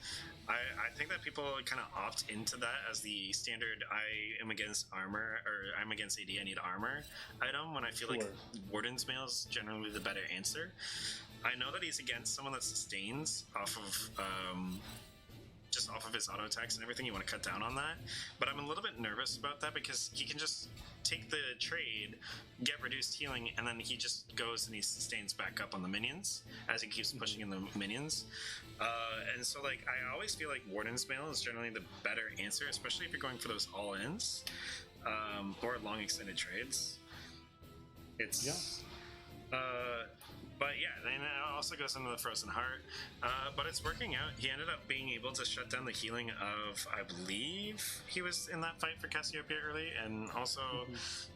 I think that people kind of opt into that as the standard I am against armor or I'm against AD, I need armor item when I feel like Warden's Mail is generally the better answer. I know that he's against someone that sustains off of just off of his auto attacks and everything. You want to cut down on that, but I'm a little bit nervous about that because he can just take the trade, get reduced healing, and then he just goes and he sustains back up on the minions as he keeps pushing in the minions. And so like I always feel like Warden's Mail is generally the better answer, especially if you're going for those all-ins or long extended trades. It's but yeah, then it also goes into the Frozen Heart. But it's working out. He ended up being able to shut down the healing of, I believe, he was in that fight for Cassiopeia early, and also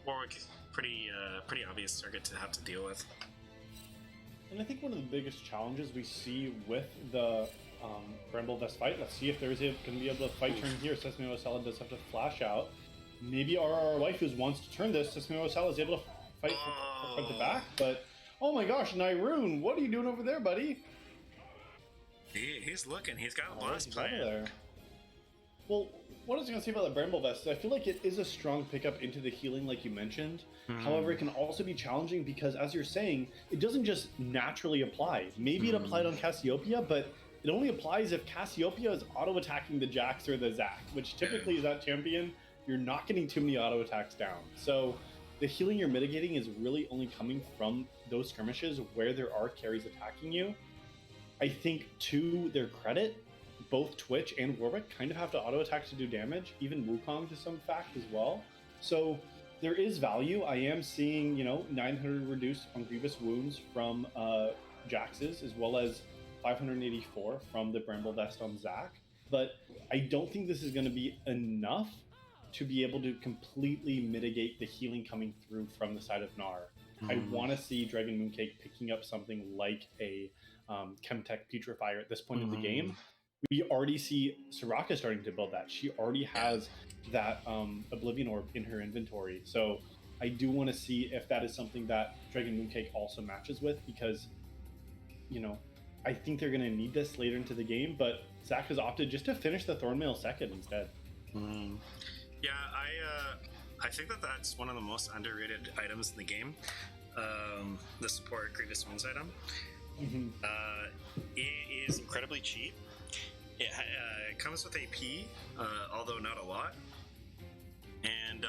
Warwick, pretty obvious target to have to deal with. And I think one of the biggest challenges we see with the Bramble Vest fight, let's see if there's going to be able to fight turn here. Sesame Salad does have to flash out. Maybe RR Waifus wants to turn this. Sesame Salad is able to fight for front to back, but oh my gosh, Nairoon, what are you doing over there, buddy? He's looking. He's got a blast plan. There. Well, what I was going to say about the Bramble Vest is I feel like it is a strong pickup into the healing, like you mentioned. However, it can also be challenging because, as you're saying, it doesn't just naturally apply. Maybe it applied on Cassiopeia, but it only applies if Cassiopeia is auto-attacking the Jax or the Zac, which typically is that champion. You're not getting too many auto-attacks down. So the healing you're mitigating is really only coming from those skirmishes where there are carries attacking you. I think, to their credit, both Twitch and Warwick kind of have to auto-attack to do damage, even Wukong to some fact as well. So there is value. I am seeing, 900 reduced on Grievous Wounds from Jax's, as well as 584 from the Bramble Vest on Zac. But I don't think this is going to be enough to be able to completely mitigate the healing coming through from the side of Gnar. I want to see Dragon Mooncake picking up something like a Chemtech Petrifier at this point in the game. We already see Soraka starting to build that. She already has that Oblivion Orb in her inventory. So I do want to see if that is something that Dragon Mooncake also matches with, because, I think they're going to need this later into the game, but Zac has opted just to finish the Thornmail second instead. Yeah, I think that that's one of the most underrated items in the game. The support Grievous Wounds item. It is incredibly cheap. It comes with AP, although not a lot. And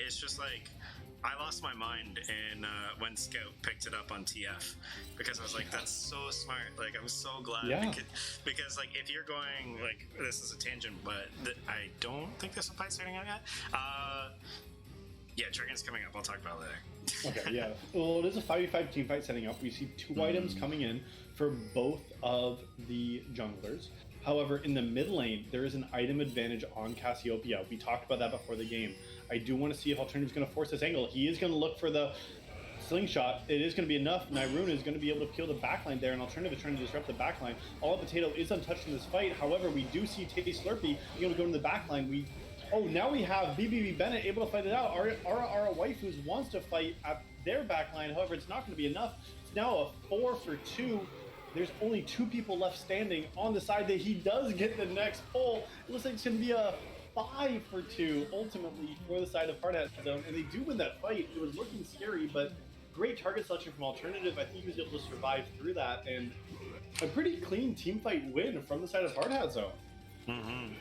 it's just like I lost my mind when Scout picked it up on TF, because I was like, that's so smart. Like, I'm so glad because like if you're going like, this is a tangent, but I don't think there's a fight starting out yet. Dragon's coming up. I'll talk about it later. Okay, yeah. Well, it is a 5v5 team fight setting up. We see 2 items coming in for both of the junglers. However, in the mid lane, there is an item advantage on Cassiopeia. We talked about that before the game. I do want to see if Alternative's going to force this angle. He is going to look for the slingshot. It is going to be enough. Nairoon is going to be able to peel the backline there, and Alternative is trying to disrupt the backline. All Potato is untouched in this fight. However, we do see Tay Slurpee able to go into the backline. Now we have BBB Bennett able to fight it out. Ara Waifus wants to fight at their backline. However, it's not going to be enough. It's now a 4-for-2 there's only 2 people left standing on the side that he does get the next pull. It looks like it's going to be a 5 for 2 ultimately for the side of Hardhat Zone, and they do win that fight. It was looking scary, but great target selection from Alternative. I think he was able to survive through that, and a pretty clean team fight win from the side of Hardhat Zone. Mm-hmm.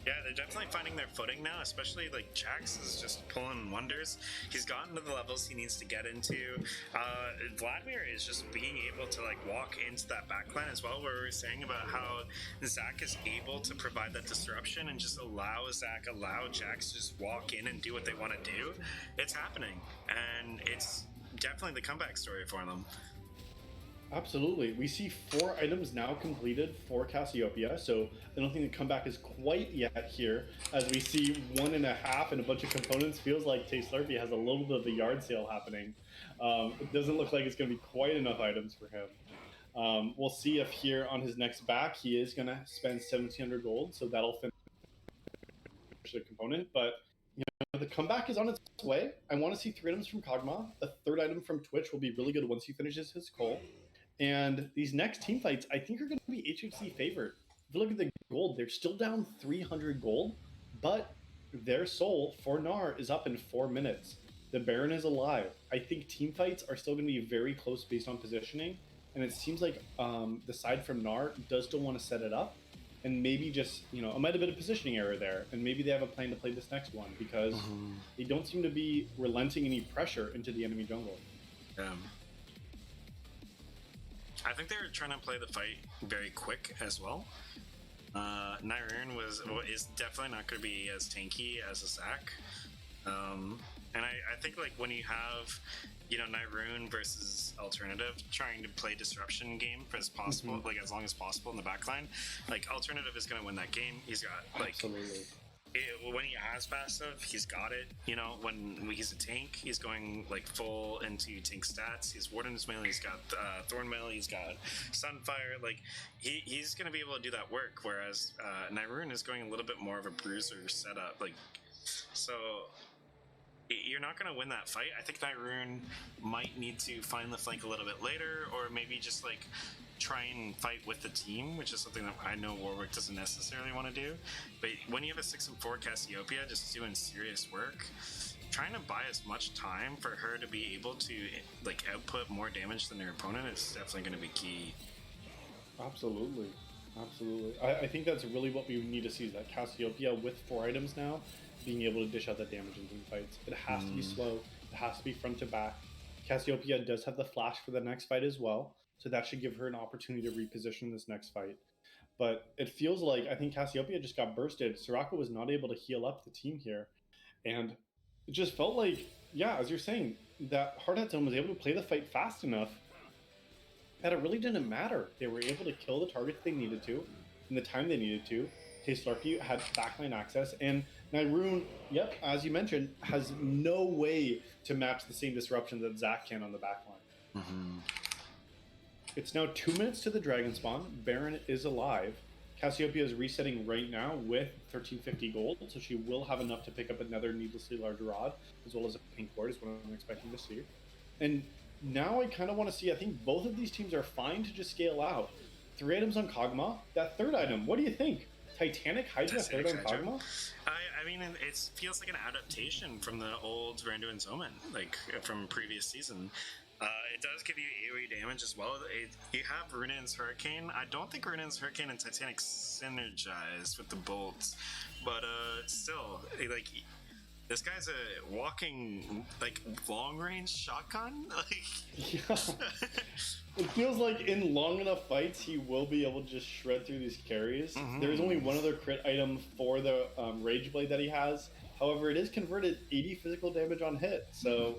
Yeah, they're definitely finding their footing now, especially like Jax is just pulling wonders. He's gotten to the levels he needs to get into. Vladimir is just being able to like walk into that backline as well, where we were saying about how Zach is able to provide that disruption and just allow Jax to just walk in and do what they want to do. It's happening, and it's definitely the comeback story for them. Absolutely. We see 4 items now completed for Cassiopeia, so I don't think the comeback is quite yet here, as we see 1.5 and a bunch of components. Feels like Tay Slurpee has a little bit of a yard sale happening. It doesn't look like it's going to be quite enough items for him. We'll see if here on his next back, he is going to spend 1,700 gold, so that'll finish the component, but the comeback is on its way. I want to see 3 items from Kog'Maw. A 3rd item from Twitch will be really good once he finishes his call. And these next team fights, I think, are going to be HHC favored. If you look at the gold, they're still down 300 gold, but their soul for Gnar is up in 4 minutes. The Baron is alive. I think team fights are still going to be very close based on positioning, and it seems like the side from Gnar does still want to set it up, and maybe just, it might have been a positioning error there, and maybe they have a plan to play this next one, because they don't seem to be relenting any pressure into the enemy jungle. I think they were trying to play the fight very quick as well. Nyrune is definitely not going to be as tanky as a Zac. And I think like when you have, Nyrune versus Alternative trying to play disruption game as possible, like as long as possible in the backline, like Alternative is going to win that game. He's got like Absolutely. When he has passive, he's got it. When he's a tank, he's going like full into tank stats. He's Warden's melee, he's got Thorn melee, he's got Sunfire. Like he's going to be able to do that work. Whereas Nyrune is going a little bit more of a bruiser setup. Like so, you're not going to win that fight. I think Nyrune might need to find the flank a little bit later, or maybe just like try and fight with the team, which is something that I know Warwick doesn't necessarily want to do. But when you have a 6-4 Cassiopeia just doing serious work, trying to buy as much time for her to be able to like output more damage than her opponent is definitely going to be key. Absolutely. I think that's really what we need to see, is that Cassiopeia with 4 items now being able to dish out that damage in team fights. It has to be slow. It has to be front to back. Cassiopeia does have the flash for the next fight as well, so that should give her an opportunity to reposition this next fight. But it feels like, I think Cassiopeia just got bursted. Soraka was not able to heal up the team here. And it just felt like, as you're saying, that Hardhat Zone was able to play the fight fast enough that it really didn't matter. They were able to kill the targets they needed to in the time they needed to. Tayslarky had backline access, and Nyrune, as you mentioned, has no way to match the same disruption that Zac can on the backline. It's now 2 minutes to the Dragon Spawn. Baron is alive. Cassiopeia is resetting right now with 1350 gold, so she will have enough to pick up another needlessly large rod, as well as a pink ward, is what I'm expecting to see. And now I kind of want to see, I think both of these teams are fine to just scale out. 3 items on Kog'Maw. That 3rd item, what do you think? Titanic Hydra, 3rd on Kog'Maw? I mean, it feels like an adaptation from the old Randuin Zoman, like from previous season. It does give you AoE damage as well. You have Runin's Hurricane. I don't think Runin's Hurricane and Titanic synergize with the bolts, but still, like, this guy's a walking, like, long-range shotgun. Like, It feels like in long enough fights, he will be able to just shred through these carries. There's only one other crit item for the Rage Blade that he has. However, it is converted 80 physical damage on hit, so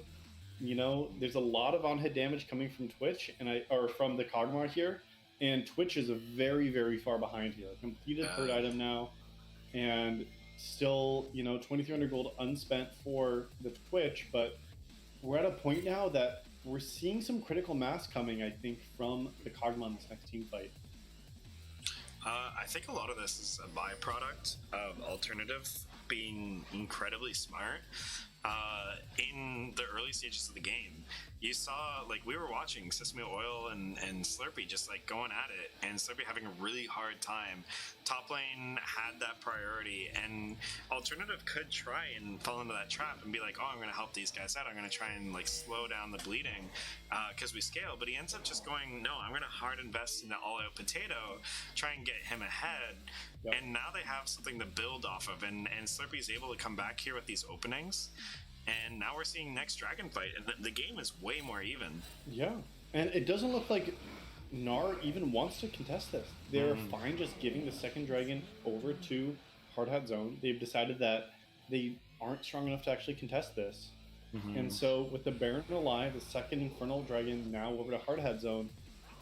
there's a lot of on-hit damage coming from Twitch or from the Kog'Maw here, and Twitch is very, very far behind here. Completed 3rd item now, and still, 2,300 gold unspent for the Twitch, but we're at a point now that we're seeing some critical mass coming, I think, from the Kog'Maw in this next team fight. I think a lot of this is a byproduct of Alternative being incredibly smart in the early stages of the game. You saw, like, we were watching Sesame Oil and Slurpee just like going at it, and Slurpee having a really hard time. Top lane had that priority, and Alternative could try and fall into that trap and be like, oh, I'm going to help these guys out. I'm going to try and like slow down the bleeding because we scale. But he ends up just going, no, I'm going to hard invest in the all-out potato, try and get him ahead. Yep. And now they have something to build off of, and Slurpee's able to come back here with these openings. And now we're seeing next dragon fight, and the game is way more even. Yeah, and it doesn't look like Gnar even wants to contest this. They're fine just giving the second dragon over to Hard Hat Zone. They've decided that they aren't strong enough to actually contest this. And so with the Baron alive, the second Infernal Dragon now over to Hard Hat Zone,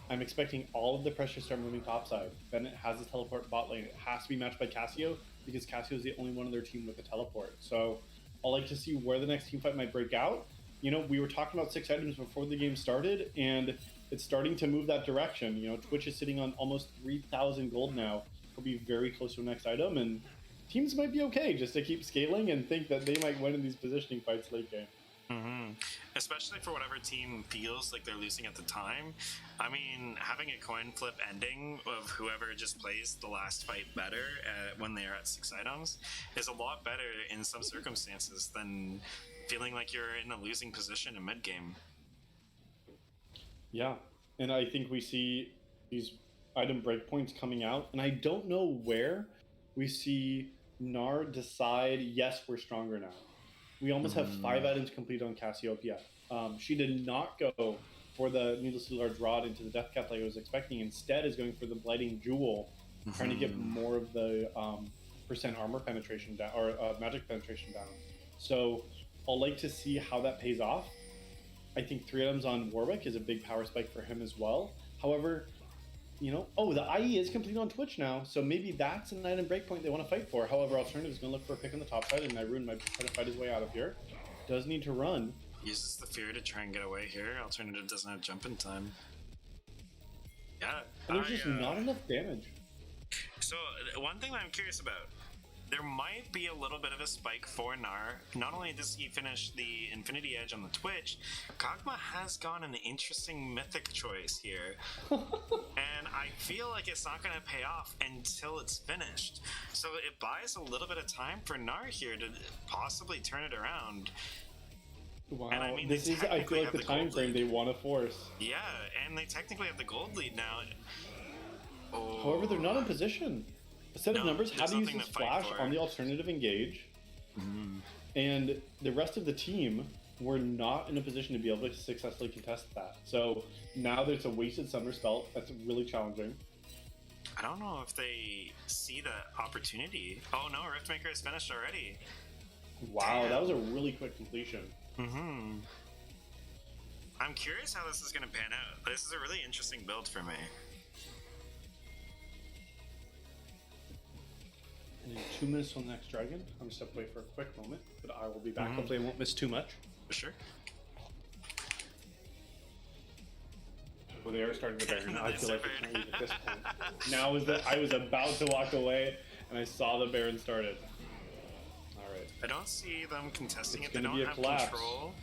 I'm expecting all of the pressure to start moving topside. Bennett has his teleport bot lane. It has to be matched by Cassio, because Cassio is the only one on their team with a teleport. So I'll like to see where the next team fight might break out. You know, we were talking about 6 items before the game started, and it's starting to move that direction. You know, Twitch is sitting on almost 3,000 gold now. He'll be very close to the next item, and teams might be okay just to keep scaling and think that they might win in these positioning fights late game. Especially for whatever team feels like they're losing at the time. I mean, having a coin flip ending of whoever just plays the last fight better when they are at 6 items is a lot better in some circumstances than feeling like you're in a losing position in mid game. Yeah, and I think we see these item breakpoints coming out, and I don't know where we see Gnar decide, yes, we're stronger now. We almost have 5 items complete on Cassiopeia. She did not go for the Needlessly Large Rod into the Death Cap like I was expecting. Instead is going for the Blighting Jewel, trying to get more of the percent armor penetration down, or magic penetration down. So I'll like to see how that pays off. I think 3 items on Warwick is a big power spike for him as well. However, you know, the IE is complete on Twitch now, so maybe that's an item breakpoint they want to fight for. However, Alternative is going to look for a pick on the top side, and Nyrune might try to fight his way out of here. Does need to run. Uses the fear to try and get away here. Alternative doesn't have jump in time. Yeah. And there's just not enough damage. So, one thing that I'm curious about, there might be a little bit of a spike for Gnar. Not only does he finish the Infinity Edge on the Twitch, Kog'Maw has gone an interesting mythic choice here. And I feel like it's not going to pay off until it's finished. So it buys a little bit of time for Gnar here to possibly turn it around. Wow, and I mean, this is, I feel like, the time frame they want to force. Yeah, and they technically have the gold lead now. Oh. However, they're not in position. A set of numbers, how to use this flash on the Alternative engage, and the rest of the team were not in a position to be able to successfully contest that. So now there's a wasted Summer Spell that's really challenging. I don't know if they see the opportunity. Oh no, Riftmaker is finished already. Wow, that was a really quick completion. I'm curious how this is going to pan out. This is a really interesting build for me. And in 2 minutes till the next dragon, I'm just away for a quick moment, but I will be back. Hopefully I won't miss too much. For sure. Well, they are starting the Baron. I feel like it's not at this point. Now is that I was about to walk away, and I saw the Baron started. All right. I don't see them contesting It's it. They gonna don't be a have collapse. control.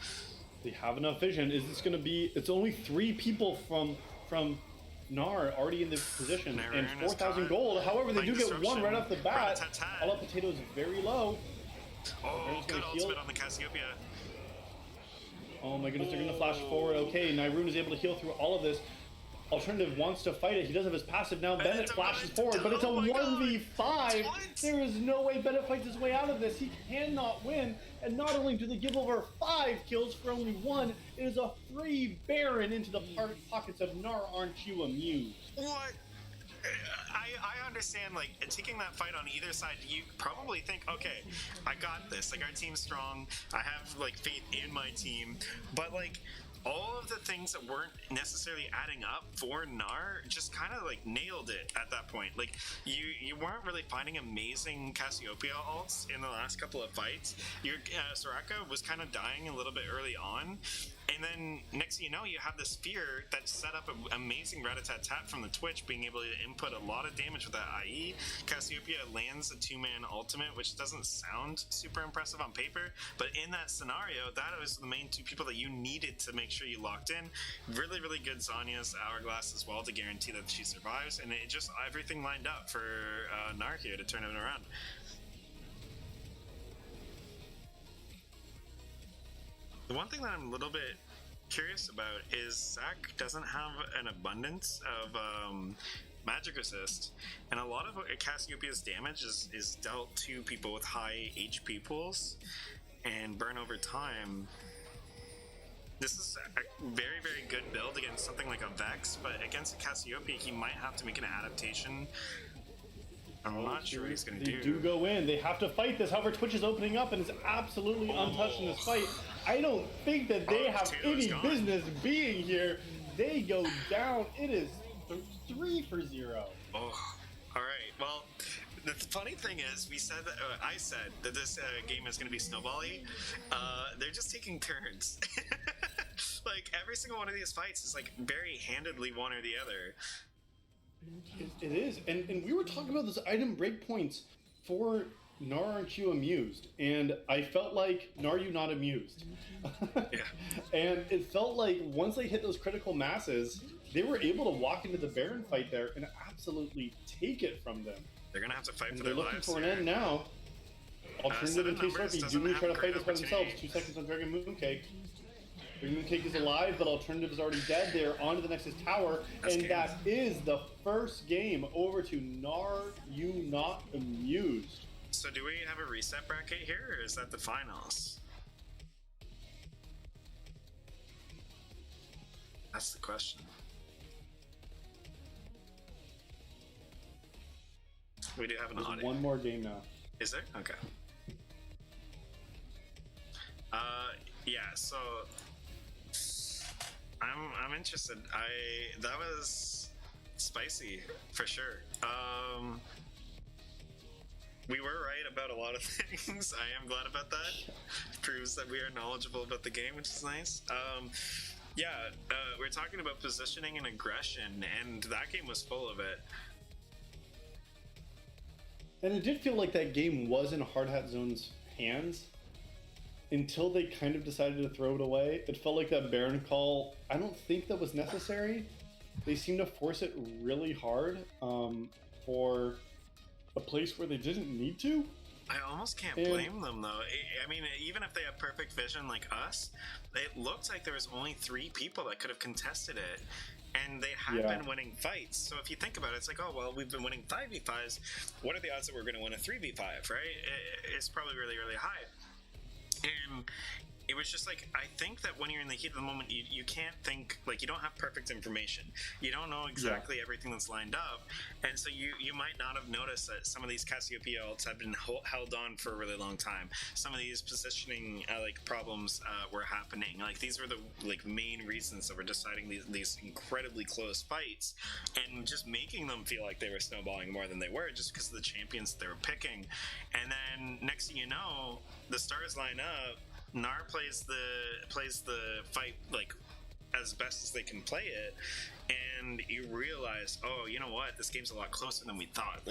They have enough vision. Is this going to be... It's only 3 people from Gnar already in this position, and 4,000 gold. However, they do get 1 right off the bat. All up potato is very low. Oh, good ultimate on the Cassiopeia. Oh my goodness, they're going to flash forward. Okay, Nyrune is able to heal through all of this. Alternative wants to fight it. He doesn't have his passive now. Bennett flashes forward, but it's a 1v5. There is no way Bennett fights his way out of this. He cannot win. And not only do they give over 5 kills for only 1, it is a free Baron into the pockets of Gnar. Aren't you amused? What? I understand, like, taking that fight on either side, you probably think, okay, I got this. Like, our team's strong. I have, like, faith in my team. But, like, all of the things that weren't necessarily adding up for Gnar just kind of like nailed it at that point. Like you weren't really finding amazing Cassiopeia ults in the last couple of fights. Your Soraka was kind of dying a little bit early on, And then next thing you know, you have this Sphere that set up an amazing rat-a-tat-tat from the Twitch, being able to input a lot of damage with that IE. Cassiopeia lands a 2-man ultimate, which doesn't sound super impressive on paper, but in that scenario, that was the main 2 people that you needed to make sure you locked in. Really, really good Zhonya's Hourglass as well to guarantee that she survives, and it just, everything lined up for Gnar here to turn it around. The one thing that I'm a little bit curious about is Zac doesn't have an abundance of magic resist, and a lot of Cassiopeia's damage is dealt to people with high HP pools and burn over time. This is a very, very good build against something like a Vex, but against a Cassiopeia, he might have to make an adaptation. I'm not sure what he's going to do. They do go in. They have to fight this. However, Twitch is opening up and is absolutely untouched in this fight. I don't think that they have any business being here. They go down. It is 3-0. Oh, all right. Well, the funny thing is, we said that I said that this game is going to be snowbally. They're just taking turns. Like every single one of these fights is like very handedly one or the other. It is, and we were talking about those item breakpoints for Gnar, aren't you amused? And I felt like, Gnar, you not amused? Yeah. And it felt like once they hit those critical masses, they were able to walk into the Baron fight there and absolutely take it from them. They're gonna have to fight and for they're their looking lives for an here. end now. Alternative and Taste Rugby do need to try to fight this by themselves. opportunity. 2 seconds on Dragon Mooncake. Dragon Mooncake is alive, but Alternative is already dead. They're onto the Nexus Tower, That's and game. that is the first game over to Gnar, you not amused. So do we have a reset bracket here, or is that the finals? That's the question. We do have an There's audio. one more game now. Is there? Okay. Yeah, so I'm interested. That was spicy for sure. We were right about a lot of things. I am glad about that. It proves that we are knowledgeable about the game, which is nice. We're talking about positioning and aggression, and that game was full of it. And it did feel like that game was in Hard Hat Zone's hands until they kind of decided to throw it away. It felt like that Baron call, I don't think that was necessary. They seemed to force it really hard for a place where they didn't need to. I almost can't blame them, though. I mean, even if they have perfect vision like us, it looked like there was only 3 people that could have contested it. And they have been winning fights. So if you think about it, it's like, oh, well, we've been winning 5v5s. What are the odds that we're going to win a 3v5, right? It's probably really, really high. And it was just like, I think that when you're in the heat of the moment, you can't think, like, you don't have perfect information. You don't know exactly everything that's lined up. And so you might not have noticed that some of these Cassiopeia ults have been held on for a really long time. Some of these positioning problems were happening. Like, these were the main reasons that we're deciding these incredibly close fights and just making them feel like they were snowballing more than they were just because of the champions that they were picking. And then next thing you know, the stars line up. Gnar plays the fight as best as they can play it, and you realize, oh, you know what? This game's a lot closer than we thought.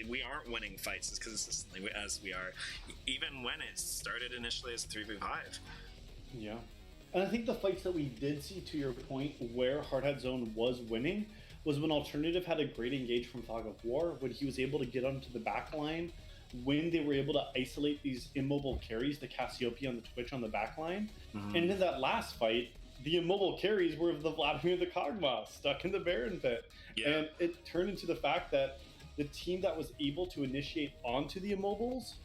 We aren't winning fights as consistently as we are, even when it started initially as a 3v5. Yeah, and I think the fights that we did see, to your point, where Hard Hat Zone was winning, was when Alternative had a great engage from Fog of War, when he was able to get onto the back line, when they were able to isolate these immobile carries, the Cassiopeia on the Twitch on the back line. And in that last fight, the immobile carries were the Vladimir the Kog'Maw stuck in the Baron pit. Yeah. And it turned into the fact that the team that was able to initiate onto the immobiles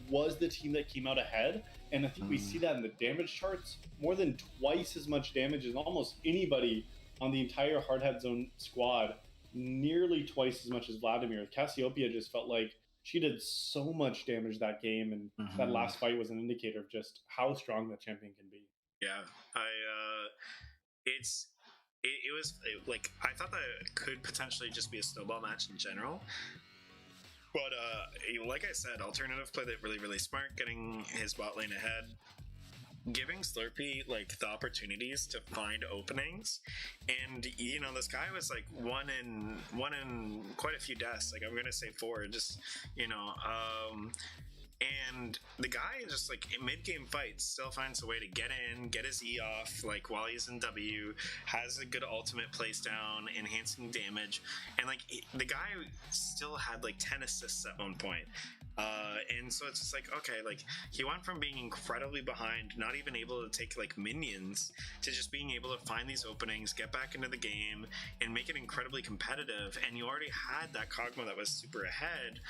was the team that came out ahead. And I think we see that in the damage charts. More than twice as much damage as almost anybody on the entire Hard Hat Zone squad. Nearly twice as much as Vladimir. Cassiopeia just felt like she did so much damage that game, and that last fight was an indicator of just how strong that champion can be. Yeah, it was I thought that it could potentially just be a snowball match in general. But like I said, Alternative played it really, really smart, getting his bot lane ahead. giving Slurpee like the opportunities to find openings, and you know this guy was like one in quite a few deaths. Like I'm gonna say four, just you know. And the guy just like in mid-game fights still finds a way to get in, get his E off, like while he's in W, has a good ultimate place down, enhancing damage, and like the guy still had like 10 assists at one point. And so it's just like, okay, like he went from being incredibly behind, not even able to take like minions, to just being able to find these openings, get back into the game, and make it incredibly competitive. And you already had that Kog'Maw that was super ahead,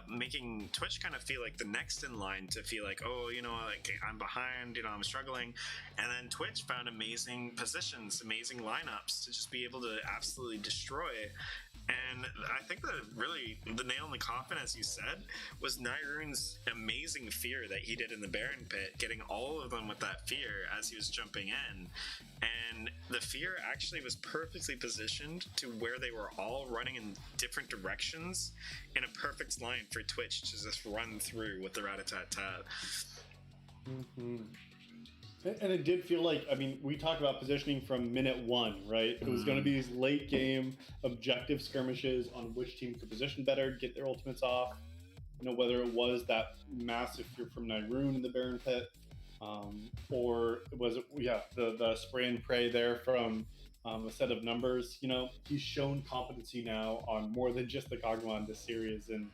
making Twitch kind of feel like the next in line to feel like, oh, you know, like I'm behind, you know, I'm struggling. And then Twitch found amazing positions, amazing lineups to just be able to absolutely destroy. And I think that really the nail in the coffin, as you said, was Nairoon's amazing fear that he did in the Baron Pit, getting all of them with that fear as he was jumping in. And the fear actually was perfectly positioned to where they were all running in different directions in a perfect line for Twitch to just run through with the rat-a-tat-tat. Mm-hmm. And it did feel like, I mean, we talked about positioning from minute one, right? It was going to be these late game objective skirmishes on which team could position better, get their ultimates off. You know, whether it was that massive fear from Nairoon in the Baron Pit, or was it, the spray and pray there from a set of numbers. You know, he's shown competency now on more than just the Kog'Maw in this series, and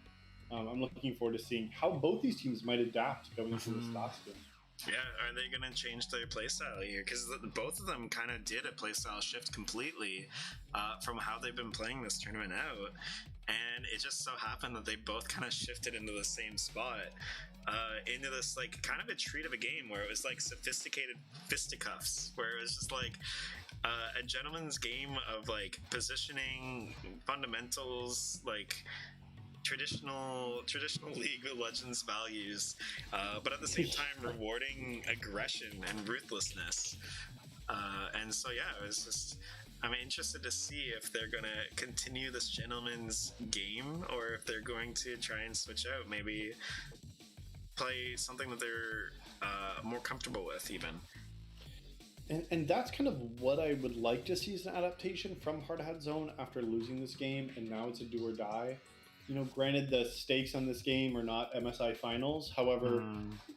I'm looking forward to seeing how both these teams might adapt going into this last game. Yeah, are they going to change their playstyle here? Because both of them kind of did a playstyle shift completely from how they've been playing this tournament out. And it just so happened that they both kind of shifted into the same spot, into this like kind of a treat of a game where it was like sophisticated fisticuffs, where it was just like a gentleman's game of like positioning, fundamentals, like traditional League of Legends values, but at the same time rewarding aggression and ruthlessness. And so yeah, it was just, I'm interested to see if they're gonna continue this gentleman's game or if they're going to try and switch out, maybe play something that they're more comfortable with even. And that's kind of what I would like to see as an adaptation from Hard Hat Zone after losing this game, and now it's a do or die. You know, granted, the stakes on this game are not MSI finals. However,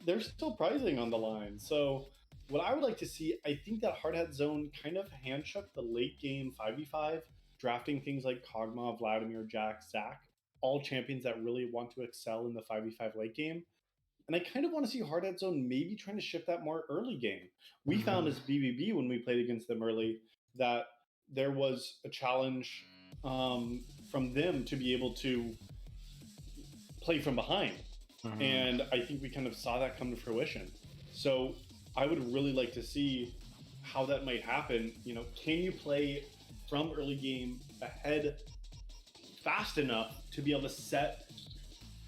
there's still prizing on the line. So what I would like to see, I think that Hard Hat Zone kind of handshook the late game 5v5, drafting things like Kog'Maw, Vladimir, Jack, Zac, all champions that really want to excel in the 5v5 late game. And I kind of want to see Hard Hat Zone maybe trying to shift that more early game. We found as BBB when we played against them early that there was a challenge from them to be able to play from behind. And I think we kind of saw that come to fruition. So I would really like to see how that might happen. You know, can you play from early game ahead fast enough to be able to set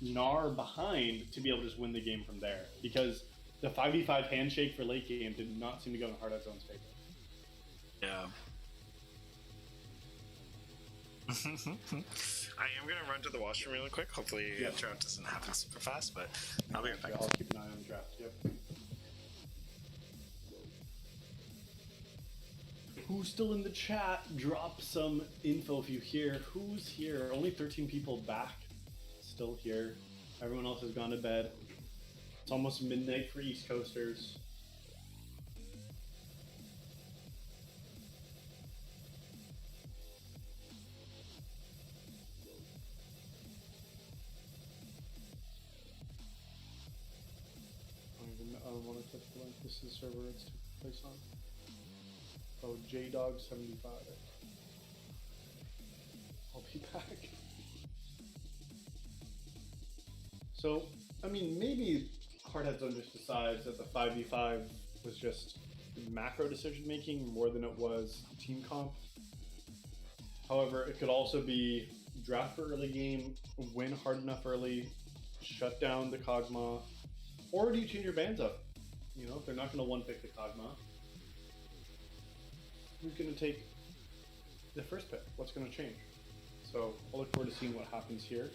Gnar behind to be able to just win the game from there? Because the 5v5 handshake for late game did not seem to go in Hard Hat Zone's favor. Yeah. I am going to run to the washroom really quick. Hopefully the draft doesn't happen super fast, but I'll be right back. I'll keep an eye on the draft. Yep. Who's still in the chat? Drop some info if you hear. Who's here? Only 13 people back. Still here. Everyone else has gone to bed. It's almost midnight for East Coasters. I don't want to touch the link. This is the server it's taking place on. Oh, JDog75. I'll be back. So, I mean, maybe Hard Hat Zone just decides that the 5v5 was just macro decision making more than it was team comp. However, it could also be draft for early game, win hard enough early, shut down the Kog'Maw, or do you change your bands up? You know, if they're not going to one pick the Kog'Maw, who's going to take the first pick? What's going to change? So I'll look forward to seeing what happens here.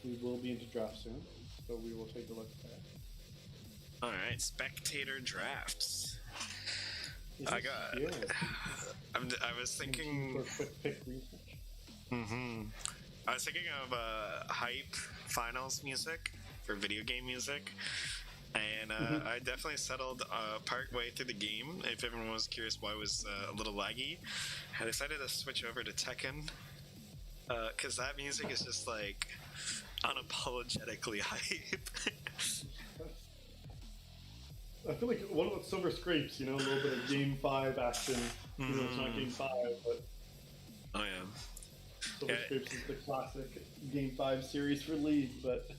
We will be into draft soon, so we will take a look at that. All right, spectator drafts. Is I this got. here? I was thinking. For quick pick research. I was thinking of hype finals music for video game music, and I definitely settled partway through the game. If everyone was curious why it was a little laggy, I decided to switch over to Tekken because that music is just like unapologetically hype. I feel like one of the Silver Scrapes, you know, a little bit of Game 5 action. You know, it's not Game 5, but Oh yeah. Silver Scrapes is the classic Game 5 series for League, but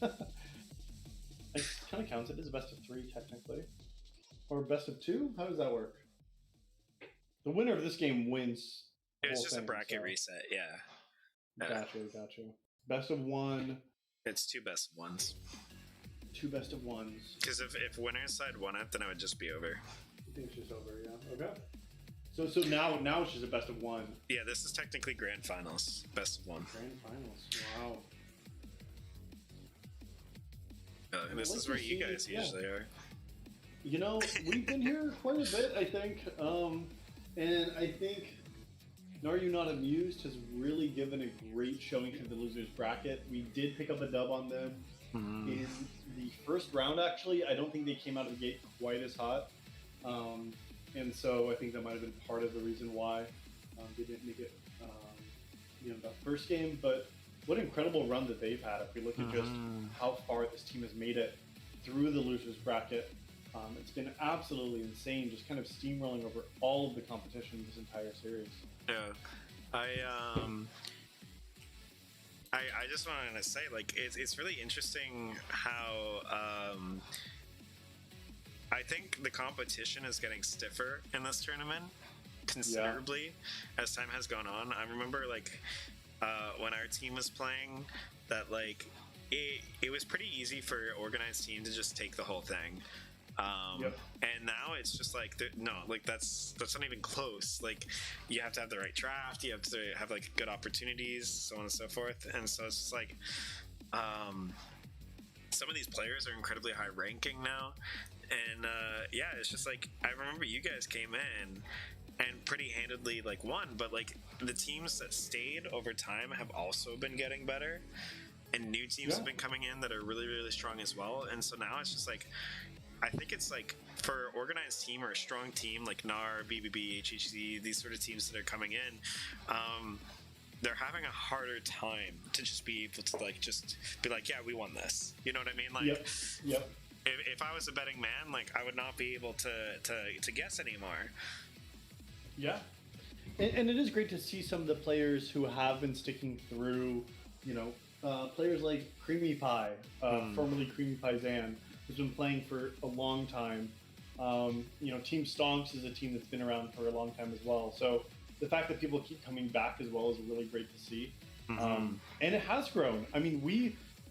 it kind of counts. It is best of 3, technically. Or best of 2? How does that work? The winner of this game wins. The It's whole just a thing, bracket so. reset, yeah. Gotcha. Best of 1, It's 2 best of ones. 2 best of 1s. Because if winner's side won it, then it would just be over. I think it's just over, yeah. Okay. So now it's just a best of 1. Yeah, this is technically grand finals, best of 1. Grand finals. Wow. And this I'd is like where to you see- guys yeah. usually are. You know, we've been here quite a bit, I think. And I think Are You Not Amused has really given a great showing to the losers bracket. We did pick up a dub on them in the first round, actually. I don't think they came out of the gate quite as hot. And so I think that might have been part of the reason why they didn't make it, that first game. But what an incredible run that they've had. If we look at just how far this team has made it through the losers bracket, it's been absolutely insane, just kind of steamrolling over all of the competition this entire series. Yeah, I just wanted to say, like, it's really interesting how I think the competition is getting stiffer in this tournament considerably as time has gone on. I remember, like, when our team was playing, that, like, it was pretty easy for an organized team to just take the whole thing. And now it's just like, no, like that's not even close. Like, you have to have the right draft, you have to have like good opportunities, so on and so forth. And so it's just like some of these players are incredibly high ranking now, and it's just like, I remember you guys came in and pretty handedly like won, but like the teams that stayed over time have also been getting better, and new teams have been coming in that are really, really strong as well. And so now it's just like, I think it's like, for an organized team or a strong team like Gnar, BBB, HHC, these sort of teams that are coming in, they're having a harder time to just be able to like just be like, yeah, we won this. You know what I mean? Like, if I was a betting man, like, I would not be able to guess anymore. Yeah. And it is great to see some of the players who have been sticking through, players like Creamy Pie, formerly Creamy Pie Zan, who's been playing for a long time. Team Stonks is a team that's been around for a long time as well. So the fact that people keep coming back as well is really great to see. And it has grown. I mean,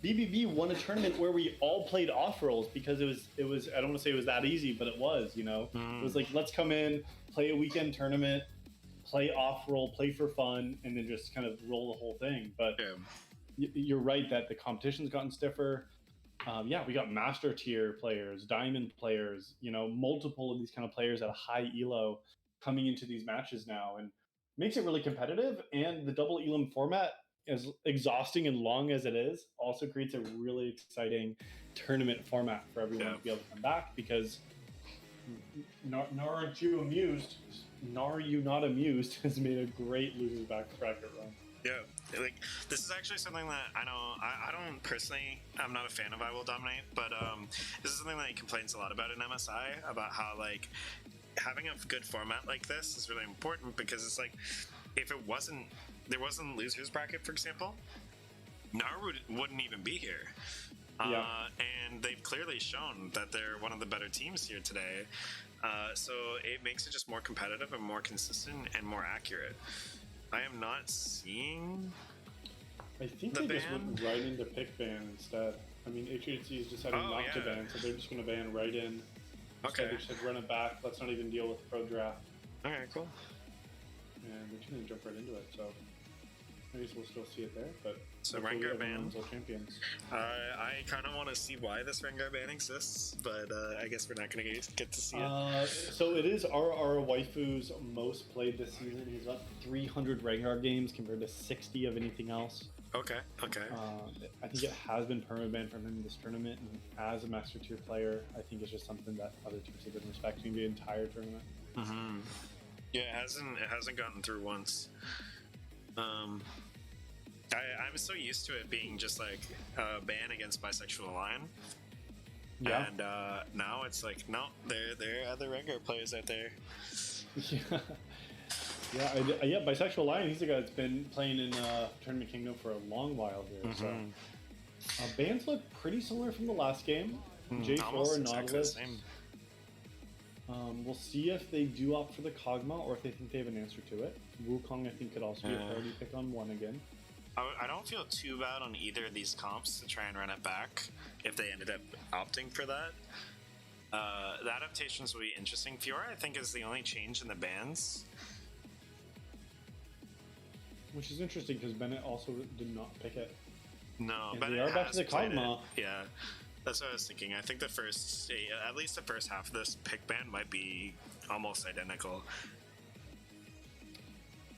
BBB won a tournament where we all played off roles because it was I don't want to say it was that easy, but it was, It was like, let's come in, play a weekend tournament, play off role, play for fun, and then just kind of roll the whole thing. But you're right that the competition's gotten stiffer. We got master tier players, diamond players, multiple of these kind of players at a high elo coming into these matches now, and makes it really competitive. And the double elim format, as exhausting and long as it is, also creates a really exciting tournament format for everyone to be able to come back, because Are You Amused? Are You Not Amused has made a great losers bracket run. Yeah, like, this is actually something that I don't personally, I'm not a fan of I Will Dominate, but this is something that he complains a lot about in MSI, about how, like, having a good format like this is really important, because it's like, if there wasn't losers bracket, for example, Gnar wouldn't even be here. And they've clearly shown that they're one of the better teams here today. So it makes it just more competitive and more consistent and more accurate. I am not seeing. I think they just went right into pick ban instead. I mean, HHC is deciding not to ban, so they're just going to ban right in. Okay. So they said, run it back. Let's not even deal with the pro draft. Okay, cool. And they're just going to jump right into it. So I guess we'll still see it there, but So hopefully Rengar everyone ban. runs all champions. I kind of want to see why this Rengar ban exists, but I guess we're not going to get to see it. So it is our waifu's most played this season. He's got 300 Rengar games compared to 60 of anything else. Okay. I think it has been permanent from him in this tournament, and as a Master Tier player, I think it's just something that other teams have been respecting the entire tournament. Mm-hmm. Yeah, it hasn't gotten through once. I'm so used to it being just like a ban against bisexual line. Yeah. And now it's like, no, there are other Rengar players out there. Yeah, Bisexual Lion, he's the guy that's been playing in Tournament Kingdom for a long while here. Mm-hmm. So bans look pretty similar from the last game. J4 and Nautilus. We'll see if they do opt for the Kog'Maw or if they think they have an answer to it. Wukong, I think, could also be a priority pick on one again. I don't feel too bad on either of these comps to try and run it back if they ended up opting for that. The adaptations will be interesting. Fiora, I think, is the only change in the bans. Which is interesting because Bennett also did not pick it. No, and but they are back to the Kog'Maw. Yeah, that's what I was thinking. I think at least the first half of this pick ban might be almost identical.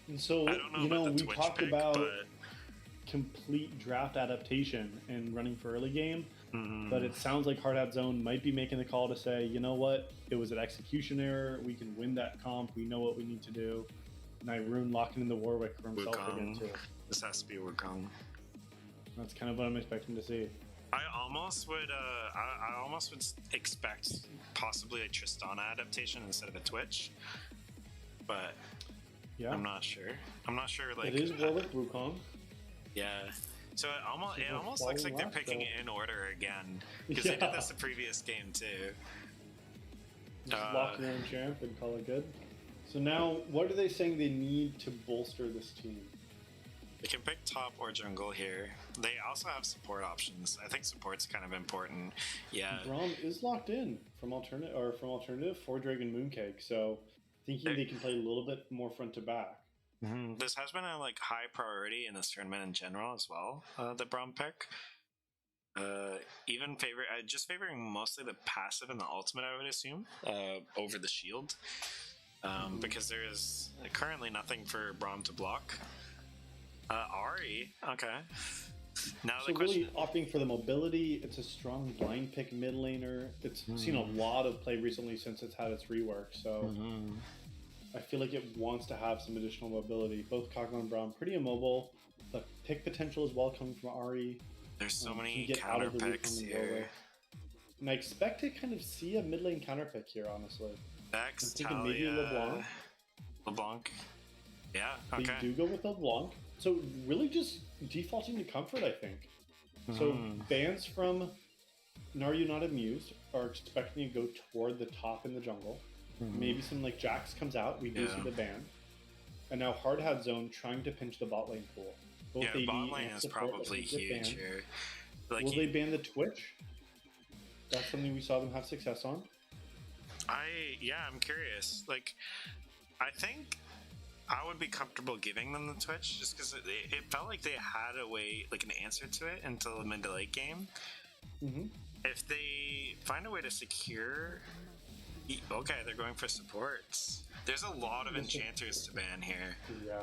And so, I don't know about the we Twitch talked pick, about but complete draft adaptation and running for early game, mm-hmm. but it sounds like Hard Hat Zone might be making the call to say, you know what, it was an execution error. We can win that comp. We know what we need to do. Nyrune locking in the Warwick for himself again too. This has to be Wukong. That's kind of what I'm expecting to see. I almost would expect possibly a Tristana adaptation instead of a Twitch, but yeah, I'm not sure. Like it is Warwick Wukong. Yeah. So it almost looks like they're picking it in order again because they did this the previous game too. Just lock your own champ and call it good. So now, what are they saying they need to bolster this team? They can pick top or jungle here. They also have support options. I think support's kind of important. Yeah. Braum is locked in from alternative for Dragon Mooncake, so thinking they can play a little bit more front to back. Mm-hmm. This has been a high priority in this tournament in general as well. The Braum pick. Just favoring mostly the passive and the ultimate, I would assume, over the shield. Because there is currently nothing for Braum to block. Ahri, okay. Now so really opting for the mobility, it's a strong blind pick mid laner. It's seen a lot of play recently since it's had its rework, so I feel like it wants to have some additional mobility. Both Kog'Maw and Braum pretty immobile. The pick potential as well coming from Ahri. There's so many counter picks here. And I expect to kind of see a mid lane counter pick here, honestly. Vex, I'm thinking maybe LeBlanc. Yeah, okay. They do go with LeBlanc. So really just defaulting to comfort, I think. So bans from Gnar You Not Amused are expecting to go toward the top in the jungle. Maybe some Jax comes out, we do see the ban. And now Hard Hat Zone trying to pinch the bot lane pool. Both yeah, AD bot lane and is support probably huge here. Will they ban the Twitch? That's something we saw them have success on. I'm curious. I think I would be comfortable giving them the Twitch just because it felt like they had a way, an answer to it until the mid to late game. If they find a way to secure, okay, they're going for supports. There's a lot of enchanters to ban here. Yeah,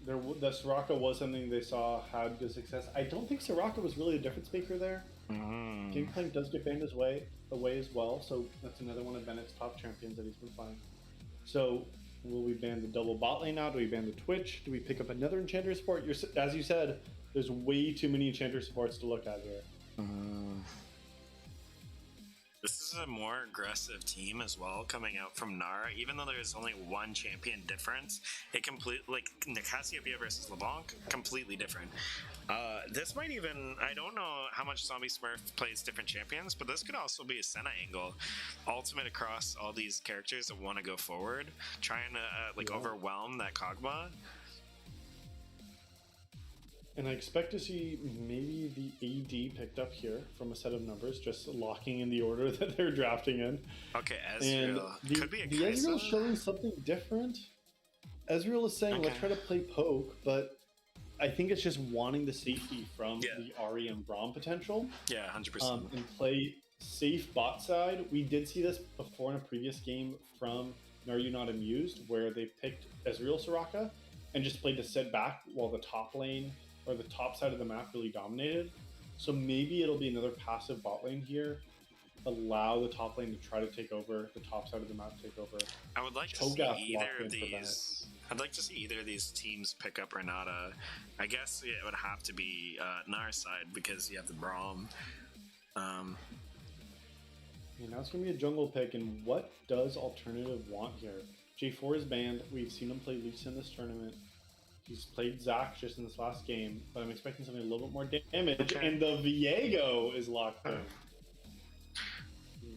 the Soraka was something they saw had good success. I don't think Soraka was really a difference maker there. Gangplank does get banned away as well, so that's another one of Bennett's top champions that he's been playing. So, will we ban the double bot lane now? Do we ban the Twitch? Do we pick up another enchanter support? As you said, there's way too many enchanter supports to look at here. This is a more aggressive team as well coming out from Gnar. Even though there's only one champion difference, it Cassiopeia versus LeBlanc, completely different. This might even, I don't know how much Zombie Smurf plays different champions, but this could also be a Senna angle. Ultimate across all these characters that want to go forward, trying to overwhelm that Kog'Maw. And I expect to see maybe the AD picked up here from a set of numbers, just locking in the order that they're drafting in. Okay, Ezreal. Could be a the Ezreal showing something different. Ezreal is saying, let's try to play poke, but I think it's just wanting the safety from Yeah. the Ari and Braum potential. Yeah, 100%. And play safe bot side. We did see this before in a previous game from Are You Not Amused, where they picked Ezreal Soraka and just played to sit back while the top lane or the top side of the map really dominated. So maybe it'll be another passive bot lane here. Allow the top lane to try to take over, the top side of the map take over. I would like to Cho'Gath see locked either in of for these. I'd like to see either of these teams pick up Renata. I guess it would have to be Gnar's side because you have the Braum. And now it's going to be a jungle pick, and what does Alternative want here? J4 is banned. We've seen him play Lisa in this tournament. He's played Zac just in this last game, but I'm expecting something a little bit more damage, Okay. and the Viego is locked in.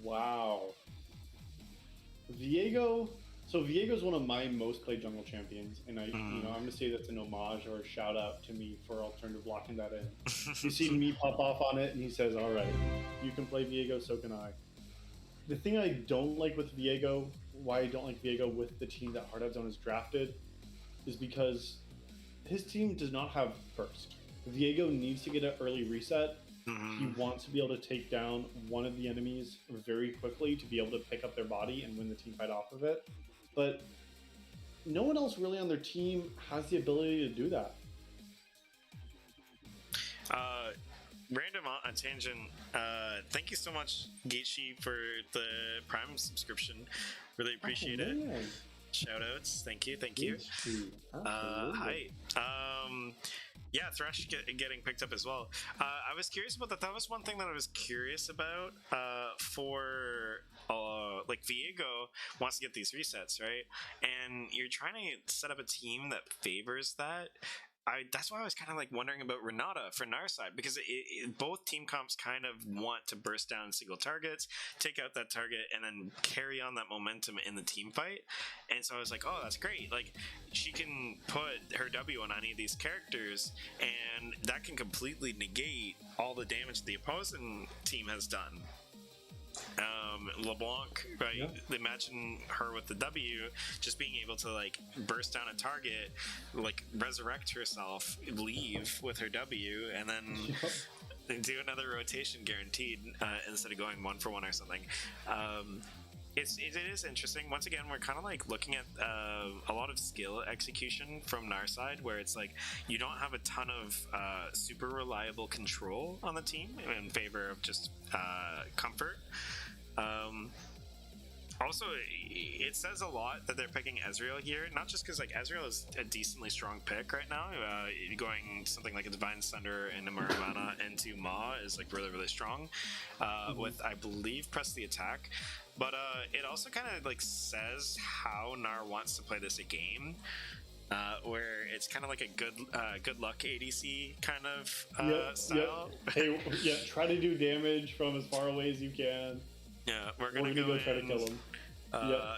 Wow. Viego... So Viego's one of my most played jungle champions, and I'm gonna say that's an homage or a shout out to me for Alternative locking that in. He's seen me pop off on it, and he says, "All right, you can play Viego, so can I." The thing I don't like with Viego, why I don't like Viego with the team that Hard Zone has drafted, is because his team does not have burst. Viego needs to get an early reset. He wants to be able to take down one of the enemies very quickly to be able to pick up their body and win the team fight off of it. But no one else really on their team has the ability to do that. Random on tangent. Thank you so much, Geishi, for the Prime subscription. Really appreciate it. Man. Shout outs. Thank you. Thank you. Hi. Yeah, Thresh getting picked up as well. I was curious about that. That was one thing that I was curious about for like Viego wants to get these resets, right? And you're trying to set up a team that favors that. That's why I was kind of like wondering about Renata for Gnar side, because both team comps kind of want to burst down single targets, take out that target, and then carry on that momentum in the team fight. And so I was like, oh, that's great. Like, she can put her W on any of these characters, and that can completely negate all the damage the opposing team has done. LeBlanc, right? Yeah. Imagine her with the W, just being able to like burst down a target, like resurrect herself, leave with her W, and then do another rotation guaranteed instead of going 1-for-1 or something. It is interesting. Once again, we're kind of like looking at a lot of skill execution from Gnar side, where it's like you don't have a ton of super reliable control on the team in favor of just comfort. Also, it says a lot that they're picking Ezreal here, not just because like Ezreal is a decently strong pick right now. Going something like a Divine Thunder and a Muramana into Ma is like really, really strong. With, I believe, Press the Attack. But it also kind of like says how Gnar wants to play this a game, where it's kind of like a good luck ADC kind of style. Hey, try to do damage from as far away as you can. Yeah, we're gonna go try to kill him.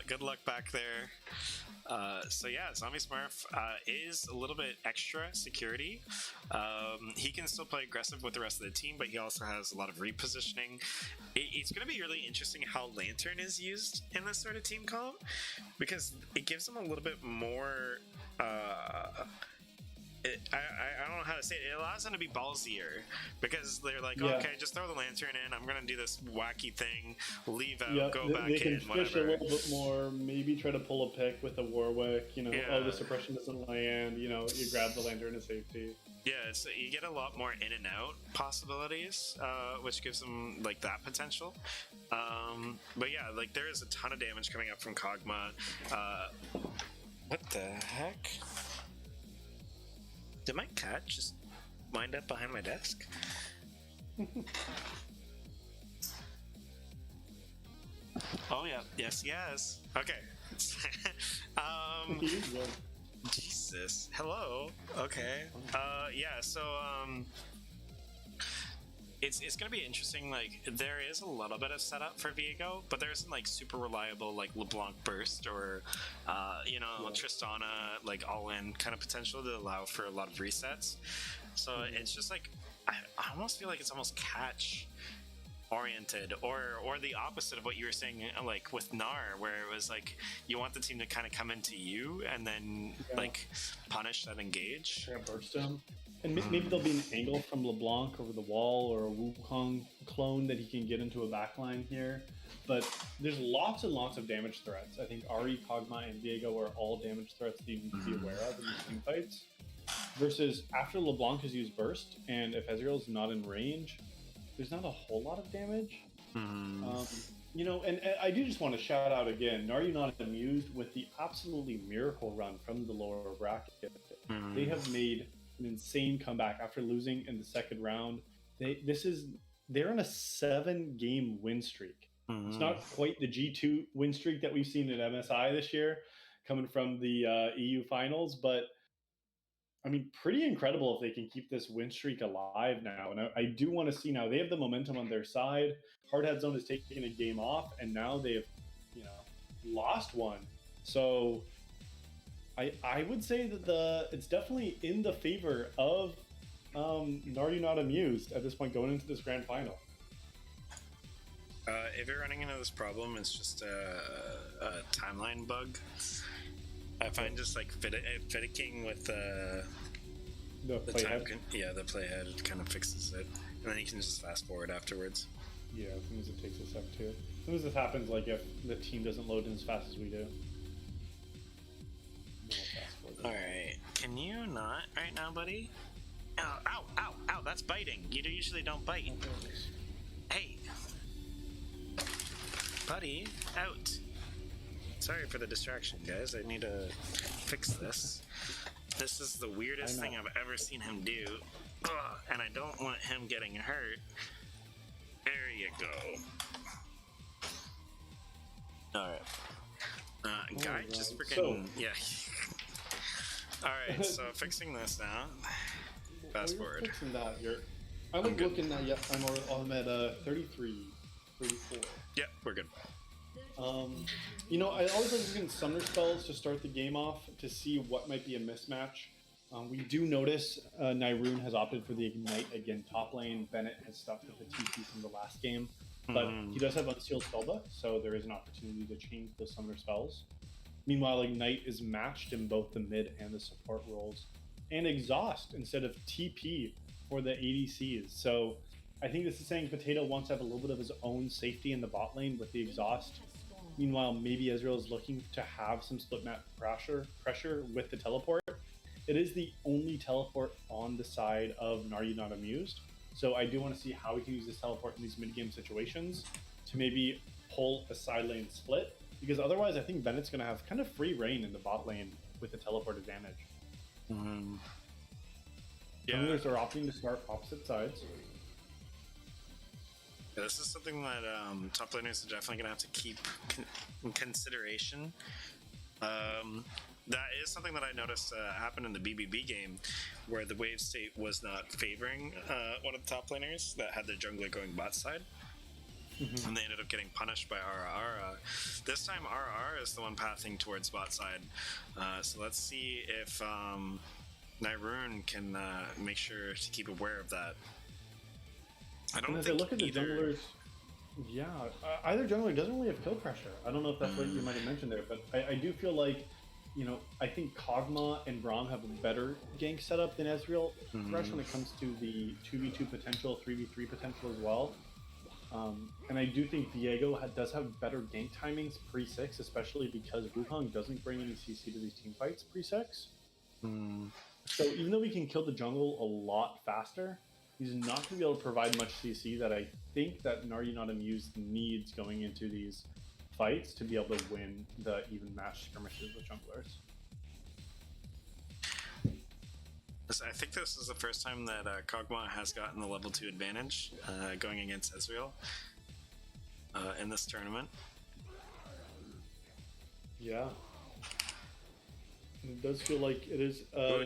Good luck back there. So yeah, Zombie Smurf is a little bit extra security. He can still play aggressive with the rest of the team, but he also has a lot of repositioning. It's going to be really interesting how Lantern is used in this sort of team comp, because it gives him a little bit more... I don't know how to say it. It allows them to be ballsier, because they're like, okay, just throw the Lantern in. I'm going to do this wacky thing, leave out, go back they can in, fish whatever. a little bit more, maybe try to pull a pick with a Warwick, oh, the suppression doesn't land, you grab the Lantern to safety. Yeah, so you get a lot more in and out possibilities, which gives them like that potential. But yeah, like there is a ton of damage coming up from Kog'Maw. What the heck? Did my cat just wind up behind my desk? Oh yeah, yes. Okay. Jesus. Hello. Okay. Yeah. So it's gonna be interesting. Like there is a little bit of setup for Viego, but there isn't like super reliable like LeBlanc burst or Tristana like all in kind of potential to allow for a lot of resets. So it's just like I almost feel like it's almost catch oriented, or the opposite of what you were saying, like with Gnar, where it was like you want the team to kind of come into you and then like punish that engage. Try to burst him. And maybe there'll be an angle from LeBlanc over the wall, or a Wukong clone that he can get into a backline here. But there's lots and lots of damage threats. I think Ari, Kog'Maw, and Diego are all damage threats that you need to be aware of in these team fights. Versus after LeBlanc has used burst, and if Ezreal's not in range, there's not a whole lot of damage. You know, and I do just want to shout out again, Are You Not Amused with the absolutely miracle run from the lower bracket. They have made an insane comeback after losing in the second round. They're on a 7-game win streak. It's not quite the G2 win streak that we've seen at MSI this year, coming from the EU finals, but I mean, pretty incredible if they can keep this win streak alive now. And I do want to see now they have the momentum on their side. Hardhat Zone has taken a game off, and now they have, you know, lost one. So I would say that it's definitely in the favor of Nardi Not Amused at this point going into this grand final. If you're running into this problem, it's just a timeline bug. I find just like fiddling with the playhead. The playhead kind of fixes it, and then you can just fast forward afterwards. Yeah, sometimes it takes a sec too. Sometimes this happens like if the team doesn't load in as fast as we do. Alright, can you not right now, buddy? Ow, ow, ow, ow, that's biting. You usually don't bite. Hey! Buddy, out! Sorry for the distraction, guys. I need to fix this. This is the weirdest thing I've ever seen him do. Ugh, and I don't want him getting hurt. There you go. Alright. Guy just freaking... Yeah. Alright, so fixing this now. Fast forward. Fixing that here. I'm looking at, I'm at 33, 34. Yeah, we're good. You know, I always like looking at summoner spells to start the game off to see what might be a mismatch. We do notice Nyrune has opted for the Ignite again top lane. Bennett has stuck with the TP from the last game. But he does have Unsealed Spellbook, so there is an opportunity to change those summoner spells. Meanwhile, Ignite is matched in both the mid and the support roles. And Exhaust instead of TP for the ADCs. So I think this is saying Potato wants to have a little bit of his own safety in the bot lane with the Exhaust. Meanwhile, maybe Ezreal is looking to have some split map pressure with the teleport. It is the only teleport on the side of Nardi Not Amused. So I do want to see how we can use this teleport in these mid-game situations to maybe pull a side lane split. Because otherwise, I think Bennett's going to have kind of free reign in the bot lane with the teleport advantage. Junglers are opting to start opposite sides. Yeah, this is something that top laners are definitely going to have to keep in consideration. That is something that I noticed happen in the BBB game, where the wave state was not favoring one of the top laners that had their jungler going bot side. And they ended up getting punished by RR. This time RR is the one pathing towards bot side. So let's see if Nyrune can make sure to keep aware of that. I don't think look at the junglers. Yeah, either jungler doesn't really have kill pressure. I don't know if that's what you might have mentioned there, but I do feel like, you know, I think Kog'Maw and Braum have a better gank setup than Ezreal. Fresh when it comes to the 2v2 potential, 3v3 potential as well. And I do think Diego does have better gank timings pre-6, especially because Wukong doesn't bring any CC to these team fights pre-6. So even though we can kill the jungle a lot faster, he's not going to be able to provide much CC that I think that Nardi Not Amused needs going into these fights to be able to win the even match skirmishes with junglers. I think this is the first time that Kog'Maw has gotten the level 2 advantage going against Ezreal in this tournament. Yeah. It does feel like it is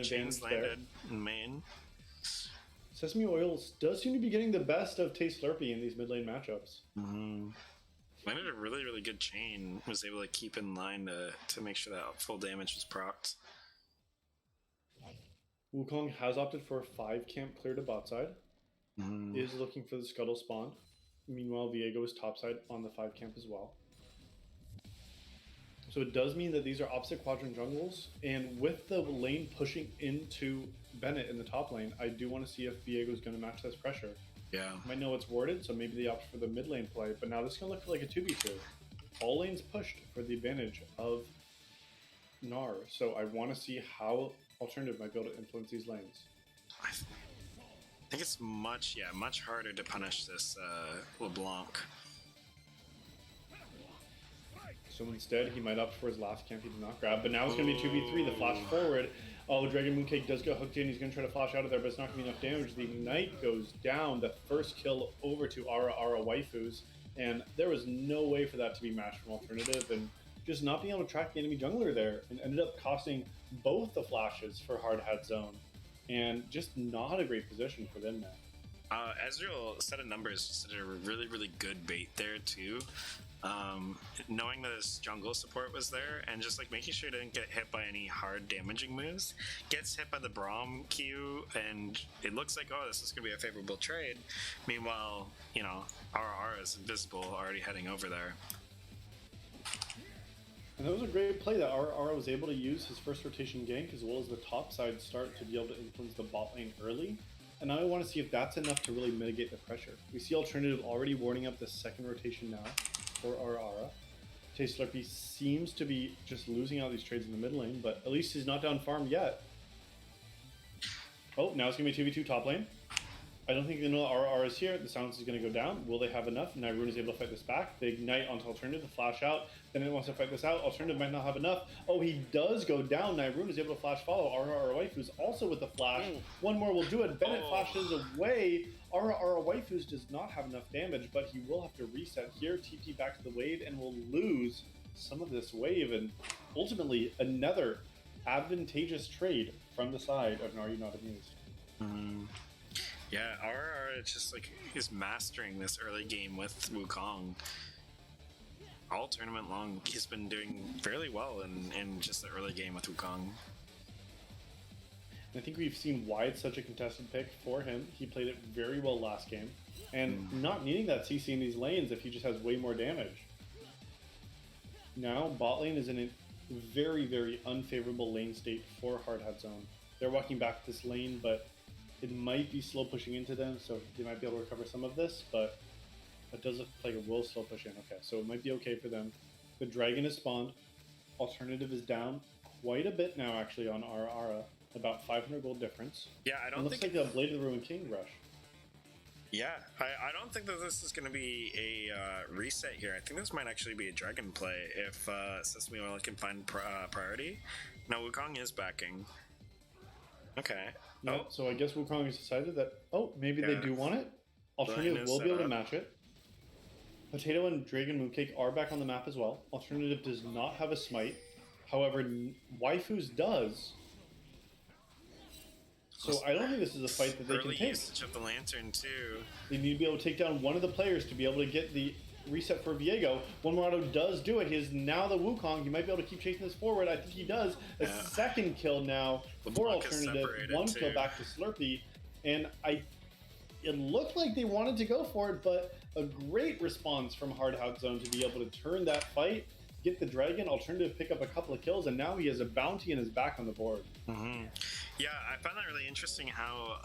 Chains landed in main. Sesame Oil does seem to be getting the best of Taste Slurpee in these mid lane matchups. Landed a really, really good chain. Was able to keep in line to make sure that full damage was procced. Wukong has opted for a 5 camp clear to bot side. Is looking for the Scuttle spawn. Meanwhile, Viego is topside on the 5 camp as well. So it does mean that these are opposite quadrant jungles, and with the lane pushing into Bennett in the top lane, I do want to see if Viego's going to match this pressure. Yeah. Might know it's warded, so maybe they opt for the mid lane play, but now this is going to look like a 2v2. All lanes pushed for the advantage of Gnar, so I want to see how Alternative might be able to influence these lanes. I think it's much harder to punish this LeBlanc. So instead, he might opt for his last camp he did not grab, but now it's going to be 2v3, the flash forward. Oh, Dragon Mooncake does get hooked in, he's going to try to flash out of there, but it's not going to be enough damage. The Ignite goes down, the first kill over to Ara Waifus, and there was no way for that to be matched from Alternative, and just not being able to track the enemy jungler there, and ended up costing both the flashes for Hard Hat Zone, and just not a great position for them now. Ezreal set of numbers just did a really, really good bait there too. Knowing that his jungle support was there and just like making sure he didn't get hit by any hard damaging moves, gets hit by the Braum Q, and it looks like, oh, this is going to be a favorable trade. Meanwhile, you know, RR is invisible, already heading over there. And that was a great play that RR was able to use his first rotation gank as well as the top side start to be able to influence the bot lane early. And now I want to see if that's enough to really mitigate the pressure. We see Alternative already warning up the second rotation now for Ara. Slurpee seems to be just losing out these trades in the mid lane, but at least he's not down farm yet. Oh, now it's going to be 2v2 top lane. I don't think they know RR is here. The silence is going to go down. Will they have enough? Nyrune is able to fight this back. They ignite onto Alternative, the flash out. Then it wants to fight this out. Alternative might not have enough. Oh, he does go down. Nyrune is able to flash follow. RR Waifus also with the flash. One more will do it. Bennett flashes away. RR Waifus does not have enough damage, but he will have to reset here. TP back to the wave and will lose some of this wave. And ultimately, another advantageous trade from the side of Gnar Not Amused. Yeah, RR just like he's mastering this early game with Wukong. All tournament long, he's been doing fairly well in just the early game with Wukong. I think we've seen why it's such a contested pick for him. He played it very well last game, and not needing that CC in these lanes if he just has way more damage. Now, bot lane is in a very, very unfavorable lane state for Hard Hat Zone. They're walking back this lane, but it might be slow pushing into them, so they might be able to recover some of this, but it does look like it will slow push in. Okay, so it might be okay for them. The dragon is spawned. Alternative is down quite a bit now, actually, on Ara. About 500 gold difference. Yeah, I don't it looks think... like a Blade of the Ruined King rush. Yeah, I don't think that this is going to be a reset here. I think this might actually be a dragon play if Sesame Oil can find priority. Now, Wukong is backing. Okay. Yeah, so I guess Wukong has decided that, maybe they do want it. Alternative will be able to match it. Potato and Dragon Mooncake are back on the map as well. Alternative does not have a smite. However, Waifus does. So I don't think this is a fight that they can Early take. usage of the lantern too. They need to be able to take down one of the players to be able to get the reset for Viego. One Morado does do it. He is now the Wukong. He might be able to keep chasing this forward. I think he does. A second kill now for Alternative. One kill back to Slurpee. And it looked like they wanted to go for it, but a great response from Hard Hat Zone to be able to turn that fight, get the dragon, Alternative pick up a couple of kills, and now he has a bounty and is back on the board. Yeah, I found that really interesting how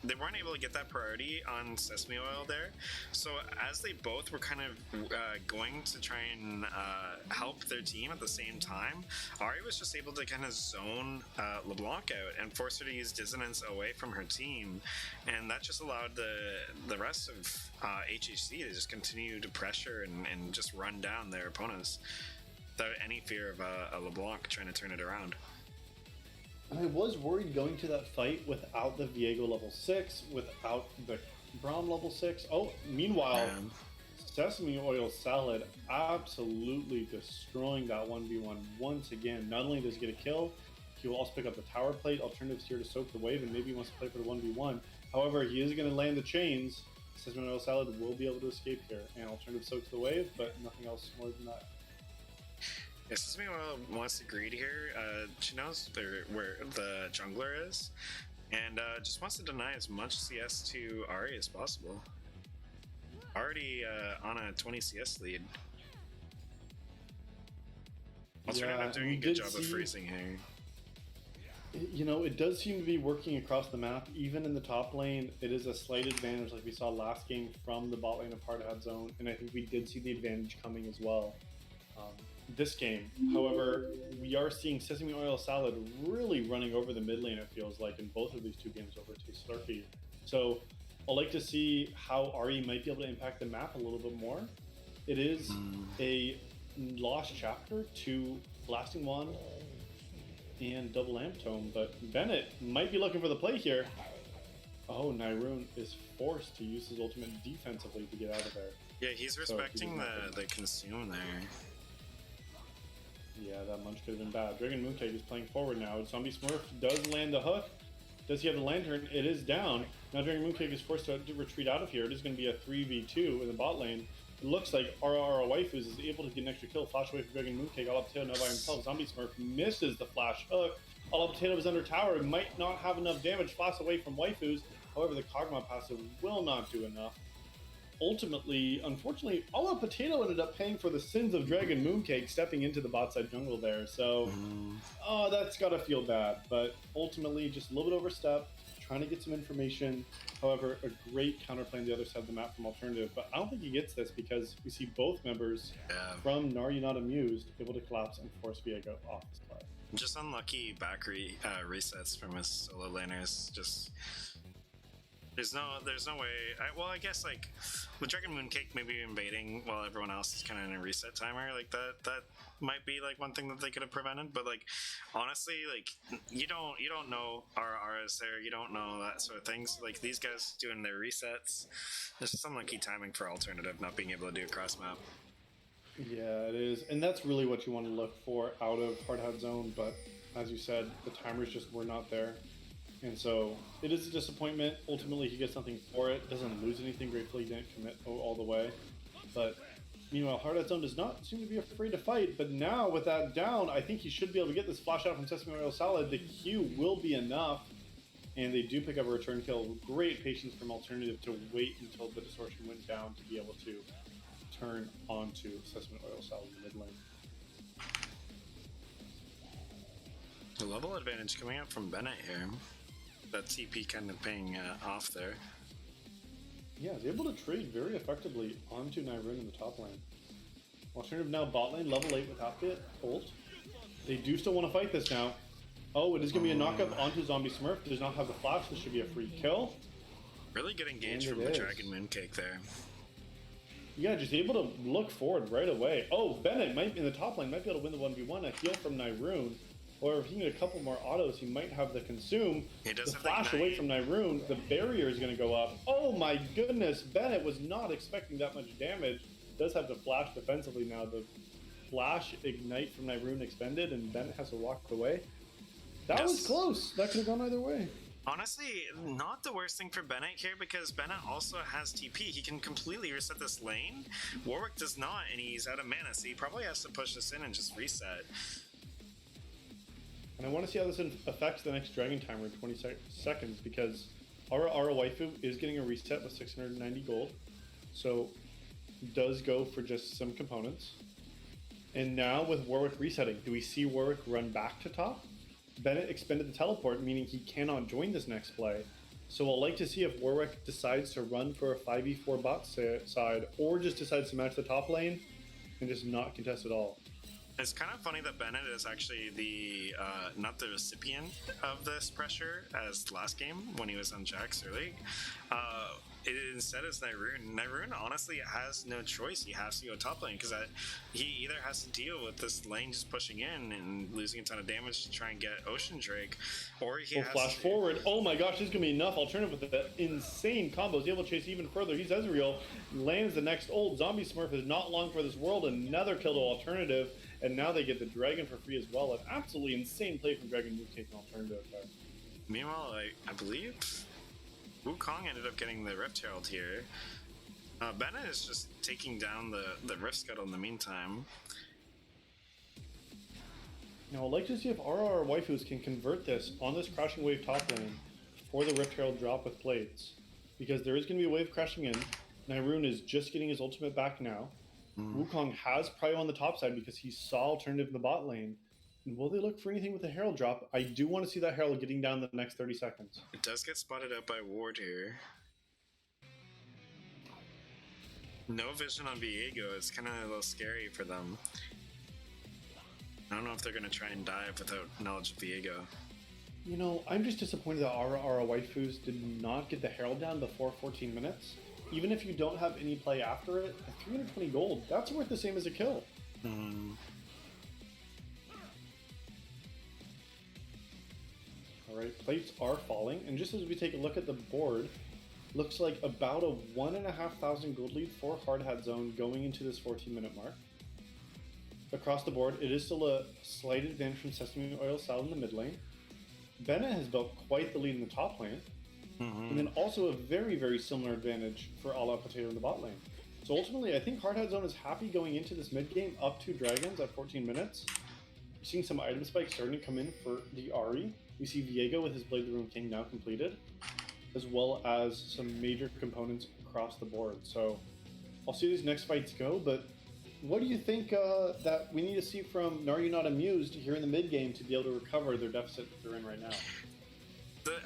they weren't able to get that priority on Sesame Oil there. So as they both were kind of going to try and help their team at the same time, Ari was just able to kind of zone LeBlanc out and force her to use Dissonance away from her team. And that just allowed the rest of HHC to just continue to pressure and just run down their opponents without any fear of a LeBlanc trying to turn it around. And I was worried going to that fight without the Viego level 6, without the Braum level 6. Oh, meanwhile, Sesame Oil Salad absolutely destroying that 1v1 once again. Not only does he get a kill, he will also pick up the tower plate. Alternative's here to soak the wave, and maybe he wants to play for the 1v1. However, he is going to land the chains. Sesame Oil Salad will be able to escape here, and Alternative soaks the wave, but nothing else more than that. Yeah, Sesame Oil wants to greed here. She knows where the jungler is, and just wants to deny as much CS to Ahri as possible. already on a 20 CS lead. Alternative Yeah, doing we a good did job of see- freezing here. You know, it does seem to be working across the map. Even in the top lane, it is a slight advantage like we saw last game from the bot lane of Partway zone, and I think we did see the advantage coming as well this game. However, we are seeing Sesame Oil Salad really running over the mid lane, it feels like, in both of these two games over to Slurpee. So I'd like to see how Ari might be able to impact the map a little bit more. It is a lost chapter to Blasting Wand and Double Amp Tome, but Bennett might be looking for the play here. Oh, Nyrune is forced to use his ultimate defensively to get out of there. Yeah, he's respecting the consume there. Yeah, that munch could have been bad. Dragon Mooncake is playing forward now. Zombie Smurf does land the hook. Does he have the lantern? It is down. Now Dragon Mooncake is forced to retreat out of here. It is going to be a 3v2 in the bot lane. It looks like RR Waifus is able to get an extra kill. Flash away from Dragon Mooncake. All up Potato now by himself. Zombie Smurf misses the flash hook. All up Potato is under tower. Might not have enough damage. Flash away from Waifus. However, the Kog'Maw passive will not do enough. Ultimately, unfortunately, All Out Potato ended up paying for the sins of Dragon Mooncake stepping into the bot side jungle there. So, oh, that's gotta feel bad. But ultimately, just a little bit overstep, trying to get some information. However, a great counterplay on the other side of the map from Alternative. But I don't think he gets this because we see both members from Gnar You Not Amused able to collapse and force Viego off his play. Just unlucky back resets from his solo laners. Just there's no way. I guess like with Dragon Mooncake maybe invading while everyone else is kind of in a reset timer, like that might be like one thing that they could have prevented. But like honestly, like you don't know RRs there, you don't know that sort of things. Like these guys doing their resets. There's just unlucky timing for Alternative not being able to do a cross map. Yeah, it is, and that's really what you want to look for out of Hard Zone. But as you said, the timers just were not there. And so it is a disappointment. Ultimately, he gets something for it. Doesn't lose anything. Gratefully, he didn't commit all the way. But meanwhile, Hard Zone does not seem to be afraid to fight. But now, with that down, I think he should be able to get this flash out from Sesame Oil Salad. The Q will be enough. And they do pick up a return kill. Great patience from Alternative to wait until the distortion went down to be able to turn onto Sesame Oil Salad mid lane. The level advantage coming up from Bennett here. That TP kind of paying off there. Yeah, he's able to trade very effectively onto Nyrune in the top lane. Alternative now bot lane, level 8 without the ult. They do still want to fight this now. Oh, it is going to be a knockup onto Zombie Smurf. Does not have the flash. This should be a free kill. Really good engage from the Dragon Mooncake there. Yeah, just able to look forward right away. Oh, Bennett might in the top lane might be able to win the 1v1. A heal from Nyrune. Or if he can get a couple more autos, he might have the consume. He does the have flash away from Nyrune. The barrier is going to go up. Oh my goodness, Bennett was not expecting that much damage. Does have to flash defensively now. The flash ignite from Nyrune expended, and Bennett has to walk away. That was close. That could have gone either way. Honestly, not the worst thing for Bennett here because Bennett also has TP. He can completely reset this lane. Warwick does not, and he's out of mana, so he probably has to push this in and just reset. And I want to see how this affects the next Dragon Timer in 20 seconds because our Waifu is getting a reset with 690 gold. So does go for just some components. And now with Warwick resetting, do we see Warwick run back to top? Bennett expended the teleport, meaning he cannot join this next play. So I'll like to see if Warwick decides to run for a 5v4 bot side or just decides to match the top lane and just not contest at all. It's kind of funny that Bennett is actually the not the recipient of this pressure as last game when he was on Jax early. It instead is Nyrune. Nyrune honestly has no choice. He has to go top lane because he either has to deal with this lane just pushing in and losing a ton of damage to try and get Ocean Drake, or he has flash forward. Oh my gosh, this is gonna be enough. Alternative with the insane combo. He's able to chase even further. He's Ezreal, lands the next ult. Zombie Smurf is not long for this world. Another kill to Alternative, and now they get the dragon for free as well. An absolutely insane play from Dragon Mooncake and Alternative there. Meanwhile, I believe Wukong ended up getting the Rift Herald here. Bennett is just taking down the Rift Scuttle in the meantime. Now I'd like to see if RR Waifus can convert this on this crashing wave top lane for the Rift Herald drop with plates. Because there is going to be a wave crashing in. Nyrune is just getting his ultimate back now. Wukong has Prio on the top side because he saw alternative in the bot lane. And will they look for anything with the Herald drop? I do want to see that Herald getting down the next 30 seconds. It does get spotted out by Ward here. No vision on Viego. It's kind of a little scary for them. I don't know if they're going to try and dive without knowledge of Viego. You know, I'm just disappointed that our waifus did not get the Herald down before 14 minutes. Even if you don't have any play after it, at 320 gold, that's worth the same as a kill. Alright, plates are falling, and just as we take a look at the board, looks like about a 1,500 gold lead for Hard Hat Zone going into this 14-minute mark. Across the board, it is still a slight advantage from Sesame Oil Salad in the mid lane. Bennett has built quite the lead in the top lane. And then also a very, very similar advantage for All Out Potato in the bot lane. So ultimately, I think Hard Hat Zone is happy going into this mid game up 2 dragons at 14 minutes. We're seeing some item spikes starting to come in for the Ahri. We see Viego with his Blade of the Rune King now completed, as well as some major components across the board. So I'll see these next fights go, but what do you think that we need to see from Gnar Not Amused here in the mid game to be able to recover their deficit that they're in right now?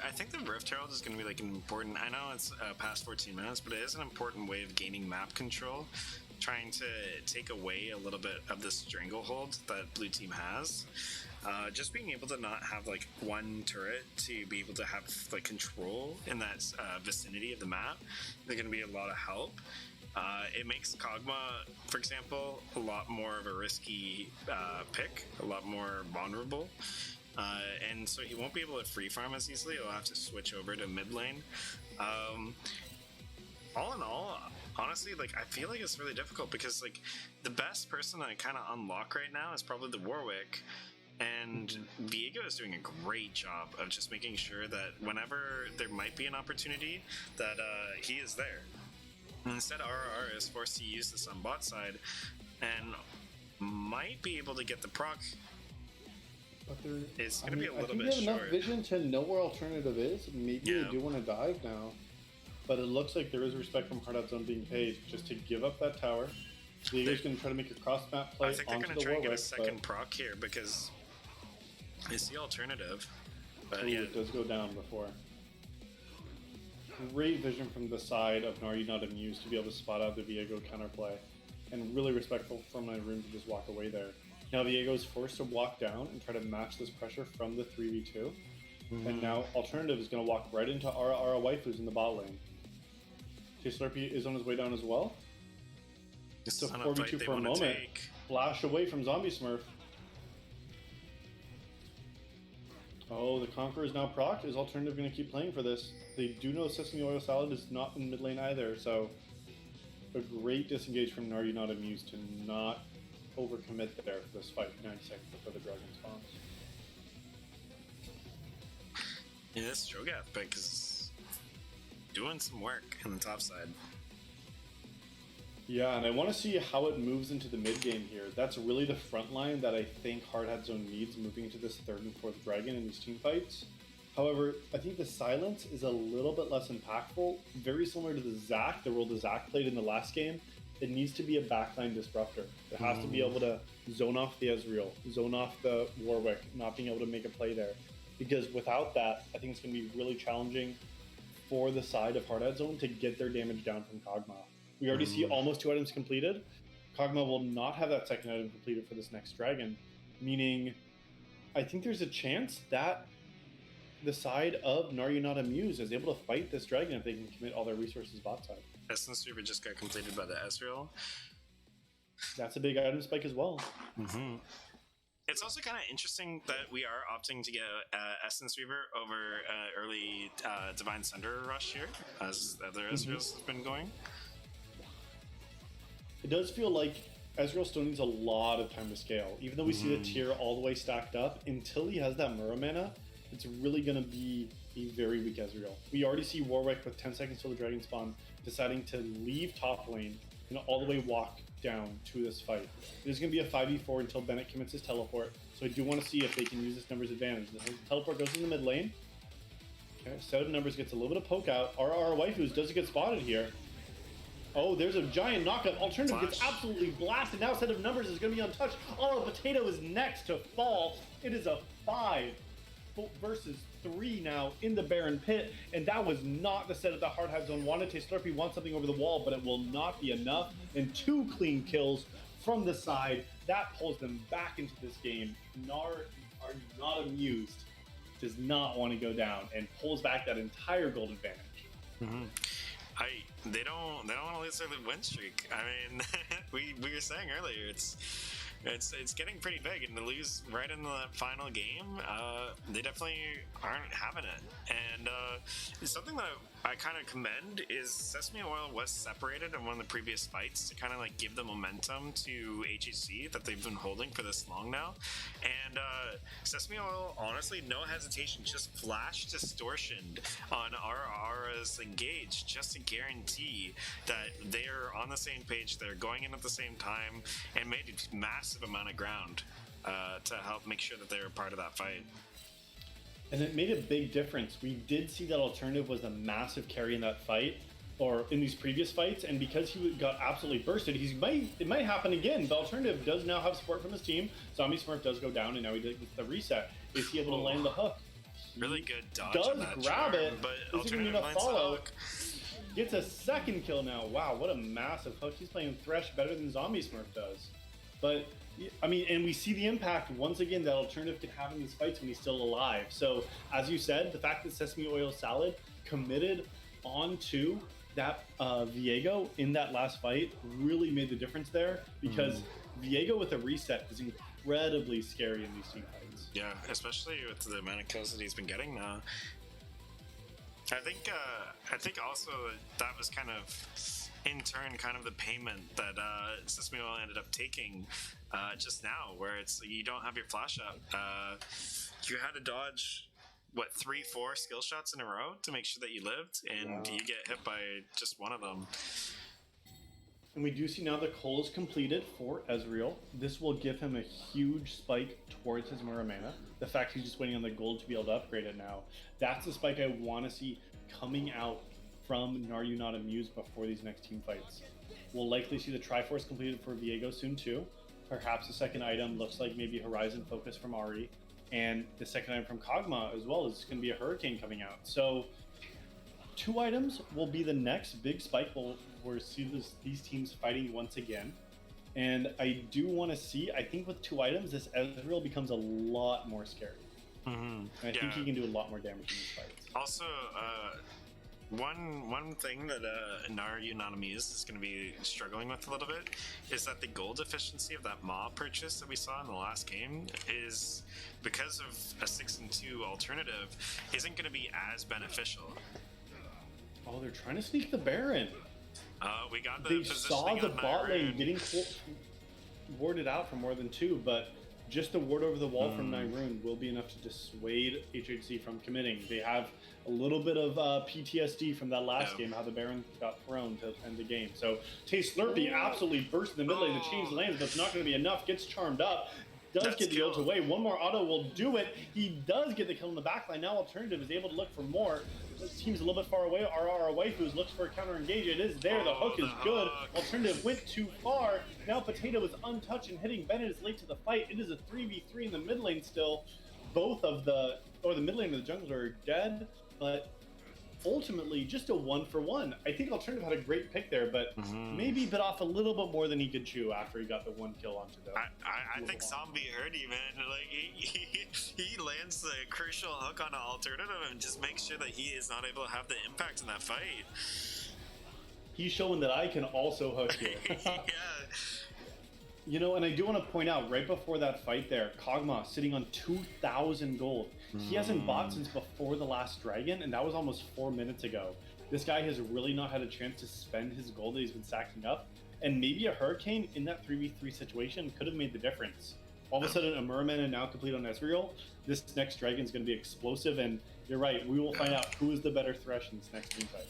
I think the Rift Herald is going to be like an important. I know it's past 14 minutes, but it is an important way of gaining map control, trying to take away a little bit of the stranglehold that blue team has. Just being able to not have like one turret to be able to have like control in that vicinity of the map, they're going to be a lot of help. It makes Kog'Maw, for example, a lot more of a risky pick, a lot more vulnerable. And so he won't be able to free farm as easily. He'll have to switch over to mid lane. All in all, honestly, like I feel like it's really difficult because like the best person I kind of unlock right now is probably the Warwick. And Viego is doing a great job of just making sure that whenever there might be an opportunity, that he is there. And instead, RR is forced to use this on bot side and might be able to get the proc. But It's going to be a little bit bit short. They have enough short. vision to know where alternative is. Maybe Yeah. they do want to dive now. But it looks like there is respect from Hard Out Zone being paid just to give up that tower. Viego's going to try to make a cross map play I think they're onto going the to try and get a Warwick, second proc here because it's the alternative. But but yeah, it does go down before. Great vision from the side of Gnar Not Amused to be able to spot out the Viego counterplay. And really respectful from my room to just walk away there. Now Viego is forced to walk down and try to match this pressure from the 3v2. And now Alternative is going to walk right into Ara Waifus in the bot lane. Slurpee is on his way down as well. it's So not a 4v2 fight they for a want to moment. take. Flash away from Zombie Smurf. Oh, the Conqueror is now procced. Is Alternative going to keep playing for this? They do know Sesame Oil Salad is not in mid lane either, so a great disengage from Gnar Not Amused to not overcommit there for this fight 90 seconds before the dragon spawns. Yeah, this Strogath pick is doing some work on the top side. Yeah, and I want to see how it moves into the mid game here. That's really the front line that I think Hard Hat Zone needs moving into this 3rd and 4th dragon in these team fights. However, I think the silence is a little bit less impactful. Very similar to the Zac, the role the Zac played in the last game. It needs to be a backline disruptor. It has to be able to zone off the Ezreal, zone off the Warwick, not being able to make a play there. Because without that, I think it's going to be really challenging for the side of Hard Hat Zone to get their damage down from Kog'Maw. We already see almost 2 items completed. Kog'Maw will not have that second item completed for this next dragon, meaning I think there's a chance that the side of Gnar Not Amused is able to fight this dragon if they can commit all their resources bot side. Essence Reaver just got completed by the Ezreal. That's a big item spike as well. It's also kind of interesting that we are opting to get Essence Reaver over early Divine Thunder Rush here, as other Ezreal's has been going. It does feel like Ezreal still needs a lot of time to scale. Even though we see the tier all the way stacked up, until he has that Mura mana, it's really going to be a very weak Ezreal. We already see Warwick with 10 seconds till the dragon spawn deciding to leave top lane and all the way walk down to this fight. There's going to be a 5v4 until Bennett commits his teleport, so I do want to see if they can use this numbers advantage. The teleport goes in the mid lane. Okay, set of numbers gets a little bit of poke out. RR Waifus does get spotted here. Oh, there's a giant knockup. Alternative gets Flash. absolutely blasted. Now set of numbers is going to be untouched. Oh, Potato is next to fall. It is a 5 versus 3 now in the Baron Pit, and that was not the setup that Hard Hat Zone wanted. Slurpee wants something over the wall, but it will not be enough. And 2 clean kills from the side. That pulls them back into this game. Gnar are not amused, does not want to go down, and pulls back that entire gold advantage. Mm-hmm. They don't want to lose their win streak. I mean, we were saying earlier, it's getting pretty big, and to lose right in the final game, they definitely aren't having it. And something that I kind of commend is Sesame Oil was separated in one of the previous fights to kind of like give the momentum to HHC that they've been holding for this long now. And Sesame Oil, honestly, no hesitation, just flash distortioned on Ara's engage just to guarantee that they're on the same page, they're going in at the same time, and made a massive amount of ground to help make sure that they're a part of that fight. And it made a big difference. We did see that Alternative was a massive carry in that fight, or in these previous fights, and because he got absolutely bursted, it might happen again. But Alternative does now have support from his team. Zombie Smurf does go down, and now he gets the reset. Is he able to land the hook? Really good dodge Does on that grab charm, it, but is he Alternative gonna lands the follow? hook. Gets a second kill now. Wow, what a massive hook. He's playing Thresh better than Zombie Smurf does. But, I mean, and we see the impact, once again, that Alternative can have in these fights when he's still alive. So, as you said, the fact that Sesame Oil Salad committed onto that Viego in that last fight really made the difference there, because Viego with a reset is incredibly scary in these team fights. Yeah, especially with the amount of kills that he's been getting now. I think also that was kind of, in turn, kind of the payment that Sesame Oil ended up taking just now, where it's you don't have your flash up. You had to dodge, 3-4 skill shots in a row to make sure that you lived, and you get hit by just one of them. And we do see now the Cole is completed for Ezreal. This will give him a huge spike towards his Muramana. The fact he's just waiting on the gold to be able to upgrade it now. That's the spike I want to see coming out from Gnar You Not Amused before these next team fights. We'll likely see the Triforce completed for Viego soon too. Perhaps the second item looks like maybe Horizon Focus from Ari. And the second item from Kog'Maw as well is going to be a Hurricane coming out. So 2 items will be the next big spike. We'll see these teams fighting once again. And I do want to see, I think with 2 items, this Ezreal becomes a lot more scary. And I think he can do a lot more damage in these fights. Also, one thing that Gnar You Not Amused is going to be struggling with a little bit is that the gold efficiency of that Maw purchase that we saw in the last game is, because of a 6-2 alternative, isn't going to be as beneficial. Oh, they're trying to sneak the Baron. We got the They positioning saw the on bot lane Nyrune. getting warded out for more than 2, but just the ward over the wall from Nyrune will be enough to dissuade HHC from committing. They have a little bit of PTSD from that last game, how the Baron got thrown to end the game. So Slurpee absolutely burst in the mid lane. The change lands, but it's not going to be enough. Gets charmed up. Does get the ult away. One more auto will do it. He does get the kill in the backline. Now Alternative is able to look for more. This team's a little bit far away. RR Waifus looks for a counter engage. It is there. The hook is good. Alternative went too far. Now Potato is untouched and hitting. Bennett is late to the fight. It is a 3v3 in the mid lane still. Both of the mid lane and the jungler are dead, but ultimately just a 1-for-1. I think Alternative had a great pick there, but maybe bit off a little bit more than he could chew after he got the 1 kill onto the. I think Zombie heard you, man. Like he lands the crucial hook on an alternative and just makes sure that he is not able to have the impact in that fight. He's showing that I can also hook here. Yeah. You know, and I do want to point out, right before that fight there, Kog'Maw sitting on 2,000 gold. He hasn't bought since before the last dragon, and that was almost 4 minutes ago. This guy has really not had a chance to spend his gold that he's been stacking up, and maybe a Hurricane in that 3v3 situation could have made the difference. All of a sudden, a Merman now complete on Ezreal. This next dragon is going to be explosive, and you're right, we will find out who is the better Thresh in this next team fight.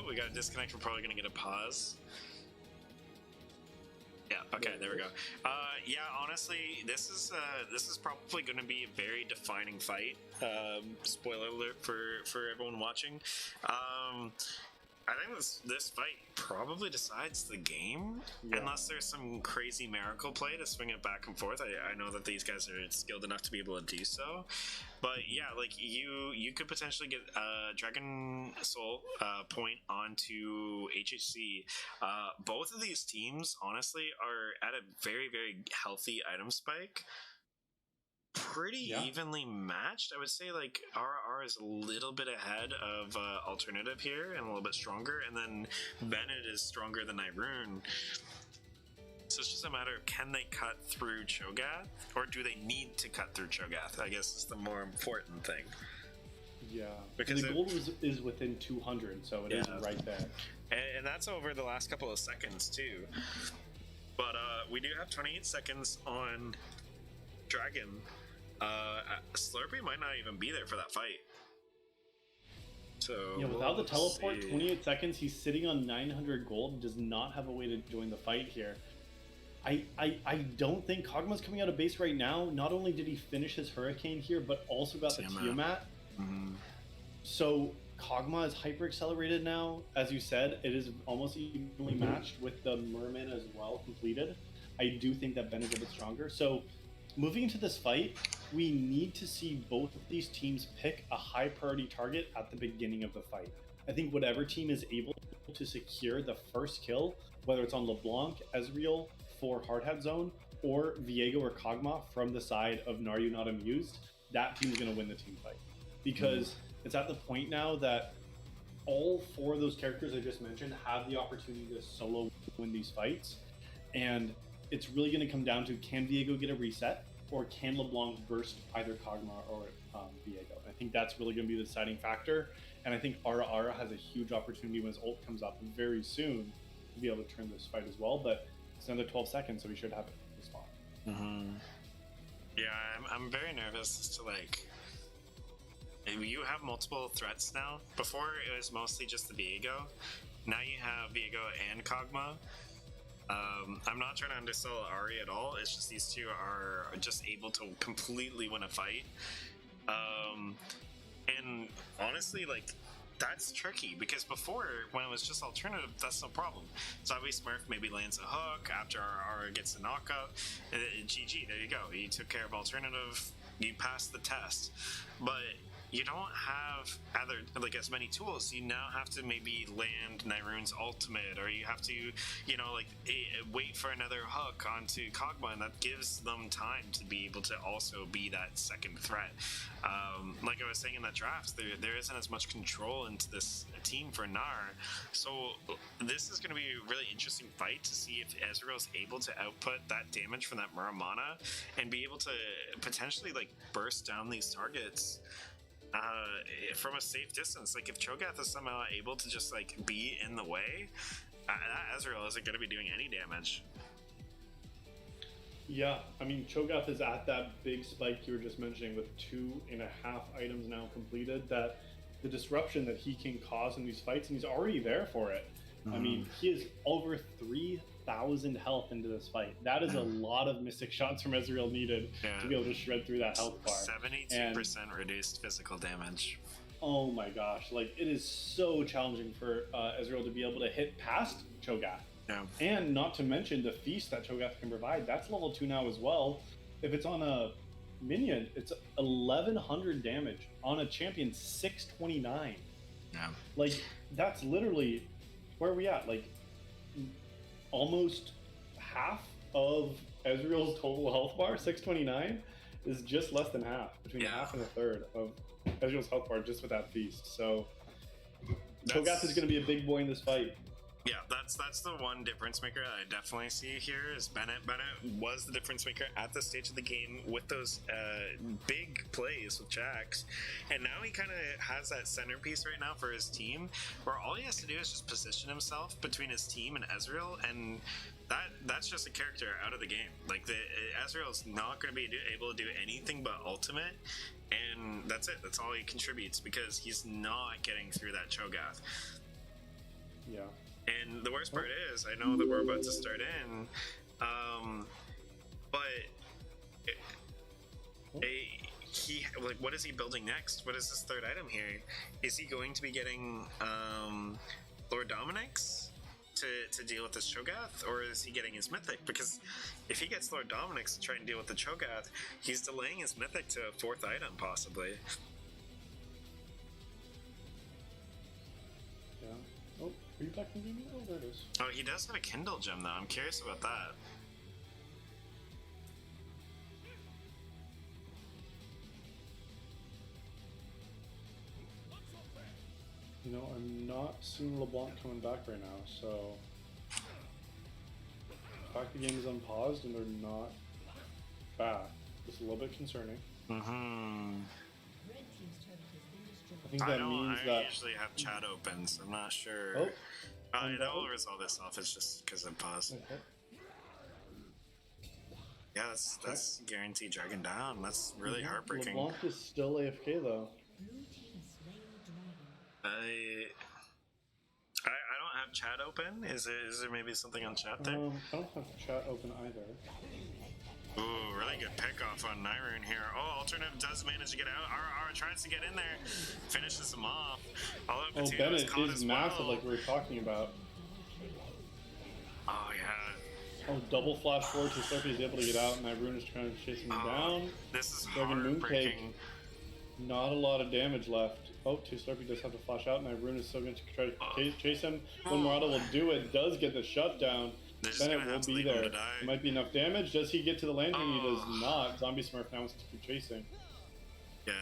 We got a disconnect. We're probably going to get a pause. Yeah. Okay. There we go. Yeah. Honestly, this is probably going to be a very defining fight. Spoiler alert for everyone watching. I think this fight probably decides the game, unless there's some crazy miracle play to swing it back and forth. I know that these guys are skilled enough to be able to do so, but yeah, like you could potentially get a Dragon Soul point onto HHC. Both of these teams, honestly, are at a very, very healthy item spike. Pretty evenly matched. I would say like RR is a little bit ahead of Alternative here and a little bit stronger, and then Bennett is stronger than Nyrune. So it's just a matter of can they cut through Cho'Gath, or do they need to cut through Cho'Gath, I guess is the more important thing. Yeah, because the gold is within 200, so it is right there. And that's over the last couple of seconds too. But we do have 28 seconds on Dragon. Slurpee might not even be there for that fight. So yeah, without the teleport, 28 seconds, he's sitting on 900 gold, does not have a way to join the fight here. I don't think Kog'Maw's coming out of base right now. Not only did he finish his Hurricane here, but also got the Tiamat. Mm-hmm. So Kog'Maw is hyper accelerated now. As you said, it is almost evenly matched with the Merman as well completed. I do think that Ben is a bit stronger. So moving into this fight, we need to see both of these teams pick a high priority target at the beginning of the fight. I think whatever team is able to secure the first kill, whether it's on LeBlanc, Ezreal for Hardhat Zone, or Viego or Kog'Maw from the side of Are You Not Amused, that team's going to win the team fight. Because it's at the point now that all four of those characters I just mentioned have the opportunity to solo win these fights. And it's really going to come down to, can Viego get a reset, or can LeBlanc burst either Kog'Maw or Viego? I think that's really going to be the deciding factor. And I think Ara has a huge opportunity when his ult comes up very soon to be able to turn this fight as well. But it's another 12 seconds, so we should have it in the spot. Mm-hmm. Yeah, I'm very nervous as to like. You have multiple threats now. Before it was mostly just the Viego. Now you have Viego and Kog'Maw. I'm not trying to undersell Ahri at all. It's just these two are just able to completely win a fight. And honestly, like, that's tricky because before, when it was just alternative, that's no problem. Zombie Smurf maybe lands a hook after Ahri gets a knockout. GG, there you go. You took care of alternative. You passed the test. But you don't have other like as many tools. You now have to maybe land Nyrune's ultimate, or you have to, wait for another hook onto Kog'Maw, and that gives them time to be able to also be that second threat. Like I was saying in that draft, there isn't as much control into this team for Gnar. So this is going to be a really interesting fight to see if Ezreal's able to output that damage from that Muramana and be able to potentially like burst down these targets from a safe distance. Like if Cho'Gath is somehow able to just like be in the way, that Ezreal isn't going to be doing any damage. Yeah, I mean, Cho'Gath is at that big spike you were just mentioning with 2.5 items now completed, that the disruption that he can cause in these fights, and he's already there for it. I mean, he is over 3,000 health into this fight. That is a lot of mystic shots from Ezreal needed to be able to shred through that health bar. 72% reduced physical damage. Oh my gosh, like it is so challenging for Ezreal to be able to hit past Cho'Gath. Yeah. And not to mention the feast that Cho'Gath can provide. That's level 2 now as well. If it's on a minion, it's 1,100 damage. On a champion, 629. Yeah. Like, that's literally, where are we at? Like, almost half of Ezreal's total health bar, 629, is just less than half. Between half and a third of Ezreal's health bar just with that feast. So, Cho'Gath is going to be a big boy in this fight. Yeah, that's the one difference maker that I definitely see here is Bennett. Bennett was the difference maker at this stage of the game with those big plays with Jax, and now he kind of has that centerpiece right now for his team, where all he has to do is just position himself between his team and Ezreal, and that's just a character out of the game. Like Ezreal's not going to be able to do anything but ultimate, and that's it. That's all he contributes because he's not getting through that Cho'Gath. Yeah. And the worst part is, I know that we're about to start in, but what is he building next? What is this third item here? Is he going to be getting Lord Dominic's to deal with this Cho'Gath, or is he getting his Mythic? Because if he gets Lord Dominic's to try and deal with the Cho'Gath, he's delaying his Mythic to a 4th item, possibly. Yeah. Oh, are you back in the game? Oh, there it is. Oh, he does have a Kindle gem, though. I'm curious about that. You know, I'm not seeing LeBlanc coming back right now, so the fact the game is unpaused and they're not back is a little bit concerning. Mm-hmm. Red team's turret has been destroyed. I think that means I that. usually have chat open, so I'm not sure. Oh, That will resolve itself. It's just because I'm paused. okay. Yeah, that's guaranteed dragon down. That's really heartbreaking. LeBlanc is still AFK though. Blue team has slain the dragon. I don't have chat open. Is there maybe something on chat there? I don't have chat open either. Ooh, really good pick off on Nyrune here. Oh, Alternative does manage to get out. RR tries to get in there, finishes him off. Although Oh, Potato Bennett caught is as massive, well. like we were talking about. Oh yeah. Oh, double flash forward to Slurpee is able to get out, and Nyrune is trying to chase him down. This is Dragon Mooncake. heartbreaking. Not a lot of damage left. Oh, Slurpee does have to flash out, and Nyrune is still going to try to chase him. When Murata will do it, does get the shutdown. They're just Bennett gonna will have to be leave him there. to die. Might be enough damage. Does he get to the lantern? He does Oh. not. Zombie Smurf now wants to keep chasing. Yeah,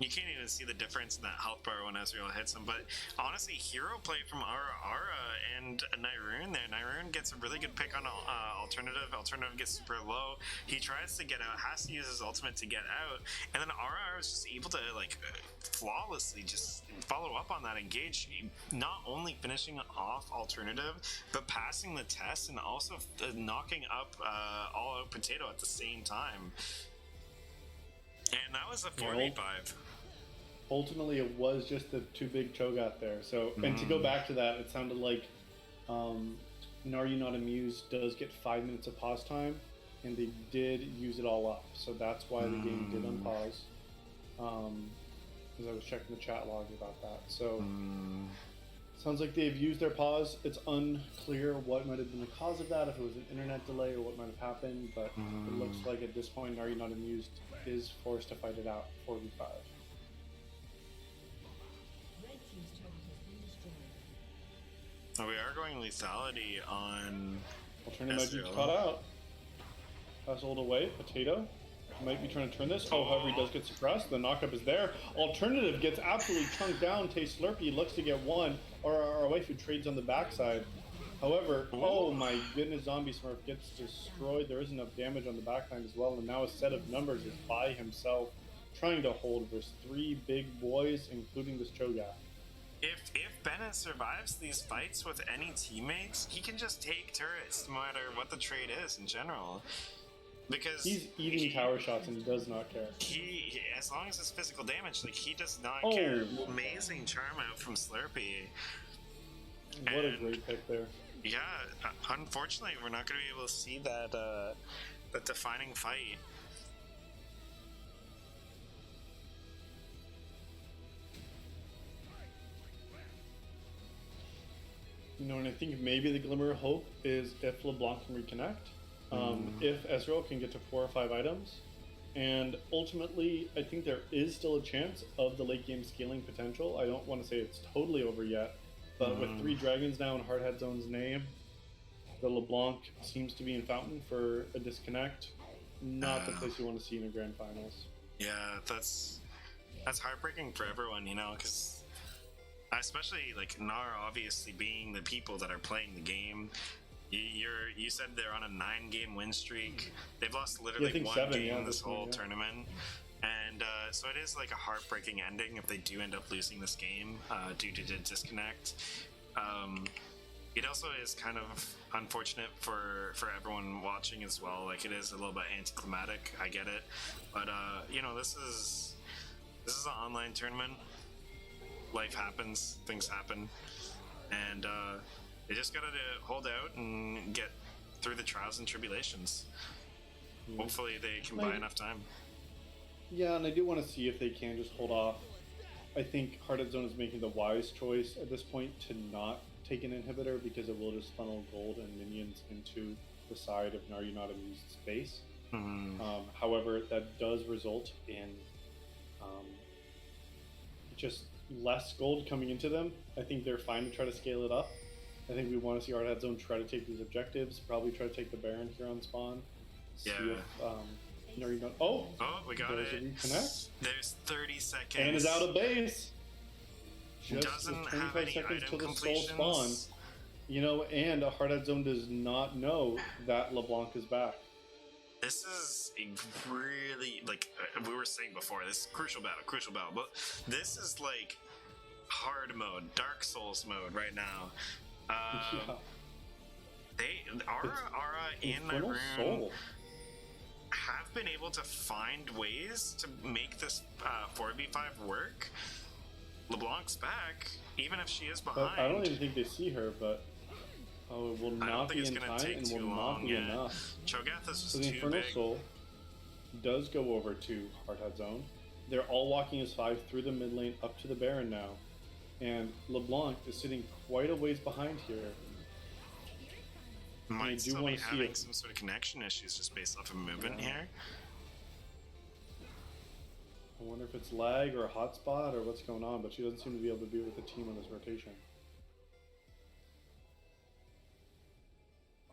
you can't even see the difference in that health bar when Ezreal hits him. But honestly, hero play from Ara and Nyrune there. Nyrune gets a really good pick on Alternative. Alternative gets super low. He tries to get out, has to use his ultimate to get out, and then Ara is just able to like flawlessly just follow up on that engage, not only finishing off Alternative, but passing the test and also knocking up All Out Potato at the same time. And that was a 4v5. Ultimately, it was just the too big Cho'Gath there. So, and to go back to that, it sounded like Gnar You Not Amused does get 5 minutes of pause time, and they did use it all up. So that's why the game did unpause. Because I was checking the chat logs about that. So, sounds like they've used their pause. It's unclear what might have been the cause of that, if it was an internet delay or what might have happened, but it looks like at this point, Gnar You Not Amused is forced to fight it out 4v5. Red team's turret has been destroyed. Oh, we are going lethality on Alternative might be Ezreal. caught out. Puzzled away. Potato might be trying to turn this. Oh, however, he does get suppressed. The knockup is there. Alternative gets absolutely chunked down. Taste Slurpee looks to get one. Or our waifu trades on the backside. However, oh my goodness, Zombie Smurf gets destroyed. There is enough damage on the backline as well. And now a set of numbers is by himself, trying to hold versus 3 big boys, including this Cho'Gath. If Bennett survives these fights with any teammates, he can just take turrets no matter what the trade is in general. Because He's eating tower shots and does not care. he as long as it's physical damage, like he does not Oh. care. Amazing charm out from Slurpee. What a And- great pick there. Yeah, unfortunately, we're not going to be able to see that that defining fight. You know, and I think maybe the glimmer of hope is if LeBlanc can reconnect, if Ezreal can get to 4 or 5 items, and ultimately, I think there is still a chance of the late game scaling potential. I don't want to say it's totally over yet, but with 3 dragons now in Hardhat Zone's name, the LeBlanc seems to be in Fountain for a disconnect. Not the place you want to see in a grand finals. Yeah, that's heartbreaking for everyone, you know, because especially like Gnar obviously being the people that are playing the game. You said they're on a 9-game win streak. They've lost literally think 1 7, game yeah, this this whole one, yeah. tournament. And so it is like a heartbreaking ending if they do end up losing this game due to the disconnect. It also is kind of unfortunate for everyone watching as well. Like, it is a little bit anticlimactic. I get it, but you know, this is an online tournament. Life happens, things happen, and they just gotta hold out and get through the trials and tribulations. Hopefully, they can buy enough time. Yeah, and I do want to see if they can just hold off I think Hearted Zone is making the wise choice at this point to not take an inhibitor because it will just funnel gold and minions into the side of Naryunadamu's space. However, that does result in just less gold coming into them. I think they're fine to try to scale it up. I think we want to see Hearted Zone try to take these objectives, probably try to take the Baron here on spawn. See if Naryunada... Oh, we got there's it. a reconnect. There's 30 seconds. And is out of base. Just Doesn't with have 25 any seconds item till the soul completions. spawn. You know, and a Hearted Zone does not know that LeBlanc is back. This is a really, like we were saying before, this is crucial battle, but this is like hard mode, Dark Souls mode right now. Aura and Infernal Nyrune Soul. have been able to find ways to make this 4v5 work. LeBlanc's back, even if she is But behind. I don't even think they see her, but it will I don't not think be it's in gonna time take and too will not long, be yeah. enough. Cho'Gath is So just the too Infernal big. Soul does go over to Hearted Zone. They're all walking as 5 through the mid lane up to the Baron now. And LeBlanc is sitting quite a ways behind here. Might I do still be wanna see having it. some sort of connection issues just based off of movement here. I wonder if it's lag or a hotspot or what's going on, but she doesn't seem to be able to be with the team on this rotation.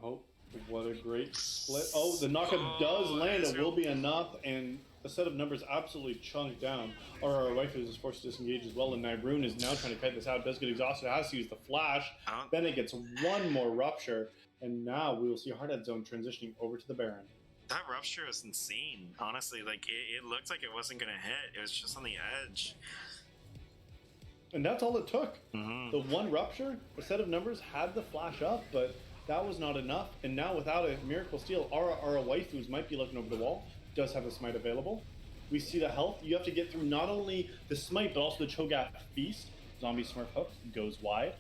Oh, what a great split. Oh, the knockup does land. It will be enough, and the set of numbers absolutely chunked down. Or our wife is forced to disengage as well, and Nyrune is now trying to kite this out. Does get exhausted, has to use the flash. Then it gets one more rupture, and now we will see Hearted Zone transitioning over to the Baron. That rupture is insane. Honestly, like it looked like it wasn't gonna hit. It was just on the edge. And that's all it took. The one rupture, the set of numbers had the flash up, but that was not enough. And now without a Miracle Steal, our waifus might be looking over the wall. Does have a smite available. We see the health. You have to get through not only the smite, but also the Cho'Gath Feast. Zombie Smurf Hook goes wide.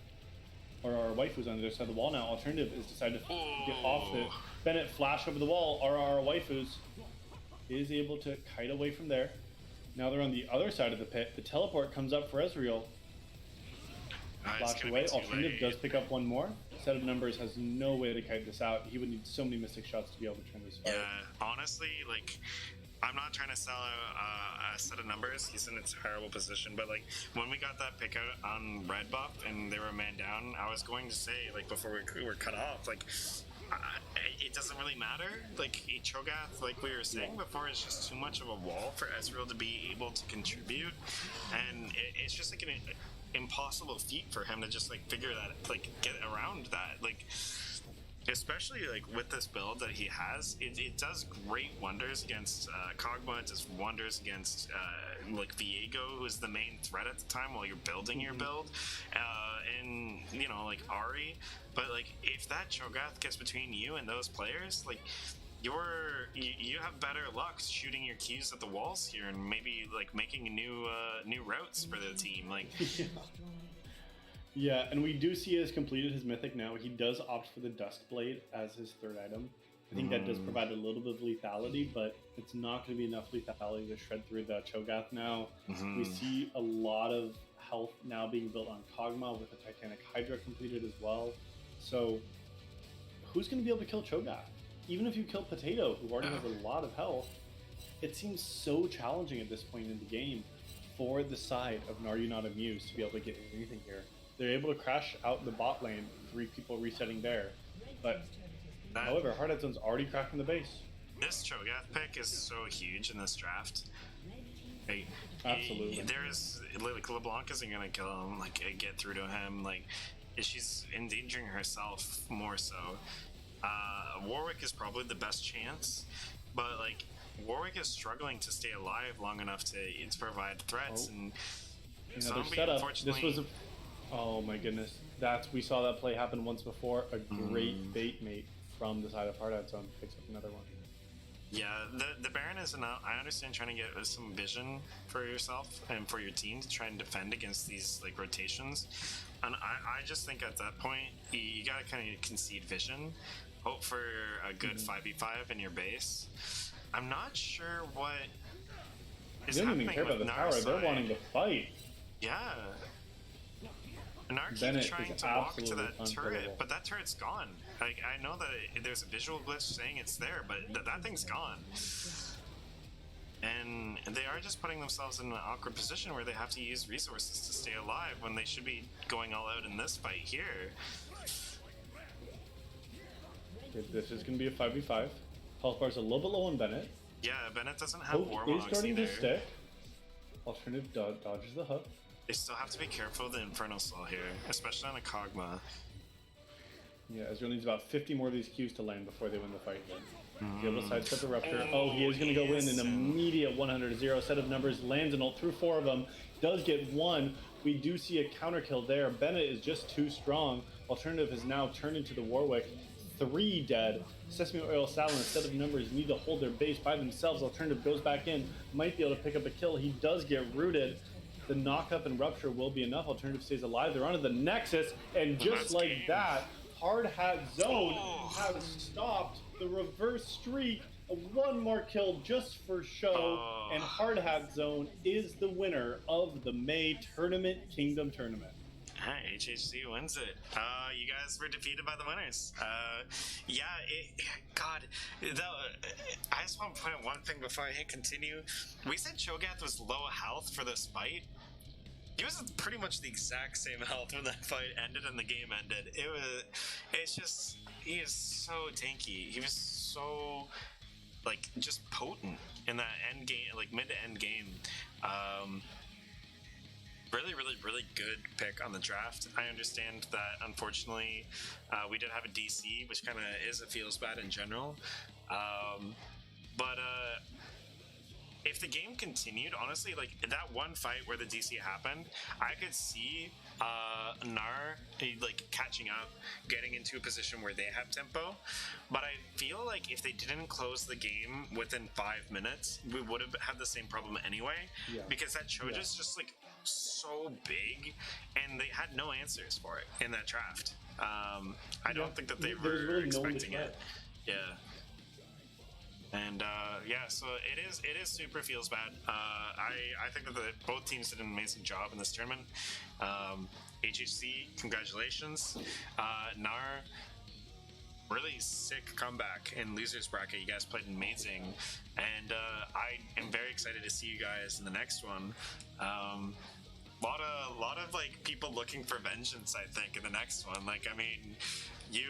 Or our waifu's on the other side of the wall now. Alternative is decided to get off it. Bennett flash over the wall. Our waifus is able to kite away from there. Now they're on the other side of the pit. The teleport comes up for Ezreal. Flash away. Alternative does pick up one more. Set of numbers has no way to kite this out. He would need so many mystic shots to be able to turn this fight. Yeah, honestly, like I'm not trying to sell a set of numbers. He's in a terrible position, but like when we got that pick out on red buff and they were man down, I was going to say like before we were cut off, like it doesn't really matter. Like Cho'Gath, like we were saying before, is just too much of a wall for Ezreal to be able to contribute, and it's just like an impossible feat for him to just like figure that, like get around that, like. Especially like with this build that he has, it does great wonders against Kog'Maw. It does wonders against like Viego, who is the main threat at the time while you're building your build, and you know like Ahri. But like if that Cho'Gath gets between you and those players, like you have better luck shooting your Qs at the walls here and maybe like making new routes for the team. Like. Yeah, and we do see he has completed his mythic now. He does opt for the Duskblade as his third item. I think that does provide a little bit of lethality, but it's not going to be enough lethality to shred through the Cho'Gath now. We see a lot of health now being built on Kog'Maw with the Titanic Hydra completed as well. So who's going to be able to kill Cho'Gath? Even if you kill Potato, who already has a lot of health, it seems so challenging at this point in the game for the side of Naryunadamu to be able to get anything here. They're able to crash out the bot lane, 3 people resetting there. But, however, Hearted Zone's already cracking the base. This Cho'Gath pick is so huge in this draft. Like, Absolutely. There's, like, LeBlanc isn't going to kill him, like, get through to him. Like, she's endangering herself more so. Warwick is probably the best chance, but, like, Warwick is struggling to stay alive long enough to provide threats. And another Zombie, setup. unfortunately... This was a... Oh my goodness. We saw that play happen once before. A great bait mate from the side of Hearted Zone picks up another one. Yeah, the Baron is enough. I understand trying to get some vision for yourself and for your team to try and defend against these like rotations. And I just think at that point you gotta kind of concede vision, hope for a good 5v5 in your base. I'm not sure what is They don't happening even care about with the tower. Gnar's They're side. wanting to fight. Yeah. Gnar keeps Bennett trying is to walk to absolutely that turret, unkillable. but that turret's gone. Like, I know that there's a visual glitch saying it's there, but that thing's gone. And they are just putting themselves in an awkward position where they have to use resources to stay alive when they should be going all out in this fight here. This is going to be a 5v5. Health bar's a little bit low on Bennett. Yeah, Bennett doesn't have Hook is Warmogs starting either. to stick. Alternative dodges the hook. They still have to be careful of the Infernal Soul here, especially on a Kog'Maw. Yeah, Ezreal needs about 50 more of these Qs to land before they win the fight again. Be able to sidestep the Rupture. Oh, he is going to go in an immediate 100-0 set of numbers. Lands an ult through 4 of them. Does get 1. We do see a counter kill there. Bennett is just too strong. Alternative has now turned into the Warwick. 3 dead. Sesame Oil Salad, instead of numbers, need to hold their base by themselves. Alternative goes back in. Might be able to pick up a kill. He does get rooted. The knock-up and Rupture will be enough. Alternative stays alive. They're onto the Nexus. And just like that, Hard Hat Zone has stopped the reverse streak. One more kill just for show, and Hard Hat Zone is the winner of the May Tournament Kingdom Tournament. HHC wins it. You guys were defeated by the winners. God, I just want to point out one thing before I hit continue. We said Cho'Gath was low health for this fight. He was pretty much the exact same health when that fight ended and the game ended. He is so tanky. He was so, like, just potent in that end game, like mid to end game. Really good pick on the draft. I understand that, unfortunately, we did have a DC, which kind of is a feels bad in general. But if the game continued, honestly, like that one fight where the DC happened, I could see Gnar like catching up, getting into a position where they have tempo. But I feel like if they didn't close the game within 5 minutes, we would have had the same problem anyway. Yeah. Because that Cho'Gath is just like so big, and they had no answers for it in that draft. I don't think that they were really expecting no it. Yeah. And so it is super feels bad. I think that both teams did an amazing job in this tournament. HHC, congratulations. Gnar, really sick comeback in losers bracket. You guys played amazing, and I am very excited to see you guys in the next one. Lot of like people looking for vengeance, I think, in the next one. Like, I mean, you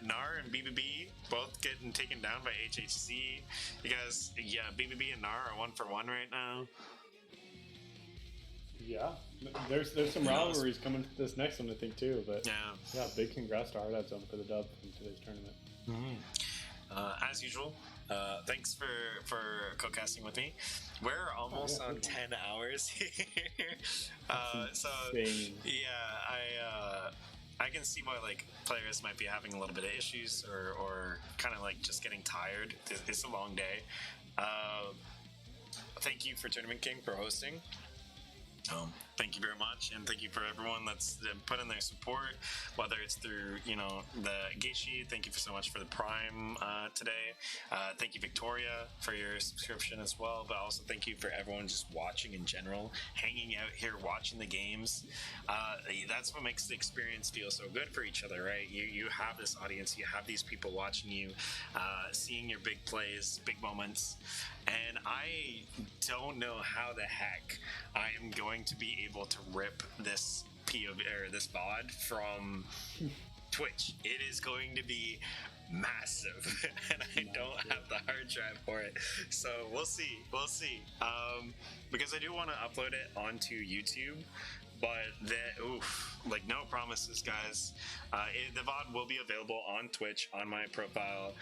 Gnar and BBB both getting taken down by HHC. You guys, BBB and Gnar are 1 for 1 right now. Yeah, there's some rivalries coming to this next one, I think, too. But yeah, big congrats to Hard Hat Zone for the dub in today's tournament. Mm-hmm. As usual, thanks for co-casting with me. We're almost on 10 hours here. So insane. yeah, I can see why like players might be having a little bit of issues or kind of like just getting tired. It's a long day. Thank you for Tournament King for hosting. Thank you very much, and thank you for everyone that's put in their support, whether it's through, the Geishi. Thank you so much for the Prime today. Thank you, Victoria, for your subscription as well, but also thank you for everyone just watching in general, hanging out here, watching the games. That's what makes the experience feel so good for each other, right? You have this audience, you have these people watching you, seeing your big plays, big moments, and I don't know how the heck I am going to be able to rip this POV or this VOD from Twitch. It is going to be massive, and I don't have the hard drive for it. So we'll see. Because I do want to upload it onto YouTube, but no promises, guys. The VOD will be available on Twitch on my profile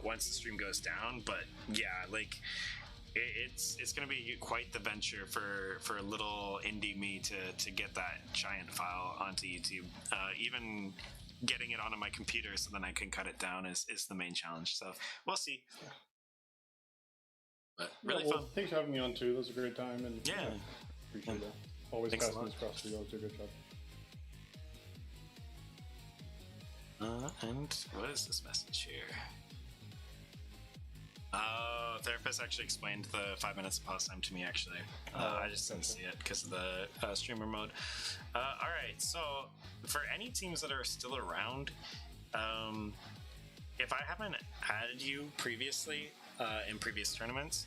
once the stream goes down. But yeah, like it's gonna be quite the venture for little indie me to get that giant file onto YouTube. Even getting it onto my computer so then I can cut it down is the main challenge. So we'll see. But really fun. Thanks for having me on too. That was a great time, and appreciate it. Always Thanks passing this across to you. Do a good job. And what is this message here? therapist actually explained the 5 minutes of pause time to me. Actually, I just didn't see it because of the streamer mode. All right, so for any teams that are still around, if I haven't added you previously in previous tournaments,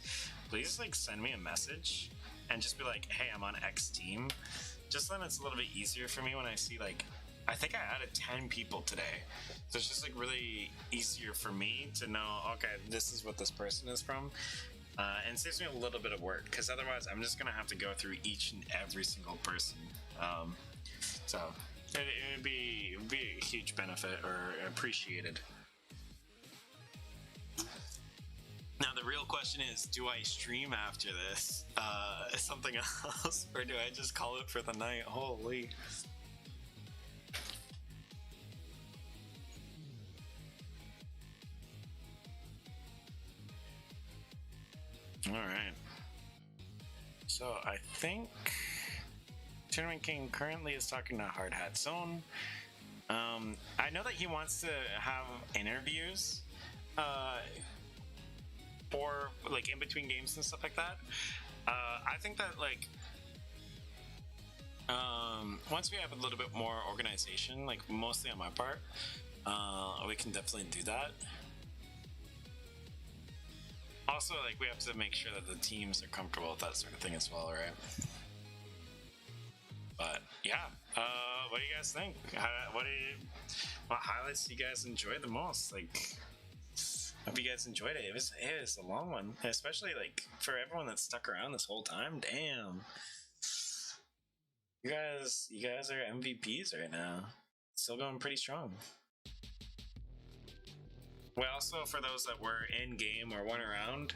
please like send me a message and just be like, "Hey, I'm on X team." Just then, it's a little bit easier for me when I see like. I think I added 10 people today. So it's just like really easier for me to know, okay, this is what this person is from. And saves me a little bit of work because otherwise I'm just going to have to go through each and every single person. So it would be a huge benefit or appreciated. Now the real question is, do I stream after this? Something else? Or do I just call it for the night? Holy... All right. So I think Tournament King currently is talking to Hard Hat Zone. I know that he wants to have interviews for like in between games and stuff like that. I think that like once we have a little bit more organization, like mostly on my part, we can definitely do that. Also, like, we have to make sure that the teams are comfortable with that sort of thing as well, right? But, yeah. What do you guys think? What highlights do you guys enjoy the most? Like, hope you guys enjoyed it. It was a long one. Especially, like, for everyone that's stuck around this whole time. Damn. You guys are MVPs right now. Still going pretty strong. Well, also for those that were in game or went around,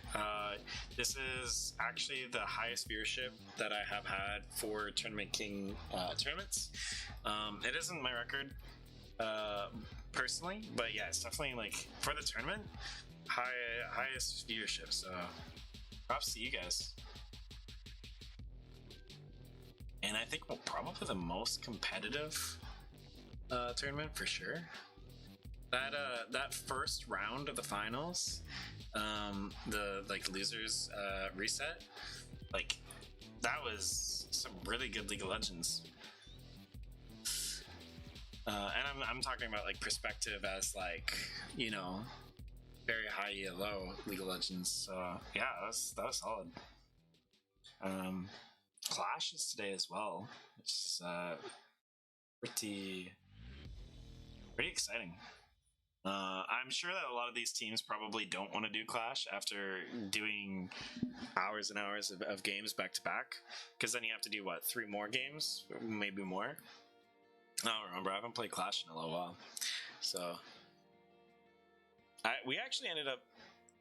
this is actually the highest viewership that I have had for Tournament King tournaments. It isn't my record personally, but yeah, it's definitely like for the tournament, highest viewership. So props to you guys. And I think probably the most competitive tournament for sure. That first round of the finals, the like losers reset, like that was some really good League of Legends. And I'm talking about like perspective as like, you know, very high low League of Legends. So yeah, that was solid. Clash is today as well, which is pretty exciting. I'm sure that a lot of these teams probably don't want to do Clash after doing hours and hours of games back to back, because then you have to do what, 3 more games, maybe more. I don't remember. I haven't played Clash in a little while, so we actually ended up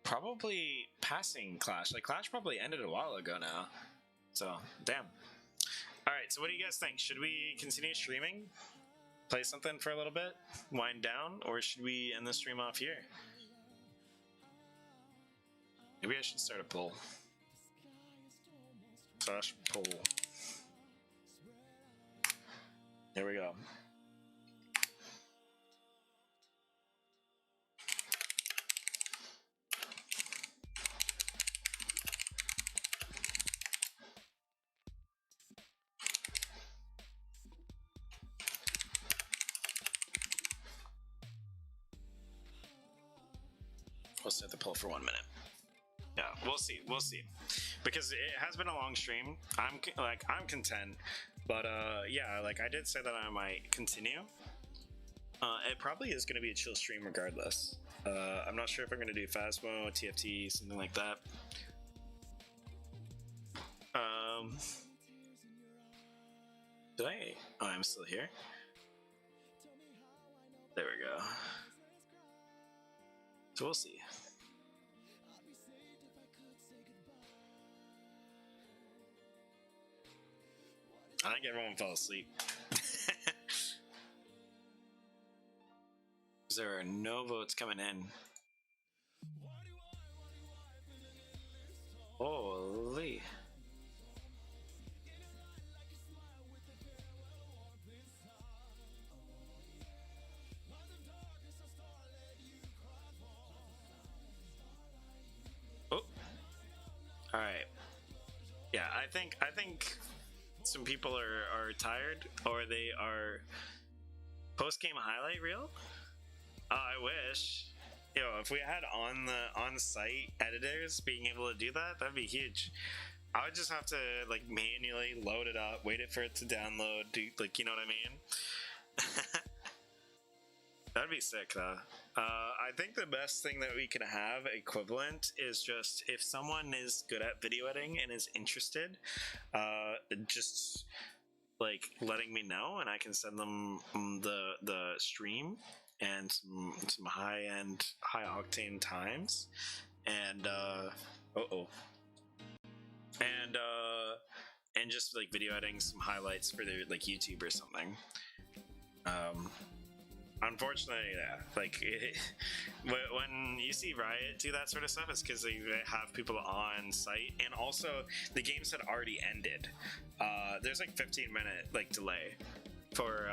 probably passing Clash. Like Clash probably ended a while ago now. So damn. All right. So what do you guys think? Should we continue streaming? Play something for a little bit, wind down, or should we end the stream off here? Maybe I should start a poll. /poll. There we go. We'll set the poll for 1 minute. Yeah, we'll see, because it has been a long stream. I'm content, but yeah, like I did say that I might continue. It probably is going to be a chill stream regardless. I'm not sure if I'm going to do Phasmo, TFT, something like that. Did I? Oh, I'm still here. There we go. So we'll see. I think everyone fell asleep. There are no votes coming in. Holy. Oh, All right. Yeah, I think some people are tired, or they are post-game highlight reel. I wish. Yo, if we had on-site editors being able to do that, that'd be huge. I would just have to like manually load it up, wait for it to download, do like, you know what I mean? That'd be sick though. I think the best thing that we can have equivalent is just if someone is good at video editing and is interested, just like letting me know, and I can send them the stream and some high octane times, and and just like video editing some highlights for their like YouTube or something. Unfortunately, yeah, like when you see Riot do that sort of stuff, it's because they have people on site, and also the games had already ended. There's like 15-minute like delay for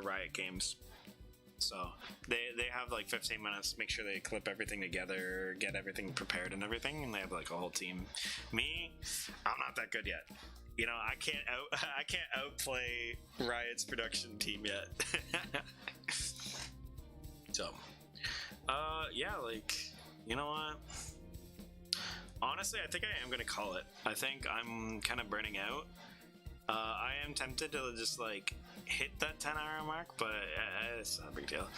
Riot games, so they have like 15 minutes to make sure they clip everything together, get everything prepared and everything, and they have like a whole team. Me, I'm not that good yet. You know, I can't outplay Riot's production team yet. So, yeah, like, you know what? Honestly, I think I am gonna call it. I think I'm kind of burning out. I am tempted to just like hit that 10-hour mark, but it's not a big deal.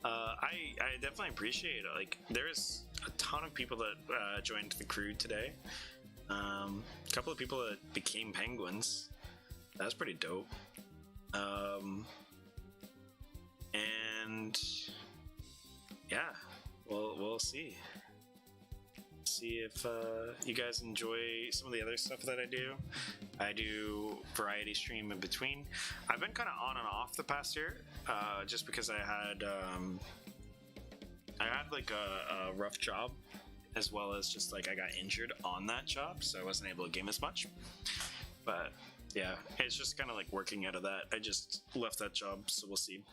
I definitely appreciate it. Like, there's a ton of people that joined the crew today. A couple of people that became penguins. That's pretty dope. And yeah, we'll see. See if you guys enjoy some of the other stuff that I do. I do variety stream in between. I've been kind of on and off the past year, just because I had like a rough job, as well as just like I got injured on that job, so I wasn't able to game as much. But yeah, it's just kind of like working out of that. I just left that job, so we'll see.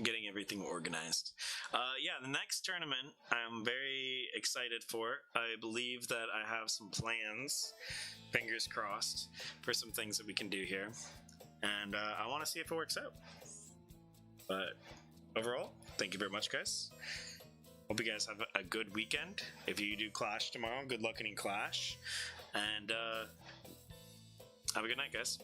Getting everything organized. Yeah, the next tournament I'm very excited for. I believe that I have some plans, fingers crossed, for some things that we can do here, and I want to see if it works out. But overall, thank you very much, guys. Hope you guys have a good weekend. If you do Clash tomorrow, good luck in Clash, and have a good night, guys.